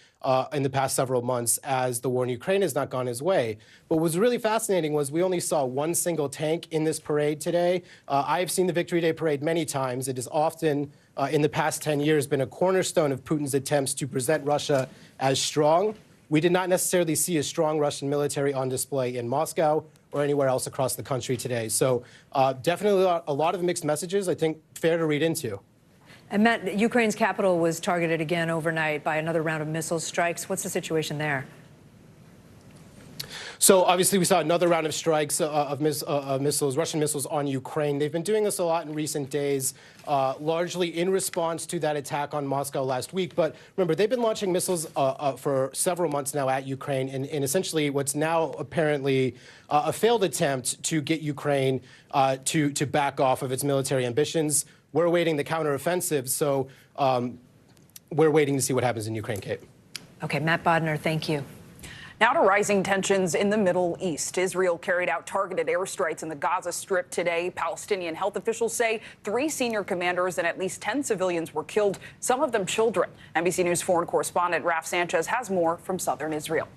in the past several months as the war in Ukraine has not gone his way. But what was really fascinating was we only saw one single tank in this parade today. I've seen the Victory Day parade many times. It is often in the past 10 years been a cornerstone of Putin's attempts to present Russia as strong. We did not necessarily see a strong Russian military on display in Moscow or anywhere else across the country today. So definitely a lot of mixed messages, I think, fair to read into.
And Matt, Ukraine's capital was targeted again overnight by another round of missile strikes. What's the situation there?
So obviously we saw another round of strikes of missiles, Russian missiles on Ukraine. They've been doing this a lot in recent days, largely in response to that attack on Moscow last week. But remember, they've been launching missiles for several months now at Ukraine in essentially what's now apparently a failed attempt to get Ukraine to back off of its military ambitions. We're awaiting the counteroffensive, so we're waiting to see what happens in Ukraine, Kate.
Okay, Matt Bodner, thank you.
Now to rising tensions in the Middle East. Israel carried out targeted airstrikes in the Gaza Strip today. Palestinian health officials say 3 senior commanders and at least 10 civilians were killed, some of them children. NBC News foreign correspondent Raf Sanchez has more from southern Israel.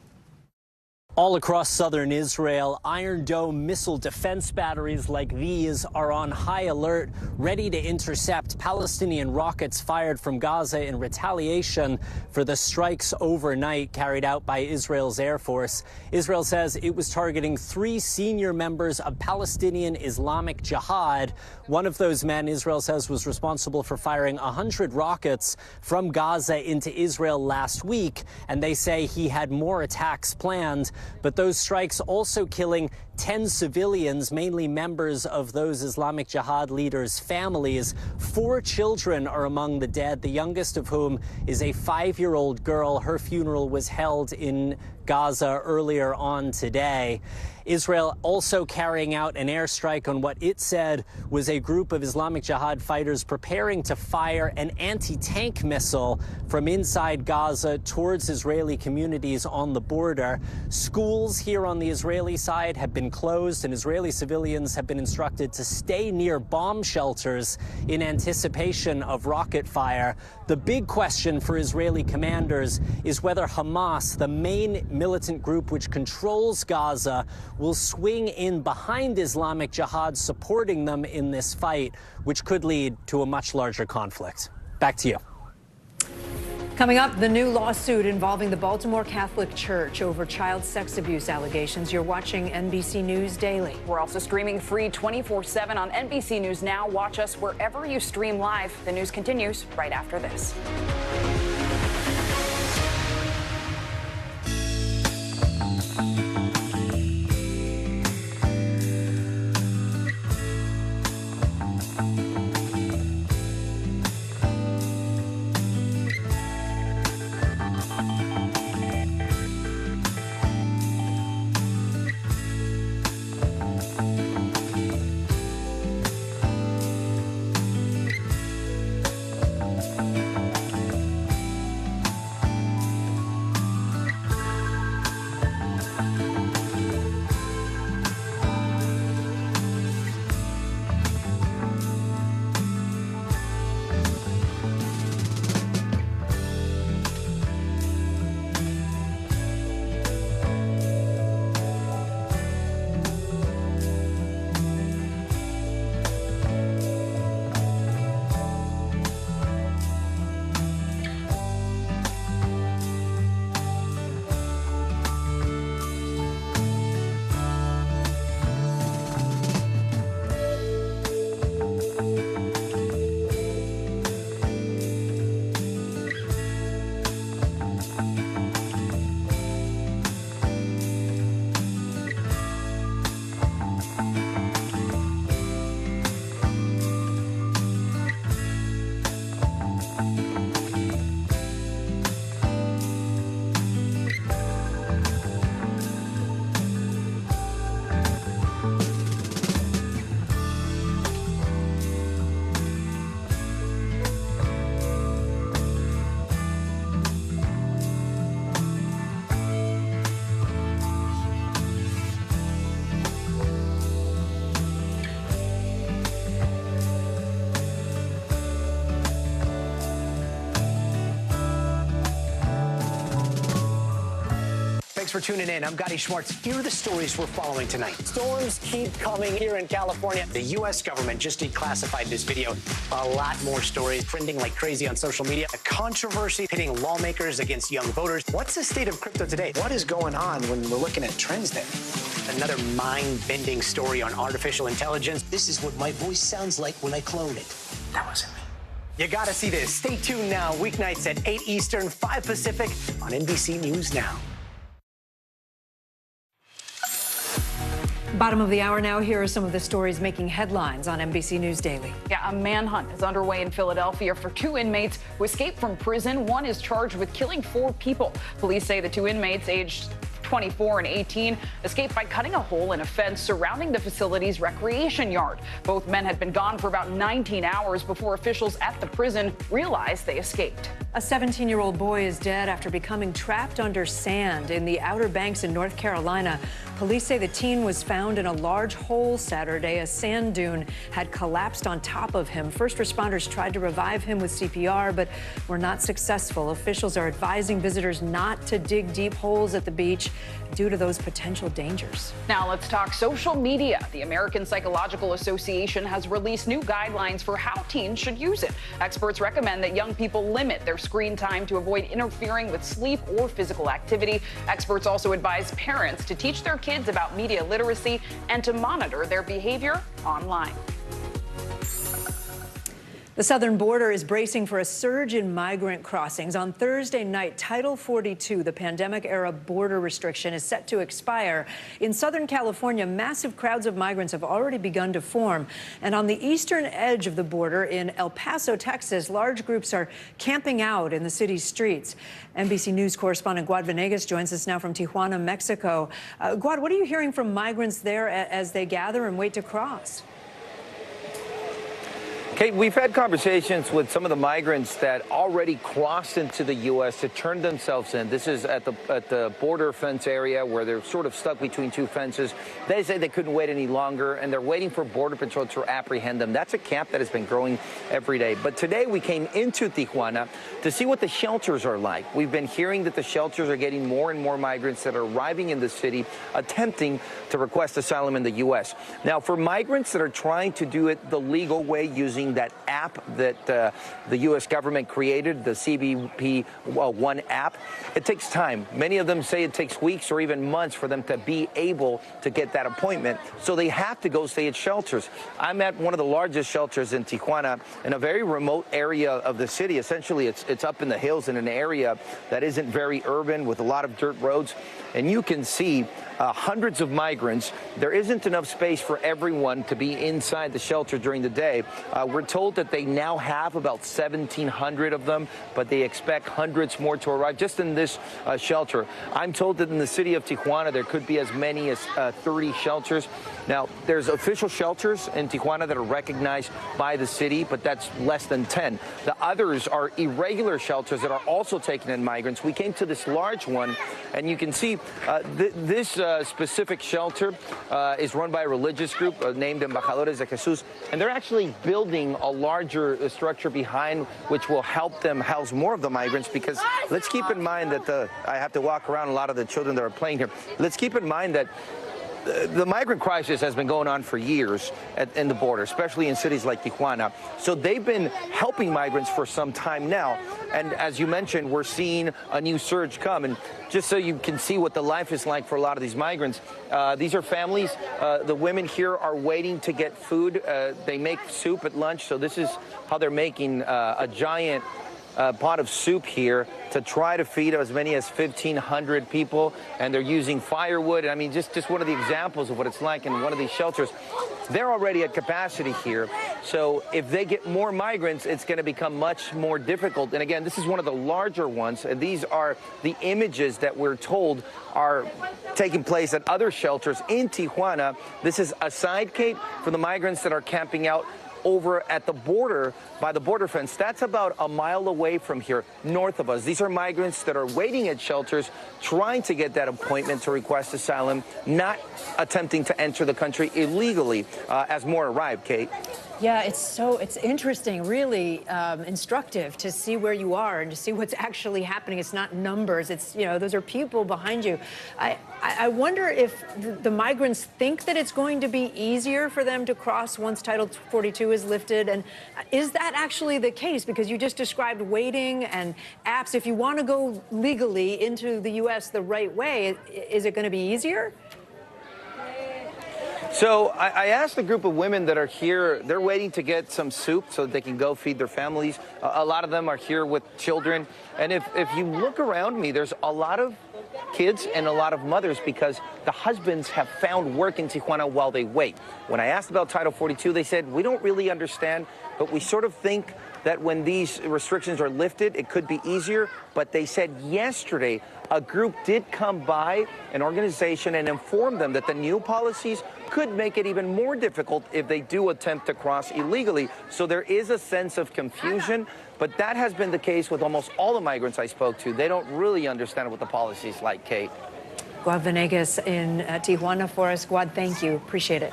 All across southern Israel, Iron Dome missile defense batteries like these are on high alert, ready to intercept Palestinian rockets fired from Gaza in retaliation for the strikes overnight carried out by Israel's Air Force. Israel says it was targeting 3 senior members of Palestinian Islamic Jihad. One of those men, Israel says, was responsible for firing 100 rockets from Gaza into Israel last week, and they say he had more attacks planned. But those strikes also killing 10 civilians, mainly members of those Islamic Jihad leaders' families. 4 children are among the dead, the youngest of whom is a 5-year-old girl. Her funeral was held in Gaza earlier on today. Israel also carrying out an airstrike on what it said was a group of Islamic Jihad fighters preparing to fire an anti-tank missile from inside Gaza towards Israeli communities on the border. Schools here on the Israeli side have been closed, and Israeli civilians have been instructed to stay near bomb shelters in anticipation of rocket fire. The big question for Israeli commanders is whether Hamas, the main militant group which controls Gaza, will swing in behind Islamic Jihad, supporting them in this fight, which could lead to a much larger conflict. Back to you.
Coming up, the new lawsuit involving the Baltimore Catholic Church over child sex abuse allegations. You're watching NBC News Daily.
We're also streaming free 24/7 on NBC News Now. Watch us wherever you stream live. The news continues right after this.
Thanks for tuning in. I'm Gotti Schwartz. Here are the stories we're following tonight. Storms keep coming here in California. The U.S. government just declassified this video. A lot more stories trending like crazy on social media. A controversy pitting lawmakers against young voters. What's the state of crypto today? What is going on when we're looking at trends there? Another mind-bending story on artificial intelligence. This is what my voice sounds like when I clone it. That wasn't me. You gotta see this. Stay tuned now, weeknights at 8 Eastern, 5 Pacific on NBC News Now.
Bottom of the hour now, here are some of the stories making headlines on NBC News Daily.
Yeah, a manhunt is underway in Philadelphia for 2 inmates who escaped from prison. One is charged with killing 4 people. Police say the 2 inmates aged 24 and 18 escaped by cutting a hole in a fence surrounding the facility's recreation yard. Both men had been gone for about 19 hours before officials at the prison realized they escaped.
A 17-year-old boy is dead after becoming trapped under sand in the Outer Banks in North Carolina. Police say the teen was found in a large hole Saturday. A sand dune had collapsed on top of him. First responders tried to revive him with CPR, but were not successful. Officials are advising visitors not to dig deep holes at the beach due to those potential dangers.
Now let's talk social media. The American Psychological Association has released new guidelines for how teens should use it. Experts recommend that young people limit their screen time to avoid interfering with sleep or physical activity. Experts also advise parents to teach their kids about media literacy and to monitor their behavior online.
The southern border is bracing for a surge in migrant crossings. On Thursday night, Title 42, the pandemic-era border restriction, is set to expire. In Southern California, massive crowds of migrants have already begun to form. And on the eastern edge of the border in El Paso, Texas, large groups are camping out in the city's streets. NBC News correspondent Guad Venegas joins us now from Tijuana, Mexico. Guad, what are you hearing from migrants there as they gather and wait to cross?
Kate, we've had conversations with some of the migrants that already crossed into the U.S. to turn themselves in. This is at the border fence area where they're sort of stuck between 2 fences. They say they couldn't wait any longer, and they're waiting for Border Patrol to apprehend them. That's a camp that has been growing every day. But today we came into Tijuana to see what the shelters are like. We've been hearing that the shelters are getting more and more migrants that are arriving in the city, attempting to request asylum in the U.S. Now, for migrants that are trying to do it the legal way using that app that the U.S. government created, the CBP One app, it takes time. Many of them say it takes weeks or even months for them to be able to get that appointment. So they have to go stay at shelters. I'm at one of the largest shelters in Tijuana in a very remote area of the city. Essentially, it's up in the hills in an area that isn't very urban with a lot of dirt roads. And you can see hundreds of migrants. There isn't enough space for everyone to be inside the shelter during the day. We're told that they now have about 1,700 of them, but they expect hundreds more to arrive just in this shelter. I'm told that in the city of Tijuana, there could be as many as 30 shelters. Now, there's official shelters in Tijuana that are recognized by the city, but that's less than 10. The others are irregular shelters that are also taking in migrants. We came to this large one, and you can see this specific shelter is run by a religious group named Embajadores de Jesus, and they're actually building a larger structure behind which will help them house more of the migrants, because let's keep in mind that I have to walk around a lot of the children that are playing here. Let's keep in mind that the migrant crisis has been going on for years in the border, especially in cities like Tijuana. So they've been helping migrants for some time now. And as you mentioned, we're seeing a new surge come. And just so you can see what the life is like for a lot of these migrants, these are families. The women here are waiting to get food. They make soup at lunch. So this is how they're making a giant pot of soup here to try to feed as many as 1,500 people, and they're using firewood. I mean, just one of the examples of what it's like in one of these shelters. They're already at capacity here, so if they get more migrants, it's going to become much more difficult. And again, this is one of the larger ones, and these are the images that we're told are taking place at other shelters in Tijuana. This is aside, Kate, for the migrants that are camping out over at the border, by the border fence. That's about a mile away from here, north of us. These are migrants that are waiting at shelters, trying to get that appointment to request asylum, not attempting to enter the country illegally as more arrive, Kate.
Yeah, it's interesting, really instructive to see where you are and to see what's actually happening. It's not numbers. It's, you know, those are people behind you. I wonder if the migrants think that it's going to be easier for them to cross once Title 42 is lifted. And is that actually the case? Because you just described waiting and apps. If you want to go legally into the U.S. the right way, is it going to be easier?
So I asked a group of women that are here. They're waiting to get some soup so they can go feed their families. A lot of them are here with children. And if you look around me, there's a lot of kids and a lot of mothers because the husbands have found work in Tijuana while they wait. When I asked about Title 42, they said, we don't really understand, but we sort of think that when these restrictions are lifted, it could be easier. But they said yesterday a group did come by, an organization, and inform them that the new policies could make it even more difficult if they do attempt to cross illegally. So there is a sense of confusion, but that has been the case with almost all the migrants I spoke to. They don't really understand what the policy is like, Kate.
Guad Venegas in Tijuana for us. Guad, thank you. Appreciate it.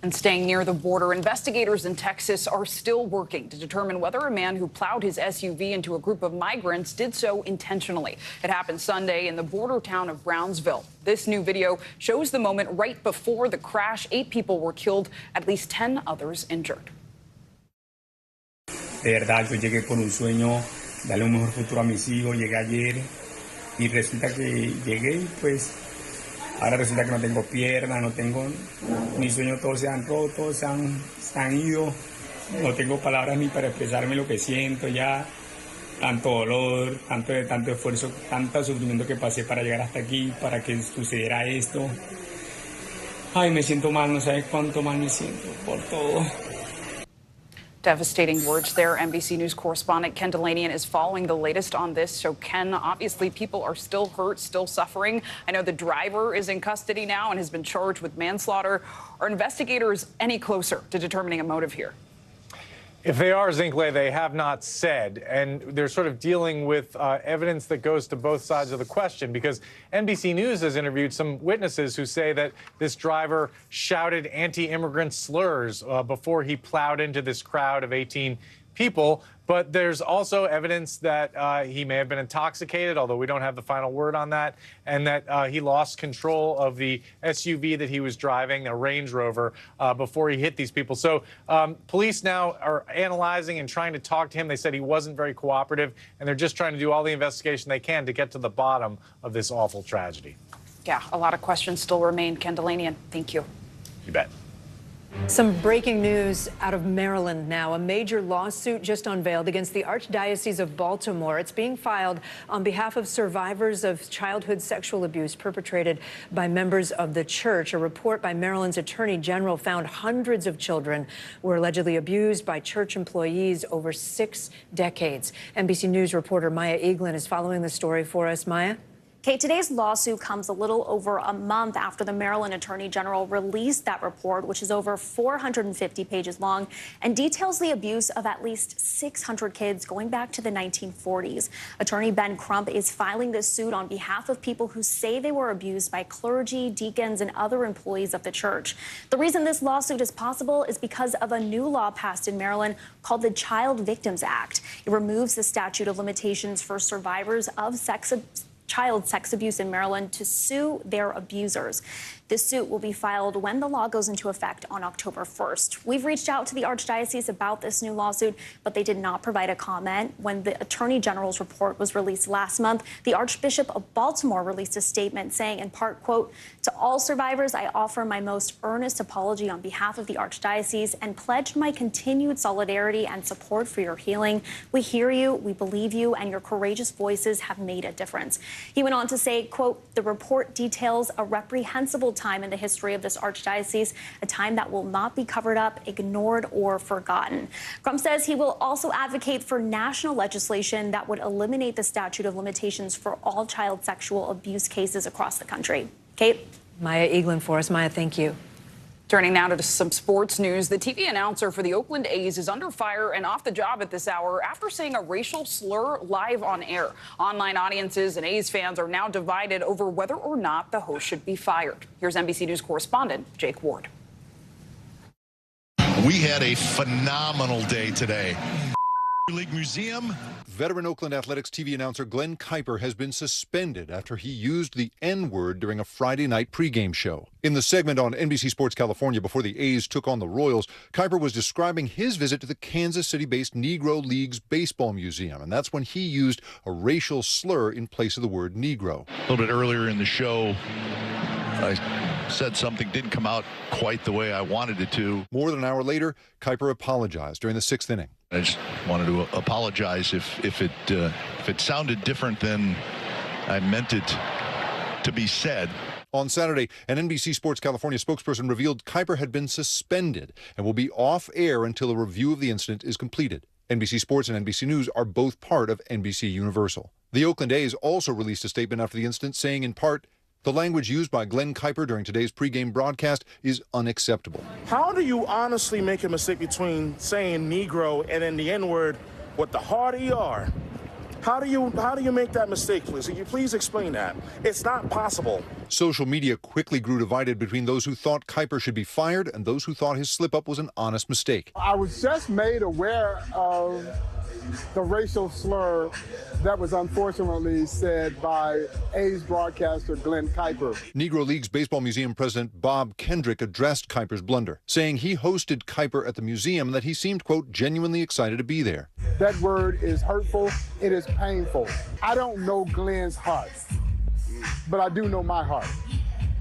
And staying near the border, investigators in Texas are still working to determine whether a man who plowed his SUV into a group of migrants did so intentionally. It happened Sunday in the border town of Brownsville. This new video shows the moment right before the crash. 8 people were killed, at least 10 others injured.
De verdad, yo llegué con un sueño, darle un mejor futuro a mis hijos. Llegué ayer y resulta que llegué y pues ahora resulta que no tengo piernas, no tengo, mis sueños todos se han roto, se han ido, no tengo palabras ni para expresarme lo que siento ya, tanto dolor, tanto esfuerzo, tanto sufrimiento que pasé para llegar hasta aquí, para que sucediera esto. Ay, me siento mal, no sabes cuánto mal me siento por todo.
Devastating words there. NBC News correspondent Ken Delanian is following the latest on this. So, Ken, obviously people are still hurt, still suffering. I know the driver is in custody now and has been charged with manslaughter. Are investigators any closer to determining a motive here?
If they are, Zincle, they have not said, and they're sort of dealing with evidence that goes to both sides of the question, because NBC News has interviewed some witnesses who say that this driver shouted anti-immigrant slurs before he plowed into this crowd of 18 people. But there's also evidence that he may have been intoxicated, although we don't have the final word on that, and that he lost control of the SUV that he was driving, a Range Rover, before he hit these people. So police now are analyzing and trying to talk to him. They said he wasn't very cooperative, and they're just trying to do all the investigation they can to get to the bottom of this awful tragedy.
Yeah, a lot of questions still remain. Ken Delanian, thank you.
You bet.
Some breaking news out of Maryland now. A major lawsuit just unveiled against the Archdiocese of Baltimore. It's being filed on behalf of survivors of childhood sexual abuse perpetrated by members of the church. A report by Maryland's Attorney General found hundreds of children were allegedly abused by church employees over 6 decades. NBC News reporter Maya Eaglin is following the story for us. Maya?
Kate, today's lawsuit comes a little over a month after the Maryland Attorney General released that report, which is over 450 pages long and details the abuse of at least 600 kids going back to the 1940s. Attorney Ben Crump is filing this suit on behalf of people who say they were abused by clergy, deacons, and other employees of the church. The reason this lawsuit is possible is because of a new law passed in Maryland called the Child Victims Act. It removes the statute of limitations for survivors of child sex abuse in Maryland to sue their abusers. This suit will be filed when the law goes into effect on October 1st. We've reached out to the Archdiocese about this new lawsuit, but they did not provide a comment. When the Attorney General's report was released last month, the Archbishop of Baltimore released a statement saying, in part, quote, "To all survivors, I offer my most earnest apology on behalf of the Archdiocese and pledge my continued solidarity and support for your healing. We hear you, we believe you, and your courageous voices have made a difference." He went on to say, quote, "The report details a reprehensible time in the history of this archdiocese, a time that will not be covered up, ignored, or forgotten." Crump says he will also advocate for national legislation that would eliminate the statute of limitations for all child sexual abuse cases across the country. Kate?
Maya Eaglin for us. Maya, thank you.
Turning now to some sports news. The TV announcer for the Oakland A's is under fire and off the job at this hour after saying a racial slur live on air. Online audiences and A's fans are now divided over whether or not the host should be fired. Here's NBC News correspondent Jake Ward.
We had a phenomenal day today. League Museum.
Veteran Oakland Athletics TV announcer Glenn Kuiper has been suspended after he used the N-word during a Friday night pregame show. In the segment on NBC Sports California before the A's took on the Royals, Kuiper was describing his visit to the Kansas City-based Negro Leagues Baseball Museum, and that's when he used a racial slur in place of the word Negro.
A little bit earlier in the show, I said something didn't come out quite the way I wanted it to.
More than an hour later, Kuiper apologized during the sixth inning.
I just wanted to apologize if it sounded different than I meant it to be said.
On Saturday, an NBC Sports California spokesperson revealed Kuiper had been suspended and will be off air until a review of the incident is completed. NBC Sports and NBC News are both part of NBC Universal. The Oakland A's also released a statement after the incident saying, in part, the language used by Glenn Kuiper during today's pregame broadcast is unacceptable.
How do you honestly make a mistake between saying Negro and then the N-word with the hard ER? How do you make that mistake, please? Can you please explain that? It's not possible.
Social media quickly grew divided between those who thought Kuiper should be fired and those who thought his slip-up was an honest mistake.
I was just made aware of the racial slur that was unfortunately said by A's broadcaster Glenn Kuiper.
Negro Leagues Baseball Museum President Bob Kendrick addressed Kuiper's blunder, saying he hosted Kuiper at the museum and that he seemed, quote, genuinely excited to be there.
That word is hurtful. It is painful. I don't know Glenn's heart, but I do know my heart.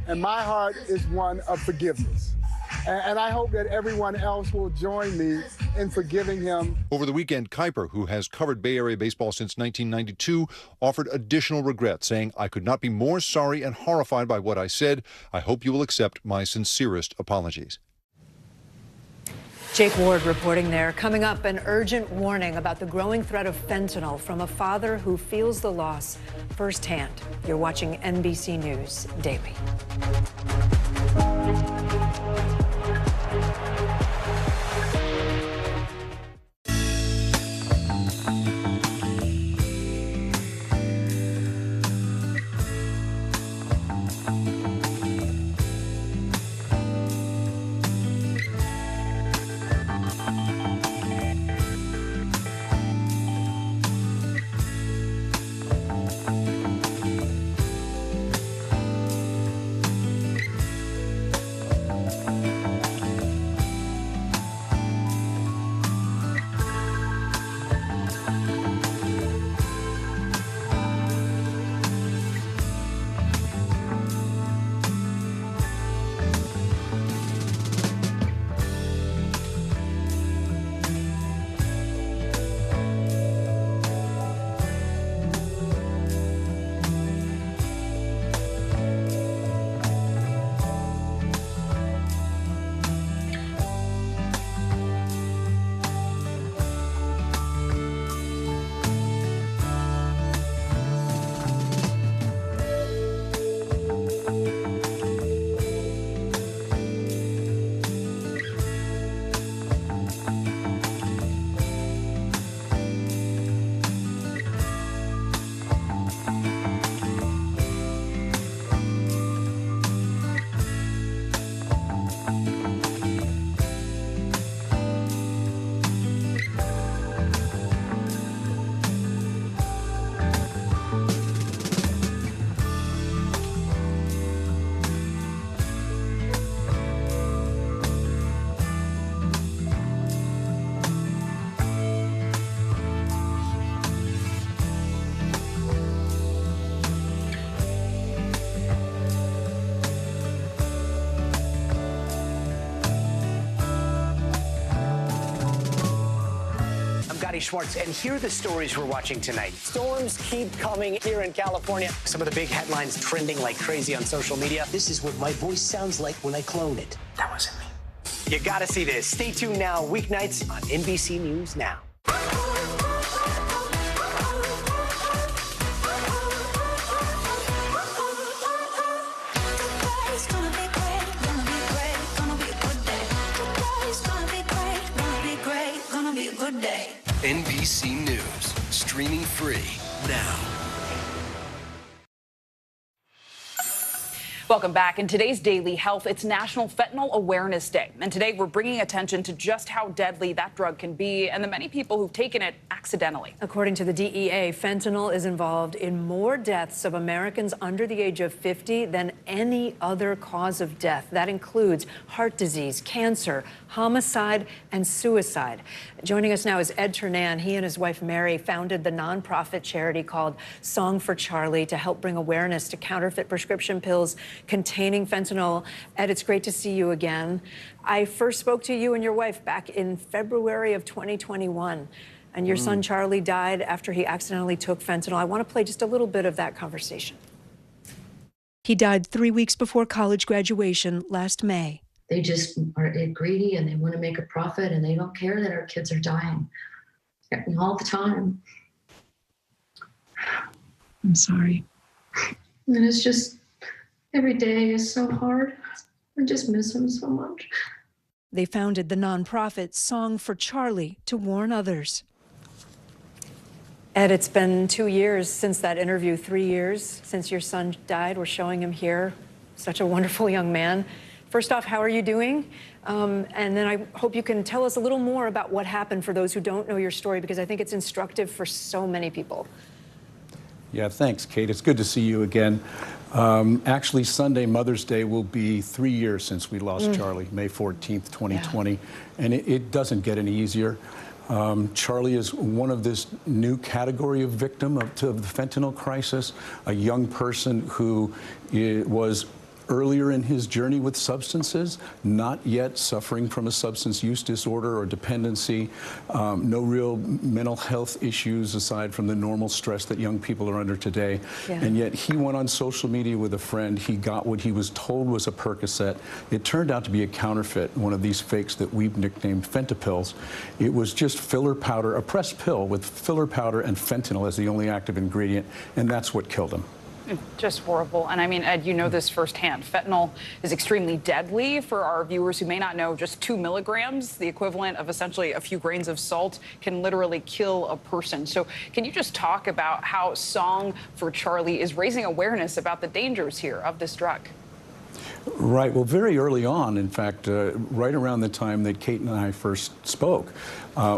And my heart is one of forgiveness. And I hope that everyone else will join me in forgiving him.
Over the weekend, Kuiper, who has covered Bay Area baseball since 1992, offered additional regret, saying, I could not be more sorry and horrified by what I said. I hope you will accept my sincerest apologies.
Jake Ward reporting there. Coming up, an urgent warning about the growing threat of fentanyl from a father who feels the loss firsthand. You're watching NBC News Daily.
Schwartz, and here are the stories we're watching tonight. Storms keep coming here in California. Some of the big headlines trending like crazy on social media. This is what my voice sounds like when I clone it. That wasn't me. You gotta see this. Stay tuned now, weeknights on NBC News Now.
Monday. NBC News, streaming free now.
Welcome back. In today's Daily Health, it's National Fentanyl Awareness Day. And today we're bringing attention to just how deadly that drug can be and the many people who've taken it accidentally.
According to the DEA, fentanyl is involved in more deaths of Americans under the age of 50 than any other cause of death. That includes heart disease, cancer, homicide, and suicide. Joining us now is Ed Ternan. He and his wife Mary founded the nonprofit charity called Song for Charlie to help bring awareness to counterfeit prescription pills containing fentanyl. Ed, it's great to see you again. I first spoke to you and your wife back in February of 2021, and your son Charlie died after he accidentally took fentanyl. I want to play just a little bit of that conversation.
He died 3 weeks before college graduation last May.
They just are greedy and they want to make a profit and they don't care that our kids are dying all the time. I'm sorry. And it's just, every day is so hard. I just miss him so much.
They founded the nonprofit Song for Charlie to warn others.
Ed, it's been 2 years since that interview, 3 years since your son died. We're showing him here. Such a wonderful young man. First off, how are you doing? And then I hope you can tell us a little more about what happened for those who don't know your story, because I think it's instructive for so many people.
Yeah, thanks, Kate. It's good to see you again. Actually, Sunday, Mother's Day, will be 3 years since we lost Charlie, May 14th, 2020. Yeah. And it doesn't get any easier. Charlie is one of this new category of victim of the fentanyl crisis, a young person who was earlier in his journey with substances, not yet suffering from a substance use disorder or dependency, no real mental health issues aside from the normal stress that young people are under today. Yeah. And yet he went on social media with a friend. He got what he was told was a Percocet. It turned out to be a counterfeit, one of these fakes that we've nicknamed Fentapills. It was just filler powder, a pressed pill with filler powder and fentanyl as the only active ingredient, and that's what killed him.
Just horrible. And I mean, Ed, you know this firsthand. Fentanyl is extremely deadly. For our viewers who may not know, just 2 milligrams, the equivalent of essentially a few grains of salt, can literally kill a person. So can you just talk about how Song for Charlie is raising awareness about the dangers here of this drug?
Right. Well, very early on, in fact, right around the time that Kate and I first spoke,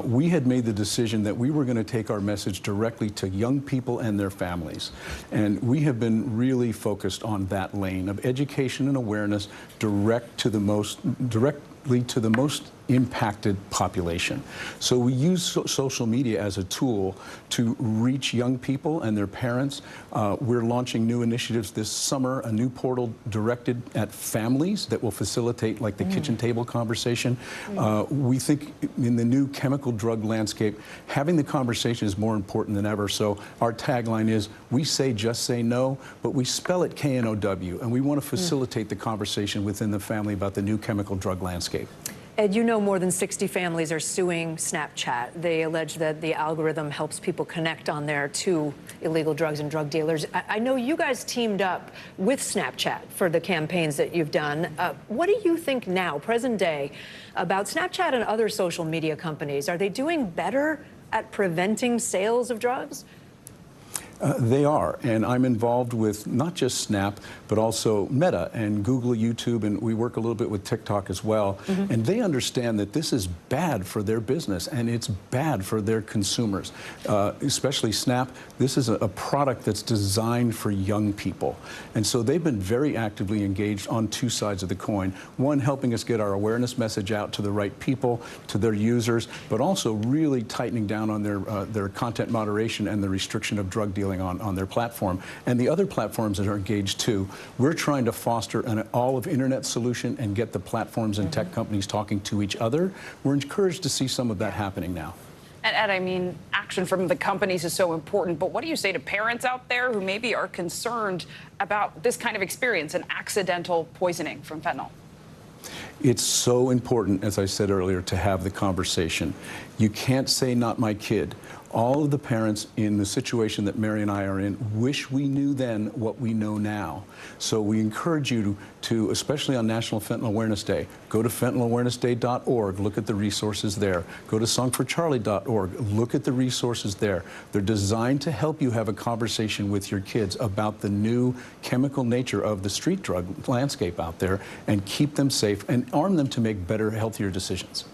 we had made the decision that we were going to take our message directly to young people and their families. And we have been really focused on that lane of education and awareness directly to the most impacted population. So we use social media as a tool to reach young people and their parents. We're launching new initiatives this summer, a new portal directed at families that will facilitate like the kitchen table conversation. We think in the new chemical drug landscape, having the conversation is more important than ever. So our tagline is, we say just say no, but we spell it K-N-O-W, and we want to facilitate the conversation within the family about the new chemical drug landscape.
Ed, you know more than 60 families are suing Snapchat. They allege that the algorithm helps people connect on there to illegal drugs and drug dealers. I know you guys teamed up with Snapchat for the campaigns that you've done. What do you think now, present day, about Snapchat and other social media companies? Are they doing better at preventing sales of drugs?
They are, and I'm involved with not just Snap, but also Meta and Google, YouTube, and we work a little bit with TikTok as well. And they understand that this is bad for their business and it's bad for their consumers, especially Snap. This is a product that's designed for young people. And so they've been very actively engaged on two sides of the coin. One, helping us get our awareness message out to the right people, to their users, but also really tightening down on their content moderation and the restriction of drug dealing on their platform. And the other platforms that are engaged too, we're trying to foster an all-of-internet solution and get the platforms and tech companies talking to each other. We're encouraged to see some of that happening now.
And Ed, I mean, action from the companies is so important, but what do you say to parents out there who maybe are concerned about this kind of experience, an accidental poisoning from fentanyl?
It's so important, as I said earlier, to have the conversation. You can't say not my kid. All of the parents in the situation that Mary and I are in wish we knew then what we know now. So we encourage you to, especially on National Fentanyl Awareness Day, go to fentanylawarenessday.org, look at the resources there. Go to songforcharlie.org, look at the resources there. They're designed to help you have a conversation with your kids about the new chemical nature of the street drug landscape out there and keep them safe and arm them to make better, healthier decisions.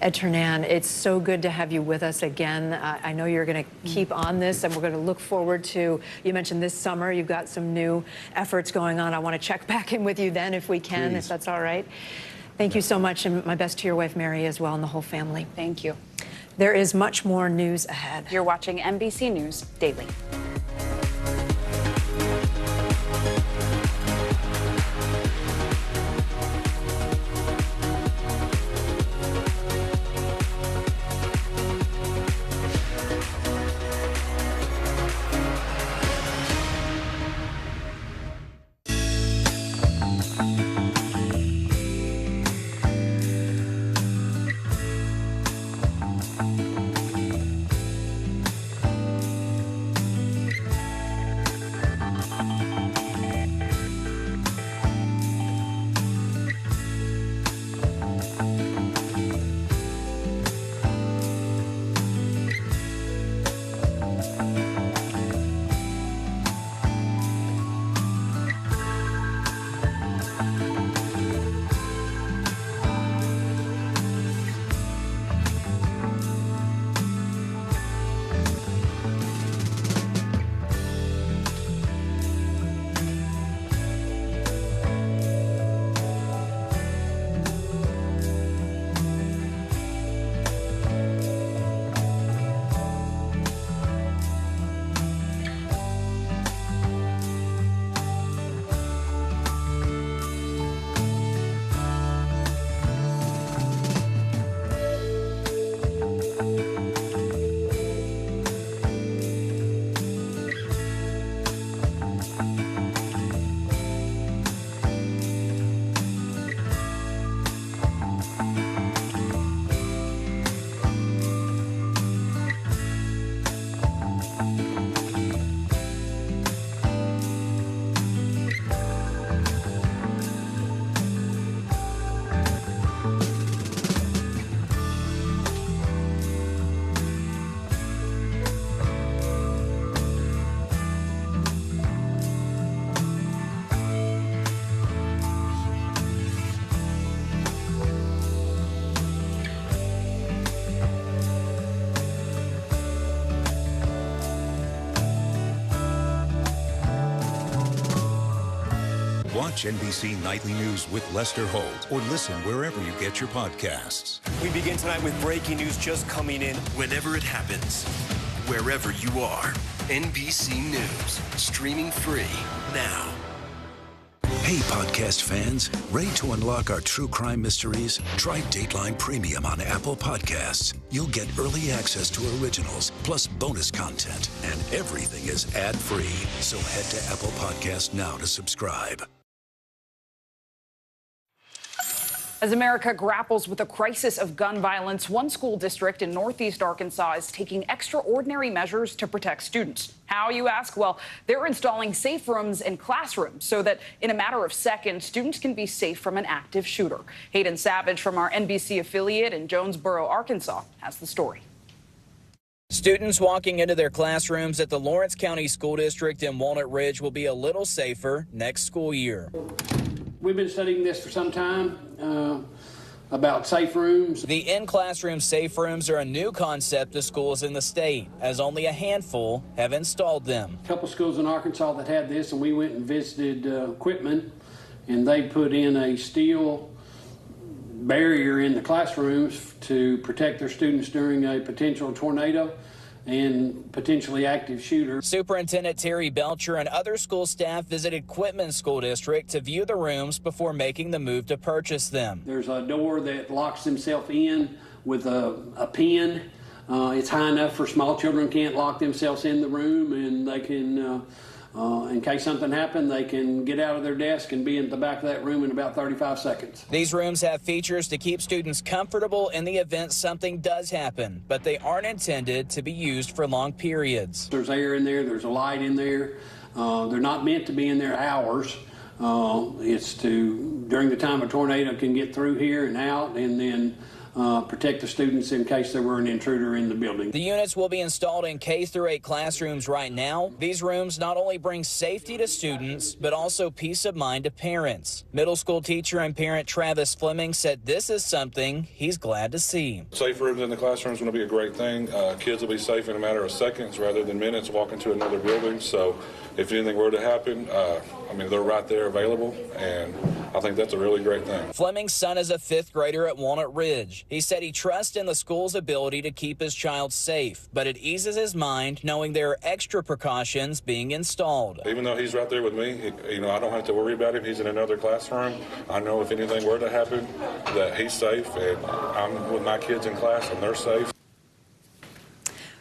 Ed Ternan, it's so good to have you with us again. I know you're going to keep on this, and we're going to look forward to, you mentioned this summer, you've got some new efforts going on. I want to check back in with you then if we can, if that's all right. Thank you so much, and my best to your wife, Mary, as well, and the whole family.
Thank you.
There is much more news ahead.
You're watching NBC News Daily.
Watch NBC Nightly News with Lester Holt or listen wherever you get your podcasts.
We begin tonight with breaking news just coming in.
Whenever it happens, wherever you are, NBC News, streaming free now.
Hey, podcast fans, ready to unlock our true crime mysteries? Try Dateline Premium on Apple Podcasts. You'll get early access to originals, plus bonus content, and everything is ad-free. So head to Apple Podcasts now to subscribe.
As America grapples with a crisis of gun violence, one school district in northeast Arkansas is taking extraordinary measures to protect students. How, you ask? Well, they're installing safe rooms in classrooms so that in a matter of seconds, students can be safe from an active shooter. Hayden Savage from our NBC affiliate in Jonesboro, Arkansas, has the story.
Students walking into their classrooms at the Lawrence County School District in Walnut Ridge will be a little safer next school year.
We've been studying this for some time about safe rooms.
The in-classroom safe rooms are a new concept to schools in the state, as only a handful have installed them.
A couple schools in Arkansas that had this, and we went and visited Quitman, and they put in a steel barrier in the classrooms to protect their students during a potential tornado and potentially active shooter.
Superintendent Terry Belcher and other school staff visited Quitman School District to view the rooms before making the move to purchase them.
There's a door that locks themselves in with a pin. It's high enough for small children can't lock themselves in the room, and they can In case something happened, they can get out of their desk and be in the back of that room in about 35 seconds.
These rooms have features to keep students comfortable in the event something does happen, but they aren't intended to be used for long periods.
There's air in there, there's a light in there. They're not meant to be in there hours. It's to, during the time a tornado can get through here and out, and then protect the students in case there were an intruder in the building.
The units will be installed in K-8 classrooms right now. These rooms not only bring safety to students, but also peace of mind to parents. Middle school teacher and parent Travis Fleming said this is something he's glad to see.
Safe rooms in the classroom is going to be a great thing. Kids will be safe in a matter of seconds rather than minutes walking to another building. So if anything were to happen, they're right there available, and I think that's a really great thing.
Fleming's son is a 5th grader at Walnut Ridge. He said he trusts in the school's ability to keep his child safe, but it eases his mind knowing there are extra precautions being installed.
Even though he's right there with me, I don't have to worry about him. He's in another classroom. I know if anything were to happen, that he's safe, and I'm with my kids in class, and they're safe.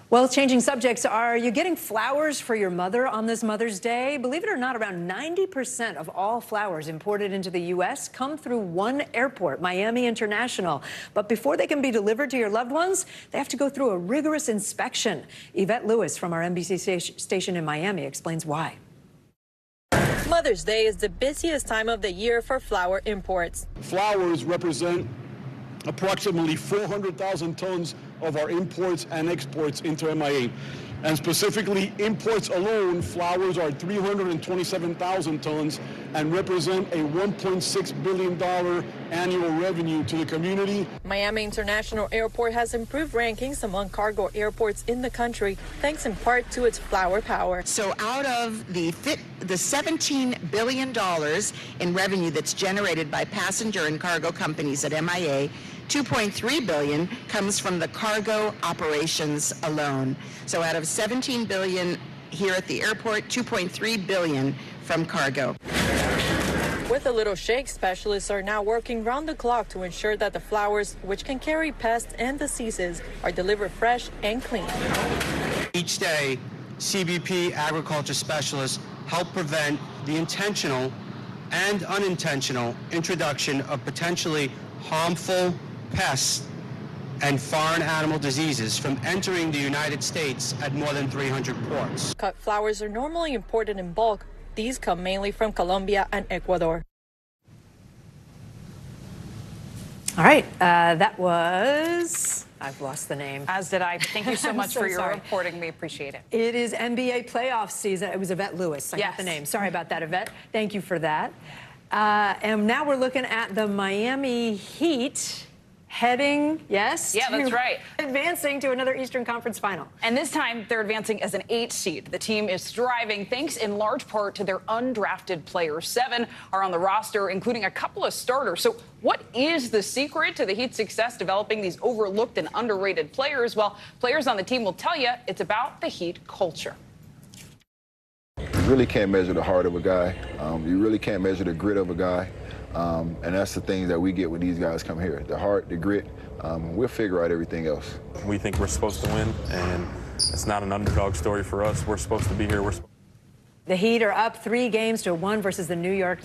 Well, changing subjects, are you getting flowers for your mother on this Mother's Day? Believe it or not, around 90% of all flowers imported into the U.S. come through one airport, Miami International. But before they can be delivered to your loved ones, they have to go through a rigorous inspection. Yvette Lewis from our NBC station in Miami explains why.
Mother's Day is the busiest time of the year for flower imports.
Flowers represent approximately 400,000 tons of our imports and exports into MIA. And specifically, imports alone, flowers are 327,000 tons and represent a $1.6 billion annual revenue to the community.
Miami International Airport has improved rankings among cargo airports in the country, thanks in part to its flower power.
So out of the $17 billion in revenue that's generated by passenger and cargo companies at MIA, $2.3 billion comes from the cargo operations alone. So out of $17 billion here at the airport, $2.3 billion from cargo.
With a little shake, specialists are now working round the clock to ensure that the flowers, which can carry pests and diseases, are delivered fresh and clean.
Each day, CBP agriculture specialists help prevent the intentional and unintentional introduction of potentially harmful pests and foreign animal diseases from entering the United States at more than 300 ports.
Cut flowers are normally imported in bulk. These come mainly from Colombia and Ecuador.
All right, that was, I've lost the name.
As did I. Thank you so much
so
for your
sorry.
reporting. We appreciate it.
It is NBA playoff season. It was Yvette Lewis. I got the name. Sorry about that, Yvette. Thank you for that. And now we're looking at the Miami Heat heading, yes?
Yeah, that's right.
Advancing to another Eastern Conference final.
And this time, they're advancing as an 8 seed. The team is thriving thanks in large part to their undrafted players. 7 are on the roster, including a couple of starters. So what is the secret to the Heat's success developing these overlooked and underrated players? Well, players on the team will tell you it's about the Heat culture.
You really can't measure the heart of a guy. You really can't measure the grit of a guy. And that's the things that we get when these guys come here. The heart, the grit, we'll figure out everything else.
We think we're supposed to win, and it's not an underdog story for us. We're supposed to be here.
The Heat are up 3-1 versus the New York.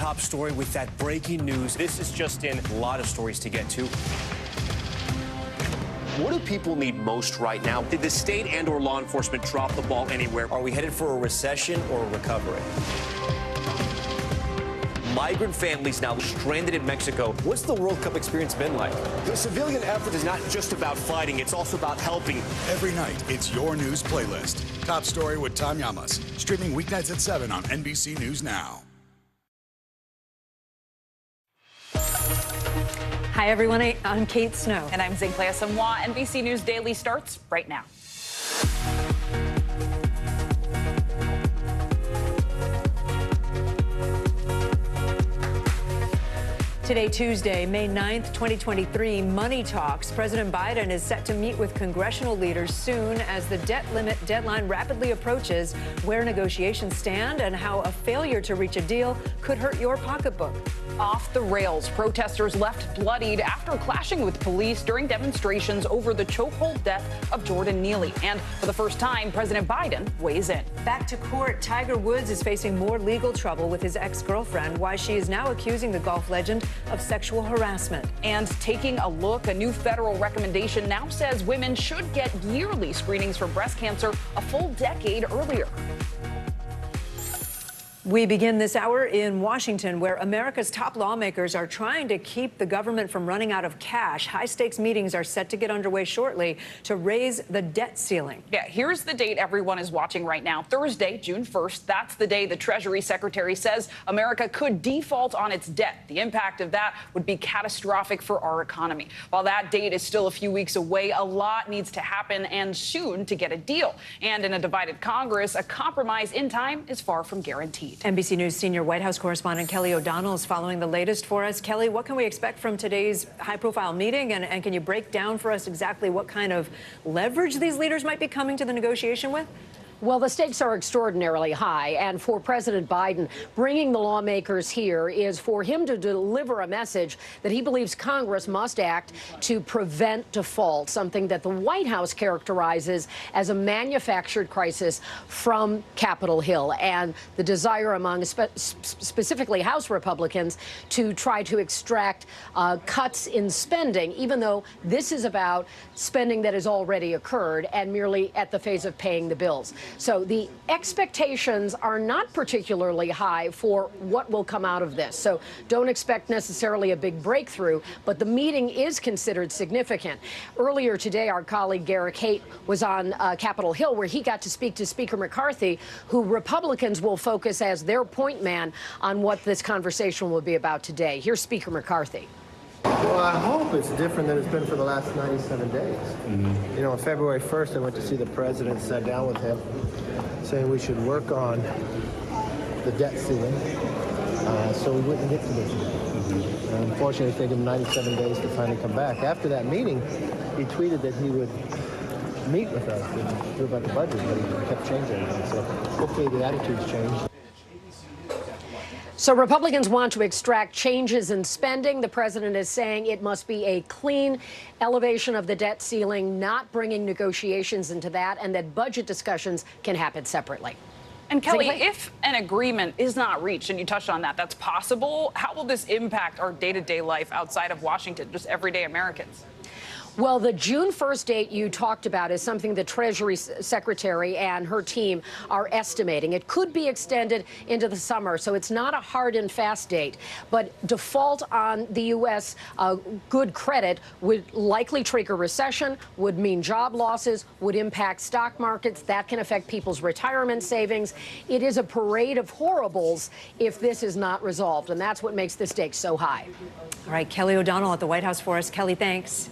top story with that breaking news. This is just in. A lot of stories to get to. What do people need most right now? Did the state and/or law enforcement drop the ball anywhere? Are we headed for a recession or a recovery? Migrant families now stranded in Mexico. What's the World Cup experience been like? The civilian effort is not just about fighting, it's also about helping.
Every night, it's your news playlist. Top Story with Tom Llamas. Streaming weeknights at 7 on NBC News Now.
Hi, everyone. I'm Kate Snow.
And I'm Zinklea Samwa. NBC News Daily starts right now.
Today, Tuesday, May 9th, 2023, money talks. President Biden is set to meet with congressional leaders soon as the debt limit deadline rapidly approaches, where negotiations stand and how a failure to reach a deal could hurt your pocketbook.
Off the rails, protesters left bloodied after clashing with police during demonstrations over the chokehold death of Jordan Neely. And for the first time, President Biden weighs in.
Back to court, Tiger Woods is facing more legal trouble with his ex-girlfriend, why she is now accusing the golf legend of sexual harassment.
And taking a look, a new federal recommendation now says women should get yearly screenings for breast cancer a full decade earlier.
We begin this hour in Washington, where America's top lawmakers are trying to keep the government from running out of cash. High-stakes meetings are set to get underway shortly to raise the debt ceiling.
Yeah, here's the date everyone is watching right now. Thursday, June 1st. That's the day the Treasury Secretary says America could default on its debt. The impact of that would be catastrophic for our economy. While that date is still a few weeks away, a lot needs to happen and soon to get a deal. And in a divided Congress, a compromise in time is far from guaranteed.
NBC News senior White House correspondent Kelly O'Donnell is following the latest for us. Kelly, what can we expect from today's high-profile meeting? And can you break down for us exactly what kind of leverage these leaders might be coming to the negotiation with?
Well, the stakes are extraordinarily high, and for President Biden, bringing the lawmakers here is for him to deliver a message that he believes Congress must act to prevent default, something that the White House characterizes as a manufactured crisis from Capitol Hill, and the desire among specifically House Republicans to try to extract cuts in spending, even though this is about spending that has already occurred and merely at the phase of paying the bills. So the expectations are not particularly high for what will come out of this. So don't expect necessarily a big breakthrough, but the meeting is considered significant. Earlier today, our colleague Garrick Haight was on Capitol Hill, where he got to speak to Speaker McCarthy, who Republicans will focus as their point man on what this conversation will be about today. Here's Speaker McCarthy.
Well, I hope it's different than it's been for the last 97 days. Mm-hmm. You know, on February 1st, I went to see the president, sat down with him, saying we should work on the debt ceiling so we wouldn't get to this. Mm-hmm. Unfortunately, it's taken 97 days to finally come back. After that meeting, he tweeted that he would meet with us and do about the budget, but he kept changing everything. So hopefully the attitude's changed.
So Republicans want to extract changes in spending. The president is saying it must be a clean elevation of the debt ceiling, not bringing negotiations into that, and that budget discussions can happen separately.
And Kelly, if an agreement is not reached, and you touched on that, that's possible, how will this impact our day-to-day life outside of Washington, just everyday Americans?
Well, the June 1st date you talked about is something the Treasury Secretary and her team are estimating. It could be extended into the summer, so it's not a hard and fast date. But default on the U.S. Good credit would likely trigger recession, would mean job losses, would impact stock markets. That can affect people's retirement savings. It is a parade of horribles if this is not resolved, and that's what makes the stakes so high.
All right, Kelly O'Donnell at the White House for us. Kelly, thanks.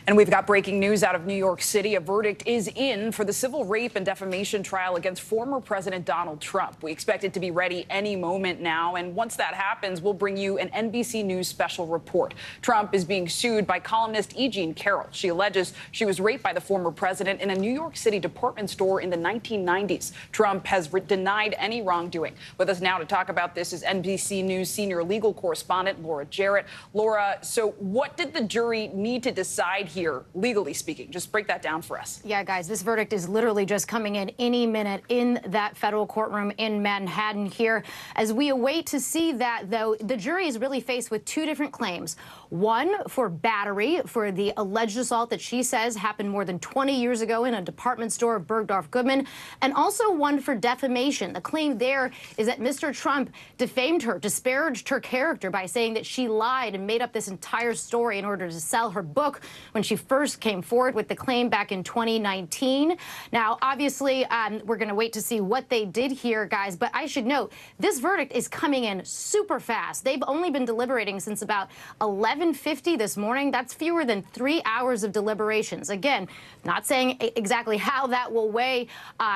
And we've got breaking news out of New York City. A verdict is in for the civil rape and defamation trial against former President Donald Trump. We expect it to be ready any moment now. And once that happens, we'll bring you an NBC News special report. Trump is being sued by columnist E. Jean Carroll. She alleges she was raped by the former president in a New York City department store in the 1990s. Trump has denied any wrongdoing. With us now to talk about this is NBC News senior legal correspondent Laura Jarrett. Laura, so what did the jury need to decide here, legally speaking? Just break that down for us.
Yeah, guys, this verdict is literally just coming in any minute in that federal courtroom in Manhattan here. As we await to see that, though, the jury is really faced with two different claims. One for battery, for the alleged assault that she says happened more than 20 years ago in a department store of Bergdorf Goodman, and also one for defamation. The claim there is that Mr. Trump defamed her, disparaged her character by saying that she lied and made up this entire story in order to sell her book when she first came forward with the claim back in 2019. Now, obviously, we're going to wait to see what they did here, guys, but I should note, this verdict is coming in super fast. They've only been deliberating since about 11:50 this morning. That's fewer than 3 hours of deliberations. Again, not saying exactly how that will weigh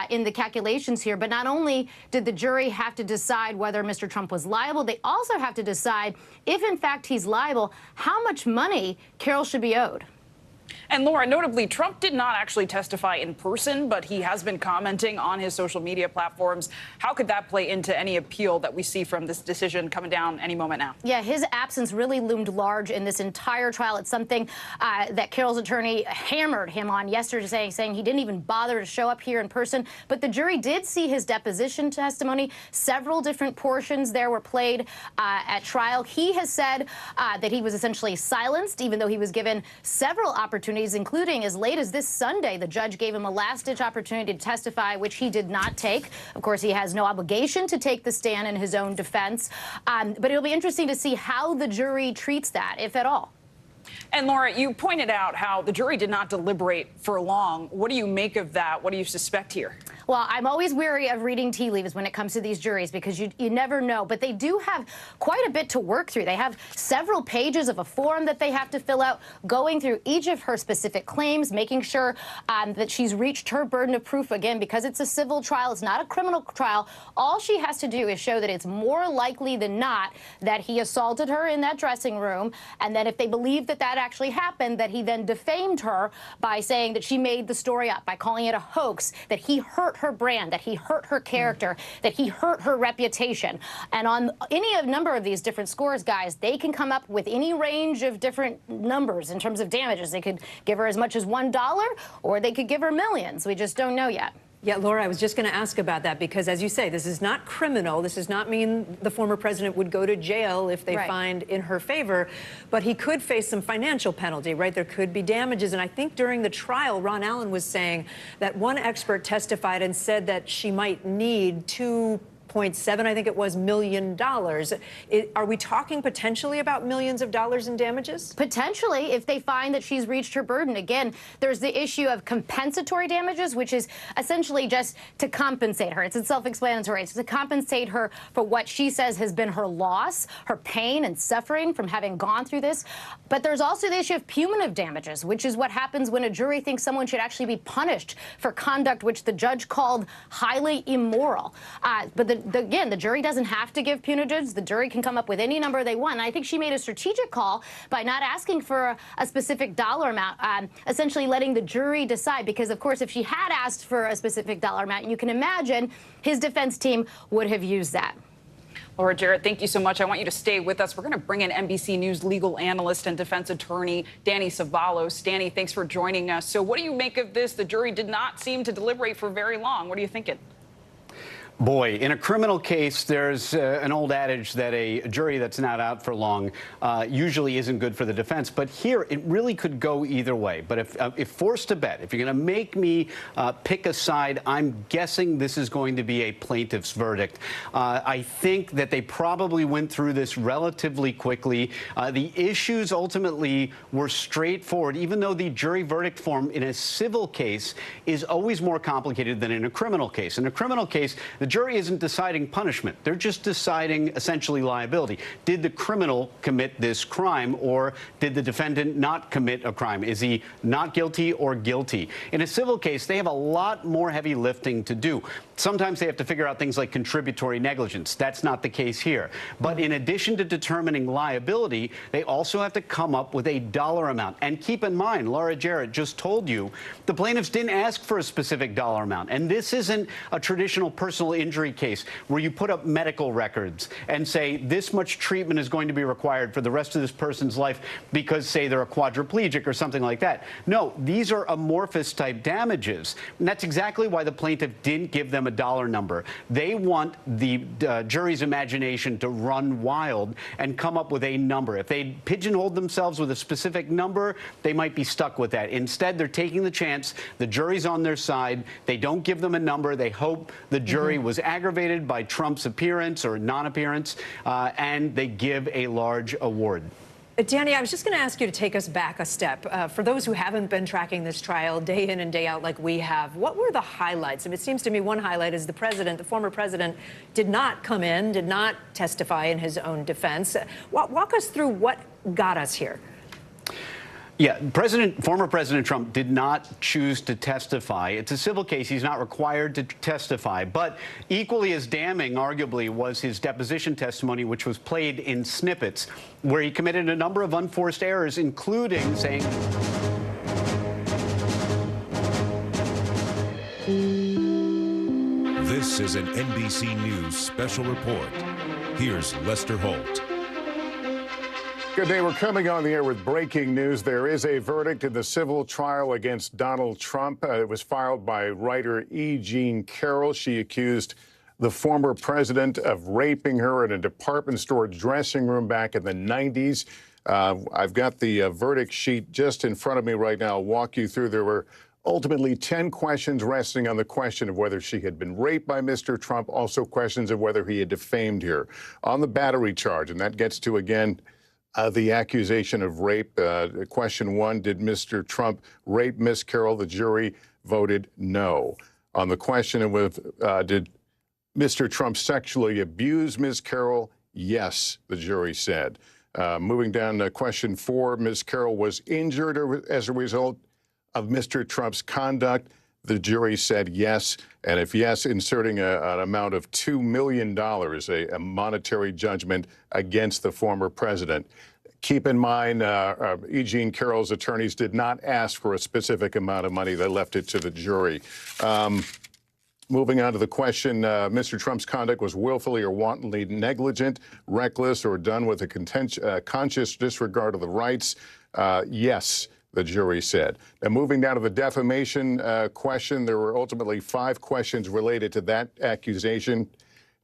in the calculations here, but not only did the jury have to decide whether Mr. Trump was liable, they also have to decide if, in fact, he's liable, how much money Carol should be owed.
And Laura, notably, Trump did not actually testify in person, but he has been commenting on his social media platforms. How could that play into any appeal that we see from this decision coming down any moment now?
Yeah, his absence really loomed large in this entire trial. It's something that Carol's attorney hammered him on yesterday, saying he didn't even bother to show up here in person. But the jury did see his deposition testimony. Several different portions there were played at trial. He has said that he was essentially silenced, even though he was given several opportunities, including as late as this Sunday. The judge gave him a last-ditch opportunity to testify, which he did not take. Of course, he has no obligation to take the stand in his own defense. But it'll be interesting to see how the jury treats that, if at all.
And Laura, you pointed out how the jury did not deliberate for long. What do you make of that? What do you suspect here?
Well, I'm always wary of reading tea leaves when it comes to these juries because you never know. But they do have quite a bit to work through. They have several pages of a form that they have to fill out, going through each of her specific claims, making sure that she's reached her burden of proof. Again, because it's a civil trial, it's not a criminal trial. All she has to do is show that it's more likely than not that he assaulted her in that dressing room, and that if they believe that that actually happened, that he then defamed her by saying that she made the story up, by calling it a hoax, that he hurt her brand, that he hurt her character, that he hurt her reputation. And on any number of these different scores, guys, they can come up with any range of different numbers in terms of damages. They could give her as much as $1, or they could give her millions. We just don't know yet.
Yeah, Laura, I was just going to ask about that because, as you say, this is not criminal. This does not mean the former president would go to jail if they find in her favor, but he could face some financial penalty, right? There could be damages. And I think during the trial, Ron Allen was saying that one expert testified and said that she might need $2.7, I think it was, $million. Are we talking potentially about millions of dollars in damages?
Potentially, if they find that she's reached her burden. Again, there's the issue of compensatory damages, which is essentially just to compensate her. It's self-explanatory. It's to compensate her for what she says has been her loss, her pain and suffering from having gone through this. But there's also the issue of punitive damages, which is what happens when a jury thinks someone should actually be punished for conduct which the judge called highly immoral. But again, the jury doesn't have to give punitives. The jury can come up with any number they want. And I think she made a strategic call by not asking for a specific dollar amount, essentially letting the jury decide. Because, of course, if she had asked for a specific dollar amount, you can imagine his defense team would have used that.
Laura Jarrett, thank you so much. I want you to stay with us. We're going to bring in NBC News legal analyst and defense attorney Danny Savalos. Danny, thanks for joining us. So what do you make of this? The jury did not seem to deliberate for very long. What are you thinking?
Boy, in a criminal case, there's an old adage that a jury that's not out for long usually isn't good for the defense. But here, it really could go either way. But if forced to bet, if you're going to make me pick a side, I'm guessing this is going to be a plaintiff's verdict. I think that they probably went through this relatively quickly. The issues ultimately were straightforward, even though the jury verdict form in a civil case is always more complicated than in a criminal case. In a criminal case, the jury isn't deciding punishment. They're just deciding essentially liability. Did the criminal commit this crime, or did the defendant not commit a crime? Is he not guilty or guilty? In a civil case, they have a lot more heavy lifting to do. Sometimes they have to figure out things like contributory negligence. That's not the case here. But in addition to determining liability, they also have to come up with a dollar amount. And keep in mind, Laura Jarrett just told you, the plaintiffs didn't ask for a specific dollar amount. And this isn't a traditional personal injury case where you put up medical records and say this much treatment is going to be required for the rest of this person's life because, say, they're a quadriplegic or something like that. No, these are amorphous type damages. And that's exactly why the plaintiff didn't give them a dollar number. They want the jury's imagination to run wild and come up with a number. If they pigeonholed themselves with a specific number, they might be stuck with that. Instead, they're taking the chance. The jury's on their side. They don't give them a number. They hope the jury was aggravated by Trump's appearance or non-appearance, and they give a large award.
Danny, I was just going to ask you to take us back a step. For those who haven't been tracking this trial day in and day out like we have, what were the highlights? I mean, it seems to me one highlight is the former president, did not come in, did not testify in his own defense. Walk us through what got us here.
Yeah, former President Trump did not choose to testify. It's a civil case. He's not required to testify. But equally as damning, arguably, was his deposition testimony, which was played in snippets, where he committed a number of unforced errors, including saying...
This is an NBC News special report. Here's Lester Holt.
Good day. We're coming on the air with breaking news. There is a verdict in the civil trial against Donald Trump. It was filed by writer E. Jean Carroll. She accused the former president of raping her in a department store dressing room back in the 90s. I've got the verdict sheet just in front of me right now. I'll walk you through. There were ultimately 10 questions resting on the question of whether she had been raped by Mr. Trump, also questions of whether he had defamed her on the battery charge. And that gets to, again, the accusation of rape. Question 1, did Mr. Trump rape Ms. Carroll? The jury voted no. On the question of did Mr. Trump sexually abuse Ms. Carroll? Yes, the jury said. Moving down to question 4, Ms. Carroll was injured as a result of Mr. Trump's conduct. The jury said yes, and if yes, inserting an amount of $2 million, a monetary judgment against the former president. Keep in mind, E. Jean Carroll's attorneys did not ask for a specific amount of money. They left it to the jury. Moving on to the question, Mr. Trump's conduct was willfully or wantonly negligent, reckless, or done with a conscious disregard of the rights. Yes, the jury said. Now, moving down to the defamation question, there were ultimately 5 questions related to that accusation.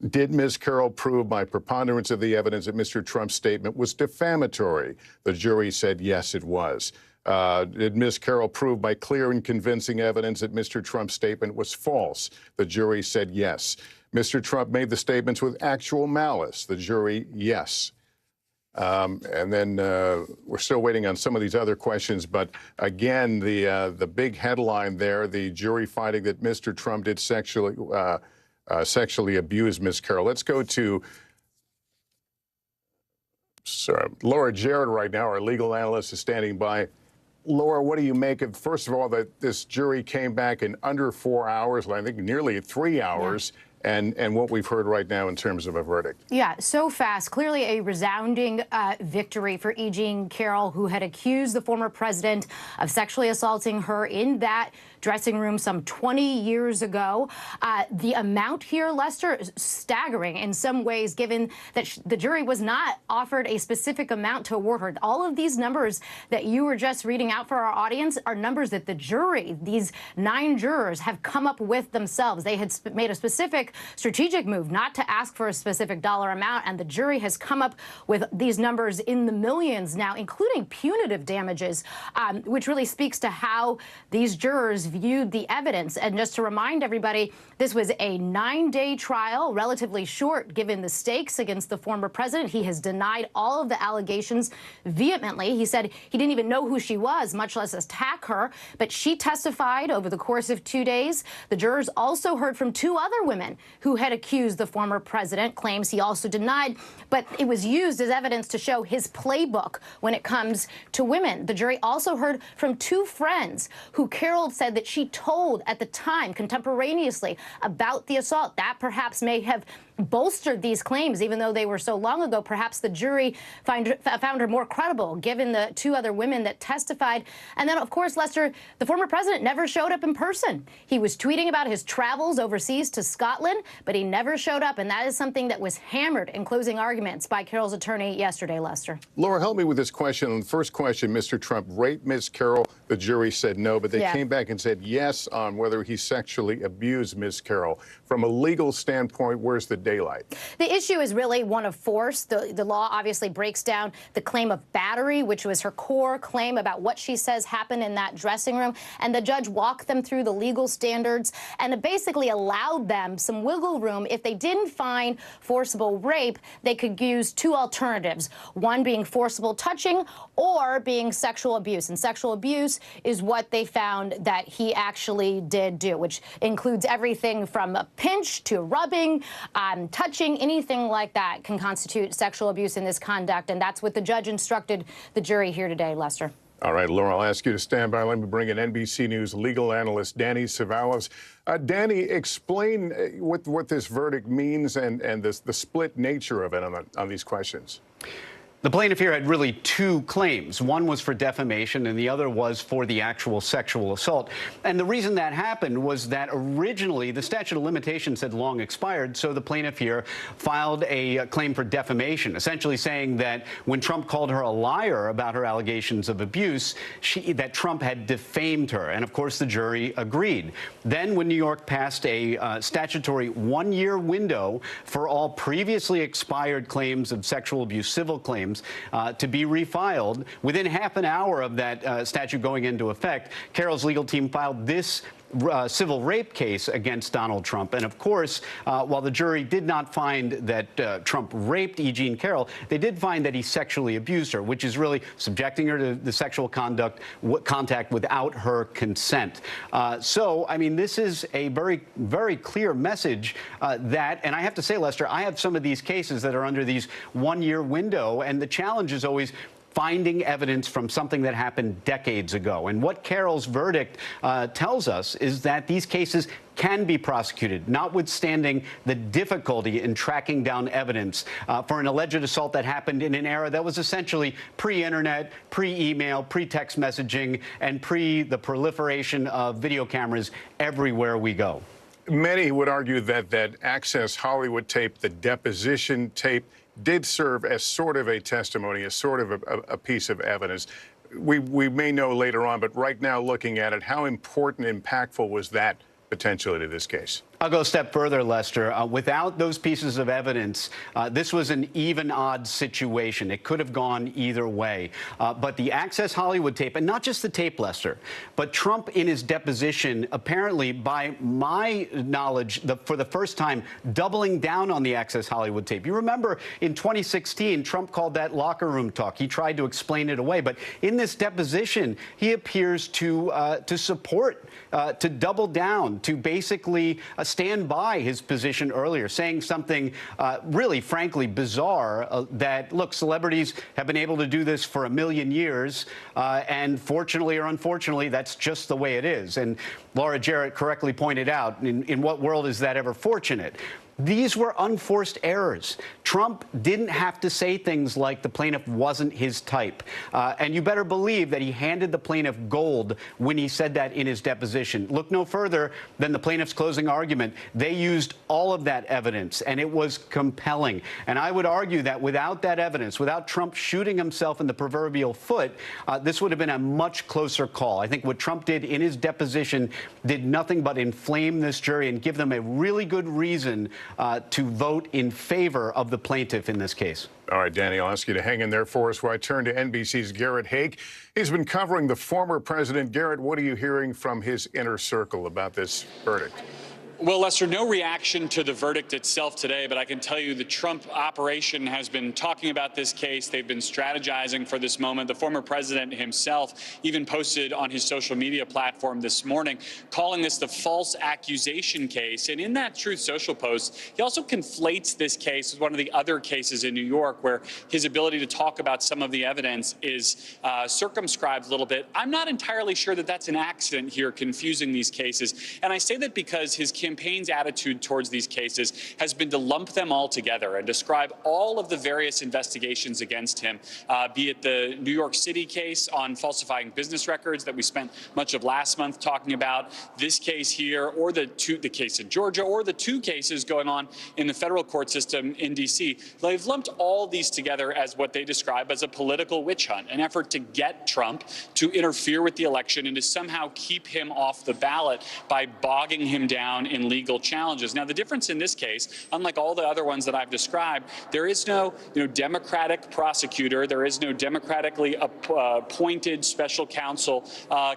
Did Ms. Carroll prove by preponderance of the evidence that Mr. Trump's statement was defamatory? The jury said yes, it was. Did Ms. Carroll prove by clear and convincing evidence that Mr. Trump's statement was false? The jury said yes. Mr. Trump made the statements with actual malice. The jury, yes. And then we're still waiting on some of these other questions. But again, the big headline there, the jury finding that Mr. Trump did sexually abuse Ms. Carroll. Let's go to Laura Jarrett right now. Our legal analyst is standing by. Laura, what do you make of, first of all, that this jury came back in under 4 hours, I think nearly 3 hours, and what we've heard right now in terms of a verdict?
Yeah, so fast. Clearly a resounding victory for E. Jean Carroll, who had accused the former president of sexually assaulting her in that dressing room some 20 years ago. The amount here, Lester, is staggering in some ways, given that the jury was not offered a specific amount to award her. All of these numbers that you were just reading out for our audience are numbers that the jury, these 9 jurors, have come up with themselves. They had made a specific strategic move not to ask for a specific dollar amount, and the jury has come up with these numbers in the millions now, including punitive damages, which really speaks to how these jurors viewed the evidence. And just to remind everybody, this was a 9-day trial, relatively short given the stakes against the former president. He has denied all of the allegations vehemently. He said he didn't even know who she was, much less attack her. But she testified over the course of 2 days. The jurors also heard from 2 other women who had accused the former president, claims he also denied. But it was used as evidence to show his playbook when it comes to women. The jury also heard from 2 friends who Carroll said that she told at the time, contemporaneously, about the assault. That perhaps may have bolstered these claims, even though they were so long ago. Perhaps the jury found her more credible, given the two other women that testified. And then, of course, Lester, the former president never showed up in person. He was tweeting about his travels overseas to Scotland, but he never showed up. And that is something that was hammered in closing arguments by Carroll's attorney yesterday, Lester.
Laura, help me with this question. The first question, Mr. Trump raped Ms. Carroll. The jury said no, but they came back and said yes on whether he sexually abused Ms. Carroll. From a legal standpoint, where's the daylight?
The issue is really one of force. The law obviously breaks down the claim of battery, which was her core claim about what she says happened in that dressing room. And the judge walked them through the legal standards and it basically allowed them some wiggle room. If they didn't find forcible rape, they could use two alternatives, one being forcible touching or being sexual abuse. And sexual abuse is what they found that he actually did do, which includes everything from a pinch to rubbing, touching, anything like that can constitute sexual abuse in this conduct. And that's what the judge instructed the jury here today, Lester.
All right, Laura, I'll ask you to stand by. Let me bring in NBC News legal analyst Danny Cevallos. Danny, explain what this verdict means and the split nature of it on these questions.
The plaintiff here had really two claims. One was for defamation and the other was for the actual sexual assault. And the reason that happened was that originally the statute of limitations had long expired, so the plaintiff here filed a claim for defamation, essentially saying that when Trump called her a liar about her allegations of abuse, that Trump had defamed her. And of course, the jury agreed. Then when New York passed a statutory one-year window for all previously expired claims of sexual abuse, civil claims, to be refiled. Within half an hour of that statute going into effect, Carroll's legal team filed this civil rape case against Donald Trump. And of course, while the jury did not find that Trump raped E. Jean Carroll, they did find that he sexually abused her, which is really subjecting her to the sexual contact without her consent. So, I mean, this is a very, very clear message that, and I have to say, Lester, I have some of these cases that are under these one-year window, and the challenge is always finding evidence from something that happened decades ago. And what Carroll's verdict tells us is that these cases can be prosecuted, notwithstanding the difficulty in tracking down evidence for an alleged assault that happened in an era that was essentially pre-internet, pre-email, pre-text messaging, and the proliferation of video cameras everywhere we go.
Many would argue that Access Hollywood tape, the deposition tape, did serve as sort of a testimony, as sort of a piece of evidence. We may know later on, but right now looking at it, how important, impactful was that potentially to this case?
I'll go a step further, Lester. Without those pieces of evidence, this was an even-odds situation. It could have gone either way. But the Access Hollywood tape, and not just the tape, Lester, but Trump in his deposition, apparently, by my knowledge, for the first time, doubling down on the Access Hollywood tape. You remember in 2016, Trump called that locker room talk. He tried to explain it away. But in this deposition, he appears to support, to double down, to basically stand by his position earlier, saying something really, frankly, bizarre, that, look, celebrities have been able to do this for 1,000,000 years, and fortunately or unfortunately, that's just the way it is. And Laura Jarrett correctly pointed out, in what world is that ever fortunate? These were unforced errors. Trump didn't have to say things like the plaintiff wasn't his type. And you better believe that he handed the plaintiff gold when he said that in his deposition. Look no further than the plaintiff's closing argument. They used all of that evidence, and it was compelling. And I would argue that without that evidence, without Trump shooting himself in the proverbial foot, this would have been a much closer call. I think what Trump did in his deposition did nothing but inflame this jury and give them a really good reason to vote in favor of the plaintiff in this case.
All right, Danny, I'll ask you to hang in there for us while I turn to NBC's Garrett Haake. He's been covering the former president. Garrett, what are you hearing from his inner circle about this verdict?
Well, Lester, no reaction to the verdict itself today, but I can tell you the Trump operation has been talking about this case. They've been strategizing for this moment. The former president himself even posted on his social media platform this morning, calling this the false accusation case. And in that Truth Social post, he also conflates this case with one of the other cases in New York where his ability to talk about some of the evidence is circumscribed a little bit. I'm not entirely sure that that's an accident here, confusing these cases. And I say that because his campaign's attitude towards these cases has been to lump them all together and describe all of the various investigations against him, be it the New York City case on falsifying business records that we spent much of last month talking about, this case here, or the case in Georgia, or the two cases going on in the federal court system in D.C. They've lumped all these together as what they describe as a political witch hunt, an effort to get Trump to interfere with the election and to somehow keep him off the ballot by bogging him down in legal challenges. Now, the difference in this case, unlike all the other ones that I've described, there is no Democratic prosecutor, there is no democratically appointed special counsel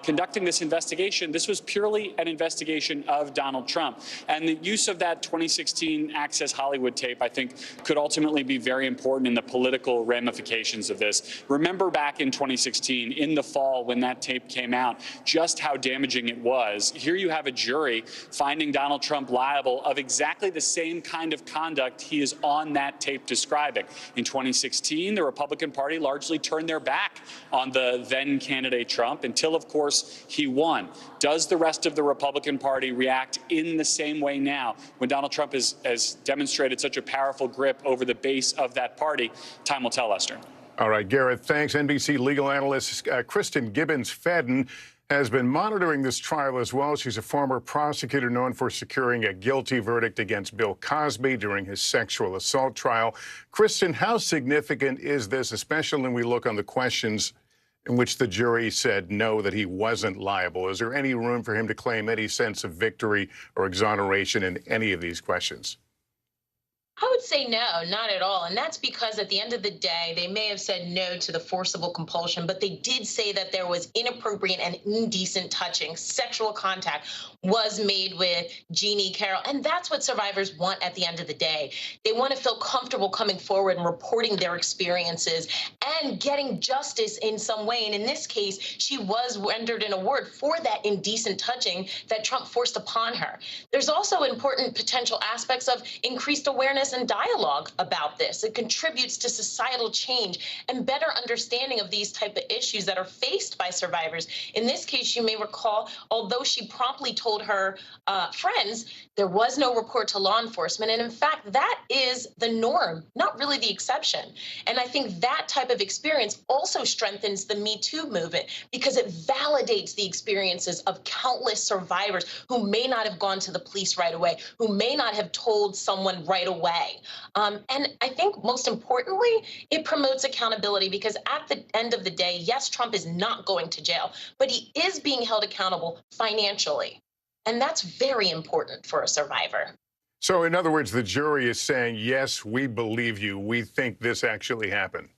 conducting this investigation. This was purely an investigation of Donald Trump. And the use of that 2016 Access Hollywood tape, I think, could ultimately be very important in the political ramifications of this. Remember back in 2016, in the fall, when that tape came out, just how damaging it was. Here you have a jury finding Donald Trump liable of exactly the same kind of conduct he is on that tape describing. In 2016, the Republican Party largely turned their back on the then candidate Trump until, of course, he won. Does the rest of the Republican Party react in the same way now when Donald Trump has demonstrated such a powerful grip over the base of that party? Time will tell, Lester.
All right, Garrett, thanks. NBC legal analyst Kristen Gibbons-Fedden has been monitoring this trial as well. She's a former prosecutor known for securing a guilty verdict against Bill Cosby during his sexual assault trial. Kristen, how significant is this, especially when we look on the questions in which the jury said no, that he wasn't liable? Is there any room for him to claim any sense of victory or exoneration in any of these questions?
I would say no, not at all. And that's because at the end of the day, they may have said no to the forcible compulsion, but they did say that there was inappropriate and indecent touching, sexual contact was made with Jeannie Carroll. And that's what survivors want at the end of the day. They want to feel comfortable coming forward and reporting their experiences and getting justice in some way. And in this case, she was rendered an award for that indecent touching that Trump forced upon her. There's also important potential aspects of increased awareness and dialogue about this. It contributes to societal change and better understanding of these type of issues that are faced by survivors. In this case, you may recall, although she promptly told her friends, there was no report to law enforcement. And in fact, that is the norm, not really the exception. And I think that type of experience also strengthens the Me Too movement because it validates the experiences of countless survivors who may not have gone to the police right away, who may not have told someone right away. And I think most importantly, it promotes accountability because at the end of the day, yes, Trump is not going to jail, but he is being held accountable financially. And that's very important for a survivor.
So in other words, the jury is saying, yes, we believe you. We think this actually happened.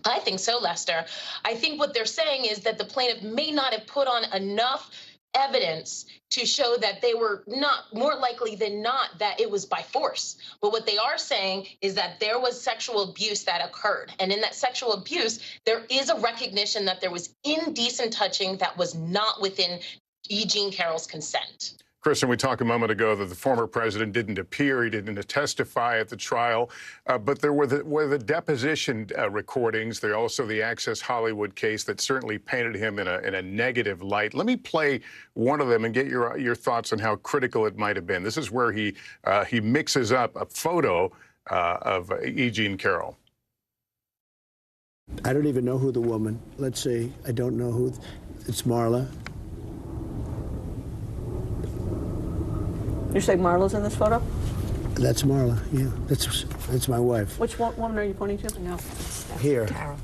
I think so, Lester. I think what they're saying is that the plaintiff may not have put on enough evidence to show that they were not, more likely than not, that it was by force. But what they are saying is that there was sexual abuse that occurred. And in that sexual abuse, there is a recognition that there was indecent touching that was not within E. Jean Carroll's consent.
Kristen, we talked a moment ago that the former president didn't appear. He didn't testify at the trial. But there were the deposition recordings. There also the Access Hollywood case that certainly painted him in a negative light. Let me play one of them and get your thoughts on how critical it might have been. This is where he mixes up a photo of E. Jean Carroll.
I don't even know who the woman. Let's see. I don't know who. It's Marla.
You're saying Marla's in this photo?
That's Marla, yeah. That's my wife.
Which woman are you pointing to? No,
Here.
Carol.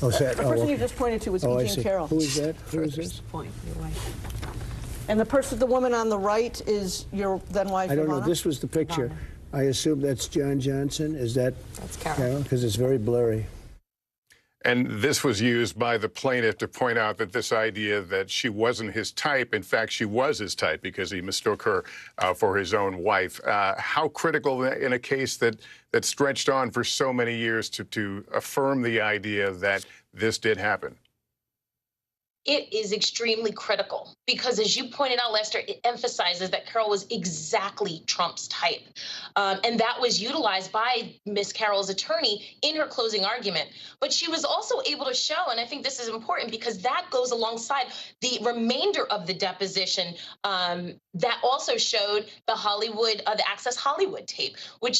Oh, is that?
The person you just pointed to was E. Jean Carroll.
Who is that? Who is this?
Point, your wife. And the woman on the right is your then wife,
I don't
Ivana?
know. This was the picture. I assume that's John Johnson. Is that
That's Carol?
Because it's very blurry.
And this was used by the plaintiff to point out that this idea that she wasn't his type, in fact, she was his type because he mistook her for his own wife. How critical in a case that stretched on for so many years to affirm the idea that this did happen?
it is extremely critical because, as you pointed out, Lester, it emphasizes that Carroll was exactly Trump's type. And that was utilized by Ms. Carroll's attorney in her closing argument. But she was also able to show, and I think this is important because that goes alongside the remainder of the deposition that also showed the Access Hollywood tape,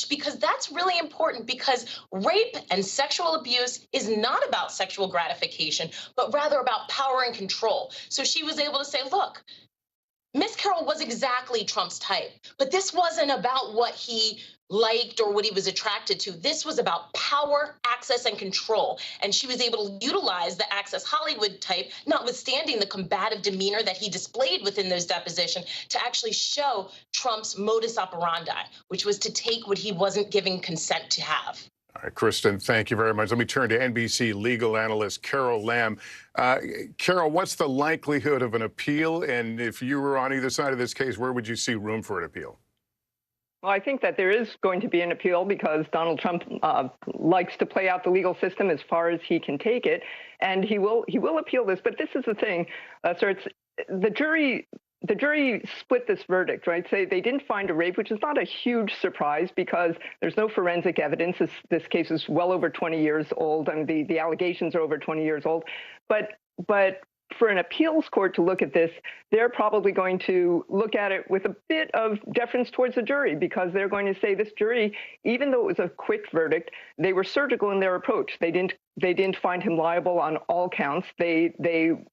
because that's really important because rape and sexual abuse is not about sexual gratification, but rather about power and control. So she was able to say, look, Miss Carroll was exactly Trump's type, but this wasn't about what he liked or what he was attracted to. This was about power, access, and control. And she was able to utilize the Access Hollywood type, notwithstanding the combative demeanor that he displayed within those depositions, to actually show Trump's modus operandi, which was to take what he wasn't giving consent to have.
All right, Kristen, thank you very much. Let me turn to NBC legal analyst Carol Lamb. Carol, what's the likelihood of an appeal? And if you were on either side of this case, where would you see room for an appeal?
Well, I think that there is going to be an appeal because Donald Trump likes to play out the legal system as far as he can take it, and he will appeal this. But this is the thing, sir. It's the jury split this verdict, right? Say they didn't find a rape, which is not a huge surprise because there's no forensic evidence. This case is well over 20 years old, and the allegations are over 20 years old. But for an appeals court to look at this, they're probably going to look at it with a bit of deference towards the jury because they're going to say this jury, even though it was a quick verdict, they were surgical in their approach. They didn't find him liable on all counts. They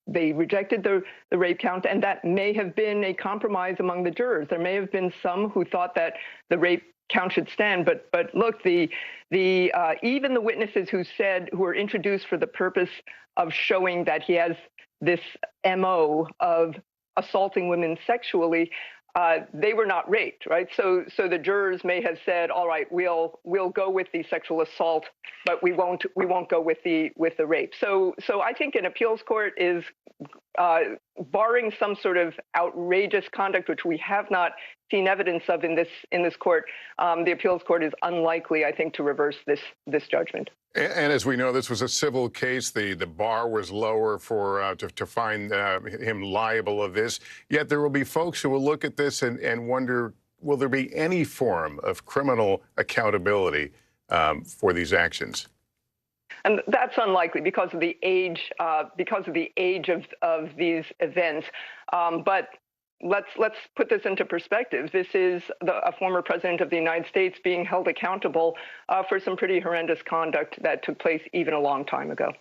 rejected the rape count, and that may have been a compromise among the jurors. There may have been some who thought that the rape count should stand, but look, even the witnesses who were introduced for the purpose of showing that he has this MO of assaulting women sexually, they were not raped, right? So the jurors may have said, all right, we'll go with the sexual assault, but we won't go with the rape. So I think an appeals court is barring some sort of outrageous conduct, which we have not seen evidence of in this court. The appeals court is unlikely, I think, to reverse this judgment.
And as we know, this was a civil case. The bar was lower for to find him liable of this. Yet there will be folks who will look at this and wonder, will there be any form of criminal accountability for these actions?
And that's unlikely because of the age of these events. But let's put this into perspective. This is a former president of the United States being held accountable for some pretty horrendous conduct that took place even a long time ago.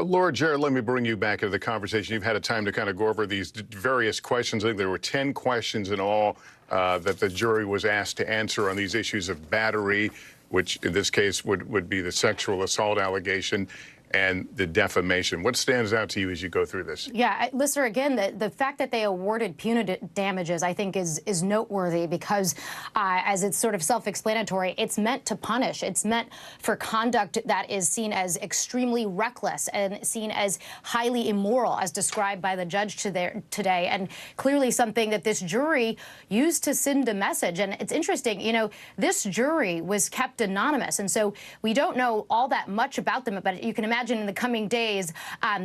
Laura Jarrett, let me bring you back into the conversation. You've had a time to kind of go over these various questions. I think there were 10 questions in all that the jury was asked to answer on these issues of battery, which in this case would be the sexual assault allegation, and the defamation. What stands out to you as you go through this?
Yeah, Lister, again, the fact that they awarded punitive damages, I think, is noteworthy because, as it's sort of self-explanatory, it's meant to punish. It's meant for conduct that is seen as extremely reckless and seen as highly immoral, as described by the judge today, and clearly something that this jury used to send a message. And it's interesting, you know, this jury was kept anonymous, and so we don't know all that much about them, but you can imagine in the coming days,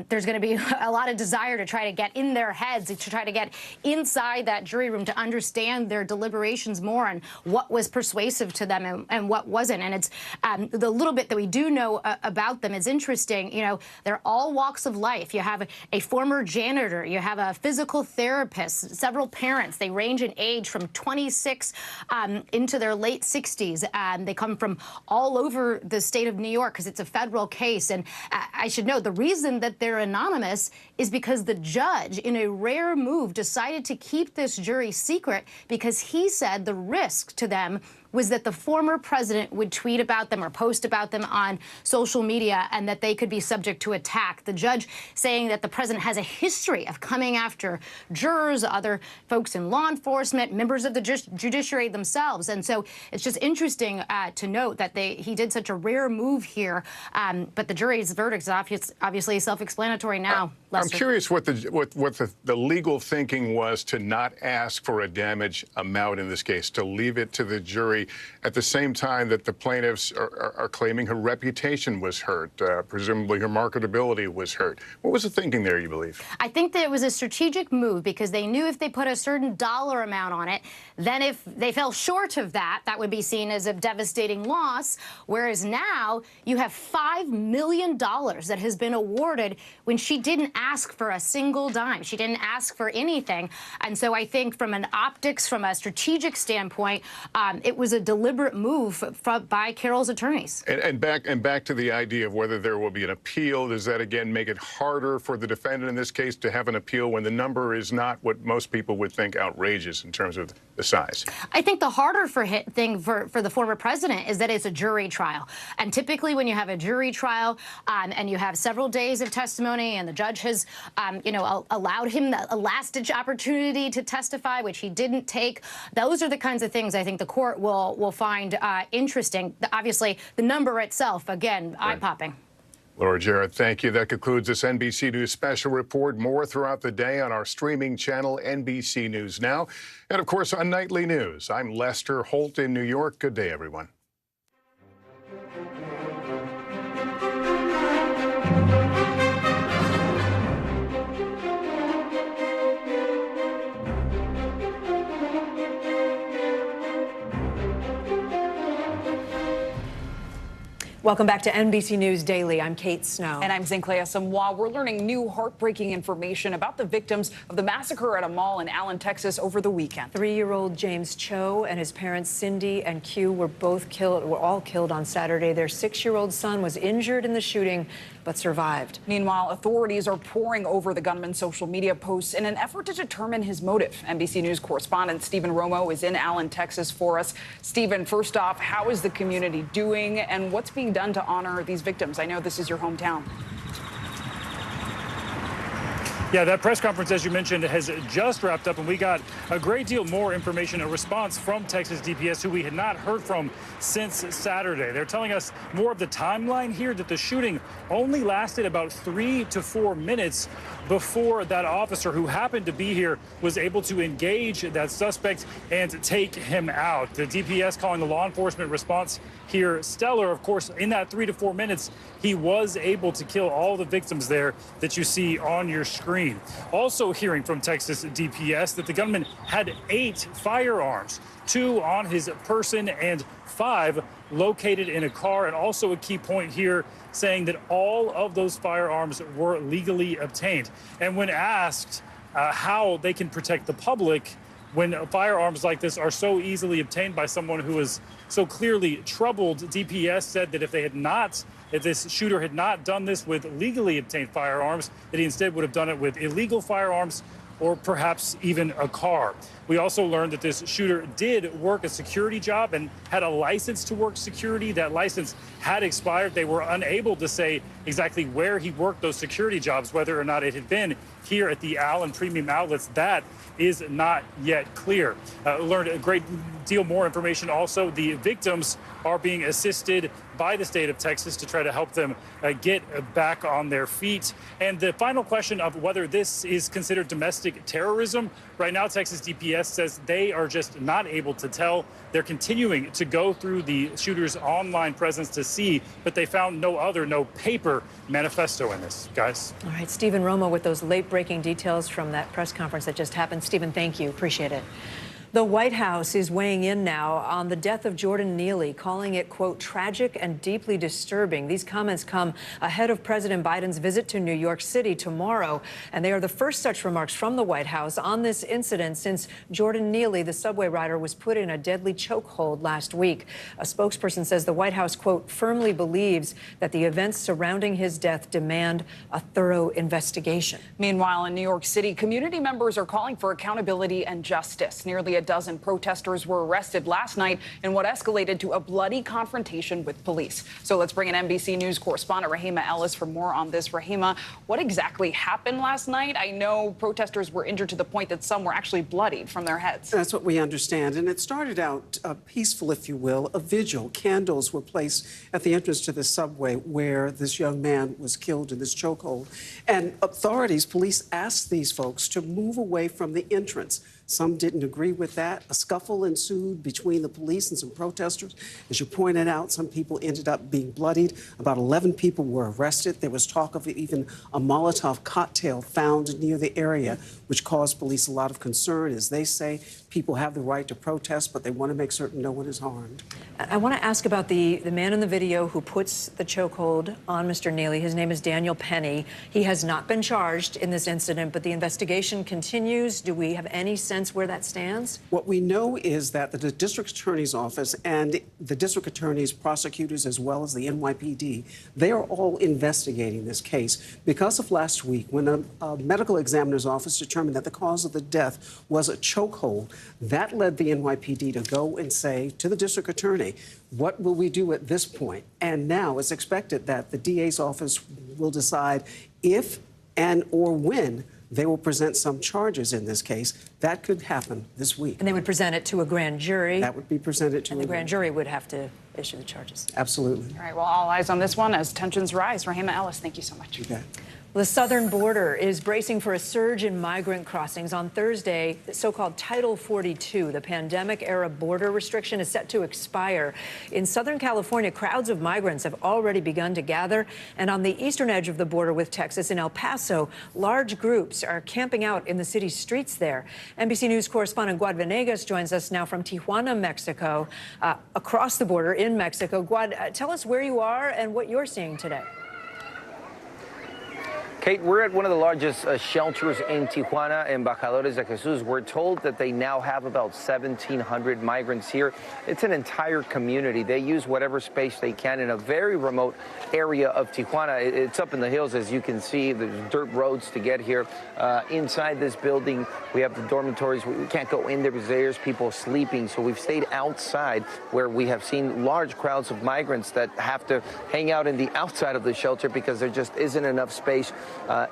there's going to be a lot of desire to try to get in their heads, to try to get inside that jury room to understand their deliberations more and what was persuasive to them and what wasn't. And it's the little bit that we do know about them is interesting. You know, they're all walks of life. You have a former janitor, you have a physical therapist, several parents. They range in age from 26 into their late 60s. They come from all over the state of New York because it's a federal case. And I should note the reason that they're anonymous is because the judge, in a rare move, decided to keep this jury secret because he said the risk to them was that the former president would tweet about them or post about them on social media and that they could be subject to attack. The judge saying that the president has a history of coming after jurors, other folks in law enforcement, members of the judiciary themselves. And so it's just interesting to note that he did such a rare move here. But the jury's verdict is obviously self-explanatory now.
I'm curious what the legal thinking was to not ask for a damage amount in this case, to leave it to the jury. story at the same time that the plaintiffs are claiming her reputation was hurt, presumably her marketability was hurt. What was the thinking there, you believe?
I think that it was a strategic move because they knew if they put a certain dollar amount on it, then if they fell short of that, that would be seen as a devastating loss. Whereas now you have $5 million that has been awarded when she didn't ask for a single dime. She didn't ask for anything. And so I think from an optics, from a strategic standpoint, it was a deliberate move by Carroll's attorneys.
And back to the idea of whether there will be an appeal. Does that again make it harder for the defendant in this case to have an appeal when the number is not what most people would think outrageous in terms of the size?
I think the harder thing for the former president is that it's a jury trial. And typically when you have a jury trial and you have several days of testimony and the judge has, allowed him a last-ditch opportunity to testify, which he didn't take, those are the kinds of things I think the court will find interesting. Obviously, the number itself, again, eye-popping.
Laura Jarrett, thank you. That concludes this NBC News special report. More throughout the day on our streaming channel, NBC News Now. And, of course, on Nightly News. I'm Lester Holt in New York. Good day, everyone.
Welcome back to NBC News Daily. I'm Kate Snow.
And I'm Zinklea Samwa. We're learning new heartbreaking information about the victims of the massacre at a mall in Allen, Texas over the weekend.
3-year-old James Cho and his parents Cindy and Q were all killed on Saturday. Their 6-year-old son was injured in the shooting but survived.
Meanwhile, authorities are poring over the gunman's social media posts in an effort to determine his motive. NBC News correspondent Stephen Romo is in Allen, Texas for us. Stephen, first off, how is the community doing and what's being done to honor these victims? I know this is your hometown.
Yeah, that press conference, as you mentioned, has just wrapped up, and we got a great deal more information, a response from Texas DPS, who we had not heard from since Saturday. They're telling us more of the timeline here, that the shooting only lasted about 3 to 4 minutes before that officer who happened to be here was able to engage that suspect and take him out. The DPS calling the law enforcement response here stellar. Of course, in that 3 to 4 minutes, he was able to kill all the victims there that you see on your screen. Also hearing from Texas DPS that the gunman had 8 firearms, 2 on his person and 5 located in a car. And also a key point here saying that all of those firearms were legally obtained. And when asked how they can protect the public when firearms like this are so easily obtained by someone who is so clearly troubled, DPS said that if this shooter had not done this with legally obtained firearms, that he instead would have done it with illegal firearms or perhaps even a car. We also learned that this shooter did work a security job and had a license to work security. That license had expired. They were unable to say exactly where he worked those security jobs, whether or not it had been here at the Allen Premium Outlets. That is not yet clear. Learned a great deal more information also. The victims are being assisted by the state of Texas to try to help them get back on their feet. And the final question of whether this is considered domestic terrorism, right now Texas DPS says they are just not able to tell. They're continuing to go through the shooter's online presence to see, but they found no paper manifesto in this, guys.
All right, Stephen Romo with those late-breaking details from that press conference that just happened. Stephen, thank you. Appreciate it. The White House is weighing in now on the death of Jordan Neely, calling it, quote, tragic and deeply disturbing. These comments come ahead of President Biden's visit to New York City tomorrow, and they are the first such remarks from the White House on this incident since Jordan Neely, the subway rider, was put in a deadly chokehold last week. A spokesperson says the White House, quote, firmly believes that the events surrounding his death demand a thorough investigation.
Meanwhile, in New York City, community members are calling for accountability and justice. Nearly a dozen protesters were arrested last night in what escalated to a bloody confrontation with police. So let's bring in NBC News correspondent Rahima Ellis for more on this. Rahima, what exactly happened last night? I know protesters were injured to the point that some were actually bloodied from their heads.
That's what we understand. And it started out peaceful, if you will, a vigil. Candles were placed at the entrance to the subway where this young man was killed in this chokehold. And authorities, police asked these folks to move away from the entrance. Some didn't agree with that. A scuffle ensued between the police and some protesters. As you pointed out, some people ended up being bloodied. About 11 people were arrested. There was talk of even a Molotov cocktail found near the area, which caused police a lot of concern. As they say, people have the right to protest, but they want to make certain no one is harmed.
I want to ask about the man in the video who puts the chokehold on Mr. Neely. His name is Daniel Penny. He has not been charged in this incident, but the investigation continues. Do we have any sense where that stands?
What we know is that the district attorney's office and the district attorneys, prosecutors, as well as the NYPD, they are all investigating this case because of last week when a medical examiner's office determined that the cause of the death was a chokehold. That led the NYPD to go and say to the district attorney, what will we do at this point? And now it's expected that the DA's office will decide if and or when they will present some charges in this case. That could happen this week.
And they would present it to a grand jury.
That would be presented to
and the grand jury would have to issue the charges.
Absolutely.
All right, well, all eyes on this one as tensions rise. Rahima Ellis, thank you so much.
Okay.
The southern border is bracing for a surge in migrant crossings. On Thursday, the so-called Title 42, the pandemic-era border restriction, is set to expire. In Southern California, crowds of migrants have already begun to gather. And on the eastern edge of the border with Texas, in El Paso, large groups are camping out in the city's streets there. NBC News correspondent Guad Venegas joins us now from Tijuana, Mexico, across the border in Mexico. Guad, tell us where you are and what you're seeing today.
Kate, we're at one of the largest shelters in Tijuana, Embajadores de Jesus. We're told that they now have about 1,700 migrants here. It's an entire community. They use whatever space they can in a very remote area of Tijuana. It's up in the hills, as you can see. There's dirt roads to get here. Inside this building, we have the dormitories. We can't go in there because there's people sleeping. So we've stayed outside where we have seen large crowds of migrants that have to hang out in the outside of the shelter because there just isn't enough space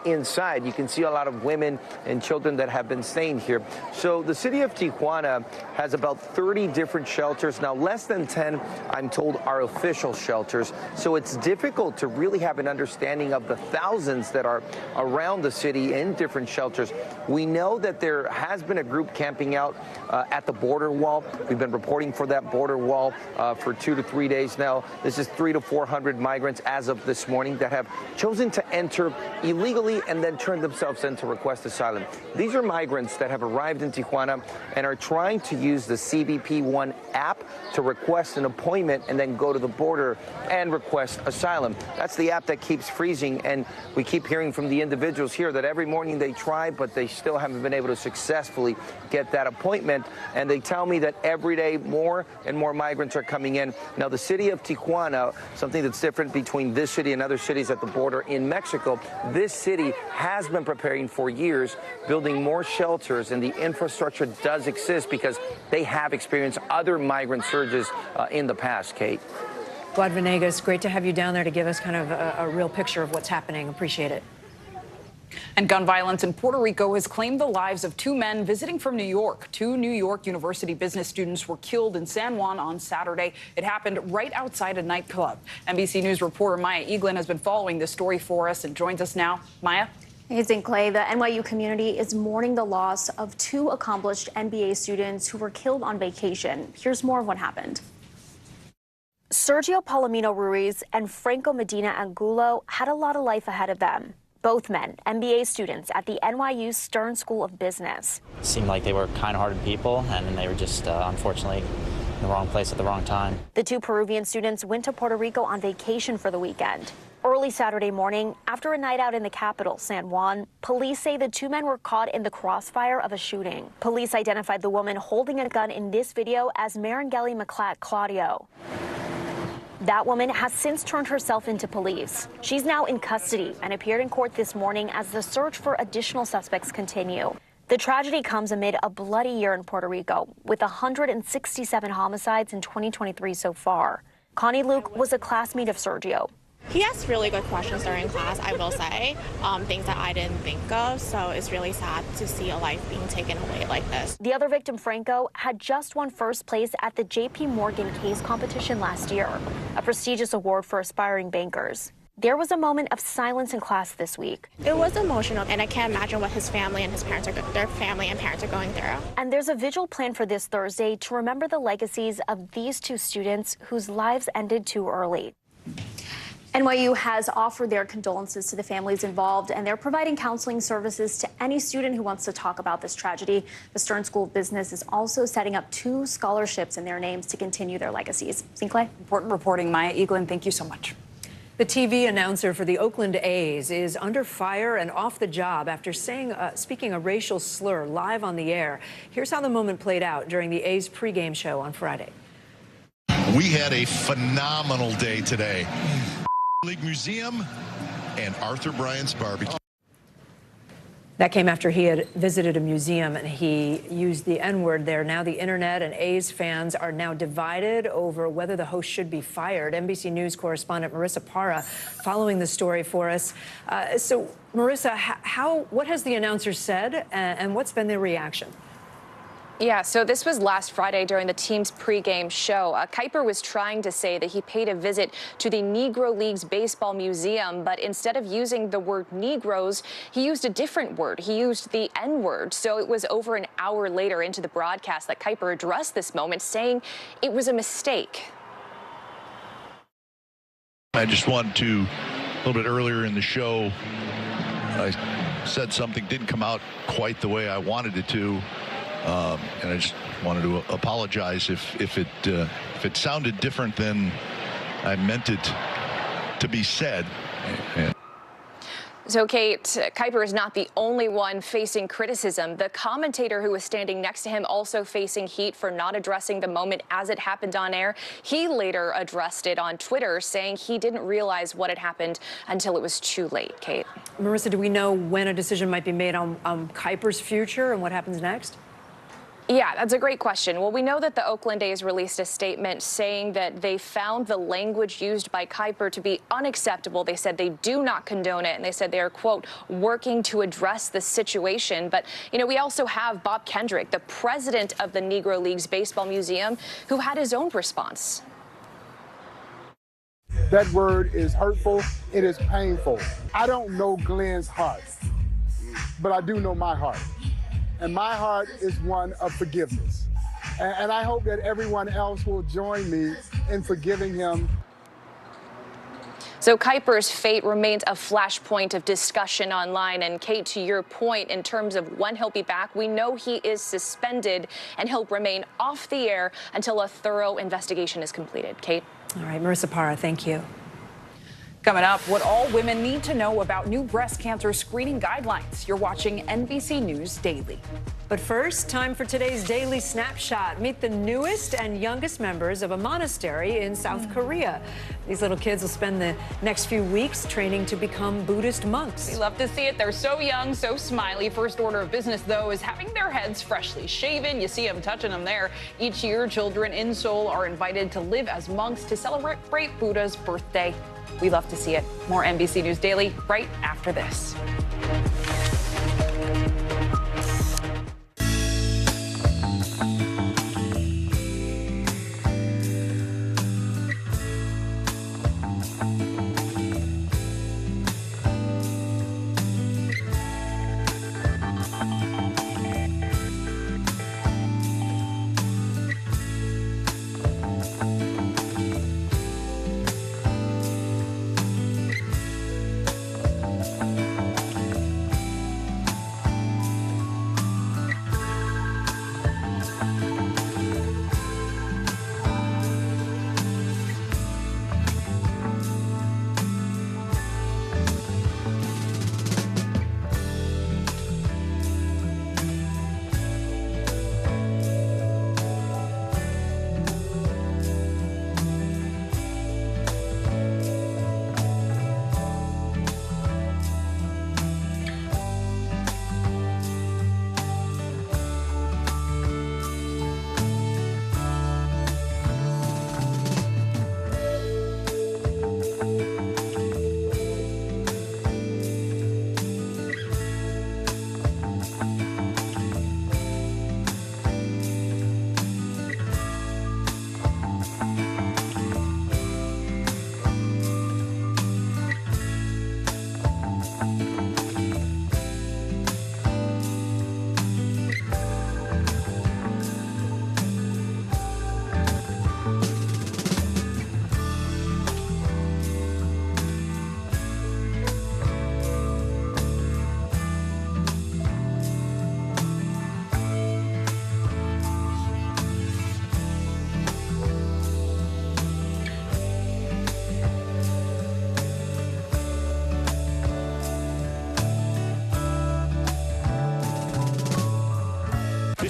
inside. You can see a lot of women and children that have been staying here. So the city of Tijuana has about 30 different shelters. Now, less than 10, I'm told, are official shelters. So it's difficult to really have an understanding of the thousands that are around the city in different shelters. We know that there has been a group camping out at the border wall. We've been reporting for that border wall for 2 to 3 days now. This is 300 to 400 migrants as of this morning that have chosen to enter illegally and then turn themselves in to request asylum. These are migrants that have arrived in Tijuana and are trying to use the CBP One app to request an appointment and then go to the border and request asylum. That's the app that keeps freezing, and we keep hearing from the individuals here that every morning they try, but they still haven't been able to successfully get that appointment. And they tell me that every day more and more migrants are coming in. Now, the city of Tijuana, something that's different between this city and other cities at the border in Mexico, this city has been preparing for years, building more shelters, and the infrastructure does exist because they have experienced other migrant surges in the past, Kate.
Guad Venegas, great to have you down there to give us kind of a real picture of what's happening. Appreciate it.
And gun violence in Puerto Rico has claimed the lives of 2 men visiting from New York. 2 New York University business students were killed in San Juan on Saturday. It happened right outside a nightclub. NBC News reporter Maya Eaglin has been following this story for us and joins us now. Maya?
Amazing, Clay. The NYU community is mourning the loss of 2 accomplished MBA students who were killed on vacation. Here's more of what happened. Sergio Palomino Ruiz and Franco Medina Angulo had a lot of life ahead of them. Both men, MBA students at the NYU Stern School of Business.
It seemed like they were kind-hearted people, and they were just, unfortunately, in the wrong place at the wrong time.
The 2 Peruvian students went to Puerto Rico on vacation for the weekend. Early Saturday morning, after a night out in the capital, San Juan, police say the 2 men were caught in the crossfire of a shooting. Police identified the woman holding a gun in this video as Marangeli McClat Claudio. That woman has since turned herself into police. She's now in custody and appeared in court this morning as the search for additional suspects continue. The tragedy comes amid a bloody year in Puerto Rico, with 167 homicides in 2023 so far. Connie Luke was a classmate of Sergio.
He asked really good questions during class, I will say, things that I didn't think of. So it's really sad to see a life being taken away like this.
The other victim, Franco, had just won first place at the JP Morgan case competition last year, a prestigious award for aspiring bankers. There was a moment of silence in class this week.
It was emotional, and I can't imagine what his family and his parents their family and parents are going through.
And there's a vigil planned for this Thursday to remember the legacies of these two students whose lives ended too early.
NYU has offered their condolences to the families involved, and they're providing counseling services to any student who wants to talk about this tragedy. The Stern School of Business is also setting up 2 scholarships in their names to continue their legacies. Sinclair?
Important reporting, Maya Eaglin. Thank you so much.
The TV announcer for the Oakland A's is under fire and off the job after speaking a racial slur live on the air. Here's how the moment played out during the A's pregame show on Friday.
We had a phenomenal day today. League Museum and Arthur Bryant's Barbecue.
That came after he had visited a museum and he used the N-word there. Now the internet and A's fans are now divided over whether the host should be fired. NBC News correspondent Marissa Parra following the story for us. So, Marissa, what has the announcer said and what's been the reaction?
Yeah, so this was last Friday during the team's pregame show. Kuiper was trying to say that he paid a visit to the Negro Leagues Baseball Museum, but instead of using the word Negroes, he used a different word. He used the N-word. So it was over an hour later into the broadcast that Kuiper addressed this moment, saying it was a mistake.
I just wanted to, a little bit earlier in the show, I said something didn't come out quite the way I wanted it to. And I just wanted to apologize if it sounded different than I meant it to be said.
So, Kate, Kuiper is not the only one facing criticism. The commentator who was standing next to him also facing heat for not addressing the moment as it happened on air. He later addressed it on Twitter, saying he didn't realize what had happened until it was too late. Kate.
Marissa, do we know when a decision might be made on Kuiper's future and what happens next?
Yeah, that's a great question. Well, we know that the Oakland A's released a statement saying that they found the language used by Kuiper to be unacceptable. They said they do not condone it, and they said they are, quote, working to address the situation. But, you know, we also have Bob Kendrick, the president of the Negro Leagues Baseball Museum, who had his own response.
That word is hurtful. It is painful. I don't know Glenn's heart, but I do know my heart. And my heart is one of forgiveness. And I hope that everyone else will join me in forgiving him.
So Kuiper's fate remains a flashpoint of discussion online. And Kate, to your point, in terms of when he'll be back, we know he is suspended and he'll remain off the air until a thorough investigation is completed. Kate?
All right, Marissa Parra, thank you.
Coming up, what all women need to know about new breast cancer screening guidelines. You're watching NBC News Daily.
But first, time for today's Daily Snapshot. Meet the newest and youngest members of a monastery in South Korea. These little kids will spend the next few weeks training to become Buddhist monks.
We love to see it. They're so young, so smiley. First order of business, though, is having their heads freshly shaven. You see them touching them there. Each year, children in Seoul are invited to live as monks to celebrate Buddha's birthday. We love to see it. More NBC News Daily right after this.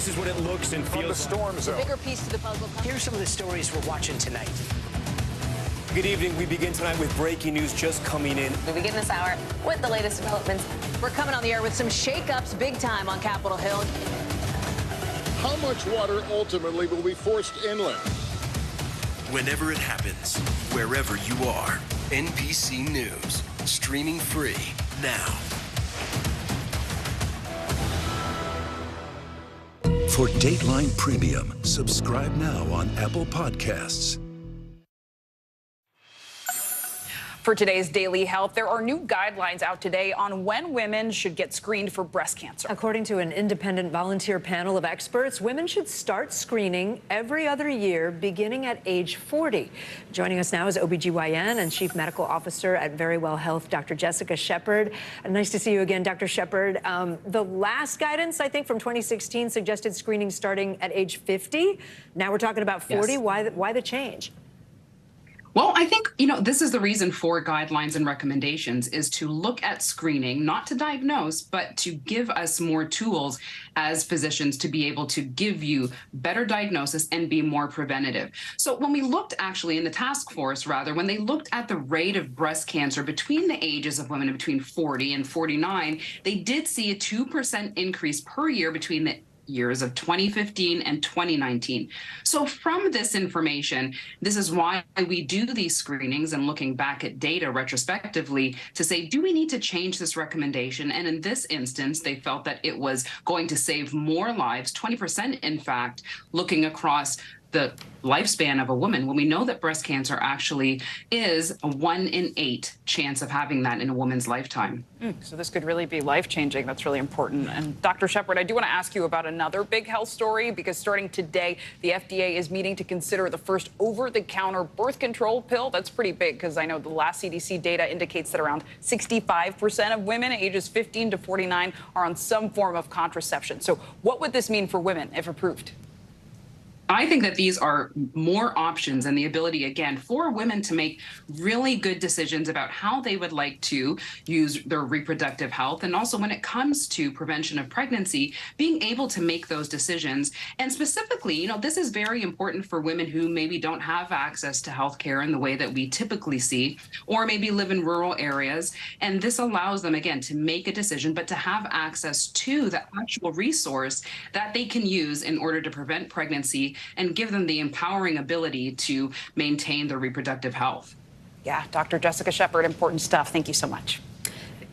This is what it looks and feels
from the storm zone.
The bigger piece to the puzzle. Here's some of the stories we're watching tonight. Good evening. We begin tonight with breaking news just coming in.
We begin this hour with the latest developments. We're coming on the air with some shakeups big time on Capitol Hill.
How much water ultimately will be forced inland?
Whenever it happens, wherever you are, NBC News, streaming free now.
For Dateline Premium, subscribe now on Apple Podcasts.
For today's Daily Health, there are new guidelines out today on when women should get screened for breast cancer.
According to an independent volunteer panel of experts, women should start screening every other year, beginning at age 40. Joining us now is OBGYN and Chief Medical Officer at Verywell Health, Dr. Jessica Shepard. Nice to see you again, Dr. Shepard. The last guidance, I think, from 2016 suggested screening starting at age 50. Now we're talking about 40. Yes. Why the change?
Well, I think, this is the reason for guidelines and recommendations is to look at screening, not to diagnose, but to give us more tools as physicians to be able to give you better diagnosis and be more preventative. So when we looked actually in the task force, when they looked at the rate of breast cancer between the ages of women between 40 and 49, they did see a 2% increase per year between the years of 2015 and 2019. So from this information, this is why we do these screenings and looking back at data retrospectively to say, do we need to change this recommendation? And in this instance, they felt that it was going to save more lives, 20% in fact, looking across the lifespan of a woman, when we know that breast cancer actually is a 1 in 8 chance of having that in a woman's lifetime.
So this could really be life-changing. That's really important. And Dr. Shepard, I do want to ask you about another big health story, because starting today, the FDA is meeting to consider the first over-the-counter birth control pill. That's pretty big, because I know the last CDC data indicates that around 65% of women ages 15 to 49 are on some form of contraception. So what would this mean for women if approved?
I think that these are more options and the ability, again, for women to make really good decisions about how they would like to use their reproductive health. And also when it comes to prevention of pregnancy, being able to make those decisions. And specifically, this is very important for women who maybe don't have access to health care in the way that we typically see, or maybe live in rural areas. And this allows them, again, to make a decision, but to have access to the actual resource that they can use in order to prevent pregnancy and give them the empowering ability to maintain their reproductive health.
Yeah, Dr. Jessica Shepard, important stuff. Thank you so much.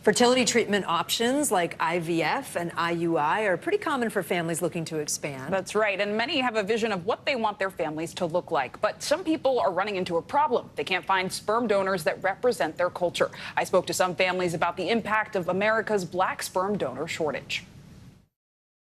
Fertility treatment options like IVF and IUI are pretty common for families looking to expand.
That's right, and many have a vision of what they want their families to look like. But some people are running into a problem. They can't find sperm donors that represent their culture. I spoke to some families about the impact of America's black sperm donor shortage.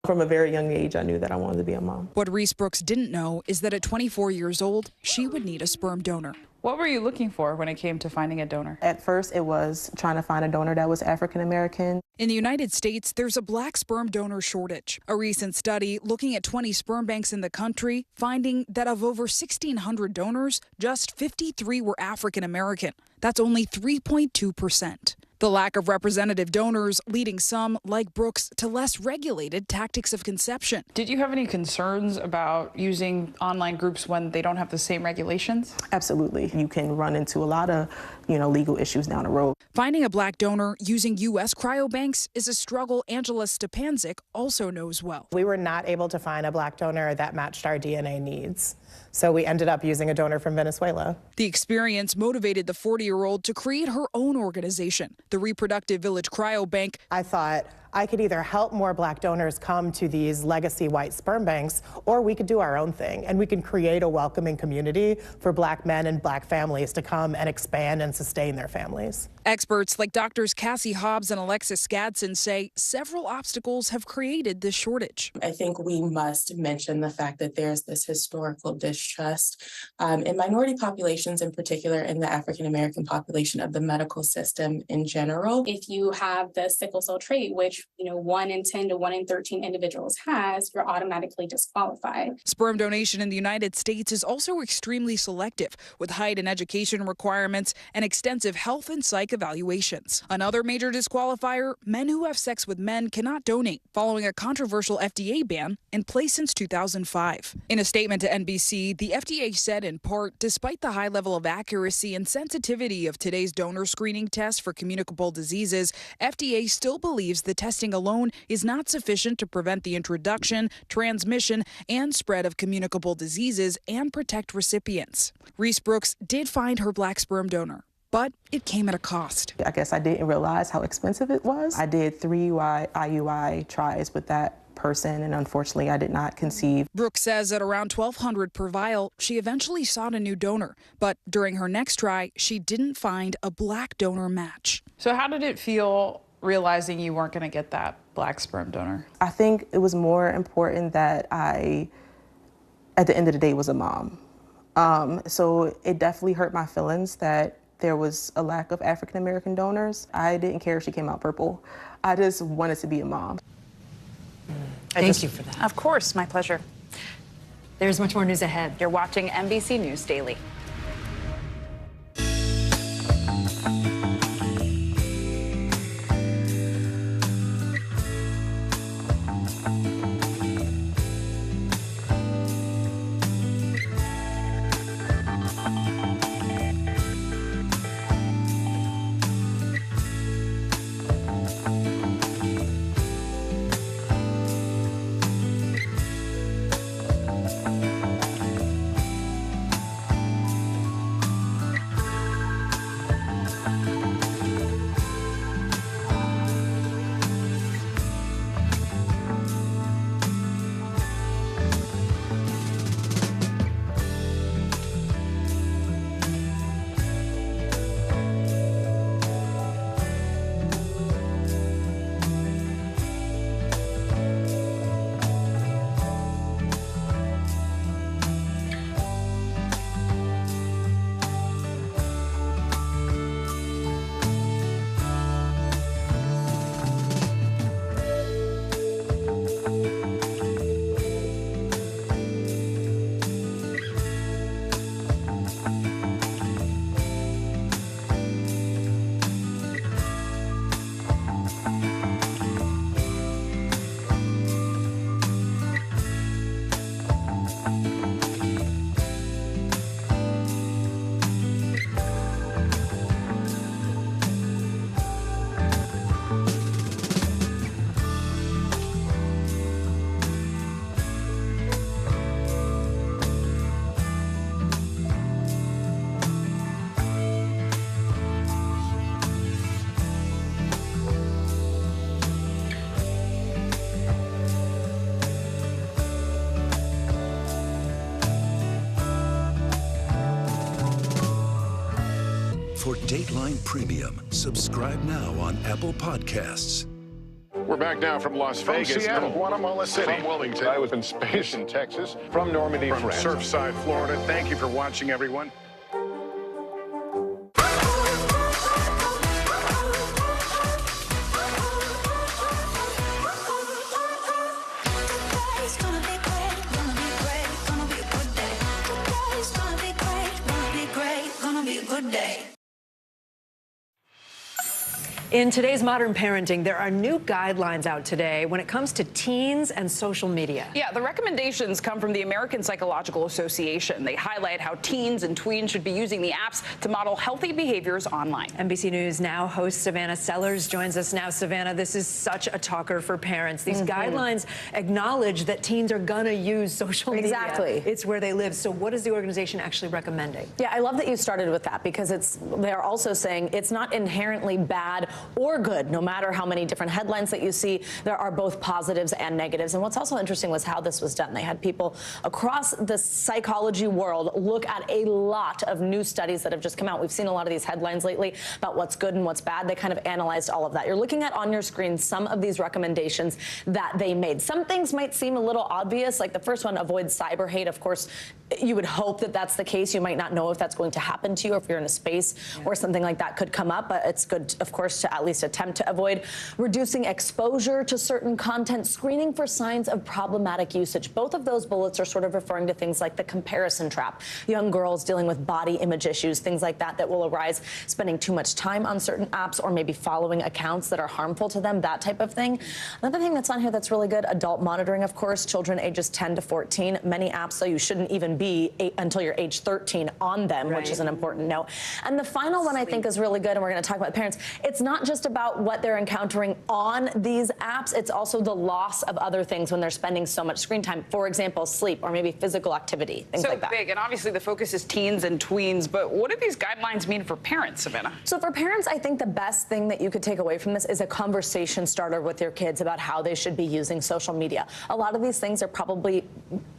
From a very young age, I knew that I wanted to be a mom.
What Reese Brooks didn't know is that at 24 years old, she would need a sperm donor.
What were you looking for when it came to finding a donor?
At first, it was trying to find a donor that was African American.
In the United States, there's a black sperm donor shortage. A recent study looking at 20 sperm banks in the country, finding that of over 1,600 donors, just 53 were African American. That's only 3.2%. The lack of representative donors leading some, like Brooks, to less regulated tactics of conception.
Did you have any concerns about using online groups when they don't have the same regulations?
Absolutely. You can run into a lot of, legal issues down the road.
Finding a black donor using U.S. cryobanks is a struggle Angela Stepanczyk also knows well.
We were not able to find a black donor that matched our DNA needs. So we ended up using a donor from Venezuela.
The experience motivated the 40-year-old to create her own organization, the Reproductive Village Cryobank.
I thought I could either help more black donors come to these legacy white sperm banks, or we could do our own thing, and we can create a welcoming community for black men and black families to come and expand and sustain their families.
Experts like doctors Cassie Hobbs and Alexis Gadsden say several obstacles have created this shortage.
I think we must mention the fact that there's this historical distrust in minority populations, in particular in the African American population, of the medical system in general.
If you have the sickle cell trait, which 1 in 10 to 1 in 13 individuals has, you're automatically disqualified.
Sperm donation in the United States is also extremely selective, with height and education requirements and extensive health and psych evaluations. Another major disqualifier, men who have sex with men cannot donate, following a controversial FDA ban in place since 2005. In a statement to NBC, the FDA said in part, despite the high level of accuracy and sensitivity of today's donor screening test for communicable diseases, FDA still believes the testing alone is not sufficient to prevent the introduction, transmission, and spread of communicable diseases and protect recipients. Reese Brooks did find her black sperm donor, but it came at a cost.
I guess I didn't realize how expensive it was. I did 3 IUI tries with that person, and unfortunately I did not conceive.
Brooks says at around $1,200 per vial, she eventually sought a new donor, but during her next try, she didn't find a black donor match.
So how did it feel realizing you weren't going to get that black sperm donor?
I think it was more important that I, at the end of the day, was a mom. So it definitely hurt my feelings that there was a lack of African-American donors. I didn't care if she came out purple. I just wanted to be a mom.
Thank you for that.
Of course, my pleasure.
There's much more news ahead.
You're watching NBC News Daily.
For Dateline Premium, subscribe now on Apple Podcasts.
We're back now from Las Vegas.
From Seattle,
from Guatemala City.
From Wilmington.
I was in space in Texas. From Normandy,
From
France. Surfside, Florida. Thank you for watching, everyone.
In today's modern parenting, there are new guidelines out today when it comes to teens and social media.
Yeah, the recommendations come from the American Psychological Association. They highlight how teens and tweens should be using the apps to model healthy behaviors online.
NBC News Now host Savannah Sellers joins us now. Savannah, this is such a talker for parents. These guidelines acknowledge that teens are going to use social media.
Exactly.
It's where they live. So what is the organization actually recommending?
Yeah, I love that you started with that because they're also saying it's not inherently bad or good. No matter how many different headlines that you see, there are both positives and negatives. And what's also interesting was how this was done. They had people across the psychology world look at a lot of new studies that have just come out. We've seen a lot of these headlines lately about what's good and what's bad. They kind of analyzed all of that. You're looking at on your screen some of these recommendations that they made. Some things might seem a little obvious, like the first one, avoid cyber hate. Of course, you would hope that that's the case. You might not know if that's going to happen to you or if you're in a space where something like that could come up, but it's good, of course, to to at least attempt to avoid, reducing exposure to certain content, screening for signs of problematic usage. Both of those bullets are sort of referring to things like the comparison trap, young girls dealing with body image issues, things like that that will arise spending too much time on certain apps or maybe following accounts that are harmful to them, that type of thing. Another thing that's on here that's really good, adult monitoring, of course, children ages 10 to 14. Many apps, so you shouldn't even be until you're age 13 on them, which is an important note. And the final one I think is really good, and we're going to talk about parents. It's not just about what they're encountering on these apps, it's also the loss of other things when they're spending so much screen time. For example, sleep or maybe physical activity, things like that.
So big, and obviously the focus is teens and tweens, but what do these guidelines mean for parents, Savannah?
So for parents, I think the best thing that you could take away from this is a conversation starter with your kids about how they should be using social media. A lot of these things are probably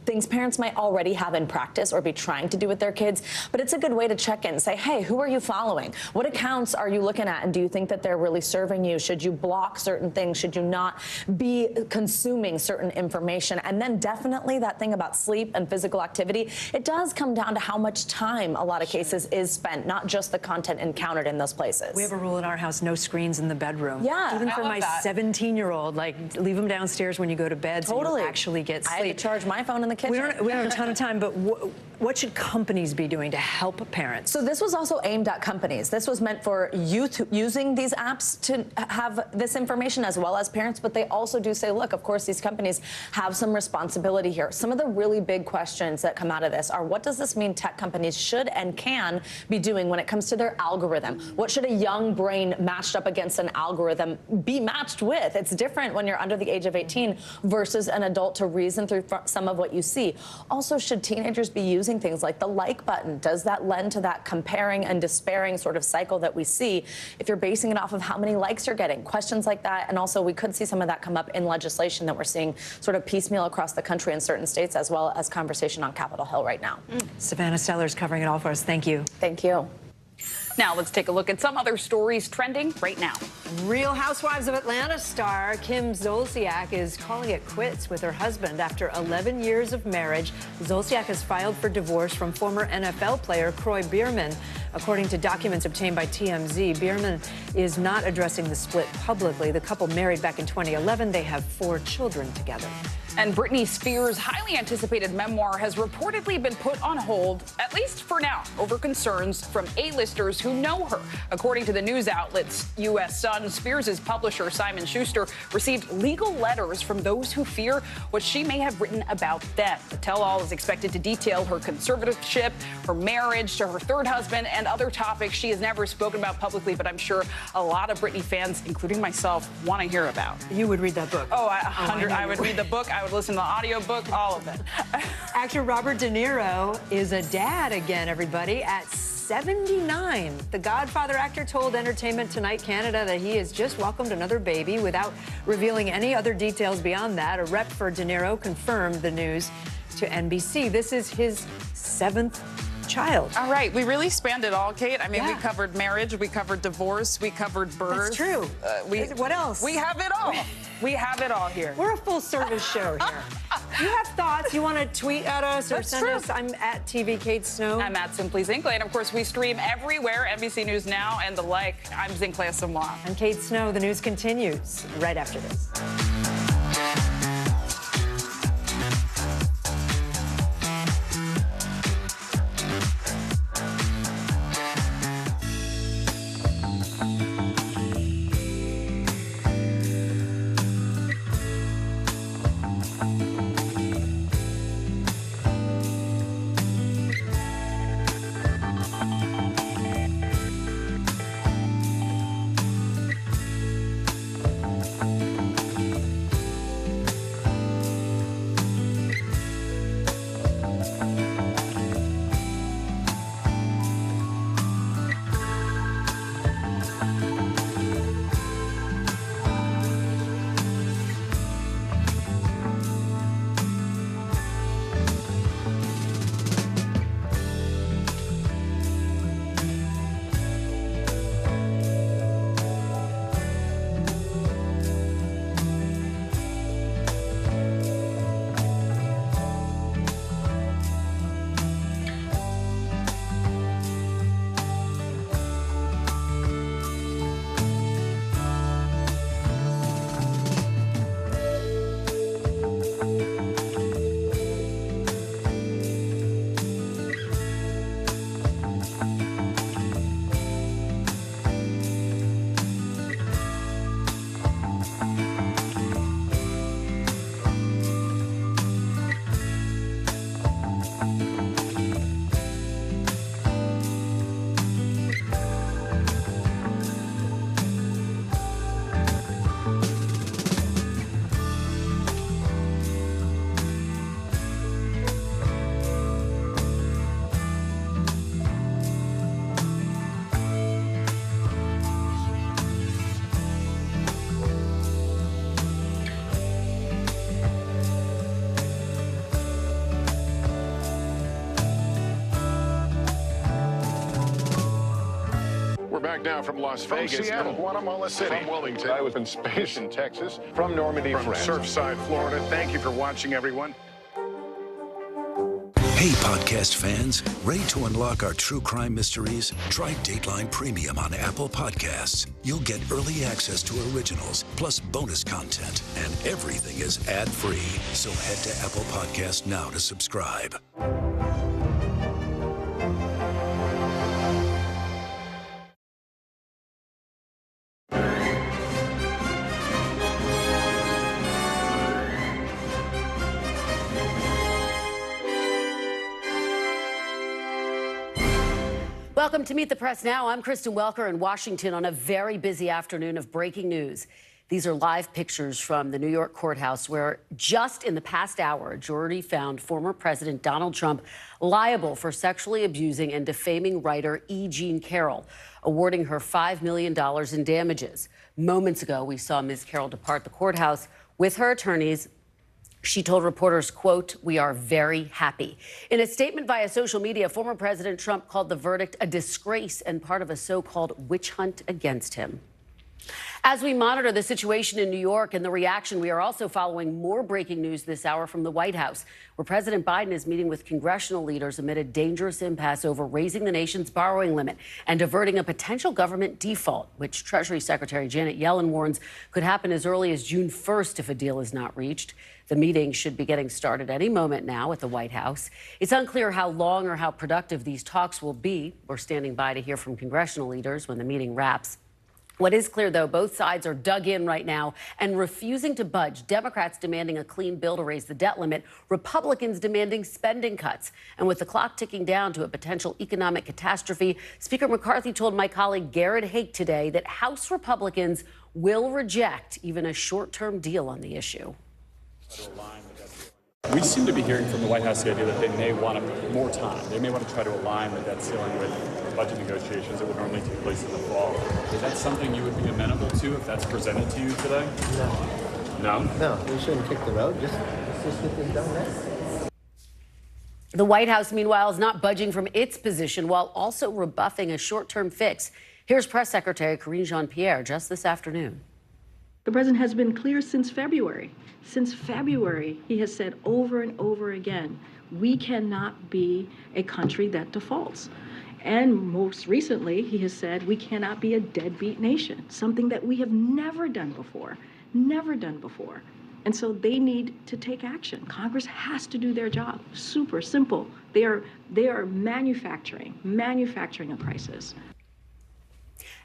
things parents might already have in practice or be trying to do with their kids, but it's a good way to check in and say, hey, who are you following? What accounts are you looking at? And do you think that they're really serving you? Should you block certain things? Should you not be consuming certain information? And then definitely that thing about sleep and physical activity, it does come down to how much time a lot of cases is spent, not just the content encountered in those places.
We have a rule in our house, no screens in the bedroom.
Yeah.
Even for my 17-year-old, like leave them downstairs when you go to bed so you actually get sleep.
I had to charge my phone in the kitchen.
We don't have a ton of time, but what should companies be doing to help parents?
So this was also aimed at companies. This was meant for youth using these apps to have this information as well as parents, but they also do say, look, of course, these companies have some responsibility here. Some of the really big questions that come out of this are, what does this mean tech companies should and can be doing when it comes to their algorithm? What should a young brain matched up against an algorithm be matched with? It's different when you're under the age of 18 versus an adult to reason through some of what you see. Also, should teenagers be using things like the like button? Does that lend to that comparing and despairing sort of cycle that we see if you're basing it off of how many likes you're getting? Questions like that. And also, we could see some of that come up in legislation that we're seeing sort of piecemeal across the country in certain states, as well as conversation on Capitol Hill right now.
Savannah Steller's covering it all for us. Thank you.
Thank you.
Now let's take a look at some other stories trending right now.
Real Housewives of Atlanta star Kim Zolciak is calling it quits with her husband after 11 years of marriage. Zolciak has filed for divorce from former NFL player Kroy Biermann. According to documents obtained by TMZ, Biermann is not addressing the split publicly. The couple married back in 2011. They have 4 children together.
And Britney Spears' highly anticipated memoir has reportedly been put on hold, at least for now, over concerns from A-listers who know her. According to the news outlets U.S. Sun, Spears' publisher, Simon Schuster, received legal letters from those who fear what she may have written about them. The tell-all is expected to detail her conservatorship, her marriage to her third husband, and other topics she has never spoken about publicly, but I'm sure a lot of Britney fans, including myself, want to hear about.
You would read that book?
Oh, I would read the book. I would listen to the audiobook, all of it.
Actor Robert De Niro is a dad again, everybody, at 79. The Godfather actor told Entertainment Tonight Canada that he has just welcomed another baby without revealing any other details beyond that. A rep for De Niro confirmed the news to NBC. This is his 7th child.
All right, we really spanned it all, Kate. I mean, we covered marriage, we covered divorce, we covered birth.
That's true. What else?
We have it all. We have it all here.
We're a full-service show here. You have thoughts, you want to tweet at us or send us? I'm at TV Kate Snow.
I'm at Simply Zinkley. And, of course, we stream everywhere, NBC News Now and the like. I'm Zinkley Asamoah.
I'm Kate Snow. The news continues right after this.
Back now from Las Vegas, Seattle, Guatemala City, from Wilmington, I was in space in Texas, from Normandy, from Surfside, Florida. Thank you for watching, everyone.
Hey, podcast fans, ready to unlock our true crime mysteries? Try Dateline Premium on Apple Podcasts. You'll get early access to originals, plus bonus content, and everything is ad-free. So head to Apple Podcasts now to subscribe.
Welcome to Meet the Press Now. I'm Kristen Welker in Washington on a very busy afternoon of breaking news. These are live pictures from the New York courthouse where just in the past hour, a jury found former President Donald Trump liable for sexually abusing and defaming writer E. Jean Carroll, awarding her $5 million in damages. Moments ago, we saw Ms. Carroll depart the courthouse with her attorneys. She told reporters, quote, "We are very happy." In a statement via social media, former President Trump called the verdict a disgrace and part of a so-called witch hunt against him. As we monitor the situation in New York and the reaction, we are also following more breaking news this hour from the White House, where President Biden is meeting with congressional leaders amid a dangerous impasse over raising the nation's borrowing limit and averting a potential government default, which Treasury Secretary Janet Yellen warns could happen as early as June 1st if a deal is not reached. The meeting should be getting started any moment now at the White House. It's unclear how long or how productive these talks will be. We're standing by to hear from congressional leaders when the meeting wraps. What is clear, though, both sides are dug in right now and refusing to budge. Democrats demanding a clean bill to raise the debt limit, Republicans demanding spending cuts. And with the clock ticking down to a potential economic catastrophe, Speaker McCarthy told my colleague Garrett Haake today that House Republicans will reject even a short-term deal on the issue.
We seem to be hearing from the White House the idea that they may want more time. They may want to try to align the debt ceiling with budget negotiations that would normally take place in the fall. Is that something you would be amenable to if that's presented to you today? No.
No, we shouldn't kick the road. Let's just get this done now.
The White House, meanwhile, is not budging from its position while also rebuffing a short-term fix. Here's Press Secretary Karine Jean-Pierre just this afternoon.
The president has been clear since February. Since February, he has said over and over again, we cannot be a country that defaults. And most recently, he has said we cannot be a deadbeat nation, something that we have never done before. And so they need to take action. Congress has to do their job. Super simple. They are manufacturing a crisis.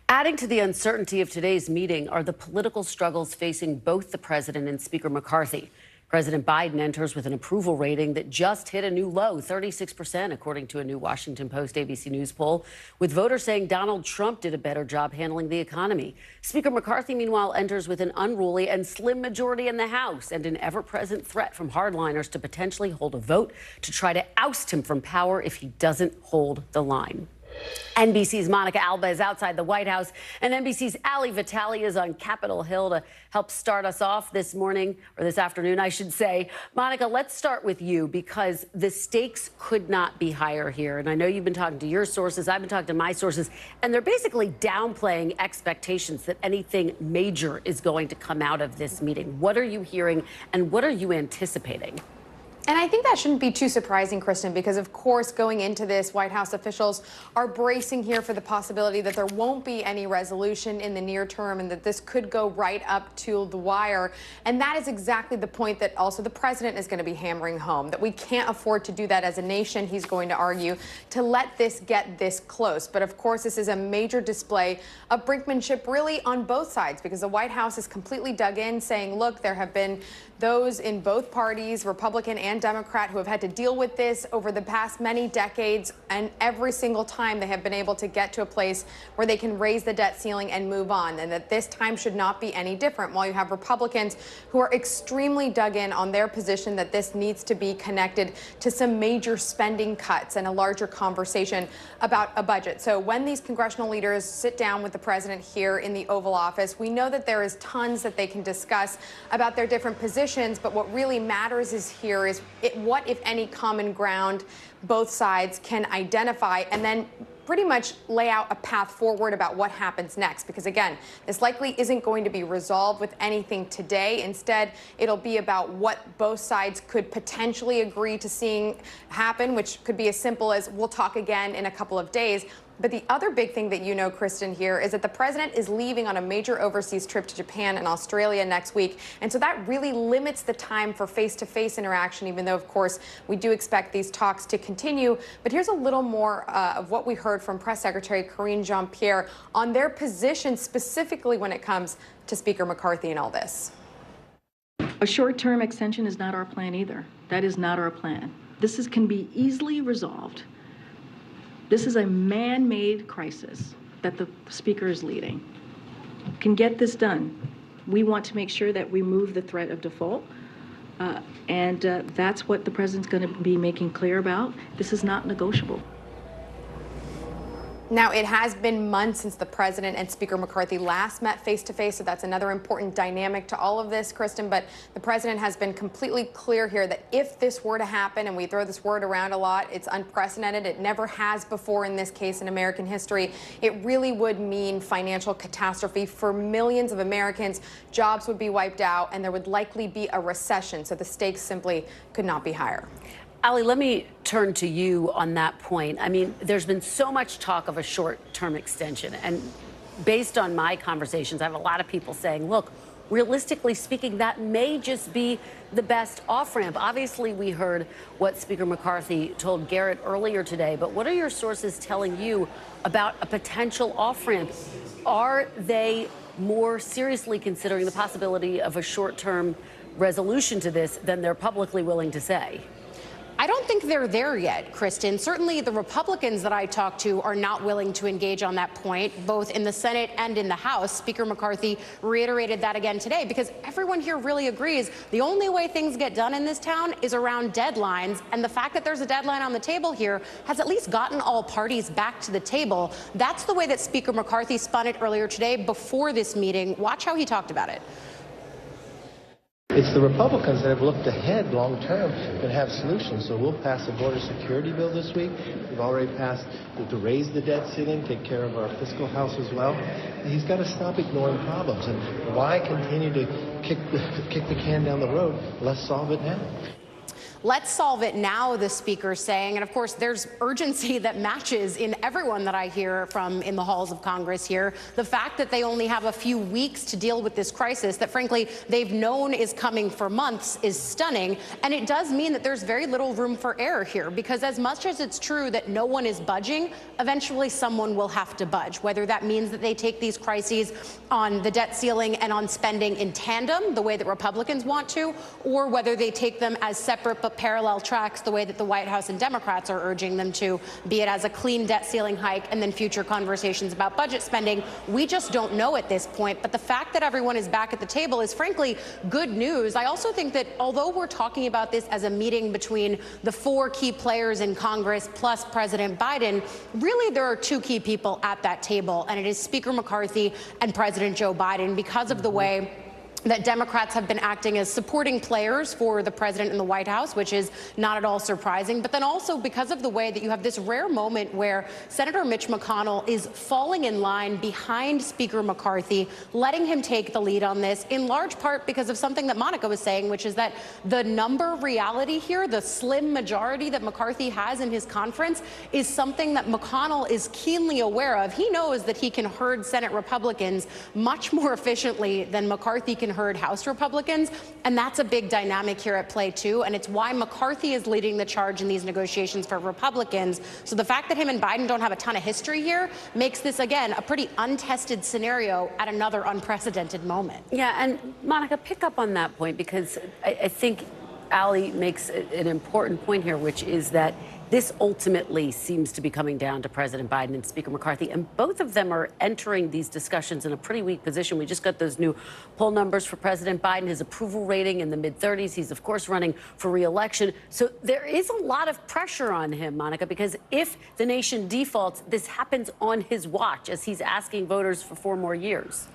Adding to the uncertainty of today's meeting are the political struggles facing both the president and Speaker McCarthy. President Biden enters with an approval rating that just hit a new low, 36%, according to a new Washington Post ABC News poll, with voters saying Donald Trump did a better job handling the economy. Speaker McCarthy, meanwhile, enters with an unruly and slim majority in the House and an ever-present threat from hardliners to potentially hold a vote to try to oust him from power if he doesn't hold the line. NBC's Monica Alba is outside the White House, and NBC's Ali Vitale is on Capitol Hill to help start us off this morning, or this afternoon, I should say. Monica, let's start with you, because the stakes could not be higher here. And I know you've been talking to your sources, I've been talking to my sources, and they're basically downplaying expectations that anything major is going to come out of this meeting. What are you hearing, and what are you anticipating?
And I think that shouldn't be too surprising, Kristen, because, of course, going into this, White House officials are bracing here for the possibility that there won't be any resolution in the near term and that this could go right up to the wire. And that is exactly the point that also the president is going to be hammering home, that we can't afford to do that as a nation, he's going to argue, to let this get this close. But, of course, this is a major display of brinkmanship really on both sides, because the White House is completely dug in, saying, look, there have been those in both parties, Republican and Democrat, who have had to deal with this over the past many decades, and every single time they have been able to get to a place where they can raise the debt ceiling and move on, and that this time should not be any different, while you have Republicans who are extremely dug in on their position that this needs to be connected to some major spending cuts and a larger conversation about a budget. So when these congressional leaders sit down with the president here in the Oval Office, we know that there is tons that they can discuss about their different positions. But what really matters is what, if any, common ground both sides can identify, and then
pretty much lay out a path forward about what happens next. Because again, this likely isn't going to be resolved with anything today. Instead, it'll be about what both sides could potentially agree to seeing happen, which could be as simple as we'll talk again in a couple of days. But the other big thing that you know, Kristen, here is that the president is leaving on a major overseas trip to Japan and Australia next week. And so that really limits the time for face-to-face interaction, even though, of course, we do expect these talks to continue. But here's a little more of what we heard from Press Secretary Karine Jean-Pierre on their position specifically when it comes to Speaker McCarthy and all this.
A short-term extension is not our plan either. That is not our plan. This can be easily resolved. This is a man-made crisis that the Speaker is leading. Can get this done. We want to make sure that we remove the threat of default, and that's what the President's going to be making clear about. This is not negotiable.
Now, it has been months since the president and Speaker McCarthy last met face-to-face, so that's another important dynamic to all of this, Kristen. But the president has been completely clear here that if this were to happen, and we throw this word around a lot, it's unprecedented. It never has before in this case in American history. It really would mean financial catastrophe for millions of Americans. Jobs would be wiped out, and there would likely be a recession. So the stakes simply could not be higher.
Ali, let me turn to you on that point. I mean, there's been so much talk of a short-term extension. And based on my conversations, I have a lot of people saying, look, realistically speaking, that may just be the best off-ramp. Obviously, we heard what Speaker McCarthy told Garrett earlier today. But what are your sources telling you about a potential off-ramp? Are they more seriously considering the possibility of a short-term resolution to this than they're publicly willing to say?
I don't think they're there yet, Kristen. Certainly the Republicans that I talked to are not willing to engage on that point, both in the Senate and in the House. Speaker McCarthy reiterated that again today because everyone here really agrees the only way things get done in this town is around deadlines. And the fact that there's a deadline on the table here has at least gotten all parties back to the table. That's the way that Speaker McCarthy spun it earlier today before this meeting. Watch how he talked about it.
It's the Republicans that have looked ahead long term and have solutions. So we'll pass a border security bill this week. We've already passed to raise the debt ceiling, take care of our fiscal house as well. And he's got to stop ignoring problems. And why continue to kick the can down the road? Let's solve it now.
Let's solve it now, the speaker's saying. And of course, there's urgency that matches in everyone that I hear from in the halls of Congress here. The fact that they only have a few weeks to deal with this crisis that, frankly, they've known is coming for months is stunning. And it does mean that there's very little room for error here, because as much as it's true that no one is budging, eventually someone will have to budge, whether that means that they take these crises on the debt ceiling and on spending in tandem, the way that Republicans want to, or whether they take them as separate but parallel tracks, the way that the White House and Democrats are urging them to, be it as a clean debt ceiling hike and then future conversations about budget spending. We just don't know at this point. But the fact that everyone is back at the table is frankly good news. I also think that although we're talking about this as a meeting between the four key players in Congress plus President Biden, really there are two key people at that table, and it is Speaker McCarthy and President Joe Biden, because of the way that Democrats have been acting as supporting players for the president in the White House, which is not at all surprising. But then also because of the way that you have this rare moment where Senator Mitch McConnell is falling in line behind Speaker McCarthy, letting him take the lead on this, in large part because of something that Monica was saying, which is that the number reality here, the slim majority that McCarthy has in his conference, is something that McConnell is keenly aware of. He knows that he can herd Senate Republicans much more efficiently than McCarthy can herd House Republicans, and that's a big dynamic here at play too, and it's why McCarthy is leading the charge in these negotiations for Republicans. So the fact that him and Biden don't have a ton of history here makes this, again, a pretty untested scenario at another unprecedented moment.
Yeah, and Monica, pick up on that point, because I think Ali makes an important point here, which is that this ultimately seems to be coming down to President Biden and Speaker McCarthy, and both of them are entering these discussions in a pretty weak position. We just got those new poll numbers for President Biden, his approval rating in the mid-30s. He's, of course, running for re-election. So there is a lot of pressure on him, Monica, because if the nation defaults, this happens on his watch as he's asking voters for 4 more years.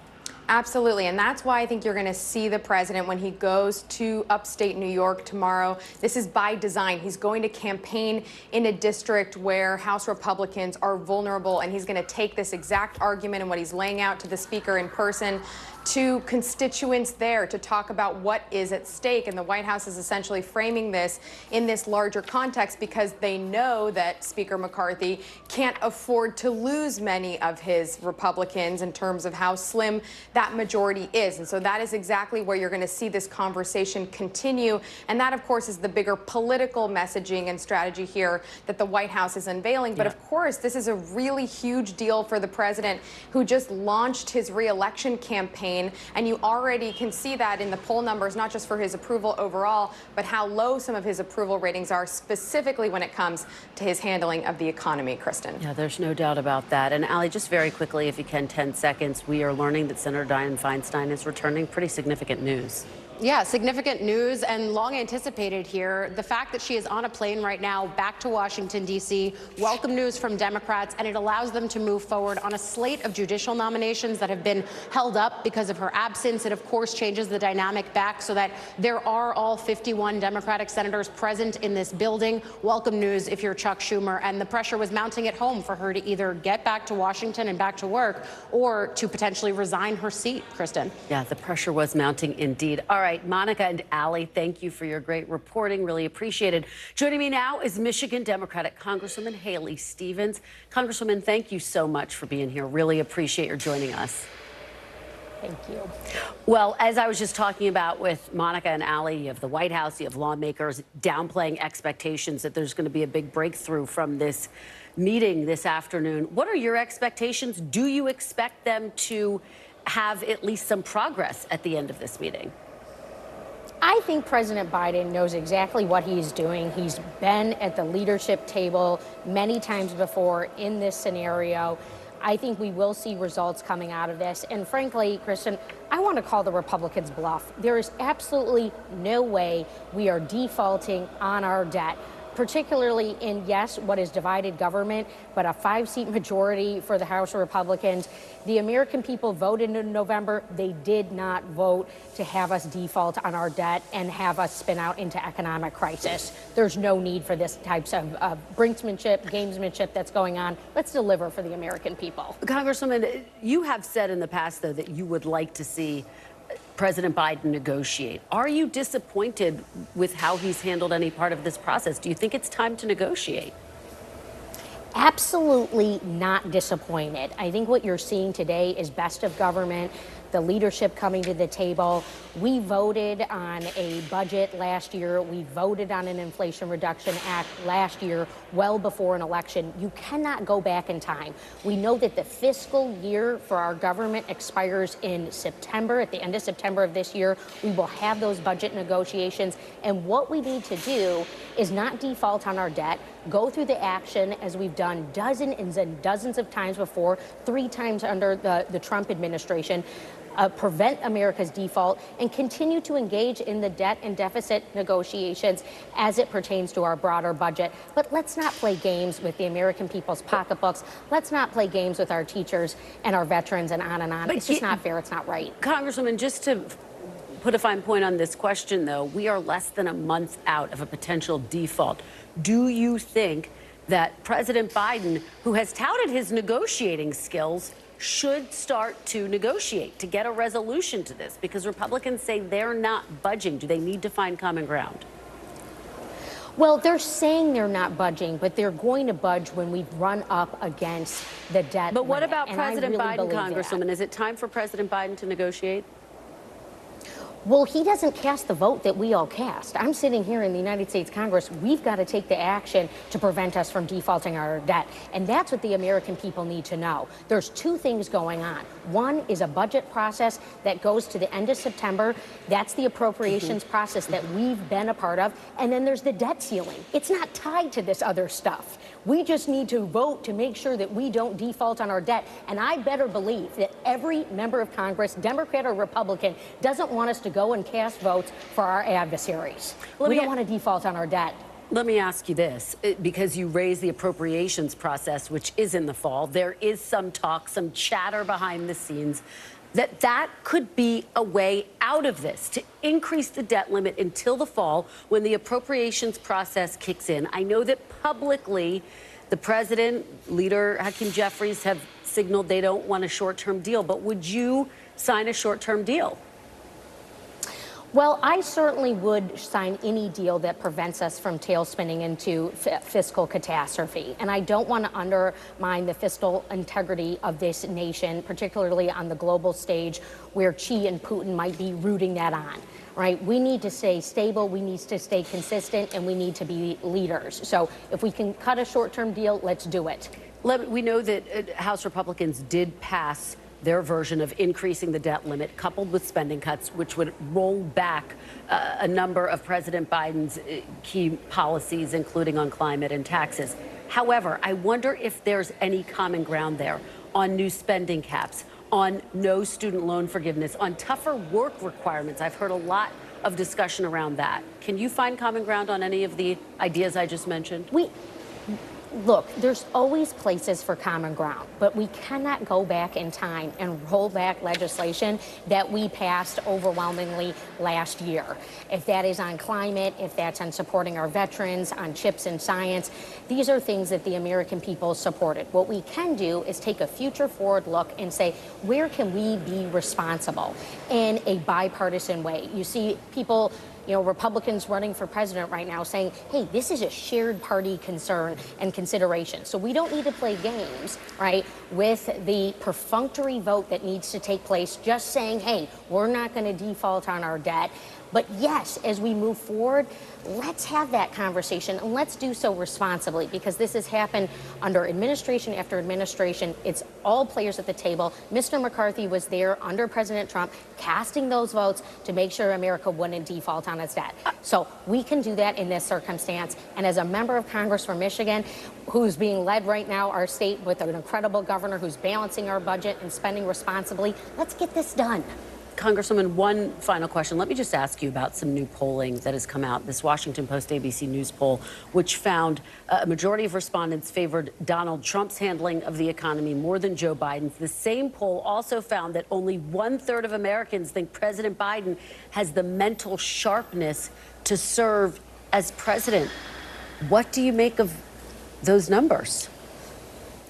Absolutely, and that's why I think you're going to see the president when he goes to upstate New York tomorrow. This is by design. He's going to campaign in a district where House Republicans are vulnerable, and he's going to take this exact argument and what he's laying out to the speaker in person to constituents there to talk about what is at stake. And the White House is essentially framing this in this larger context because they know that Speaker McCarthy can't afford to lose many of his Republicans in terms of how slim that majority is. And so that is exactly where you're going to see this conversation continue. And that, of course, is the bigger political messaging and strategy here that the White House is unveiling. But of course, this is a really huge deal for the president who just launched his re-election campaign. And you already can see that in the poll numbers, not just for his approval overall, but how low some of his approval ratings are, specifically when it comes to his handling of the economy, Kristen.
Yeah, there's no doubt about that. And Ali, just very quickly, if you can, 10 seconds, we are learning that Senator Dianne Feinstein is returning. Pretty significant news.
Yeah, significant news and long anticipated here. The fact that she is on a plane right now back to Washington, D.C., welcome news from Democrats, and it allows them to move forward on a slate of judicial nominations that have been held up because of her absence. It, of course, changes the dynamic back so that there are all 51 Democratic senators present in this building. Welcome news if you're Chuck Schumer. And the pressure was mounting at home for her to either get back to Washington and back to work or to potentially resign her seat, Kristen.
Yeah, the pressure was mounting indeed. All right, Monica and Ali, thank you for your great reporting. Really appreciated. Joining me now is Michigan Democratic Congresswoman Haley Stevens. Congresswoman, thank you so much for being here. Really appreciate your joining us.
Thank you.
Well, as I was just talking about with Monica and Ali, you have the White House, you have lawmakers downplaying expectations that there's going to be a big breakthrough from this meeting this afternoon. What are your expectations? Do you expect them to have at least some progress at the end of this meeting?
I think President Biden knows exactly what he's doing. He's been at the leadership table many times before in this scenario. I think we will see results coming out of this. And frankly, Kristen, I want to call the Republicans' bluff. There is absolutely no way we are defaulting on our debt, particularly in, yes, what is divided government, but a 5-seat majority for the House Republicans. The American people voted in November. They did not vote to have us default on our debt and have us spin out into economic crisis. There's no need for this types of brinksmanship, gamesmanship that's going on. Let's deliver for the American people.
Congresswoman, you have said in the past, though, that you would like to see President Biden negotiate. Are you disappointed with how he's handled any part of this process? Do you think it's time to negotiate?
Absolutely not disappointed. I think what you're seeing today is best of government, the leadership coming to the table. We voted on a budget last year. We voted on an Inflation Reduction Act last year, well before an election. You cannot go back in time. We know that the fiscal year for our government expires in September. At the end of September of this year, we will have those budget negotiations. And what we need to do is not default on our debt, go through the action as we've done dozens and dozens of times before, 3 times under the Trump administration, prevent America's default, and continue to engage in the debt and deficit negotiations as it pertains to our broader budget. But let's not play games with the American people's pocketbooks. Let's not play games with our teachers and our veterans and on and on. It's just not fair. It's not right.
Congresswoman, just to put a fine point on this question, though, we are less than a month out of a potential default. Do you think that President Biden, who has touted his negotiating skills, should start to negotiate to get a resolution to this? Because Republicans say they're not budging. Do they need to find common ground?
Well, they're saying they're not budging, but they're going to budge when we run up against the debt.
But what about President
really
Biden, Congresswoman? Is it time for President Biden to negotiate?
Well, he doesn't cast the vote that we all cast. I'm sitting here in the United States Congress. We've got to take the action to prevent us from defaulting our debt. And that's what the American people need to know. There's 2 things going on. One is a budget process that goes to the end of September. That's the appropriations process that we've been a part of. And then there's the debt ceiling. It's not tied to this other stuff. We just need to vote to make sure that we don't default on our debt. And I better believe that every member of Congress, Democrat or Republican, doesn't want us to go and cast votes for our adversaries. We don't want to default on our debt.
Let me ask you this, because you raised the appropriations process, which is in the fall. There is some talk, some chatter behind the scenes that could be a way out of this, to increase the debt limit until the fall when the appropriations process kicks in. I know that publicly the president, leader Hakeem Jeffries, have signaled they don't want a short-term deal, but would you sign a short-term deal?
Well, I certainly would sign any deal that prevents us from tailspinning into fiscal catastrophe. And I don't want to undermine the fiscal integrity of this nation, particularly on the global stage where Xi and Putin might be rooting that on. Right? We need to stay stable, we need to stay consistent, and we need to be leaders. So if we can cut a short-term deal, let's do it.
We know that House Republicans did pass their version of increasing the debt limit, coupled with spending cuts, which would roll back a number of President Biden's key policies, including on climate and taxes. However, I wonder if there's any common ground there on new spending caps, on no student loan forgiveness, on tougher work requirements. I've heard a lot of discussion around that. Can you find common ground on any of the ideas I just mentioned?
Look, there's always places for common ground, but we cannot go back in time and roll back legislation that we passed overwhelmingly last year. If that is on climate, if that's on supporting our veterans, on chips and science, these are things that the American people supported. What we can do is take a future forward look and say, where can we be responsible in a bipartisan way? You see people, Republicans running for president right now saying, hey, this is a shared party concern and consideration. So we don't need to play games, right, with the perfunctory vote that needs to take place, just saying, hey, we're not going to default on our debt. But yes, as we move forward, let's have that conversation and let's do so responsibly, because this has happened under administration after administration. It's all players at the table. Mr. McCarthy was there under President Trump, casting those votes to make sure America wouldn't default on its debt. So we can do that in this circumstance. And as a member of Congress from Michigan, who's being led right now, our state, with an incredible governor who's balancing our budget and spending responsibly, let's get this done.
Congresswoman, one final question. Let me just ask you about some new polling that has come out. This Washington Post ABC News poll, which found a majority of respondents favored Donald Trump's handling of the economy more than Joe Biden's. The same poll also found that only 1/3 of Americans think President Biden has the mental sharpness to serve as president. What do you make of those numbers?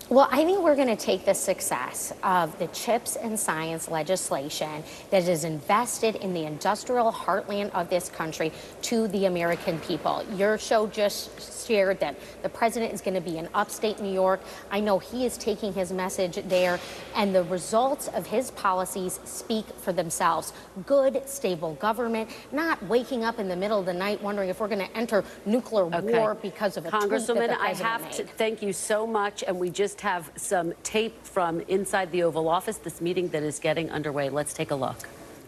Well, I think we're going to take the success of the CHIPS and science legislation that is invested in the industrial heartland of this country to the American people. Your show just shared that the president is going to be in upstate New York. I know he is taking his message there, and the results of his policies speak for themselves. Good, stable government, not waking up in the middle of the night wondering if we're going to enter nuclear war because of a tweet that the
Congresswoman, I have
made.
to thank you so much, and we just have some tape from inside the Oval Office, this meeting that is getting underway. Let's take a look.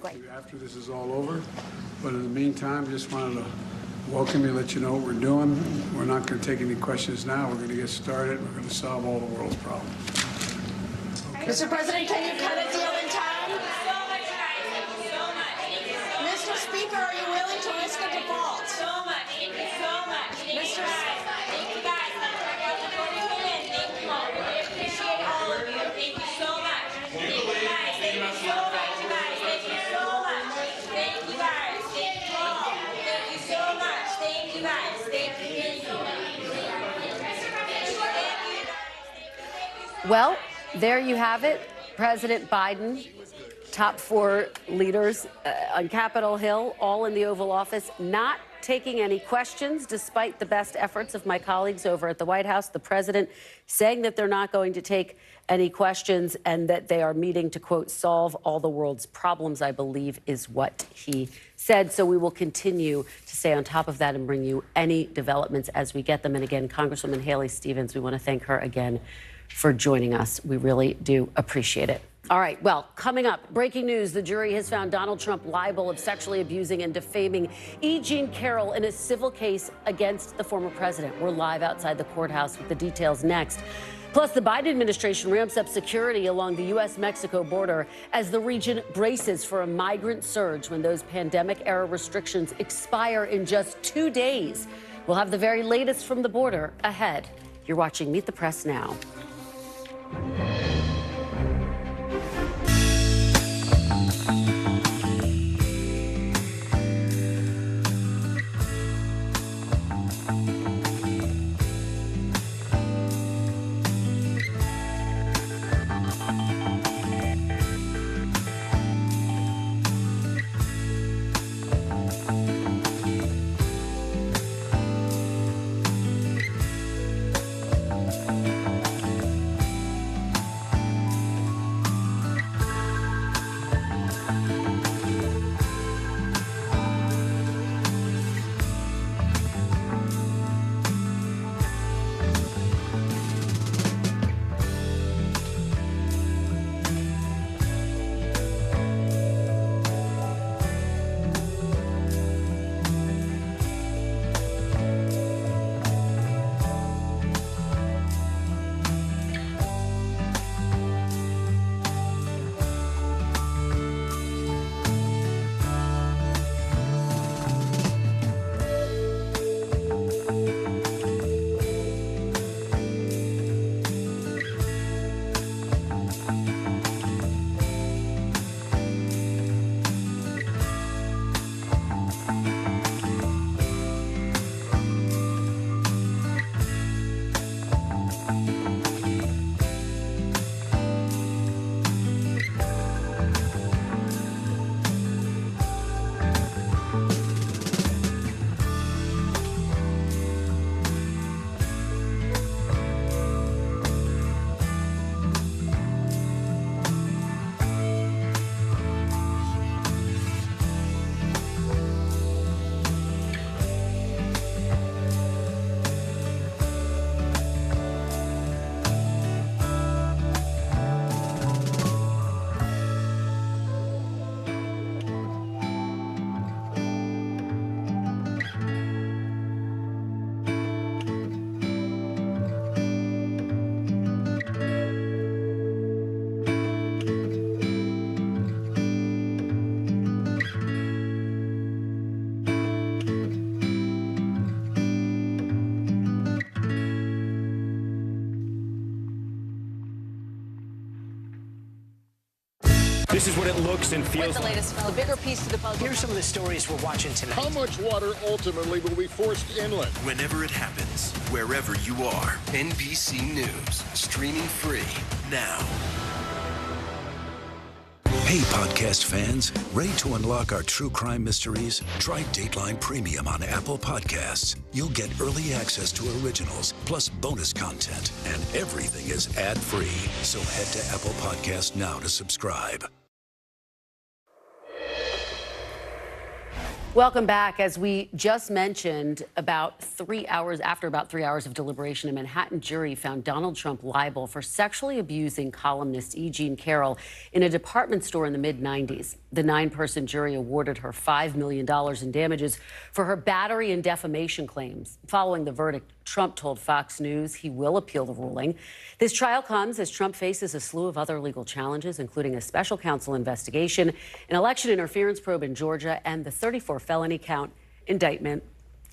Great.
After this is all over, but in the meantime, just wanted to welcome you, let you know what we're doing. We're not going to take any questions now. We're going to get started. We're going to solve all the world's problems. Okay.
Mr. President, can you cut a deal in time? Mr. Speaker, are you willing to risk a default? So much. Thank you so much. Mr. Thank you guys.
Well, there you have it. President Biden, top 4 leaders on Capitol Hill, all in the Oval Office, not taking any questions, despite the best efforts of my colleagues over at the White House. The president saying that they're not going to take any questions and that they are meeting to, quote, solve all the world's problems, I believe is what he said. So we will continue to stay on top of that and bring you any developments as we get them. And again, Congresswoman Haley Stevens, we want to thank her again for joining us. We really do appreciate it. All right, well, coming up, breaking news. The jury has found Donald Trump liable of sexually abusing and defaming E. Jean Carroll in a civil case against the former president. We're live outside the courthouse with the details next. Plus, the Biden administration ramps up security along the U.S.-Mexico border as the region braces for a migrant surge when those pandemic-era restrictions expire in just 2 days. We'll have the very latest from the border ahead. You're watching Meet the Press Now.
This is what it looks and feels
What's the
like.
latest film? The bigger piece to the puzzle.
Here's some of the stories we're watching tonight.
How much water ultimately will be forced inland?
Whenever it happens, wherever you are, NBC News, streaming free now. Hey, podcast fans, ready to unlock our true crime mysteries? Try Dateline Premium on Apple Podcasts. You'll get early access to originals, plus bonus content, and everything is ad-free. So head to Apple Podcasts now to subscribe.
Welcome back. As we just mentioned, after about 3 hours of deliberation, a Manhattan jury found Donald Trump liable for sexually abusing columnist E. Jean Carroll in a department store in the mid-90s. The 9-person jury awarded her $5 million in damages for her battery and defamation claims. Following the verdict, Trump told Fox News he will appeal the ruling. This trial comes as Trump faces a slew of other legal challenges, including a special counsel investigation, an election interference probe in Georgia, and the 34 felony count indictment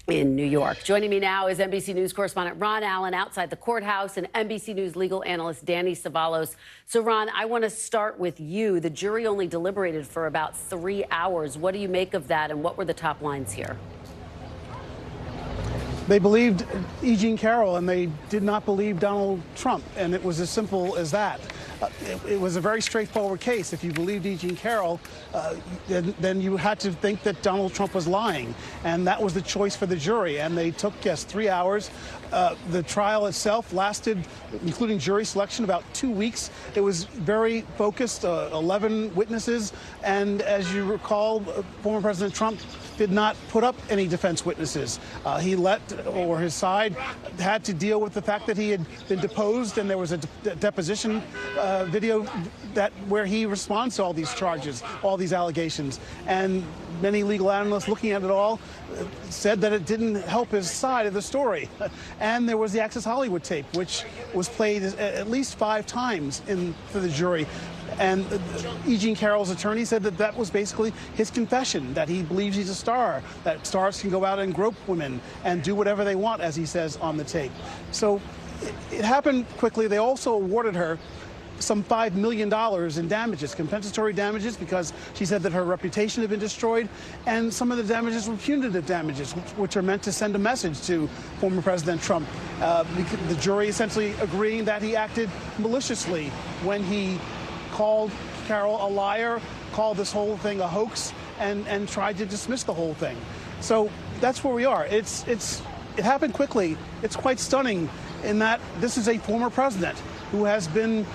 in New York. Joining me now is NBC News correspondent Ron Allen outside the courthouse and NBC News legal analyst Danny Savalos. So, Ron, I want to start with you. The jury only deliberated for about 3 hours. What do you make of that, and what were the top lines here?
They believed E. Jean Carroll, and they did not believe Donald Trump, and it was as simple as that. It was a very straightforward case. If you believed E. Jean Carroll, then you had to think that Donald Trump was lying, and that was the choice for the jury. And they took, yes, 3 hours. The trial itself lasted, including jury selection, about 2 weeks. It was very focused, 11 witnesses, and as you recall, former President Trump did not put up any defense witnesses. He his side had to deal with the fact that he had been deposed, and there was a deposition video where he responds to all these charges, all these allegations. And many legal analysts looking at it all said that it didn't help his side of the story. And there was the Access Hollywood tape, which was played at least 5 times for the jury. And E. Jean Carroll's attorney said that that was basically his confession, that he believes he's a star, that stars can go out and grope women and do whatever they want, as he says on the tape. So it happened quickly. They also awarded her some $5 million in damages, compensatory damages, because she said that her reputation had been destroyed, and some of the damages were punitive damages, which are meant to send a message to former President Trump. The jury essentially agreeing that he acted maliciously when he called Carroll a liar, called this whole thing a hoax, and tried to dismiss the whole thing. So that's where we are. It happened quickly. It's quite stunning in that this is a former president who has been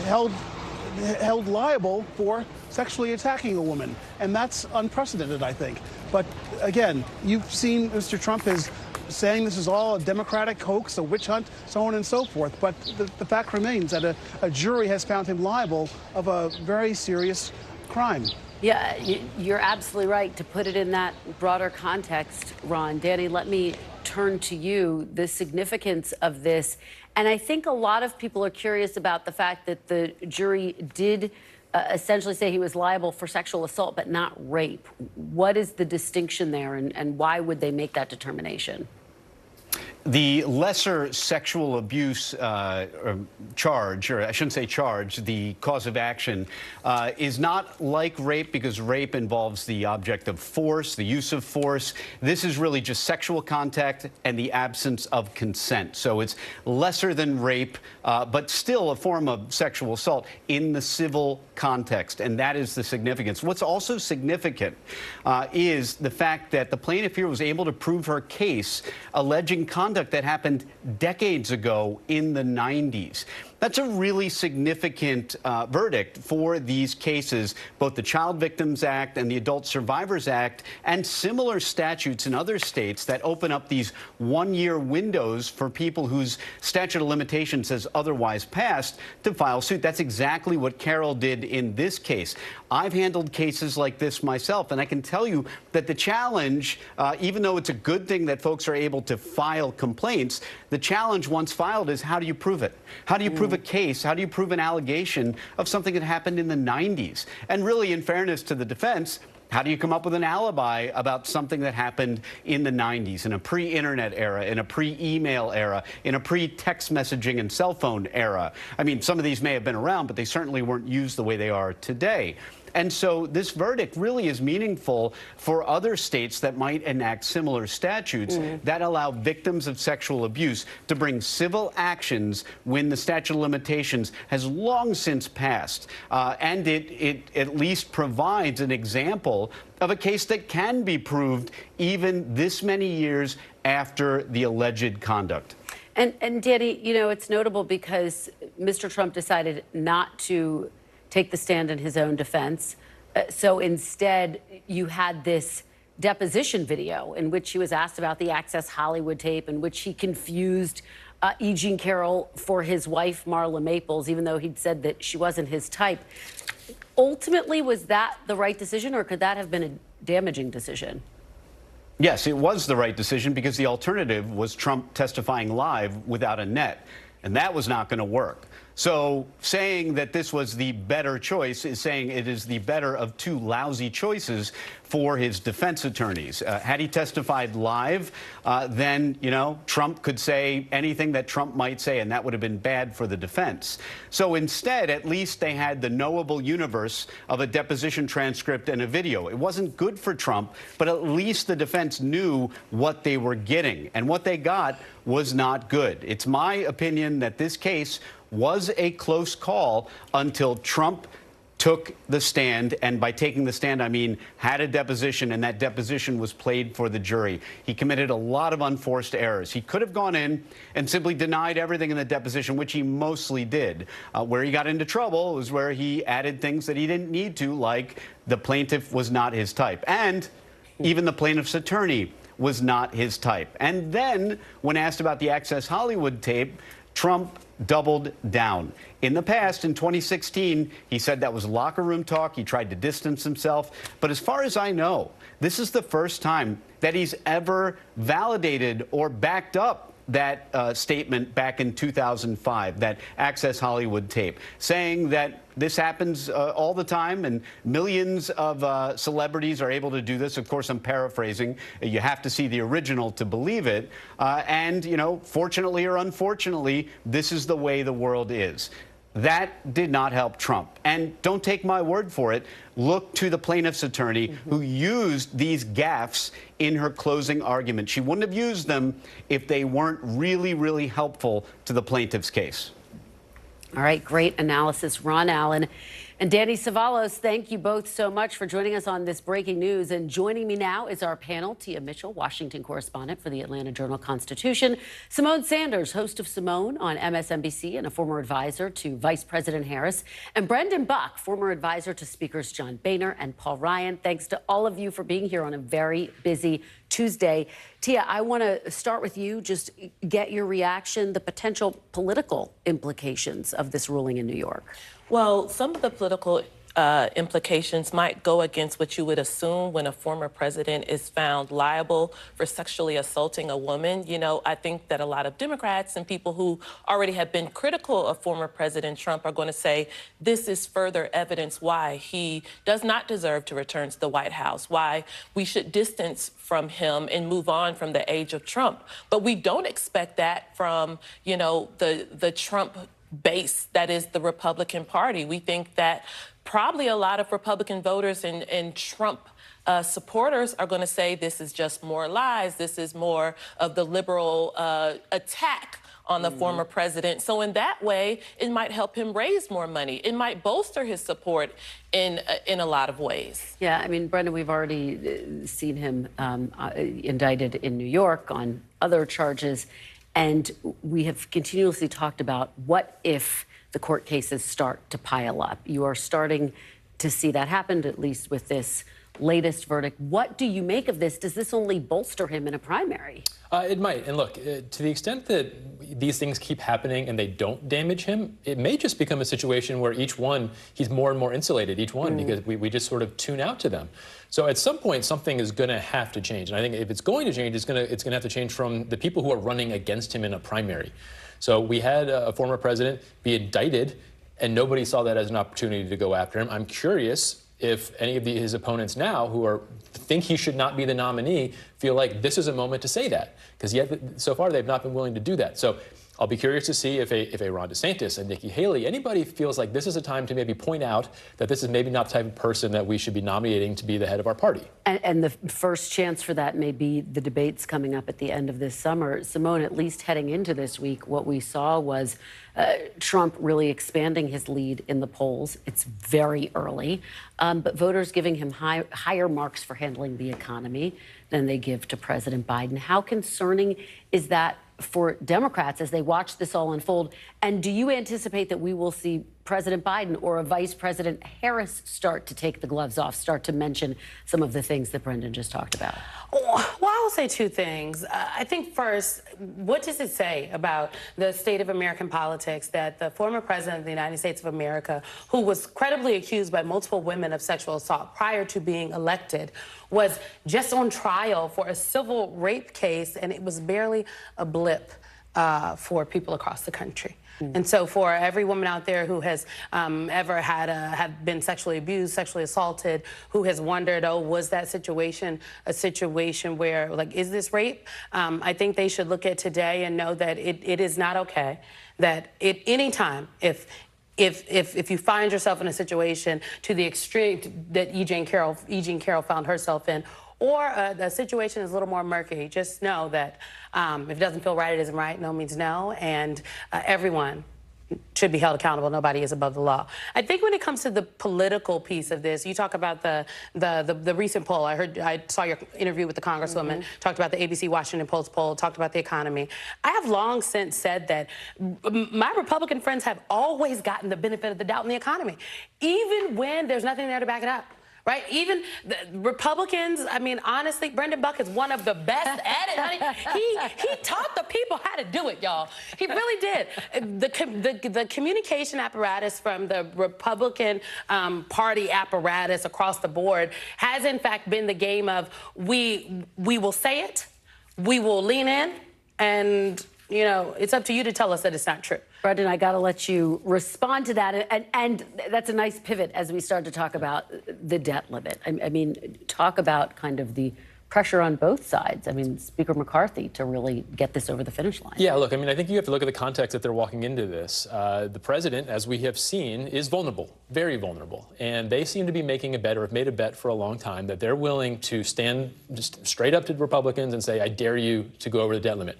held liable for sexually attacking a woman, and that's unprecedented, I think. But again, you've seen Mr. Trump is saying this is all a Democratic hoax, a witch hunt, so on and so forth. But the fact remains that a jury has found him liable of a very serious crime.
Yeah, you're absolutely right to put it in that broader context, Ron. Danny, let me turn to you, the significance of this. And I think a lot of people are curious about the fact that the jury did essentially say he was liable for sexual assault, but not rape. What is the distinction there, and why would they make that determination?
The lesser sexual abuse charge, or I shouldn't say charge, the cause of action, is not like rape, because rape involves the object of force, the use of force. This is really just sexual contact and the absence of consent. So it's lesser than rape, but still a form of sexual assault in the civil context, and that is the significance. What's also significant is the fact that the plaintiff here was able to prove her case alleging conduct that happened decades ago in the 90s. That's a really significant verdict for these cases, both the Child Victims Act and the Adult Survivors Act, and similar statutes in other states that open up these one-year windows for people whose statute of limitations has otherwise passed to file suit. That's exactly what Carroll did in this case. I've handled cases like this myself, and I can tell you that the challenge, even though it's a good thing that folks are able to file complaints, the challenge once filed is, how do you prove it? How do you prove a case? How do you prove an allegation of something that happened in the 90s? And really, in fairness to the defense, How do you come up with an alibi about something that happened in the 90s, in a pre-internet era, in a pre-email era, in a pre-text messaging and cell phone era? I mean, some of these may have been around, but they certainly weren't used the way they are today. And so this verdict really is meaningful for other states that might enact similar statutes that allow victims of sexual abuse to bring civil actions when the statute of limitations has long since passed. And it at least provides an example of a case that can be proved even this many years after the alleged conduct.
And Danny, you know, it's notable because Mr. Trump decided not to take the stand in his own defense. So instead, you had this deposition video in which he was asked about the Access Hollywood tape, in which he confused E. Jean Carroll for his wife, Marla Maples, even though he'd said that she wasn't his type. Ultimately, was that the right decision, or could that have been a damaging decision?
Yes, it was the right decision because the alternative was Trump testifying live without a net, and that was not going to work. So saying that this was the better choice is saying it is the better of two lousy choices for his defense attorneys. Had he testified live, then, you know, Trump could say anything that Trump might say, and that would have been bad for the defense. So instead, at least they had the knowable universe of a deposition transcript and a video. It wasn't good for Trump, but at least the defense knew what they were getting, and what they got was not good. It's my opinion that this case was a close call until Trump took the stand, and by taking the stand, I mean had a deposition, and that deposition was played for the jury. He committed a lot of unforced errors. He could have gone in and simply denied everything in the deposition, which he mostly did. Where he got into trouble was where he added things that he didn't need to, like the plaintiff was not his type, and even the plaintiff's attorney was not his type. And then, when asked about the Access Hollywood tape, Trump doubled down. In the past, in 2016, he said that was locker room talk. He tried to distance himself. But as far as I know, this is the first time that he's ever validated or backed up that statement back in 2005, that Access Hollywood tape, saying that this happens all the time and millions of celebrities are able to do this. Of course, I'm paraphrasing. You have to see the original to believe it. And, you know, fortunately or unfortunately, this is the way the world is. That did not help Trump. And don't take my word for it. Look to the plaintiff's attorney who used these gaffes in her closing argument. She wouldn't have used them if they weren't really, really helpful to the plaintiff's case.
All right, great analysis, Ron Allen. And Danny Savalos, thank you both so much for joining us on this breaking news. And joining me now is our panel, Tia Mitchell, Washington correspondent for the Atlanta Journal-Constitution, Simone Sanders, host of Simone on MSNBC and a former advisor to Vice President Harris, and Brendan Buck, former advisor to Speakers John Boehner and Paul Ryan. Thanks to all of you for being here on a very busy Tuesday. Tia, I want to start with you, just get your reaction, the potential political implications of this ruling in New York.
Well, some of the political implications might go against what you would assume when a former president is found liable for sexually assaulting a woman. You know, I think that a lot of Democrats and people who already have been critical of former President Trump are going to say this is further evidence why he does not deserve to return to the White House, why we should distance from him and move on from the age of Trump. But we don't expect that from, you know, the Trump base that is the Republican Party. We think that probably a lot of Republican voters and Trump supporters are going to say this is just more lies. This is more of the liberal attack on the former president. So in that way, it might help him raise more money. It might bolster his support in a lot of ways.
Yeah, I mean, Brendan, we've already seen him indicted in New York on other charges. And we have continuously talked about what if the court cases start to pile up. You are starting to see that happen, at least with this latest verdict. What do you make of this? Does this only bolster him in a primary?
It might. And look, to the extent that these things keep happening and they don't damage him, it may just become a situation where each one, he's more and more insulated, each one, because we just sort of tune out to them. So at some point, something is going to have to change. And I think if it's going to change, it's going to have to change from the people who are running against him in a primary. So we had a former president be indicted, and nobody saw that as an opportunity to go after him. I'm curious if any of his opponents now who think he should not be the nominee feel like this is a moment to say that, because yet so far they've not been willing to do that. So I'll be curious to see if a Ron DeSantis, a Nikki Haley, anybody feels like this is a time to maybe point out that this is maybe not the type of person that we should be nominating to be the head of our party.
And the first chance for that may be the debates coming up at the end of this summer. Simone, at least heading into this week, what we saw was Trump really expanding his lead in the polls. It's very early, but voters giving him higher marks for handling the economy than they give to President Biden. How concerning is that for Democrats as they watch this all unfold? And do you anticipate that we will see President Biden or a Vice President Harris start to take the gloves off, start to mention some of the things that Brendan just talked about?
Well, I will say two things. I think first, what does it say about the state of American politics that the former president of the United States of America, who was credibly accused by multiple women of sexual assault prior to being elected, was just on trial for a civil rape case, and it was barely a blip for people across the country? And so for every woman out there who has ever have been sexually abused, sexually assaulted, who has wondered, oh, was that situation a situation where, like, is this rape? I think they should look at today and know that it is not okay, that at any time, if you find yourself in a situation to the extreme that E. Jean Carroll found herself in, or the situation is a little more murky, just know that if it doesn't feel right, it isn't right. No means no, and everyone should be held accountable. Nobody is above the law. I think when it comes to the political piece of this, you talk about the recent poll. I saw your interview with the Congresswoman, talked about the ABC Washington Post poll, talked about the economy. I have long since said that my Republican friends have always gotten the benefit of the doubt in the economy, even when there's nothing there to back it up. Right? Even the Republicans, I mean, honestly, Brendan Buck is one of the best at it, honey. He taught the people how to do it, y'all. He really did. The communication apparatus from the Republican Party apparatus across the board has, in fact, been the game of we will say it, we will lean in, and, you know, it's up to you to tell us that it's not true.
Brendan, I got to let you respond to that. And that's a nice pivot as we start to talk about the debt limit. I mean, talk about kind of the pressure on both sides. I mean, Speaker McCarthy to really get this over the finish line.
Yeah, look, I mean, I think you have to look at the context that they're walking into this. The president, as we have seen, is vulnerable, very vulnerable. And they seem to be making a bet, or have made a bet for a long time, that they're willing to stand just straight up to Republicans and say, I dare you to go over the debt limit.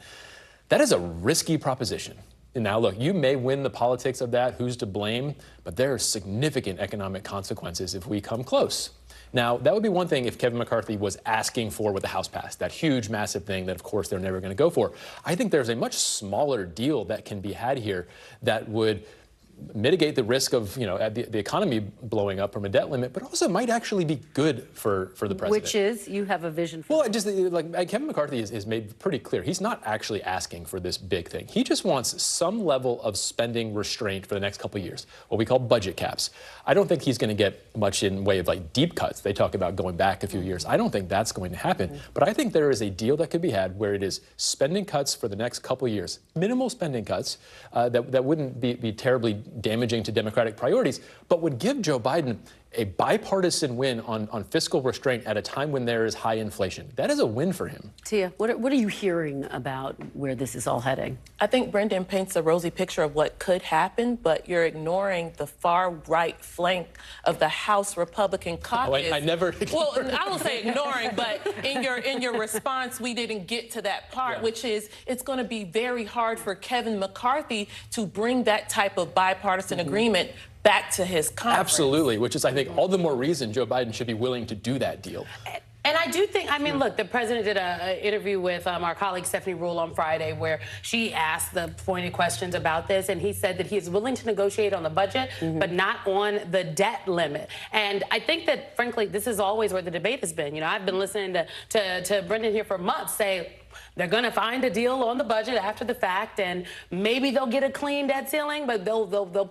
That is a risky proposition. And now, look, you may win the politics of that, who's to blame, but there are significant economic consequences if we come close. Now, that would be one thing if Kevin McCarthy was asking for what the House passed, that huge, massive thing that, of course, they're never going to go for. I think there's a much smaller deal that can be had here that would mitigate the risk of, you know, the economy blowing up from a debt limit, but also might actually be good for the president.
Which is, you have a vision for.
Well, just like Kevin McCarthy is made pretty clear. He's not actually asking for this big thing. He just wants some level of spending restraint for the next couple of years, what we call budget caps. I don't think he's going to get much in way of like deep cuts. They talk about going back a few years. I don't think that's going to happen, but I think there is a deal that could be had where it is spending cuts for the next couple of years, minimal spending cuts that wouldn't be terribly damaging to Democratic priorities, but would give Joe Biden a bipartisan win on fiscal restraint at a time when there is high inflation. That is a win for him.
Tia, what are you hearing about where this is all heading?
I think Brendan paints a rosy picture of what could happen, but you're ignoring the far right flank of the House Republican caucus.
Oh, I never.
Well, I don't say ignoring, but in your response, we didn't get to that part, which is it's going to be very hard for Kevin McCarthy to bring that type of bipartisan agreement back to his conference.
Absolutely, which is, I think, all the more reason Joe Biden should be willing to do that deal.
And I do think, I mean, look, the president did an interview with our colleague Stephanie Ruhle on Friday where she asked the pointed questions about this, and he said that he is willing to negotiate on the budget, but not on the debt limit. And I think that, frankly, this is always where the debate has been. You know, I've been listening to Brendan here for months say, They're going to find a deal on the budget after the fact, and maybe they'll get a clean debt ceiling, but they'll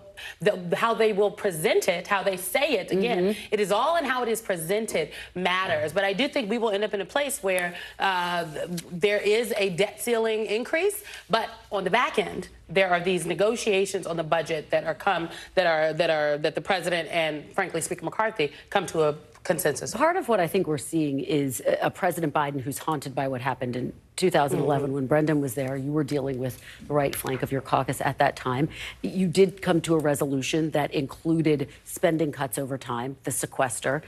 how they will present it, how they say it, again, it is all in how it is presented matters. But I do think we will end up in a place where there is a debt ceiling increase, but on the back end, there are these negotiations on the budget that the president and, frankly, Speaker McCarthy come to a consensus.
Part of what I think we're seeing is a President Biden who's haunted by what happened in 2011 when Brendan was there. You were dealing with the right flank of your caucus at that time. You did come to a resolution that included spending cuts over time, the sequester.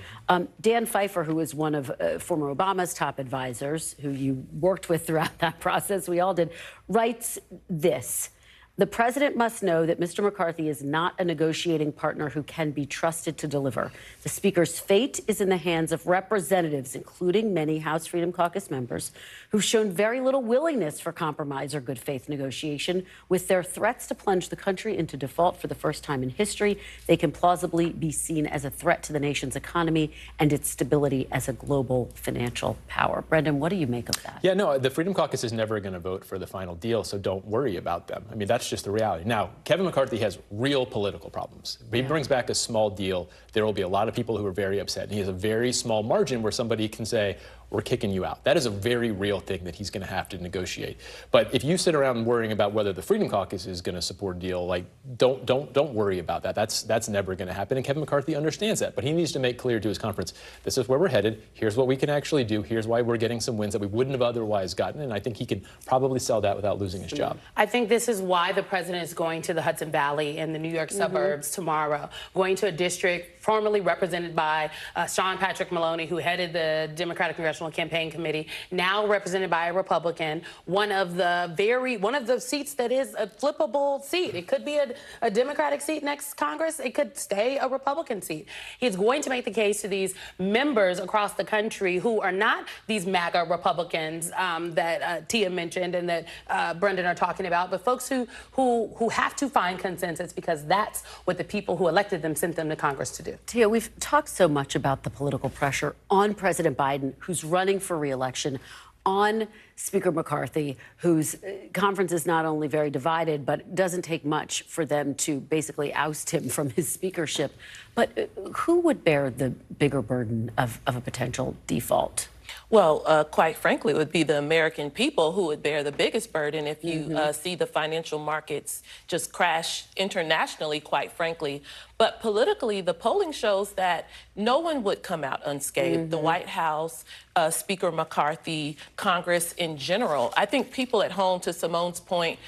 Dan Pfeiffer, who was one of former Obama's top advisors, who you worked with throughout that process, we all did, writes this: "The president must know that Mr. McCarthy is not a negotiating partner who can be trusted to deliver. The Speaker's fate is in the hands of representatives, including many House Freedom Caucus members, who've shown very little willingness for compromise or good faith negotiation. With their threats to plunge the country into default for the first time in history, they can plausibly be seen as a threat to the nation's economy and its stability as a global financial power." Brendan, what do you make of that?
Yeah, no, the Freedom Caucus is never going to vote for the final deal, so don't worry about them. I mean, that's just the reality. Now, Kevin McCarthy has real political problems. If he brings back a small deal, there will be a lot of people who are very upset. And he has a very small margin where somebody can say, we're kicking you out. That is a very real thing that he's going to have to negotiate. But if you sit around worrying about whether the Freedom Caucus is going to support a deal, like, don't worry about that. That's never going to happen. And Kevin McCarthy understands that. But he needs to make clear to his conference, this is where we're headed. Here's what we can actually do. Here's why we're getting some wins that we wouldn't have otherwise gotten. And I think he can probably sell that without losing his job.
I think this is why the president is going to the Hudson Valley and the New York suburbs tomorrow, going to a district formerly represented by Sean Patrick Maloney, who headed the Democratic Congressional Campaign Committee, now represented by a Republican, one of the seats that is a flippable seat. It could be a Democratic seat next Congress. It could stay a Republican seat. He's going to make the case to these members across the country who are not these MAGA Republicans that Tia mentioned and that Brendan are talking about, but folks who have to find consensus because that's what the people who elected them sent them to Congress to do.
Tia, we've talked so much about the political pressure on President Biden, who's running for re-election, on Speaker McCarthy, whose conference is not only very divided, but doesn't take much for them to basically oust him from his speakership. But who would bear the bigger burden of a potential default?
Well, quite frankly, it would be the American people who would bear the biggest burden if you see the financial markets just crash internationally, quite frankly. But politically, the polling shows that no one would come out unscathed. The White House, Speaker McCarthy, Congress in general. I think people at home, to Simone's point,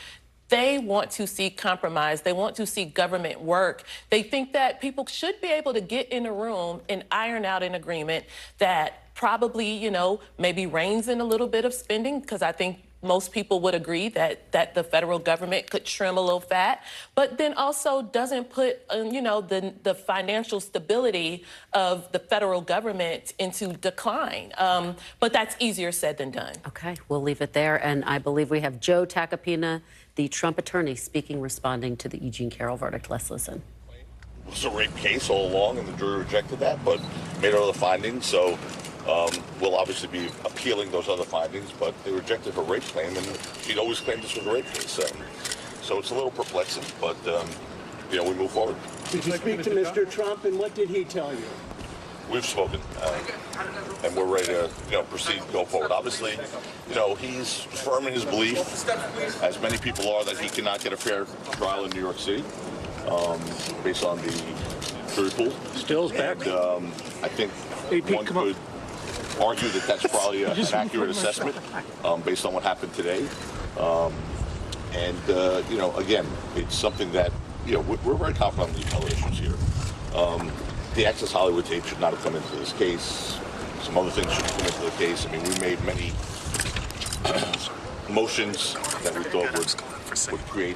they want to see compromise. They want to see government work. They think that people should be able to get in a room and iron out an agreement that probably, you know, maybe reins in a little bit of spending, because I think most people would agree that the federal government could trim a little fat, but then also doesn't put, you know, the financial stability of the federal government into decline. But that's easier said than done.
Okay, we'll leave it there. And I believe we have Joe Tacopina, the Trump attorney, responding to the E. Jean Carroll verdict. Let's listen.
It was a rape case all along, and the jury rejected that, but made other findings. So we'll obviously be appealing those other findings, but they rejected her rape claim, and she'd always claimed this was a rape case. So it's a little perplexing, but, you know, we move forward.
Did you speak to Mr. Trump, and what did he tell you?
We've spoken, and we're ready to, you know, proceed, go forward. Obviously, you know, he's firm in his belief, as many people are, that he cannot get a fair trial in New York City, based on the jury pool.
Still's back.
And I think one could argue that that's probably an accurate assessment based on what happened today. You know, again, it's something that, you know, we're very confident on the appellate issues here. The Access Hollywood tape should not have come into this case. Some other things should come into the case. I mean, we made many motions that we thought would create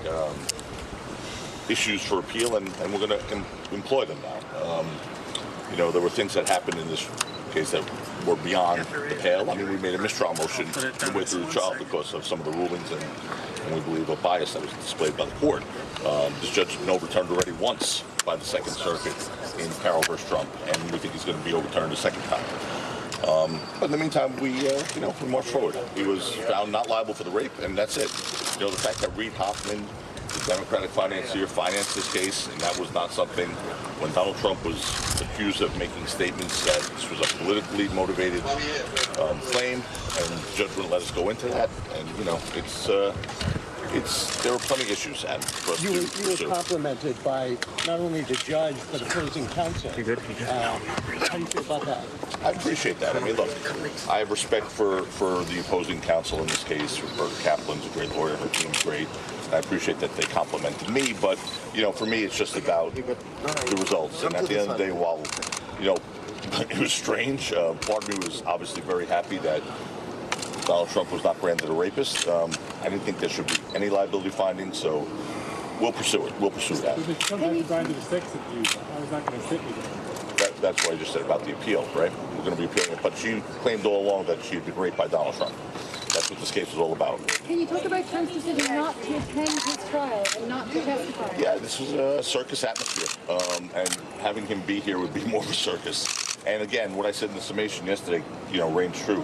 issues for appeal, and we're going to employ them now. You know, there were things that happened in this case that were beyond the pale. I mean, we made a mistrial motion midway through the trial because of some of the rulings and we believe a bias that was displayed by the court. This judge has been overturned already once by the Second Circuit in Carroll versus Trump, and we think he's going to be overturned a second time. But in the meantime, we marched forward. He was found not liable for the rape, and that's it. You know, the fact that Reid Hoffman, the Democratic financier, financed this case, and that was not something when Donald Trump was accused of making statements that this was a politically motivated claim, and the judge wouldn't let us go into that. And you know, there were plenty of issues for us to pursue.
You were complimented by not only the judge but opposing counsel. How do you feel about that?
I appreciate that. I mean, look, I have respect for the opposing counsel in this case. Roberta Kaplan's a great lawyer. Her team's great. I appreciate that they complimented me, but, you know, for me, it's just about the results. And at the end of the day, while, you know, it was strange, part of me was obviously very happy that Donald Trump was not branded a rapist. I didn't think there should be any liability findings, so we'll pursue it. We'll pursue that. That's what I just said about the appeal, right? We're going to be appealing it. But she claimed all along that she had been raped by Donald Trump. That's what this case was all about.
Can you talk about Trump's decision not to attend his trial and not to testify?
Yeah, this was a circus atmosphere, and having him be here would be more of a circus. And again, what I said in the summation yesterday, you know, reigns true,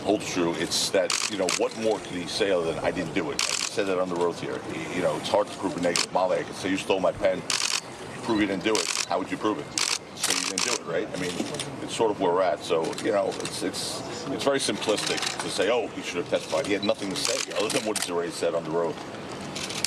holds true. It's that, you know, what more could he say other than I didn't do it? And he said that under oath here. You know, it's hard to prove a negative. Molly, I could say you stole my pen, prove you didn't do it. How would you prove it? So you didn't do it, right? I mean, it's sort of where we're at. So, you know, it's very simplistic to say, oh, he should have testified. He had nothing to say other than what he's already said under oath.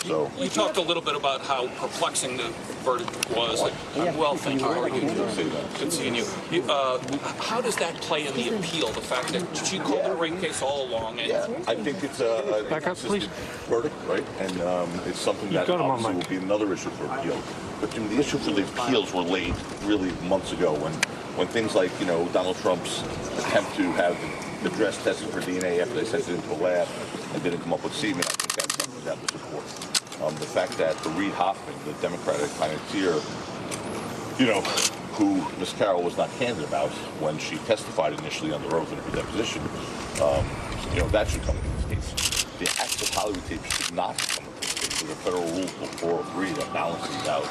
So
you talked a little bit about how perplexing the verdict was. Well, thank you. How are you? Good seeing you. How does that play in the appeal? The fact that she called it a rape case all along. And
yeah, I think it's a consistent verdict, right? And it's something that obviously will be another issue for appeal. But the issue for the appeals were laid really months ago when things like, you know, Donald Trump's attempt to have the dress tested for DNA after they sent it into a lab and didn't come up with semen. I think that's something that was important. The fact that the Reid Hoffman, the Democratic financier, you know, who Ms. Carroll was not candid about when she testified initially under oath in her deposition, you know, that should come into this case. The acts of Hollywood tape should not come into this case. There's a federal rule 403 that balances out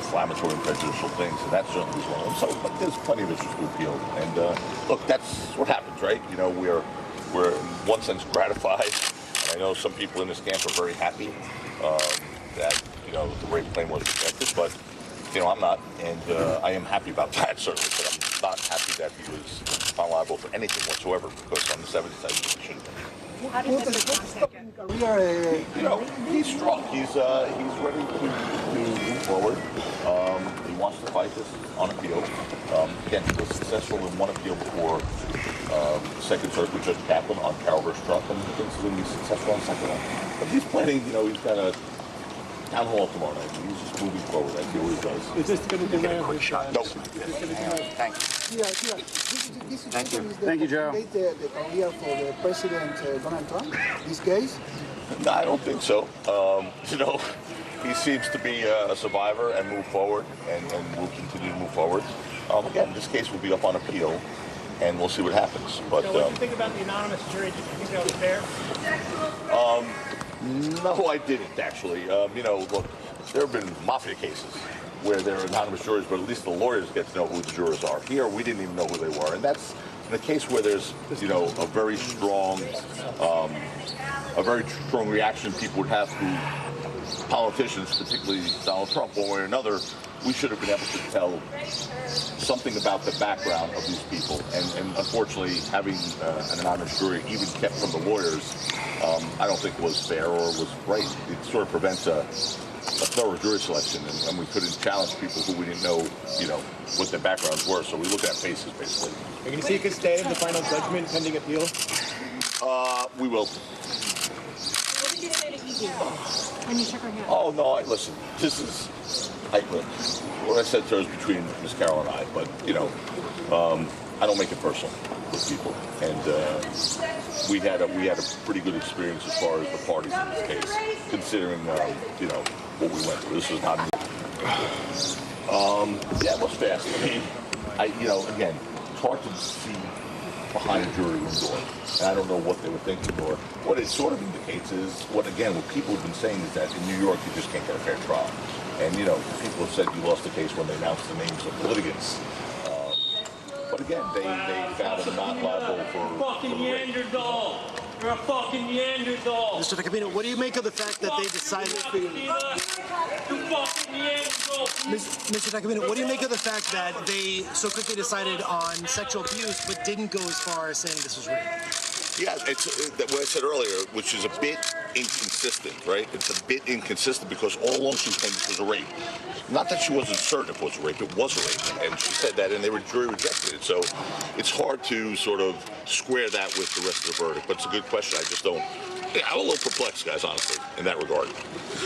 inflammatory and prejudicial things, and that certainly is one of them. So, but there's plenty of issues to appeal. And look, that's what happens, right? You know, we're in one sense gratified. And I know some people in this camp are very happy that, you know, the rape claim was rejected, but, you know, I'm not, and I am happy about that, certainly, but I'm not happy that he was found liable for anything whatsoever, because on the 70s, I shouldn't have.
How do you think
You know, he's strong. He's ready to move forward. He wants to fight this on appeal. Again, he was successful in one appeal before Second Circuit Judge Kaplan on Carroll versus Trump, and he thinks he's going to be successful on the second one. But he's planning, you know, he's got a town hall tomorrow night. He's just moving forward. I feel he does.
Is this going to deny his
shot? Nope.
Thanks.
Thank you.
Thank you, Joe.
The career for the President Donald Trump, this case?
No, I don't think so. You know, he seems to be a survivor and move forward, and will continue to move forward. Again, this case will be up on appeal, and we'll see what happens. But
so what do you think about the anonymous jury? Did you think that was fair?
No, I didn't, actually. You know, look, there have been mafia cases where there are anonymous juries, but at least the lawyers get to know who the jurors are. Here, we didn't even know who they were, and that's in a case where there's, you know, a very strong reaction people would have to politicians, particularly Donald Trump, one way or another. We should have been able to tell something about the background of these people, and unfortunately, having an anonymous jury, even kept from the lawyers, I don't think was fair or was right. It sort of prevents a thorough jury selection, and we couldn't challenge people who we didn't know, you know, what their backgrounds were. So we look at faces, basically.
Are you going to seek a stay of the final judgment pending appeal?
We will.
What did you say to E.J. when you shook her hand?
Oh no, listen. This is what I said to her is between Ms. Carroll and I, but you know, I don't make it personal with people, and we had a pretty good experience as far as the parties in this case, considering you know what we went through. This was not. Yeah, it was fast. I mean, you know, again, it's hard to see behind a jury room door, and I don't know what they were thinking, or what it sort of indicates is what people have been saying is that in New York you just can't get a fair trial. And, you know, people have said you lost the case when they announced the names of the litigants. But again, they found him not liable for
Fucking Neanderthal. You're a fucking Neanderthal.
Mr. Tacopina, what do you make of the fact that they decided... Mr. Tacopina, what do you make of the fact that they so quickly decided on sexual abuse but didn't go as far as saying this was rape?
Yeah, it's what I said earlier, which is a bit inconsistent, right? It's a bit inconsistent because all along she was saying this was a rape. Not that she wasn't certain if it was a rape, it was a rape. And she said that, and the jury rejected it. So it's hard to sort of square that with the rest of the verdict. But it's a good question. I just don't... Yeah, I'm a little perplexed, guys, honestly, in that regard.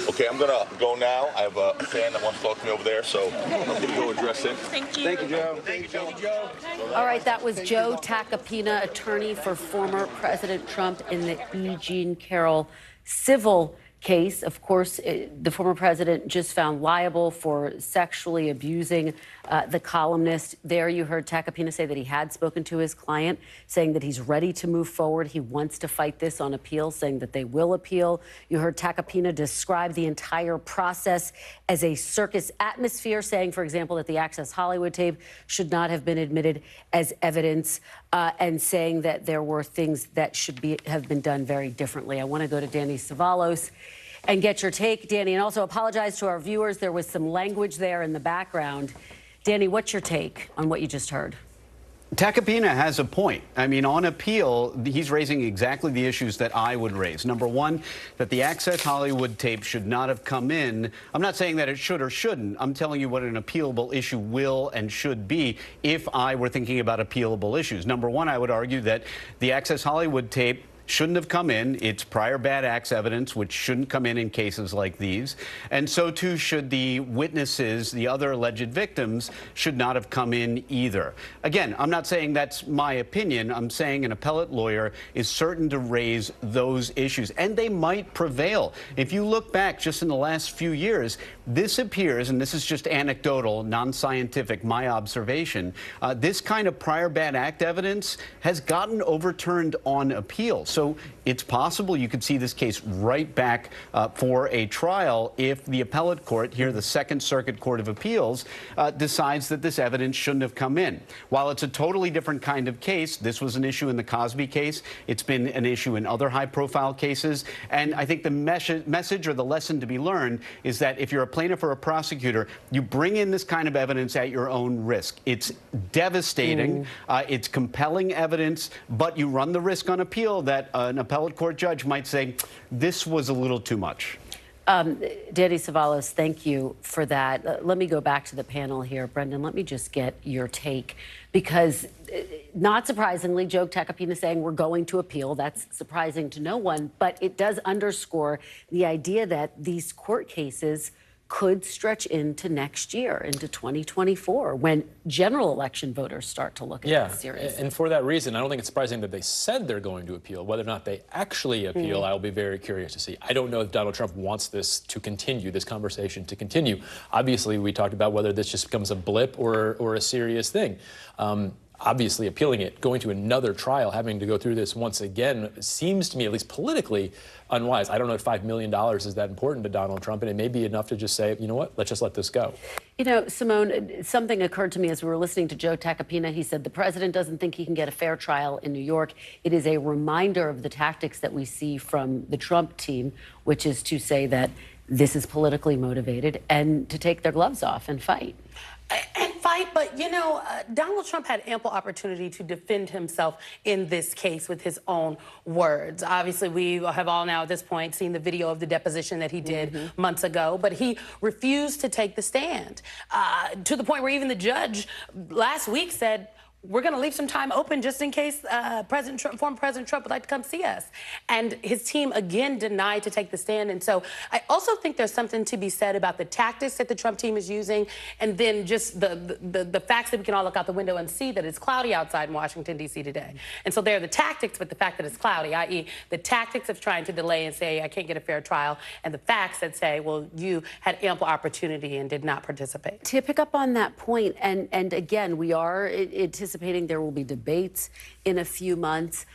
Okay, I'm going to go now. I have a fan that wants to talk to me over there, so I'm going to go address him.
Thank you.
Thank you, Joe.
Thank you, Joe.
All right, that was Joe Tacopina, attorney for former President Trump in the E. Jean Carroll civil case. Of course, the former president just found liable for sexually abusing the columnist. There you heard Tacopina say that he had spoken to his client, saying that he's ready to move forward. He wants to fight this on appeal, saying that they will appeal. You heard Tacopina describe the entire process as a circus atmosphere, saying, for example, that the Access Hollywood tape should not have been admitted as evidence, and saying that there were things that should have been done very differently. I want to go to Danny Savalos and get your take, Danny, and also apologize to our viewers. There was some language there in the background. Danny, what's your take on what you just heard?
Tacopina has a point. I mean, on appeal, he's raising exactly the issues that I would raise. Number one, that the Access Hollywood tape should not have come in. I'm not saying that it should or shouldn't. I'm telling you what an appealable issue will and should be if I were thinking about appealable issues. Number one, I would argue that the Access Hollywood tape shouldn't have come in. It's prior bad acts evidence, which shouldn't come in cases like these. And so, too, should the witnesses, the other alleged victims, should not have come in either. Again, I'm not saying that's my opinion. I'm saying an appellate lawyer is certain to raise those issues, and they might prevail. If you look back just in the last few years, this appears, and this is just anecdotal, non-scientific, my observation, this kind of prior bad act evidence has gotten overturned on appeal. So it's possible you could see this case right back for a trial if the appellate court, here the Second Circuit Court of Appeals, decides that this evidence shouldn't have come in. While it's a totally different kind of case, this was an issue in the Cosby case. It's been an issue in other high-profile cases. And I think the message or the lesson to be learned is that if you're a plaintiff or a prosecutor, you bring in this kind of evidence at your own risk. It's devastating. It's compelling evidence, but you run the risk on appeal that an appellate court judge might say, this was a little too much.
Danny Savalos, thank you for that. Let me go back to the panel here. Brendan, let me just get your take, because not surprisingly, Joe Tacopina saying we're going to appeal. That's surprising to no one, but it does underscore the idea that these court cases could stretch into next year, into 2024, when general election voters start to look at this seriously.
And for that reason, I don't think it's surprising that they said they're going to appeal. Whether or not they actually appeal, I'll be very curious to see. I don't know if Donald Trump wants this to continue, this conversation to continue. Obviously, we talked about whether this just becomes a blip or a serious thing. Obviously, appealing it, going to another trial, having to go through this once again, seems to me, at least politically, unwise. I don't know if $5 million is that important to Donald Trump, and it may be enough to just say, you know what, let's just let this go.
You know, Simone, something occurred to me as we were listening to Joe Tacopina. He said the president doesn't think he can get a fair trial in New York. It is a reminder of the tactics that we see from the Trump team, which is to say that this is politically motivated and to take their gloves off and fight.
And fight, but you know, Donald Trump had ample opportunity to defend himself in this case with his own words. Obviously, we have all now at this point seen the video of the deposition that he did months ago, but he refused to take the stand to the point where even the judge last week said, we're going to leave some time open just in case former President Trump would like to come see us. And his team, again, denied to take the stand. And so I also think there's something to be said about the tactics that the Trump team is using, and then just the facts that we can all look out the window and see that it's cloudy outside in Washington, D.C. today. And so there are the tactics with the fact that it's cloudy, i.e. the tactics of trying to delay and say, I can't get a fair trial, and the facts that say, well, you had ample opportunity and did not participate.
To pick up on that point, and again, we are anticipating there will be debates in a few months.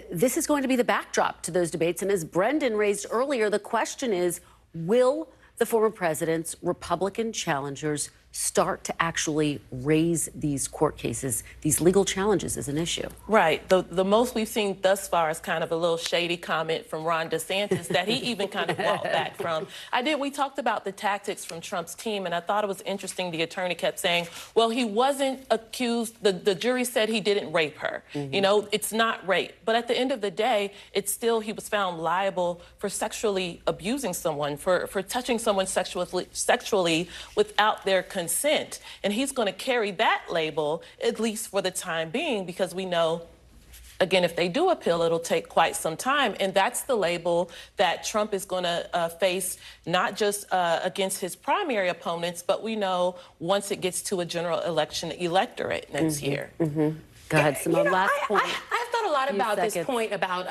This is going to be the backdrop to those debates. And as Brendan raised earlier, the question is, will the former president's Republican challengers start to actually raise these court cases, these legal challenges as an issue?
Right. The most we've seen thus far is kind of a little shady comment from Ron DeSantis that he even kind of walked back from. We talked about the tactics from Trump's team, and I thought it was interesting the attorney kept saying, well, he wasn't accused, the jury said he didn't rape her. You know, it's not rape. But at the end of the day, it's still, he was found liable for sexually abusing someone, for touching someone sexually without their consent. And he's going to carry that label, at least for the time being, because we know, again, if they do appeal, it'll take quite some time. And that's the label that Trump is going to face, not just against his primary opponents, but we know once it gets to a general election electorate next year.
Go ahead, Simone. Last point.
I've thought a lot about this point about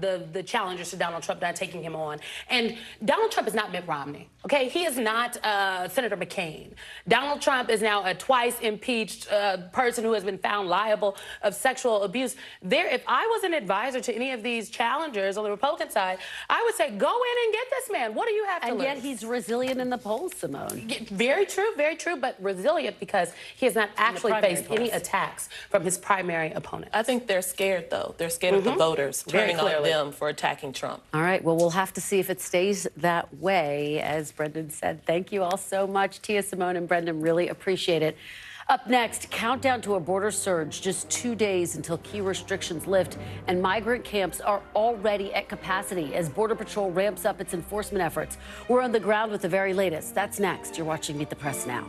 the challengers to Donald Trump not taking him on. And Donald Trump is not Mitt Romney, okay? He is not Senator McCain. Donald Trump is now a twice impeached person who has been found liable of sexual abuse. If I was an advisor to any of these challengers on the Republican side, I would say, go in and get this man. What do you have to lose?
And yet he's resilient in the polls, Simone.
Very true, but resilient because he has not actually faced any attacks from his primary opponent.
I think they're scared, though. They're scared of the voters turning on them for attacking Trump.
All right, well, we'll have to see if it stays that way, as Brendan said. Thank you all so much, Tia, Simone, and Brendan. Really appreciate it. Up next, countdown to a border surge. Just 2 days until key restrictions lift, and migrant camps are already at capacity as Border Patrol ramps up its enforcement efforts. We're on the ground with the very latest. That's next. You're watching Meet the Press Now.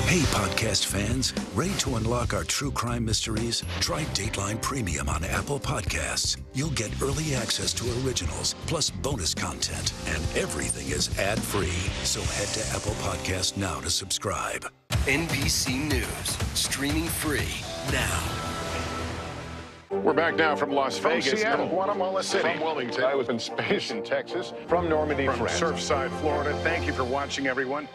Hey, podcast fans, ready to unlock our true crime mysteries? Try Dateline Premium on Apple Podcasts. You'll get early access to originals, plus bonus content, and everything is ad-free. So head to Apple Podcasts now to subscribe.
NBC News, streaming free now.
We're back now from Las Vegas.
From Seattle, Guatemala City.
From Wilmington.
I was in space in Texas. From Normandy,
From
France.
Surfside, Florida. Thank you for watching, everyone.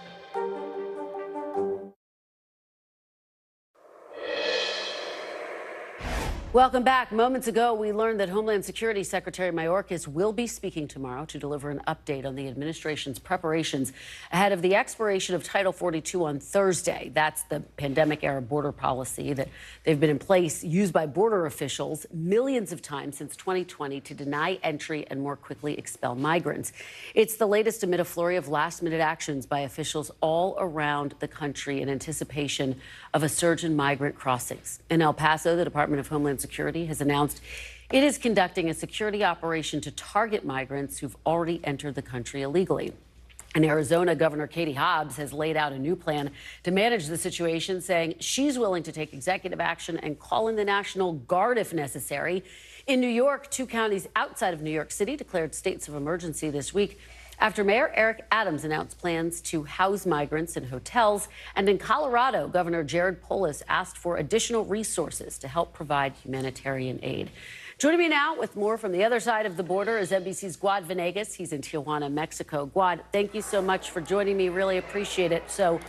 Welcome back. Moments ago, we learned that Homeland Security Secretary Mayorkas will be speaking tomorrow to deliver an update on the administration's preparations ahead of the expiration of Title 42 on Thursday. That's the pandemic-era border policy that they've been in place, used by border officials millions of times since 2020 to deny entry and more quickly expel migrants. It's the latest amid a flurry of last-minute actions by officials all around the country in anticipation of a surge in migrant crossings. In El Paso, the Department of Homeland Security has announced it is conducting a security operation to target migrants who've already entered the country illegally. In Arizona, Governor Katie Hobbs has laid out a new plan to manage the situation, saying she's willing to take executive action and call in the National Guard if necessary. In New York, 2 counties outside of New York City declared states of emergency this week after Mayor Eric Adams announced plans to house migrants in hotels. And in Colorado, Governor Jared Polis asked for additional resources to help provide humanitarian aid. Joining me now with more from the other side of the border is NBC's Guad Venegas. He's in Tijuana, Mexico. Guad, thank you so much for joining me. Really appreciate it. So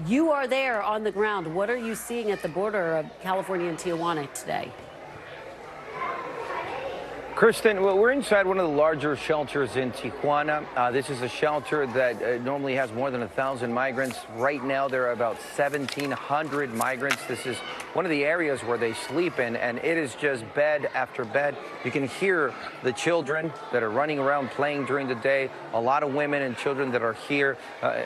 you are there on the ground. What are you seeing at the border of California and Tijuana today?
Kristen, well, we're inside one of the larger shelters in Tijuana. This is a shelter that normally has more than 1,000 migrants. Right now, there are about 1,700 migrants. This is one of the areas where they sleep in, and it is just bed after bed. You can hear the children that are running around playing during the day, a lot of women and children that are here,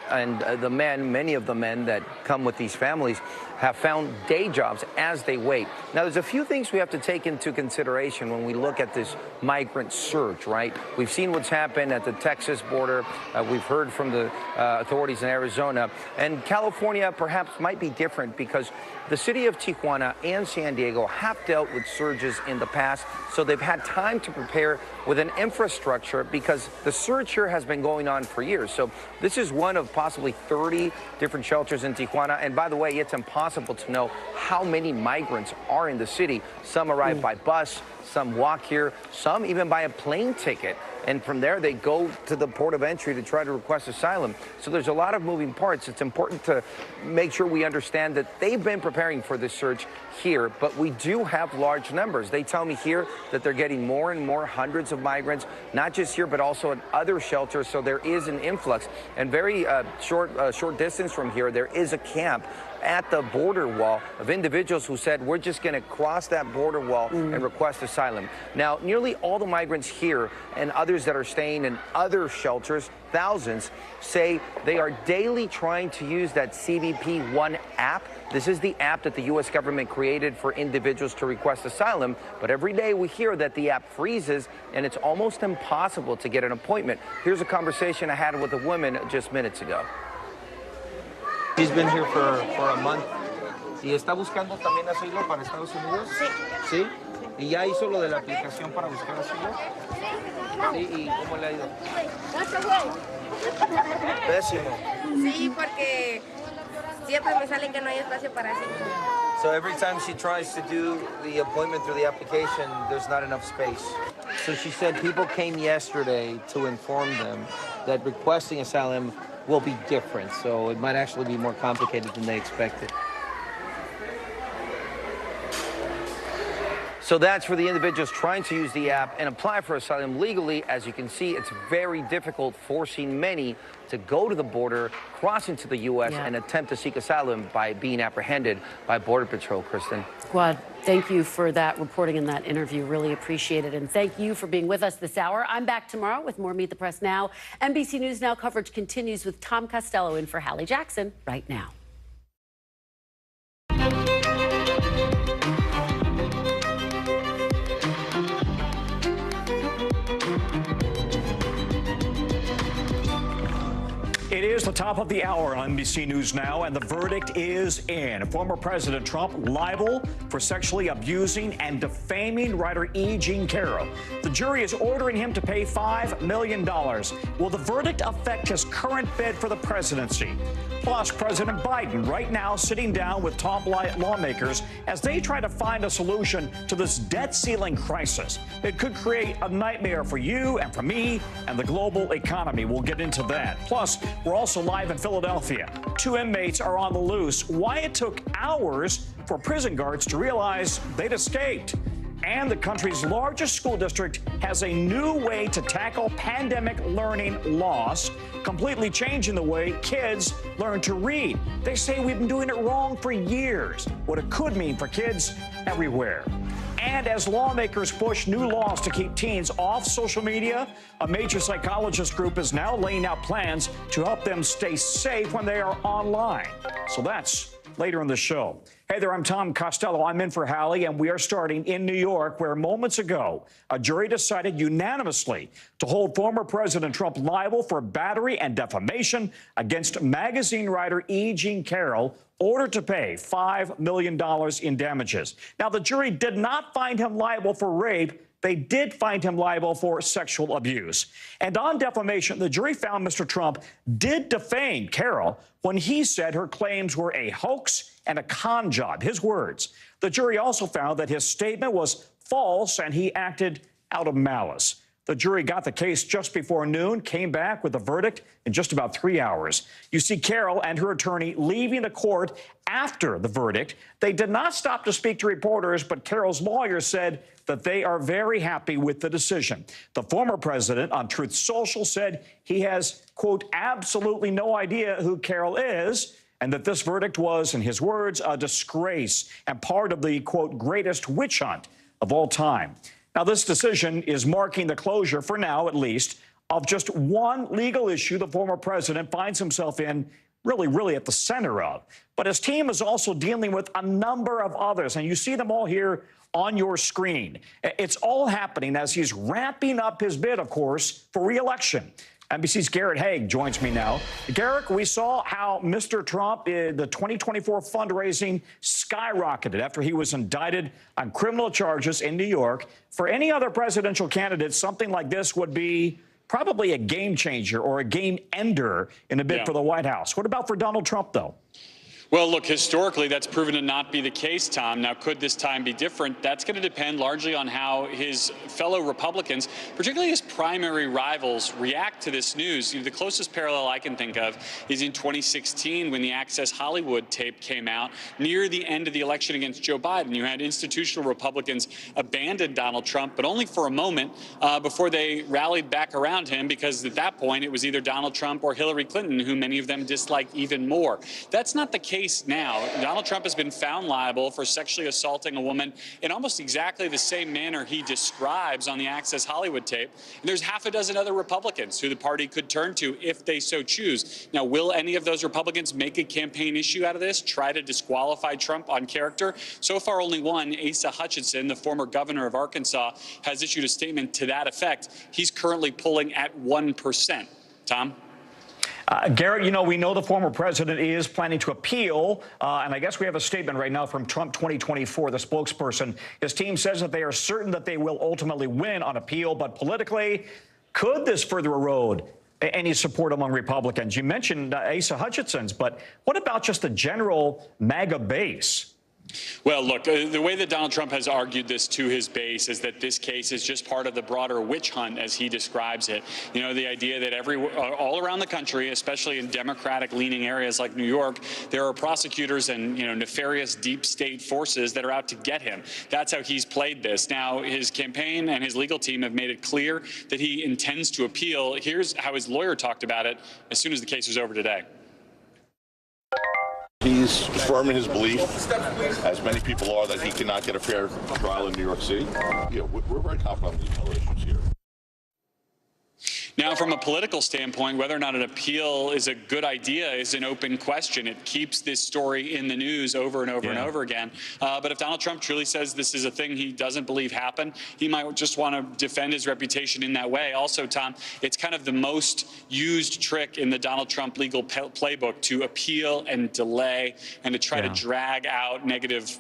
and the men, many of the men that come with these families have found day jobs as they wait. Now, there's a few things we have to take into consideration when we look at this migrant surge, right? We've seen what's happened at the Texas border. We've heard from the authorities in Arizona. And California perhaps might be different because the city of Tijuana and San Diego have dealt with surges in the past, so they've had time to prepare with an infrastructure because the surge here has been going on for years. So this is one of possibly 30 different shelters in Tijuana. And by the way, it's impossible to know how many migrants are in the city. Some arrive by bus, some walk here, some even buy a plane ticket. And from there, they go to the port of entry to try to request asylum. So there's a lot of moving parts. It's important to make sure we understand that they've been preparing for this surge here, but we do have large numbers. They tell me here that they're getting more and more hundreds of migrants, not just here, but also at other shelters. So there is an influx. And very short distance from here, there is a camp at the border wall of individuals who said, we're just going to cross that border wall and request asylum. Now, nearly all the migrants here and others that are staying in other shelters, thousands, say they are daily trying to use that CBP One app. This is the app that the U.S. government created for individuals to request asylum. But every day we hear that the app freezes and it's almost impossible to get an appointment. Here's a conversation I had with a woman just minutes ago.
He's been here for a month. ¿Y está buscando también asilo para Estados Unidos? Sí. ¿Sí? ¿Y ya hizo lo de la aplicación para buscar asilo? Sí. ¿Y cómo le ha ido? Pésimo.
Sí, porque siempre me salen que no hay espacio para asilo.
So every time she tries to do the appointment through the application, there's not enough space. So she said people came yesterday to inform them that requesting asylum will be different, so it might actually be more complicated than they expected.
So that's for the individuals trying to use the app and apply for asylum legally. As you can see, it's very difficult, forcing many to go to the border, cross into the U.S., and attempt to seek asylum by being apprehended by Border Patrol, Kristen.
Guad, thank you for that reporting and that interview. Really appreciate it. And thank you for being with us this hour. I'm back tomorrow with more Meet the Press Now. NBC News Now coverage continues with Tom Costello in for Hallie Jackson right now.
It is the top of the hour on NBC News Now, and the verdict is in. Former President Trump liable for sexually abusing and defaming writer E. Jean Carroll. The jury is ordering him to pay $5 million. Will the verdict affect his current bid for the presidency? Plus, President Biden right now sitting down with top lawmakers as they try to find a solution to this debt ceiling crisis. It could create a nightmare for you and for me and the global economy. We'll get into that. Plus, we're also live in Philadelphia. 2 inmates are on the loose. Why it took hours for prison guards to realize they'd escaped. And the country's largest school district has a new way to tackle pandemic learning loss, completely changing the way kids learn to read. They say we've been doing it wrong for years, what it could mean for kids everywhere. And as lawmakers push new laws to keep teens off social media, a major psychologist group is now laying out plans to help them stay safe when they are online. So that's later in the show. Hey there, I'm Tom Costello. I'm in for Hallie, and we are starting in New York, where moments ago, a jury decided unanimously to hold former President Trump liable for battery and defamation against magazine writer E. Jean Carroll, ordered to pay $5 million in damages. Now, the jury did not find him liable for rape. They did find him liable for sexual abuse. And on defamation, the jury found Mr. Trump did defame Carroll when he said her claims were a hoax and a con job, his words. The jury also found that his statement was false and he acted out of malice. The jury got the case just before noon, came back with a verdict in just about 3 hours. You see Carroll and her attorney leaving the court after the verdict. They did not stop to speak to reporters, but Carroll's lawyer said that they are very happy with the decision. The former president on Truth Social said he has, quote, absolutely no idea who Carroll is, and that this verdict was, in his words, a disgrace and part of the, quote, greatest witch hunt of all time. Now, this decision is marking the closure, for now at least, of just one legal issue the former president finds himself in, really at the center of. But his team is also dealing with a number of others, and you see them all here on your screen. It's all happening as he's ramping up his bid, of course, for re-election. NBC's Garrett Haig joins me now. Garrett, we saw how Mr. Trump, the 2024 fundraising skyrocketed after he was indicted on criminal charges in New York. For any other presidential candidate, something like this would be probably a game changer or a game ender in a bid for the White House. What about for Donald Trump, though?
Well, look, historically, that's proven to not be the case, Tom. Now, could this time be different? That's going to depend largely on how his fellow Republicans, particularly his primary rivals, react to this news. The closest parallel I can think of is in 2016 when the Access Hollywood tape came out near the end of the election against Joe Biden. You had institutional Republicans abandon Donald Trump, but only for a moment before they rallied back around him, because at that point it was either Donald Trump or Hillary Clinton, who many of them disliked even more. That's not the case now. Donald Trump has been found liable for sexually assaulting a woman in almost exactly the same manner he describes on the Access Hollywood tape. And there's half a dozen other Republicans who the party could turn to if they so choose. Now, will any of those Republicans make a campaign issue out of this, try to disqualify Trump on character? So far, only one, Asa Hutchinson, the former governor of Arkansas, has issued a statement to that effect. He's currently polling at 1%. Tom?
Garrett, you know, we know the former president is planning to appeal, and I guess we have a statement right now from Trump 2024, the spokesperson. His team says that they are certain that they will ultimately win on appeal, but politically, could this further erode any support among Republicans? You mentioned Asa Hutchinson's, but what about just the general MAGA base?
Well, look, the way that Donald Trump has argued this to his base is that this case is just part of the broader witch hunt, as he describes it. You know, the idea that all around the country, especially in Democratic-leaning areas like New York, there are prosecutors and, nefarious deep state forces that are out to get him. That's how he's played this. Now, his campaign and his legal team have made it clear that he intends to appeal. Here's how his lawyer talked about it as soon as the case was over today.
He's firm in his belief, as many people are, that he cannot get a fair trial in New York City. We're very confident on these other issues here.
Now, from a political standpoint, whether or not an appeal is a good idea is an open question. It keeps this story in the news over and over and over again. But if Donald Trump truly says this is a thing he doesn't believe happened, he might just want to defend his reputation in that way. Also, Tom, it's kind of the most used trick in the Donald Trump legal playbook to appeal and delay and to try to drag out negative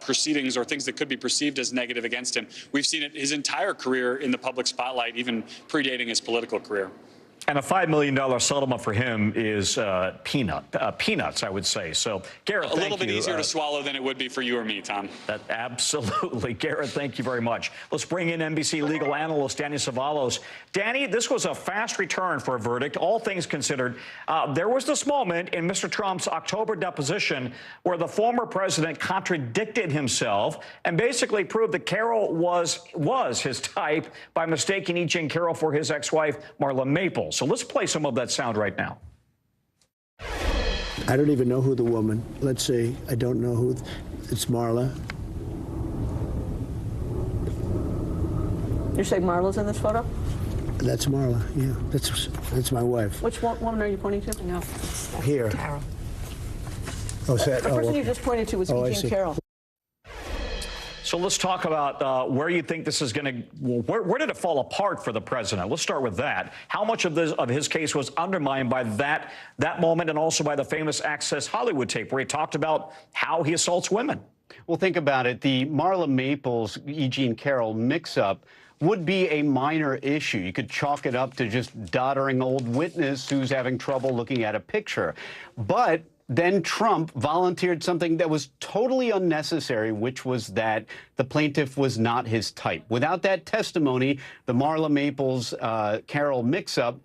proceedings or things that could be perceived as negative against him. We've seen it his entire career in the public spotlight, even predating his political career.
And a $5 million settlement for him is peanuts, I would say. So, Garrett,
a little bit easier to swallow than it would be for you or me, Tom.
Absolutely. Garrett, thank you very much. Let's bring in NBC legal analyst Danny Savalos. Danny, this was a fast return for a verdict, all things considered. There was this moment in Mr. Trump's October deposition where the former president contradicted himself and basically proved that Carroll was his type by mistaking E. Jean Carroll for his ex-wife, Marla Maples. So let's play some of that sound right now.
I don't even know who the woman. Let's see. I don't know who. It's Marla.
You're saying Marla's in this photo?
That's Marla. Yeah, that's my wife.
Which woman are you pointing to? No.
Here.
Carol.
Oh, that.
The person you just pointed to was E. Jean Carroll.
So let's talk about where you think this is going to. Where did it fall apart for the president? Let's start with that. How much of his case was undermined by that moment, and also by the famous Access Hollywood tape where he talked about how he assaults women?
Well, think about it. The Marla Maples, E. Jean Carroll mix-up would be a minor issue. You could chalk it up to just doddering old witness who's having trouble looking at a picture. But then Trump volunteered something that was totally unnecessary, which was that the plaintiff was not his type. Without that testimony, the Marla Maples Carroll mix-up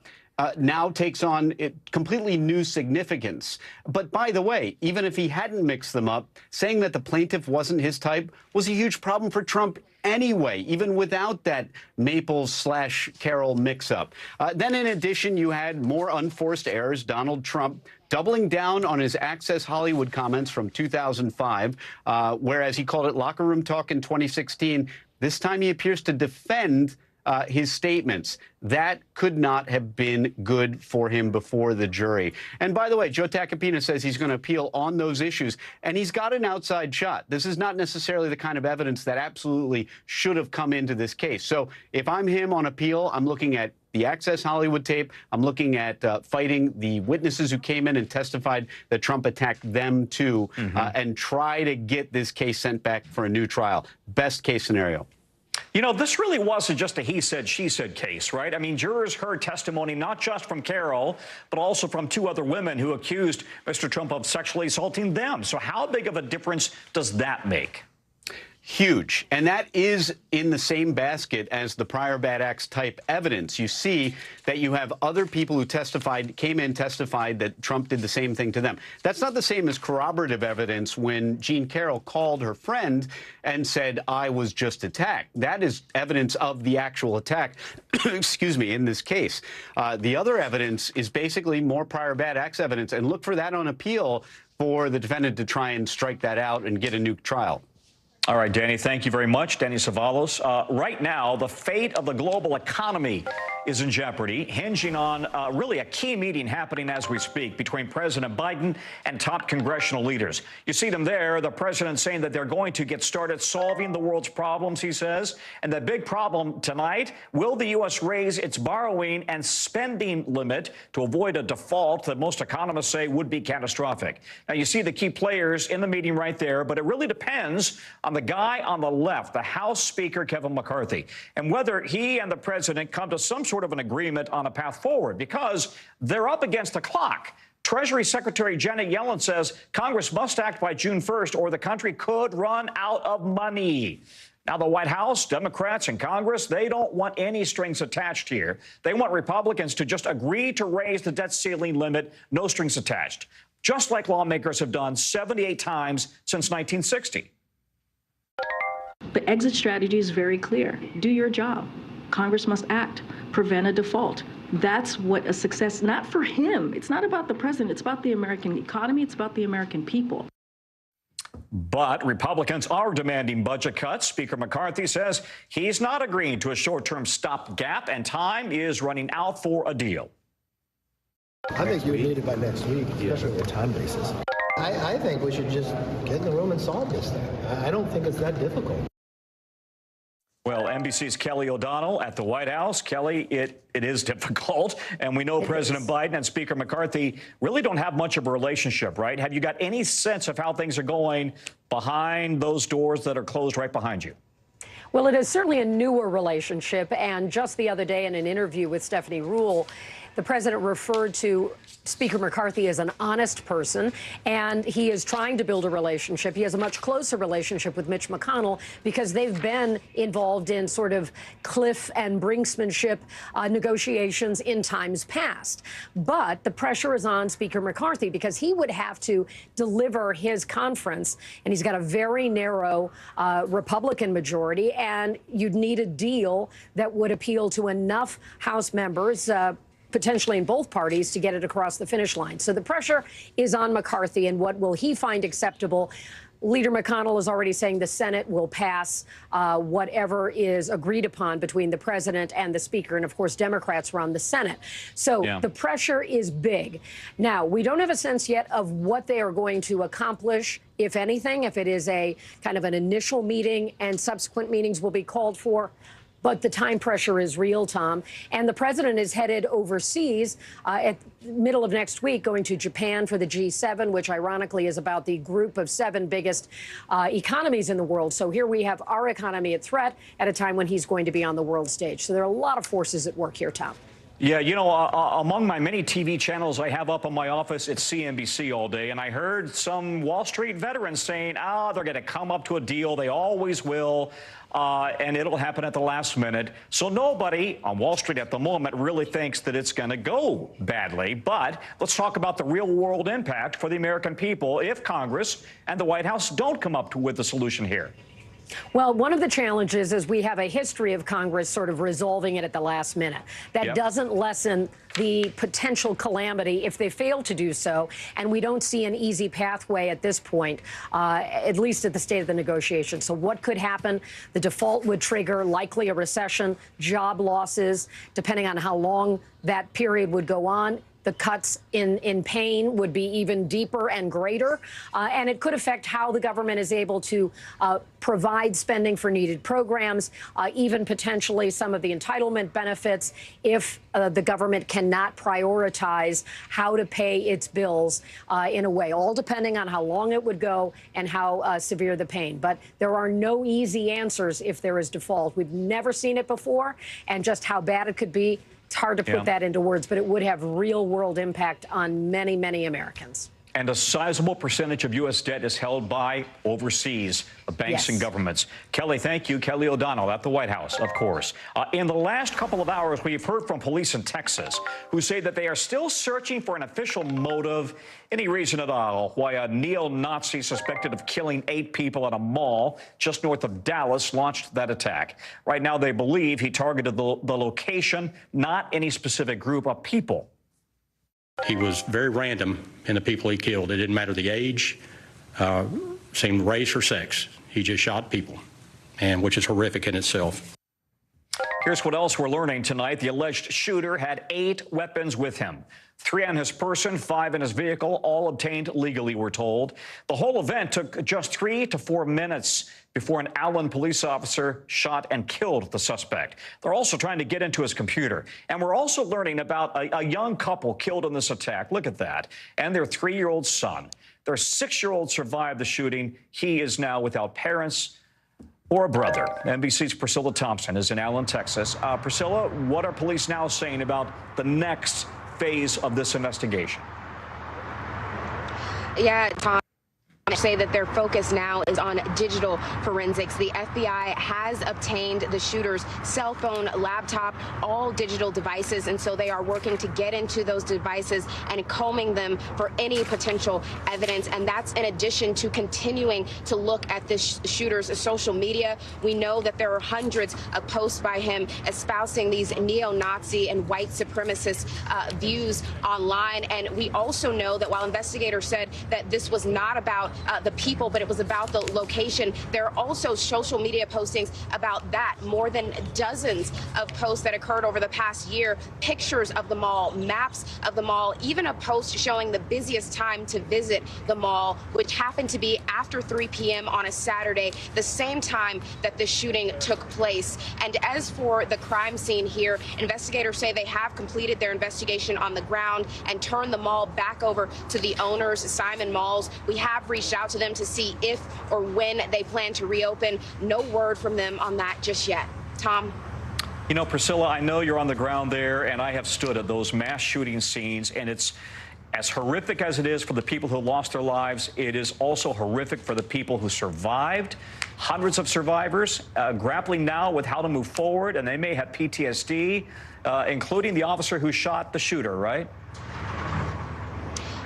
now takes on completely new significance. But by the way, even if he hadn't mixed them up, saying that the plaintiff wasn't his type was a huge problem for Trump anyway, even without that Maples/Carroll mix-up. Then in addition, you had more unforced errors. Donald Trump doubling down on his Access Hollywood comments from 2005, whereas he called it locker room talk in 2016. This time he appears to defend his statements. That could not have been good for him before the jury. And by the way, Joe Tacopina says he's going to appeal on those issues, and he's got an outside shot. This is not necessarily the kind of evidence that absolutely should have come into this case. So if I'm him on appeal, I'm looking at the Access Hollywood tape. I'm looking at fighting the witnesses who came in and testified that Trump attacked them too, and try to get this case sent back for a new trial. Best case scenario.
You know, this really wasn't just a he said, she said case, right? I mean, jurors heard testimony not just from Carroll, but also from two other women who accused Mr. Trump of sexually assaulting them. So how big of a difference does that make?
Huge. And that is in the same basket as the prior bad acts type evidence. You see that you have other people who testified that Trump did the same thing to them. That's not the same as corroborative evidence when Jean Carroll called her friend and said, I was just attacked. That is evidence of the actual attack, excuse me, in this case. The other evidence is basically more prior bad acts evidence, and look for that on appeal for the defendant to try and strike that out and get a new trial.
All right, Danny, thank you very much. Danny Savalos. Right now, the fate of the global economy is in jeopardy, hinging on really a key meeting happening as we speak between President Biden and top congressional leaders. You see them there, the president saying that they're going to get started solving the world's problems, he says. And the big problem tonight, will the U.S. raise its borrowing and spending limit to avoid a default that most economists say would be catastrophic? Now, you see the key players in the meeting right there, but it really depends on the guy on the left, the House Speaker, Kevin McCarthy, and whether he and the president come to some sort of an agreement on a path forward, because they're up against the clock. Treasury Secretary Janet Yellen says Congress must act by June 1st or the country could run out of money. Now, the White House, Democrats, and Congress, they don't want any strings attached here. They want Republicans to just agree to raise the debt ceiling limit, no strings attached, just like lawmakers have done 78 times since 1960.
The exit strategy is very clear. Do your job. Congress must act. Prevent a default. That's what a success, not for him. It's not about the president. It's about the American economy. It's about the American people.
But Republicans are demanding budget cuts. Speaker McCarthy says he's not agreeing to a short-term stopgap, and time is running out for a deal.
I think you need it by next week, especially with the time basis. I think we should just get in the room and solve this thing. I don't think it's that difficult.
Well, NBC's Kelly O'Donnell at the White House. Kelly, it is difficult, and we know President Biden and Speaker McCarthy really don't have much of a relationship, right? Have you got any sense of how things are going behind those doors that are closed right behind you?
Well, it is certainly a newer relationship, and just the other day in an interview with Stephanie Ruhle,
the president referred to Speaker McCarthy as an honest person, and he is trying to build a relationship. He has a much closer relationship with Mitch McConnell because they've been involved in sort of cliff and brinksmanship negotiations in times past. But the pressure is on Speaker McCarthy because he would have to deliver his conference, and he's got a very narrow Republican majority, and you'd need a deal that would appeal to enough House members, potentially in both parties, to get it across the finish line. So the pressure is on McCarthy, and what will he find acceptable? Leader McConnell is already saying the Senate will pass whatever is agreed upon between the president and the speaker. And of course, Democrats run the Senate. So the pressure is big. Now, we don't have a sense yet of what they are going to accomplish, if anything, if it is a kind of an initial meeting and subsequent meetings will be called for. But the time pressure is real, Tom. And the president is headed overseas at the middle of next week, going to Japan for the G7, which ironically is about the group of 7 biggest economies in the world. So here we have our economy at threat at a time when he's going to be on the world stage. So there are a lot of forces at work here, Tom.
Yeah, you know, among my many TV channels I have up in my office, it's CNBC all day. And I heard some Wall Street veterans saying, they're going to come up to a deal. They always will. And it'll happen at the last minute. So nobody on Wall Street at the moment really thinks that it's going to go badly. But let's talk about the real world impact for the American people if Congress and the White House don't come up with a solution here.
Well, one of the challenges is we have a history of Congress sort of resolving it at the last minute. That doesn't lessen the potential calamity if they fail to do so. And we don't see an easy pathway at this point, at least at the state of the negotiation. So what could happen? The default would trigger likely a recession, job losses, depending on how long that period would go on. The cuts in pain would be even deeper and greater, and it could affect how the government is able to provide spending for needed programs, even potentially some of the entitlement benefits if the government cannot prioritize how to pay its bills in a way, all depending on how long it would go and how severe the pain. But there are no easy answers if there is default. We've never seen it before, and just how bad it could be, it's hard to put that into words, but it would have real world impact on many, many Americans.
And a sizable percentage of U.S. debt is held by overseas banks and governments. Kelly, thank you. Kelly O'Donnell at the White House, of course. In the last couple of hours, we've heard from police in Texas who say that they are still searching for an official motive, any reason at all, why a neo-Nazi suspected of killing 8 people at a mall just north of Dallas launched that attack. Right now, they believe he targeted the location, not any specific group of people.
He was very random in the people he killed. It didn't matter the age, same race or sex. He just shot people, and which is horrific in itself.
Here's what else we're learning tonight. The alleged shooter had 8 weapons with him. 3 on his person, 5 in his vehicle, all obtained legally, we're told. The whole event took just 3 to 4 minutes before an Allen police officer shot and killed the suspect. They're also trying to get into his computer. And we're also learning about a young couple killed in this attack. Look at that. And their 3-year-old son. Their 6-year-old survived the shooting. He is now without parents or a brother. NBC's Priscilla Thompson is in Allen, Texas. Priscilla, what are police now saying about the next phase of this investigation?
Yeah, Tom. Say that their focus now is on digital forensics. The FBI has obtained the shooter's cell phone, laptop, all digital devices, and so they are working to get into those devices and combing them for any potential evidence. And that's in addition to continuing to look at this shooter's social media. We know that there are hundreds of posts by him espousing these neo-Nazi and white supremacist views online. And we also know that while investigators said that this was not about the people, but it was about the location, there are also social media postings about that. More than dozens of posts that occurred over the past year, pictures of the mall, maps of the mall, even a post showing the busiest time to visit the mall, which happened to be after 3 p.m. on a Saturday, the same time that the shooting took place. And as for the crime scene here, investigators say they have completed their investigation on the ground and turned the mall back over to the owners, Simon Malls. We have reached out to them to see if or when they plan to reopen. No word from them on that just yet. Tom?
You know, Priscilla, I know you're on the ground there, and I have stood at those mass shooting scenes, and it's as horrific as it is for the people who lost their lives, it is also horrific for the people who survived. Hundreds of survivors grappling now with how to move forward, and they may have PTSD, including the officer who shot the shooter, right?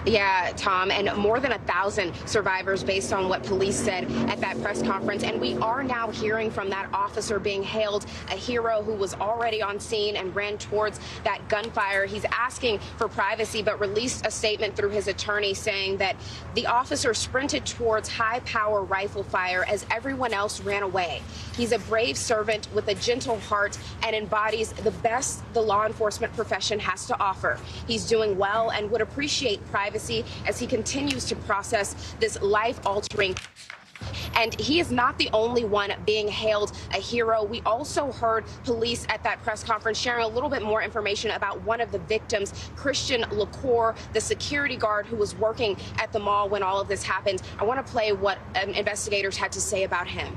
Yeah, Tom, and more than 1,000 survivors based on what police said at that press conference. And we are now hearing from that officer being hailed a hero who was already on scene and ran towards that gunfire. He's asking for privacy, but released a statement through his attorney saying that the officer sprinted towards high-power rifle fire as everyone else ran away. He's a brave servant with a gentle heart and embodies the best the law enforcement profession has to offer. He's doing well and would appreciate privacy as he continues to process this life-altering. And he is not the only one being hailed a hero. We also heard police at that press conference sharing a little bit more information about one of the victims, Christian LaCour, the security guard who was working at the mall when all of this happened. I want to play what investigators had to say about him.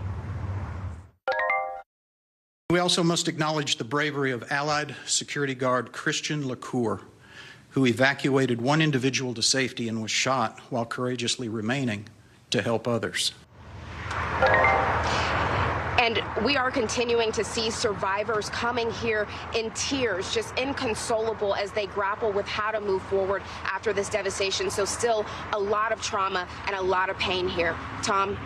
We also must acknowledge the bravery of Allied security guard Christian LaCour, who evacuated one individual to safety and was shot while courageously remaining to help others.
And we are continuing to see survivors coming here in tears, just inconsolable as they grapple with how to move forward after this devastation. So still a lot of trauma and a lot of pain here. Tom?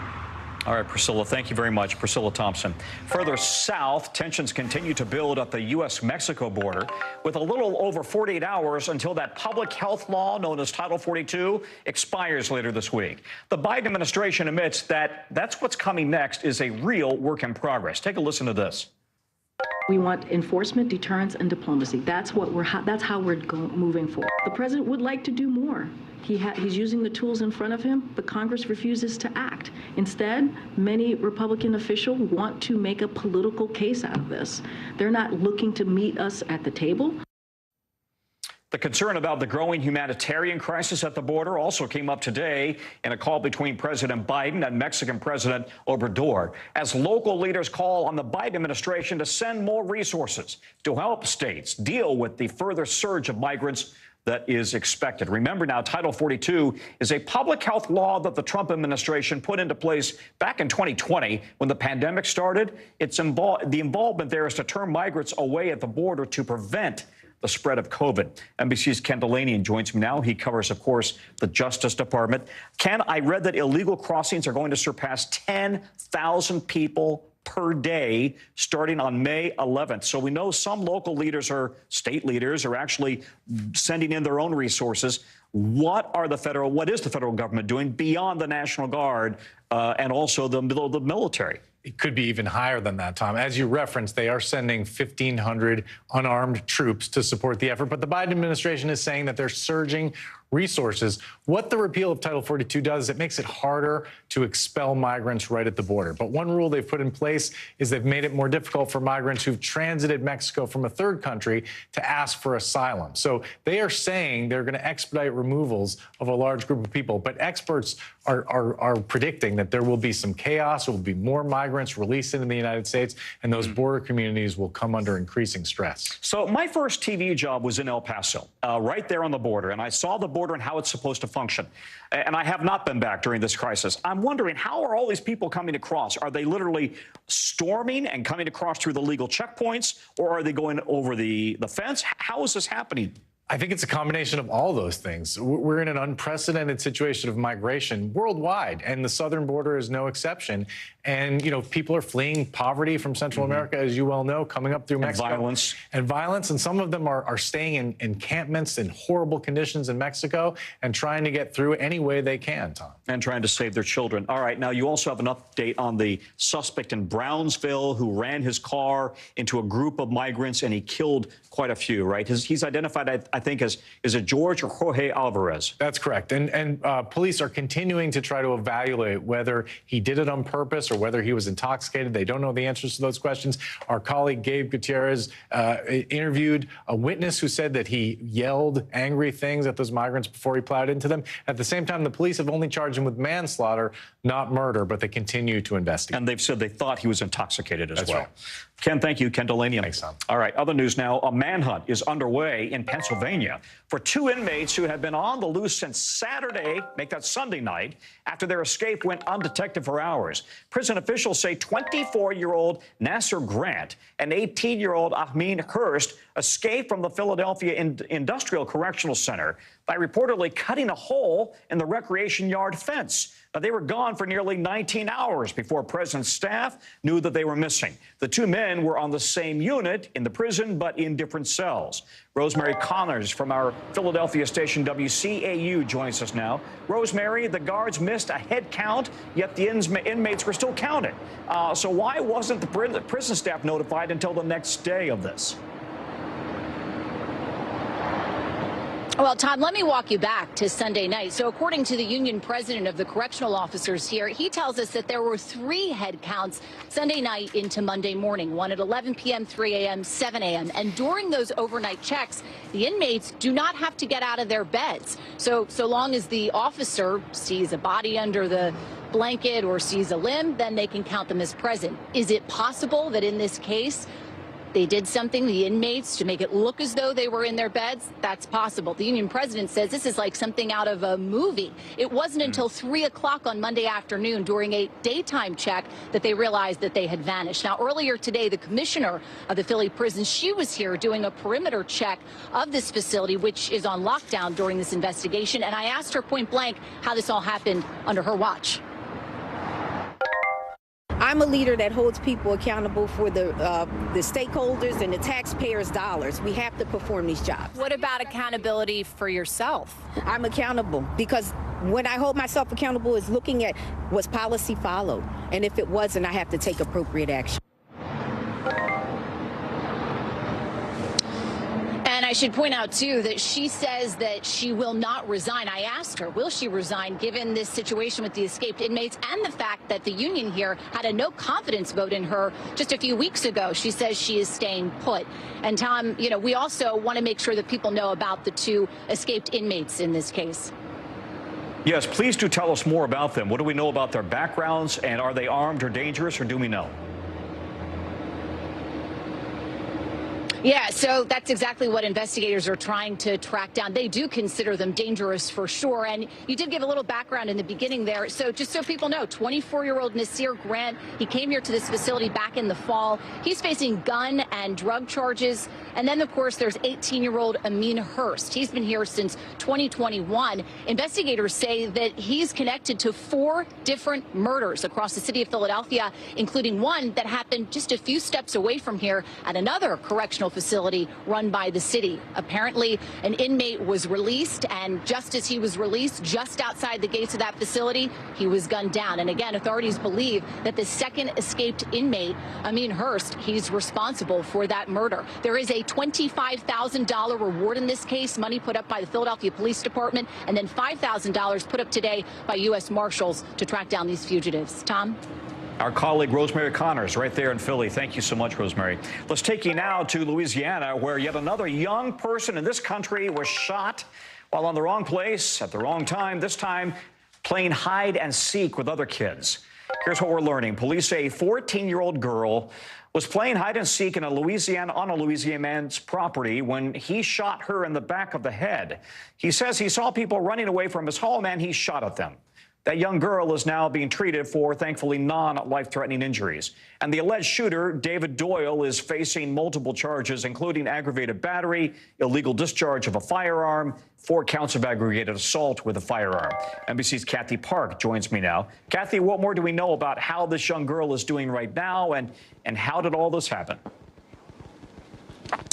All right, Priscilla, thank you very much. Priscilla Thompson. Further south, tensions continue to build at the U.S.-Mexico border with a little over 48 hours until that public health law known as Title 42 expires later this week. The Biden administration admits that that's what's coming next is a real work in progress. Take a listen to this.
We want enforcement, deterrence, and diplomacy. That's how we're moving forward. The president would like to do more. He's using the tools in front of him, but Congress refuses to act. Instead, many Republican officials want to make a political case out of this. They're not looking to meet us at the table.
The concern about the growing humanitarian crisis at the border also came up today in a call between President Biden and Mexican President Obrador, as local leaders call on the Biden administration to send more resources to help states deal with the further surge of migrants that is expected. Remember now, Title 42 is a public health law that the Trump administration put into place back in 2020 when the pandemic started. The involvement there is to turn migrants away at the border to prevent the spread of COVID. NBC's Ken Delaney joins me now. He covers, of course, the Justice Department. Ken, I read that illegal crossings are going to surpass 10,000 people per day starting on May 11th. So we know some local leaders or state leaders are actually sending in their own resources. What is the federal government doing beyond the National Guard and also the military?
It could be even higher than that, Tom. As you referenced, they are sending 1,500 unarmed troops to support the effort. But the Biden administration is saying that they're surging resources. What the repeal of Title 42 does, it makes it harder to expel migrants right at the border. But one rule they've put in place is they've made it more difficult for migrants who've transited Mexico from a third country to ask for asylum. So they are saying they're going to expedite removals of a large group of people. But experts are predicting that there will be some chaos, there will be more migrants released into the United States, and those border communities will come under increasing stress.
So my first TV job was in El Paso, right there on the border, and I saw the border and how it's supposed to function. And I have not been back during this crisis. I'm wondering, how are all these people coming across? Are they literally storming and coming across through the legal checkpoints, or are they going over the fence? How is this happening?
I think it's a combination of all those things. We're in an unprecedented situation of migration worldwide, and the southern border is no exception. And, people are fleeing poverty from Central America, as you well know, coming up through Mexico. And violence. And some of them are staying in encampments in horrible conditions in Mexico and trying to get through any way they can, Tom.
And trying to save their children. All right. Now, you also have an update on the suspect in Brownsville who ran his car into a group of migrants and he killed quite a few, right? He's identified I think is it George or Jorge Alvarez?
That's correct. And police are continuing to try to evaluate whether he did it on purpose or whether he was intoxicated. They don't know the answers to those questions. Our colleague Gabe Gutierrez interviewed a witness who said that he yelled angry things at those migrants before he plowed into them. At the same time, the police have only charged him with manslaughter, not murder, but they continue to investigate.
And they've said they thought he was intoxicated as
That's
well.
right.
Ken, thank you. Ken Delaney.
Thanks, Tom.
All right, other news now. A manhunt is underway in Pennsylvania for 2 inmates who have been on the loose since Saturday, make that Sunday night, after their escape went undetected for hours. Prison officials say 24-year-old Nasser Grant and 18-year-old Amin Hurst escaped from the Philadelphia Industrial Correctional Center by reportedly cutting a hole in the recreation yard fence. Now, they were gone for nearly 19 hours before prison staff knew that they were missing. The 2 men were on the same unit in the prison, but in different cells. Rosemary Connors from our Philadelphia station WCAU joins us now. Rosemary, the guards missed a head count, yet the inmates were still counted. So why wasn't the prison staff notified until the next day of this?
Well, Tom, let me walk you back to Sunday night. So according to the union president of the correctional officers here, he tells us that there were 3 head counts Sunday night into Monday morning, one at 11 p.m., 3 a.m., 7 a.m. And during those overnight checks, the inmates do not have to get out of their beds. So long as the officer sees a body under the blanket or sees a limb, then they can count them as present. Is it possible that in this case, they did something, the inmates, to make it look as though they were in their beds? That's possible. The union president says this is like something out of a movie. It wasn't until 3 o'clock on Monday afternoon during a daytime check that they realized that they had vanished. Now, earlier today, the commissioner of the Philly prison, she was here doing a perimeter check of this facility, which is on lockdown during this investigation. And I asked her point blank how this all happened under her watch.
I'm a leader that holds people accountable for the stakeholders and the taxpayers' dollars. We have to perform these jobs.
What about accountability for yourself?
I'm accountable because when I hold myself accountable is looking at was policy followed, and if it wasn't, I have to take appropriate action.
And I should point out, too, that she says that she will not resign. I asked her, will she resign given this situation with the escaped inmates and the fact that the union here had a no confidence vote in her just a few weeks ago? She says she is staying put. And Tom, you know, we also want to make sure that people know about the 2 escaped inmates in this case.
Yes, please do tell us more about them. What do we know about their backgrounds, and are they armed or dangerous, or do we know?
Yeah, so that's exactly what investigators are trying to track down. They do consider them dangerous for sure. And you did give a little background in the beginning there. So just so people know, 24-year-old Nasser Grant, he came here to this facility back in the fall. He's facing gun and drug charges. And then, of course, there's 18-year-old Amin Hurst. He's been here since 2021. Investigators say that he's connected to 4 different murders across the city of Philadelphia, including one that happened just a few steps away from here at another correctional facility run by the city. Apparently, an inmate was released, and just as he was released, just outside the gates of that facility, he was gunned down. And again, authorities believe that the second escaped inmate, Amin Hurst, he's responsible for that murder. There is a $25,000 reward in this case, money put up by the Philadelphia Police Department, and then $5,000 put up today by U.S. Marshals to track down these fugitives. Tom?
Our colleague Rosemary Connors right there in Philly. Thank you so much, Rosemary. Let's take you now to Louisiana, where yet another young person in this country was shot while on the wrong place at the wrong time, this time playing hide and seek with other kids. Here's what we're learning. Police say a 14-year-old girl was playing hide and seek on a Louisiana man's property when he shot her in the back of the head. He says he saw people running away from his home and he shot at them. That young girl is now being treated for, thankfully, non-life-threatening injuries. And the alleged shooter, David Doyle, is facing multiple charges, including aggravated battery, illegal discharge of a firearm, 4 counts of aggravated assault with a firearm. NBC's Kathy Park joins me now. Kathy, what more do we know about how this young girl is doing right now, and how did all this happen?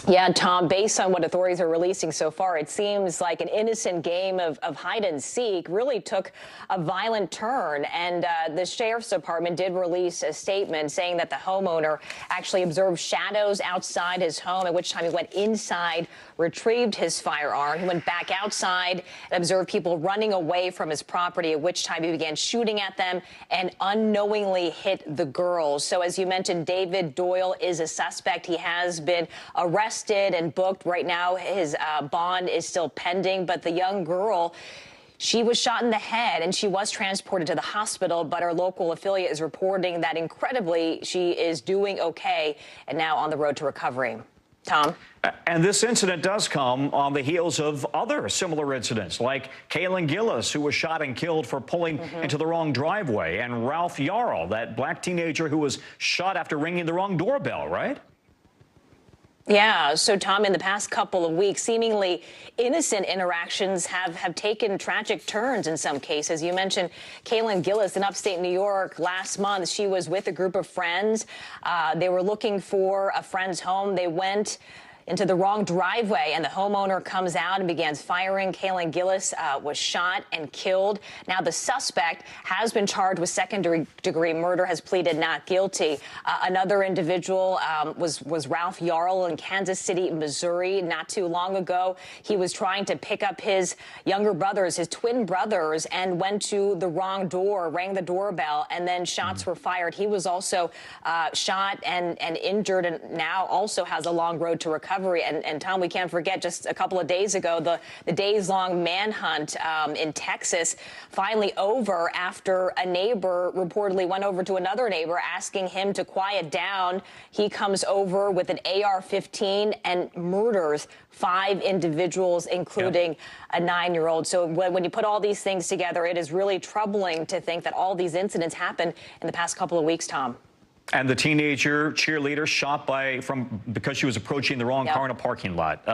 Yeah, Tom, based on what authorities are releasing so far, it seems like an innocent game of hide and seek really took a violent turn. And the sheriff's department did release a statement saying that the homeowner actually observed shadows outside his home, at which time he went inside, retrieved his firearm. He went back outside and observed people running away from his property, at which time he began shooting at them and unknowingly hit the girls. So as you mentioned, David Doyle is a suspect. He has been arrested and booked. Right now, his bond is still pending. But the young girl, she was shot in the head and she was transported to the hospital. But our local affiliate is reporting that, incredibly, she is doing okay and now on the road to recovery. Tom?
And this incident does come on the heels of other similar incidents, like Kaylin Gillis, who was shot and killed for pulling into the wrong driveway, and Ralph Yarl, that black teenager who was shot after ringing the wrong doorbell, right?
Yeah. So, Tom, in the past couple of weeks, seemingly innocent interactions have taken tragic turns in some cases. You mentioned Kaylin Gillis in upstate New York last month. She was with a group of friends. They were looking for a friend's home. They went into the wrong driveway, and the homeowner comes out and begins firing. Kaylin Gillis was shot and killed. Now, the suspect has been charged with second-degree murder, has pleaded not guilty. Another individual was Ralph Yarl in Kansas City, Missouri. Not too long ago, he was trying to pick up his younger brothers, his twin brothers, and went to the wrong door, rang the doorbell, and then shots were fired. He was also shot and injured, and now also has a long road to recovery. And Tom, we can't forget, just a couple of days ago, the days-long manhunt in Texas finally over after a neighbor reportedly went over to another neighbor asking him to quiet down. He comes over with an AR-15 and murders 5 individuals, including a 9-year-old. So when you put all these things together, it is really troubling to think that all these incidents happened in the past couple of weeks, Tom.
And the teenager cheerleader shot because she was approaching the wrong car in a parking lot.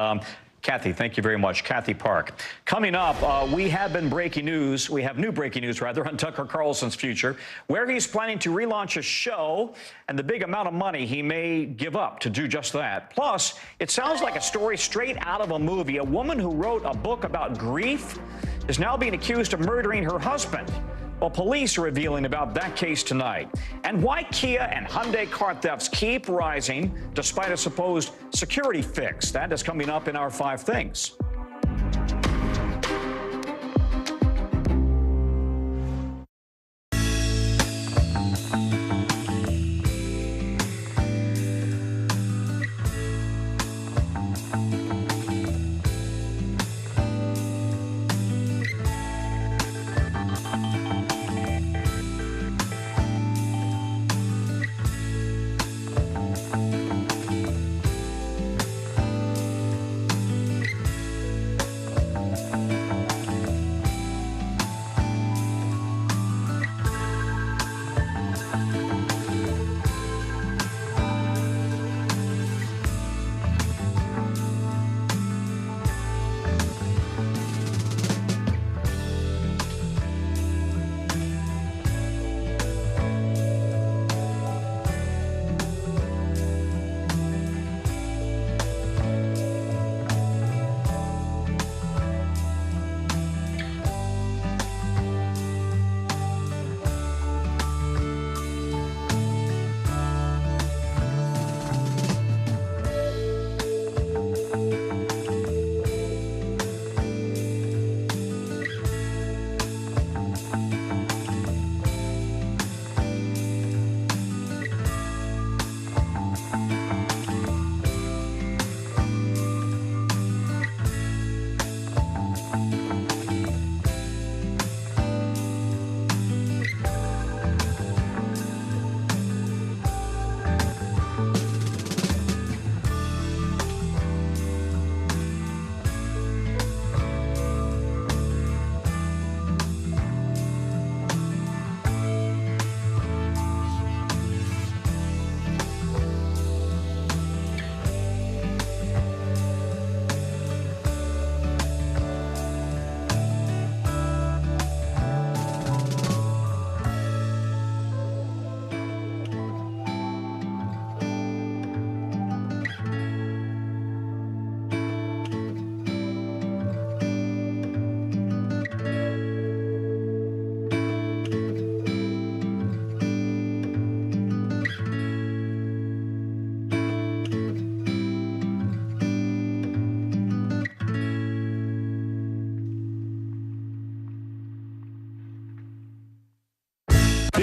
Kathy, thank you very much. Kathy Park. Coming up, we have new breaking news, on Tucker Carlson's future, where he's planning to relaunch a show and the big amount of money he may give up to do just that. Plus, it sounds like a story straight out of a movie. A woman who wrote a book about grief is now being accused of murdering her husband. Well, police are revealing about that case tonight, and why Kia and Hyundai car thefts keep rising despite a supposed security fix. That is coming up in our 5 Things.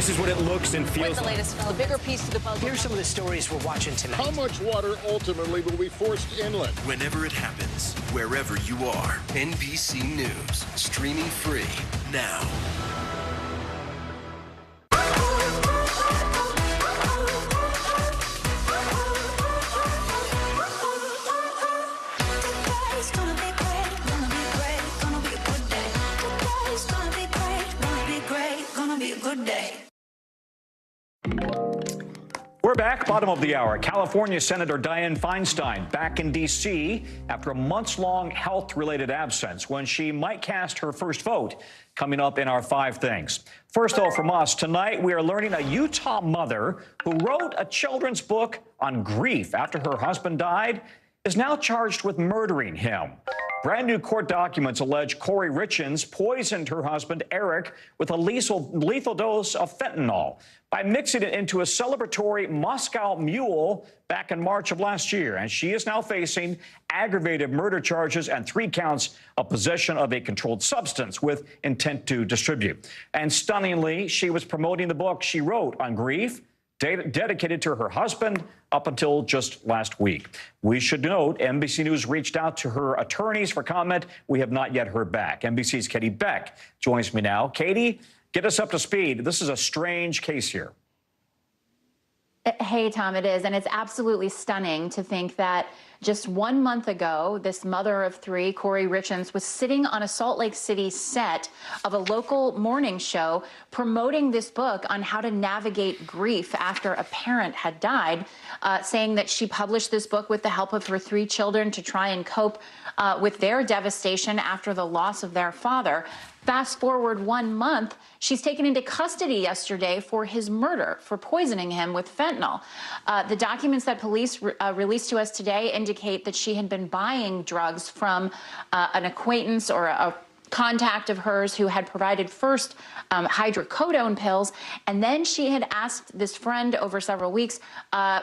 This is what it looks and feels
the
like.
latest film. A bigger piece to the puzzle.
Here's some of the stories we're watching tonight.
How much water ultimately will be forced inland?
Whenever it happens, wherever you are, NBC News, streaming free now.
We're back, bottom of the hour. California Senator Dianne Feinstein back in D.C. after a months-long health-related absence when she might cast her first vote. Coming up in our 5 things. First, though, from us, tonight we are learning a Utah mother who wrote a children's book on grief after her husband died is now charged with murdering him. Brand new court documents allege Corey Richens poisoned her husband, Eric, with a lethal dose of fentanyl by mixing it into a celebratory Moscow Mule back in March of last year. And she is now facing aggravated murder charges and 3 counts of possession of a controlled substance with intent to distribute. And stunningly, she was promoting the book she wrote on grief, dedicated to her husband, up until just last week. We should note NBC News reached out to her attorneys for comment. We have not yet heard back. NBC's Katie Beck joins me now. Katie, get us up to speed. This is a strange case here.
Hey, Tom, it is. And it's absolutely stunning to think that just 1 month ago, this mother of 3, Corey Richens, was sitting on a Salt Lake City set of a local morning show promoting this book on how to navigate grief after a parent had died, saying that she published this book with the help of her 3 children to try and cope with their devastation after the loss of their father. Fast forward 1 month, she's taken into custody yesterday for his murder, for poisoning him with fentanyl. The documents that police released to us today indicate that she had been buying drugs from an acquaintance or a contact of hers who had provided first hydrocodone pills, and then she had asked this friend over several weeks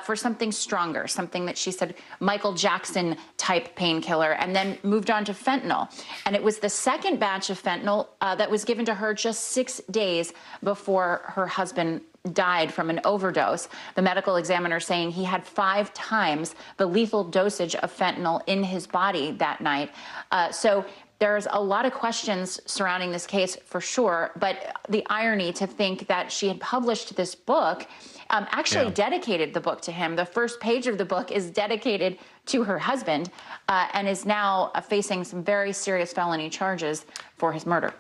for something stronger, something that she said Michael Jackson type painkiller, and then moved on to fentanyl. And it was the second batch of fentanyl that was given to her just 6 days before her husband died from an overdose. The medical examiner saying he had 5 times the lethal dosage of fentanyl in his body that night. So there's a lot of questions surrounding this case for sure, but the irony to think that she had published this book, actually dedicated the book to him. The first page of the book is dedicated to her husband and is now facing some very serious felony charges for his murder.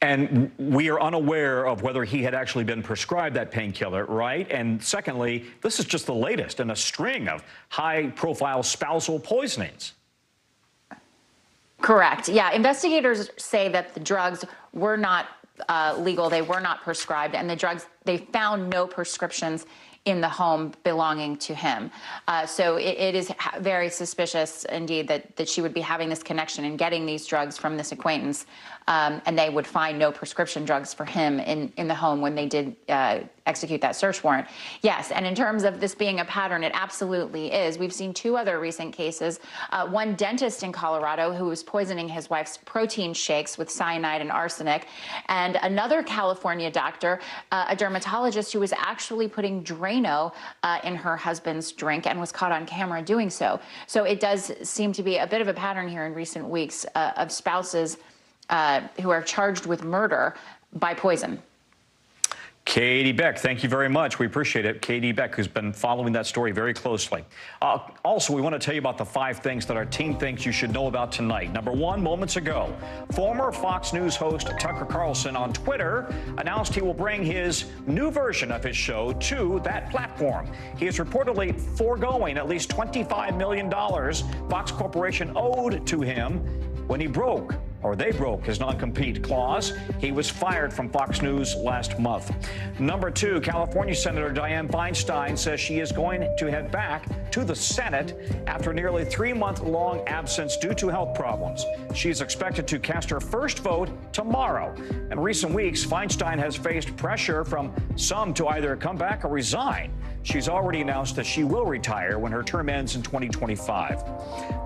And we are unaware of whether he had actually been prescribed that painkiller, right? And secondly, this is just the latest in a string of high-profile spousal poisonings.
Correct. Yeah. Investigators say that the drugs were not legal. They were not prescribed. And the drugs, they found no prescriptions in the home belonging to him. So it is very suspicious indeed that she would be having this connection and getting these drugs from this acquaintance. And they would find no prescription drugs for him in the home when they did execute that search warrant. Yes, and in terms of this being a pattern, it absolutely is. We've seen 2 other recent cases. One dentist in Colorado who was poisoning his wife's protein shakes with cyanide and arsenic, and another California doctor, a dermatologist who was actually putting Drano in her husband's drink and was caught on camera doing so. So it does seem to be a bit of a pattern here in recent weeks of spouses who are charged with murder by poison.
Katie Beck, thank you very much. We appreciate it. Katie Beck, who's been following that story very closely. Also, we want to tell you about the 5 things that our team thinks you should know about tonight. Number 1, moments ago, former Fox News host Tucker Carlson on Twitter announced he will bring his new version of his show to that platform. He is reportedly foregoing at least $25 million Fox Corporation owed to him when he broke, or they broke, his non-compete clause. He was fired from Fox News last month. Number 2, California Senator Dianne Feinstein says she is going to head back to the Senate after a nearly 3-month-long absence due to health problems. She is expected to cast her first vote tomorrow. In recent weeks, Feinstein has faced pressure from some to either come back or resign. She's already announced that she will retire when her term ends in 2025.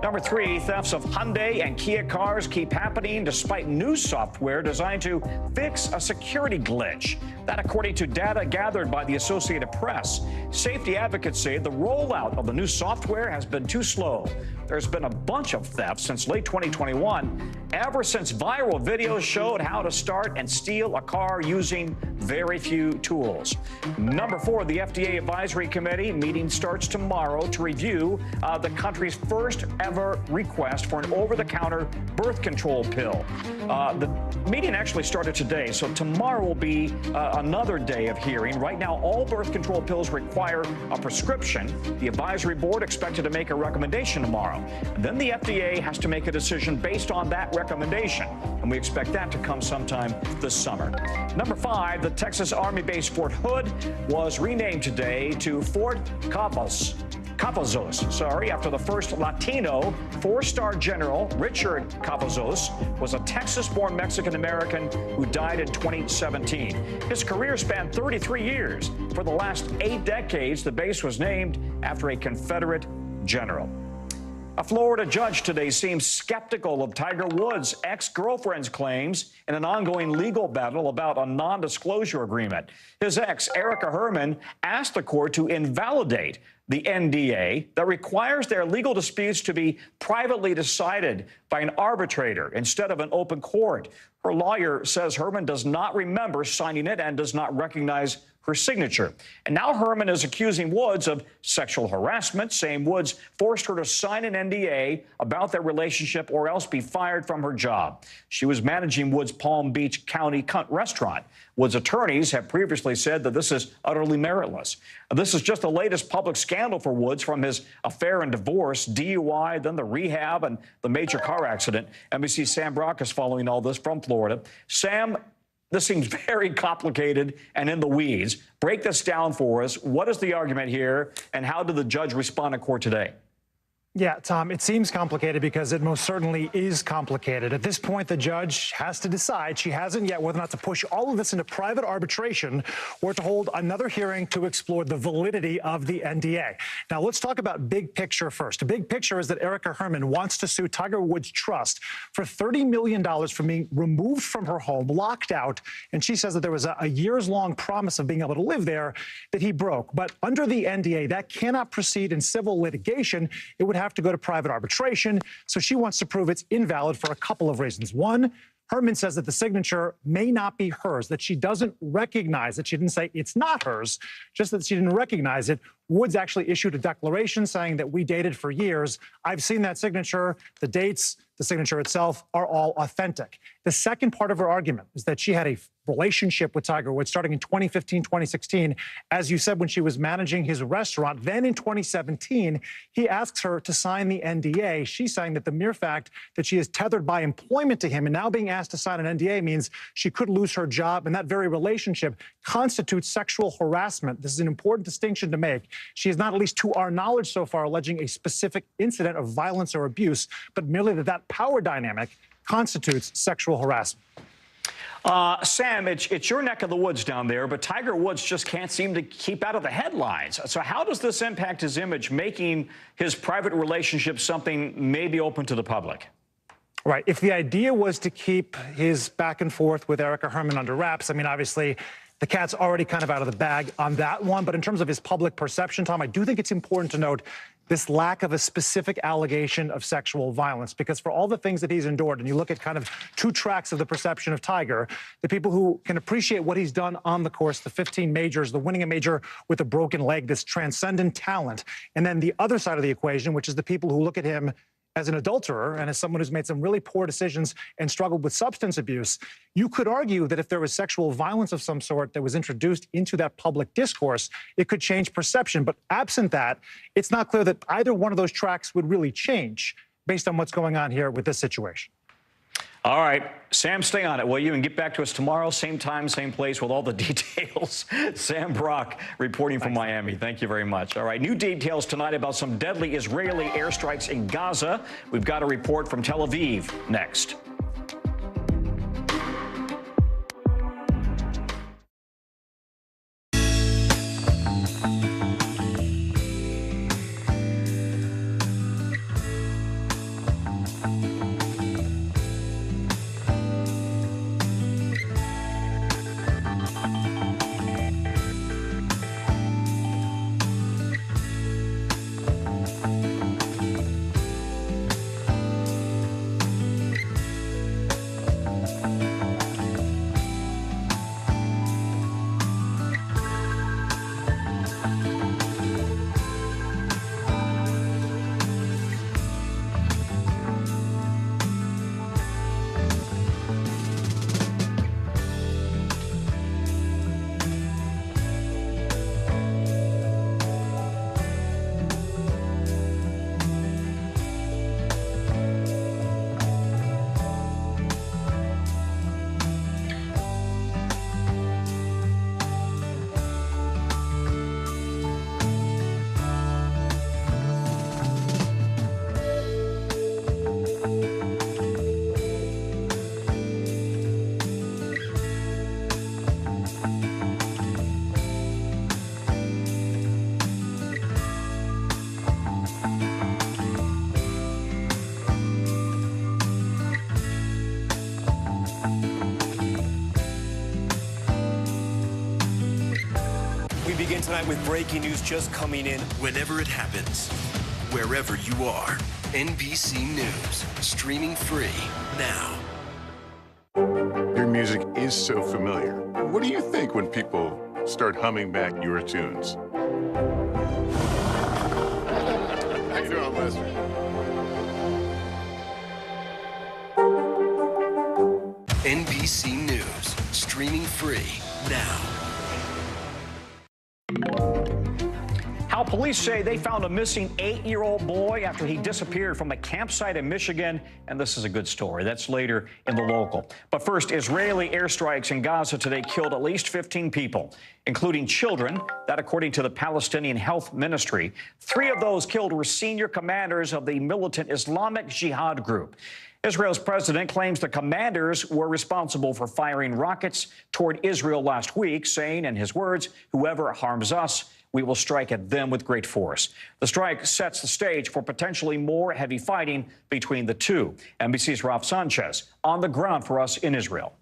Number 3, thefts of Hyundai and Kia cars keep happening happening despite new software designed to fix a security glitch. That according to data gathered by the Associated Press. Safety advocates say the rollout of the new software has been too slow. There's been a bunch of thefts since late 2021, ever since viral videos showed how to start and steal a car using very few tools. Number 4, the FDA Advisory Committee meeting starts tomorrow to review the country's first ever request for an over-the-counter birth control pill. The meeting actually started today, so tomorrow will be another day of hearing. Right now, all birth control pills require a prescription. The advisory board expected to make a recommendation tomorrow. And then the FDA has to make a decision based on that recommendation, and we expect that to come sometime this summer. Number 5, the Texas Army base Fort Hood was renamed today to Fort Cavazos, after the first Latino 4-star general, Richard Cavazos, was a Texas-born Mexican-American who died in 2017. His career spanned 33 years. For the last 8 decades, the base was named after a Confederate general. A Florida judge today seems skeptical of Tiger Woods' ex-girlfriend's claims in an ongoing legal battle about a non-disclosure agreement. His ex, Erica Herman, asked the court to invalidate the NDA that requires their legal disputes to be privately decided by an arbitrator instead of an open court. Her lawyer says Herman does not remember signing it and does not recognize her signature. And now Herman is accusing Woods of sexual harassment, saying Woods forced her to sign an NDA about their relationship or else be fired from her job. She was managing Woods' Palm Beach County restaurant. Woods' attorneys have previously said that this is utterly meritless. This is just the latest public scandal for Woods, from his affair and divorce, DUI, then the rehab and the major car accident. NBC's Sam Brock is following all this from Florida. Sam, this seems very complicated and in the weeds. Break this down for us. What is the argument here, and how did the judge respond in court today?
Yeah, Tom, it seems complicated because it most certainly is complicated. At this point, the judge has to decide. She hasn't yet whether or not to push all of this into private arbitration or to hold another hearing to explore the validity of the NDA. Now, let's talk about big picture first. The big picture is that Erica Herman wants to sue Tiger Woods Trust for $30 million for being removed from her home, locked out, and she says that there was a years-long promise of being able to live there that he broke. But under the NDA, that cannot proceed in civil litigation. It would have to go to private arbitration. So she wants to prove it's invalid for a couple of reasons. One, Herman says that the signature may not be hers, that she doesn't recognize it. She didn't say it's not hers, just that she didn't recognize it. Woods actually issued a declaration saying that we dated for years. I've seen that signature. The dates, the signature itself are all authentic. The second part of her argument is that she had a relationship with Tiger Woods starting in 2015, 2016, as you said, when she was managing his restaurant. Then in 2017, he asks her to sign the NDA. She's saying that the mere fact that she is tethered by employment to him and now being asked to sign an NDA means she could lose her job, and that very relationship constitutes sexual harassment. This is an important distinction to make. She is not, at least to our knowledge so far, alleging a specific incident of violence or abuse, but merely that power dynamic constitutes sexual harassment.
Sam, it's your neck of the woods down there, but Tiger Woods just can't seem to keep out of the headlines. So how does this impact his image, making his private relationship something maybe open to the public?
Right. If the idea was to keep his back and forth with Erica Herman under wraps, I mean, obviously, the cat's already kind of out of the bag on that one. But in terms of his public perception, Tom, I do think it's important to note this lack of a specific allegation of sexual violence, because for all the things that he's endured, and you look at kind of two tracks of the perception of Tiger, the people who can appreciate what he's done on the course, the 15 majors, the winning a major with a broken leg, this transcendent talent, and then the other side of the equation, which is the people who look at him as an adulterer and as someone who's made some really poor decisions and struggled with substance abuse. You could argue that if there was sexual violence of some sort that was introduced into that public discourse, it could change perception. But absent that, it's not clear that either one of those tracks would really change based on what's going on here with this situation.
All right, Sam, stay on it, will you? And get back to us tomorrow, same time, same place, with all the details. Sam Brock reporting from Miami. Thank you very much. All right, new details tonight about some deadly Israeli airstrikes in Gaza. We've got a report from Tel Aviv next.
tonight with breaking news just coming in.
Whenever it happens, wherever you are, NBC News, streaming free now.
Your music is so familiar. What do you think when people start humming back your tunes? How you doing, Lester?
NBC News, streaming free now.
How police say they found a missing 8-year-old boy after he disappeared from a campsite in Michigan. And this is a good story. That's later in the local. But first, Israeli airstrikes in Gaza today killed at least 15 people, including children. That according to the Palestinian Health Ministry. 3 of those killed were senior commanders of the militant Islamic Jihad group. Israel's president claims the commanders were responsible for firing rockets toward Israel last week, saying, in his words, "Whoever harms us, we will strike at them with great force." The strike sets the stage for potentially more heavy fighting between the two. NBC's Ralph Sanchez on the ground for us in Israel.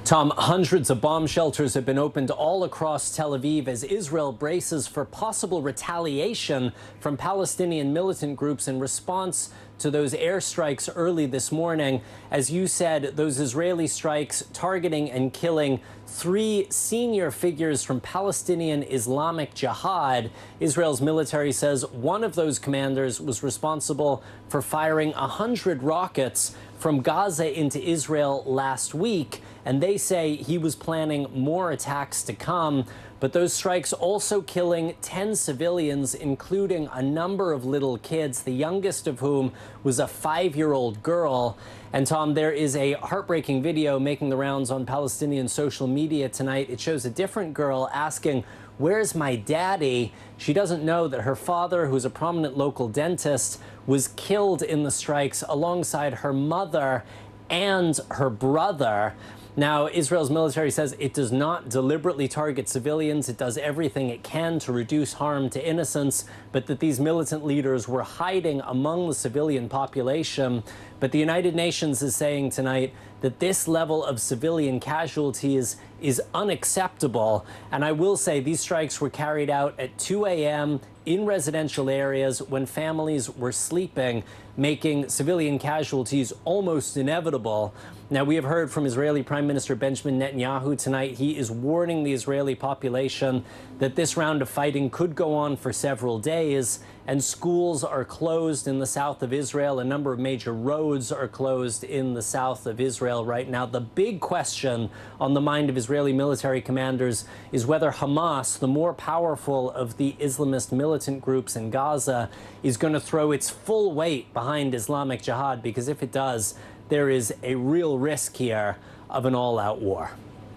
Tom, hundreds of bomb shelters have been opened all across Tel Aviv as Israel braces for possible retaliation from Palestinian militant groups in response to those airstrikes early this morning. As you said, those Israeli strikes targeting and killing 3 senior figures from Palestinian Islamic Jihad. Israel's military says one of those commanders was responsible for firing 100 rockets from Gaza into Israel last week, and they say he was planning more attacks to come. But those strikes also killing 10 civilians, including a number of little kids, the youngest of whom was a 5-year-old girl. And Tom, there is a heartbreaking video making the rounds on Palestinian social media tonight. It shows a different girl asking, "Where's my daddy?" She doesn't know that her father, who's a prominent local dentist, was killed in the strikes alongside her mother and her brother. Now, Israel's military says it does not deliberately target civilians. It does everything it can to reduce harm to innocents, but that these militant leaders were hiding among the civilian population. But the United Nations is saying tonight that this level of civilian casualties is unacceptable. And I will say these strikes were carried out at 2 a.m. in residential areas when families were sleeping, making civilian casualties almost inevitable. Now, we have heard from Israeli Prime Minister Benjamin Netanyahu tonight. He is warning the Israeli population that this round of fighting could go on for several days, and schools are closed in the south of Israel. A number of major roads are closed in the south of Israel right now. The big question on the mind of Israeli military commanders is whether Hamas, the more powerful of the Islamist militant groups in Gaza, is going to throw its full weight behind Islamic Jihad, because if it does, there is a real risk here of an all-out war.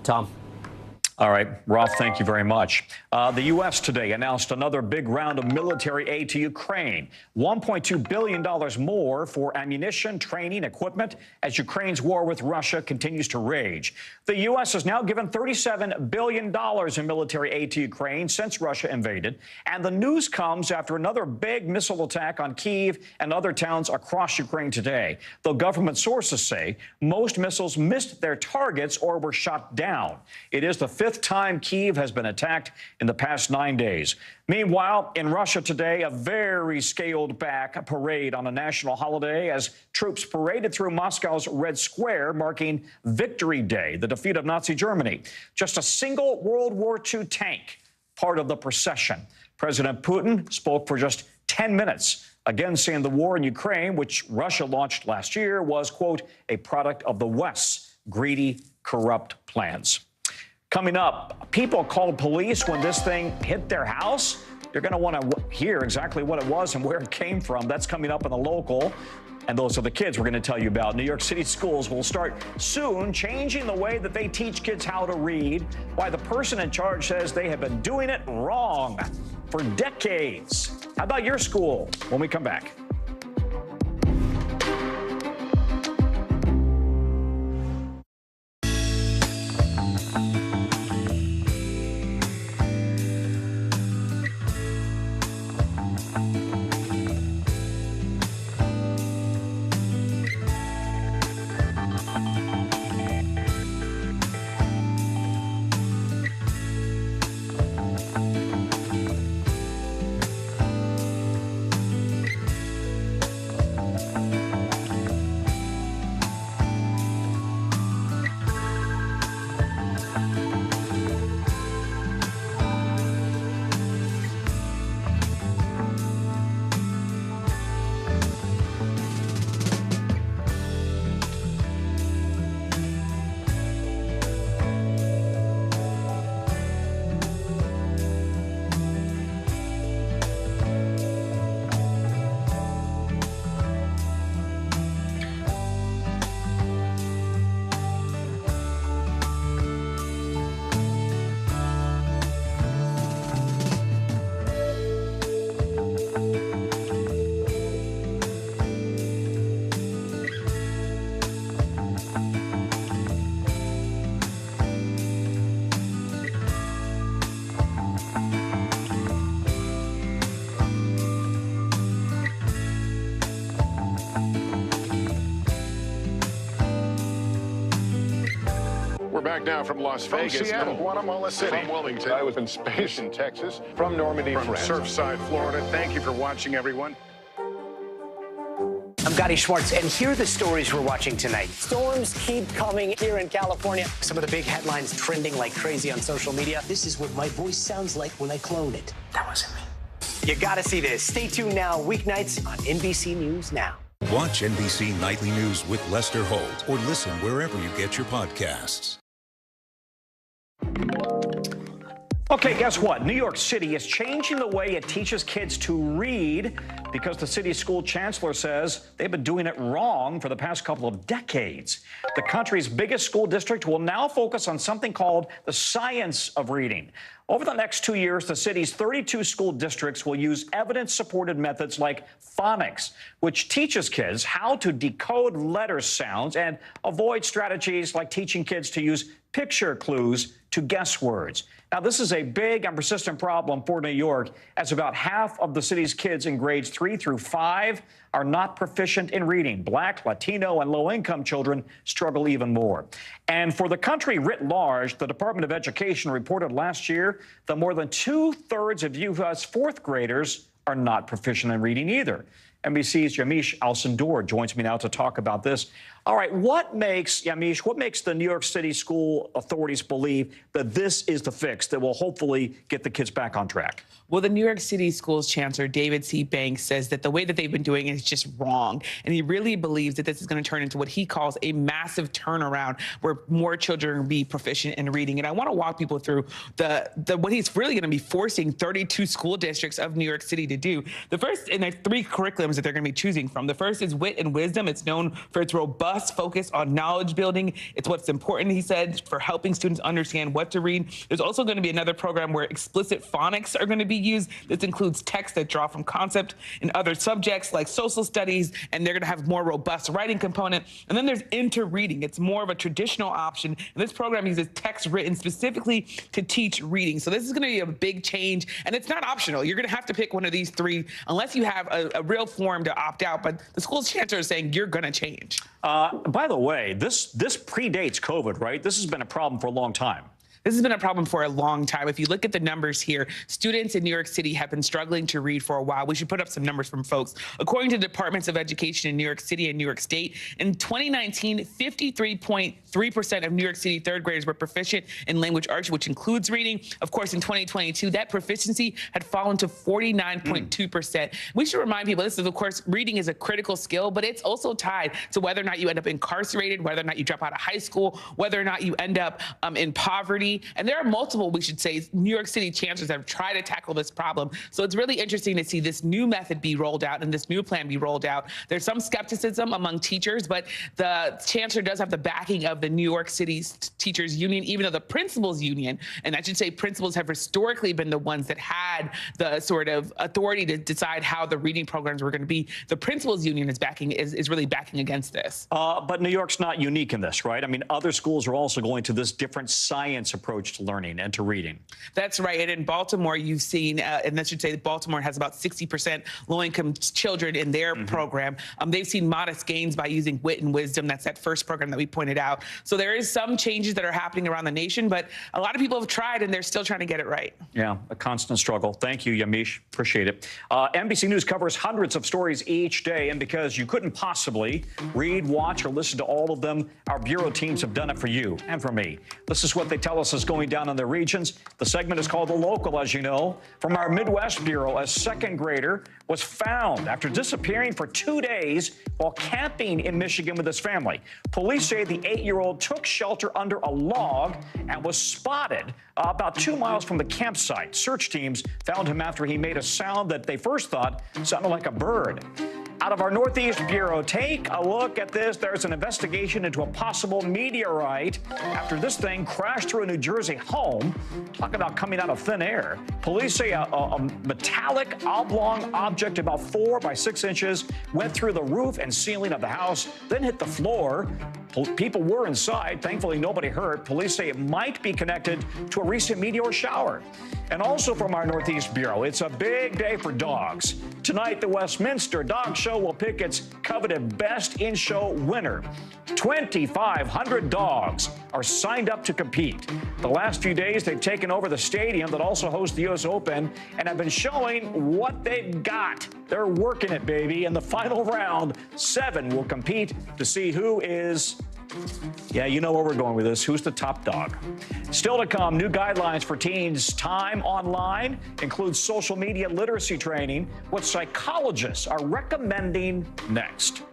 Tom.
All right, Ralph, thank you very much. The U.S. today announced another big round of military aid to Ukraine, $1.2 billion more for ammunition, training, equipment, as Ukraine's war with Russia continues to rage. The U.S. has now given $37 billion in military aid to Ukraine since Russia invaded, and the news comes after another big missile attack on Kyiv and other towns across Ukraine today. Though government sources say most missiles missed their targets or were shot down. It is the 5th time Kyiv has been attacked in the past 9 days. Meanwhile, in Russia today, a very scaled-back parade on a national holiday as troops paraded through Moscow's Red Square, marking Victory Day, the defeat of Nazi Germany. Just a single World War II tank, part of the procession. President Putin spoke for just 10 minutes, again saying the war in Ukraine, which Russia launched last year, was, quote, a product of the West's greedy, corrupt plans. Coming up, people called police when this thing hit their house. You're going to want to hear exactly what it was and where it came from. That's coming up in the local. And those are the kids we're going to tell you about. New York City schools will start soon changing the way that they teach kids how to read. Why the person in charge says they have been doing it wrong for decades. How about your school when we come back?
back now from Las Vegas.
Seattle.
From Guatemala City.
From Wilmington.
I was in space in Texas. From Normandy,
From
France.
Surfside, Florida. Thank you for watching, everyone.
I'm Gotti Schwartz, and here are the stories we're watching tonight.
Storms keep coming here in California. Some of the big headlines trending like crazy on social media.
This is what my voice sounds like when I clone it.
That wasn't me. You gotta see this. Stay tuned now, weeknights on NBC News Now.
Watch NBC Nightly News with Lester Holt or listen wherever you get your podcasts.
Okay, guess what? New York City is changing the way it teaches kids to read because the city's school chancellor says they've been doing it wrong for the past couple of decades. The country's biggest school district will now focus on something called the science of reading. Over the next 2 years, the city's 32 school districts will use evidence-supported methods like phonics, which teaches kids how to decode letter sounds and avoid strategies like teaching kids to use picture clues to guess words. Now, this is a big and persistent problem for New York, as about half of the city's kids in grades 3 through 5 are not proficient in reading. Black, Latino, and low-income children struggle even more. And for the country writ large, the Department of Education reported last year that more than 2/3 of U.S. fourth graders are not proficient in reading either. NBC's Yamiche Alcindor joins me now to talk about this. All right, what makes the New York City school authorities believe that this is the fix that will hopefully get the kids back on track?
Well, the New York City Schools Chancellor, David C. Banks, says that the way that they've been doing it is just wrong. And he really believes that this is going to turn into what he calls a massive turnaround where more children will be proficient in reading. And I want to walk people through what he's really going to be forcing 32 school districts of New York City to do. The first, and there's 3 curriculums that they're going to be choosing from. The first is Wit and Wisdom. It's known for its robust focus on knowledge building. It's what's important, he said, for helping students understand what to read. There's also going to be another program where explicit phonics are going to be used. This includes texts that draw from concept in other subjects like social studies, and they're going to have more robust writing component. And then there's inter-reading. It's more of a traditional option. And this program uses text written specifically to teach reading. So this is going to be a big change, and it's not optional. You're going to have to pick one of these 3 unless you have a real form to opt out. But the school chancellor is saying you're going to change.
By the way, this predates COVID, right? This has been a problem for a long time.
This has been a problem for a long time. If you look at the numbers here, students in New York City have been struggling to read for a while. We should put up some numbers from folks. According to Departments of Education in New York City and New York State, in 2019, 53.3% of New York City third graders were proficient in language arts, which includes reading. Of course, in 2022, that proficiency had fallen to 49.2%. We should remind people, this is, of course, reading is a critical skill, but it's also tied to whether or not you end up incarcerated, whether or not you drop out of high school, whether or not you end up in poverty. And there are multiple, we should say, New York City chancellors that have tried to tackle this problem. So it's really interesting to see this new method be rolled out and this new plan be rolled out. There's some skepticism among teachers, but the chancellor does have the backing of the New York City Teachers Union, even though the principals union, and I should say principals have historically been the ones that had the sort of authority to decide how the reading programs were going to be. The principals union is really backing against this.
But New York's not unique in this, right? I mean, other schools are also going to this different science approach to learning and to reading.
That's right. And in Baltimore, you've seen, and I should say that Baltimore has about 60% low-income children in their program. They've seen modest gains by using Wit and Wisdom. That's that first program that we pointed out. So there is some changes that are happening around the nation, but a lot of people have tried and they're still trying to get it right.
Yeah, a constant struggle. Thank you, Yamiche. Appreciate it. NBC News covers hundreds of stories each day, and because you couldn't possibly read, watch, or listen to all of them, our bureau teams have done it for you and for me. This is what they tell us is going down in their regions. The segment is called The Local, as you know. From our Midwest Bureau, a second grader was found after disappearing for 2 days while camping in Michigan with his family. Police say the 8-year-old took shelter under a log and was spotted about 2 miles from the campsite. Search teams found him after he made a sound that they first thought sounded like a bird. Out of our Northeast Bureau, take a look at this. There's an investigation into a possible meteorite after this thing crashed through a New Jersey home. Talk about coming out of thin air. Police say a metallic oblong object about 4 by 6 inches went through the roof and ceiling of the house, then hit the floor. People were inside. Thankfully, nobody hurt. Police say it might be connected to a recent meteor shower. And also from our Northeast Bureau, it's a big day for dogs. Tonight, the Westminster Dog Show will pick its coveted Best in Show winner. 2,500 dogs are signed up to compete. The last few days, they've taken over the stadium that also hosts the U.S. Open and have been showing what they've got. They're working it, baby. In the final round, 7 will compete to see who is, yeah, you know where we're going with this. Who's the top dog? Still to come, new guidelines for teens' time online includes social media literacy training, what psychologists are recommending next.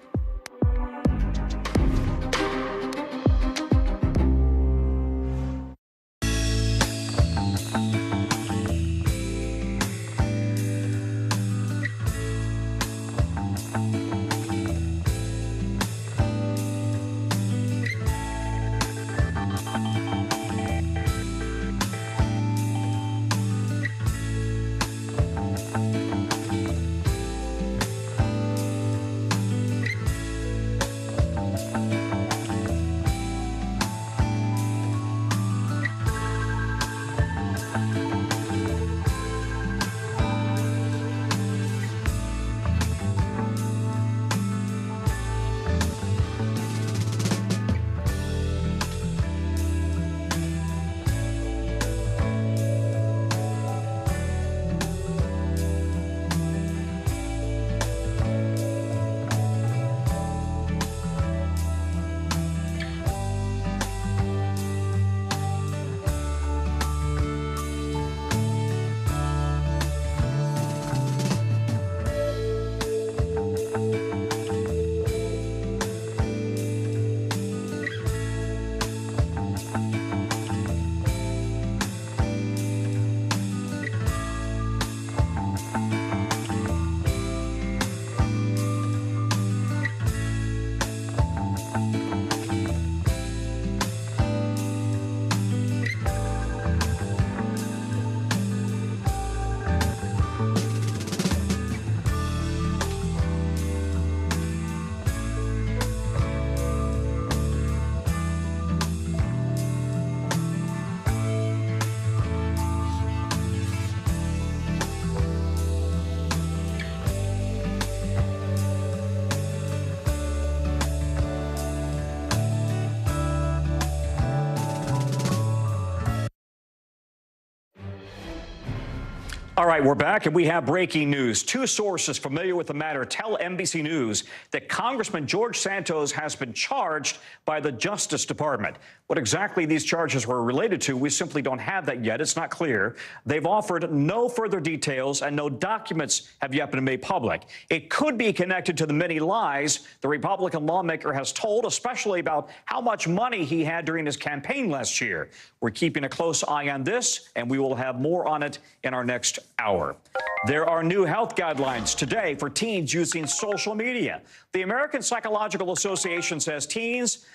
All right, we're back, and we have breaking news. 2 sources familiar with the matter tell NBC News that Congressman George Santos has been charged by the Justice Department. What exactly these charges were related to, we simply don't have that yet. It's not clear. They've offered no further details, and no documents have yet been made public. It could be connected to the many lies the Republican lawmaker has told, especially about how much money he had during his campaign last year. We're keeping a close eye on this, and we will have more on it in our next hour. There are new health guidelines today for teens using social media. The American Psychological Association says teens,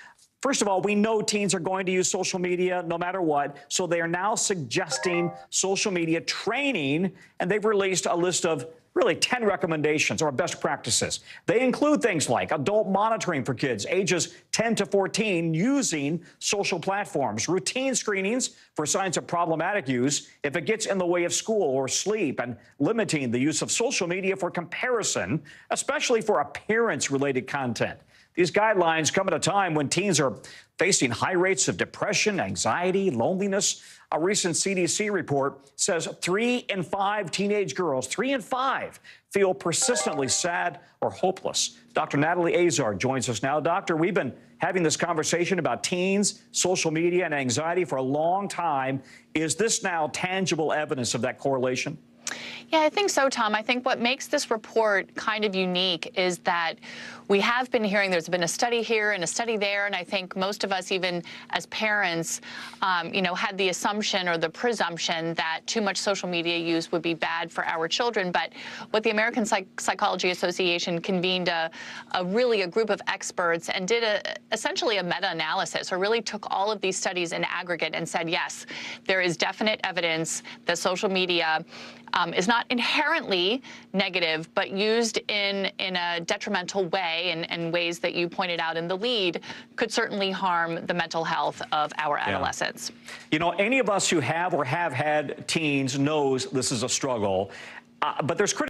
first of all, we know teens are going to use social media no matter what, so they are now suggesting social media training, and they've released a list of really 10 recommendations or best practices. They include things like adult monitoring for kids ages 10 to 14 using social platforms, routine screenings for signs of problematic use if it gets in the way of school or sleep, and limiting the use of social media for comparison, especially for appearance-related content. These guidelines come at a time when teens are facing high rates of depression, anxiety, loneliness. A recent CDC report says 3 in 5 teenage girls, 3 in 5, feel persistently sad or hopeless. Dr. Natalie Azar joins us now. Doctor, we've been having this conversation about teens, social media, and anxiety for a long time. Is this now tangible evidence of that correlation?
Yeah, I think so, Tom. I think what makes this report kind of unique is that we have been hearing there's been a study here and a study there, and I think most of us, even as parents, had the assumption or the presumption that too much social media use would be bad for our children. But what the American Psychology Association convened a group of experts and did essentially a meta-analysis, or really took all of these studies in aggregate and said, yes, there is definite evidence that social media is not inherently negative, but used in a detrimental way and ways that you pointed out in the lead could certainly harm the mental health of our adolescents.
You know, any of us who have or have had teens knows this is a struggle, but there's criticism.